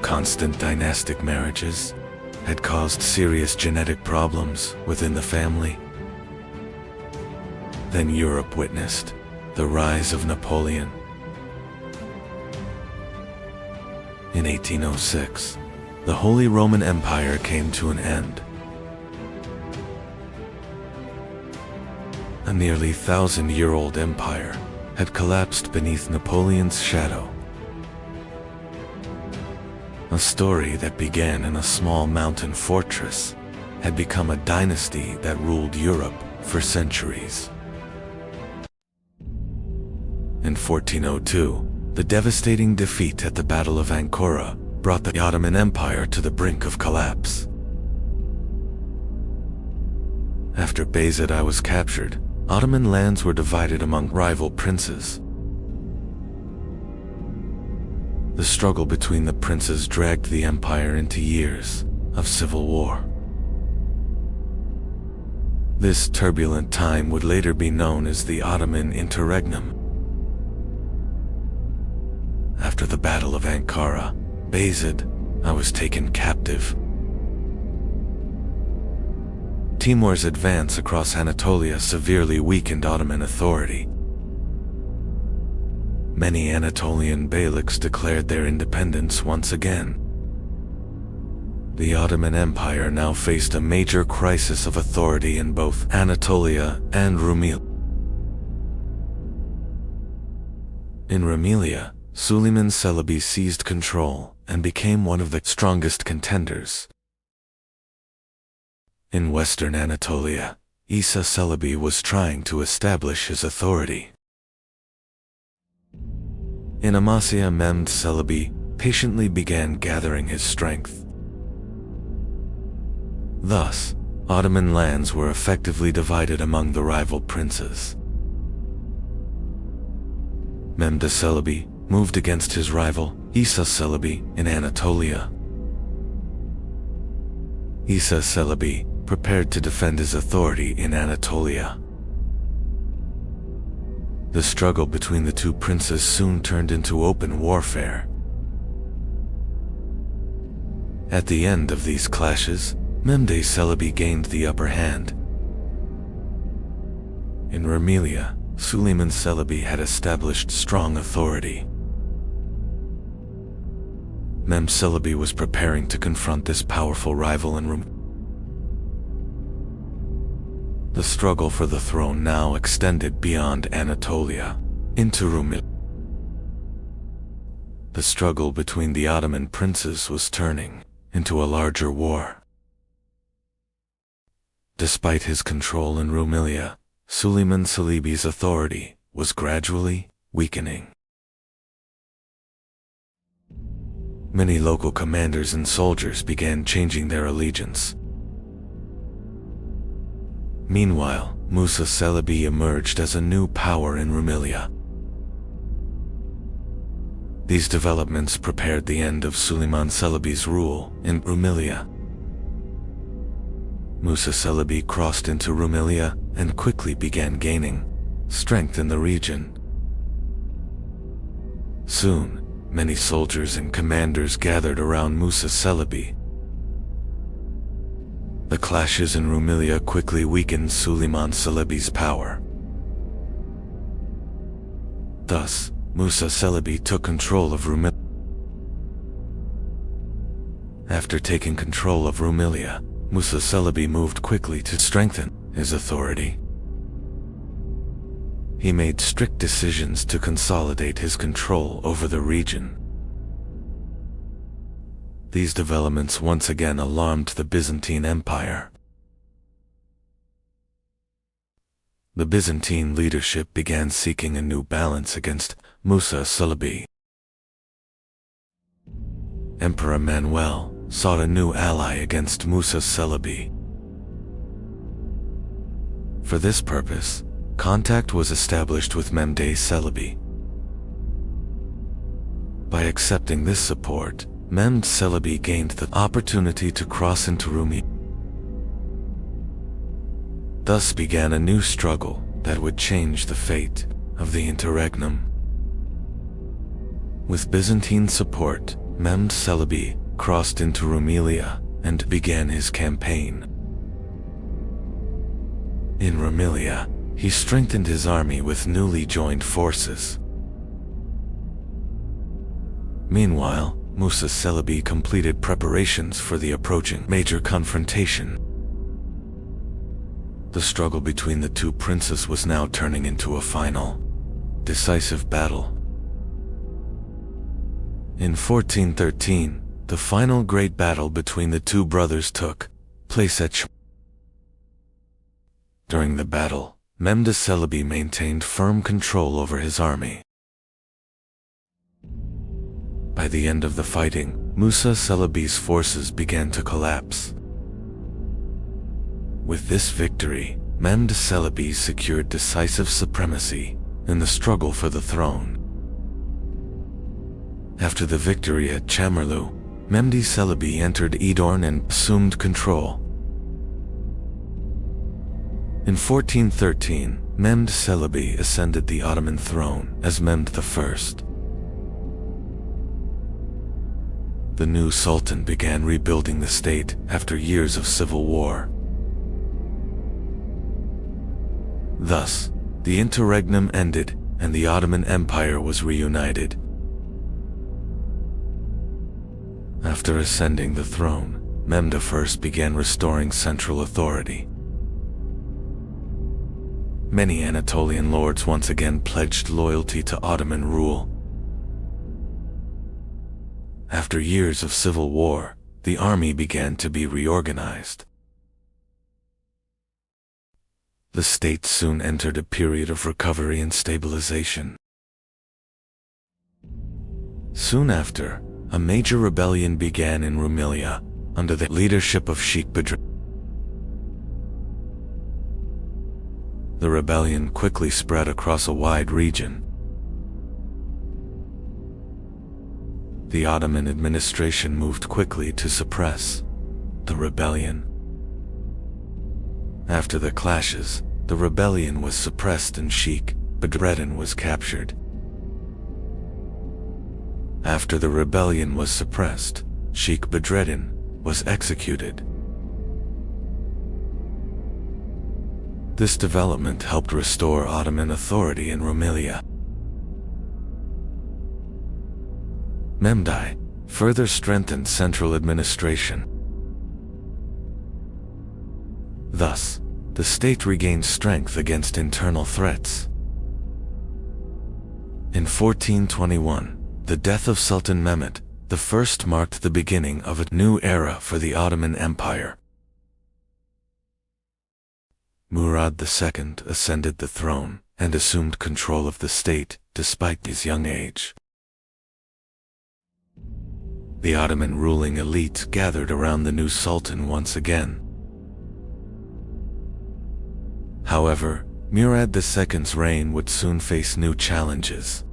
Constant dynastic marriages had caused serious genetic problems within the family. Then Europe witnessed the rise of Napoleon. In 1806, the Holy Roman Empire came to an end. A nearly 1,000-year-old empire had collapsed beneath Napoleon's shadow. A story that began in a small mountain fortress had become a dynasty that ruled Europe for centuries. In 1402, the devastating defeat at the Battle of Ankara brought the Ottoman Empire to the brink of collapse. After Bayezid was captured, Ottoman lands were divided among rival princes. The struggle between the princes dragged the empire into years of civil war. This turbulent time would later be known as the Ottoman Interregnum. After the Battle of Ankara, Bayezid was taken captive. Timur's advance across Anatolia severely weakened Ottoman authority. Many Anatolian beyliks declared their independence once again. The Ottoman Empire now faced a major crisis of authority in both Anatolia and Rumelia. In Rumelia, Suleiman Çelebi seized control and became one of the strongest contenders. In western Anatolia, İsa Çelebi was trying to establish his authority. In Amasya, Mehmed Çelebi patiently began gathering his strength. Thus, Ottoman lands were effectively divided among the rival princes. Mehmed Çelebi moved against his rival, İsa Çelebi, in Anatolia. İsa Çelebi prepared to defend his authority in Anatolia. The struggle between the two princes soon turned into open warfare. At the end of these clashes, Mehmed Çelebi gained the upper hand. In Rumelia, Suleiman Çelebi had established strong authority. Mehmed Çelebi was preparing to confront this powerful rival in Rumelia. The struggle for the throne now extended beyond Anatolia, into Rumelia. The struggle between the Ottoman princes was turning into a larger war. Despite his control in Rumelia, Suleiman Çelebi's authority was gradually weakening. Many local commanders and soldiers began changing their allegiance. Meanwhile, Musa Çelebi emerged as a new power in Rumelia. These developments prepared the end of Suleiman Çelebi's rule in Rumelia. Musa Çelebi crossed into Rumelia and quickly began gaining strength in the region. Soon, many soldiers and commanders gathered around Musa Çelebi. The clashes in Rumelia quickly weakened Suleiman Çelebi's power. Thus, Musa Çelebi took control of Rumelia. After taking control of Rumelia, Musa Çelebi moved quickly to strengthen his authority. He made strict decisions to consolidate his control over the region. These developments once again alarmed the Byzantine Empire. The Byzantine leadership began seeking a new balance against Musa Çelebi. Emperor Manuel sought a new ally against Musa Çelebi. For this purpose, contact was established with Mehmed Çelebi. By accepting this support, Mehmed Çelebi gained the opportunity to cross into Rumelia. Thus began a new struggle that would change the fate of the interregnum. With Byzantine support, Mehmed Çelebi crossed into Rumelia and began his campaign. In Rumelia, he strengthened his army with newly joined forces. Meanwhile, Musa Çelebi completed preparations for the approaching major confrontation. The struggle between the two princes was now turning into a final, decisive battle. In 1413, the final great battle between the two brothers took place at During the battle, Mehmed Çelebi maintained firm control over his army. By the end of the fighting, Musa Celebi's forces began to collapse. With this victory, Mehmed Celebi secured decisive supremacy in the struggle for the throne. After the victory at Çamurlu, Mehmed Celebi entered Edirne and assumed control. In 1413, Mehmed Celebi ascended the Ottoman throne as Mehmed I. The new sultan began rebuilding the state after years of civil war. Thus, the interregnum ended and the Ottoman Empire was reunited. After ascending the throne, Mehmed I began restoring central authority. Many Anatolian lords once again pledged loyalty to Ottoman rule. After years of civil war, the army began to be reorganized. The state soon entered a period of recovery and stabilization. Soon after, a major rebellion began in Rumelia under the leadership of Sheikh Bedrettin. The rebellion quickly spread across a wide region. The Ottoman administration moved quickly to suppress the rebellion. After the clashes, the rebellion was suppressed and Sheikh Bedrettin was captured. After the rebellion was suppressed, Sheikh Bedrettin was executed. This development helped restore Ottoman authority in Rumelia. Mehmed I further strengthened central administration. Thus, the state regained strength against internal threats. In 1421, the death of Sultan Mehmed I marked the beginning of a new era for the Ottoman Empire. Murad II ascended the throne and assumed control of the state despite his young age. The Ottoman ruling elite gathered around the new sultan once again. However, Murad II's reign would soon face new challenges.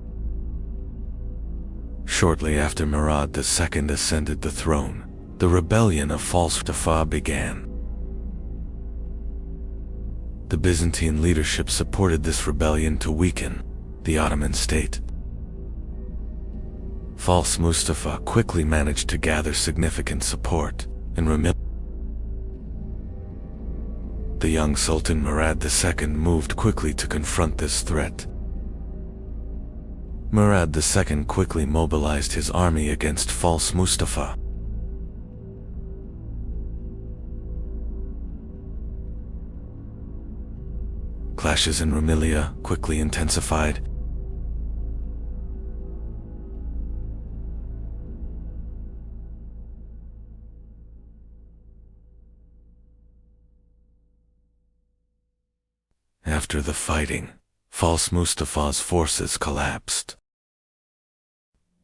Shortly after Murad II ascended the throne, the rebellion of Fals Mustafa began. The Byzantine leadership supported this rebellion to weaken the Ottoman state. Fals Mustafa quickly managed to gather significant support in Rumelia. The young Sultan Murad II moved quickly to confront this threat. Murad II quickly mobilized his army against Fals Mustafa. Clashes in Rumelia quickly intensified. After the fighting, Fals Mustafa's forces collapsed.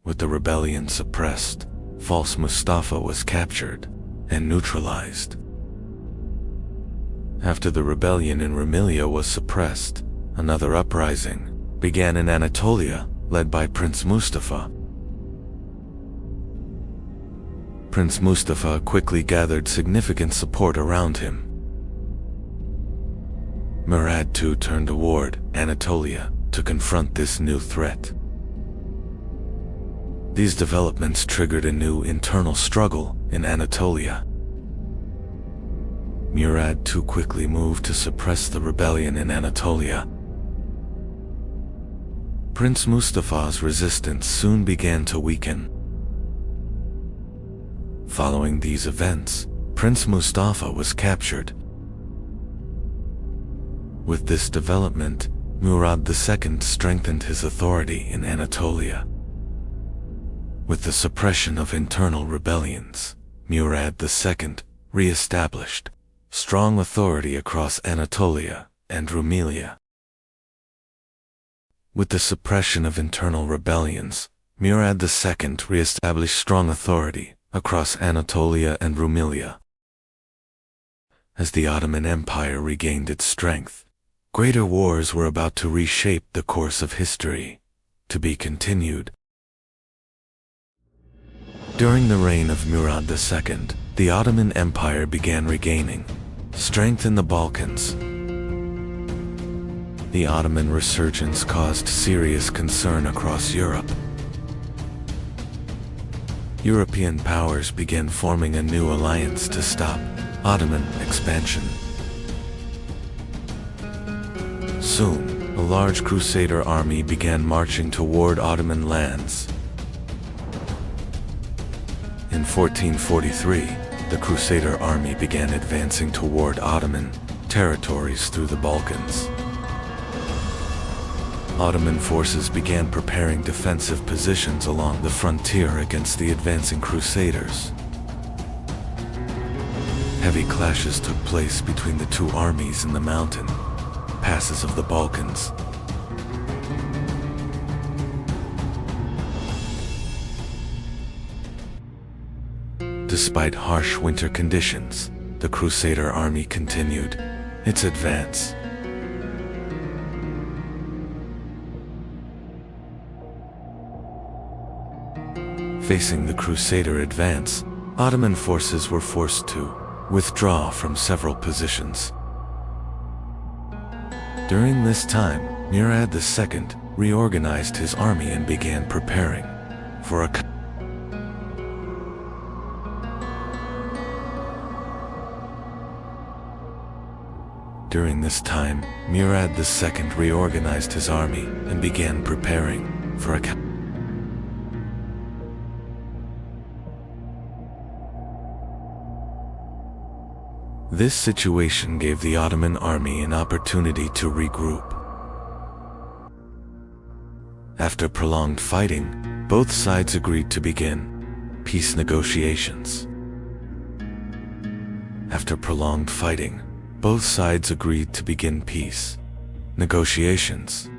With the rebellion suppressed, Fals Mustafa was captured and neutralized. After the rebellion in Rumelia was suppressed, another uprising began in Anatolia, led by Prince Mustafa. Prince Mustafa quickly gathered significant support around him. Murad II turned toward Anatolia to confront this new threat. These developments triggered a new internal struggle in Anatolia. Murad II quickly moved to suppress the rebellion in Anatolia. Prince Mustafa's resistance soon began to weaken. Following these events, Prince Mustafa was captured. With this development, Murad II strengthened his authority in Anatolia. With the suppression of internal rebellions, Murad II re-established strong authority across Anatolia and Rumelia. With the suppression of internal rebellions, Murad II re-established strong authority across Anatolia and Rumelia. As the Ottoman Empire regained its strength, greater wars were about to reshape the course of history, to be continued. During the reign of Murad II, the Ottoman Empire began regaining strength in the Balkans. The Ottoman resurgence caused serious concern across Europe. European powers began forming a new alliance to stop Ottoman expansion. Soon, a large Crusader army began marching toward Ottoman lands. In 1443, the Crusader army began advancing toward Ottoman territories through the Balkans. Ottoman forces began preparing defensive positions along the frontier against the advancing Crusaders. Heavy clashes took place between the two armies in the mountain passes of the Balkans. Despite harsh winter conditions, the Crusader army continued its advance. Facing the Crusader advance, Ottoman forces were forced to withdraw from several positions. During this time, Murad II reorganized his army and began preparing for a During this time, Murad II reorganized his army and began preparing for a This situation gave the Ottoman army an opportunity to regroup. After prolonged fighting, both sides agreed to begin peace negotiations. After prolonged fighting, both sides agreed to begin peace negotiations.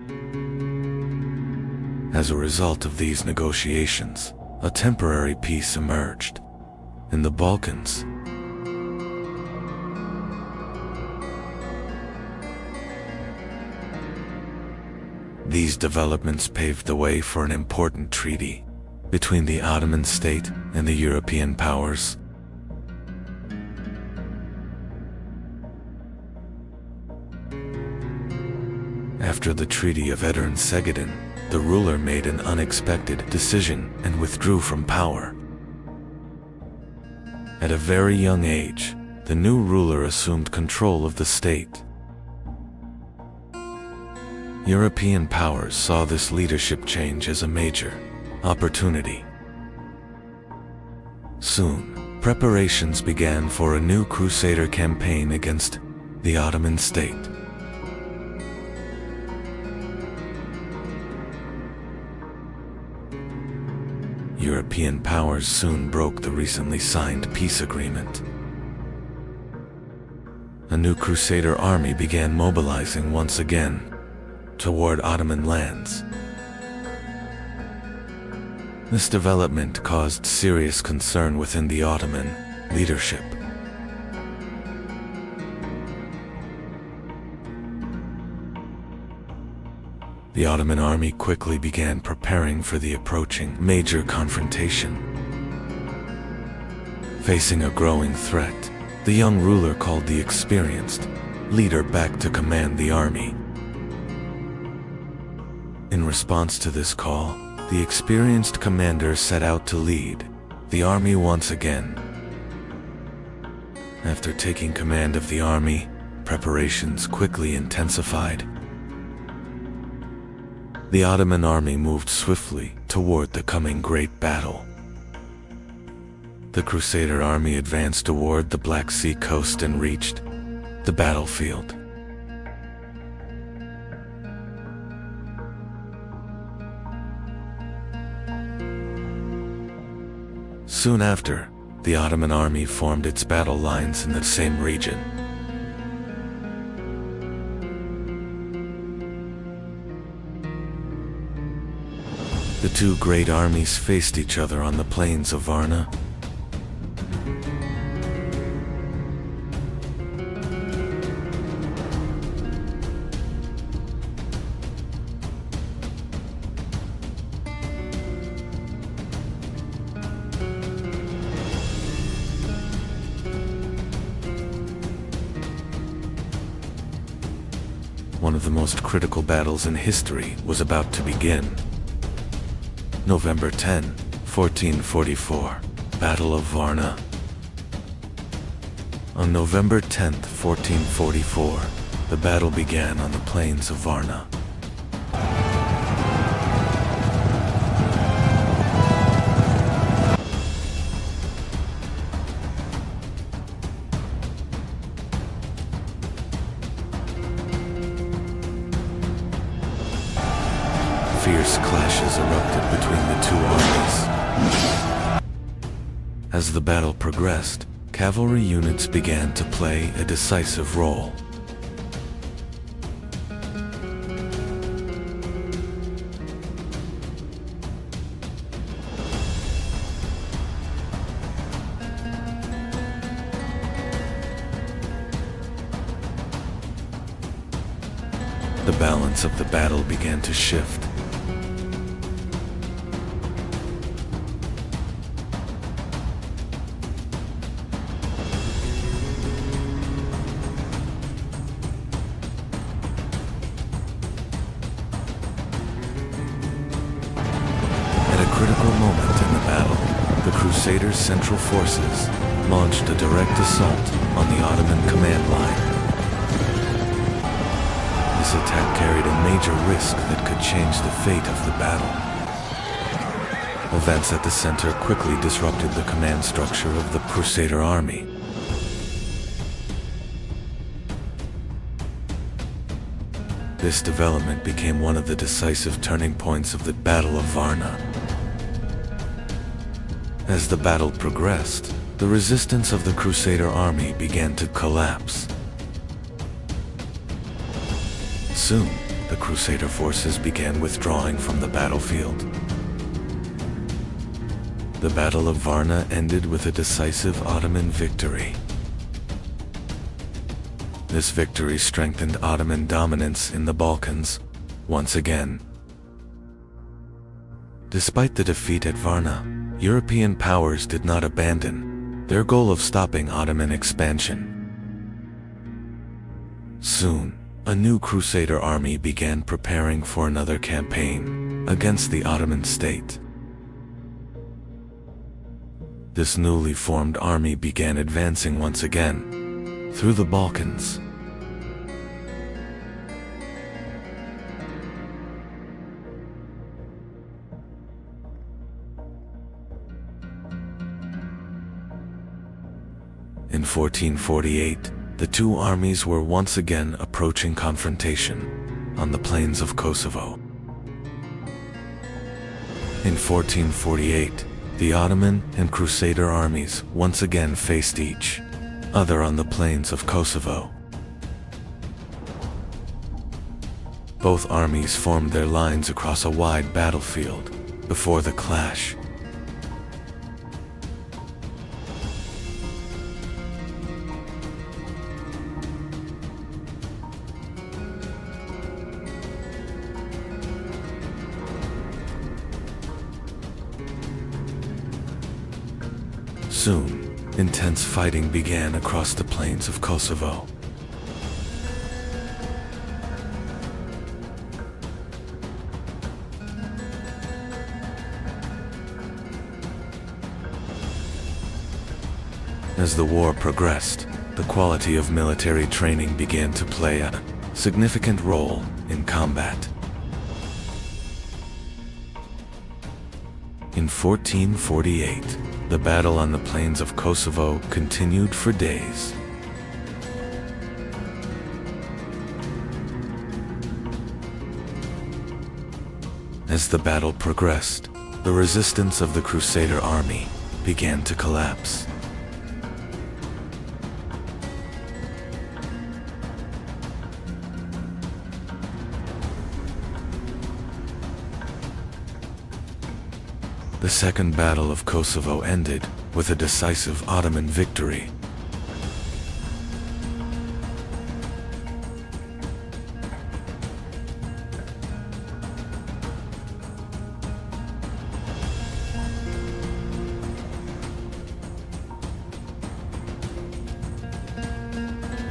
As a result of these negotiations, a temporary peace emerged in the Balkans. These developments paved the way for an important treaty between the Ottoman state and the European powers. After the Treaty of Edirne-Segedin, the ruler made an unexpected decision and withdrew from power. At a very young age, the new ruler assumed control of the state. European powers saw this leadership change as a major opportunity. Soon, preparations began for a new Crusader campaign against the Ottoman state. European powers soon broke the recently signed peace agreement. A new Crusader army began mobilizing once again toward Ottoman lands. This development caused serious concern within the Ottoman leadership. The Ottoman army quickly began preparing for the approaching major confrontation. Facing a growing threat, the young ruler called the experienced leader back to command the army. In response to this call, the experienced commander set out to lead the army once again. After taking command of the army, preparations quickly intensified. The Ottoman army moved swiftly toward the coming great battle. The Crusader army advanced toward the Black Sea coast and reached the battlefield. Soon after, the Ottoman army formed its battle lines in the same region. The two great armies faced each other on the plains of Varna. One of the most critical battles in history was about to begin. November 10, 1444, Battle of Varna. On November 10, 1444, the battle began on the plains of Varna. Fierce clashes erupted between the two armies. As the battle progressed, cavalry units began to play a decisive role. The balance of the battle began to shift. Critical moment in the battle, the Crusaders' central forces launched a direct assault on the Ottoman command line. This attack carried a major risk that could change the fate of the battle. Events at the center quickly disrupted the command structure of the Crusader army. This development became one of the decisive turning points of the Battle of Varna. As the battle progressed, the resistance of the Crusader army began to collapse. Soon, the Crusader forces began withdrawing from the battlefield. The Battle of Varna ended with a decisive Ottoman victory. This victory strengthened Ottoman dominance in the Balkans once again. Despite the defeat at Varna, European powers did not abandon their goal of stopping Ottoman expansion. Soon, a new Crusader army began preparing for another campaign against the Ottoman state. This newly formed army began advancing once again through the Balkans. In 1448, the two armies were once again approaching confrontation on the plains of Kosovo. In 1448, the Ottoman and Crusader armies once again faced each other on the plains of Kosovo. Both armies formed their lines across a wide battlefield before the clash. Soon, intense fighting began across the plains of Kosovo. As the war progressed, the quality of military training began to play a significant role in combat. In 1448, the battle on the plains of Kosovo continued for days. As the battle progressed, the resistance of the Crusader army began to collapse. The Second Battle of Kosovo ended with a decisive Ottoman victory.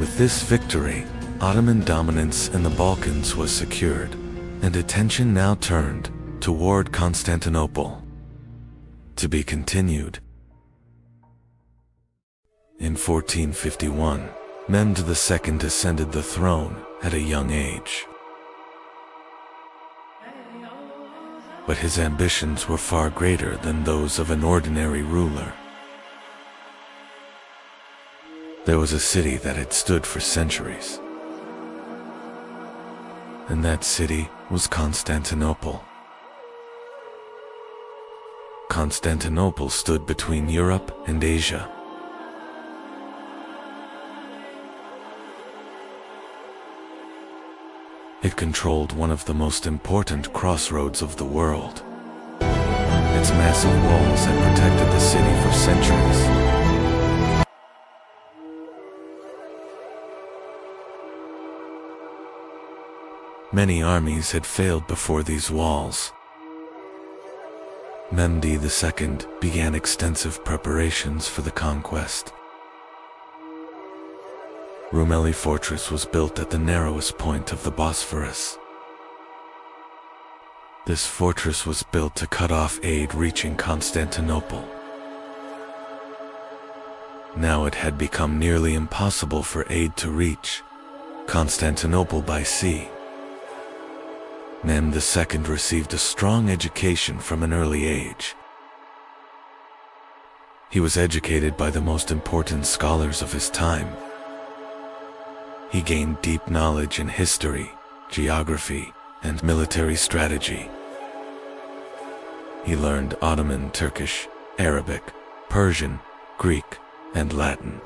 With this victory, Ottoman dominance in the Balkans was secured, and attention now turned toward Constantinople. To be continued. In 1451, Mehmed II ascended the throne at a young age. But his ambitions were far greater than those of an ordinary ruler. There was a city that had stood for centuries, and that city was Constantinople. Constantinople stood between Europe and Asia. It controlled one of the most important crossroads of the world. Its massive walls had protected the city for centuries. Many armies had failed before these walls. Mehmed II began extensive preparations for the conquest. Rumeli Fortress was built at the narrowest point of the Bosphorus. This fortress was built to cut off aid reaching Constantinople. Now it had become nearly impossible for aid to reach Constantinople by sea. Mehmed II received a strong education from an early age. He was educated by the most important scholars of his time. He gained deep knowledge in history, geography, and military strategy. He learned Ottoman, Turkish, Arabic, Persian, Greek, and Latin,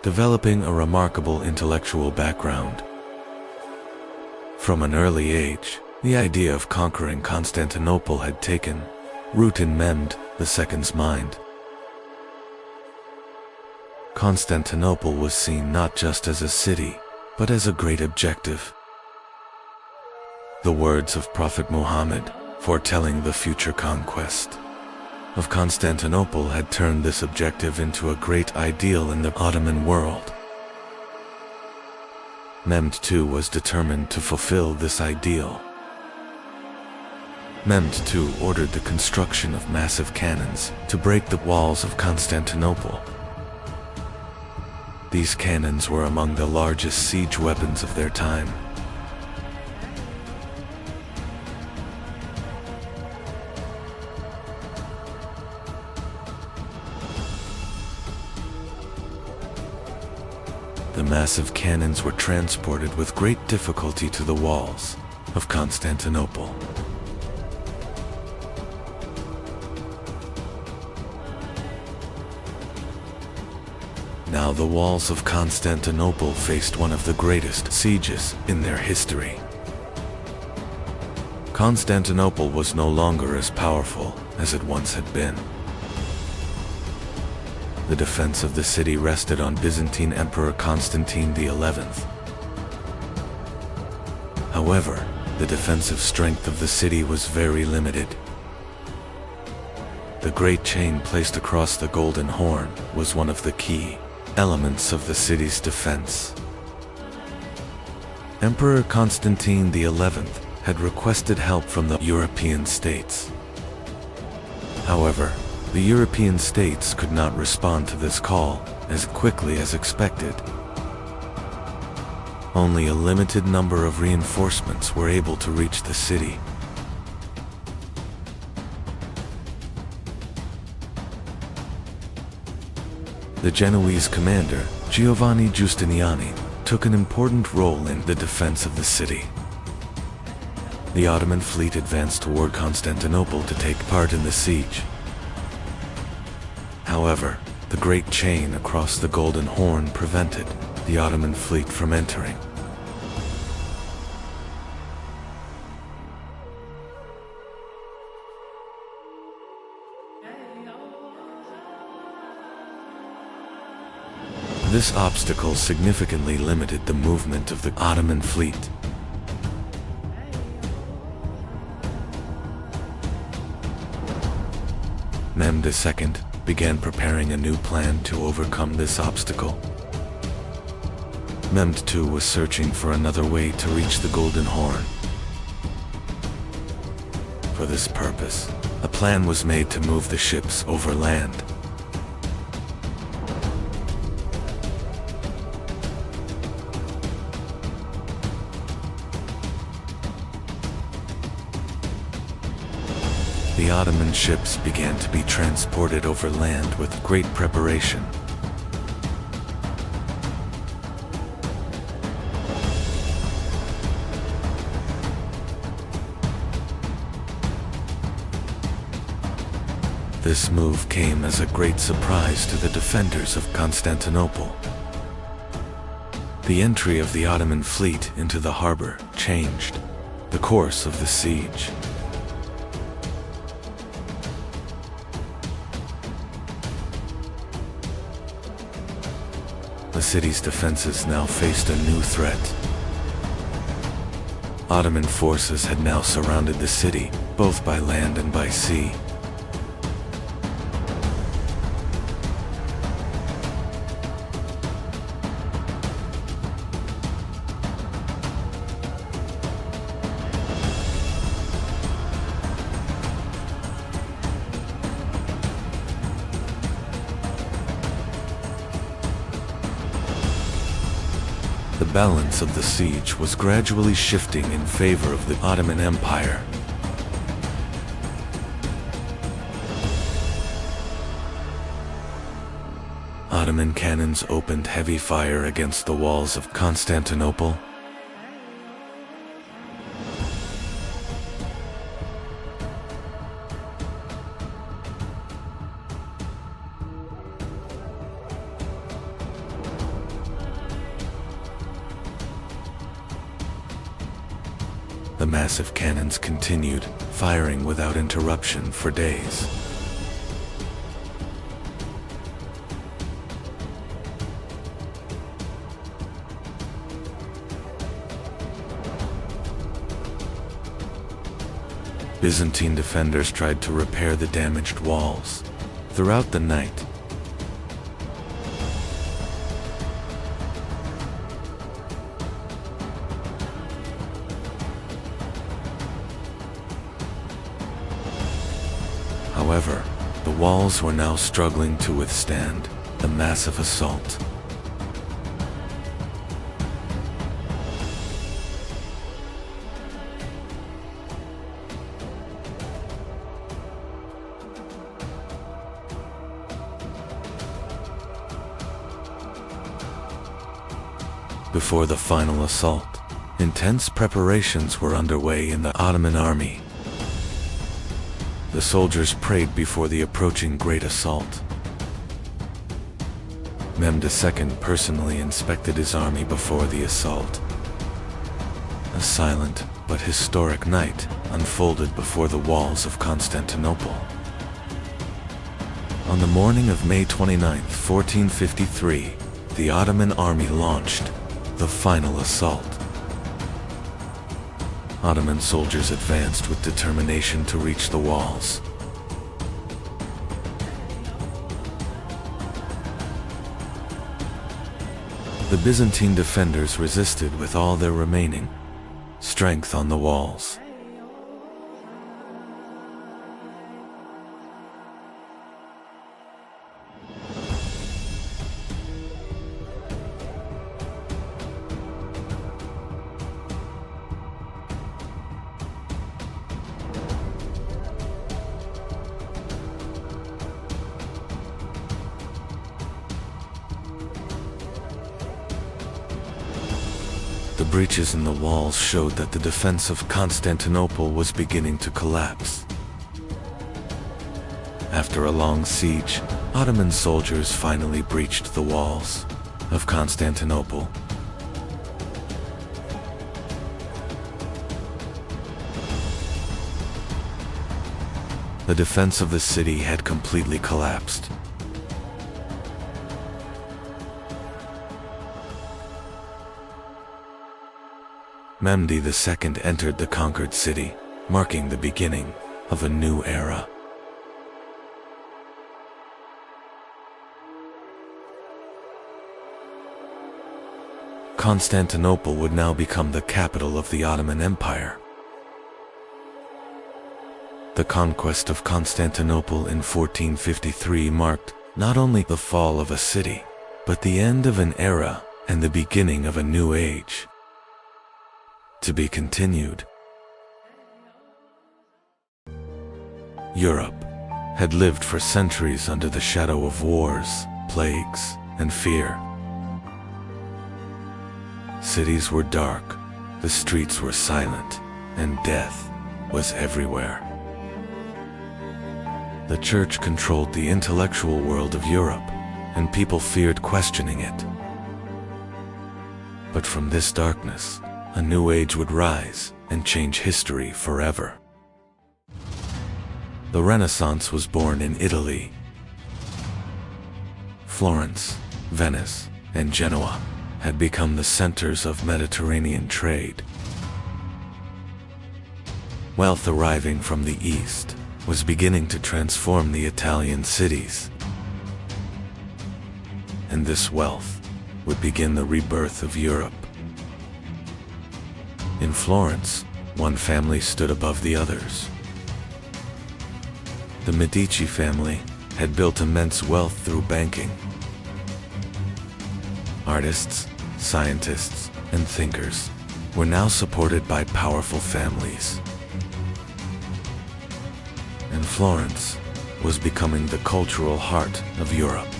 developing a remarkable intellectual background. From an early age, the idea of conquering Constantinople had taken root in Mehmed II's mind. Constantinople was seen not just as a city, but as a great objective. The words of Prophet Muhammad, foretelling the future conquest of Constantinople, had turned this objective into a great ideal in the Ottoman world. Mehmed II was determined to fulfill this ideal. Mehmed II ordered the construction of massive cannons to break the walls of Constantinople. These cannons were among the largest siege weapons of their time. The massive cannons were transported with great difficulty to the walls of Constantinople. Now the walls of Constantinople faced one of the greatest sieges in their history. Constantinople was no longer as powerful as it once had been. The defense of the city rested on Byzantine Emperor Constantine XI. However, the defensive strength of the city was very limited. The great chain placed across the Golden Horn was one of the key elements of the city's defense. Emperor Constantine XI had requested help from the European states. However, the European states could not respond to this call as quickly as expected. Only a limited number of reinforcements were able to reach the city. The Genoese commander, Giovanni Giustiniani, took an important role in the defense of the city. The Ottoman fleet advanced toward Constantinople to take part in the siege. However, the great chain across the Golden Horn prevented the Ottoman fleet from entering. This obstacle significantly limited the movement of the Ottoman fleet. Mehmed II began preparing a new plan to overcome this obstacle. Mehmed II was searching for another way to reach the Golden Horn. For this purpose, a plan was made to move the ships over land. The Ottoman ships began to be transported over land with great preparation. This move came as a great surprise to the defenders of Constantinople. The entry of the Ottoman fleet into the harbor changed the course of the siege. The city's defenses now faced a new threat. Ottoman forces had now surrounded the city, both by land and by sea. The balance of the siege was gradually shifting in favor of the Ottoman Empire. Ottoman cannons opened heavy fire against the walls of Constantinople. The massive cannons continued, firing without interruption for days. Byzantine defenders tried to repair the damaged walls. Throughout the night, however, the walls were now struggling to withstand the massive assault. Before the final assault, intense preparations were underway in the Ottoman army. The soldiers prayed before the approaching great assault. Mehmed II personally inspected his army before the assault. A silent but historic night unfolded before the walls of Constantinople. On the morning of May 29, 1453, the Ottoman army launched the final assault. Ottoman soldiers advanced with determination to reach the walls. The Byzantine defenders resisted with all their remaining strength on the walls. The breaches in the walls showed that the defense of Constantinople was beginning to collapse. After a long siege, Ottoman soldiers finally breached the walls of Constantinople. The defense of the city had completely collapsed. Mehdi II entered the conquered city, marking the beginning of a new era. Constantinople would now become the capital of the Ottoman Empire. The conquest of Constantinople in 1453 marked not only the fall of a city, but the end of an era and the beginning of a new age. To be continued. Europe had lived for centuries under the shadow of wars, plagues, and fear. Cities were dark, the streets were silent, and death was everywhere. The church controlled the intellectual world of Europe, and people feared questioning it. But from this darkness, a new age would rise and change history forever. The Renaissance was born in Italy. Florence, Venice, and Genoa had become the centers of Mediterranean trade. Wealth arriving from the east was beginning to transform the Italian cities. And this wealth would begin the rebirth of Europe. In Florence, one family stood above the others. The Medici family had built immense wealth through banking. Artists, scientists, and thinkers were now supported by powerful families. And Florence was becoming the cultural heart of Europe.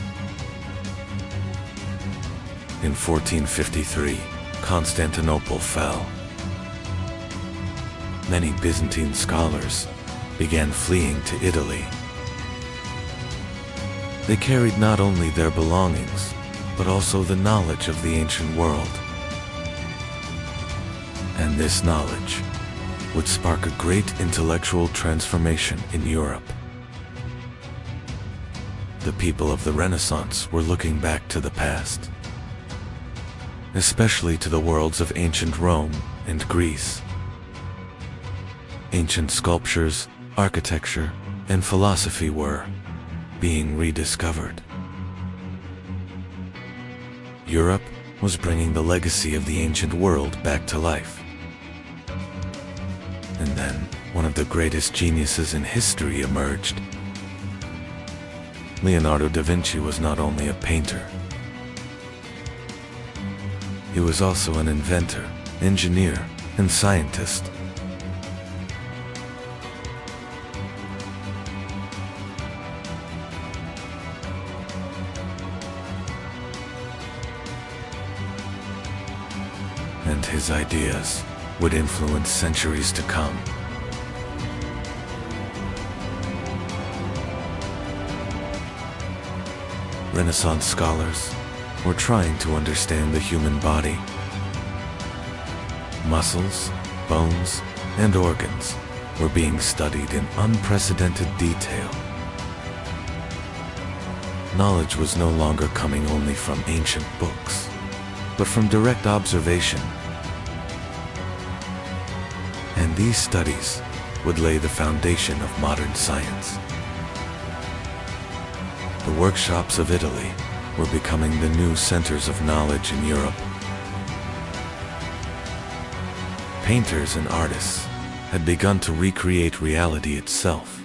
In 1453, Constantinople fell. Many Byzantine scholars began fleeing to Italy. They carried not only their belongings, but also the knowledge of the ancient world. And this knowledge would spark a great intellectual transformation in Europe. The people of the Renaissance were looking back to the past, especially to the worlds of ancient Rome and Greece. Ancient sculptures, architecture, and philosophy were being rediscovered. Europe was bringing the legacy of the ancient world back to life. And then, one of the greatest geniuses in history emerged. Leonardo da Vinci was not only a painter, he was also an inventor, engineer, and scientist. And his ideas would influence centuries to come. Renaissance scholars were trying to understand the human body. Muscles, bones, and organs were being studied in unprecedented detail. Knowledge was no longer coming only from ancient books, but from direct observation. And these studies would lay the foundation of modern science. The workshops of Italy were becoming the new centers of knowledge in Europe. Painters and artists had begun to recreate reality itself.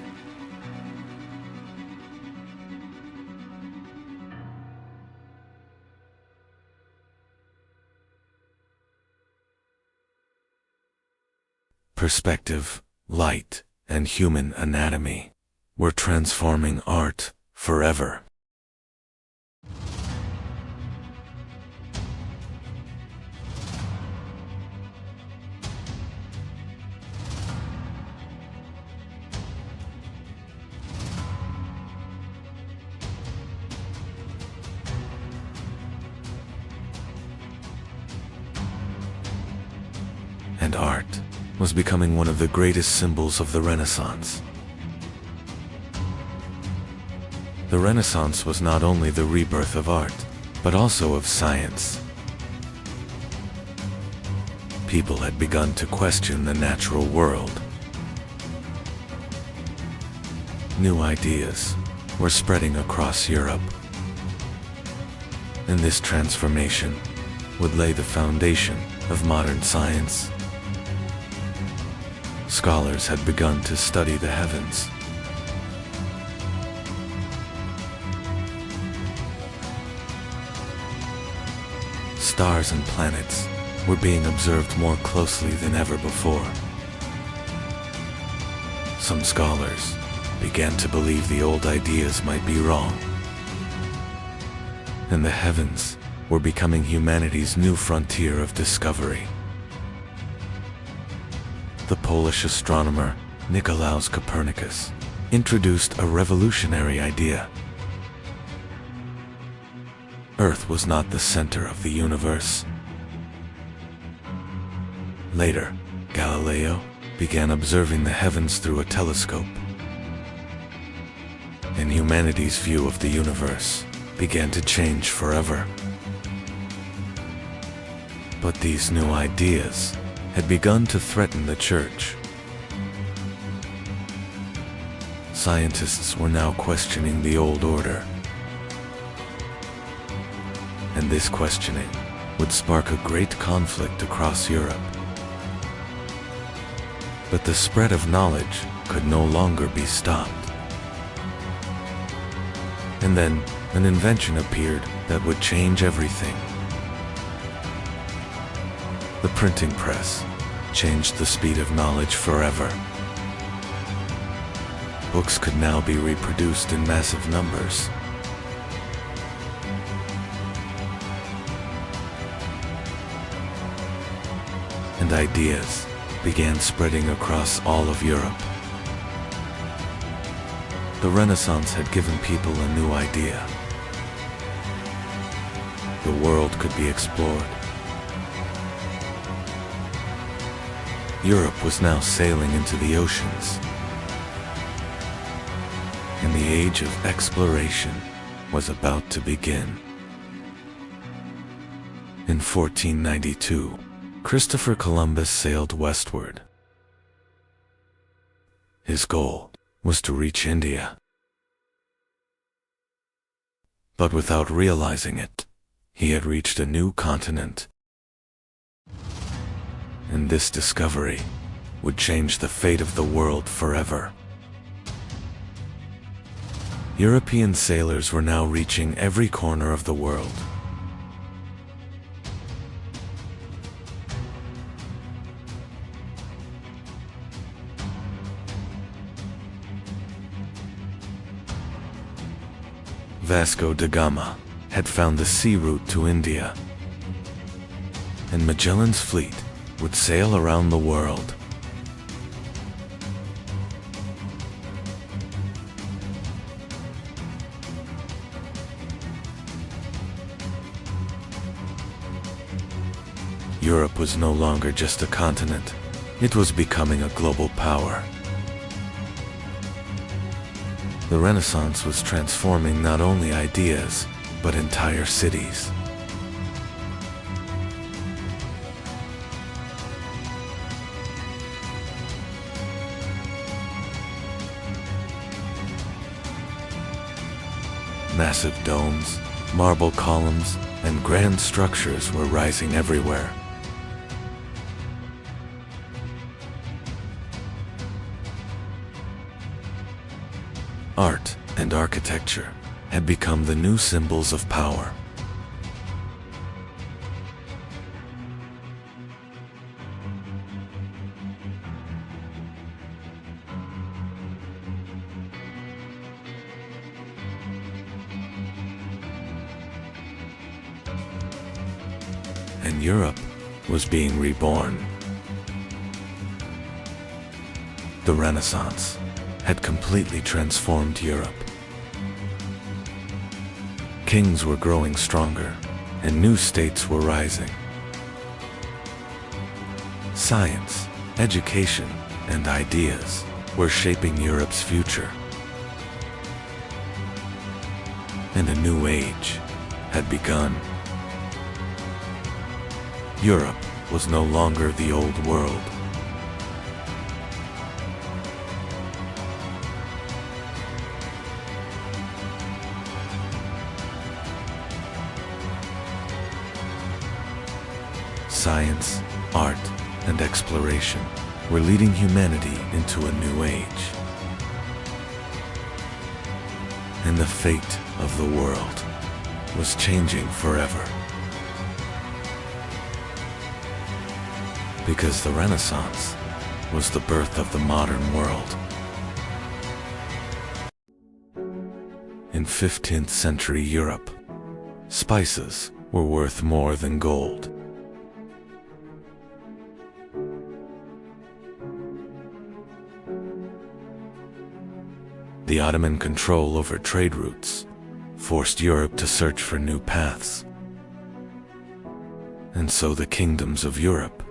Perspective, light, and human anatomy were transforming art forever. And art was becoming one of the greatest symbols of the Renaissance. The Renaissance was not only the rebirth of art, but also of science. people had begun to question the natural world. New ideas were spreading across Europe, and this transformation would lay the foundation of modern science. Scholars had begun to study the heavens. Stars and planets were being observed more closely than ever before. Some scholars began to believe the old ideas might be wrong, and the heavens were becoming humanity's new frontier of discovery. The Polish astronomer Nicolaus Copernicus introduced a revolutionary idea. Earth was not the center of the universe. Later, Galileo began observing the heavens through a telescope, and humanity's view of the universe began to change forever. But these new ideas had begun to threaten the Church. Scientists were now questioning the old order, and this questioning would spark a great conflict across Europe. But the spread of knowledge could no longer be stopped. And then an invention appeared that would change everything. The printing press changed the speed of knowledge forever. Books could now be reproduced in massive numbers. And ideas began spreading across all of Europe. The Renaissance had given people a new idea. The world could be explored. Europe was now sailing into the oceans, and the age of exploration was about to begin. In 1492, Christopher Columbus sailed westward. His goal was to reach India. But without realizing it, he had reached a new continent. And this discovery would change the fate of the world forever. European sailors were now reaching every corner of the world. Vasco da Gama had found the sea route to India, and Magellan's fleet would sail around the world. Europe was no longer just a continent, it was becoming a global power. The Renaissance was transforming not only ideas, but entire cities. Massive domes, marble columns, and grand structures were rising everywhere. Art and architecture had become the new symbols of power. And Europe was being reborn. The Renaissance had completely transformed Europe. Kings were growing stronger, and new states were rising. Science, education, and ideas were shaping Europe's future. And a new age had begun. Europe was no longer the old world. Science, art, and exploration were leading humanity into a new age. And the fate of the world was changing forever. Because the Renaissance was the birth of the modern world. In 15th century Europe, spices were worth more than gold. The Ottoman control over trade routes forced Europe to search for new paths. And so the kingdoms of Europe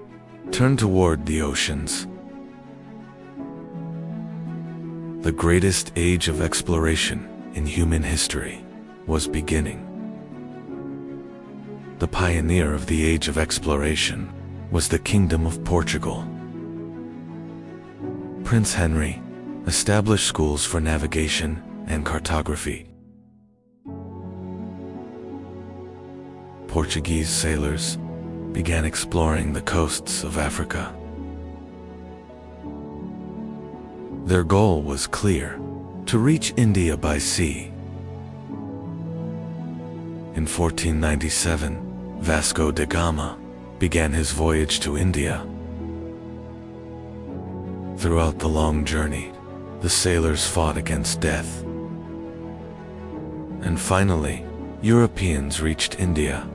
turned toward the oceans. The greatest age of exploration in human history was beginning. The pioneer of the age of exploration was the Kingdom of Portugal. Prince Henry established schools for navigation and cartography. Portuguese sailors began exploring the coasts of Africa. Their goal was clear: to reach India by sea. In 1497, Vasco da Gama began his voyage to India. Throughout the long journey, the sailors fought against death. And finally, Europeans reached India.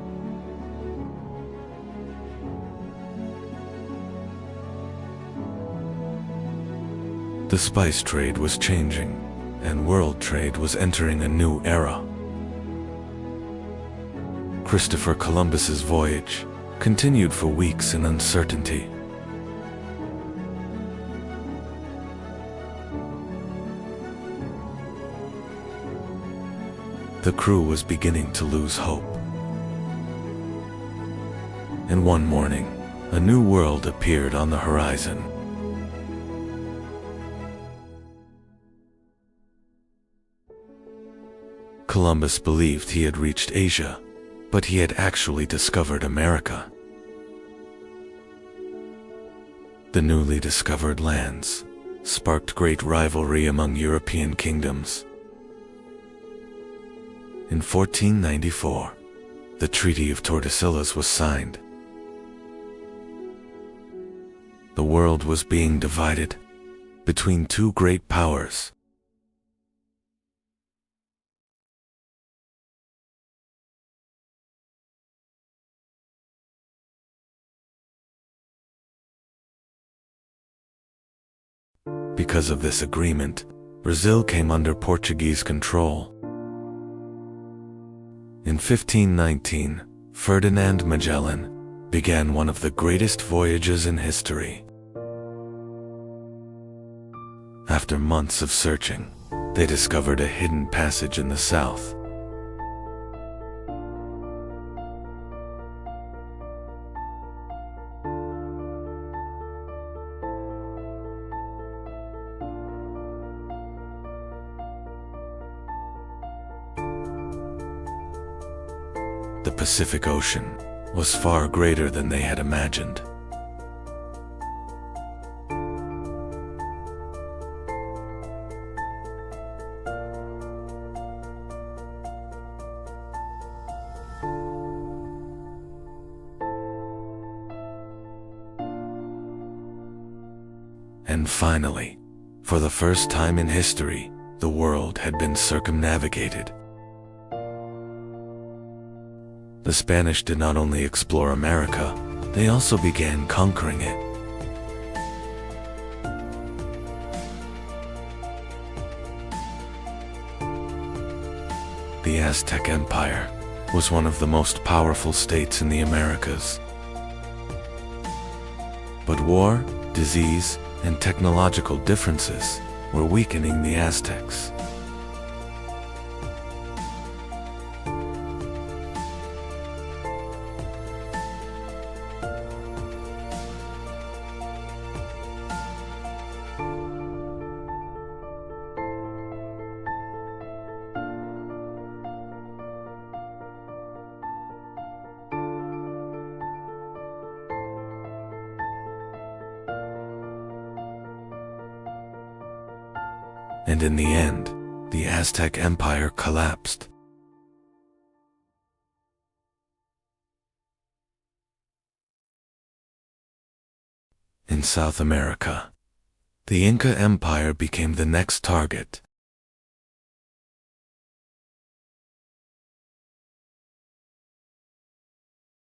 The spice trade was changing, and world trade was entering a new era. Christopher Columbus's voyage continued for weeks in uncertainty. The crew was beginning to lose hope. And one morning, a new world appeared on the horizon. Columbus believed he had reached Asia, but he had actually discovered America. The newly discovered lands sparked great rivalry among European kingdoms. In 1494, the Treaty of Tordesillas was signed. The world was being divided between two great powers. Because of this agreement, Brazil came under Portuguese control. In 1519, Ferdinand Magellan began one of the greatest voyages in history. After months of searching, they discovered a hidden passage in the south. The Pacific Ocean was far greater than they had imagined. And finally, for the first time in history, the world had been circumnavigated. The Spanish did not only explore America, they also began conquering it. The Aztec Empire was one of the most powerful states in the Americas. But war, disease, and technological differences were weakening the Aztecs. and in the end, the Aztec Empire collapsed. In South America, the Inca Empire became the next target.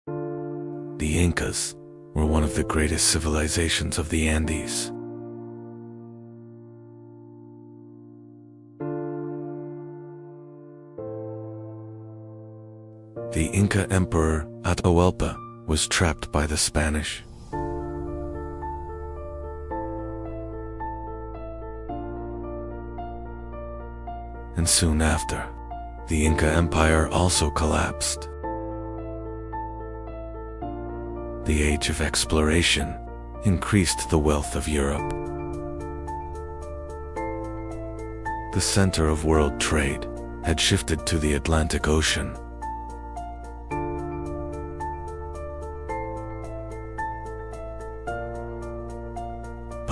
The Incas were one of the greatest civilizations of the Andes. The Inca Emperor Atahualpa was trapped by the Spanish. And soon after, the Inca Empire also collapsed. The Age of Exploration increased the wealth of Europe. The center of world trade had shifted to the Atlantic Ocean.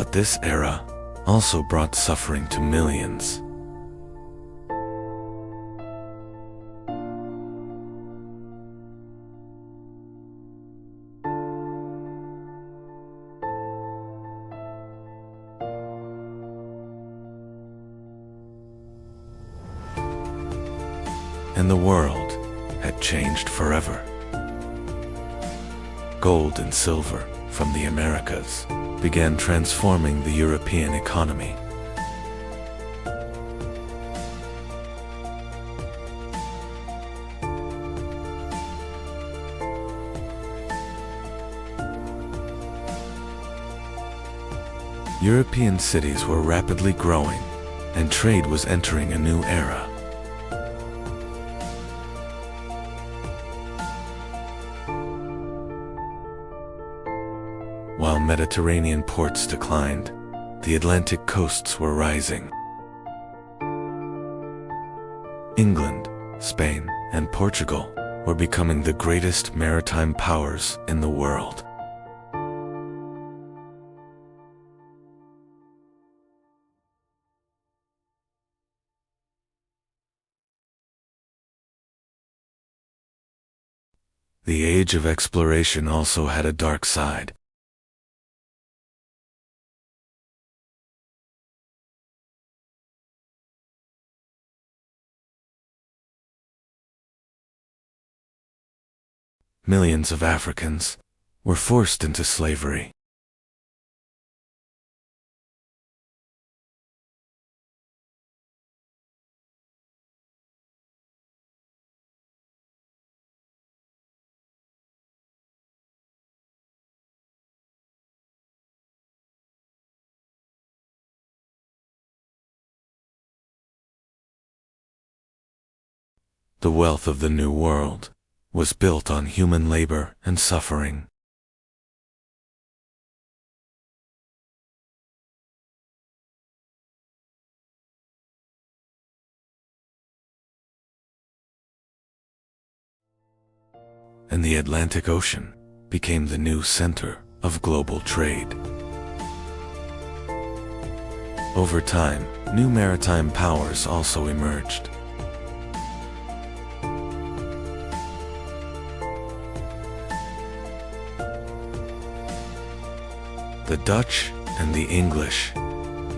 But this era also brought suffering to millions. And the world had changed forever. Gold and silver from the Americas began transforming the European economy. European cities were rapidly growing, and trade was entering a new era. While Mediterranean ports declined, the Atlantic coasts were rising. England, Spain, and Portugal were becoming the greatest maritime powers in the world. The Age of Exploration also had a dark side. Millions of Africans were forced into slavery. The wealth of the New World was built on human labor and suffering. And the Atlantic Ocean became the new center of global trade. Over time, new maritime powers also emerged. The Dutch and the English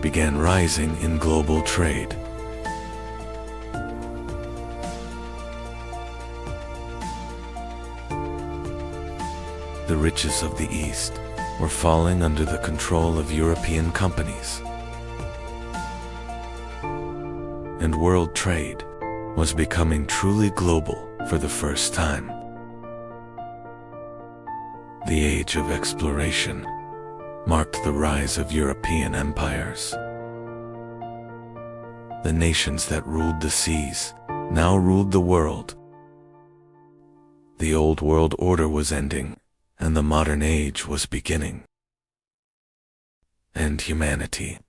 began rising in global trade. The riches of the East were falling under the control of European companies. And world trade was becoming truly global for the first time. The Age of Exploration marked the rise of European empires. The nations that ruled the seas now ruled the world. The old world order was ending, and the modern age was beginning. And humanity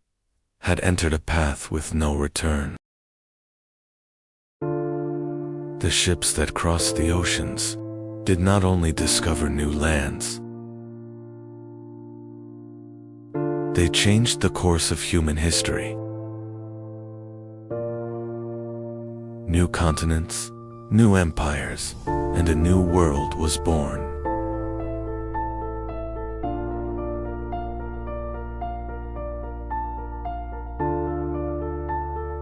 had entered a path with no return. The ships that crossed the oceans did not only discover new lands, they changed the course of human history. New continents, new empires, and a new world was born.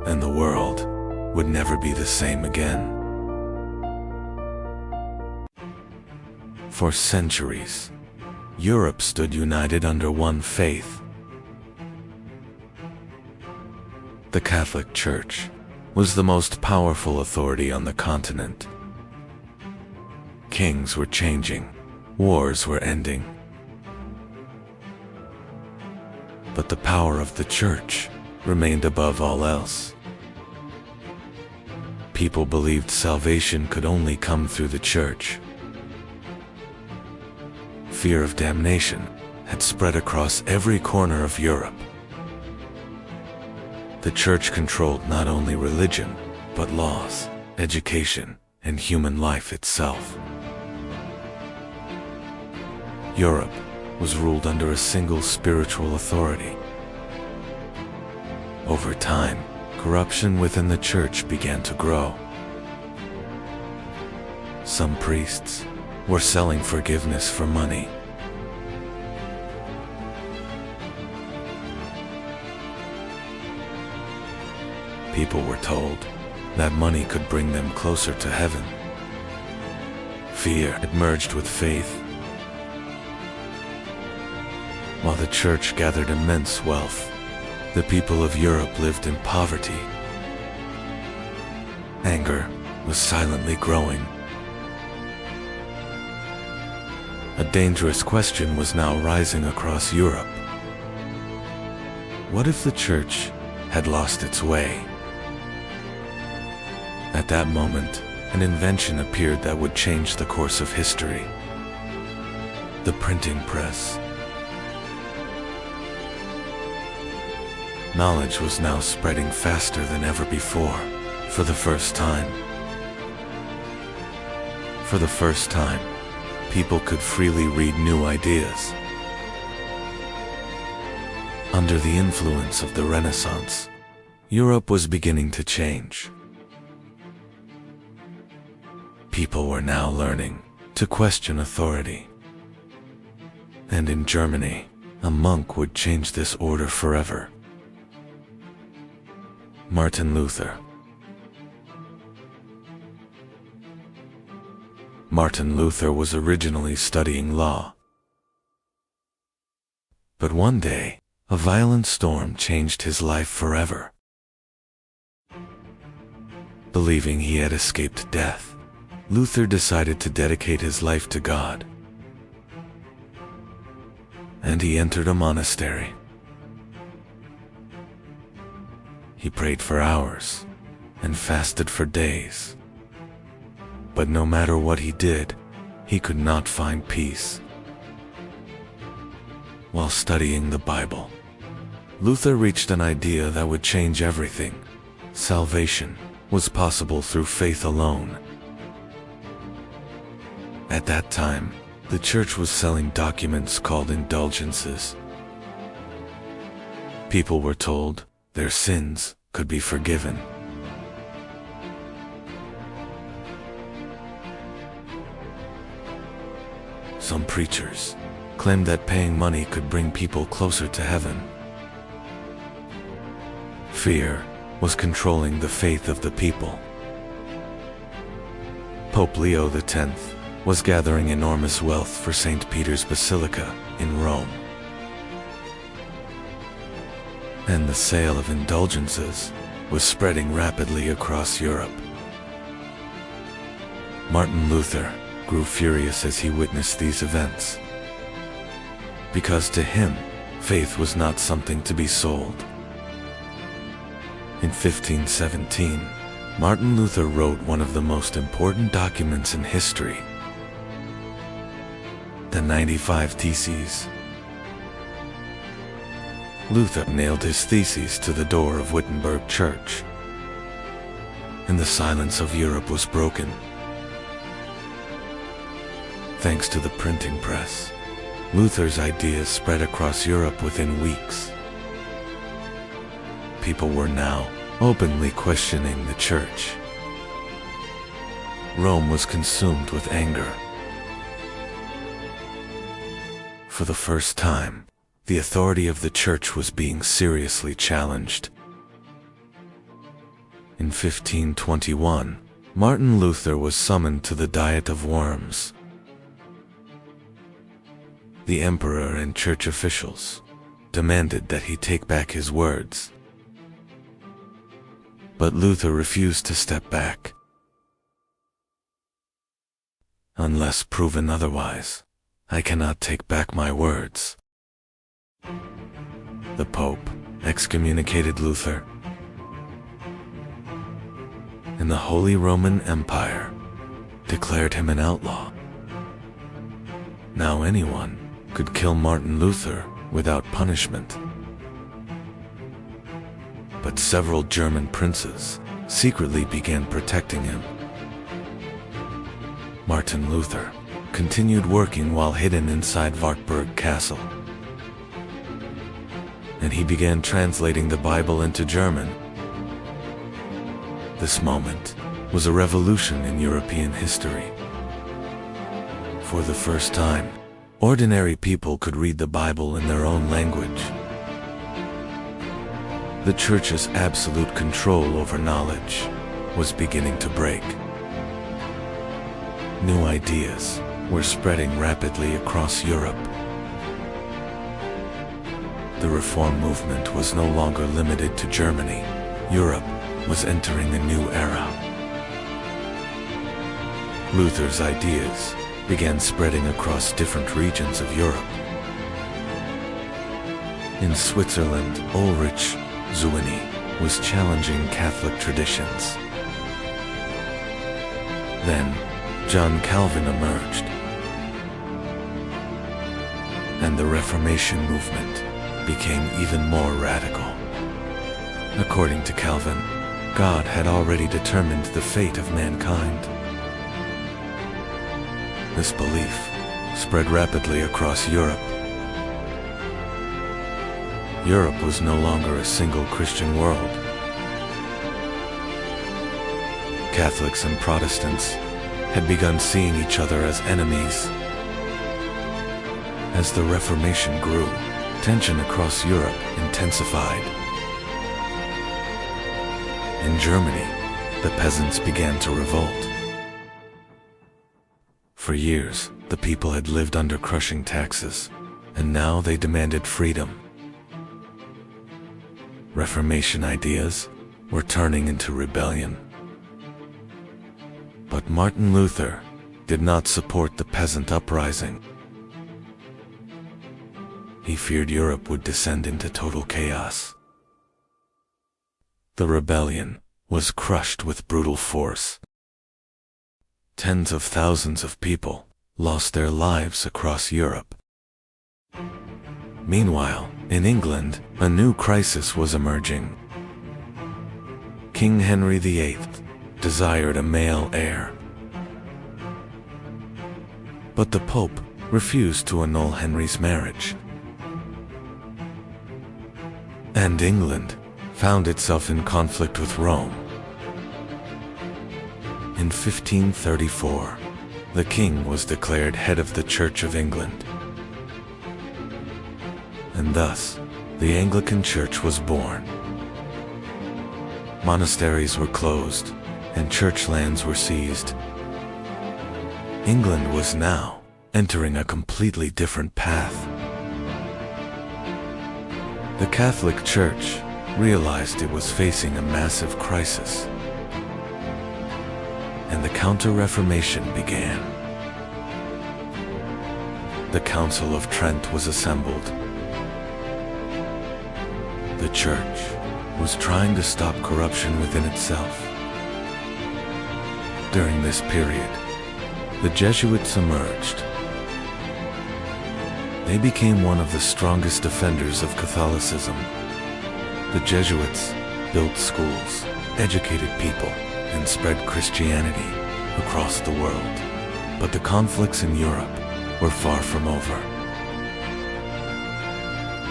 And the world would never be the same again. For centuries, Europe stood united under one faith. The Catholic Church was the most powerful authority on the continent. Kings were changing, wars were ending. But the power of the Church remained above all else. People believed salvation could only come through the Church. Fear of damnation had spread across every corner of Europe. The Church controlled not only religion, but laws, education, and human life itself. Europe was ruled under a single spiritual authority. Over time, corruption within the Church began to grow. Some priests were selling forgiveness for money. People were told that money could bring them closer to heaven. Fear had merged with faith. While the Church gathered immense wealth, the people of Europe lived in poverty. Anger was silently growing. A dangerous question was now rising across Europe. What if the Church had lost its way? At that moment, an invention appeared that would change the course of history. The printing press. Knowledge was now spreading faster than ever before. For the first time, people could freely read new ideas. Under the influence of the Renaissance, Europe was beginning to change. People were now learning to question authority. And in Germany, a monk would change this order forever. Martin Luther. Martin Luther was originally studying law. But one day, a violent storm changed his life forever. Believing he had escaped death, Luther decided to dedicate his life to God. And he entered a monastery. He prayed for hours and fasted for days. But no matter what he did, he could not find peace. While studying the Bible, Luther reached an idea that would change everything. Salvation was possible through faith alone. At that time, the Church was selling documents called indulgences. People were told their sins could be forgiven. Some preachers claimed that paying money could bring people closer to heaven. Fear was controlling the faith of the people. Pope Leo X was gathering enormous wealth for St. Peter's Basilica in Rome. And the sale of indulgences was spreading rapidly across Europe. Martin Luther grew furious as he witnessed these events, because to him, faith was not something to be sold. In 1517, Martin Luther wrote one of the most important documents in history, the 95 Theses. Luther nailed his theses to the door of Wittenberg Church, and the silence of Europe was broken. Thanks to the printing press, Luther's ideas spread across Europe within weeks. People were now openly questioning the Church. Rome was consumed with anger. For the first time, the authority of the Church was being seriously challenged. In 1521, Martin Luther was summoned to the Diet of Worms. The emperor and church officials demanded that he take back his words. But Luther refused to step back. "Unless proven otherwise, I cannot take back my words." The Pope excommunicated Luther, and the Holy Roman Empire declared him an outlaw. Now anyone could kill Martin Luther without punishment. But several German princes secretly began protecting him. Martin Luther continued working while hidden inside Wartburg Castle, and he began translating the Bible into German. This moment was a revolution in European history. For the first time, ordinary people could read the Bible in their own language. The Church's absolute control over knowledge was beginning to break. New ideas were spreading rapidly across Europe. The Reform movement was no longer limited to Germany. Europe was entering a new era. Luther's ideas began spreading across different regions of Europe. In Switzerland, Ulrich Zwingli was challenging Catholic traditions. Then, John Calvin emerged, and the Reformation movement became even more radical. According to Calvin, God had already determined the fate of mankind. This belief spread rapidly across Europe. Europe was no longer a single Christian world. Catholics and Protestants had begun seeing each other as enemies. As the Reformation grew, tension across Europe intensified. In Germany, the peasants began to revolt. For years, the people had lived under crushing taxes, and now they demanded freedom. Reformation ideas were turning into rebellion. But Martin Luther did not support the peasant uprising. He feared Europe would descend into total chaos. The rebellion was crushed with brutal force. Tens of thousands of people lost their lives across Europe. Meanwhile, in England, a new crisis was emerging. King Henry VIII desired a male heir. But the Pope refused to annul Henry's marriage. And England found itself in conflict with Rome. In 1534, the king was declared head of the Church of England. And thus, the Anglican Church was born. Monasteries were closed, and church lands were seized. England was now entering a completely different path. The Catholic Church realized it was facing a massive crisis, and the Counter-Reformation began. The Council of Trent was assembled. The Church was trying to stop corruption within itself. During this period, the Jesuits emerged. They became one of the strongest defenders of Catholicism. The Jesuits built schools, educated people, and spread Christianity across the world. But the conflicts in Europe were far from over.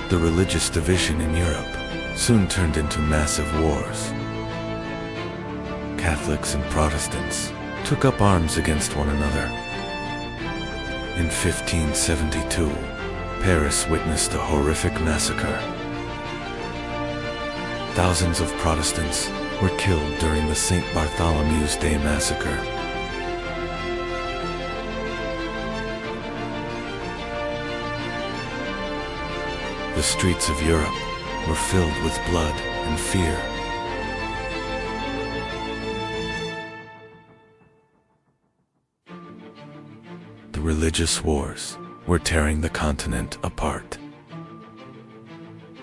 The religious division in Europe soon turned into massive wars. Catholics and Protestants took up arms against one another. In 1572, Paris witnessed a horrific massacre. Thousands of Protestants were killed during the St. Bartholomew's Day massacre. The streets of Europe were filled with blood and fear. The religious wars were tearing the continent apart.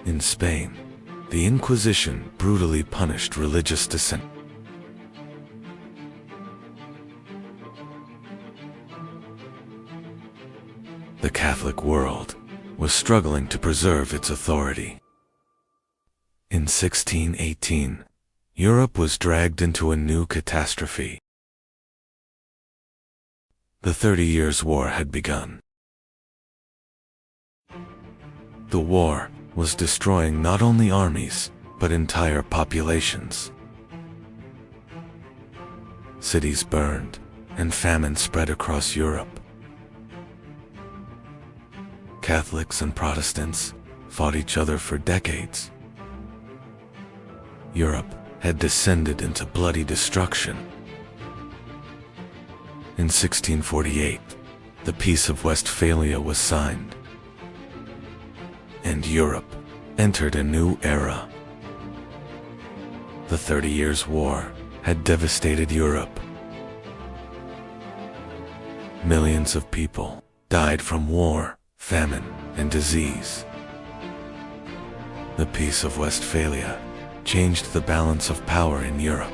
In Spain, the Inquisition brutally punished religious dissent. The Catholic world was struggling to preserve its authority. In 1618, Europe was dragged into a new catastrophe. The 30 Years' War had begun. The war was destroying not only armies, but entire populations. Cities burned, and famine spread across Europe. Catholics and Protestants fought each other for decades. Europe had descended into bloody destruction. In 1648, the Peace of Westphalia was signed, and Europe entered a new era. The 30 Years' War had devastated Europe. Millions of people died from war, famine, and disease. The Peace of Westphalia changed the balance of power in Europe.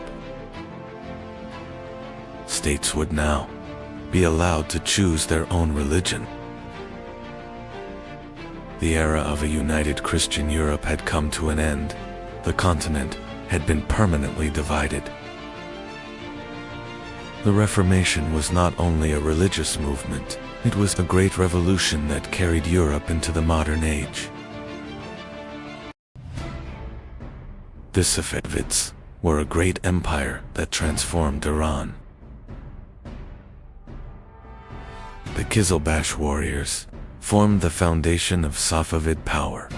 States would now be allowed to choose their own religion. The era of a united Christian Europe had come to an end. The continent had been permanently divided. The Reformation was not only a religious movement, it was a great revolution that carried Europe into the modern age. The Safavids were a great empire that transformed Iran. The Kizilbash warriors formed the foundation of Safavid power.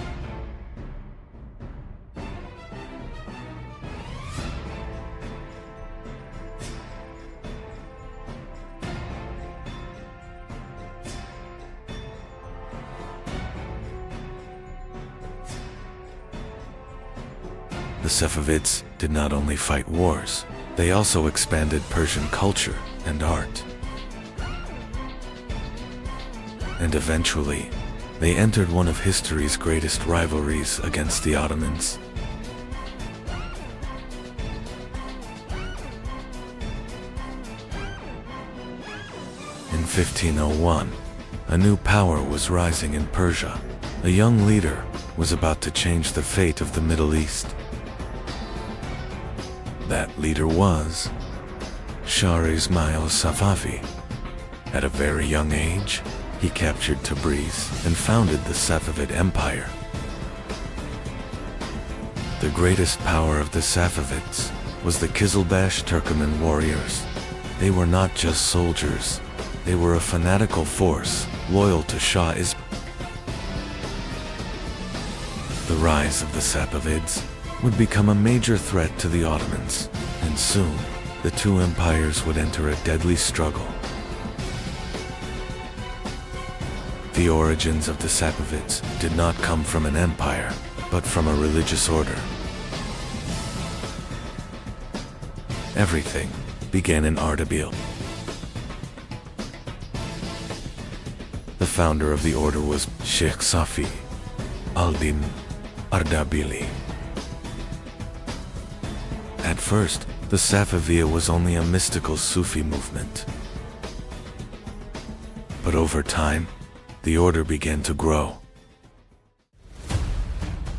The Safavids did not only fight wars, they also expanded Persian culture and art. And eventually, they entered one of history's greatest rivalries against the Ottomans. In 1501, a new power was rising in Persia. A young leader was about to change the fate of the Middle East. That leader was Shah Ismail Safavi. At a very young age, he captured Tabriz and founded the Safavid Empire. The greatest power of the Safavids was the Kizilbash Turkoman warriors. They were not just soldiers, they were a fanatical force loyal to Shah Ismail. The rise of the Safavids would become a major threat to the Ottomans, and soon the two empires would enter a deadly struggle. The origins of the Safavids did not come from an empire, but from a religious order. Everything began in Ardabil. The founder of the order was Sheikh Safi al-Din Ardabili. At first, the Safaviya was only a mystical Sufi movement. But over time, the order began to grow.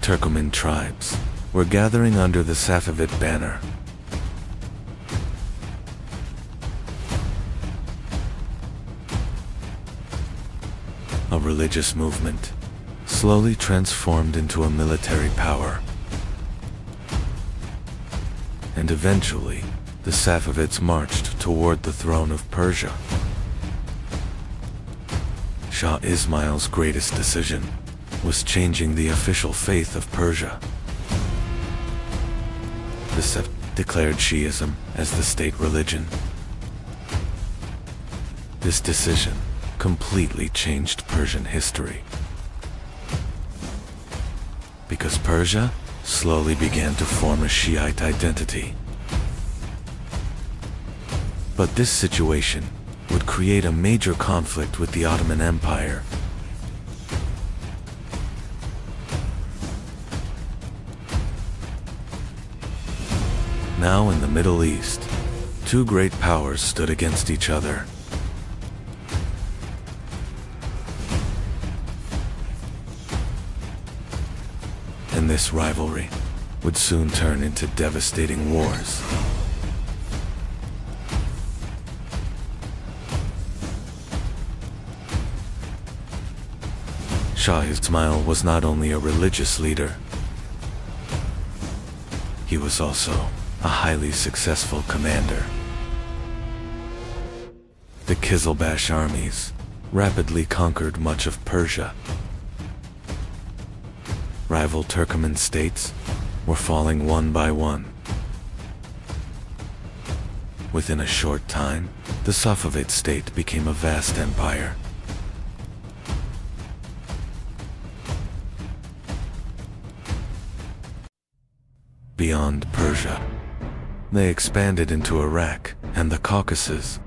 Turkoman tribes were gathering under the Safavid banner. A religious movement slowly transformed into a military power. And eventually, the Safavids marched toward the throne of Persia. Shah Ismail's greatest decision was changing the official faith of Persia. The Safavids declared Shi'ism as the state religion. This decision completely changed Persian history, because Persia slowly began to form a Shiite identity. But this situation would create a major conflict with the Ottoman Empire. Now in the Middle East, two great powers stood against each other. And this rivalry would soon turn into devastating wars. Shah Ismail was not only a religious leader, he was also a highly successful commander. The Qizilbash armies rapidly conquered much of Persia. Rival Turkoman states were falling one by one. Within a short time, the Safavid state became a vast empire. Beyond Persia, they expanded into Iraq and the Caucasus.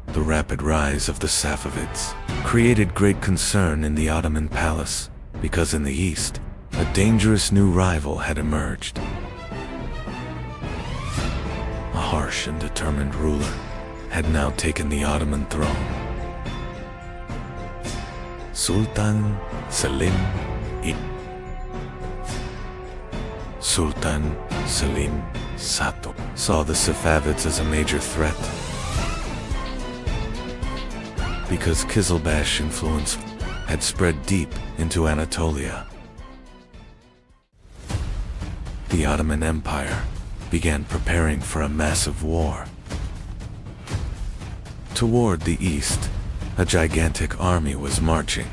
The rapid rise of the Safavids created great concern in the Ottoman palace, because in the east, a dangerous new rival had emerged. A harsh and determined ruler had now taken the Ottoman throne. Sultan Selim Sato saw the Safavids as a major threat, because Qizilbash influence had spread deep into Anatolia. The Ottoman Empire began preparing for a massive war. Toward the east, a gigantic army was marching.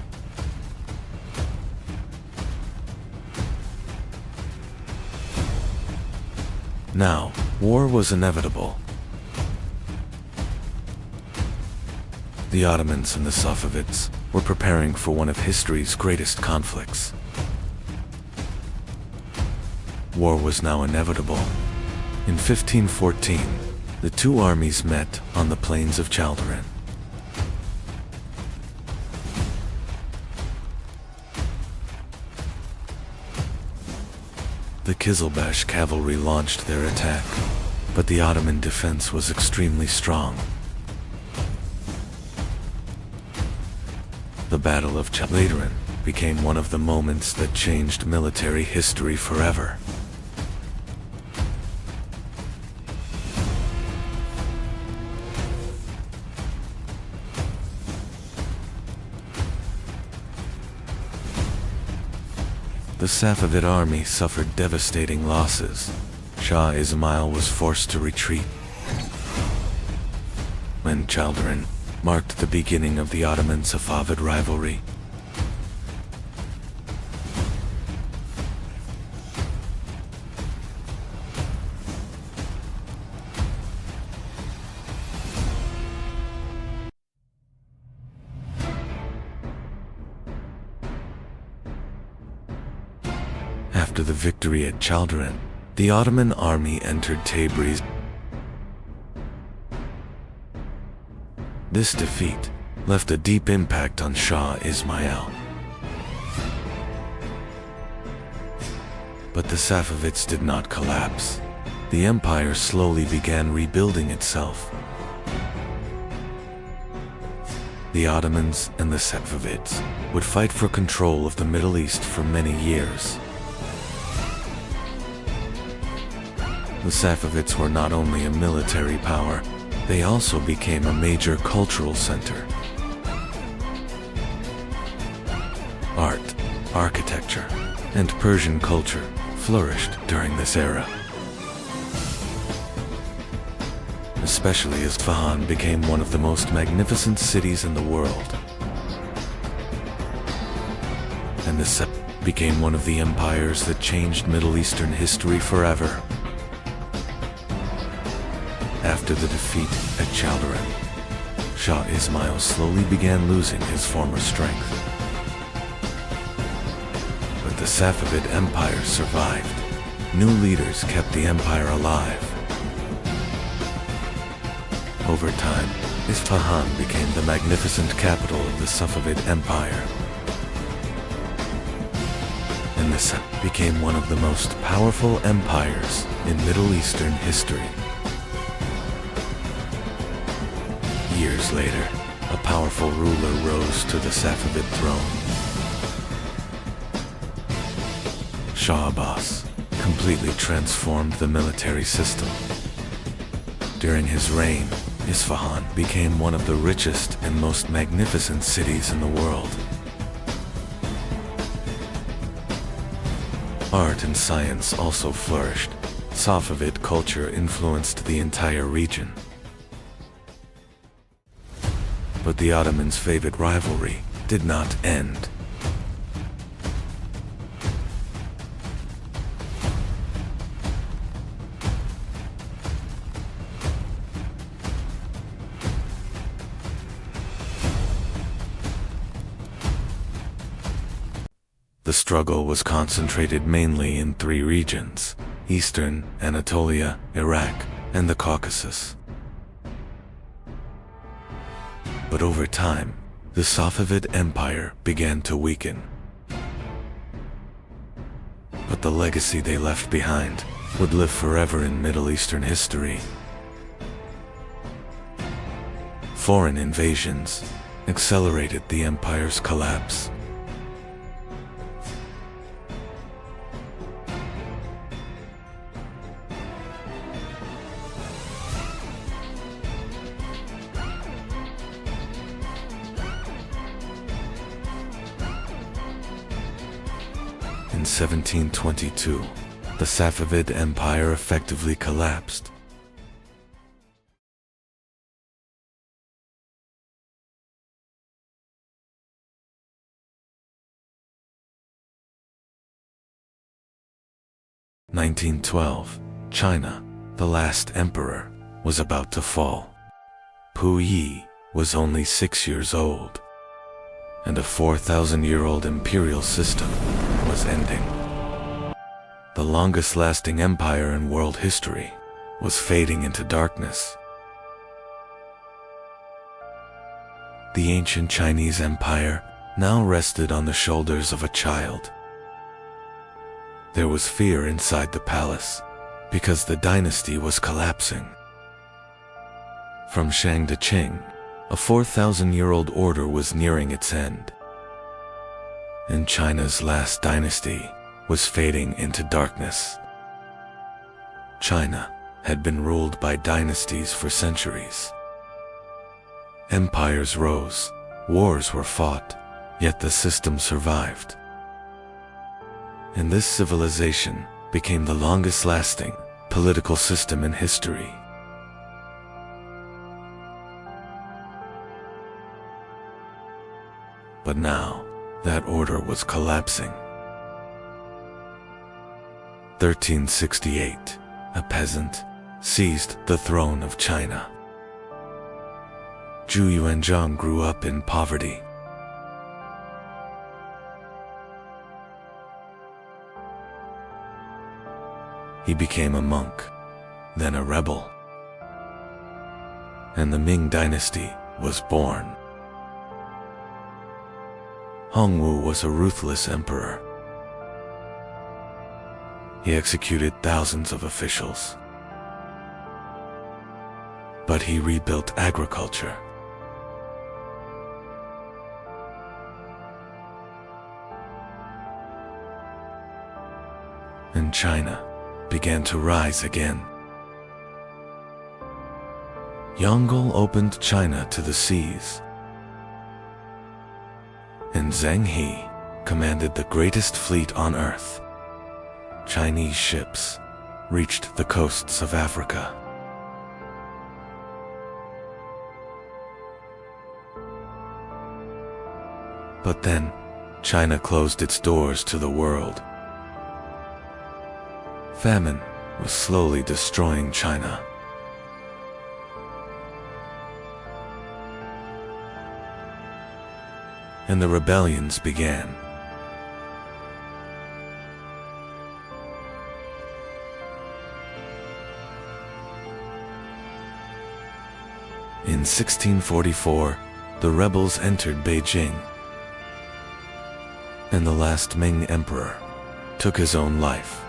Now, war was inevitable. The Ottomans and the Safavids were preparing for one of history's greatest conflicts. War was now inevitable. In 1514, the two armies met on the plains of Chaldiran. The Qizilbash cavalry launched their attack, but the Ottoman defense was extremely strong. The Battle of Chaldiran became one of the moments that changed military history forever. The Safavid army suffered devastating losses. Shah Ismail was forced to retreat. When Chaldiran marked the beginning of the Ottoman-Safavid rivalry. After the victory at Chaldiran, the Ottoman army entered Tabriz. This defeat left a deep impact on Shah Ismail. But the Safavids did not collapse. The empire slowly began rebuilding itself. The Ottomans and the Safavids would fight for control of the Middle East for many years. The Safavids were not only a military power, they also became a major cultural center. Art, architecture, and Persian culture flourished during this era. especially as Isfahan became one of the most magnificent cities in the world. And this became one of the empires that changed Middle Eastern history forever. After the defeat at Chaldiran, Shah Ismail slowly began losing his former strength. But the Safavid Empire survived. New leaders kept the empire alive. Over time, Isfahan became the magnificent capital of the Safavid Empire. And this became one of the most powerful empires in Middle Eastern history. Years later, a powerful ruler rose to the Safavid throne. Shah Abbas completely transformed the military system. During his reign, Isfahan became one of the richest and most magnificent cities in the world. Art and science also flourished. Safavid culture influenced the entire region. But the Ottomans' favorite rivalry did not end. The struggle was concentrated mainly in three regions: Eastern Anatolia, Iraq, and the Caucasus. But over time, the Safavid Empire began to weaken. But the legacy they left behind would live forever in Middle Eastern history. Foreign invasions accelerated the empire's collapse. In 1722, the Safavid Empire effectively collapsed. In 1912, China, the last emperor, was about to fall. Puyi was only 6 years old, and a 4,000-year-old imperial system was ending. The longest-lasting empire in world history was fading into darkness. The ancient Chinese empire now rested on the shoulders of a child. There was fear inside the palace because the dynasty was collapsing. From Shang to Qing, a 4,000-year-old order was nearing its end. And China's last dynasty was fading into darkness. China had been ruled by dynasties for centuries. Empires rose, wars were fought, yet the system survived. And this civilization became the longest-lasting political system in history. But now, that order was collapsing. 1368, a peasant seized the throne of China. Zhu Yuanzhang grew up in poverty. He became a monk, then a rebel. And the Ming dynasty was born. Hongwu was a ruthless emperor. He executed thousands of officials. But he rebuilt agriculture. And China began to rise again. Yongle opened China to the seas. And Zheng He commanded the greatest fleet on earth. Chinese ships reached the coasts of Africa. But then, China closed its doors to the world. Famine was slowly destroying China. And the rebellions began. In 1644, the rebels entered Beijing, and the last Ming emperor took his own life.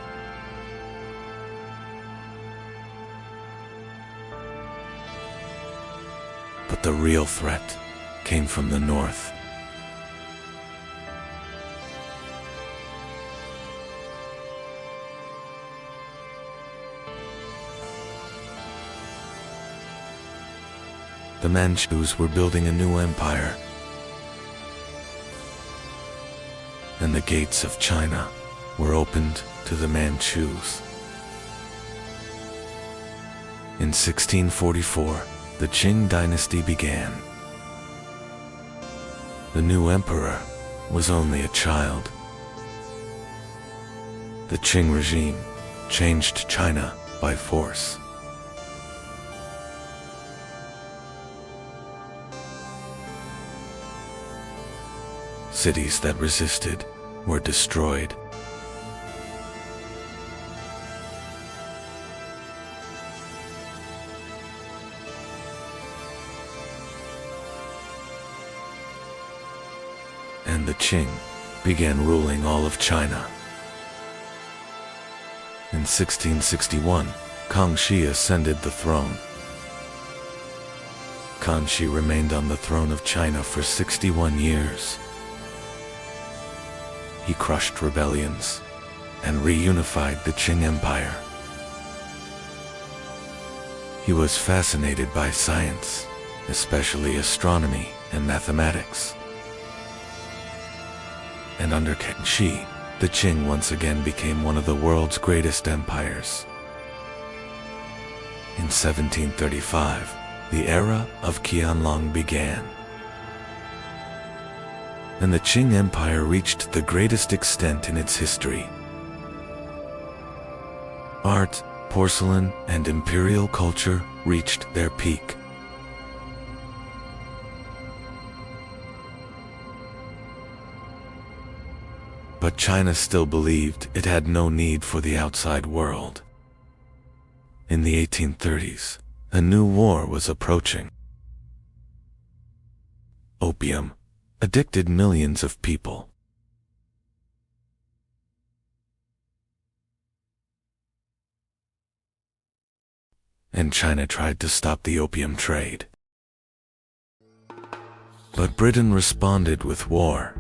But the real threat came from the north. The Manchus were building a new empire, and the gates of China were opened to the Manchus. In 1644, the Qing dynasty began. The new emperor was only a child. The Qing regime changed China by force. Cities that resisted were destroyed. And the Qing began ruling all of China. In 1661, Kangxi ascended the throne. Kangxi remained on the throne of China for 61 years. He crushed rebellions and reunified the Qing Empire. He was fascinated by science, especially astronomy and mathematics. And under Kangxi, the Qing once again became one of the world's greatest empires. In 1735, the era of Qianlong began, and the Qing Empire reached the greatest extent in its history. Art, porcelain, and imperial culture reached their peak. But China still believed it had no need for the outside world. In the 1830s, a new war was approaching. Opium addicted millions of people. And China tried to stop the opium trade. But Britain responded with war.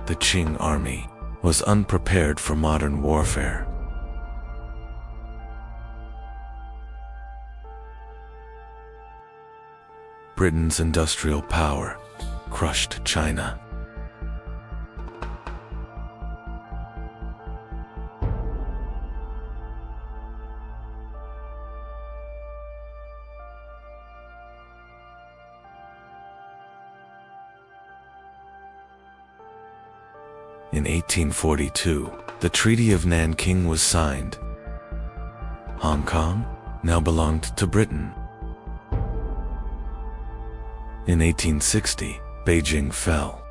The Qing army was unprepared for modern warfare. Britain's industrial power crushed China. In 1842, the Treaty of Nanking was signed. Hong Kong now belonged to Britain. In 1860, Beijing fell.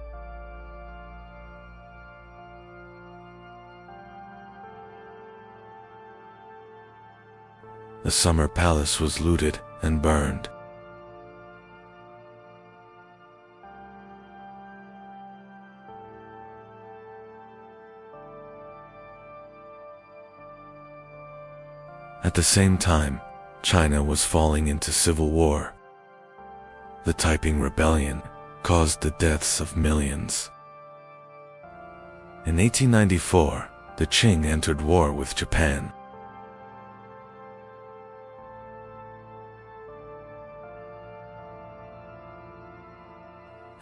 The Summer Palace was looted and burned. At the same time, China was falling into civil war. The Taiping Rebellion caused the deaths of millions. In 1894, the Qing entered war with Japan.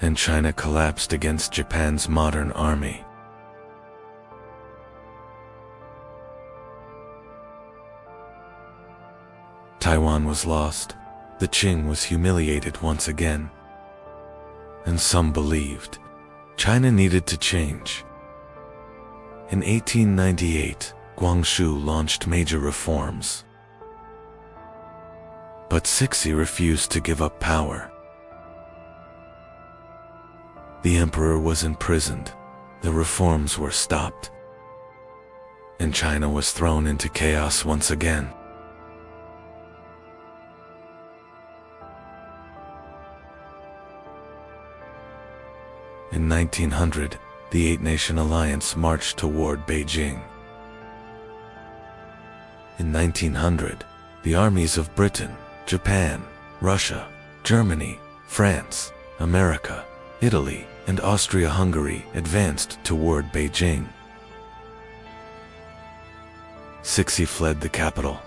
and China collapsed against Japan's modern army. Taiwan was lost, the Qing was humiliated once again, and some believed China needed to change. In 1898, Guangxu launched major reforms. But Cixi refused to give up power. The emperor was imprisoned, the reforms were stopped, and China was thrown into chaos once again. In 1900, the Eight-Nation Alliance marched toward Beijing. In 1900, the armies of Britain, Japan, Russia, Germany, France, America, Italy, and Austria-Hungary advanced toward Beijing. Cixi fled the capital.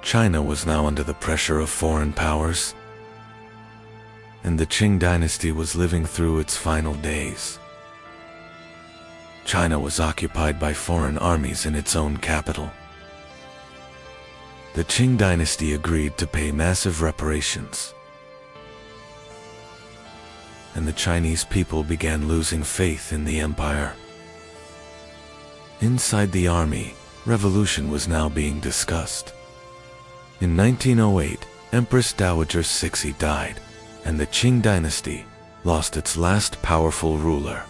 China was now under the pressure of foreign powers, and the Qing dynasty was living through its final days. China was occupied by foreign armies in its own capital. The Qing dynasty agreed to pay massive reparations, and the Chinese people began losing faith in the empire. Inside the army, revolution was now being discussed. In 1908, Empress Dowager Cixi died, and the Qing dynasty lost its last powerful ruler.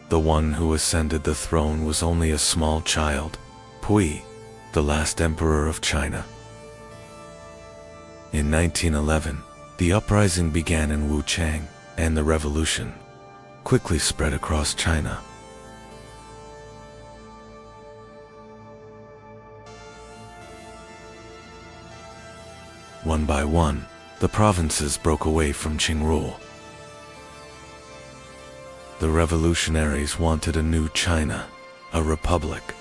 The one who ascended the throne was only a small child, Pui, the last emperor of China. In 1911, the uprising began in Wuchang, and the revolution quickly spread across China. One by one, the provinces broke away from Qing rule. The revolutionaries wanted a new China, a republic.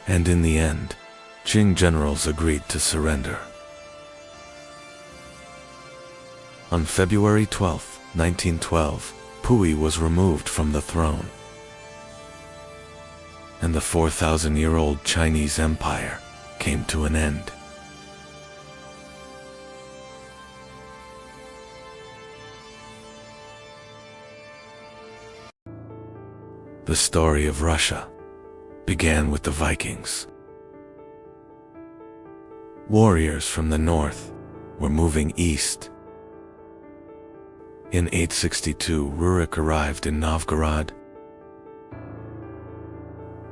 And in the end, Qing generals agreed to surrender. On February 12, 1912, Pui was removed from the throne, and the 4,000-year-old Chinese Empire came to an end. The story of Russia began with the Vikings. Warriors from the north were moving east. In 862, Rurik arrived in Novgorod,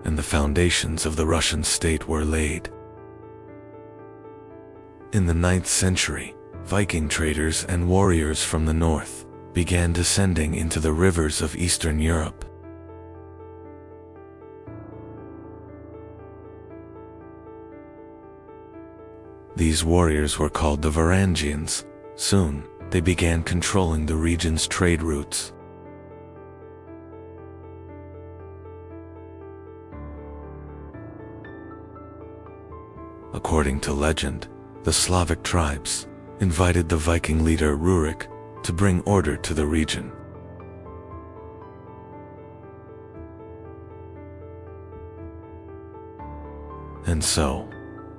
and the foundations of the Russian state were laid. In the 9th century, Viking traders and warriors from the north began descending into the rivers of Eastern Europe. These warriors were called the Varangians. Soon, they began controlling the region's trade routes. According to legend, the Slavic tribes invited the Viking leader Rurik to bring order to the region. And so,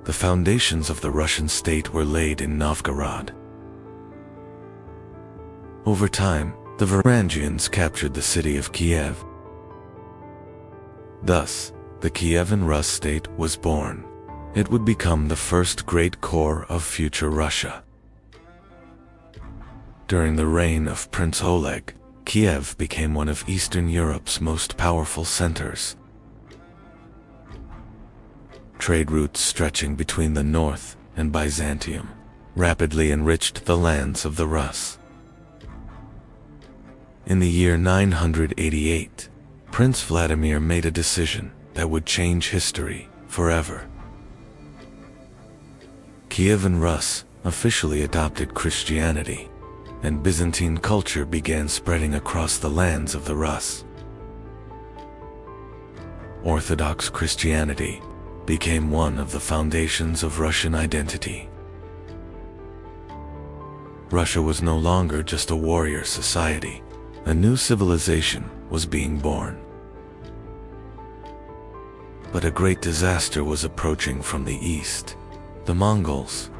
the foundations of the Russian state were laid in Novgorod. Over time, the Varangians captured the city of Kiev. Thus, the Kievan Rus state was born. It would become the first great core of future Russia. During the reign of Prince Oleg, Kiev became one of Eastern Europe's most powerful centers. Trade routes stretching between the north and Byzantium rapidly enriched the lands of the Rus. In the year 988, Prince Vladimir made a decision that would change history forever. Kievan Rus officially adopted Christianity, and Byzantine culture began spreading across the lands of the Rus. Orthodox Christianity became one of the foundations of Russian identity. Russia was no longer just a warrior society. A new civilization was being born. But a great disaster was approaching from the east, the Mongols.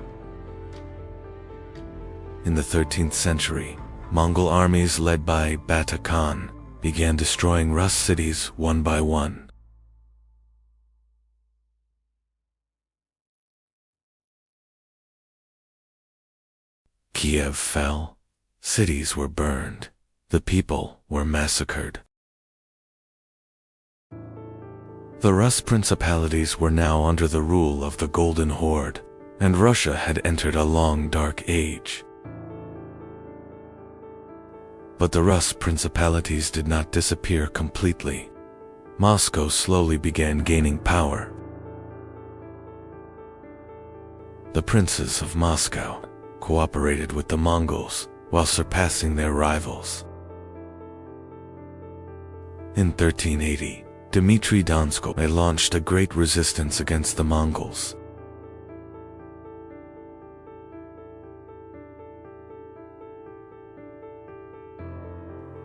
In the 13th century, Mongol armies led by Bata Khan began destroying Rus cities one by one. Kiev fell, cities were burned, the people were massacred. The Rus principalities were now under the rule of the Golden Horde, and Russia had entered a long dark age. But the Rus principalities did not disappear completely. Moscow slowly began gaining power. The princes of Moscow cooperated with the Mongols while surpassing their rivals. In 1380, Dmitry Donskoy launched a great resistance against the Mongols.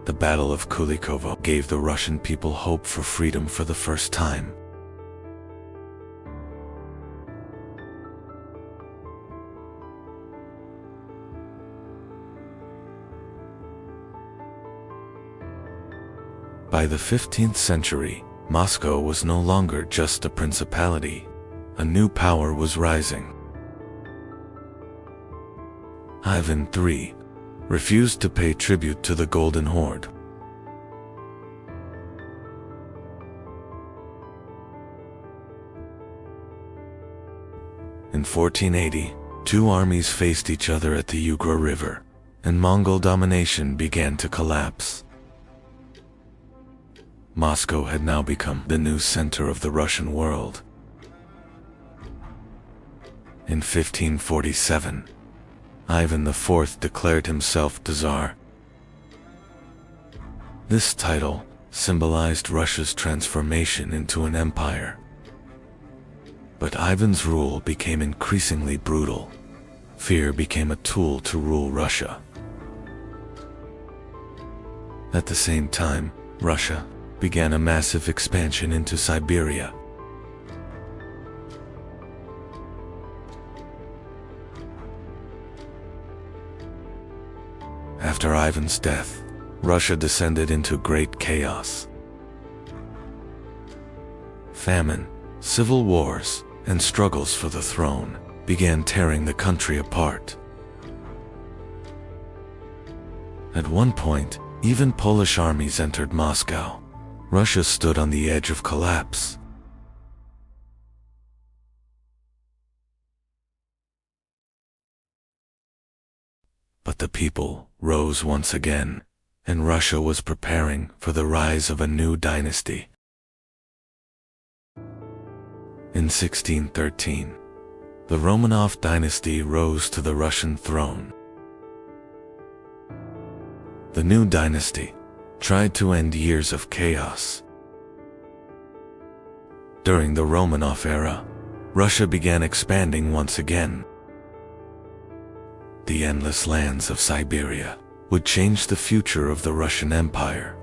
The Battle of Kulikovo gave the Russian people hope for freedom for the first time. By the 15th century, Moscow was no longer just a principality. A new power was rising. Ivan III refused to pay tribute to the Golden Horde. In 1480, two armies faced each other at the Ugra River, and Mongol domination began to collapse. Moscow had now become the new center of the Russian world. In 1547, Ivan IV declared himself Tsar. This title symbolized Russia's transformation into an empire. But Ivan's rule became increasingly brutal. Fear became a tool to rule Russia. At the same time, Russia began a massive expansion into Siberia. After Ivan's death, Russia descended into great chaos. Famine, civil wars, and struggles for the throne began tearing the country apart. At one point, even Polish armies entered Moscow. Russia stood on the edge of collapse. But the people rose once again, and Russia was preparing for the rise of a new dynasty. In 1613, the Romanov dynasty rose to the Russian throne. The new dynasty tried to end years of chaos. During the Romanov era, Russia began expanding once again. The endless lands of Siberia would change the future of the Russian Empire.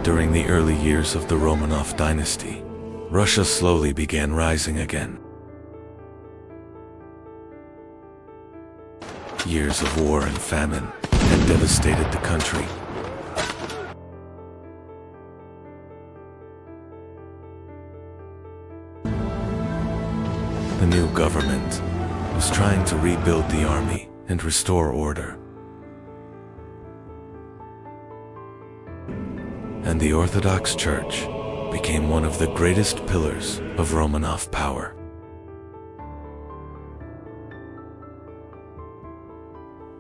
During the early years of the Romanov dynasty, Russia slowly began rising again. Years of war and famine had devastated the country. The new government was trying to rebuild the army and restore order. And the Orthodox Church became one of the greatest pillars of Romanov power.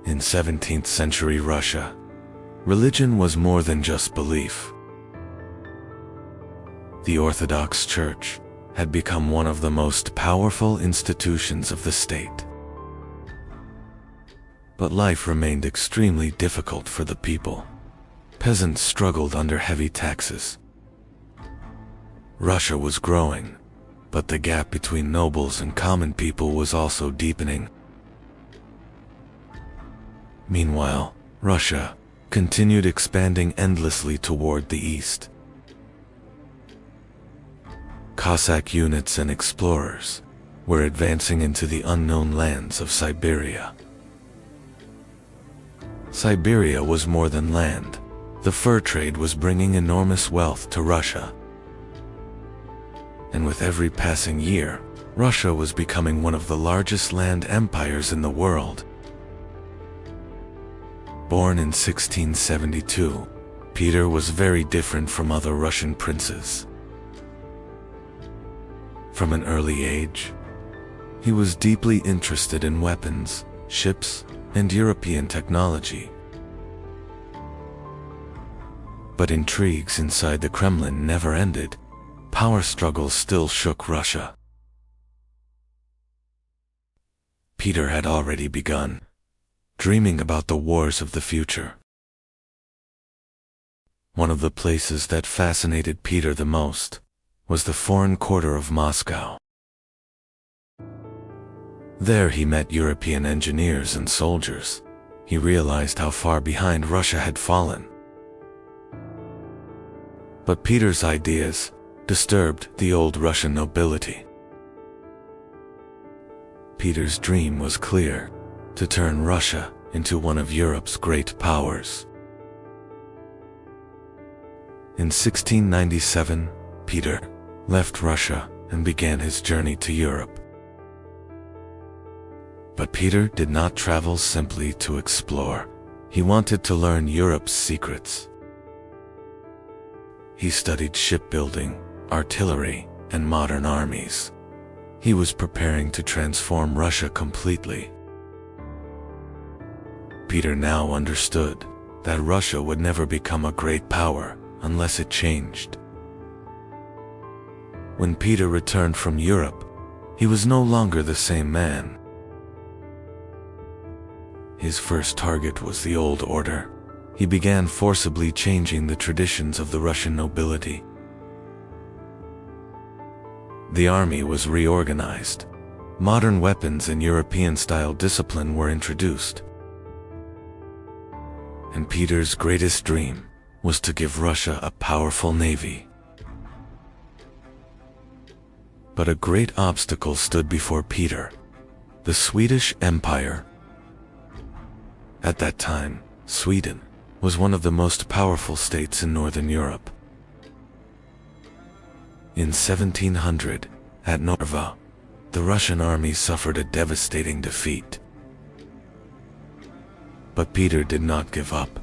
In 17th century Russia, religion was more than just belief. The Orthodox Church had become one of the most powerful institutions of the state. But life remained extremely difficult for the people. Peasants struggled under heavy taxes. Russia was growing, but the gap between nobles and common people was also deepening. Meanwhile, Russia continued expanding endlessly toward the east. Cossack units and explorers were advancing into the unknown lands of Siberia. Siberia was more than land. The fur trade was bringing enormous wealth to Russia. And with every passing year, Russia was becoming one of the largest land empires in the world. Born in 1672, Peter was very different from other Russian princes. From an early age, he was deeply interested in weapons, ships, and European technology. But intrigues inside the Kremlin never ended. Power struggles still shook Russia. Peter had already begun dreaming about the wars of the future. One of the places that fascinated Peter the most was the foreign quarter of Moscow. There he met European engineers and soldiers. He realized how far behind Russia had fallen. But Peter's ideas disturbed the old Russian nobility. Peter's dream was clear: to turn Russia into one of Europe's great powers. In 1697, Peter left Russia and began his journey to Europe. But Peter did not travel simply to explore. He wanted to learn Europe's secrets. He studied shipbuilding, artillery, and modern armies. He was preparing to transform Russia completely. Peter now understood that Russia would never become a great power unless it changed. When Peter returned from Europe, he was no longer the same man. His first target was the old order. He began forcibly changing the traditions of the Russian nobility. The army was reorganized. Modern weapons and European-style discipline were introduced. And Peter's greatest dream was to give Russia a powerful navy. But a great obstacle stood before Peter: the Swedish Empire. At that time, Sweden was one of the most powerful states in Northern Europe. In 1700, at Narva, the Russian army suffered a devastating defeat. But Peter did not give up.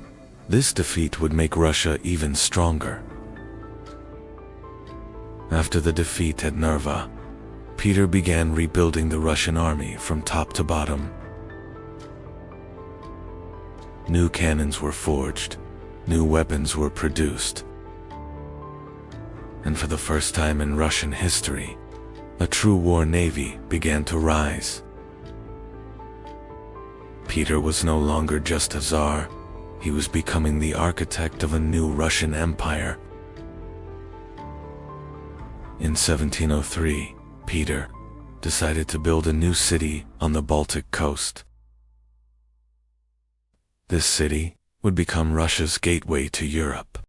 This defeat would make Russia even stronger. After the defeat at Narva, Peter began rebuilding the Russian army from top to bottom. New cannons were forged, new weapons were produced, and for the first time in Russian history, a true war navy began to rise. Peter was no longer just a czar. He was becoming the architect of a new Russian empire. In 1703, Peter decided to build a new city on the Baltic coast. This city would become Russia's gateway to Europe.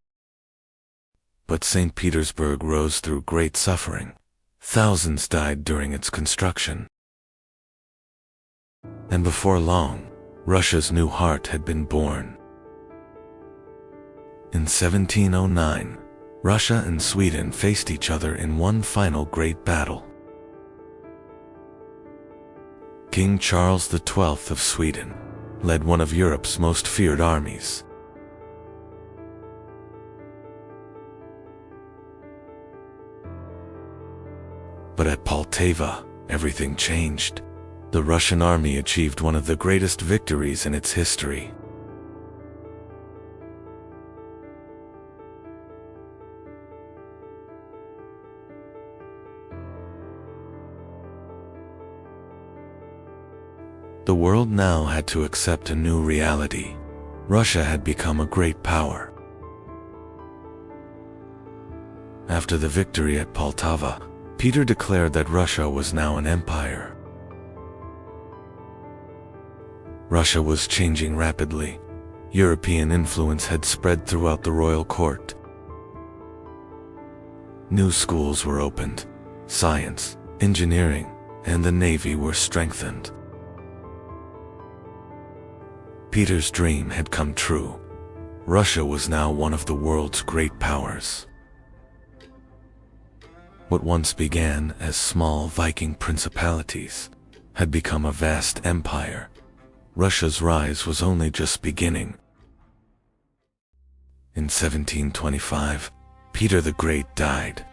But St. Petersburg rose through great suffering. Thousands died during its construction. And before long, Russia's new heart had been born. In 1709, Russia and Sweden faced each other in one final great battle. King Charles XII of Sweden led one of Europe's most feared armies. But at Poltava, everything changed. The Russian army achieved one of the greatest victories in its history. The world now had to accept a new reality. Russia had become a great power. After the victory at Poltava, Peter declared that Russia was now an empire. Russia was changing rapidly. European influence had spread throughout the royal court. New schools were opened. Science, engineering, and the navy were strengthened. Peter's dream had come true. Russia was now one of the world's great powers. What once began as small Viking principalities had become a vast empire. Russia's rise was only just beginning. In 1725, Peter the Great died.